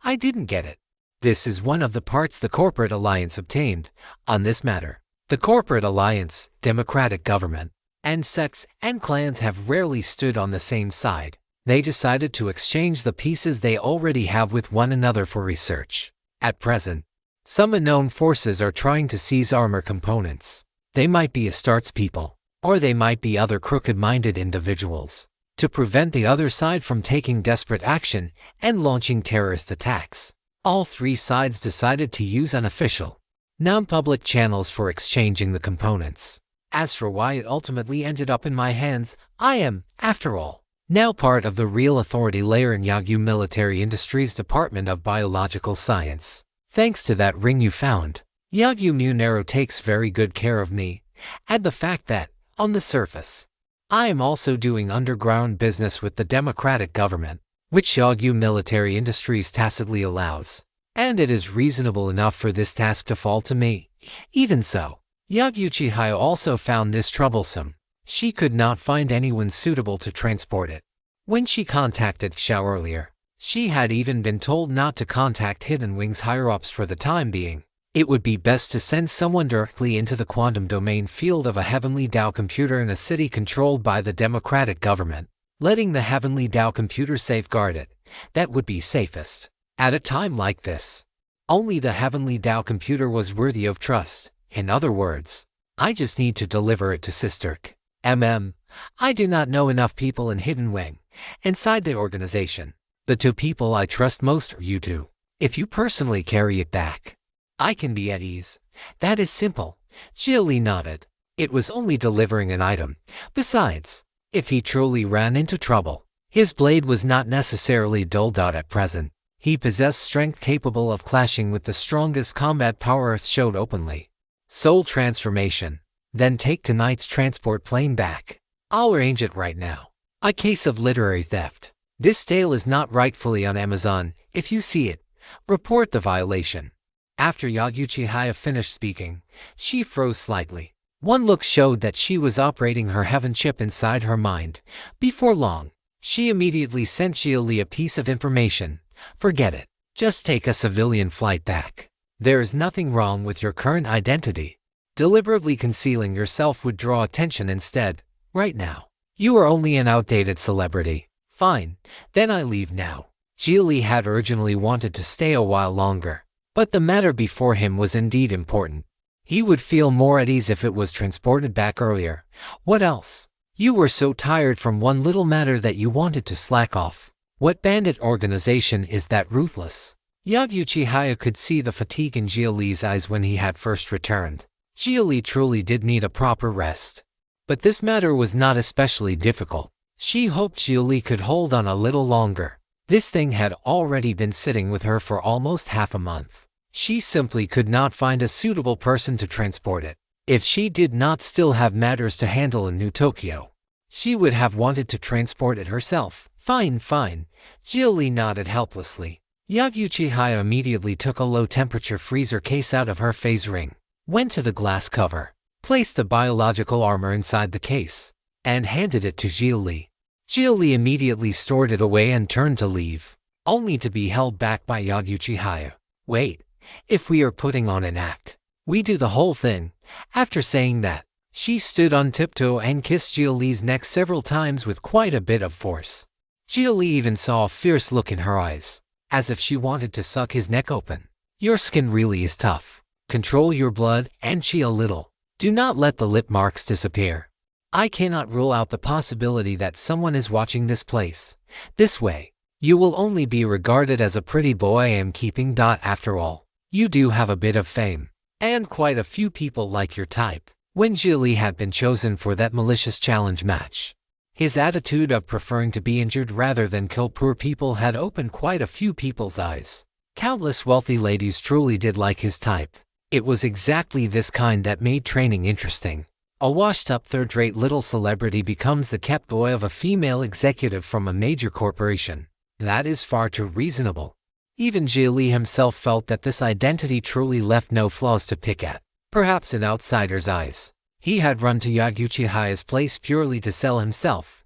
I didn't get it. This is one of the parts the corporate alliance obtained on this matter. The corporate alliance, democratic government, and sects and clans have rarely stood on the same side. They decided to exchange the pieces they already have with one another for research. At present, some unknown forces are trying to seize armor components. They might be Astarte's people, or they might be other crooked-minded individuals, to prevent the other side from taking desperate action and launching terrorist attacks. All three sides decided to use unofficial, non-public channels for exchanging the components. As for why it ultimately ended up in my hands, I am, after all, now part of the real authority layer in Yagu Military Industries Department of Biological Science. Thanks to that ring you found, Yagu Munero takes very good care of me, and the fact that, on the surface, I am also doing underground business with the democratic government, which Yagu Military Industries tacitly allows, and it is reasonable enough for this task to fall to me. Even so, Yaguchi also found this troublesome. She could not find anyone suitable to transport it. When she contacted Xia earlier, she had even been told not to contact Hidden Wings higher-ups for the time being. It would be best to send someone directly into the quantum domain field of a heavenly Tao computer in a city controlled by the democratic government, letting the heavenly Tao computer safeguard it. That would be safest. At a time like this, only the heavenly Tao computer was worthy of trust. In other words, I just need to deliver it to Sister I do not know enough people in Hidden Wing, inside the organization. The two people I trust most are you two. If you personally carry it back, I can be at ease. That is simple. Xia Li nodded. It was only delivering an item. Besides, if he truly ran into trouble, his blade was not necessarily dulled out at present. He possessed strength capable of clashing with the strongest combat power Earth showed openly. Soul transformation. Then take tonight's transport plane back. I'll arrange it right now. A case of literary theft. This tale is not rightfully on Amazon. If you see it, report the violation. After Yaguchi finished speaking, she froze slightly. One look showed that she was operating her heaven chip inside her mind. Before long, she immediately sent Xia Li a piece of information. Forget it. Just take a civilian flight back. There is nothing wrong with your current identity. Deliberately concealing yourself would draw attention instead. Right now, you are only an outdated celebrity. Fine, then I leave now. Xia Li had originally wanted to stay a while longer, but the matter before him was indeed important. He would feel more at ease if it was transported back earlier. What else? You were so tired from one little matter that you wanted to slack off. What bandit organization is that ruthless? Yaguchi could see the fatigue in Xia Li's eyes when he had first returned. Xia Li truly did need a proper rest. But this matter was not especially difficult. She hoped Xia Li could hold on a little longer. This thing had already been sitting with her for almost half a month. She simply could not find a suitable person to transport it. If she did not still have matters to handle in New Tokyo, she would have wanted to transport it herself. Fine. Xia Li nodded helplessly. Yaguchi immediately took a low-temperature freezer case out of her phase ring, went to the glass cover, placed the biological armor inside the case, and handed it to Xia Li. Xia Li immediately stored it away and turned to leave. only to be held back by Yaguchi. Wait, if we are putting on an act, we do the whole thing. After saying that, she stood on tiptoe and kissed Xia Li's neck several times with quite a bit of force. Xia Li even saw a fierce look in her eyes, as if she wanted to suck his neck open. Your skin really is tough. Control your blood and chi a little. Do not let the lip marks disappear. I cannot rule out the possibility that someone is watching this place. This way, you will only be regarded as a pretty boy I am keeping. After all, you do have a bit of fame, and quite a few people like your type. When Xia Li had been chosen for that malicious challenge match, his attitude of preferring to be injured rather than kill poor people had opened quite a few people's eyes. Countless wealthy ladies truly did like his type. It was exactly this kind that made training interesting. A washed-up third-rate little celebrity becomes the kept boy of a female executive from a major corporation. That is far too reasonable. Even Xia Li himself felt that this identity truly left no flaws to pick at. Perhaps in outsiders' eyes, he had run to Yaguchi's place purely to sell himself.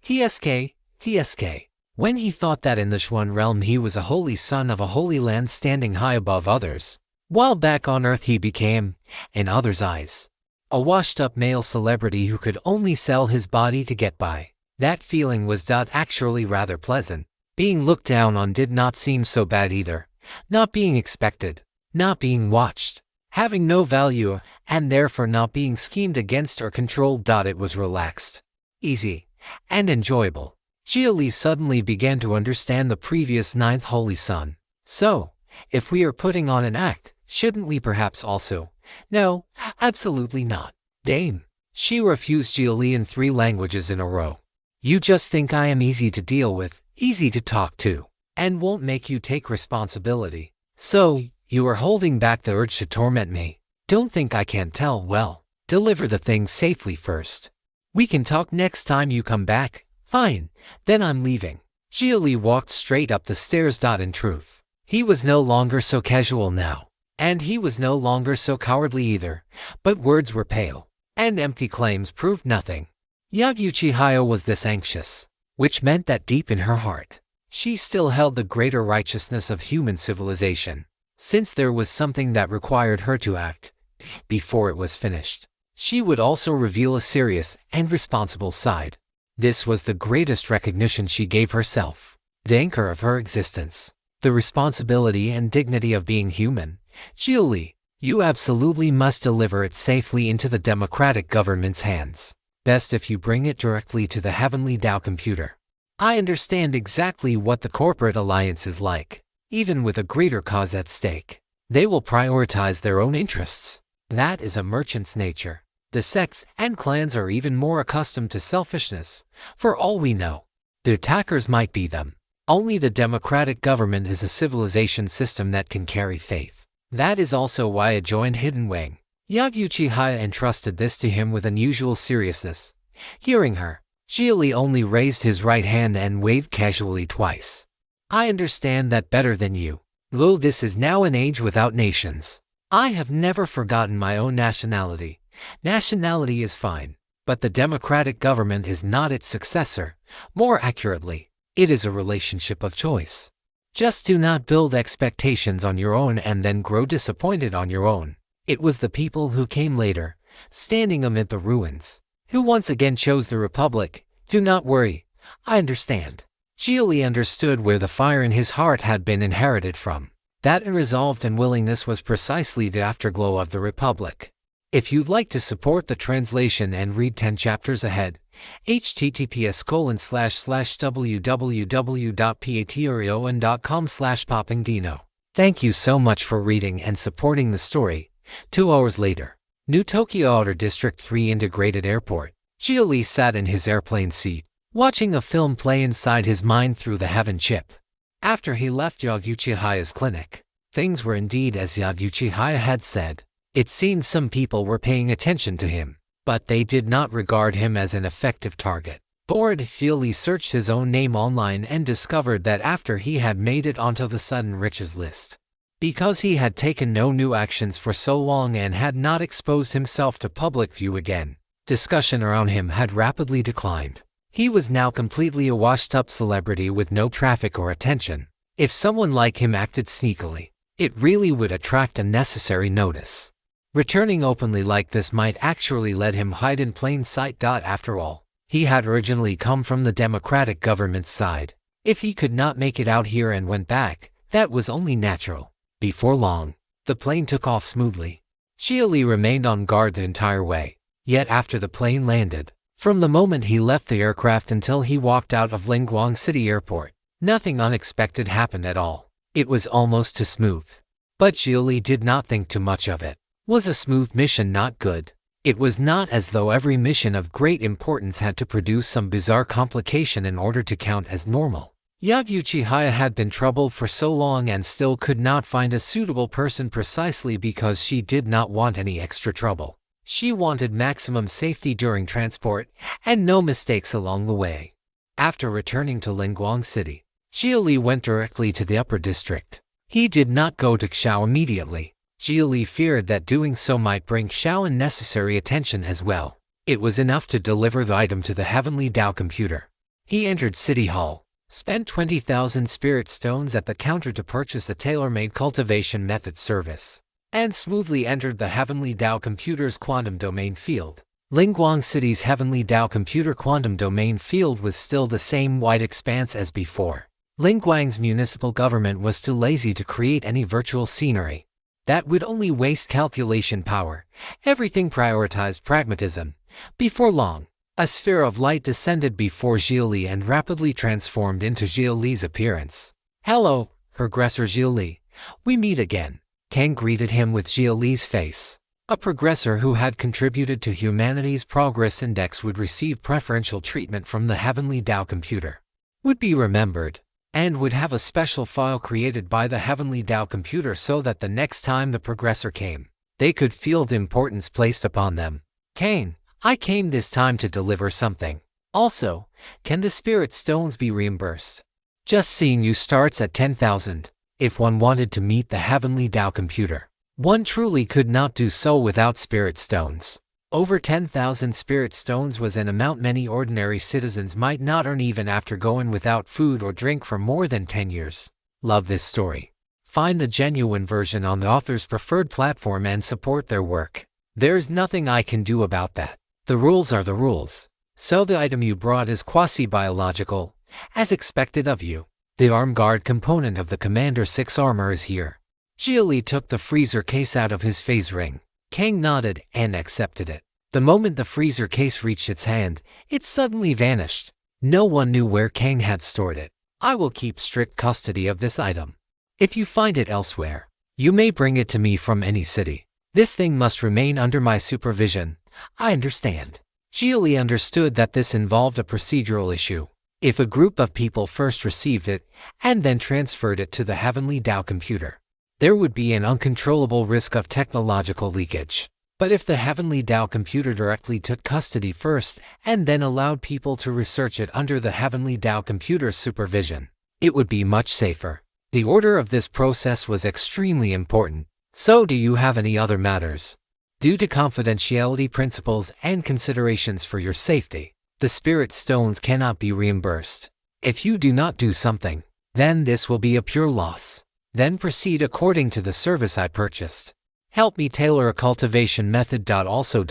TSK. When he thought that in the Xuan realm he was a holy son of a holy land standing high above others, while back on Earth he became, in others' eyes, a washed-up male celebrity who could only sell his body to get by. That feeling was actually rather pleasant. Being looked down on did not seem so bad either. Not being expected, not being watched, having no value, and therefore not being schemed against or controlled. It was relaxed, easy, and enjoyable. Xia Li suddenly began to understand the previous ninth holy son. So, if we are putting on an act, shouldn't we perhaps also? No, absolutely not. Dame. She refused Xia Li in 3 languages in a row. You just think I am easy to deal with, easy to talk to, and won't make you take responsibility. So, you are holding back the urge to torment me. Don't think I can't tell. Well, deliver the thing safely first. We can talk next time you come back. Fine, then I'm leaving. Xia Li walked straight up the stairs. In truth, he was no longer so casual now. And he was no longer so cowardly either, but words were pale, and empty claims proved nothing. Yaguchi was this anxious, which meant that deep in her heart, she still held the greater righteousness of human civilization. Since there was something that required her to act, before it was finished, she would also reveal a serious and responsible side. This was the greatest recognition she gave herself, the anchor of her existence, the responsibility and dignity of being human. Xia Li, you absolutely must deliver it safely into the democratic government's hands. Best if you bring it directly to the Heavenly Tao computer. I understand exactly what the corporate alliance is like. Even with a greater cause at stake, they will prioritize their own interests. That is a merchant's nature. The sects and clans are even more accustomed to selfishness. For all we know, the attackers might be them. Only the democratic government is a civilization system that can carry faith. That is also why I joined Hidden Wing. Yaguchi entrusted this to him with unusual seriousness. Hearing her, Xia Li only raised his right hand and waved casually twice. I understand that better than you. Though this is now an age without nations, I have never forgotten my own nationality. Nationality is fine, but the democratic government is not its successor. More accurately, it is a relationship of choice. Just do not build expectations on your own and then grow disappointed on your own. It was the people who came later, standing amid the ruins, who once again chose the Republic. Do not worry, I understand. Xia Li understood where the fire in his heart had been inherited from. That resolve and willingness was precisely the afterglow of the Republic. If you'd like to support the translation and read 10 chapters ahead, https://www.patreon.com/poppingdino. Thank you so much for reading and supporting the story. 2 hours later, New Tokyo Outer District 3 Integrated Airport. Xia Li sat in his airplane seat, watching a film play inside his mind through the heaven chip. After he left Yaguchi's clinic, things were indeed as Yaguchi had said. It seemed some people were paying attention to him, but they did not regard him as an effective target. Bored, Xia Li searched his own name online and discovered that after he had made it onto the sudden riches list, because he had taken no new actions for so long and had not exposed himself to public view again, discussion around him had rapidly declined. He was now completely a washed-up celebrity with no traffic or attention. If someone like him acted sneakily, it really would attract unnecessary notice. Returning openly like this might actually let him hide in plain sight. After all, he had originally come from the democratic government's side. If he could not make it out here and went back, that was only natural. Before long, the plane took off smoothly. Xia Li remained on guard the entire way. Yet after the plane landed, from the moment he left the aircraft until he walked out of Linguang City Airport, nothing unexpected happened at all. It was almost too smooth. But Xia Li did not think too much of it. Was a smooth mission not good? It was not as though every mission of great importance had to produce some bizarre complication in order to count as normal. Yabuchihaya had been troubled for so long and still could not find a suitable person precisely because she did not want any extra trouble. She wanted maximum safety during transport and no mistakes along the way. After returning to Linguang City, Xia Li went directly to the upper district. He did not go to Xiao immediately. Xia Li feared that doing so might bring Xiao unnecessary attention as well. It was enough to deliver the item to the Heavenly Dao computer. He entered City Hall, spent 20,000 spirit stones at the counter to purchase a tailor-made cultivation method service, and smoothly entered the Heavenly Dao computer's quantum domain field. Linguang City's Heavenly Dao computer quantum domain field was still the same wide expanse as before. Linguang's municipal government was too lazy to create any virtual scenery. That would only waste calculation power. Everything prioritized pragmatism. Before long, a sphere of light descended before Xia Li and rapidly transformed into Xia Li's appearance. "Hello, Progressor Xia Li. We meet again." Kang greeted him with Xia Li's face. A progressor who had contributed to humanity's progress index would receive preferential treatment from the Heavenly Dao computer, would be remembered, and would have a special file created by the Heavenly Dao computer so that the next time the progressor came, they could feel the importance placed upon them. "Kang, I came this time to deliver something. Also, can the spirit stones be reimbursed? Just seeing you starts at 10,000. If one wanted to meet the Heavenly Dao computer, one truly could not do so without spirit stones. Over 10,000 spirit stones was an amount many ordinary citizens might not earn even after going without food or drink for more than 10 years. Love this story? Find the genuine version on the author's preferred platform and support their work. There's nothing I can do about that. The rules are the rules. So the item you brought is quasi-biological, as expected of you. The arm guard component of the Commander 6 armor is here. Xia Li took the freezer case out of his phase ring. Kang nodded and accepted it. The moment the freezer case reached its hand, it suddenly vanished. No one knew where Kang had stored it. I will keep strict custody of this item. If you find it elsewhere, you may bring it to me from any city. This thing must remain under my supervision. I understand. Xia Li understood that this involved a procedural issue. If a group of people first received it and then transferred it to the Heavenly Dao computer, there would be an uncontrollable risk of technological leakage. But if the Heavenly Dao computer directly took custody first and then allowed people to research it under the Heavenly Dao computer's supervision, it would be much safer. The order of this process was extremely important. So do you have any other matters? Due to confidentiality principles and considerations for your safety, the spirit stones cannot be reimbursed. If you do not do something, then this will be a pure loss. Then proceed according to the service I purchased. Help me tailor a cultivation method. Also,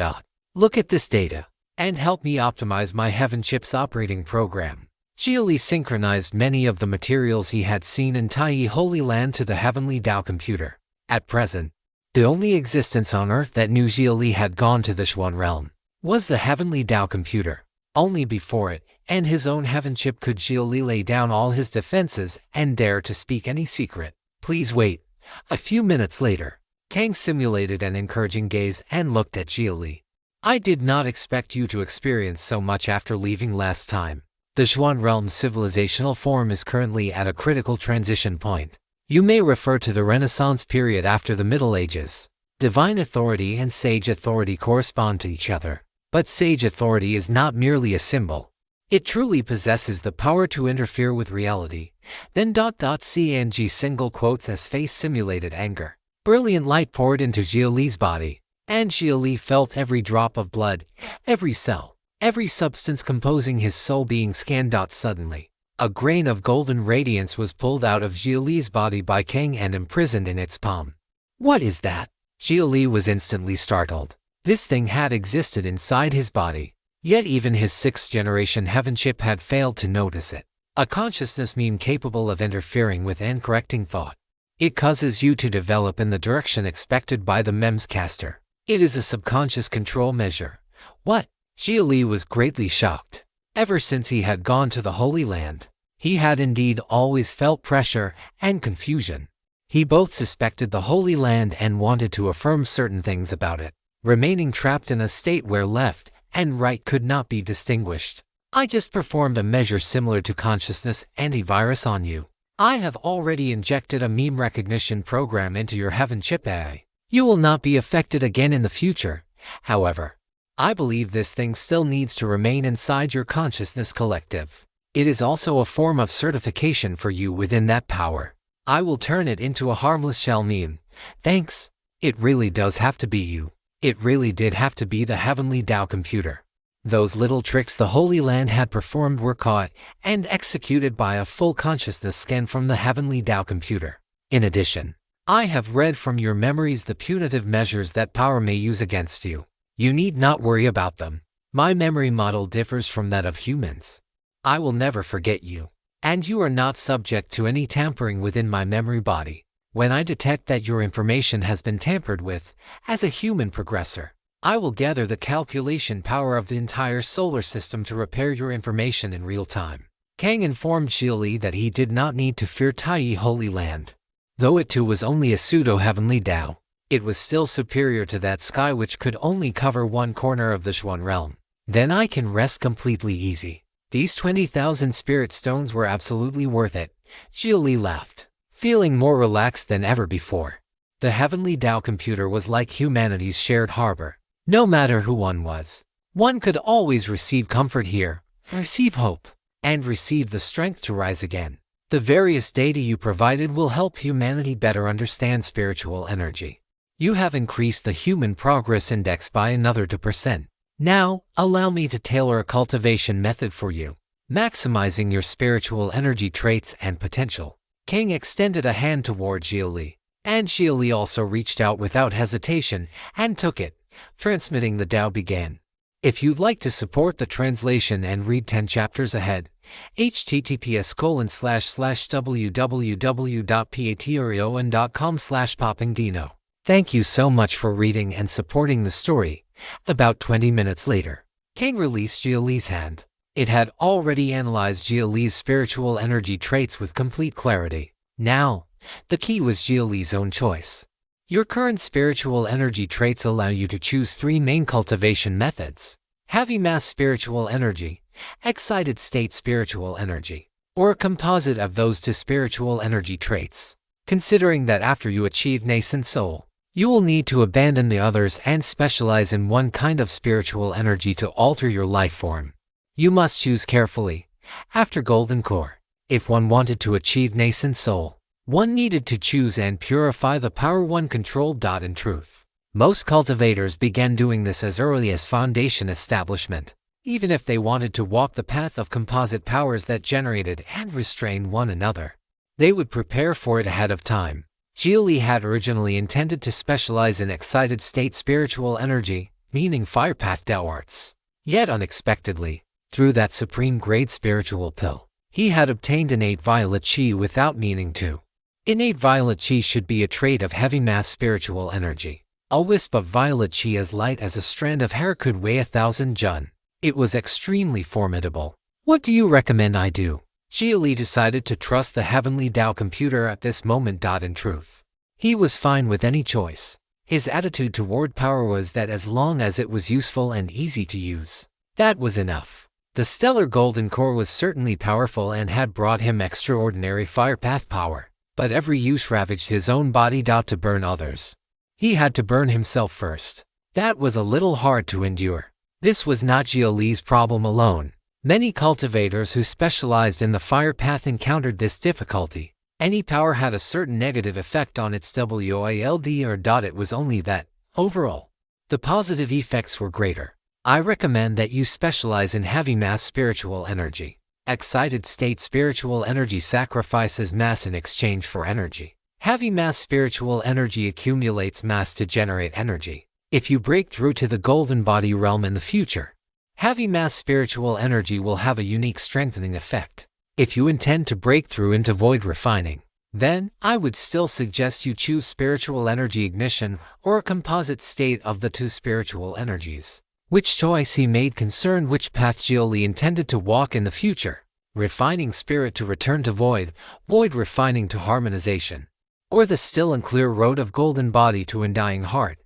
look at this data and help me optimize my Heaven Chip's operating program. Xia Li synchronized many of the materials he had seen in Taiyi Holy Land to the Heavenly Dao computer. At present, the only existence on Earth that knew Xia Li had gone to the Xuan realm was the Heavenly Dao computer. Only before it and his own Heaven Chip could Xia Li lay down all his defenses and dare to speak any secret. Please wait. A few minutes later, Kang simulated an encouraging gaze and looked at Xia Li. I did not expect you to experience so much after leaving last time. The Xuan realm's civilizational form is currently at a critical transition point. You may refer to the Renaissance period after the Middle Ages. Divine authority and sage authority correspond to each other, but sage authority is not merely a symbol. It truly possesses the power to interfere with reality. Then CNG single quotes as face simulated anger. Brilliant light poured into Xia Li's body, and Xia Li felt every drop of blood, every cell, every substance composing his soul being scanned. Suddenly, a grain of golden radiance was pulled out of Xia Li's body by Kang and imprisoned in its palm. What is that? Xia Li was instantly startled. This thing had existed inside his body, yet even his 6th-generation heaven chip had failed to notice it. A consciousness meme capable of interfering with and correcting thought. It causes you to develop in the direction expected by the meme's caster. It is a subconscious control measure. What? Xia Li was greatly shocked. Ever since he had gone to the Holy Land, he had indeed always felt pressure and confusion. He both suspected the Holy Land and wanted to affirm certain things about it, remaining trapped in a state where left and right could not be distinguished. I just performed a measure similar to consciousness antivirus on you. I have already injected a meme recognition program into your heaven chip AI. You will not be affected again in the future. However, I believe this thing still needs to remain inside your consciousness collective. It is also a form of certification for you within that power. I will turn it into a harmless shell meme. Thanks. It really does have to be you. It really did have to be the heavenly Tao computer. Those little tricks the Holy Land had performed were caught and executed by a full consciousness scan from the heavenly Tao computer. In addition, I have read from your memories the punitive measures that power may use against you. You need not worry about them. My memory model differs from that of humans. I will never forget you, and you are not subject to any tampering within my memory body. When I detect that your information has been tampered with, as a human progressor, I will gather the calculation power of the entire solar system to repair your information in real time. Kang informed Xia Li that he did not need to fear Tai Holy Land. Though it too was only a pseudo-heavenly Tao, it was still superior to that sky which could only cover one corner of the Xuan realm. Then I can rest completely easy. These 20,000 spirit stones were absolutely worth it. Xia Li laughed, feeling more relaxed than ever before. The heavenly Tao computer was like humanity's shared harbor. No matter who one was, one could always receive comfort here, receive hope, and receive the strength to rise again. The various data you provided will help humanity better understand spiritual energy. You have increased the human progress index by another 2%. Now, allow me to tailor a cultivation method for you, maximizing your spiritual energy traits and potential. Kang extended a hand toward Xia Li, and Xia Li also reached out without hesitation and took it. Transmitting the Tao began. If you'd like to support the translation and read 10 chapters ahead, https://www.patreon.com/poppingdino. Thank you so much for reading and supporting the story. About 20 minutes later, Kang released Xia Li's hand. It had already analyzed Xia Li's spiritual energy traits with complete clarity. Now, the key was Xia Li's own choice. Your current spiritual energy traits allow you to choose 3 main cultivation methods: heavy mass spiritual energy, excited state spiritual energy, or a composite of those 2 spiritual energy traits. Considering that after you achieve nascent soul, you will need to abandon the others and specialize in one kind of spiritual energy to alter your life form. You must choose carefully. After Golden Core, if one wanted to achieve nascent soul, one needed to choose and purify the power one controlled. In truth, most cultivators began doing this as early as foundation establishment, even if they wanted to walk the path of composite powers that generated and restrained one another. They would prepare for it ahead of time. Xia Li had originally intended to specialize in excited state spiritual energy, meaning fire path Tao arts. Yet unexpectedly, through that supreme grade spiritual pill, he had obtained innate violet chi without meaning to. Innate violet chi should be a trait of heavy mass spiritual energy. A wisp of violet chi as light as a strand of hair could weigh 1,000 jun. It was extremely formidable. What do you recommend I do? Xia Li decided to trust the heavenly Tao computer at this moment. In truth, he was fine with any choice. His attitude toward power was that as long as it was useful and easy to use, that was enough. The stellar golden core was certainly powerful and had brought him extraordinary fire path power, but every use ravaged his own body. To burn others, he had to burn himself first. That was a little hard to endure. This was not Xia Li's problem alone. Many cultivators who specialized in the fire path encountered this difficulty. Any power had a certain negative effect on its wild. It was only that, overall, the positive effects were greater. I recommend that you specialize in heavy mass spiritual energy. Excited state spiritual energy sacrifices mass in exchange for energy. Heavy mass spiritual energy accumulates mass to generate energy. If you break through to the golden body realm in the future, heavy mass spiritual energy will have a unique strengthening effect. If you intend to break through into void refining, then I would still suggest you choose spiritual energy ignition or a composite state of the two spiritual energies. Which choice he made concerned which path Xia Li intended to walk in the future: refining spirit to return to void, void refining to harmonization, or the still and clear road of golden body to undying heart.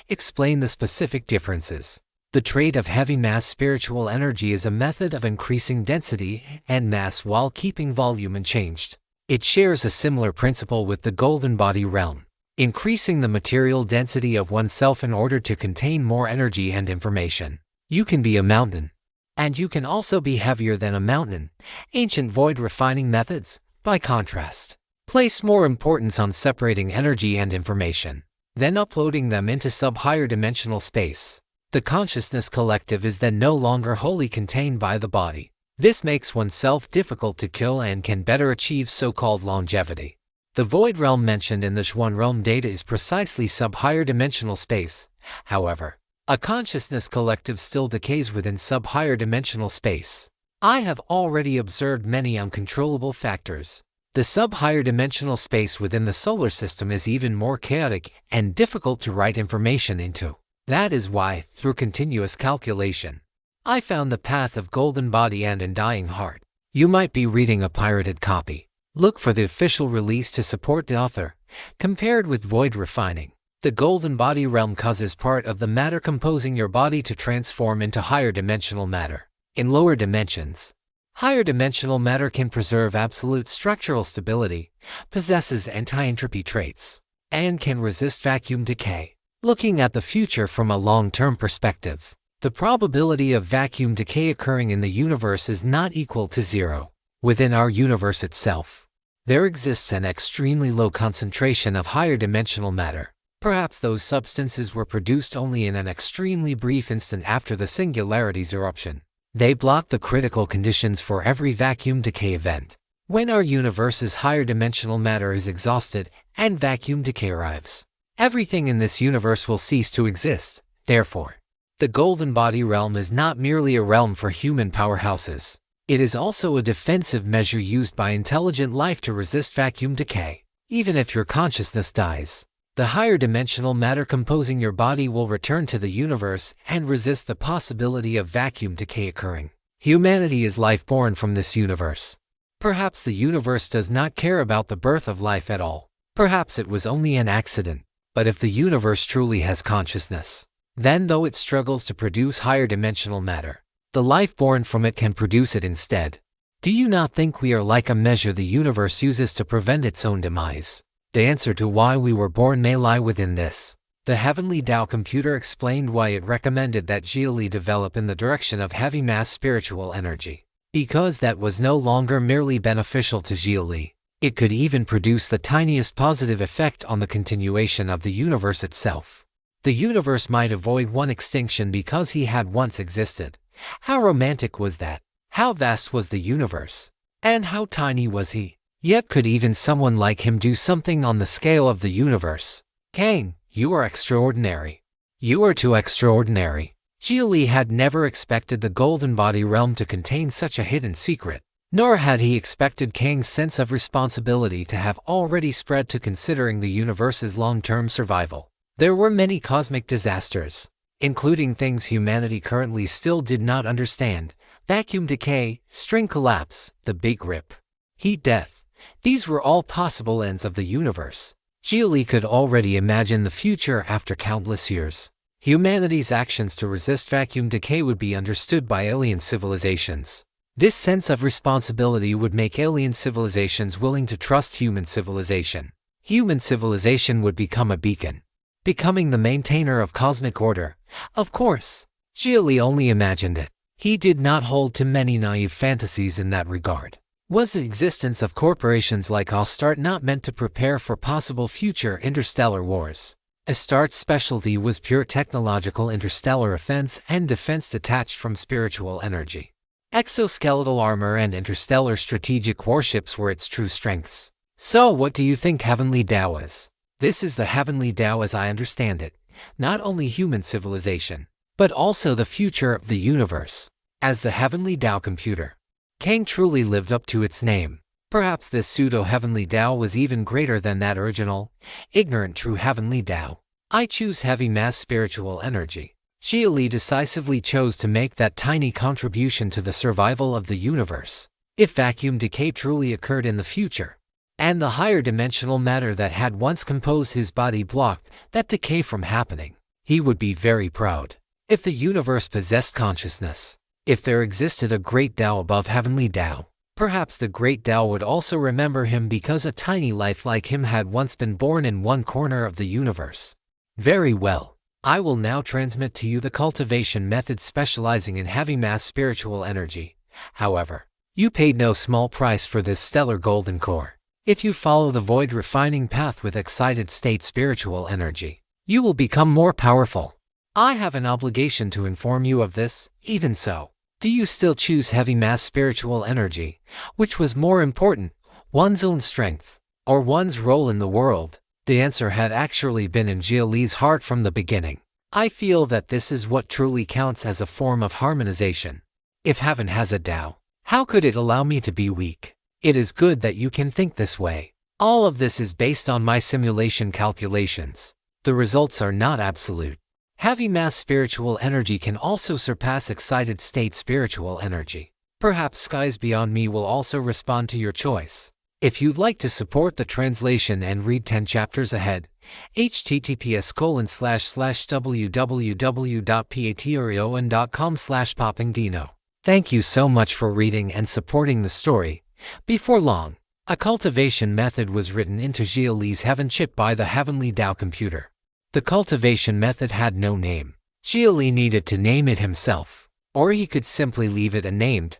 Explain the specific differences. The trait of heavy mass spiritual energy is a method of increasing density and mass while keeping volume unchanged. It shares a similar principle with the golden body realm, increasing the material density of oneself in order to contain more energy and information. You can be a mountain, and you can also be heavier than a mountain. Ancient void refining methods, by contrast, place more importance on separating energy and information, then uploading them into sub-higher dimensional space. The consciousness collective is then no longer wholly contained by the body. This makes oneself difficult to kill and can better achieve so-called longevity. The void realm mentioned in the Xuan realm data is precisely sub-higher dimensional space. However, a consciousness collective still decays within sub-higher dimensional space. I have already observed many uncontrollable factors. The sub-higher dimensional space within the solar system is even more chaotic and difficult to write information into. That is why, through continuous calculation, I found the path of golden body and undying heart. You might be reading a pirated copy. Look for the official release to support the author. Compared with void refining, the golden body realm causes part of the matter composing your body to transform into higher dimensional matter. In lower dimensions, higher dimensional matter can preserve absolute structural stability, possesses anti-entropy traits, and can resist vacuum decay. Looking at the future from a long-term perspective, the probability of vacuum decay occurring in the universe is not equal to zero. Within our universe itself, there exists an extremely low concentration of higher dimensional matter. Perhaps those substances were produced only in an extremely brief instant after the singularity's eruption. They block the critical conditions for every vacuum decay event. When our universe's higher dimensional matter is exhausted and vacuum decay arrives, everything in this universe will cease to exist. Therefore, the golden body realm is not merely a realm for human powerhouses. It is also a defensive measure used by intelligent life to resist vacuum decay. Even if your consciousness dies, the higher dimensional matter composing your body will return to the universe and resist the possibility of vacuum decay occurring. Humanity is life born from this universe. Perhaps the universe does not care about the birth of life at all. Perhaps it was only an accident. But if the universe truly has consciousness, then though it struggles to produce higher dimensional matter, the life born from it can produce it instead. Do you not think we are like a measure the universe uses to prevent its own demise? The answer to why we were born may lie within this. The Heavenly Tao computer explained why it recommended that Xia Li develop in the direction of heavy mass spiritual energy. Because that was no longer merely beneficial to Xia Li. It could even produce the tiniest positive effect on the continuation of the universe itself. The universe might avoid one extinction because he had once existed. How romantic was that? How vast was the universe? And how tiny was he? Yet could even someone like him do something on the scale of the universe? Kang, you are extraordinary. You are too extraordinary. Xia Li had never expected the golden body realm to contain such a hidden secret. Nor had he expected Kang's sense of responsibility to have already spread to considering the universe's long-term survival. There were many cosmic disasters, including things humanity currently still did not understand: vacuum decay, string collapse, the Big Rip, heat death. These were all possible ends of the universe. Xia Li could already imagine the future after countless years. Humanity's actions to resist vacuum decay would be understood by alien civilizations. This sense of responsibility would make alien civilizations willing to trust human civilization. Human civilization would become a beacon, becoming the maintainer of cosmic order. Of course, Xia Li only imagined it. He did not hold to many naive fantasies in that regard. Was the existence of corporations like Ostart not meant to prepare for possible future interstellar wars? Astart's specialty was pure technological interstellar offense and defense detached from spiritual energy. Exoskeletal armor and interstellar strategic warships were its true strengths. So what do you think Heavenly Tao is? This is the Heavenly Tao as I understand it, not only human civilization, but also the future of the universe. As the Heavenly Tao computer, Kang truly lived up to its name. Perhaps this pseudo-Heavenly Tao was even greater than that original, ignorant true Heavenly Tao. I choose heavy mass spiritual energy. Xia Li decisively chose to make that tiny contribution to the survival of the universe. If vacuum decay truly occurred in the future, and the higher dimensional matter that had once composed his body blocked that decay from happening, he would be very proud. If the universe possessed consciousness, if there existed a great Tao above Heavenly Tao, perhaps the great Tao would also remember him because a tiny life like him had once been born in one corner of the universe. Very well. I will now transmit to you the cultivation method specializing in heavy mass spiritual energy. However, you paid no small price for this stellar golden core. If you follow the void refining path with excited state spiritual energy, you will become more powerful. I have an obligation to inform you of this. Even so, do you still choose heavy mass spiritual energy? Which was more important, one's own strength, or one's role in the world? The answer had actually been in Xia Li's heart from the beginning. I feel that this is what truly counts as a form of harmonization. If heaven has a Tao, how could it allow me to be weak? It is good that you can think this way. All of this is based on my simulation calculations. The results are not absolute. Heavy mass spiritual energy can also surpass excited state spiritual energy. Perhaps skies beyond me will also respond to your choice. If you'd like to support the translation and read 10 chapters ahead, https://www.patreon.com/poppingdino. Thank you so much for reading and supporting the story. Before long, a cultivation method was written into Xia Li's heaven chip by the Heavenly Tao computer. The cultivation method had no name. Xia Li needed to name it himself, or he could simply leave it unnamed.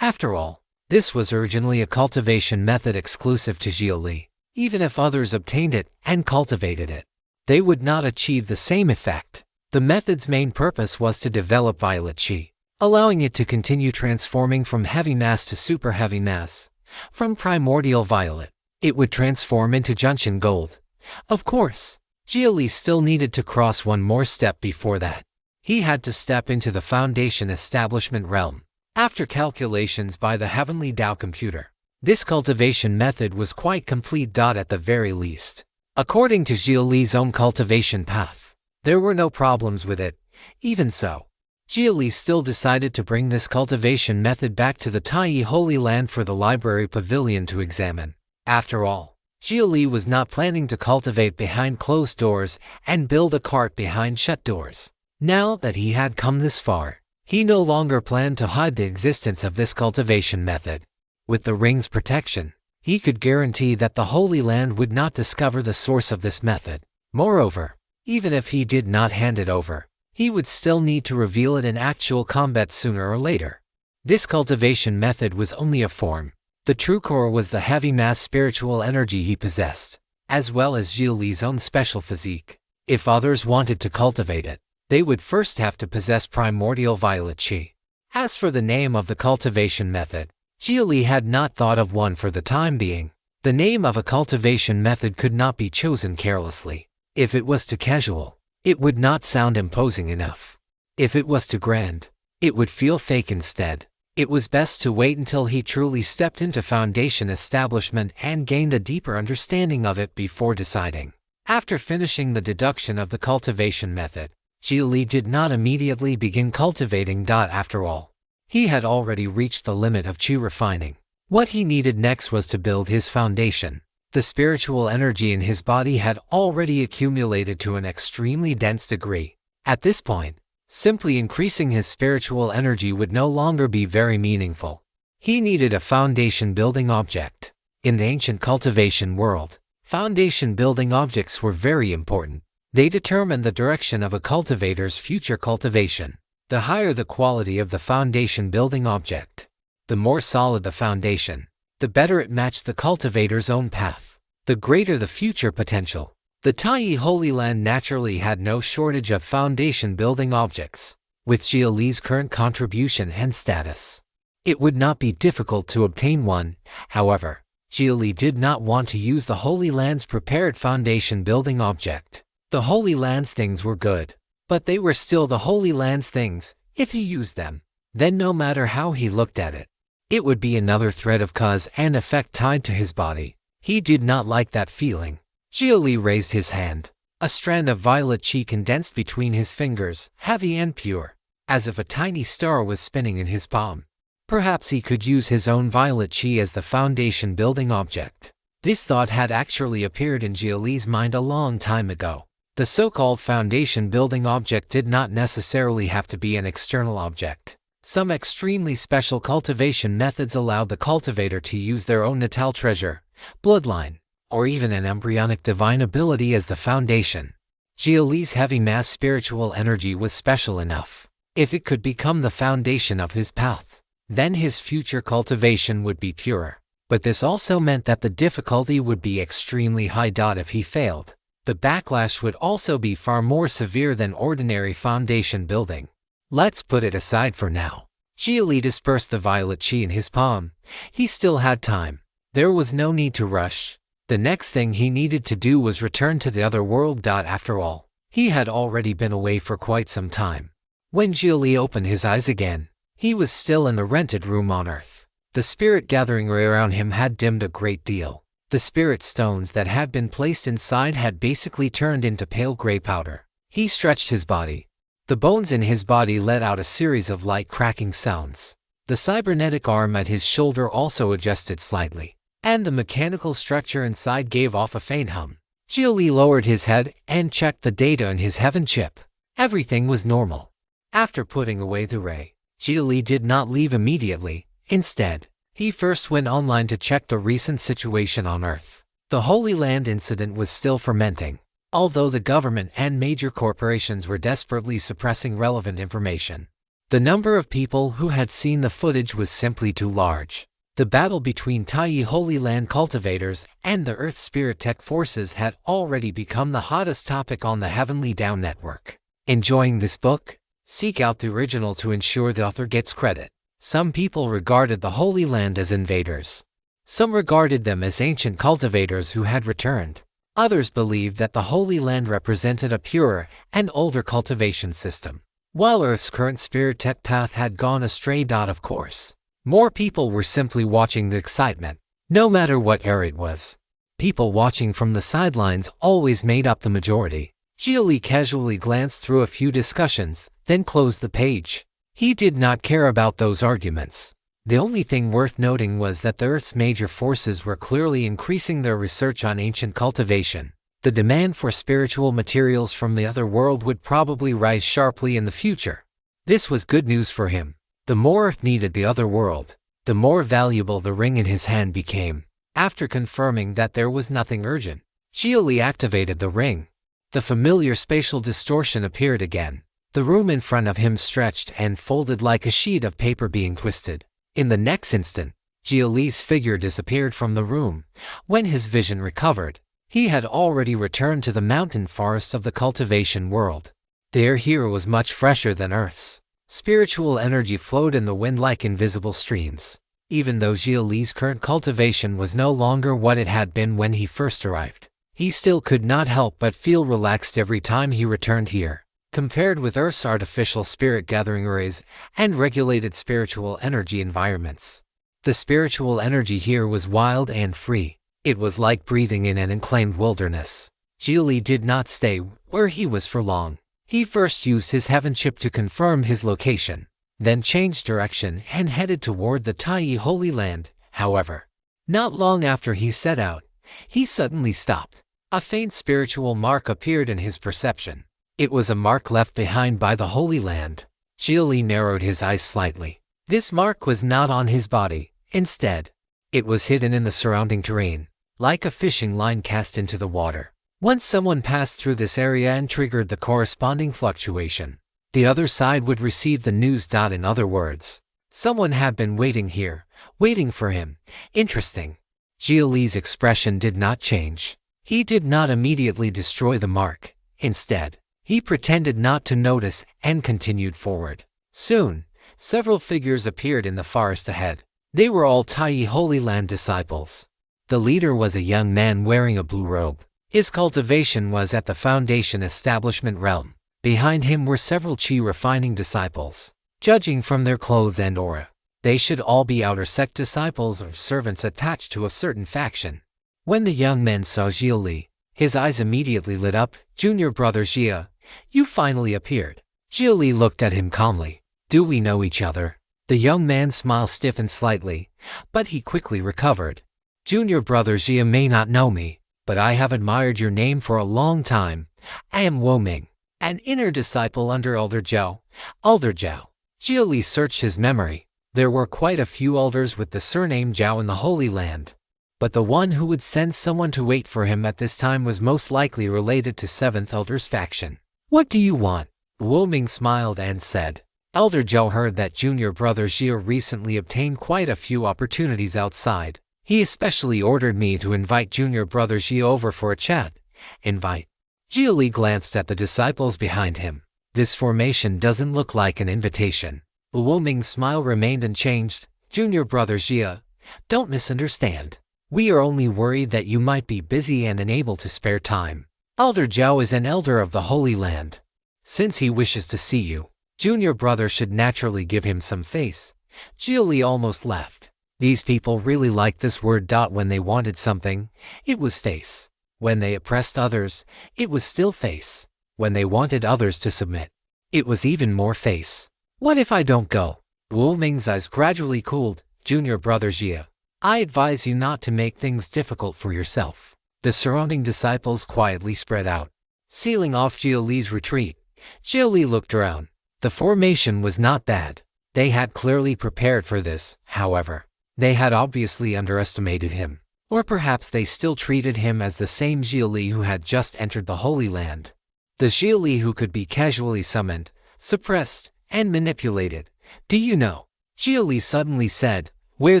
After all, this was originally a cultivation method exclusive to Xia Li. Even if others obtained it and cultivated it, they would not achieve the same effect. The method's main purpose was to develop violet qi, allowing it to continue transforming from heavy mass to super heavy mass. From primordial violet, it would transform into Junction gold. Of course, Xia Li still needed to cross one more step before that. He had to step into the foundation establishment realm. After calculations by the Heavenly Tao computer, this cultivation method was quite complete. At the very least, according to Xia Li's own cultivation path, there were no problems with it. Even so, Xia Li still decided to bring this cultivation method back to the Taiyi Holy Land for the library pavilion to examine. After all, Xia Li was not planning to cultivate behind closed doors and build a cart behind shut doors. Now that he had come this far, he no longer planned to hide the existence of this cultivation method. With the ring's protection, he could guarantee that the Holy Land would not discover the source of this method. Moreover, even if he did not hand it over, he would still need to reveal it in actual combat sooner or later. This cultivation method was only a form. The true core was the heavy mass spiritual energy he possessed, as well as Xia Li's own special physique. If others wanted to cultivate it, they would first have to possess primordial violet qi. As for the name of the cultivation method, Xia Li had not thought of one for the time being. The name of a cultivation method could not be chosen carelessly. If it was too casual, it would not sound imposing enough. If it was too grand, it would feel fake instead. It was best to wait until he truly stepped into foundation establishment and gained a deeper understanding of it before deciding. After finishing the deduction of the cultivation method, Xia Li did not immediately begin cultivating. After all, he had already reached the limit of qi refining. What he needed next was to build his foundation. The spiritual energy in his body had already accumulated to an extremely dense degree. At this point, simply increasing his spiritual energy would no longer be very meaningful. He needed a foundation building object. In the ancient cultivation world, foundation building objects were very important. They determined the direction of a cultivator's future cultivation. The higher the quality of the foundation building object, the more solid the foundation, the better it matched the cultivator's own path, the greater the future potential. The Taiyi Holy Land naturally had no shortage of foundation-building objects. With Xia Li's current contribution and status, it would not be difficult to obtain one. However, Xia Li did not want to use the Holy Land's prepared foundation-building object. The Holy Land's things were good, but they were still the Holy Land's things. If he used them, then no matter how he looked at it, it would be another thread of cause and effect tied to his body. He did not like that feeling. Xia Li raised his hand. A strand of violet qi condensed between his fingers, heavy and pure, as if a tiny star was spinning in his palm. Perhaps he could use his own violet qi as the foundation-building object. This thought had actually appeared in Xia Li's mind a long time ago. The so-called foundation-building object did not necessarily have to be an external object. Some extremely special cultivation methods allowed the cultivator to use their own natal treasure, bloodline, or even an embryonic divine ability as the foundation. Xia Li's heavy mass spiritual energy was special enough. If it could become the foundation of his path, then his future cultivation would be purer. But this also meant that the difficulty would be extremely high. If he failed, the backlash would also be far more severe than ordinary foundation building. Let's put it aside for now. Xia Li dispersed the violet qi in his palm. He still had time. There was no need to rush. The next thing he needed to do was return to the other world. After all, he had already been away for quite some time. When Xia Li opened his eyes again, he was still in the rented room on Earth. The spirit gathering ray around him had dimmed a great deal. The spirit stones that had been placed inside had basically turned into pale gray powder. He stretched his body. The bones in his body let out a series of light cracking sounds. The cybernetic arm at his shoulder also adjusted slightly, and the mechanical structure inside gave off a faint hum. Xia Li lowered his head and checked the data in his heaven chip. Everything was normal. After putting away the ray, Xia Li did not leave immediately. Instead, he first went online to check the recent situation on Earth. The Holy Land incident was still fermenting, although the government and major corporations were desperately suppressing relevant information. The number of people who had seen the footage was simply too large. The battle between Taiyi Holy Land cultivators and the Earth Spirit Tech forces had already become the hottest topic on the Heavenly Down network. Enjoying this book? Seek out the original to ensure the author gets credit. Some people regarded the Holy Land as invaders. Some regarded them as ancient cultivators who had returned. Others believed that the Holy Land represented a purer and older cultivation system, while Earth's current spirit tech path had gone astray. Of course, more people were simply watching the excitement, no matter what era it was. People watching from the sidelines always made up the majority. Xia Li casually glanced through a few discussions, then closed the page. He did not care about those arguments. The only thing worth noting was that the Earth's major forces were clearly increasing their research on ancient cultivation. The demand for spiritual materials from the other world would probably rise sharply in the future. This was good news for him. The more Earth needed the other world, the more valuable the ring in his hand became. After confirming that there was nothing urgent, Xia Li activated the ring. The familiar spatial distortion appeared again. The room in front of him stretched and folded like a sheet of paper being twisted. In the next instant, Xia Li's figure disappeared from the room. When his vision recovered, he had already returned to the mountain forest of the cultivation world. The air here was much fresher than Earth's. Spiritual energy flowed in the wind like invisible streams. Even though Xia Li's current cultivation was no longer what it had been when he first arrived, he still could not help but feel relaxed every time he returned here. Compared with Earth's artificial spirit gathering arrays and regulated spiritual energy environments, the spiritual energy here was wild and free. It was like breathing in an unclaimed wilderness. Xia Li did not stay where he was for long. He first used his heaven chip to confirm his location, then changed direction and headed toward the Taiyi Holy Land. However, not long after he set out, he suddenly stopped. A faint spiritual mark appeared in his perception. It was a mark left behind by the Holy Land. Xia Li narrowed his eyes slightly. This mark was not on his body. Instead, it was hidden in the surrounding terrain, like a fishing line cast into the water. Once someone passed through this area and triggered the corresponding fluctuation, the other side would receive the news. In other words, someone had been waiting here, waiting for him. Interesting. Xia Li's expression did not change. He did not immediately destroy the mark. Instead, he pretended not to notice and continued forward. Soon, several figures appeared in the forest ahead. They were all Tai Holy Land disciples. The leader was a young man wearing a blue robe. His cultivation was at the Foundation Establishment realm. Behind him were several Qi refining disciples. Judging from their clothes and aura, they should all be outer sect disciples or servants attached to a certain faction. When the young man saw Xia Li, his eyes immediately lit up. "Junior brother Xia, you finally appeared." Xia Li looked at him calmly. "Do we know each other?" The young man's smile stiffened slightly, but he quickly recovered. "Junior brother Xia may not know me, but I have admired your name for a long time. I am Wo Ming, an inner disciple under Elder Zhao." Elder Zhao. Xia Li searched his memory. There were quite a few elders with the surname Zhao in the Holy Land, but the one who would send someone to wait for him at this time was most likely related to 7th Elder's faction. "What do you want?" Wo Ming smiled and said. Elder Zhao heard that junior brother Xia recently obtained quite a few opportunities outside. He especially ordered me to invite junior brother Xia over for a chat. Invite. Xia Li glanced at the disciples behind him. This formation doesn't look like an invitation. Wo Ming's smile remained unchanged. "Junior brother Xia, don't misunderstand. We are only worried that you might be busy and unable to spare time. Elder Zhao is an elder of the Holy Land. Since he wishes to see you, junior brother should naturally give him some face." Xia Li almost laughed. These people really liked this word. When they wanted something, it was face. When they oppressed others, it was still face. When they wanted others to submit, it was even more face. "What if I don't go?" Wo Ming's eyes gradually cooled. "Junior brother Xia, I advise you not to make things difficult for yourself." The surrounding disciples quietly spread out, sealing off Xia Li's retreat. Xia Li looked around. The formation was not bad. They had clearly prepared for this, however. They had obviously underestimated him. Or perhaps they still treated him as the same Xia Li who had just entered the Holy Land. The Xia Li who could be casually summoned, suppressed, and manipulated. "Do you know," Xia Li suddenly said, "where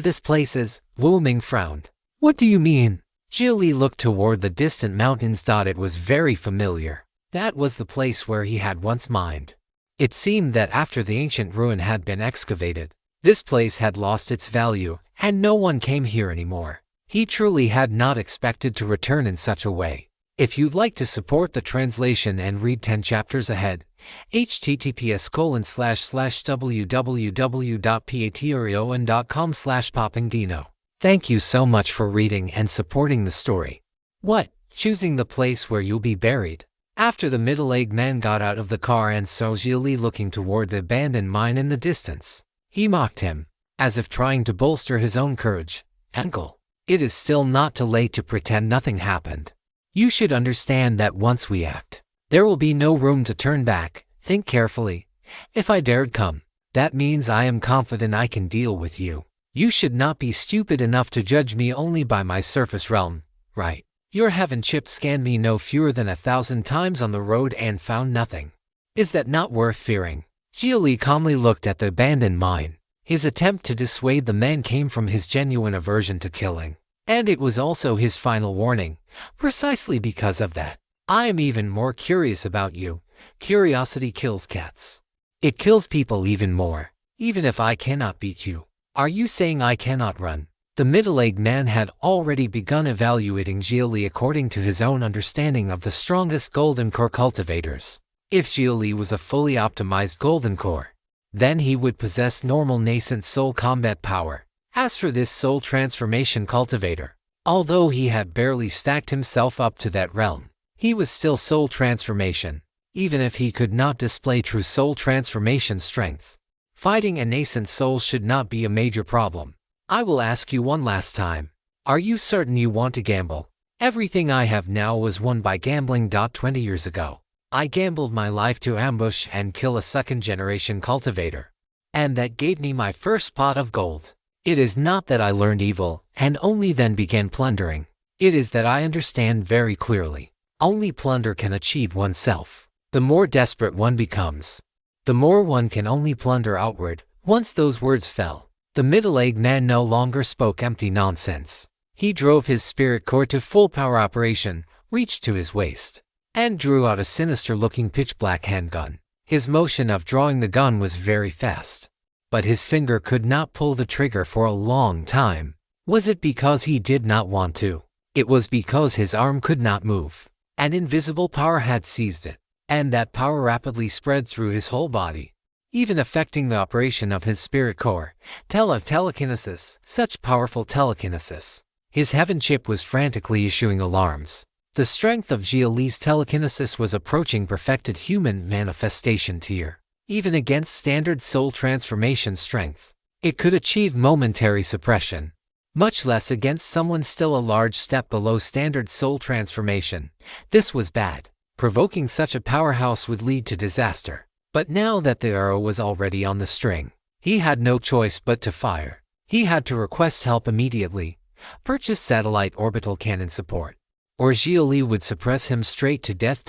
this place is?" Wo Ming frowned. "What do you mean?" Xia Li looked toward the distant mountains. It was very familiar. That was the place where he had once mined. It seemed that after the ancient ruin had been excavated, this place had lost its value, and no one came here anymore. He truly had not expected to return in such a way. If you'd like to support the translation and read 10 chapters ahead, https://www.patreon.com/poppingdino. Thank you so much for reading and supporting the story. What? Choosing the place where you'll be buried? After the middle-aged man got out of the car and saw Xia Li looking toward the abandoned mine in the distance, he mocked him, as if trying to bolster his own courage. "Uncle, it is still not too late to pretend nothing happened. You should understand that once we act, there will be no room to turn back. Think carefully. If I dared come, that means I am confident I can deal with you. You should not be stupid enough to judge me only by my surface realm, right? Your heaven chip scanned me no fewer than 1,000 times on the road and found nothing. Is that not worth fearing?" Xia Li calmly looked at the abandoned mine. His attempt to dissuade the man came from his genuine aversion to killing. And it was also his final warning, precisely because of that. "I am even more curious about you. Curiosity kills cats. It kills people even more. Even if I cannot beat you, are you saying I cannot run?" The middle-aged man had already begun evaluating Xia Li according to his own understanding of the strongest golden core cultivators. If Xia Li was a fully optimized golden core, then he would possess normal nascent soul combat power. As for this soul transformation cultivator, although he had barely stacked himself up to that realm, he was still soul transformation, even if he could not display true soul transformation strength. Fighting a nascent soul should not be a major problem. "I will ask you one last time. Are you certain you want to gamble? Everything I have now was won by gambling. 20 years ago, I gambled my life to ambush and kill a second-generation cultivator. And that gave me my first pot of gold. It is not that I learned evil and only then began plundering. It is that I understand very clearly. Only plunder can achieve oneself. The more desperate one becomes, the more one can only plunder outward." Once those words fell, the middle-aged man no longer spoke empty nonsense. He drove his spirit core to full power operation, reached to his waist, and drew out a sinister-looking pitch-black handgun. His motion of drawing the gun was very fast, but his finger could not pull the trigger for a long time. Was it because he did not want to? It was because his arm could not move. An invisible power had seized it, and that power rapidly spread through his whole body, even affecting the operation of his spirit core. Telekinesis, such powerful telekinesis. His heaven chip was frantically issuing alarms. The strength of Xia Li's telekinesis was approaching perfected human manifestation tier. Even against standard soul transformation strength, it could achieve momentary suppression. Much less against someone still a large step below standard soul transformation. This was bad. Provoking such a powerhouse would lead to disaster. But now that the arrow was already on the string, he had no choice but to fire. He had to request help immediately. Purchase satellite orbital cannon support, or Xia Li would suppress him straight to death.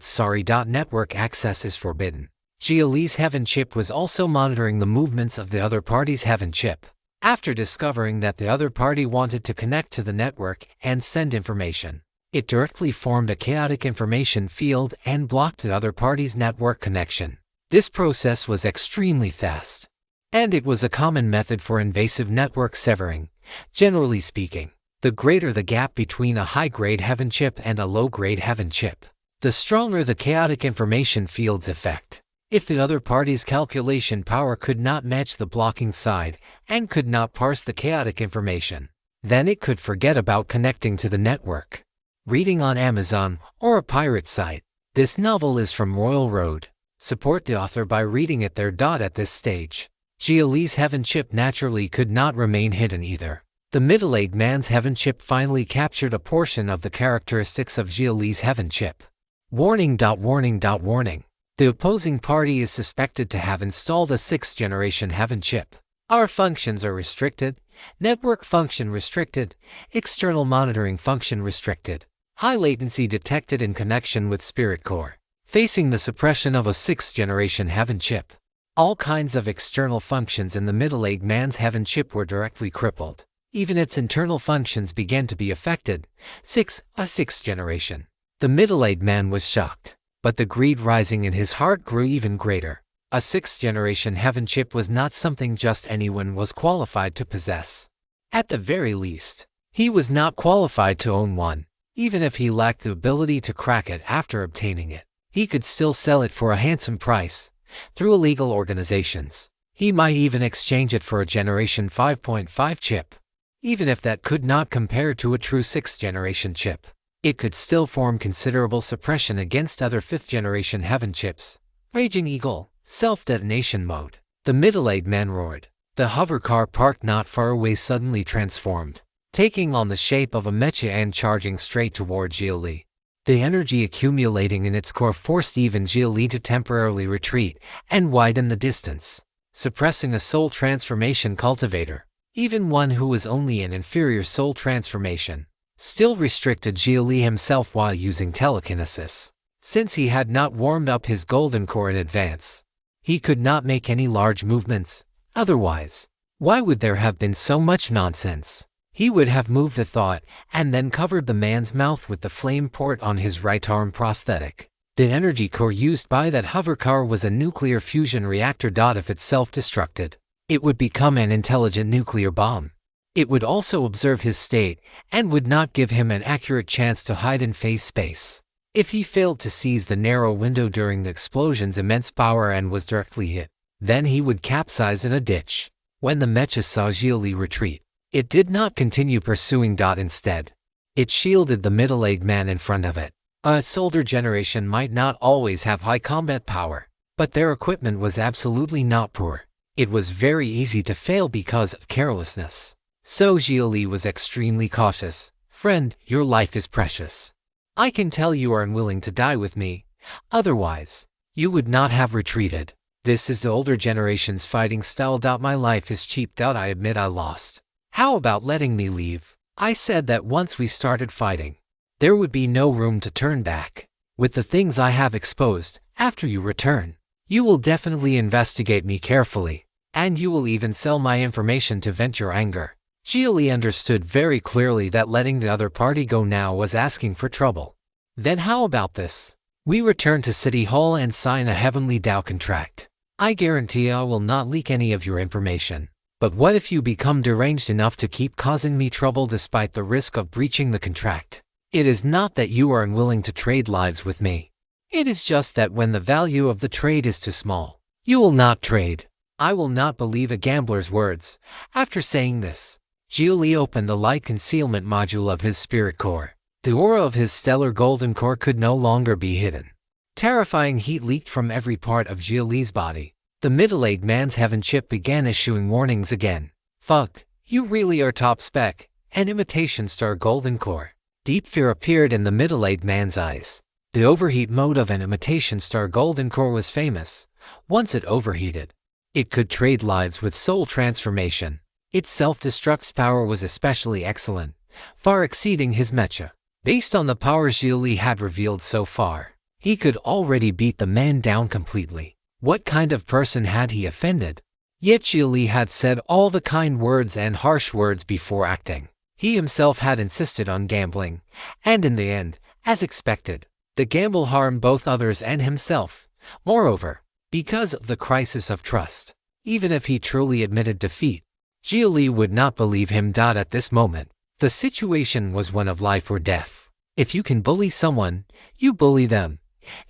Sorry. Network access is forbidden. Xia Li's heaven chip was also monitoring the movements of the other party's heaven chip. After discovering that the other party wanted to connect to the network and send information, it directly formed a chaotic information field and blocked the other party's network connection. This process was extremely fast, and it was a common method for invasive network severing. Generally speaking, the greater the gap between a high-grade heaven chip and a low-grade heaven chip, the stronger the chaotic information field's effect. If the other party's calculation power could not match the blocking side and could not parse the chaotic information, then it could forget about connecting to the network. Reading on Amazon or a pirate site. This novel is from Royal Road. Support the author by reading it there. At this stage, Xia Li's heaven chip naturally could not remain hidden either. The middle-aged man's heaven chip finally captured a portion of the characteristics of Xia Li's heaven chip. Warning. Warning. The opposing party is suspected to have installed a 6th-generation heaven chip. Our functions are restricted. Network function restricted. External monitoring function restricted. High latency detected in connection with spirit core. Facing the suppression of a 6th-generation heaven chip. All kinds of external functions in the middle-aged man's heaven chip were directly crippled. Even its internal functions began to be affected. A 6th generation. The middle-aged man was shocked, but the greed rising in his heart grew even greater. A 6th-generation heaven chip was not something just anyone was qualified to possess. At the very least, he was not qualified to own one. Even if he lacked the ability to crack it after obtaining it, he could still sell it for a handsome price through illegal organizations. He might even exchange it for a Generation 5.5 chip. Even if that could not compare to a true 6th-generation chip, it could still form considerable suppression against other 5th-generation heaven chips. Raging Eagle, self-detonation mode. The middle-aged man roared. The hover car parked not far away suddenly transformed, taking on the shape of a mecha and charging straight toward Xia Li. The energy accumulating in its core forced even Xia Li to temporarily retreat and widen the distance, suppressing a soul transformation cultivator. Even one who was only an inferior soul transformation still restricted Xia Li himself while using telekinesis. Since he had not warmed up his golden core in advance, he could not make any large movements. Otherwise, why would there have been so much nonsense? He would have moved a thought and then covered the man's mouth with the flame port on his right arm prosthetic. The energy core used by that hover car was a nuclear fusion reactor. If it self-destructed, it would become an intelligent nuclear bomb. It would also observe his state and would not give him an accurate chance to hide in phase space. If he failed to seize the narrow window during the explosion's immense power and was directly hit, then he would capsize in a ditch. When the mecha saw Xia Li retreat, it did not continue pursuing. Instead, it shielded the middle-aged man in front of it. Its older generation might not always have high combat power, but their equipment was absolutely not poor. It was very easy to fail because of carelessness. So Xia Li was extremely cautious. Friend, your life is precious. I can tell you are unwilling to die with me. Otherwise, you would not have retreated. This is the older generation's fighting style. My life is cheap. I admit I lost. How about letting me leave? I said that once we started fighting, there would be no room to turn back. With the things I have exposed, after you return, you will definitely investigate me carefully, and you will even sell my information to vent your anger. Xia Li understood very clearly that letting the other party go now was asking for trouble. Then how about this? We return to City Hall and sign a Heavenly Dao contract. I guarantee I will not leak any of your information. But what if you become deranged enough to keep causing me trouble despite the risk of breaching the contract? It is not that you are unwilling to trade lives with me. It is just that when the value of the trade is too small, you will not trade. I will not believe a gambler's words. After saying this, Xia Li opened the light concealment module of his spirit core. The aura of his stellar golden core could no longer be hidden. Terrifying heat leaked from every part of Xia Li's body. The middle-aged man's heaven chip began issuing warnings again. Fuck, you really are top spec, an imitation star golden core. Deep fear appeared in the middle-aged man's eyes. The overheat mode of an imitation star golden core was famous. Once it overheated, it could trade lives with soul transformation. Its self-destruct's power was especially excellent, far exceeding his mecha. Based on the power Xia Li had revealed so far, he could already beat the man down completely. What kind of person had he offended? Yet Xia Li had said all the kind words and harsh words before acting. He himself had insisted on gambling, and in the end, as expected, the gamble harmed both others and himself. Moreover, because of the crisis of trust, even if he truly admitted defeat, Xia Li would not believe him. At this moment, the situation was one of life or death. If you can bully someone, you bully them.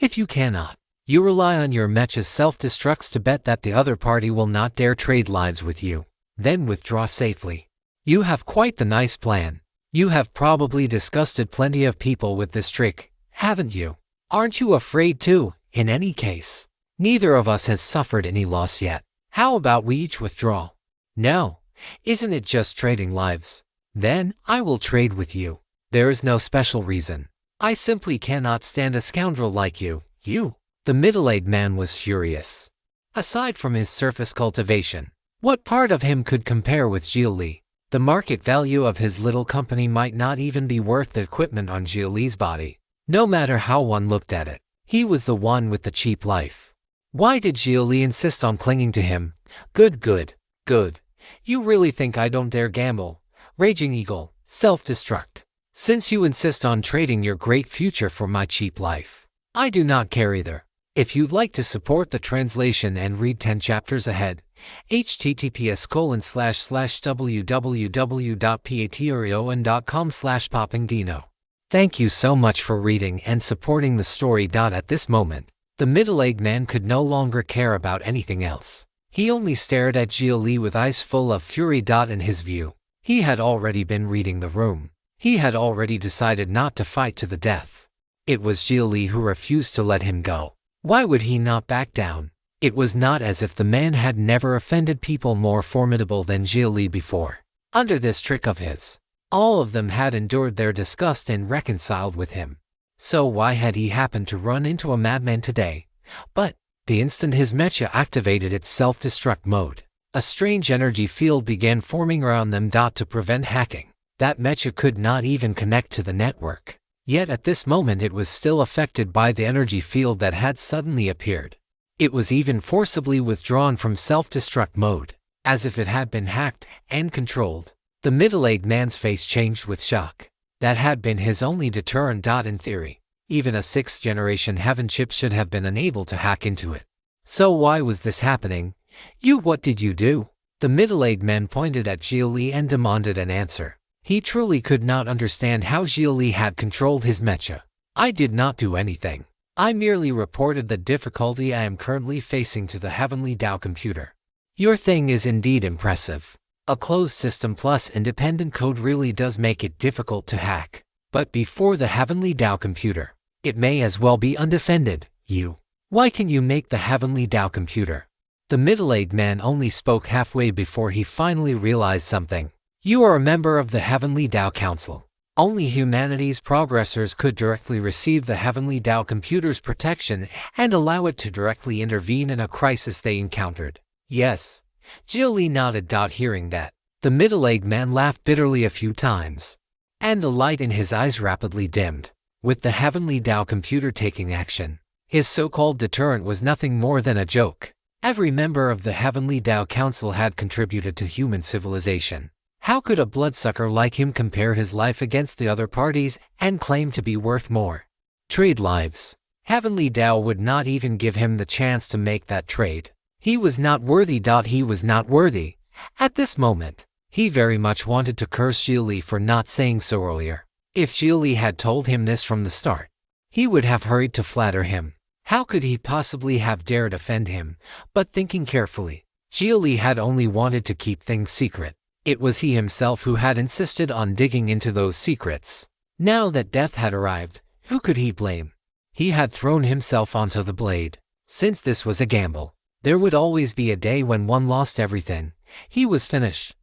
If you cannot, you rely on your mecha's self-destructs to bet that the other party will not dare trade lives with you. Then withdraw safely. You have quite the nice plan. You have probably disgusted plenty of people with this trick, haven't you? Aren't you afraid too? In any case, neither of us has suffered any loss yet. How about we each withdraw? No, isn't it just trading lives? Then I will trade with you. There is no special reason. I simply cannot stand a scoundrel like you. The middle-aged man was furious. Aside from his surface cultivation, what part of him could compare with Xia Li? The market value of his little company might not even be worth the equipment on Xia Li's body. No matter how one looked at it, he was the one with the cheap life. Why did Xia Li insist on clinging to him? Good. You really think I don't dare gamble? Raging Eagle, self-destruct. Since you insist on trading your great future for my cheap life, I do not care either. If you'd like to support the translation and read 10 chapters ahead, https://www.patreon.com/poppingdino. Thank you so much for reading and supporting the story. At this moment, the middle-aged man could no longer care about anything else. He only stared at Xia Li with eyes full of fury. In his view, he had already been reading the room. He had already decided not to fight to the death. It was Xia Li who refused to let him go. Why would he not back down? It was not as if the man had never offended people more formidable than Xia Li before. Under this trick of his, all of them had endured their disgust and reconciled with him. So why had he happened to run into a madman today? But the instant his mecha activated its self-destruct mode, a strange energy field began forming around them. To prevent hacking, that mecha could not even connect to the network. Yet at this moment it was still affected by the energy field that had suddenly appeared. It was even forcibly withdrawn from self-destruct mode, as if it had been hacked and controlled. The middle-aged man's face changed with shock. That had been his only deterrent. In theory, even a 6th-generation heaven chip should have been unable to hack into it. So why was this happening? What did you do? The middle-aged man pointed at Xia Li and demanded an answer. He truly could not understand how Xia Li had controlled his mecha. I did not do anything. I merely reported the difficulty I am currently facing to the Heavenly Dao computer. Your thing is indeed impressive. A closed system plus independent code really does make it difficult to hack. But before the Heavenly Dao computer, it may as well be undefended. Why can you make the Heavenly Dao computer? The middle-aged man only spoke halfway before he finally realized something. You are a member of the Heavenly Dao Council. Only humanity's progressors could directly receive the Heavenly Dao computer's protection and allow it to directly intervene in a crisis they encountered. Yes. Xia Li nodded. Hearing that, the middle-aged man laughed bitterly a few times, and the light in his eyes rapidly dimmed. With the Heavenly Dao computer taking action, his so-called deterrent was nothing more than a joke. Every member of the Heavenly Dao Council had contributed to human civilization. How could a bloodsucker like him compare his life against the other parties and claim to be worth more? Trade lives. Heavenly Tao would not even give him the chance to make that trade. He was not worthy. He was not worthy. At this moment, he very much wanted to curse Xia Li for not saying so earlier. If Xia Li had told him this from the start, he would have hurried to flatter him. How could he possibly have dared offend him? But thinking carefully, Xia Li had only wanted to keep things secret. It was he himself who had insisted on digging into those secrets. Now that death had arrived, who could he blame? He had thrown himself onto the blade. Since this was a gamble, there would always be a day when one lost everything. He was finished.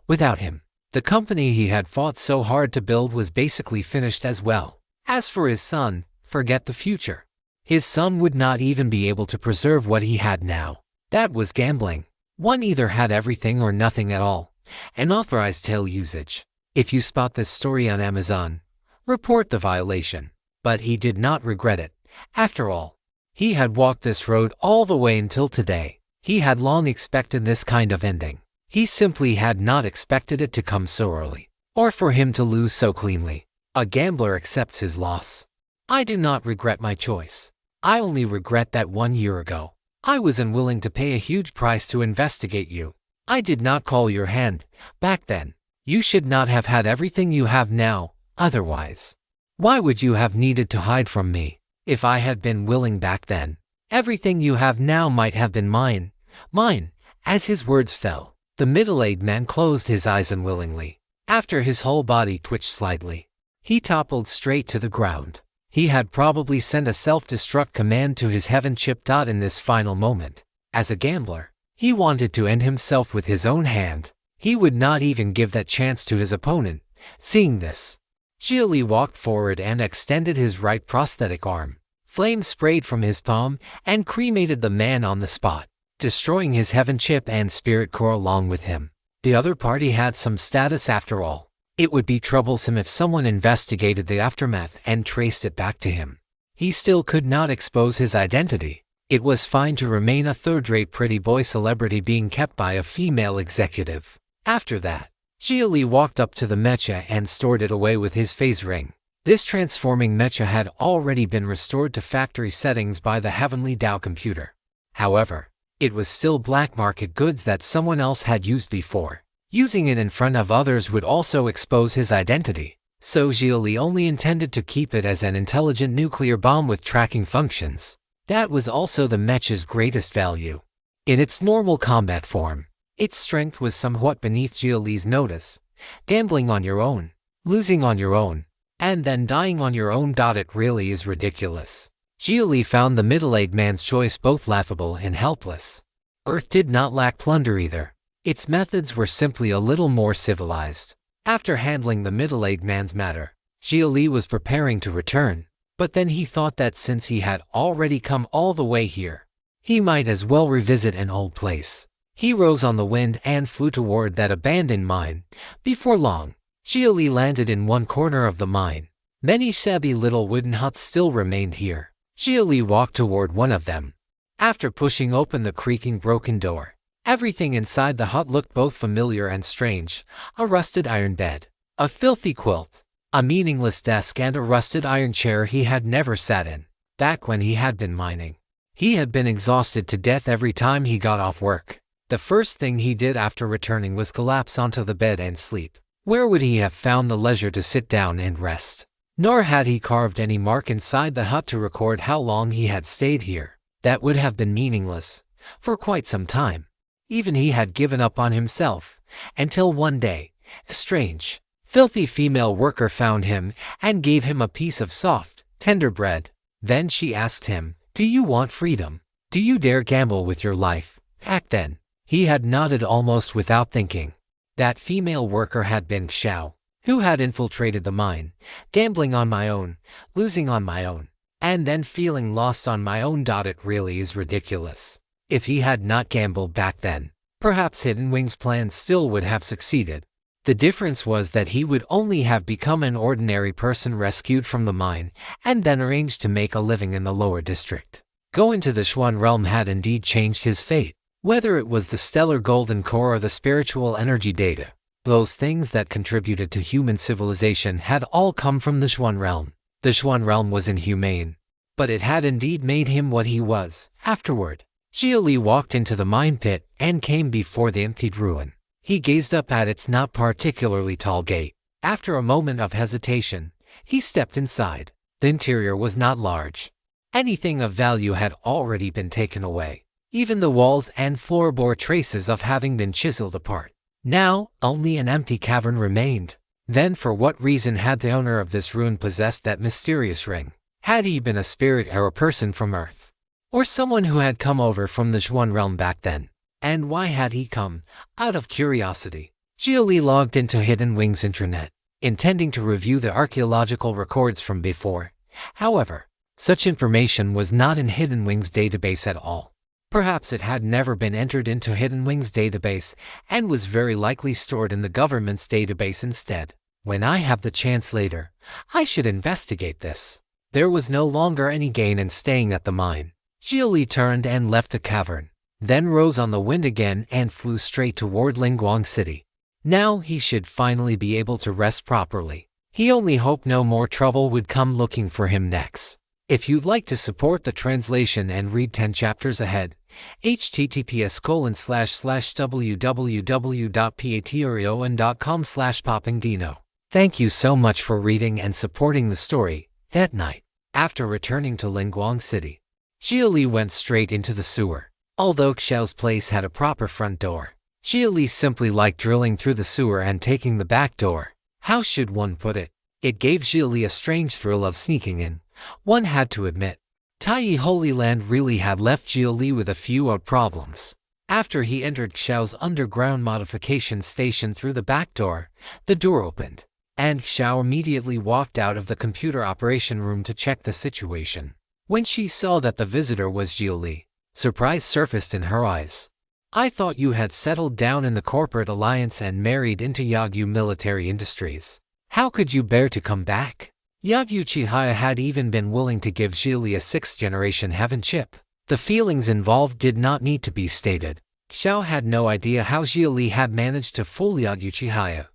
Without him, the company he had fought so hard to build was basically finished as well. As for his son, forget the future. His son would not even be able to preserve what he had now. That was gambling. One either had everything or nothing at all. An authorized tale usage. If you spot this story on Amazon, report the violation. But he did not regret it. After all, he had walked this road all the way until today. He had long expected this kind of ending. He simply had not expected it to come so early, or for him to lose so cleanly. A gambler accepts his loss. I do not regret my choice. I only regret that 1 year ago, I was unwilling to pay a huge price to investigate you. I did not call your hand. Back then, you should not have had everything you have now, otherwise. Why would you have needed to hide from me? If I had been willing back then, everything you have now might have been mine. Mine. As his words fell, the middle-aged man closed his eyes unwillingly. After his whole body twitched slightly, he toppled straight to the ground. He had probably sent a self-destruct command to his heaven chip. In this final moment, as a gambler, he wanted to end himself with his own hand. He would not even give that chance to his opponent. Seeing this, Xia Li walked forward and extended his right prosthetic arm. Flames sprayed from his palm and cremated the man on the spot, destroying his heaven chip and spirit core along with him. The other party had some status after all. It would be troublesome if someone investigated the aftermath and traced it back to him. He still could not expose his identity. It was fine to remain a third-rate pretty boy celebrity being kept by a female executive. After that, Xia Li walked up to the mecha and stored it away with his phase ring. This transforming mecha had already been restored to factory settings by the Heavenly Tao computer. However, it was still black market goods that someone else had used before. Using it in front of others would also expose his identity. So Xia Li only intended to keep it as an intelligent nuclear bomb with tracking functions. That was also the mecha's greatest value. In its normal combat form, its strength was somewhat beneath Xia Li's notice. Gambling on your own, losing on your own, and then dying on your own. It really is ridiculous. Xia Li found the middle-aged man's choice both laughable and helpless. Earth did not lack plunder either. Its methods were simply a little more civilized. After handling the middle-aged man's matter, Xia Li was preparing to return. But then he thought that since he had already come all the way here, he might as well revisit an old place. He rose on the wind and flew toward that abandoned mine. Before long, Xia Li landed in one corner of the mine. Many shabby little wooden huts still remained here. Xia Li walked toward one of them. After pushing open the creaking broken door, everything inside the hut looked both familiar and strange. A rusted iron bed, a filthy quilt, a meaningless desk and a rusted iron chair he had never sat in. Back when he had been mining, he had been exhausted to death every time he got off work. The first thing he did after returning was collapse onto the bed and sleep. Where would he have found the leisure to sit down and rest? Nor had he carved any mark inside the hut to record how long he had stayed here. That would have been meaningless for quite some time. Even he had given up on himself, until one day, a strange, filthy female worker found him and gave him a piece of soft, tender bread. Then she asked him, "Do you want freedom? Do you dare gamble with your life?" Back then, he had nodded almost without thinking. That female worker had been Xiao, who had infiltrated the mine, gambling on my own, losing on my own, and then feeling lost on my own. It really is ridiculous. If he had not gambled back then, perhaps Hidden Wing's plan still would have succeeded. The difference was that he would only have become an ordinary person rescued from the mine and then arranged to make a living in the lower district. Go into the Xuan realm had indeed changed his fate. Whether it was the stellar golden core or the spiritual energy data, Those things that contributed to human civilization had all come from the Xuan realm. The Xuan realm was inhumane, but it had indeed made him what he was. Afterward, Xia Li walked into the mine pit and came before the emptied ruin. He gazed up at its not particularly tall gate. After a moment of hesitation, he stepped inside. The interior was not large. Anything of value had already been taken away. Even the walls and floor bore traces of having been chiseled apart. Now, only an empty cavern remained. Then for what reason had the owner of this ruin possessed that mysterious ring? Had he been a spirit or a person from Earth? Or someone who had come over from the Xuan realm back then? And why had he come? Out of curiosity, Xia Li logged into Hidden Wings intranet, intending to review the archaeological records from before. However, such information was not in Hidden Wings database at all. Perhaps it had never been entered into Hidden Wings database and was very likely stored in the government's database instead. When I have the chance later, I should investigate this. There was no longer any gain in staying at the mine. Xia Li turned and left the cavern, then rose on the wind again and flew straight toward Linguang City. Now he should finally be able to rest properly. He only hoped no more trouble would come looking for him next. If you'd like to support the translation and read 10 chapters ahead, https://www.patreon.com/poppingdino. Thank you so much for reading and supporting the story. That night, after returning to Linguang City, Xia Li went straight into the sewer. Although Xiao's place had a proper front door, Xia Li simply liked drilling through the sewer and taking the back door. How should one put it? It gave Xia Li a strange thrill of sneaking in, one had to admit. Taiyi Holy Land really had left Xia Li with a few odd problems. After he entered Xiao's underground modification station through the back door, the door opened, and Xiao immediately walked out of the computer operation room to check the situation. When she saw that the visitor was Xia Li, surprise surfaced in her eyes. I thought you had settled down in the corporate alliance and married into Yagyu Military Industries. How could you bear to come back? Yagyu Chihaya had even been willing to give Xia Li a 6th-generation heaven chip. The feelings involved did not need to be stated. Xiao had no idea how Xia Li had managed to fool Yagyu Chihaya,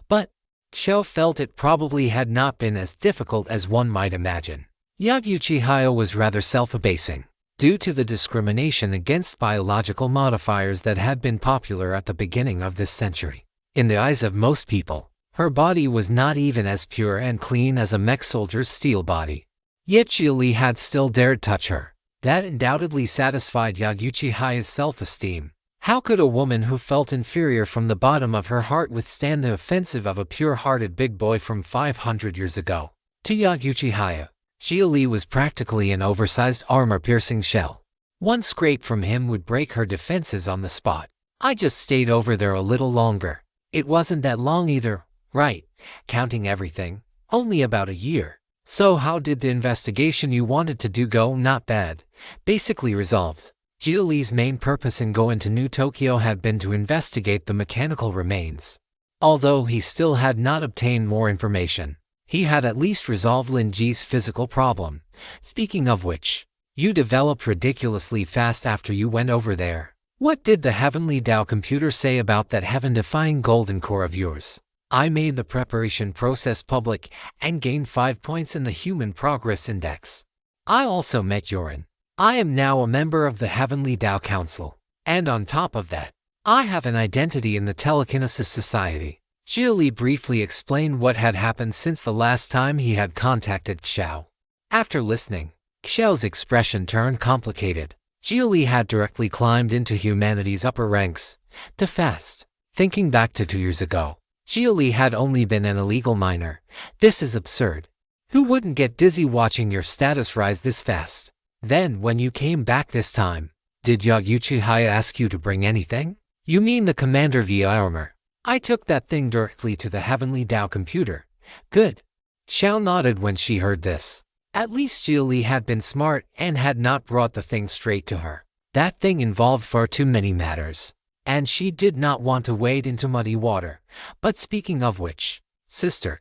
but Xiao felt it probably had not been as difficult as one might imagine. Yagyu Chihaya was rather self-abasing, due to the discrimination against biological modifiers that had been popular at the beginning of this century. In the eyes of most people, her body was not even as pure and clean as a mech soldier's steel body. Yet Xia Li had still dared touch her. That undoubtedly satisfied Yagyu Chihaya's self-esteem. How could a woman who felt inferior from the bottom of her heart withstand the offensive of a pure-hearted big boy from 500 years ago? To Yagyu Chihaya, Xia Li was practically an oversized armor-piercing shell. One scrape from him would break her defenses on the spot. I just stayed over there a little longer. It wasn't that long either. Right, counting everything, only about a year. So how did the investigation you wanted to do go? Not bad. Basically resolved. Xia Li's main purpose in going to New Tokyo had been to investigate the mechanical remains. Although he still had not obtained more information, he had at least resolved Lin Ji's physical problem. Speaking of which, you developed ridiculously fast after you went over there. What did the Heavenly Dao computer say about that heaven-defying golden core of yours? I made the preparation process public and gained 5 points in the Human Progress Index. I also met Yorin. I am now a member of the Heavenly Dao Council. And on top of that, I have an identity in the Telekinesis Society. Xia Li briefly explained what had happened since the last time he had contacted Xiao. After listening, Xiao's expression turned complicated. Xia Li had directly climbed into humanity's upper ranks, too fast. Thinking back to 2 years ago, Xia Li had only been an illegal minor. This is absurd. Who wouldn't get dizzy watching your status rise this fast? Then, when you came back this time, did Yagyu Chihaya ask you to bring anything? You mean the commander via armor? I took that thing directly to the Heavenly Dao computer. Good. Xiao nodded when she heard this. At least Xia Li had been smart and had not brought the thing straight to her. That thing involved far too many matters, and she did not want to wade into muddy water. But speaking of which, sister,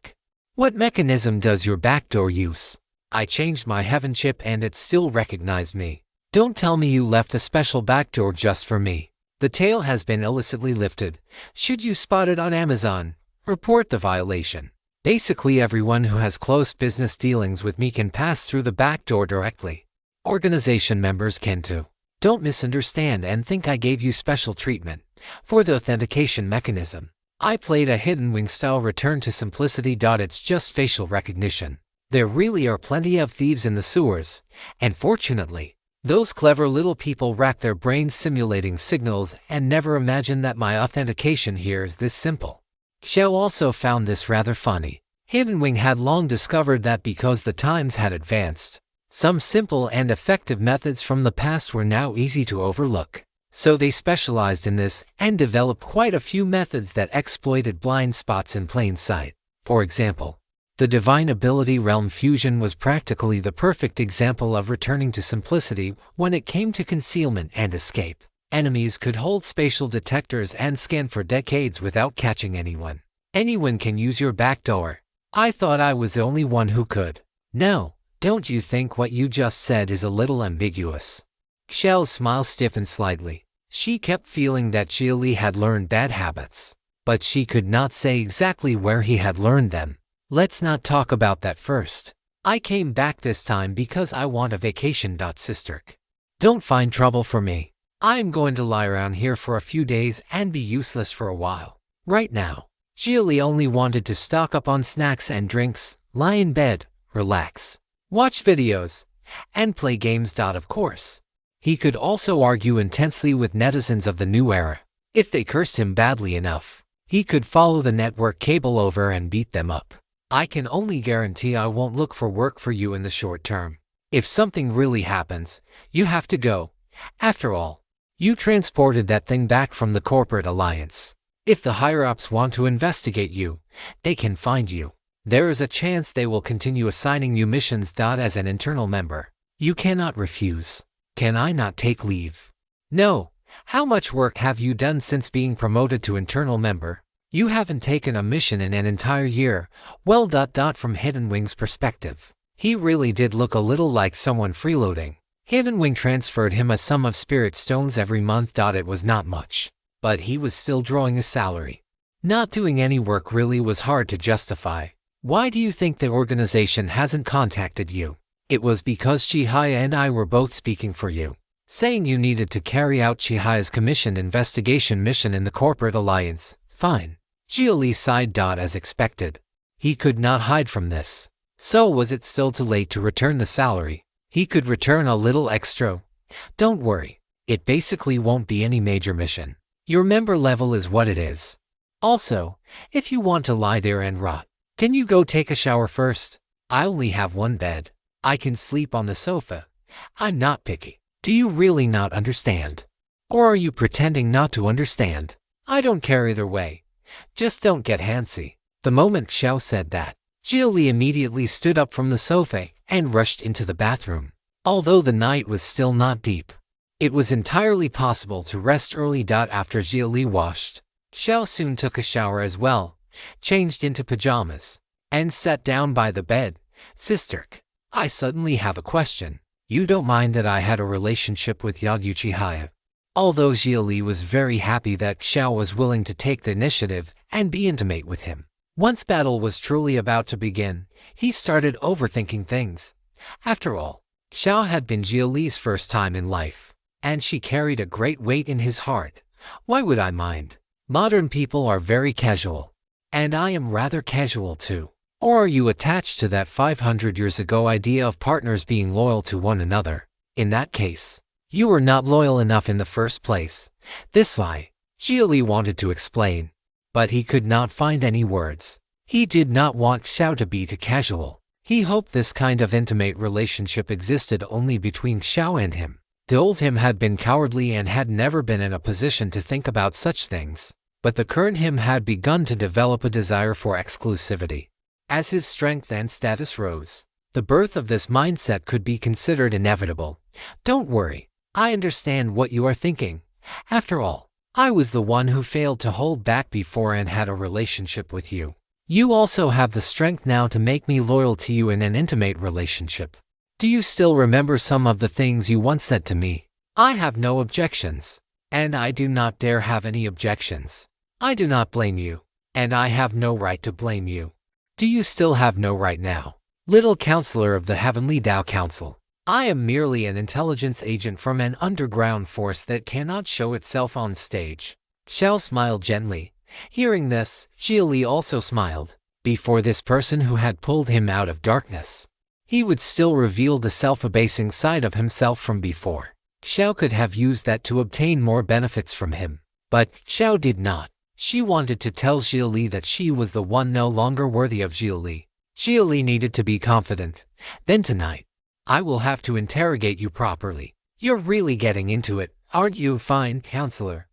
what mechanism does your backdoor use? I changed my heaven chip and it still recognized me. Don't tell me you left a special backdoor just for me. The tail has been illicitly lifted. Should you spot it on Amazon, report the violation. Basically, everyone who has close business dealings with me can pass through the back door directly. Organization members can too. Don't misunderstand and think I gave you special treatment. For the authentication mechanism, I played a hidden wing style return to simplicity. It's just facial recognition. There really are plenty of thieves in the sewers, and fortunately, those clever little people rack their brains simulating signals and never imagine that my authentication here is this simple. Xia also found this rather funny. Hidden Wing had long discovered that because the times had advanced, some simple and effective methods from the past were now easy to overlook. So they specialized in this and developed quite a few methods that exploited blind spots in plain sight. For example, the Divine Ability Realm Fusion was practically the perfect example of returning to simplicity when it came to concealment and escape. Enemies could hold spatial detectors and scan for decades without catching anyone. Anyone can use your back door. I thought I was the only one who could. No, don't you think what you just said is a little ambiguous? Xiao's smile stiffened slightly. She kept feeling that Xia Li had learned bad habits, but she could not say exactly where he had learned them. Let's not talk about that first. I came back this time because I want a vacation. Sisterk. Don't find trouble for me. I'm going to lie around here for a few days and be useless for a while. Right now, Xia Li only wanted to stock up on snacks and drinks, lie in bed, relax, watch videos, and play games. Of course, he could also argue intensely with netizens of the new era. If they cursed him badly enough, he could follow the network cable over and beat them up. I can only guarantee I won't look for work for you in the short term. If something really happens, you have to go. After all, you transported that thing back from the corporate alliance. If the higher-ups want to investigate you, they can find you. There is a chance they will continue assigning you missions. As an internal member, you cannot refuse. Can I not take leave? No. How much work have you done since being promoted to internal member? You haven't taken a mission in an entire year. Well. From Hidden Wing's perspective, he really did look a little like someone freeloading. Hidden Wing transferred him a sum of spirit stones every month. It was not much, but he was still drawing a salary. Not doing any work really was hard to justify. Why do you think the organization hasn't contacted you? It was because Chihaya and I were both speaking for you, saying you needed to carry out Chihaya's commissioned investigation mission in the corporate alliance. Fine. Xia Li sighed. As expected, he could not hide from this. So was it still too late to return the salary? He could return a little extra. Don't worry, it basically won't be any major mission. Your member level is what it is. Also, if you want to lie there and rot, can you go take a shower first? I only have one bed. I can sleep on the sofa. I'm not picky. Do you really not understand? Or are you pretending not to understand? I don't care either way. Just don't get handsy. The moment Xiao said that, Xia Li immediately stood up from the sofa and rushed into the bathroom. Although the night was still not deep, it was entirely possible to rest early. After Xia Li washed, Xiao soon took a shower as well, changed into pajamas, and sat down by the bed. Sisterk, I suddenly have a question. You don't mind that I had a relationship with Yagyu Chihaya? Although Xia Li was very happy that Xiao was willing to take the initiative and be intimate with him. Once battle was truly about to begin, he started overthinking things. After all, Xiao had been Xia Li's first time in life, and she carried a great weight in his heart. Why would I mind? Modern people are very casual, and I am rather casual too. Or are you attached to that 500 years ago idea of partners being loyal to one another? In that case, you were not loyal enough in the first place. This lie, Xia Li wanted to explain, but he could not find any words. He did not want Xiao to be too casual. He hoped this kind of intimate relationship existed only between Xiao and him. The old him had been cowardly and had never been in a position to think about such things, but the current him had begun to develop a desire for exclusivity. As his strength and status rose, the birth of this mindset could be considered inevitable. Don't worry, I understand what you are thinking. After all, I was the one who failed to hold back before and had a relationship with you. You also have the strength now to make me loyal to you in an intimate relationship. Do you still remember some of the things you once said to me? I have no objections. and I do not dare have any objections. I do not blame you, and I have no right to blame you. Do you still have no right now? Little counselor of the Heavenly Tao Council. I am merely an intelligence agent from an underground force that cannot show itself on stage. Xiao smiled gently. Hearing this, Xia Li also smiled. Before this person who had pulled him out of darkness, he would still reveal the self-abasing side of himself from before. Xiao could have used that to obtain more benefits from him, but Xiao did not. She wanted to tell Xia Li that she was the one no longer worthy of Xia Li. Xia Li needed to be confident. Then tonight, I will have to interrogate you properly. You're really getting into it, aren't you? Fine, counselor.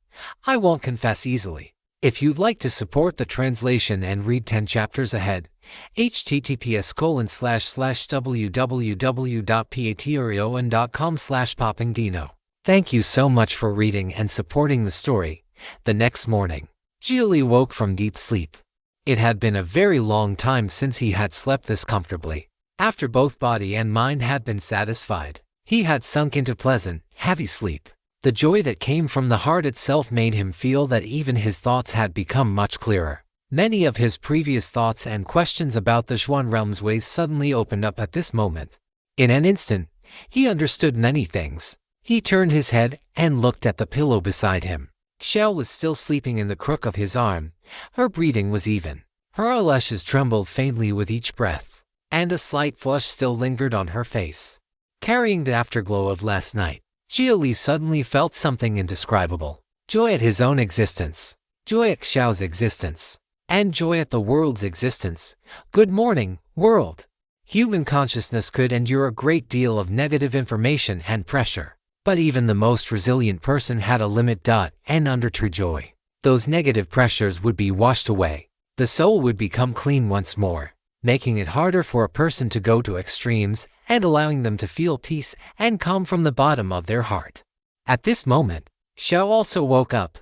I won't confess easily. If you'd like to support the translation and read 10 chapters ahead, https://www.patreon.com/poppingdino. Thank you so much for reading and supporting the story. The next morning, Xia Li woke from deep sleep. It had been a very long time since he had slept this comfortably. After both body and mind had been satisfied, he had sunk into pleasant, heavy sleep. The joy that came from the heart itself made him feel that even his thoughts had become much clearer. Many of his previous thoughts and questions about the Xuan realm's ways suddenly opened up at this moment. In an instant, he understood many things. He turned his head and looked at the pillow beside him. Xiao was still sleeping in the crook of his arm. Her breathing was even. Her eyelashes trembled faintly with each breath, and a slight flush still lingered on her face, carrying the afterglow of last night. Xia Li suddenly felt something indescribable. Joy at his own existence, joy at Xiao's existence, and joy at the world's existence. Good morning, world. Human consciousness could endure a great deal of negative information and pressure, but even the most resilient person had a limit. And under true joy, those negative pressures would be washed away. The soul would become clean once more, making it harder for a person to go to extremes and allowing them to feel peace and calm from the bottom of their heart. At this moment, Xiao also woke up.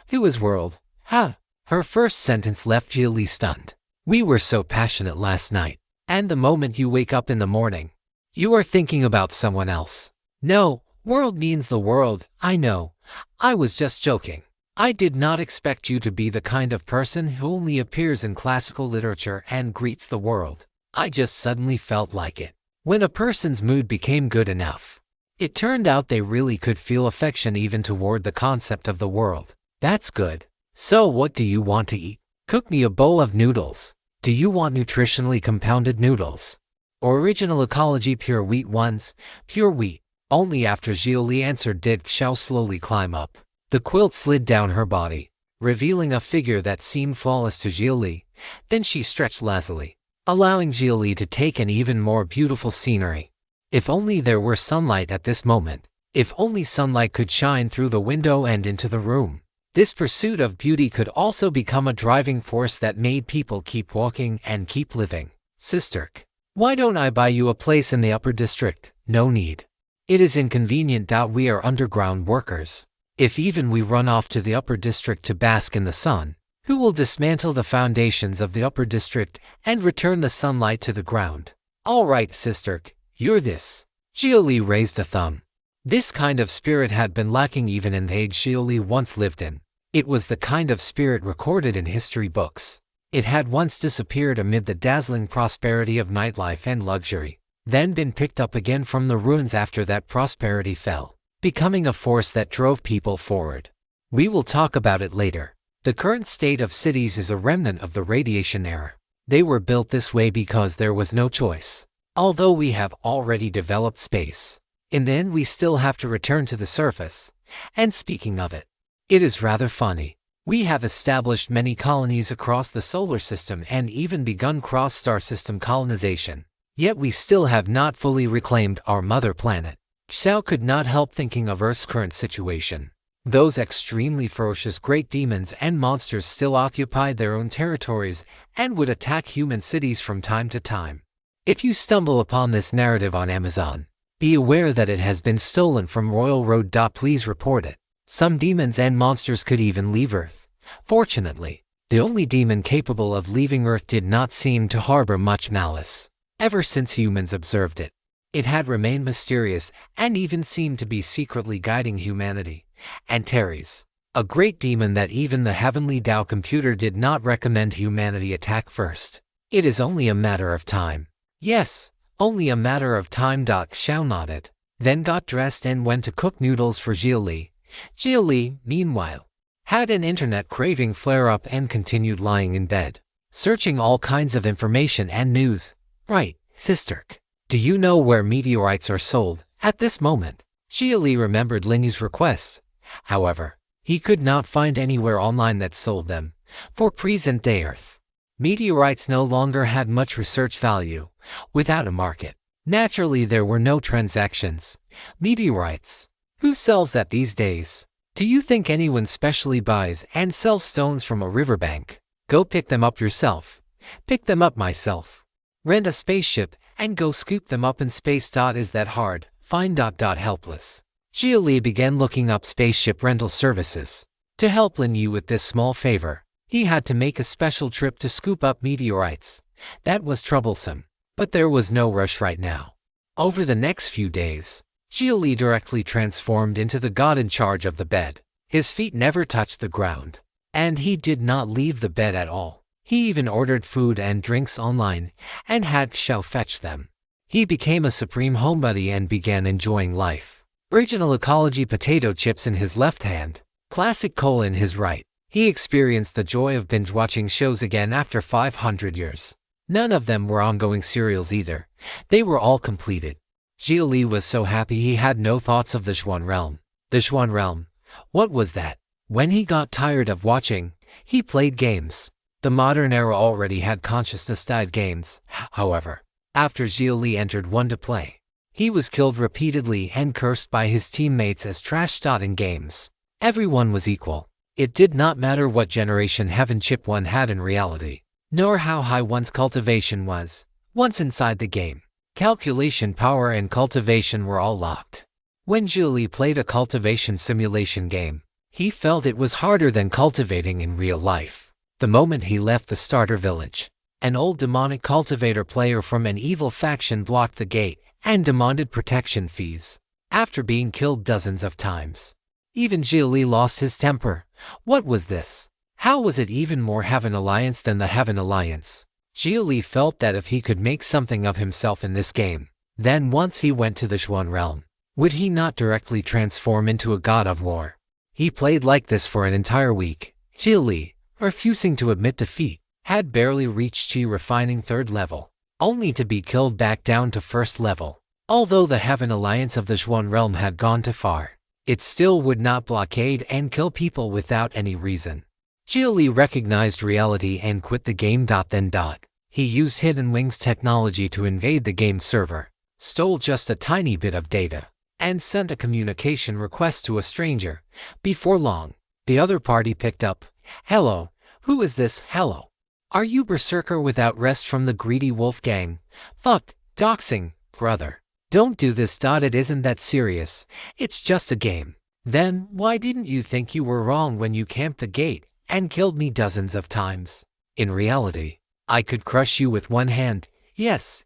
Who is world? Huh? Her first sentence left Xia Li stunned. We were so passionate last night, and the moment you wake up in the morning, you are thinking about someone else. No, world means the world, I know. I was just joking. I did not expect you to be the kind of person who only appears in classical literature and greets the world. I just suddenly felt like it. When a person's mood became good enough, it turned out they really could feel affection even toward the concept of the world. That's good. So what do you want to eat? Cook me a bowl of noodles. Do you want nutritionally compounded noodles? Or original ecology pure wheat ones? Pure wheat. Only after Xia Li answered did Xiao slowly climb up. The quilt slid down her body, revealing a figure that seemed flawless to Xia Li. Then she stretched lazily, allowing Xia Li to take an even more beautiful scenery. If only there were sunlight at this moment. If only sunlight could shine through the window and into the room. This pursuit of beauty could also become a driving force that made people keep walking and keep living. Sister, why don't I buy you a place in the upper district? No need. It is inconvenient. We are underground workers. If even we run off to the upper district to bask in the sun, who will dismantle the foundations of the upper district and return the sunlight to the ground? All right, sister, you're this. Xia Li raised a thumb. This kind of spirit had been lacking even in the age Xia Li once lived in. It was the kind of spirit recorded in history books. It had once disappeared amid the dazzling prosperity of nightlife and luxury, then been picked up again from the ruins after that prosperity fell, becoming a force that drove people forward. We will talk about it later. The current state of cities is a remnant of the radiation era. They were built this way because there was no choice. Although we have already developed space, in the end we still have to return to the surface. And speaking of it, it is rather funny. We have established many colonies across the solar system and even begun cross-star system colonization. Yet we still have not fully reclaimed our mother planet. Xiao could not help thinking of Earth's current situation. Those extremely ferocious great demons and monsters still occupied their own territories and would attack human cities from time to time. If you stumble upon this narrative on Amazon, be aware that it has been stolen from Royal Road. Please report it. Some demons and monsters could even leave Earth. Fortunately, the only demon capable of leaving Earth did not seem to harbor much malice, ever since humans observed it. It had remained mysterious and even seemed to be secretly guiding humanity. Antares, a great demon that even the heavenly Tao computer did not recommend humanity attack first. It is only a matter of time. Yes, only a matter of time. Xiao nodded, then got dressed and went to cook noodles for Xia Li. Xia Li, meanwhile, had an internet craving flare-up and continued lying in bed, searching all kinds of information and news. Right, sister. Do you know where meteorites are sold at this moment? Xia Li remembered Lingy's requests. However, he could not find anywhere online that sold them. For present-day Earth, meteorites no longer had much research value. Without a market, naturally there were no transactions. Meteorites. Who sells that these days? Do you think anyone specially buys and sells stones from a riverbank? Go pick them up yourself. Pick them up myself. Rent a spaceship and go scoop them up in space. Is that hard? Fine. Helpless. Xia Li began looking up spaceship rental services. To help Lin Yu with this small favor, he had to make a special trip to scoop up meteorites. That was troublesome, but there was no rush right now. Over the next few days, Xia Li directly transformed into the god in charge of the bed. His feet never touched the ground, and he did not leave the bed at all. He even ordered food and drinks online and had Xiao fetch them. He became a supreme homebody and began enjoying life. Original ecology potato chips in his left hand, classic coal in his right. He experienced the joy of binge-watching shows again after 500 years. None of them were ongoing serials either. They were all completed. Xia Li was so happy he had no thoughts of the Xuan realm. The Xuan realm? What was that? When he got tired of watching, he played games. The modern era already had consciousness-tied games. However, after Xia Li entered one to play, he was killed repeatedly and cursed by his teammates as trash. In games, everyone was equal. It did not matter what generation heaven chip one had in reality, nor how high one's cultivation was. Once inside the game, calculation power and cultivation were all locked. When Xia Li played a cultivation simulation game, he felt it was harder than cultivating in real life. The moment he left the starter village, an old demonic cultivator player from an evil faction blocked the gate and demanded protection fees, after being killed dozens of times. Even Xia Li lost his temper. What was this? How was it even more Heaven Alliance than the Heaven Alliance? Xia Li felt that if he could make something of himself in this game, then once he went to the Xuan realm, would he not directly transform into a god of war? He played like this for an entire week. Xia Li, refusing to admit defeat, had barely reached Qi refining 3rd level, only to be killed back down to 1st level. Although the Heaven Alliance of the Xuan realm had gone too far, it still would not blockade and kill people without any reason. Xia Li recognized reality and quit the game. He used Hidden Wings technology to invade the game server, stole just a tiny bit of data, and sent a communication request to a stranger. Before long, the other party picked up. Hello, who is this? Hello. Are you berserker without rest from the greedy wolf gang? Fuck, doxing, brother. Don't do this. It isn't that serious. It's just a game. Then, why didn't you think you were wrong when you camped the gate and killed me dozens of times? In reality, I could crush you with one hand. Yes.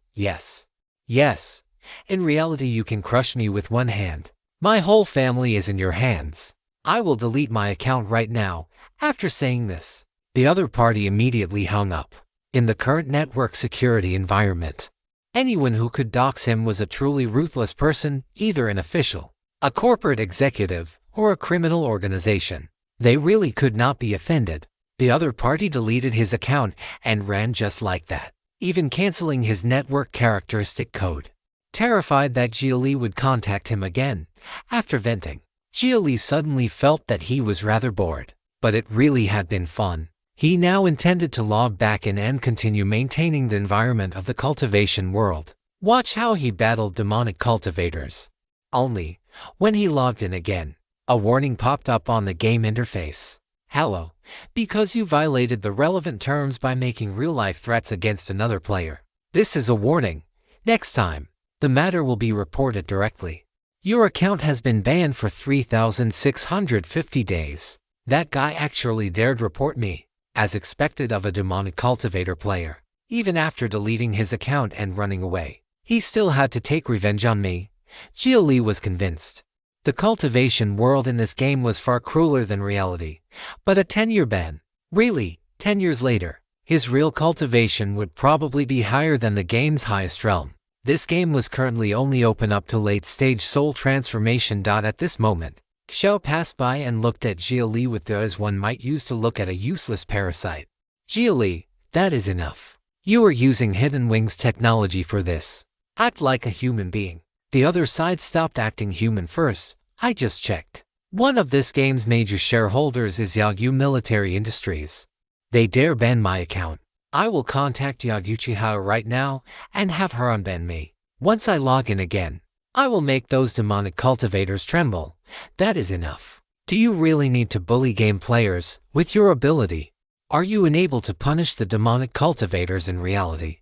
In reality, you can crush me with one hand. My whole family is in your hands. I will delete my account right now. After saying this, the other party immediately hung up. In the current network security environment, anyone who could dox him was a truly ruthless person, either an official, a corporate executive, or a criminal organization. They really could not be offended. The other party deleted his account and ran just like that, even canceling his network characteristic code. Terrified that Xia Li would contact him again, after venting, Xia Li suddenly felt that he was rather bored. But it really had been fun. He now intended to log back in and continue maintaining the environment of the cultivation world. Watch how he battled demonic cultivators. Only, when he logged in again, a warning popped up on the game interface. Hello, because you violated the relevant terms by making real-life threats against another player. This is a warning. Next time, the matter will be reported directly. Your account has been banned for 3,650 days. That guy actually dared report me, as expected of a demonic cultivator player. Even after deleting his account and running away, He still had to take revenge on me. Xia Li was convinced. The cultivation world in this game was far crueler than reality. But a 10-year ban. Really, 10 years later, his real cultivation would probably be higher than the game's highest realm. This game was currently only open up to late-stage soul transformation. At this moment, Xiao passed by and looked at Xia Li with the eyes one might use to look at a useless parasite. Xia Li, that is enough. You are using Hidden Wings technology for this. Act like a human being. The other side stopped acting human first. I just checked. One of this game's major shareholders is Yagyu Military Industries. They dare ban my account. I will contact Yaguchi right now and have her unban me. Once I log in again, I will make those demonic cultivators tremble. That is enough. Do you really need to bully game players with your ability? Are you unable to punish the demonic cultivators in reality?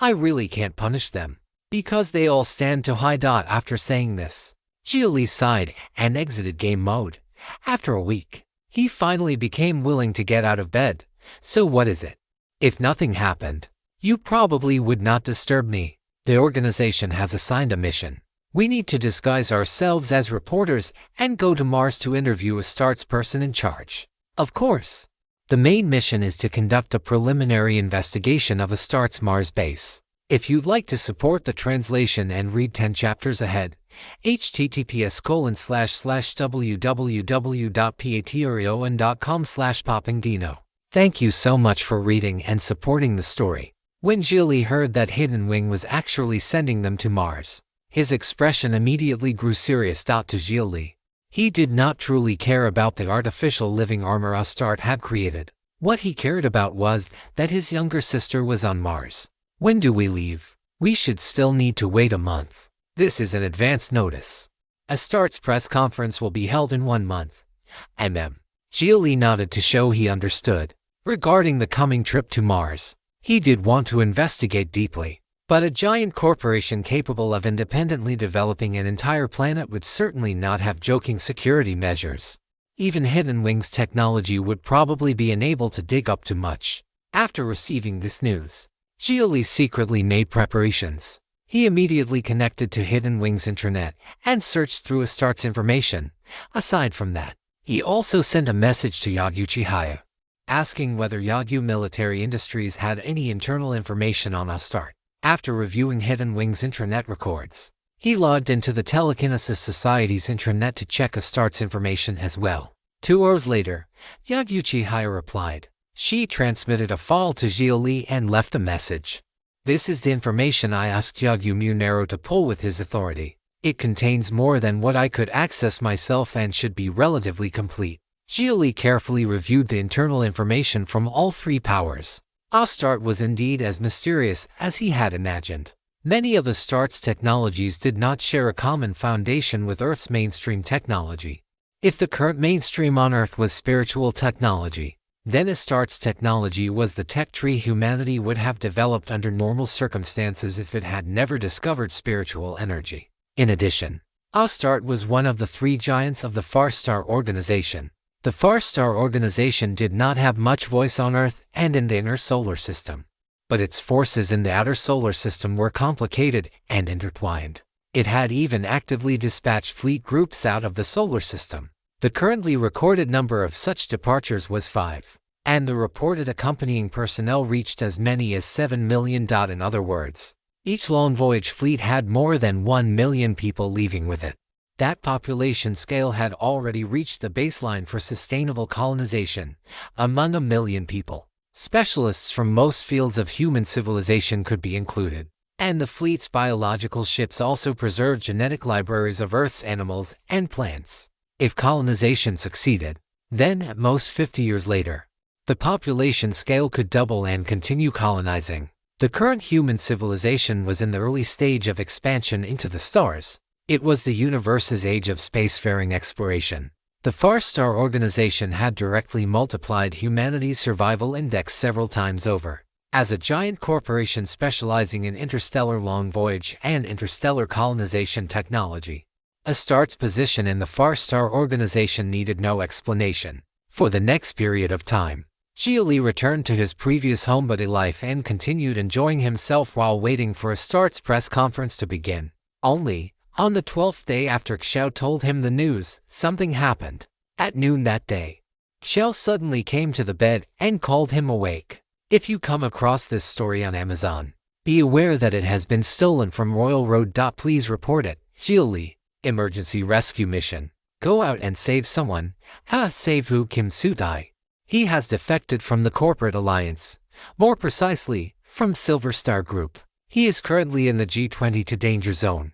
I really can't punish them, because they all stand too high. After saying this, Xia Li sighed and exited game mode. After a week, he finally became willing to get out of bed. So what is it? If nothing happened, you probably would not disturb me. The organization has assigned a mission. We need to disguise ourselves as reporters and go to Mars to interview Astarte's person in charge. Of course. The main mission is to conduct a preliminary investigation of Astarte's Mars base. If you'd like to support the translation and read 10 chapters ahead, https://www.patreon.com/poppingdino. Thank you so much for reading and supporting the story. When Xia Li heard that Hidden Wing was actually sending them to Mars, his expression immediately grew serious. To Xia Li, he did not truly care about the artificial living armor Astarte had created. What he cared about was that his younger sister was on Mars. When do we leave? We should still need to wait a month. This is an advance notice. Astarte's press conference will be held in 1 month. Xia Li nodded to show he understood. Regarding the coming trip to Mars, he did want to investigate deeply. But a giant corporation capable of independently developing an entire planet would certainly not have joking security measures. Even Hidden Wings technology would probably be unable to dig up too much. After receiving this news, Xia Li secretly made preparations. He immediately connected to Hidden Wings intranet and searched through Astarte's information. Aside from that, he also sent a message to Yaguchi, asking whether Yagyu Military Industries had any internal information on Astarte. After reviewing Hidden Wings intranet records, he logged into the Telekinesis Society's intranet to check Astarte's information as well. 2 hours later, Yaguchi replied. She transmitted a file to Xia Li and left a message. This is the information I asked Yagyu Munero to pull with his authority. It contains more than what I could access myself and should be relatively complete. Xia Li carefully reviewed the internal information from all 3 powers. Astarte was indeed as mysterious as he had imagined. Many of Astarte's technologies did not share a common foundation with Earth's mainstream technology. If the current mainstream on Earth was spiritual technology, then Astarte's technology was the tech tree humanity would have developed under normal circumstances if it had never discovered spiritual energy. In addition, Astarte was one of the 3 giants of the Far Star Organization. The Far Star Organization did not have much voice on Earth and in the inner solar system. But its forces in the outer solar system were complicated and intertwined. It had even actively dispatched fleet groups out of the solar system. The currently recorded number of such departures was 5, and the reported accompanying personnel reached as many as 7 million. In other words, each long voyage fleet had more than 1 million people leaving with it. That population scale had already reached the baseline for sustainable colonization, among 1 million people. Specialists from most fields of human civilization could be included, and the fleet's biological ships also preserved genetic libraries of Earth's animals and plants. If colonization succeeded, then at most 50 years later, the population scale could double and continue colonizing. The current human civilization was in the early stage of expansion into the stars. It was the universe's age of spacefaring exploration. The Far Star Organization had directly multiplied humanity's survival index several times over. As a giant corporation specializing in interstellar long voyage and interstellar colonization technology, Astarte's position in the Far Star Organization needed no explanation. For the next period of time, Xia Li returned to his previous homebody life and continued enjoying himself while waiting for a start's press conference to begin. Only, on the 12th day after Xiao told him the news, something happened. At noon that day, Xiao suddenly came to the bed and called him awake. If you come across this story on Amazon, be aware that it has been stolen from Royal Road. Please report it. Xia Li, emergency rescue mission. Go out and save someone. Save who? Kim Su-dai. He has defected from the corporate alliance. More precisely, from Silver Star Group. He is currently in the G20 danger zone.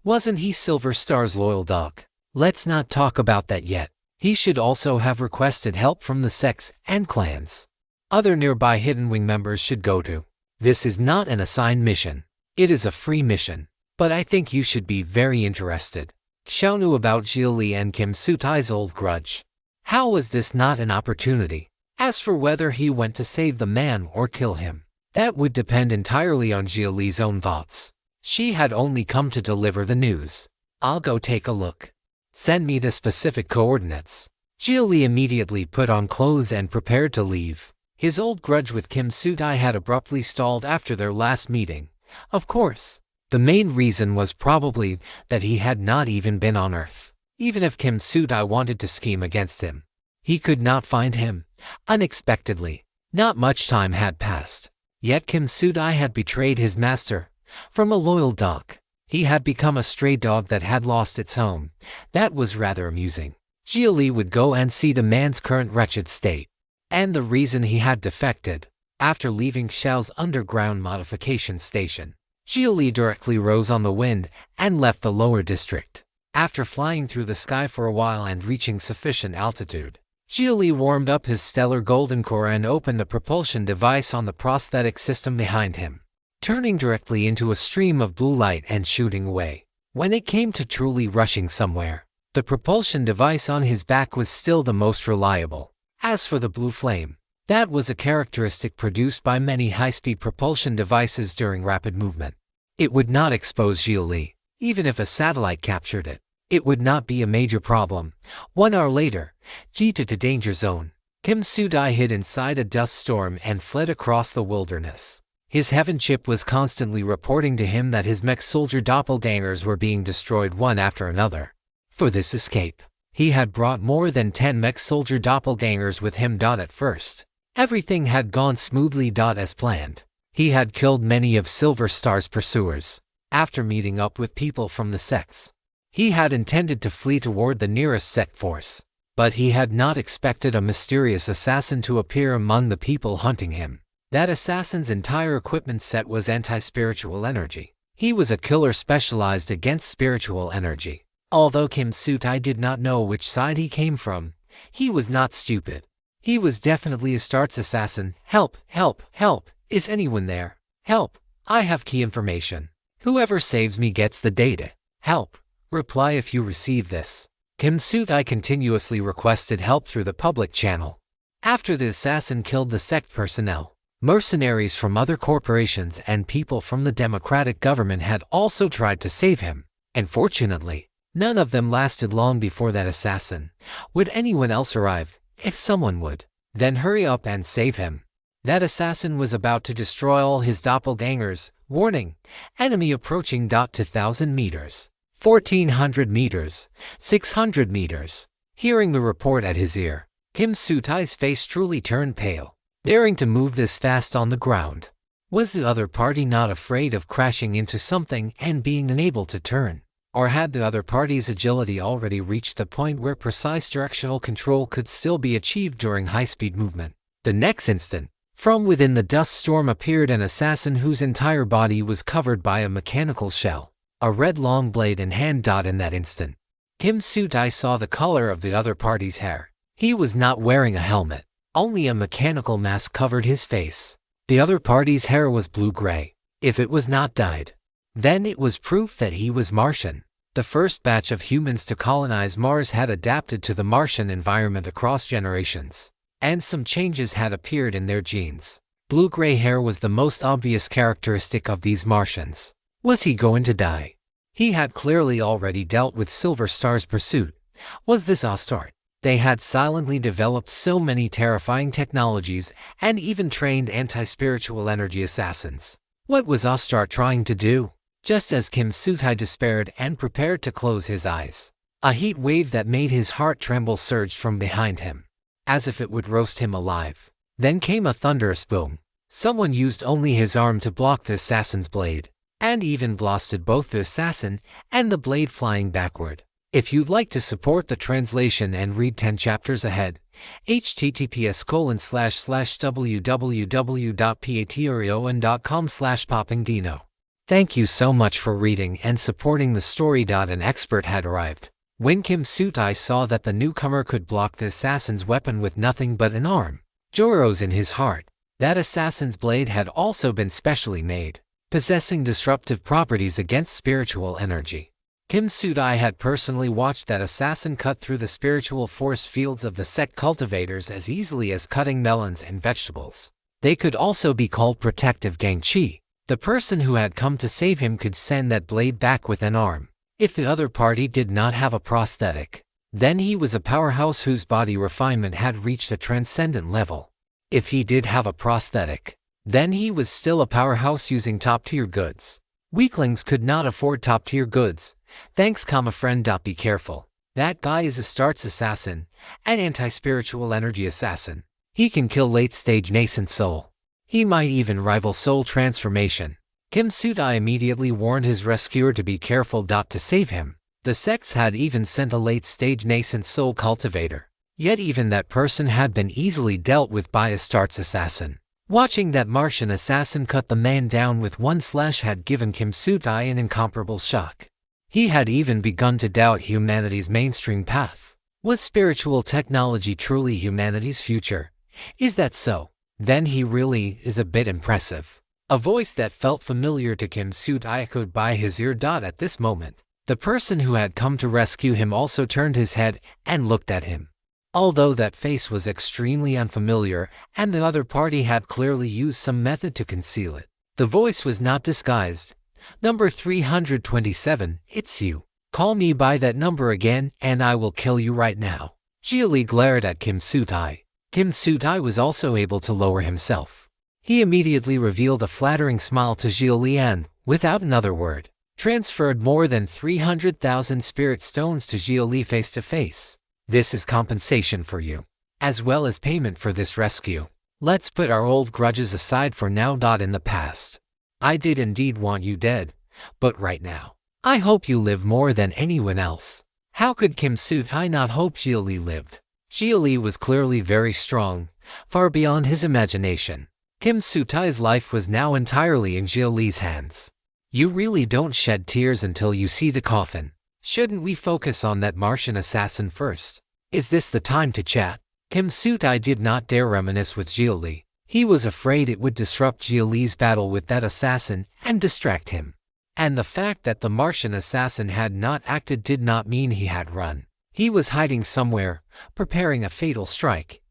Wasn't he Silver Star's loyal dog? Let's not talk about that yet. He should also have requested help from the sects and clans. Other nearby Hidden Wing members should go to. This is not an assigned mission. It is a free mission. But I think you should be very interested. Xiao knew about Xia Li and Kim Su-dai's old grudge. How was this not an opportunity? As for whether he went to save the man or kill him, that would depend entirely on Xia Li's own thoughts. She had only come to deliver the news. I'll go take a look. Send me the specific coordinates. Xia Li immediately put on clothes and prepared to leave. His old grudge with Kim Su-dai had abruptly stalled after their last meeting. Of course, the main reason was probably that he had not even been on Earth. Even if Kim Su-dai wanted to scheme against him, he could not find him. Unexpectedly, not much time had passed. Yet Kim Su-dai had betrayed his master. From a loyal dog, he had become a stray dog that had lost its home. That was rather amusing. Xia Li would go and see the man's current wretched state, and the reason he had defected. After leaving Xiao's underground modification station, Xia Li directly rose on the wind and left the lower district. After flying through the sky for a while and reaching sufficient altitude, Xia Li warmed up his stellar golden core and opened the propulsion device on the prosthetic system behind him, turning directly into a stream of blue light and shooting away. When it came to truly rushing somewhere, the propulsion device on his back was still the most reliable. As for the blue flame, that was a characteristic produced by many high-speed propulsion devices during rapid movement. It would not expose Xia Li. Even if a satellite captured it, it would not be a major problem. 1 hour later, G2 danger zone. Kim Su-dai hid inside a dust storm and fled across the wilderness. His heaven chip was constantly reporting to him that his mech soldier doppelgangers were being destroyed one after another. For this escape, he had brought more than 10 mech soldier doppelgangers with him. At first, everything had gone smoothly. As planned, he had killed many of Silver Star's pursuers. After meeting up with people from the sects, he had intended to flee toward the nearest sect force, but he had not expected a mysterious assassin to appear among the people hunting him. That assassin's entire equipment set was anti-spiritual energy. He was a killer specialized against spiritual energy. Although Kim Su-dai did not know which side he came from, he was not stupid. He was definitely a Start's assassin. Help, help, help. Is anyone there? Help, I have key information. Whoever saves me gets the data. Help. Reply if you receive this. Kim Su-dai continuously requested help through the public channel. After the assassin killed the sect personnel, mercenaries from other corporations and people from the democratic government had also tried to save him. Unfortunately, none of them lasted long before that assassin. Would anyone else arrive? If someone would, then hurry up and save him. That assassin was about to destroy all his doppelgangers. Warning, enemy approaching. 2,000 meters, 1,400 meters, 600 meters. Hearing the report at his ear, Kim Su-dai's face truly turned pale. Daring to move this fast on the ground. Was the other party not afraid of crashing into something and being unable to turn? Or had the other party's agility already reached the point where precise directional control could still be achieved during high-speed movement? The next instant, from within the dust storm appeared an assassin whose entire body was covered by a mechanical shell, a red long blade in hand. In that instant, Kim Su-dai saw the color of the other party's hair. He was not wearing a helmet. Only a mechanical mask covered his face. The other party's hair was blue-gray. If it was not dyed, then it was proof that he was Martian. The first batch of humans to colonize Mars had adapted to the Martian environment across generations, and some changes had appeared in their genes. Blue-gray hair was the most obvious characteristic of these Martians. Was he going to die? He had clearly already dealt with Silver Star's pursuit. Was this a start? They had silently developed so many terrifying technologies and even trained anti-spiritual energy assassins. What was Ostart trying to do? Just as Kim Sutai despaired and prepared to close his eyes, a heat wave that made his heart tremble surged from behind him, as if it would roast him alive. Then came a thunderous boom. Someone used only his arm to block the assassin's blade, and even blasted both the assassin and the blade flying backward. If you'd like to support the translation and read 10 chapters ahead, https://www.patreon.com/poppingdino. Thank you so much for reading and supporting the story. An expert had arrived. When Kim Sutai saw that the newcomer could block the assassin's weapon with nothing but an arm, joy rose in his heart. That assassin's blade had also been specially made, possessing disruptive properties against spiritual energy. Kim Sutai had personally watched that assassin cut through the spiritual force fields of the sect cultivators as easily as cutting melons and vegetables. They could also be called protective Gangchi. The person who had come to save him could send that blade back with an arm. If the other party did not have a prosthetic, then he was a powerhouse whose body refinement had reached a transcendent level. If he did have a prosthetic, then he was still a powerhouse using top-tier goods. Weaklings could not afford top-tier goods. Thanks, friend. Be careful. That guy is Astart's assassin, an anti-spiritual energy assassin. He can kill late-stage nascent soul. He might even rival soul transformation. Kim Sutai immediately warned his rescuer to be careful. To save him, the sects had even sent a late-stage nascent soul cultivator. Yet even that person had been easily dealt with by Astart's assassin. Watching that Martian assassin cut the man down with one slash had given Kim Sutai an incomparable shock. He had even begun to doubt humanity's mainstream path. Was spiritual technology truly humanity's future? Is that so? Then he really is a bit impressive. A voice that felt familiar to Kim Sutai echoed by his ear. At this moment, the person who had come to rescue him also turned his head and looked at him. Although that face was extremely unfamiliar and the other party had clearly used some method to conceal it, the voice was not disguised. Number 327, it's you. Call me by that number again and I will kill you right now. Xia Li glared at Kim Sutai. Kim Sutai was also able to lower himself. He immediately revealed a flattering smile to Xia Li and, without another word, transferred more than 300,000 spirit stones to Xia Li face to face. This is compensation for you, as well as payment for this rescue. Let's put our old grudges aside for now. In the past, I did indeed want you dead, but right now, I hope you live more than anyone else. How could Kim Sutai not hope Xia Li lived? Xia Li was clearly very strong, far beyond his imagination. Kim Sutai's life was now entirely in Xia Li's hands. You really don't shed tears until you see the coffin. Shouldn't we focus on that Martian assassin first? Is this the time to chat? Kim Sutai did not dare reminisce with Xia Li. He was afraid it would disrupt Xia Li's battle with that assassin and distract him. And the fact that the Martian assassin had not acted did not mean he had run. He was hiding somewhere, preparing a fatal strike.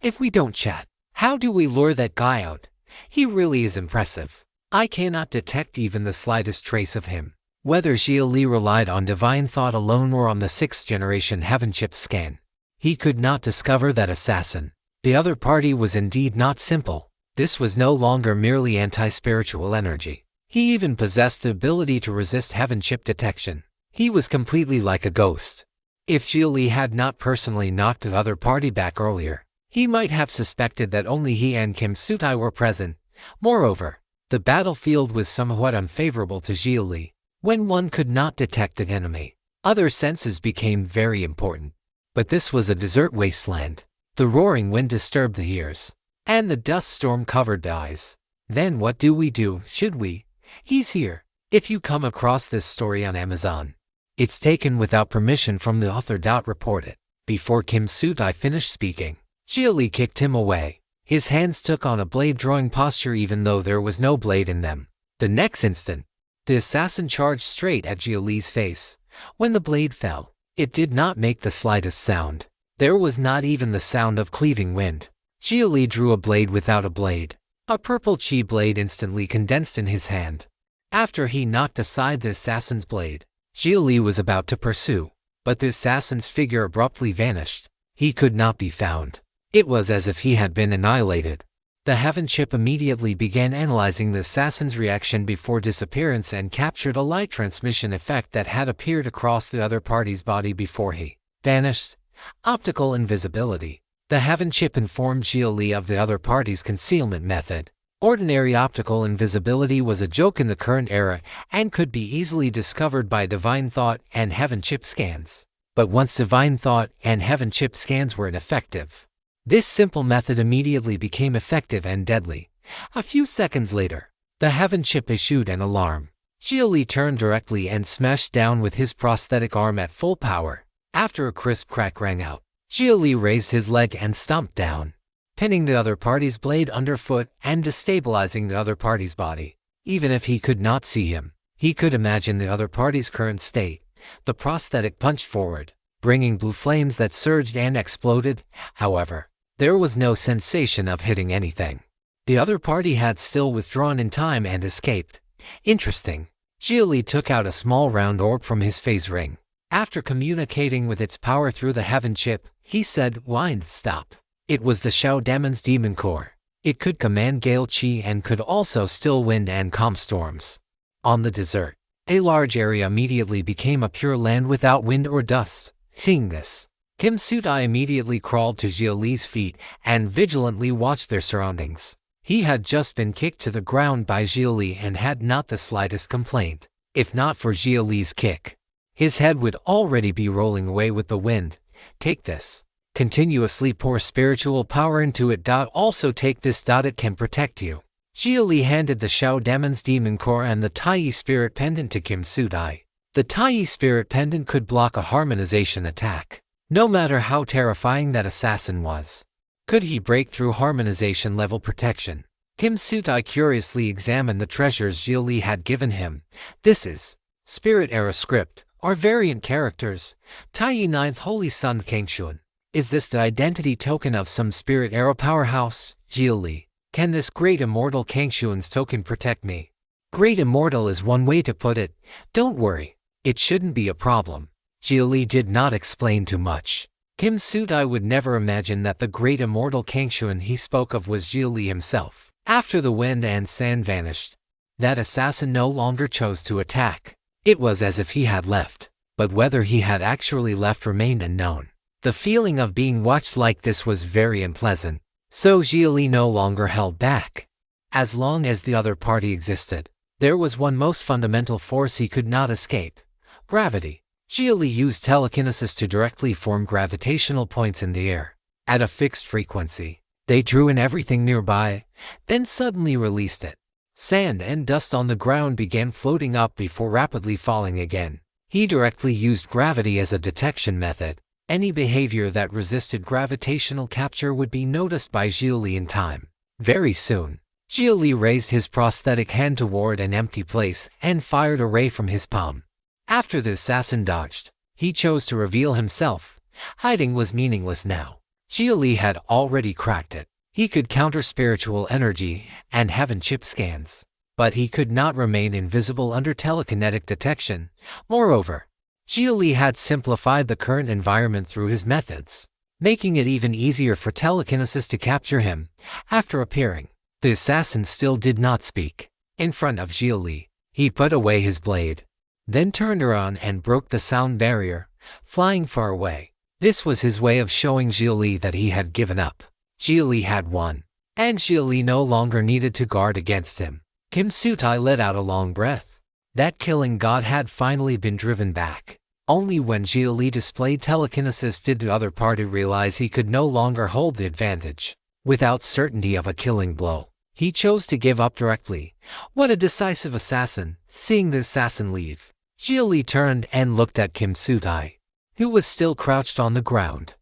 If we don't chat, how do we lure that guy out? He really is impressive. I cannot detect even the slightest trace of him. Whether Xia Li relied on divine thought alone or on the 6th generation heaven chip scan, he could not discover that assassin. The other party was indeed not simple. This was no longer merely anti-spiritual energy. He even possessed the ability to resist heaven chip detection. He was completely like a ghost. If Xia Li had not personally knocked the other party back earlier, he might have suspected that only he and Kim Sutai were present. Moreover, the battlefield was somewhat unfavorable to Xia Li. When one could not detect an enemy, other senses became very important. But this was a desert wasteland. The roaring wind disturbed the ears, and the dust storm covered the eyes. Then what do we do? Should we? He's here. If you come across this story on Amazon, it's taken without permission from the author. Report it. Before Kim Sutai finished speaking, Xia Li kicked him away. His hands took on a blade drawing posture even though there was no blade in them. The next instant, the assassin charged straight at Xia Li's face. When the blade fell, it did not make the slightest sound. There was not even the sound of cleaving wind. Xia Li drew a blade without a blade. A purple chi blade instantly condensed in his hand. After he knocked aside the assassin's blade, Xia Li was about to pursue, but the assassin's figure abruptly vanished. He could not be found. It was as if he had been annihilated. The Heaven Chip immediately began analyzing the assassin's reaction before disappearance and captured a light transmission effect that had appeared across the other party's body before he vanished. Optical invisibility. The Heaven Chip informed Xia Li of the other party's concealment method. Ordinary optical invisibility was a joke in the current era and could be easily discovered by Divine Thought and Heaven Chip scans. But once Divine Thought and Heaven Chip scans were ineffective, this simple method immediately became effective and deadly. A few seconds later, the Heaven Chip issued an alarm. Xia Li turned directly and smashed down with his prosthetic arm at full power. After a crisp crack rang out, Xia Li raised his leg and stomped down, pinning the other party's blade underfoot and destabilizing the other party's body. Even if he could not see him, he could imagine the other party's current state. The prosthetic punched forward, bringing blue flames that surged and exploded. However, there was no sensation of hitting anything. The other party had still withdrawn in time and escaped. Interesting. Xia Li took out a small round orb from his phase ring. After communicating with its power through the Heaven Chip, he said, "Wind, stop." It was the Shao Demon's demon core. It could command gale chi and could also still wind and calm storms. On the desert, a large area immediately became a pure land without wind or dust. Seeing this, Kim Sudai immediately crawled to Xia Li's feet and vigilantly watched their surroundings. He had just been kicked to the ground by Xia Li and had not the slightest complaint. If not for Xia Li's kick, his head would already be rolling away with the wind. Take this. Continuously pour spiritual power into it. Also take this. It can protect you. Xia Li handed the Shao Demon's demon core and the Tai Spirit pendant to Kim Sudai. The Tai Spirit pendant could block a harmonization attack. No matter how terrifying that assassin was, could he break through harmonization level protection? Kim Sudai curiously examined the treasures Xia Li had given him. This is Spirit Era script, or variant characters. Tai 9th Holy Sun Kangxuan. Is this the identity token of some Spirit Era powerhouse? Xia Li. Can this Great Immortal Kangxuan's token protect me? Great Immortal is one way to put it. Don't worry, it shouldn't be a problem. Xia Li did not explain too much. Kim Sudai would never imagine that the Great Immortal Kangxuan he spoke of was Xia Li himself. After the wind and sand vanished, that assassin no longer chose to attack. It was as if he had left, but whether he had actually left remained unknown. The feeling of being watched like this was very unpleasant, so Xia Li no longer held back. As long as the other party existed, there was one most fundamental force he could not escape: gravity. Xia Li used telekinesis to directly form gravitational points in the air. At a fixed frequency, they drew in everything nearby, then suddenly released it. Sand and dust on the ground began floating up before rapidly falling again. He directly used gravity as a detection method. Any behavior that resisted gravitational capture would be noticed by Xia Li in time. Very soon, Xia Li raised his prosthetic hand toward an empty place and fired a ray from his palm. After the assassin dodged, he chose to reveal himself. Hiding was meaningless now. Xia Li had already cracked it. He could counter spiritual energy and Heaven Chip scans, but he could not remain invisible under telekinetic detection. Moreover, Xia Li had simplified the current environment through his methods, making it even easier for telekinesis to capture him. After appearing, the assassin still did not speak. In front of Xia Li, he put away his blade, then turned around and broke the sound barrier, flying far away. This was his way of showing Xia Li that he had given up. Xia Li had won, and Xia Li no longer needed to guard against him. Kim Sudai let out a long breath. That killing god had finally been driven back. Only when Xia Li displayed telekinesis did the other party realize he could no longer hold the advantage. Without certainty of a killing blow, he chose to give up directly. What a decisive assassin! Seeing the assassin leave, Xia Li turned and looked at Kim Sudai, who was still crouched on the ground.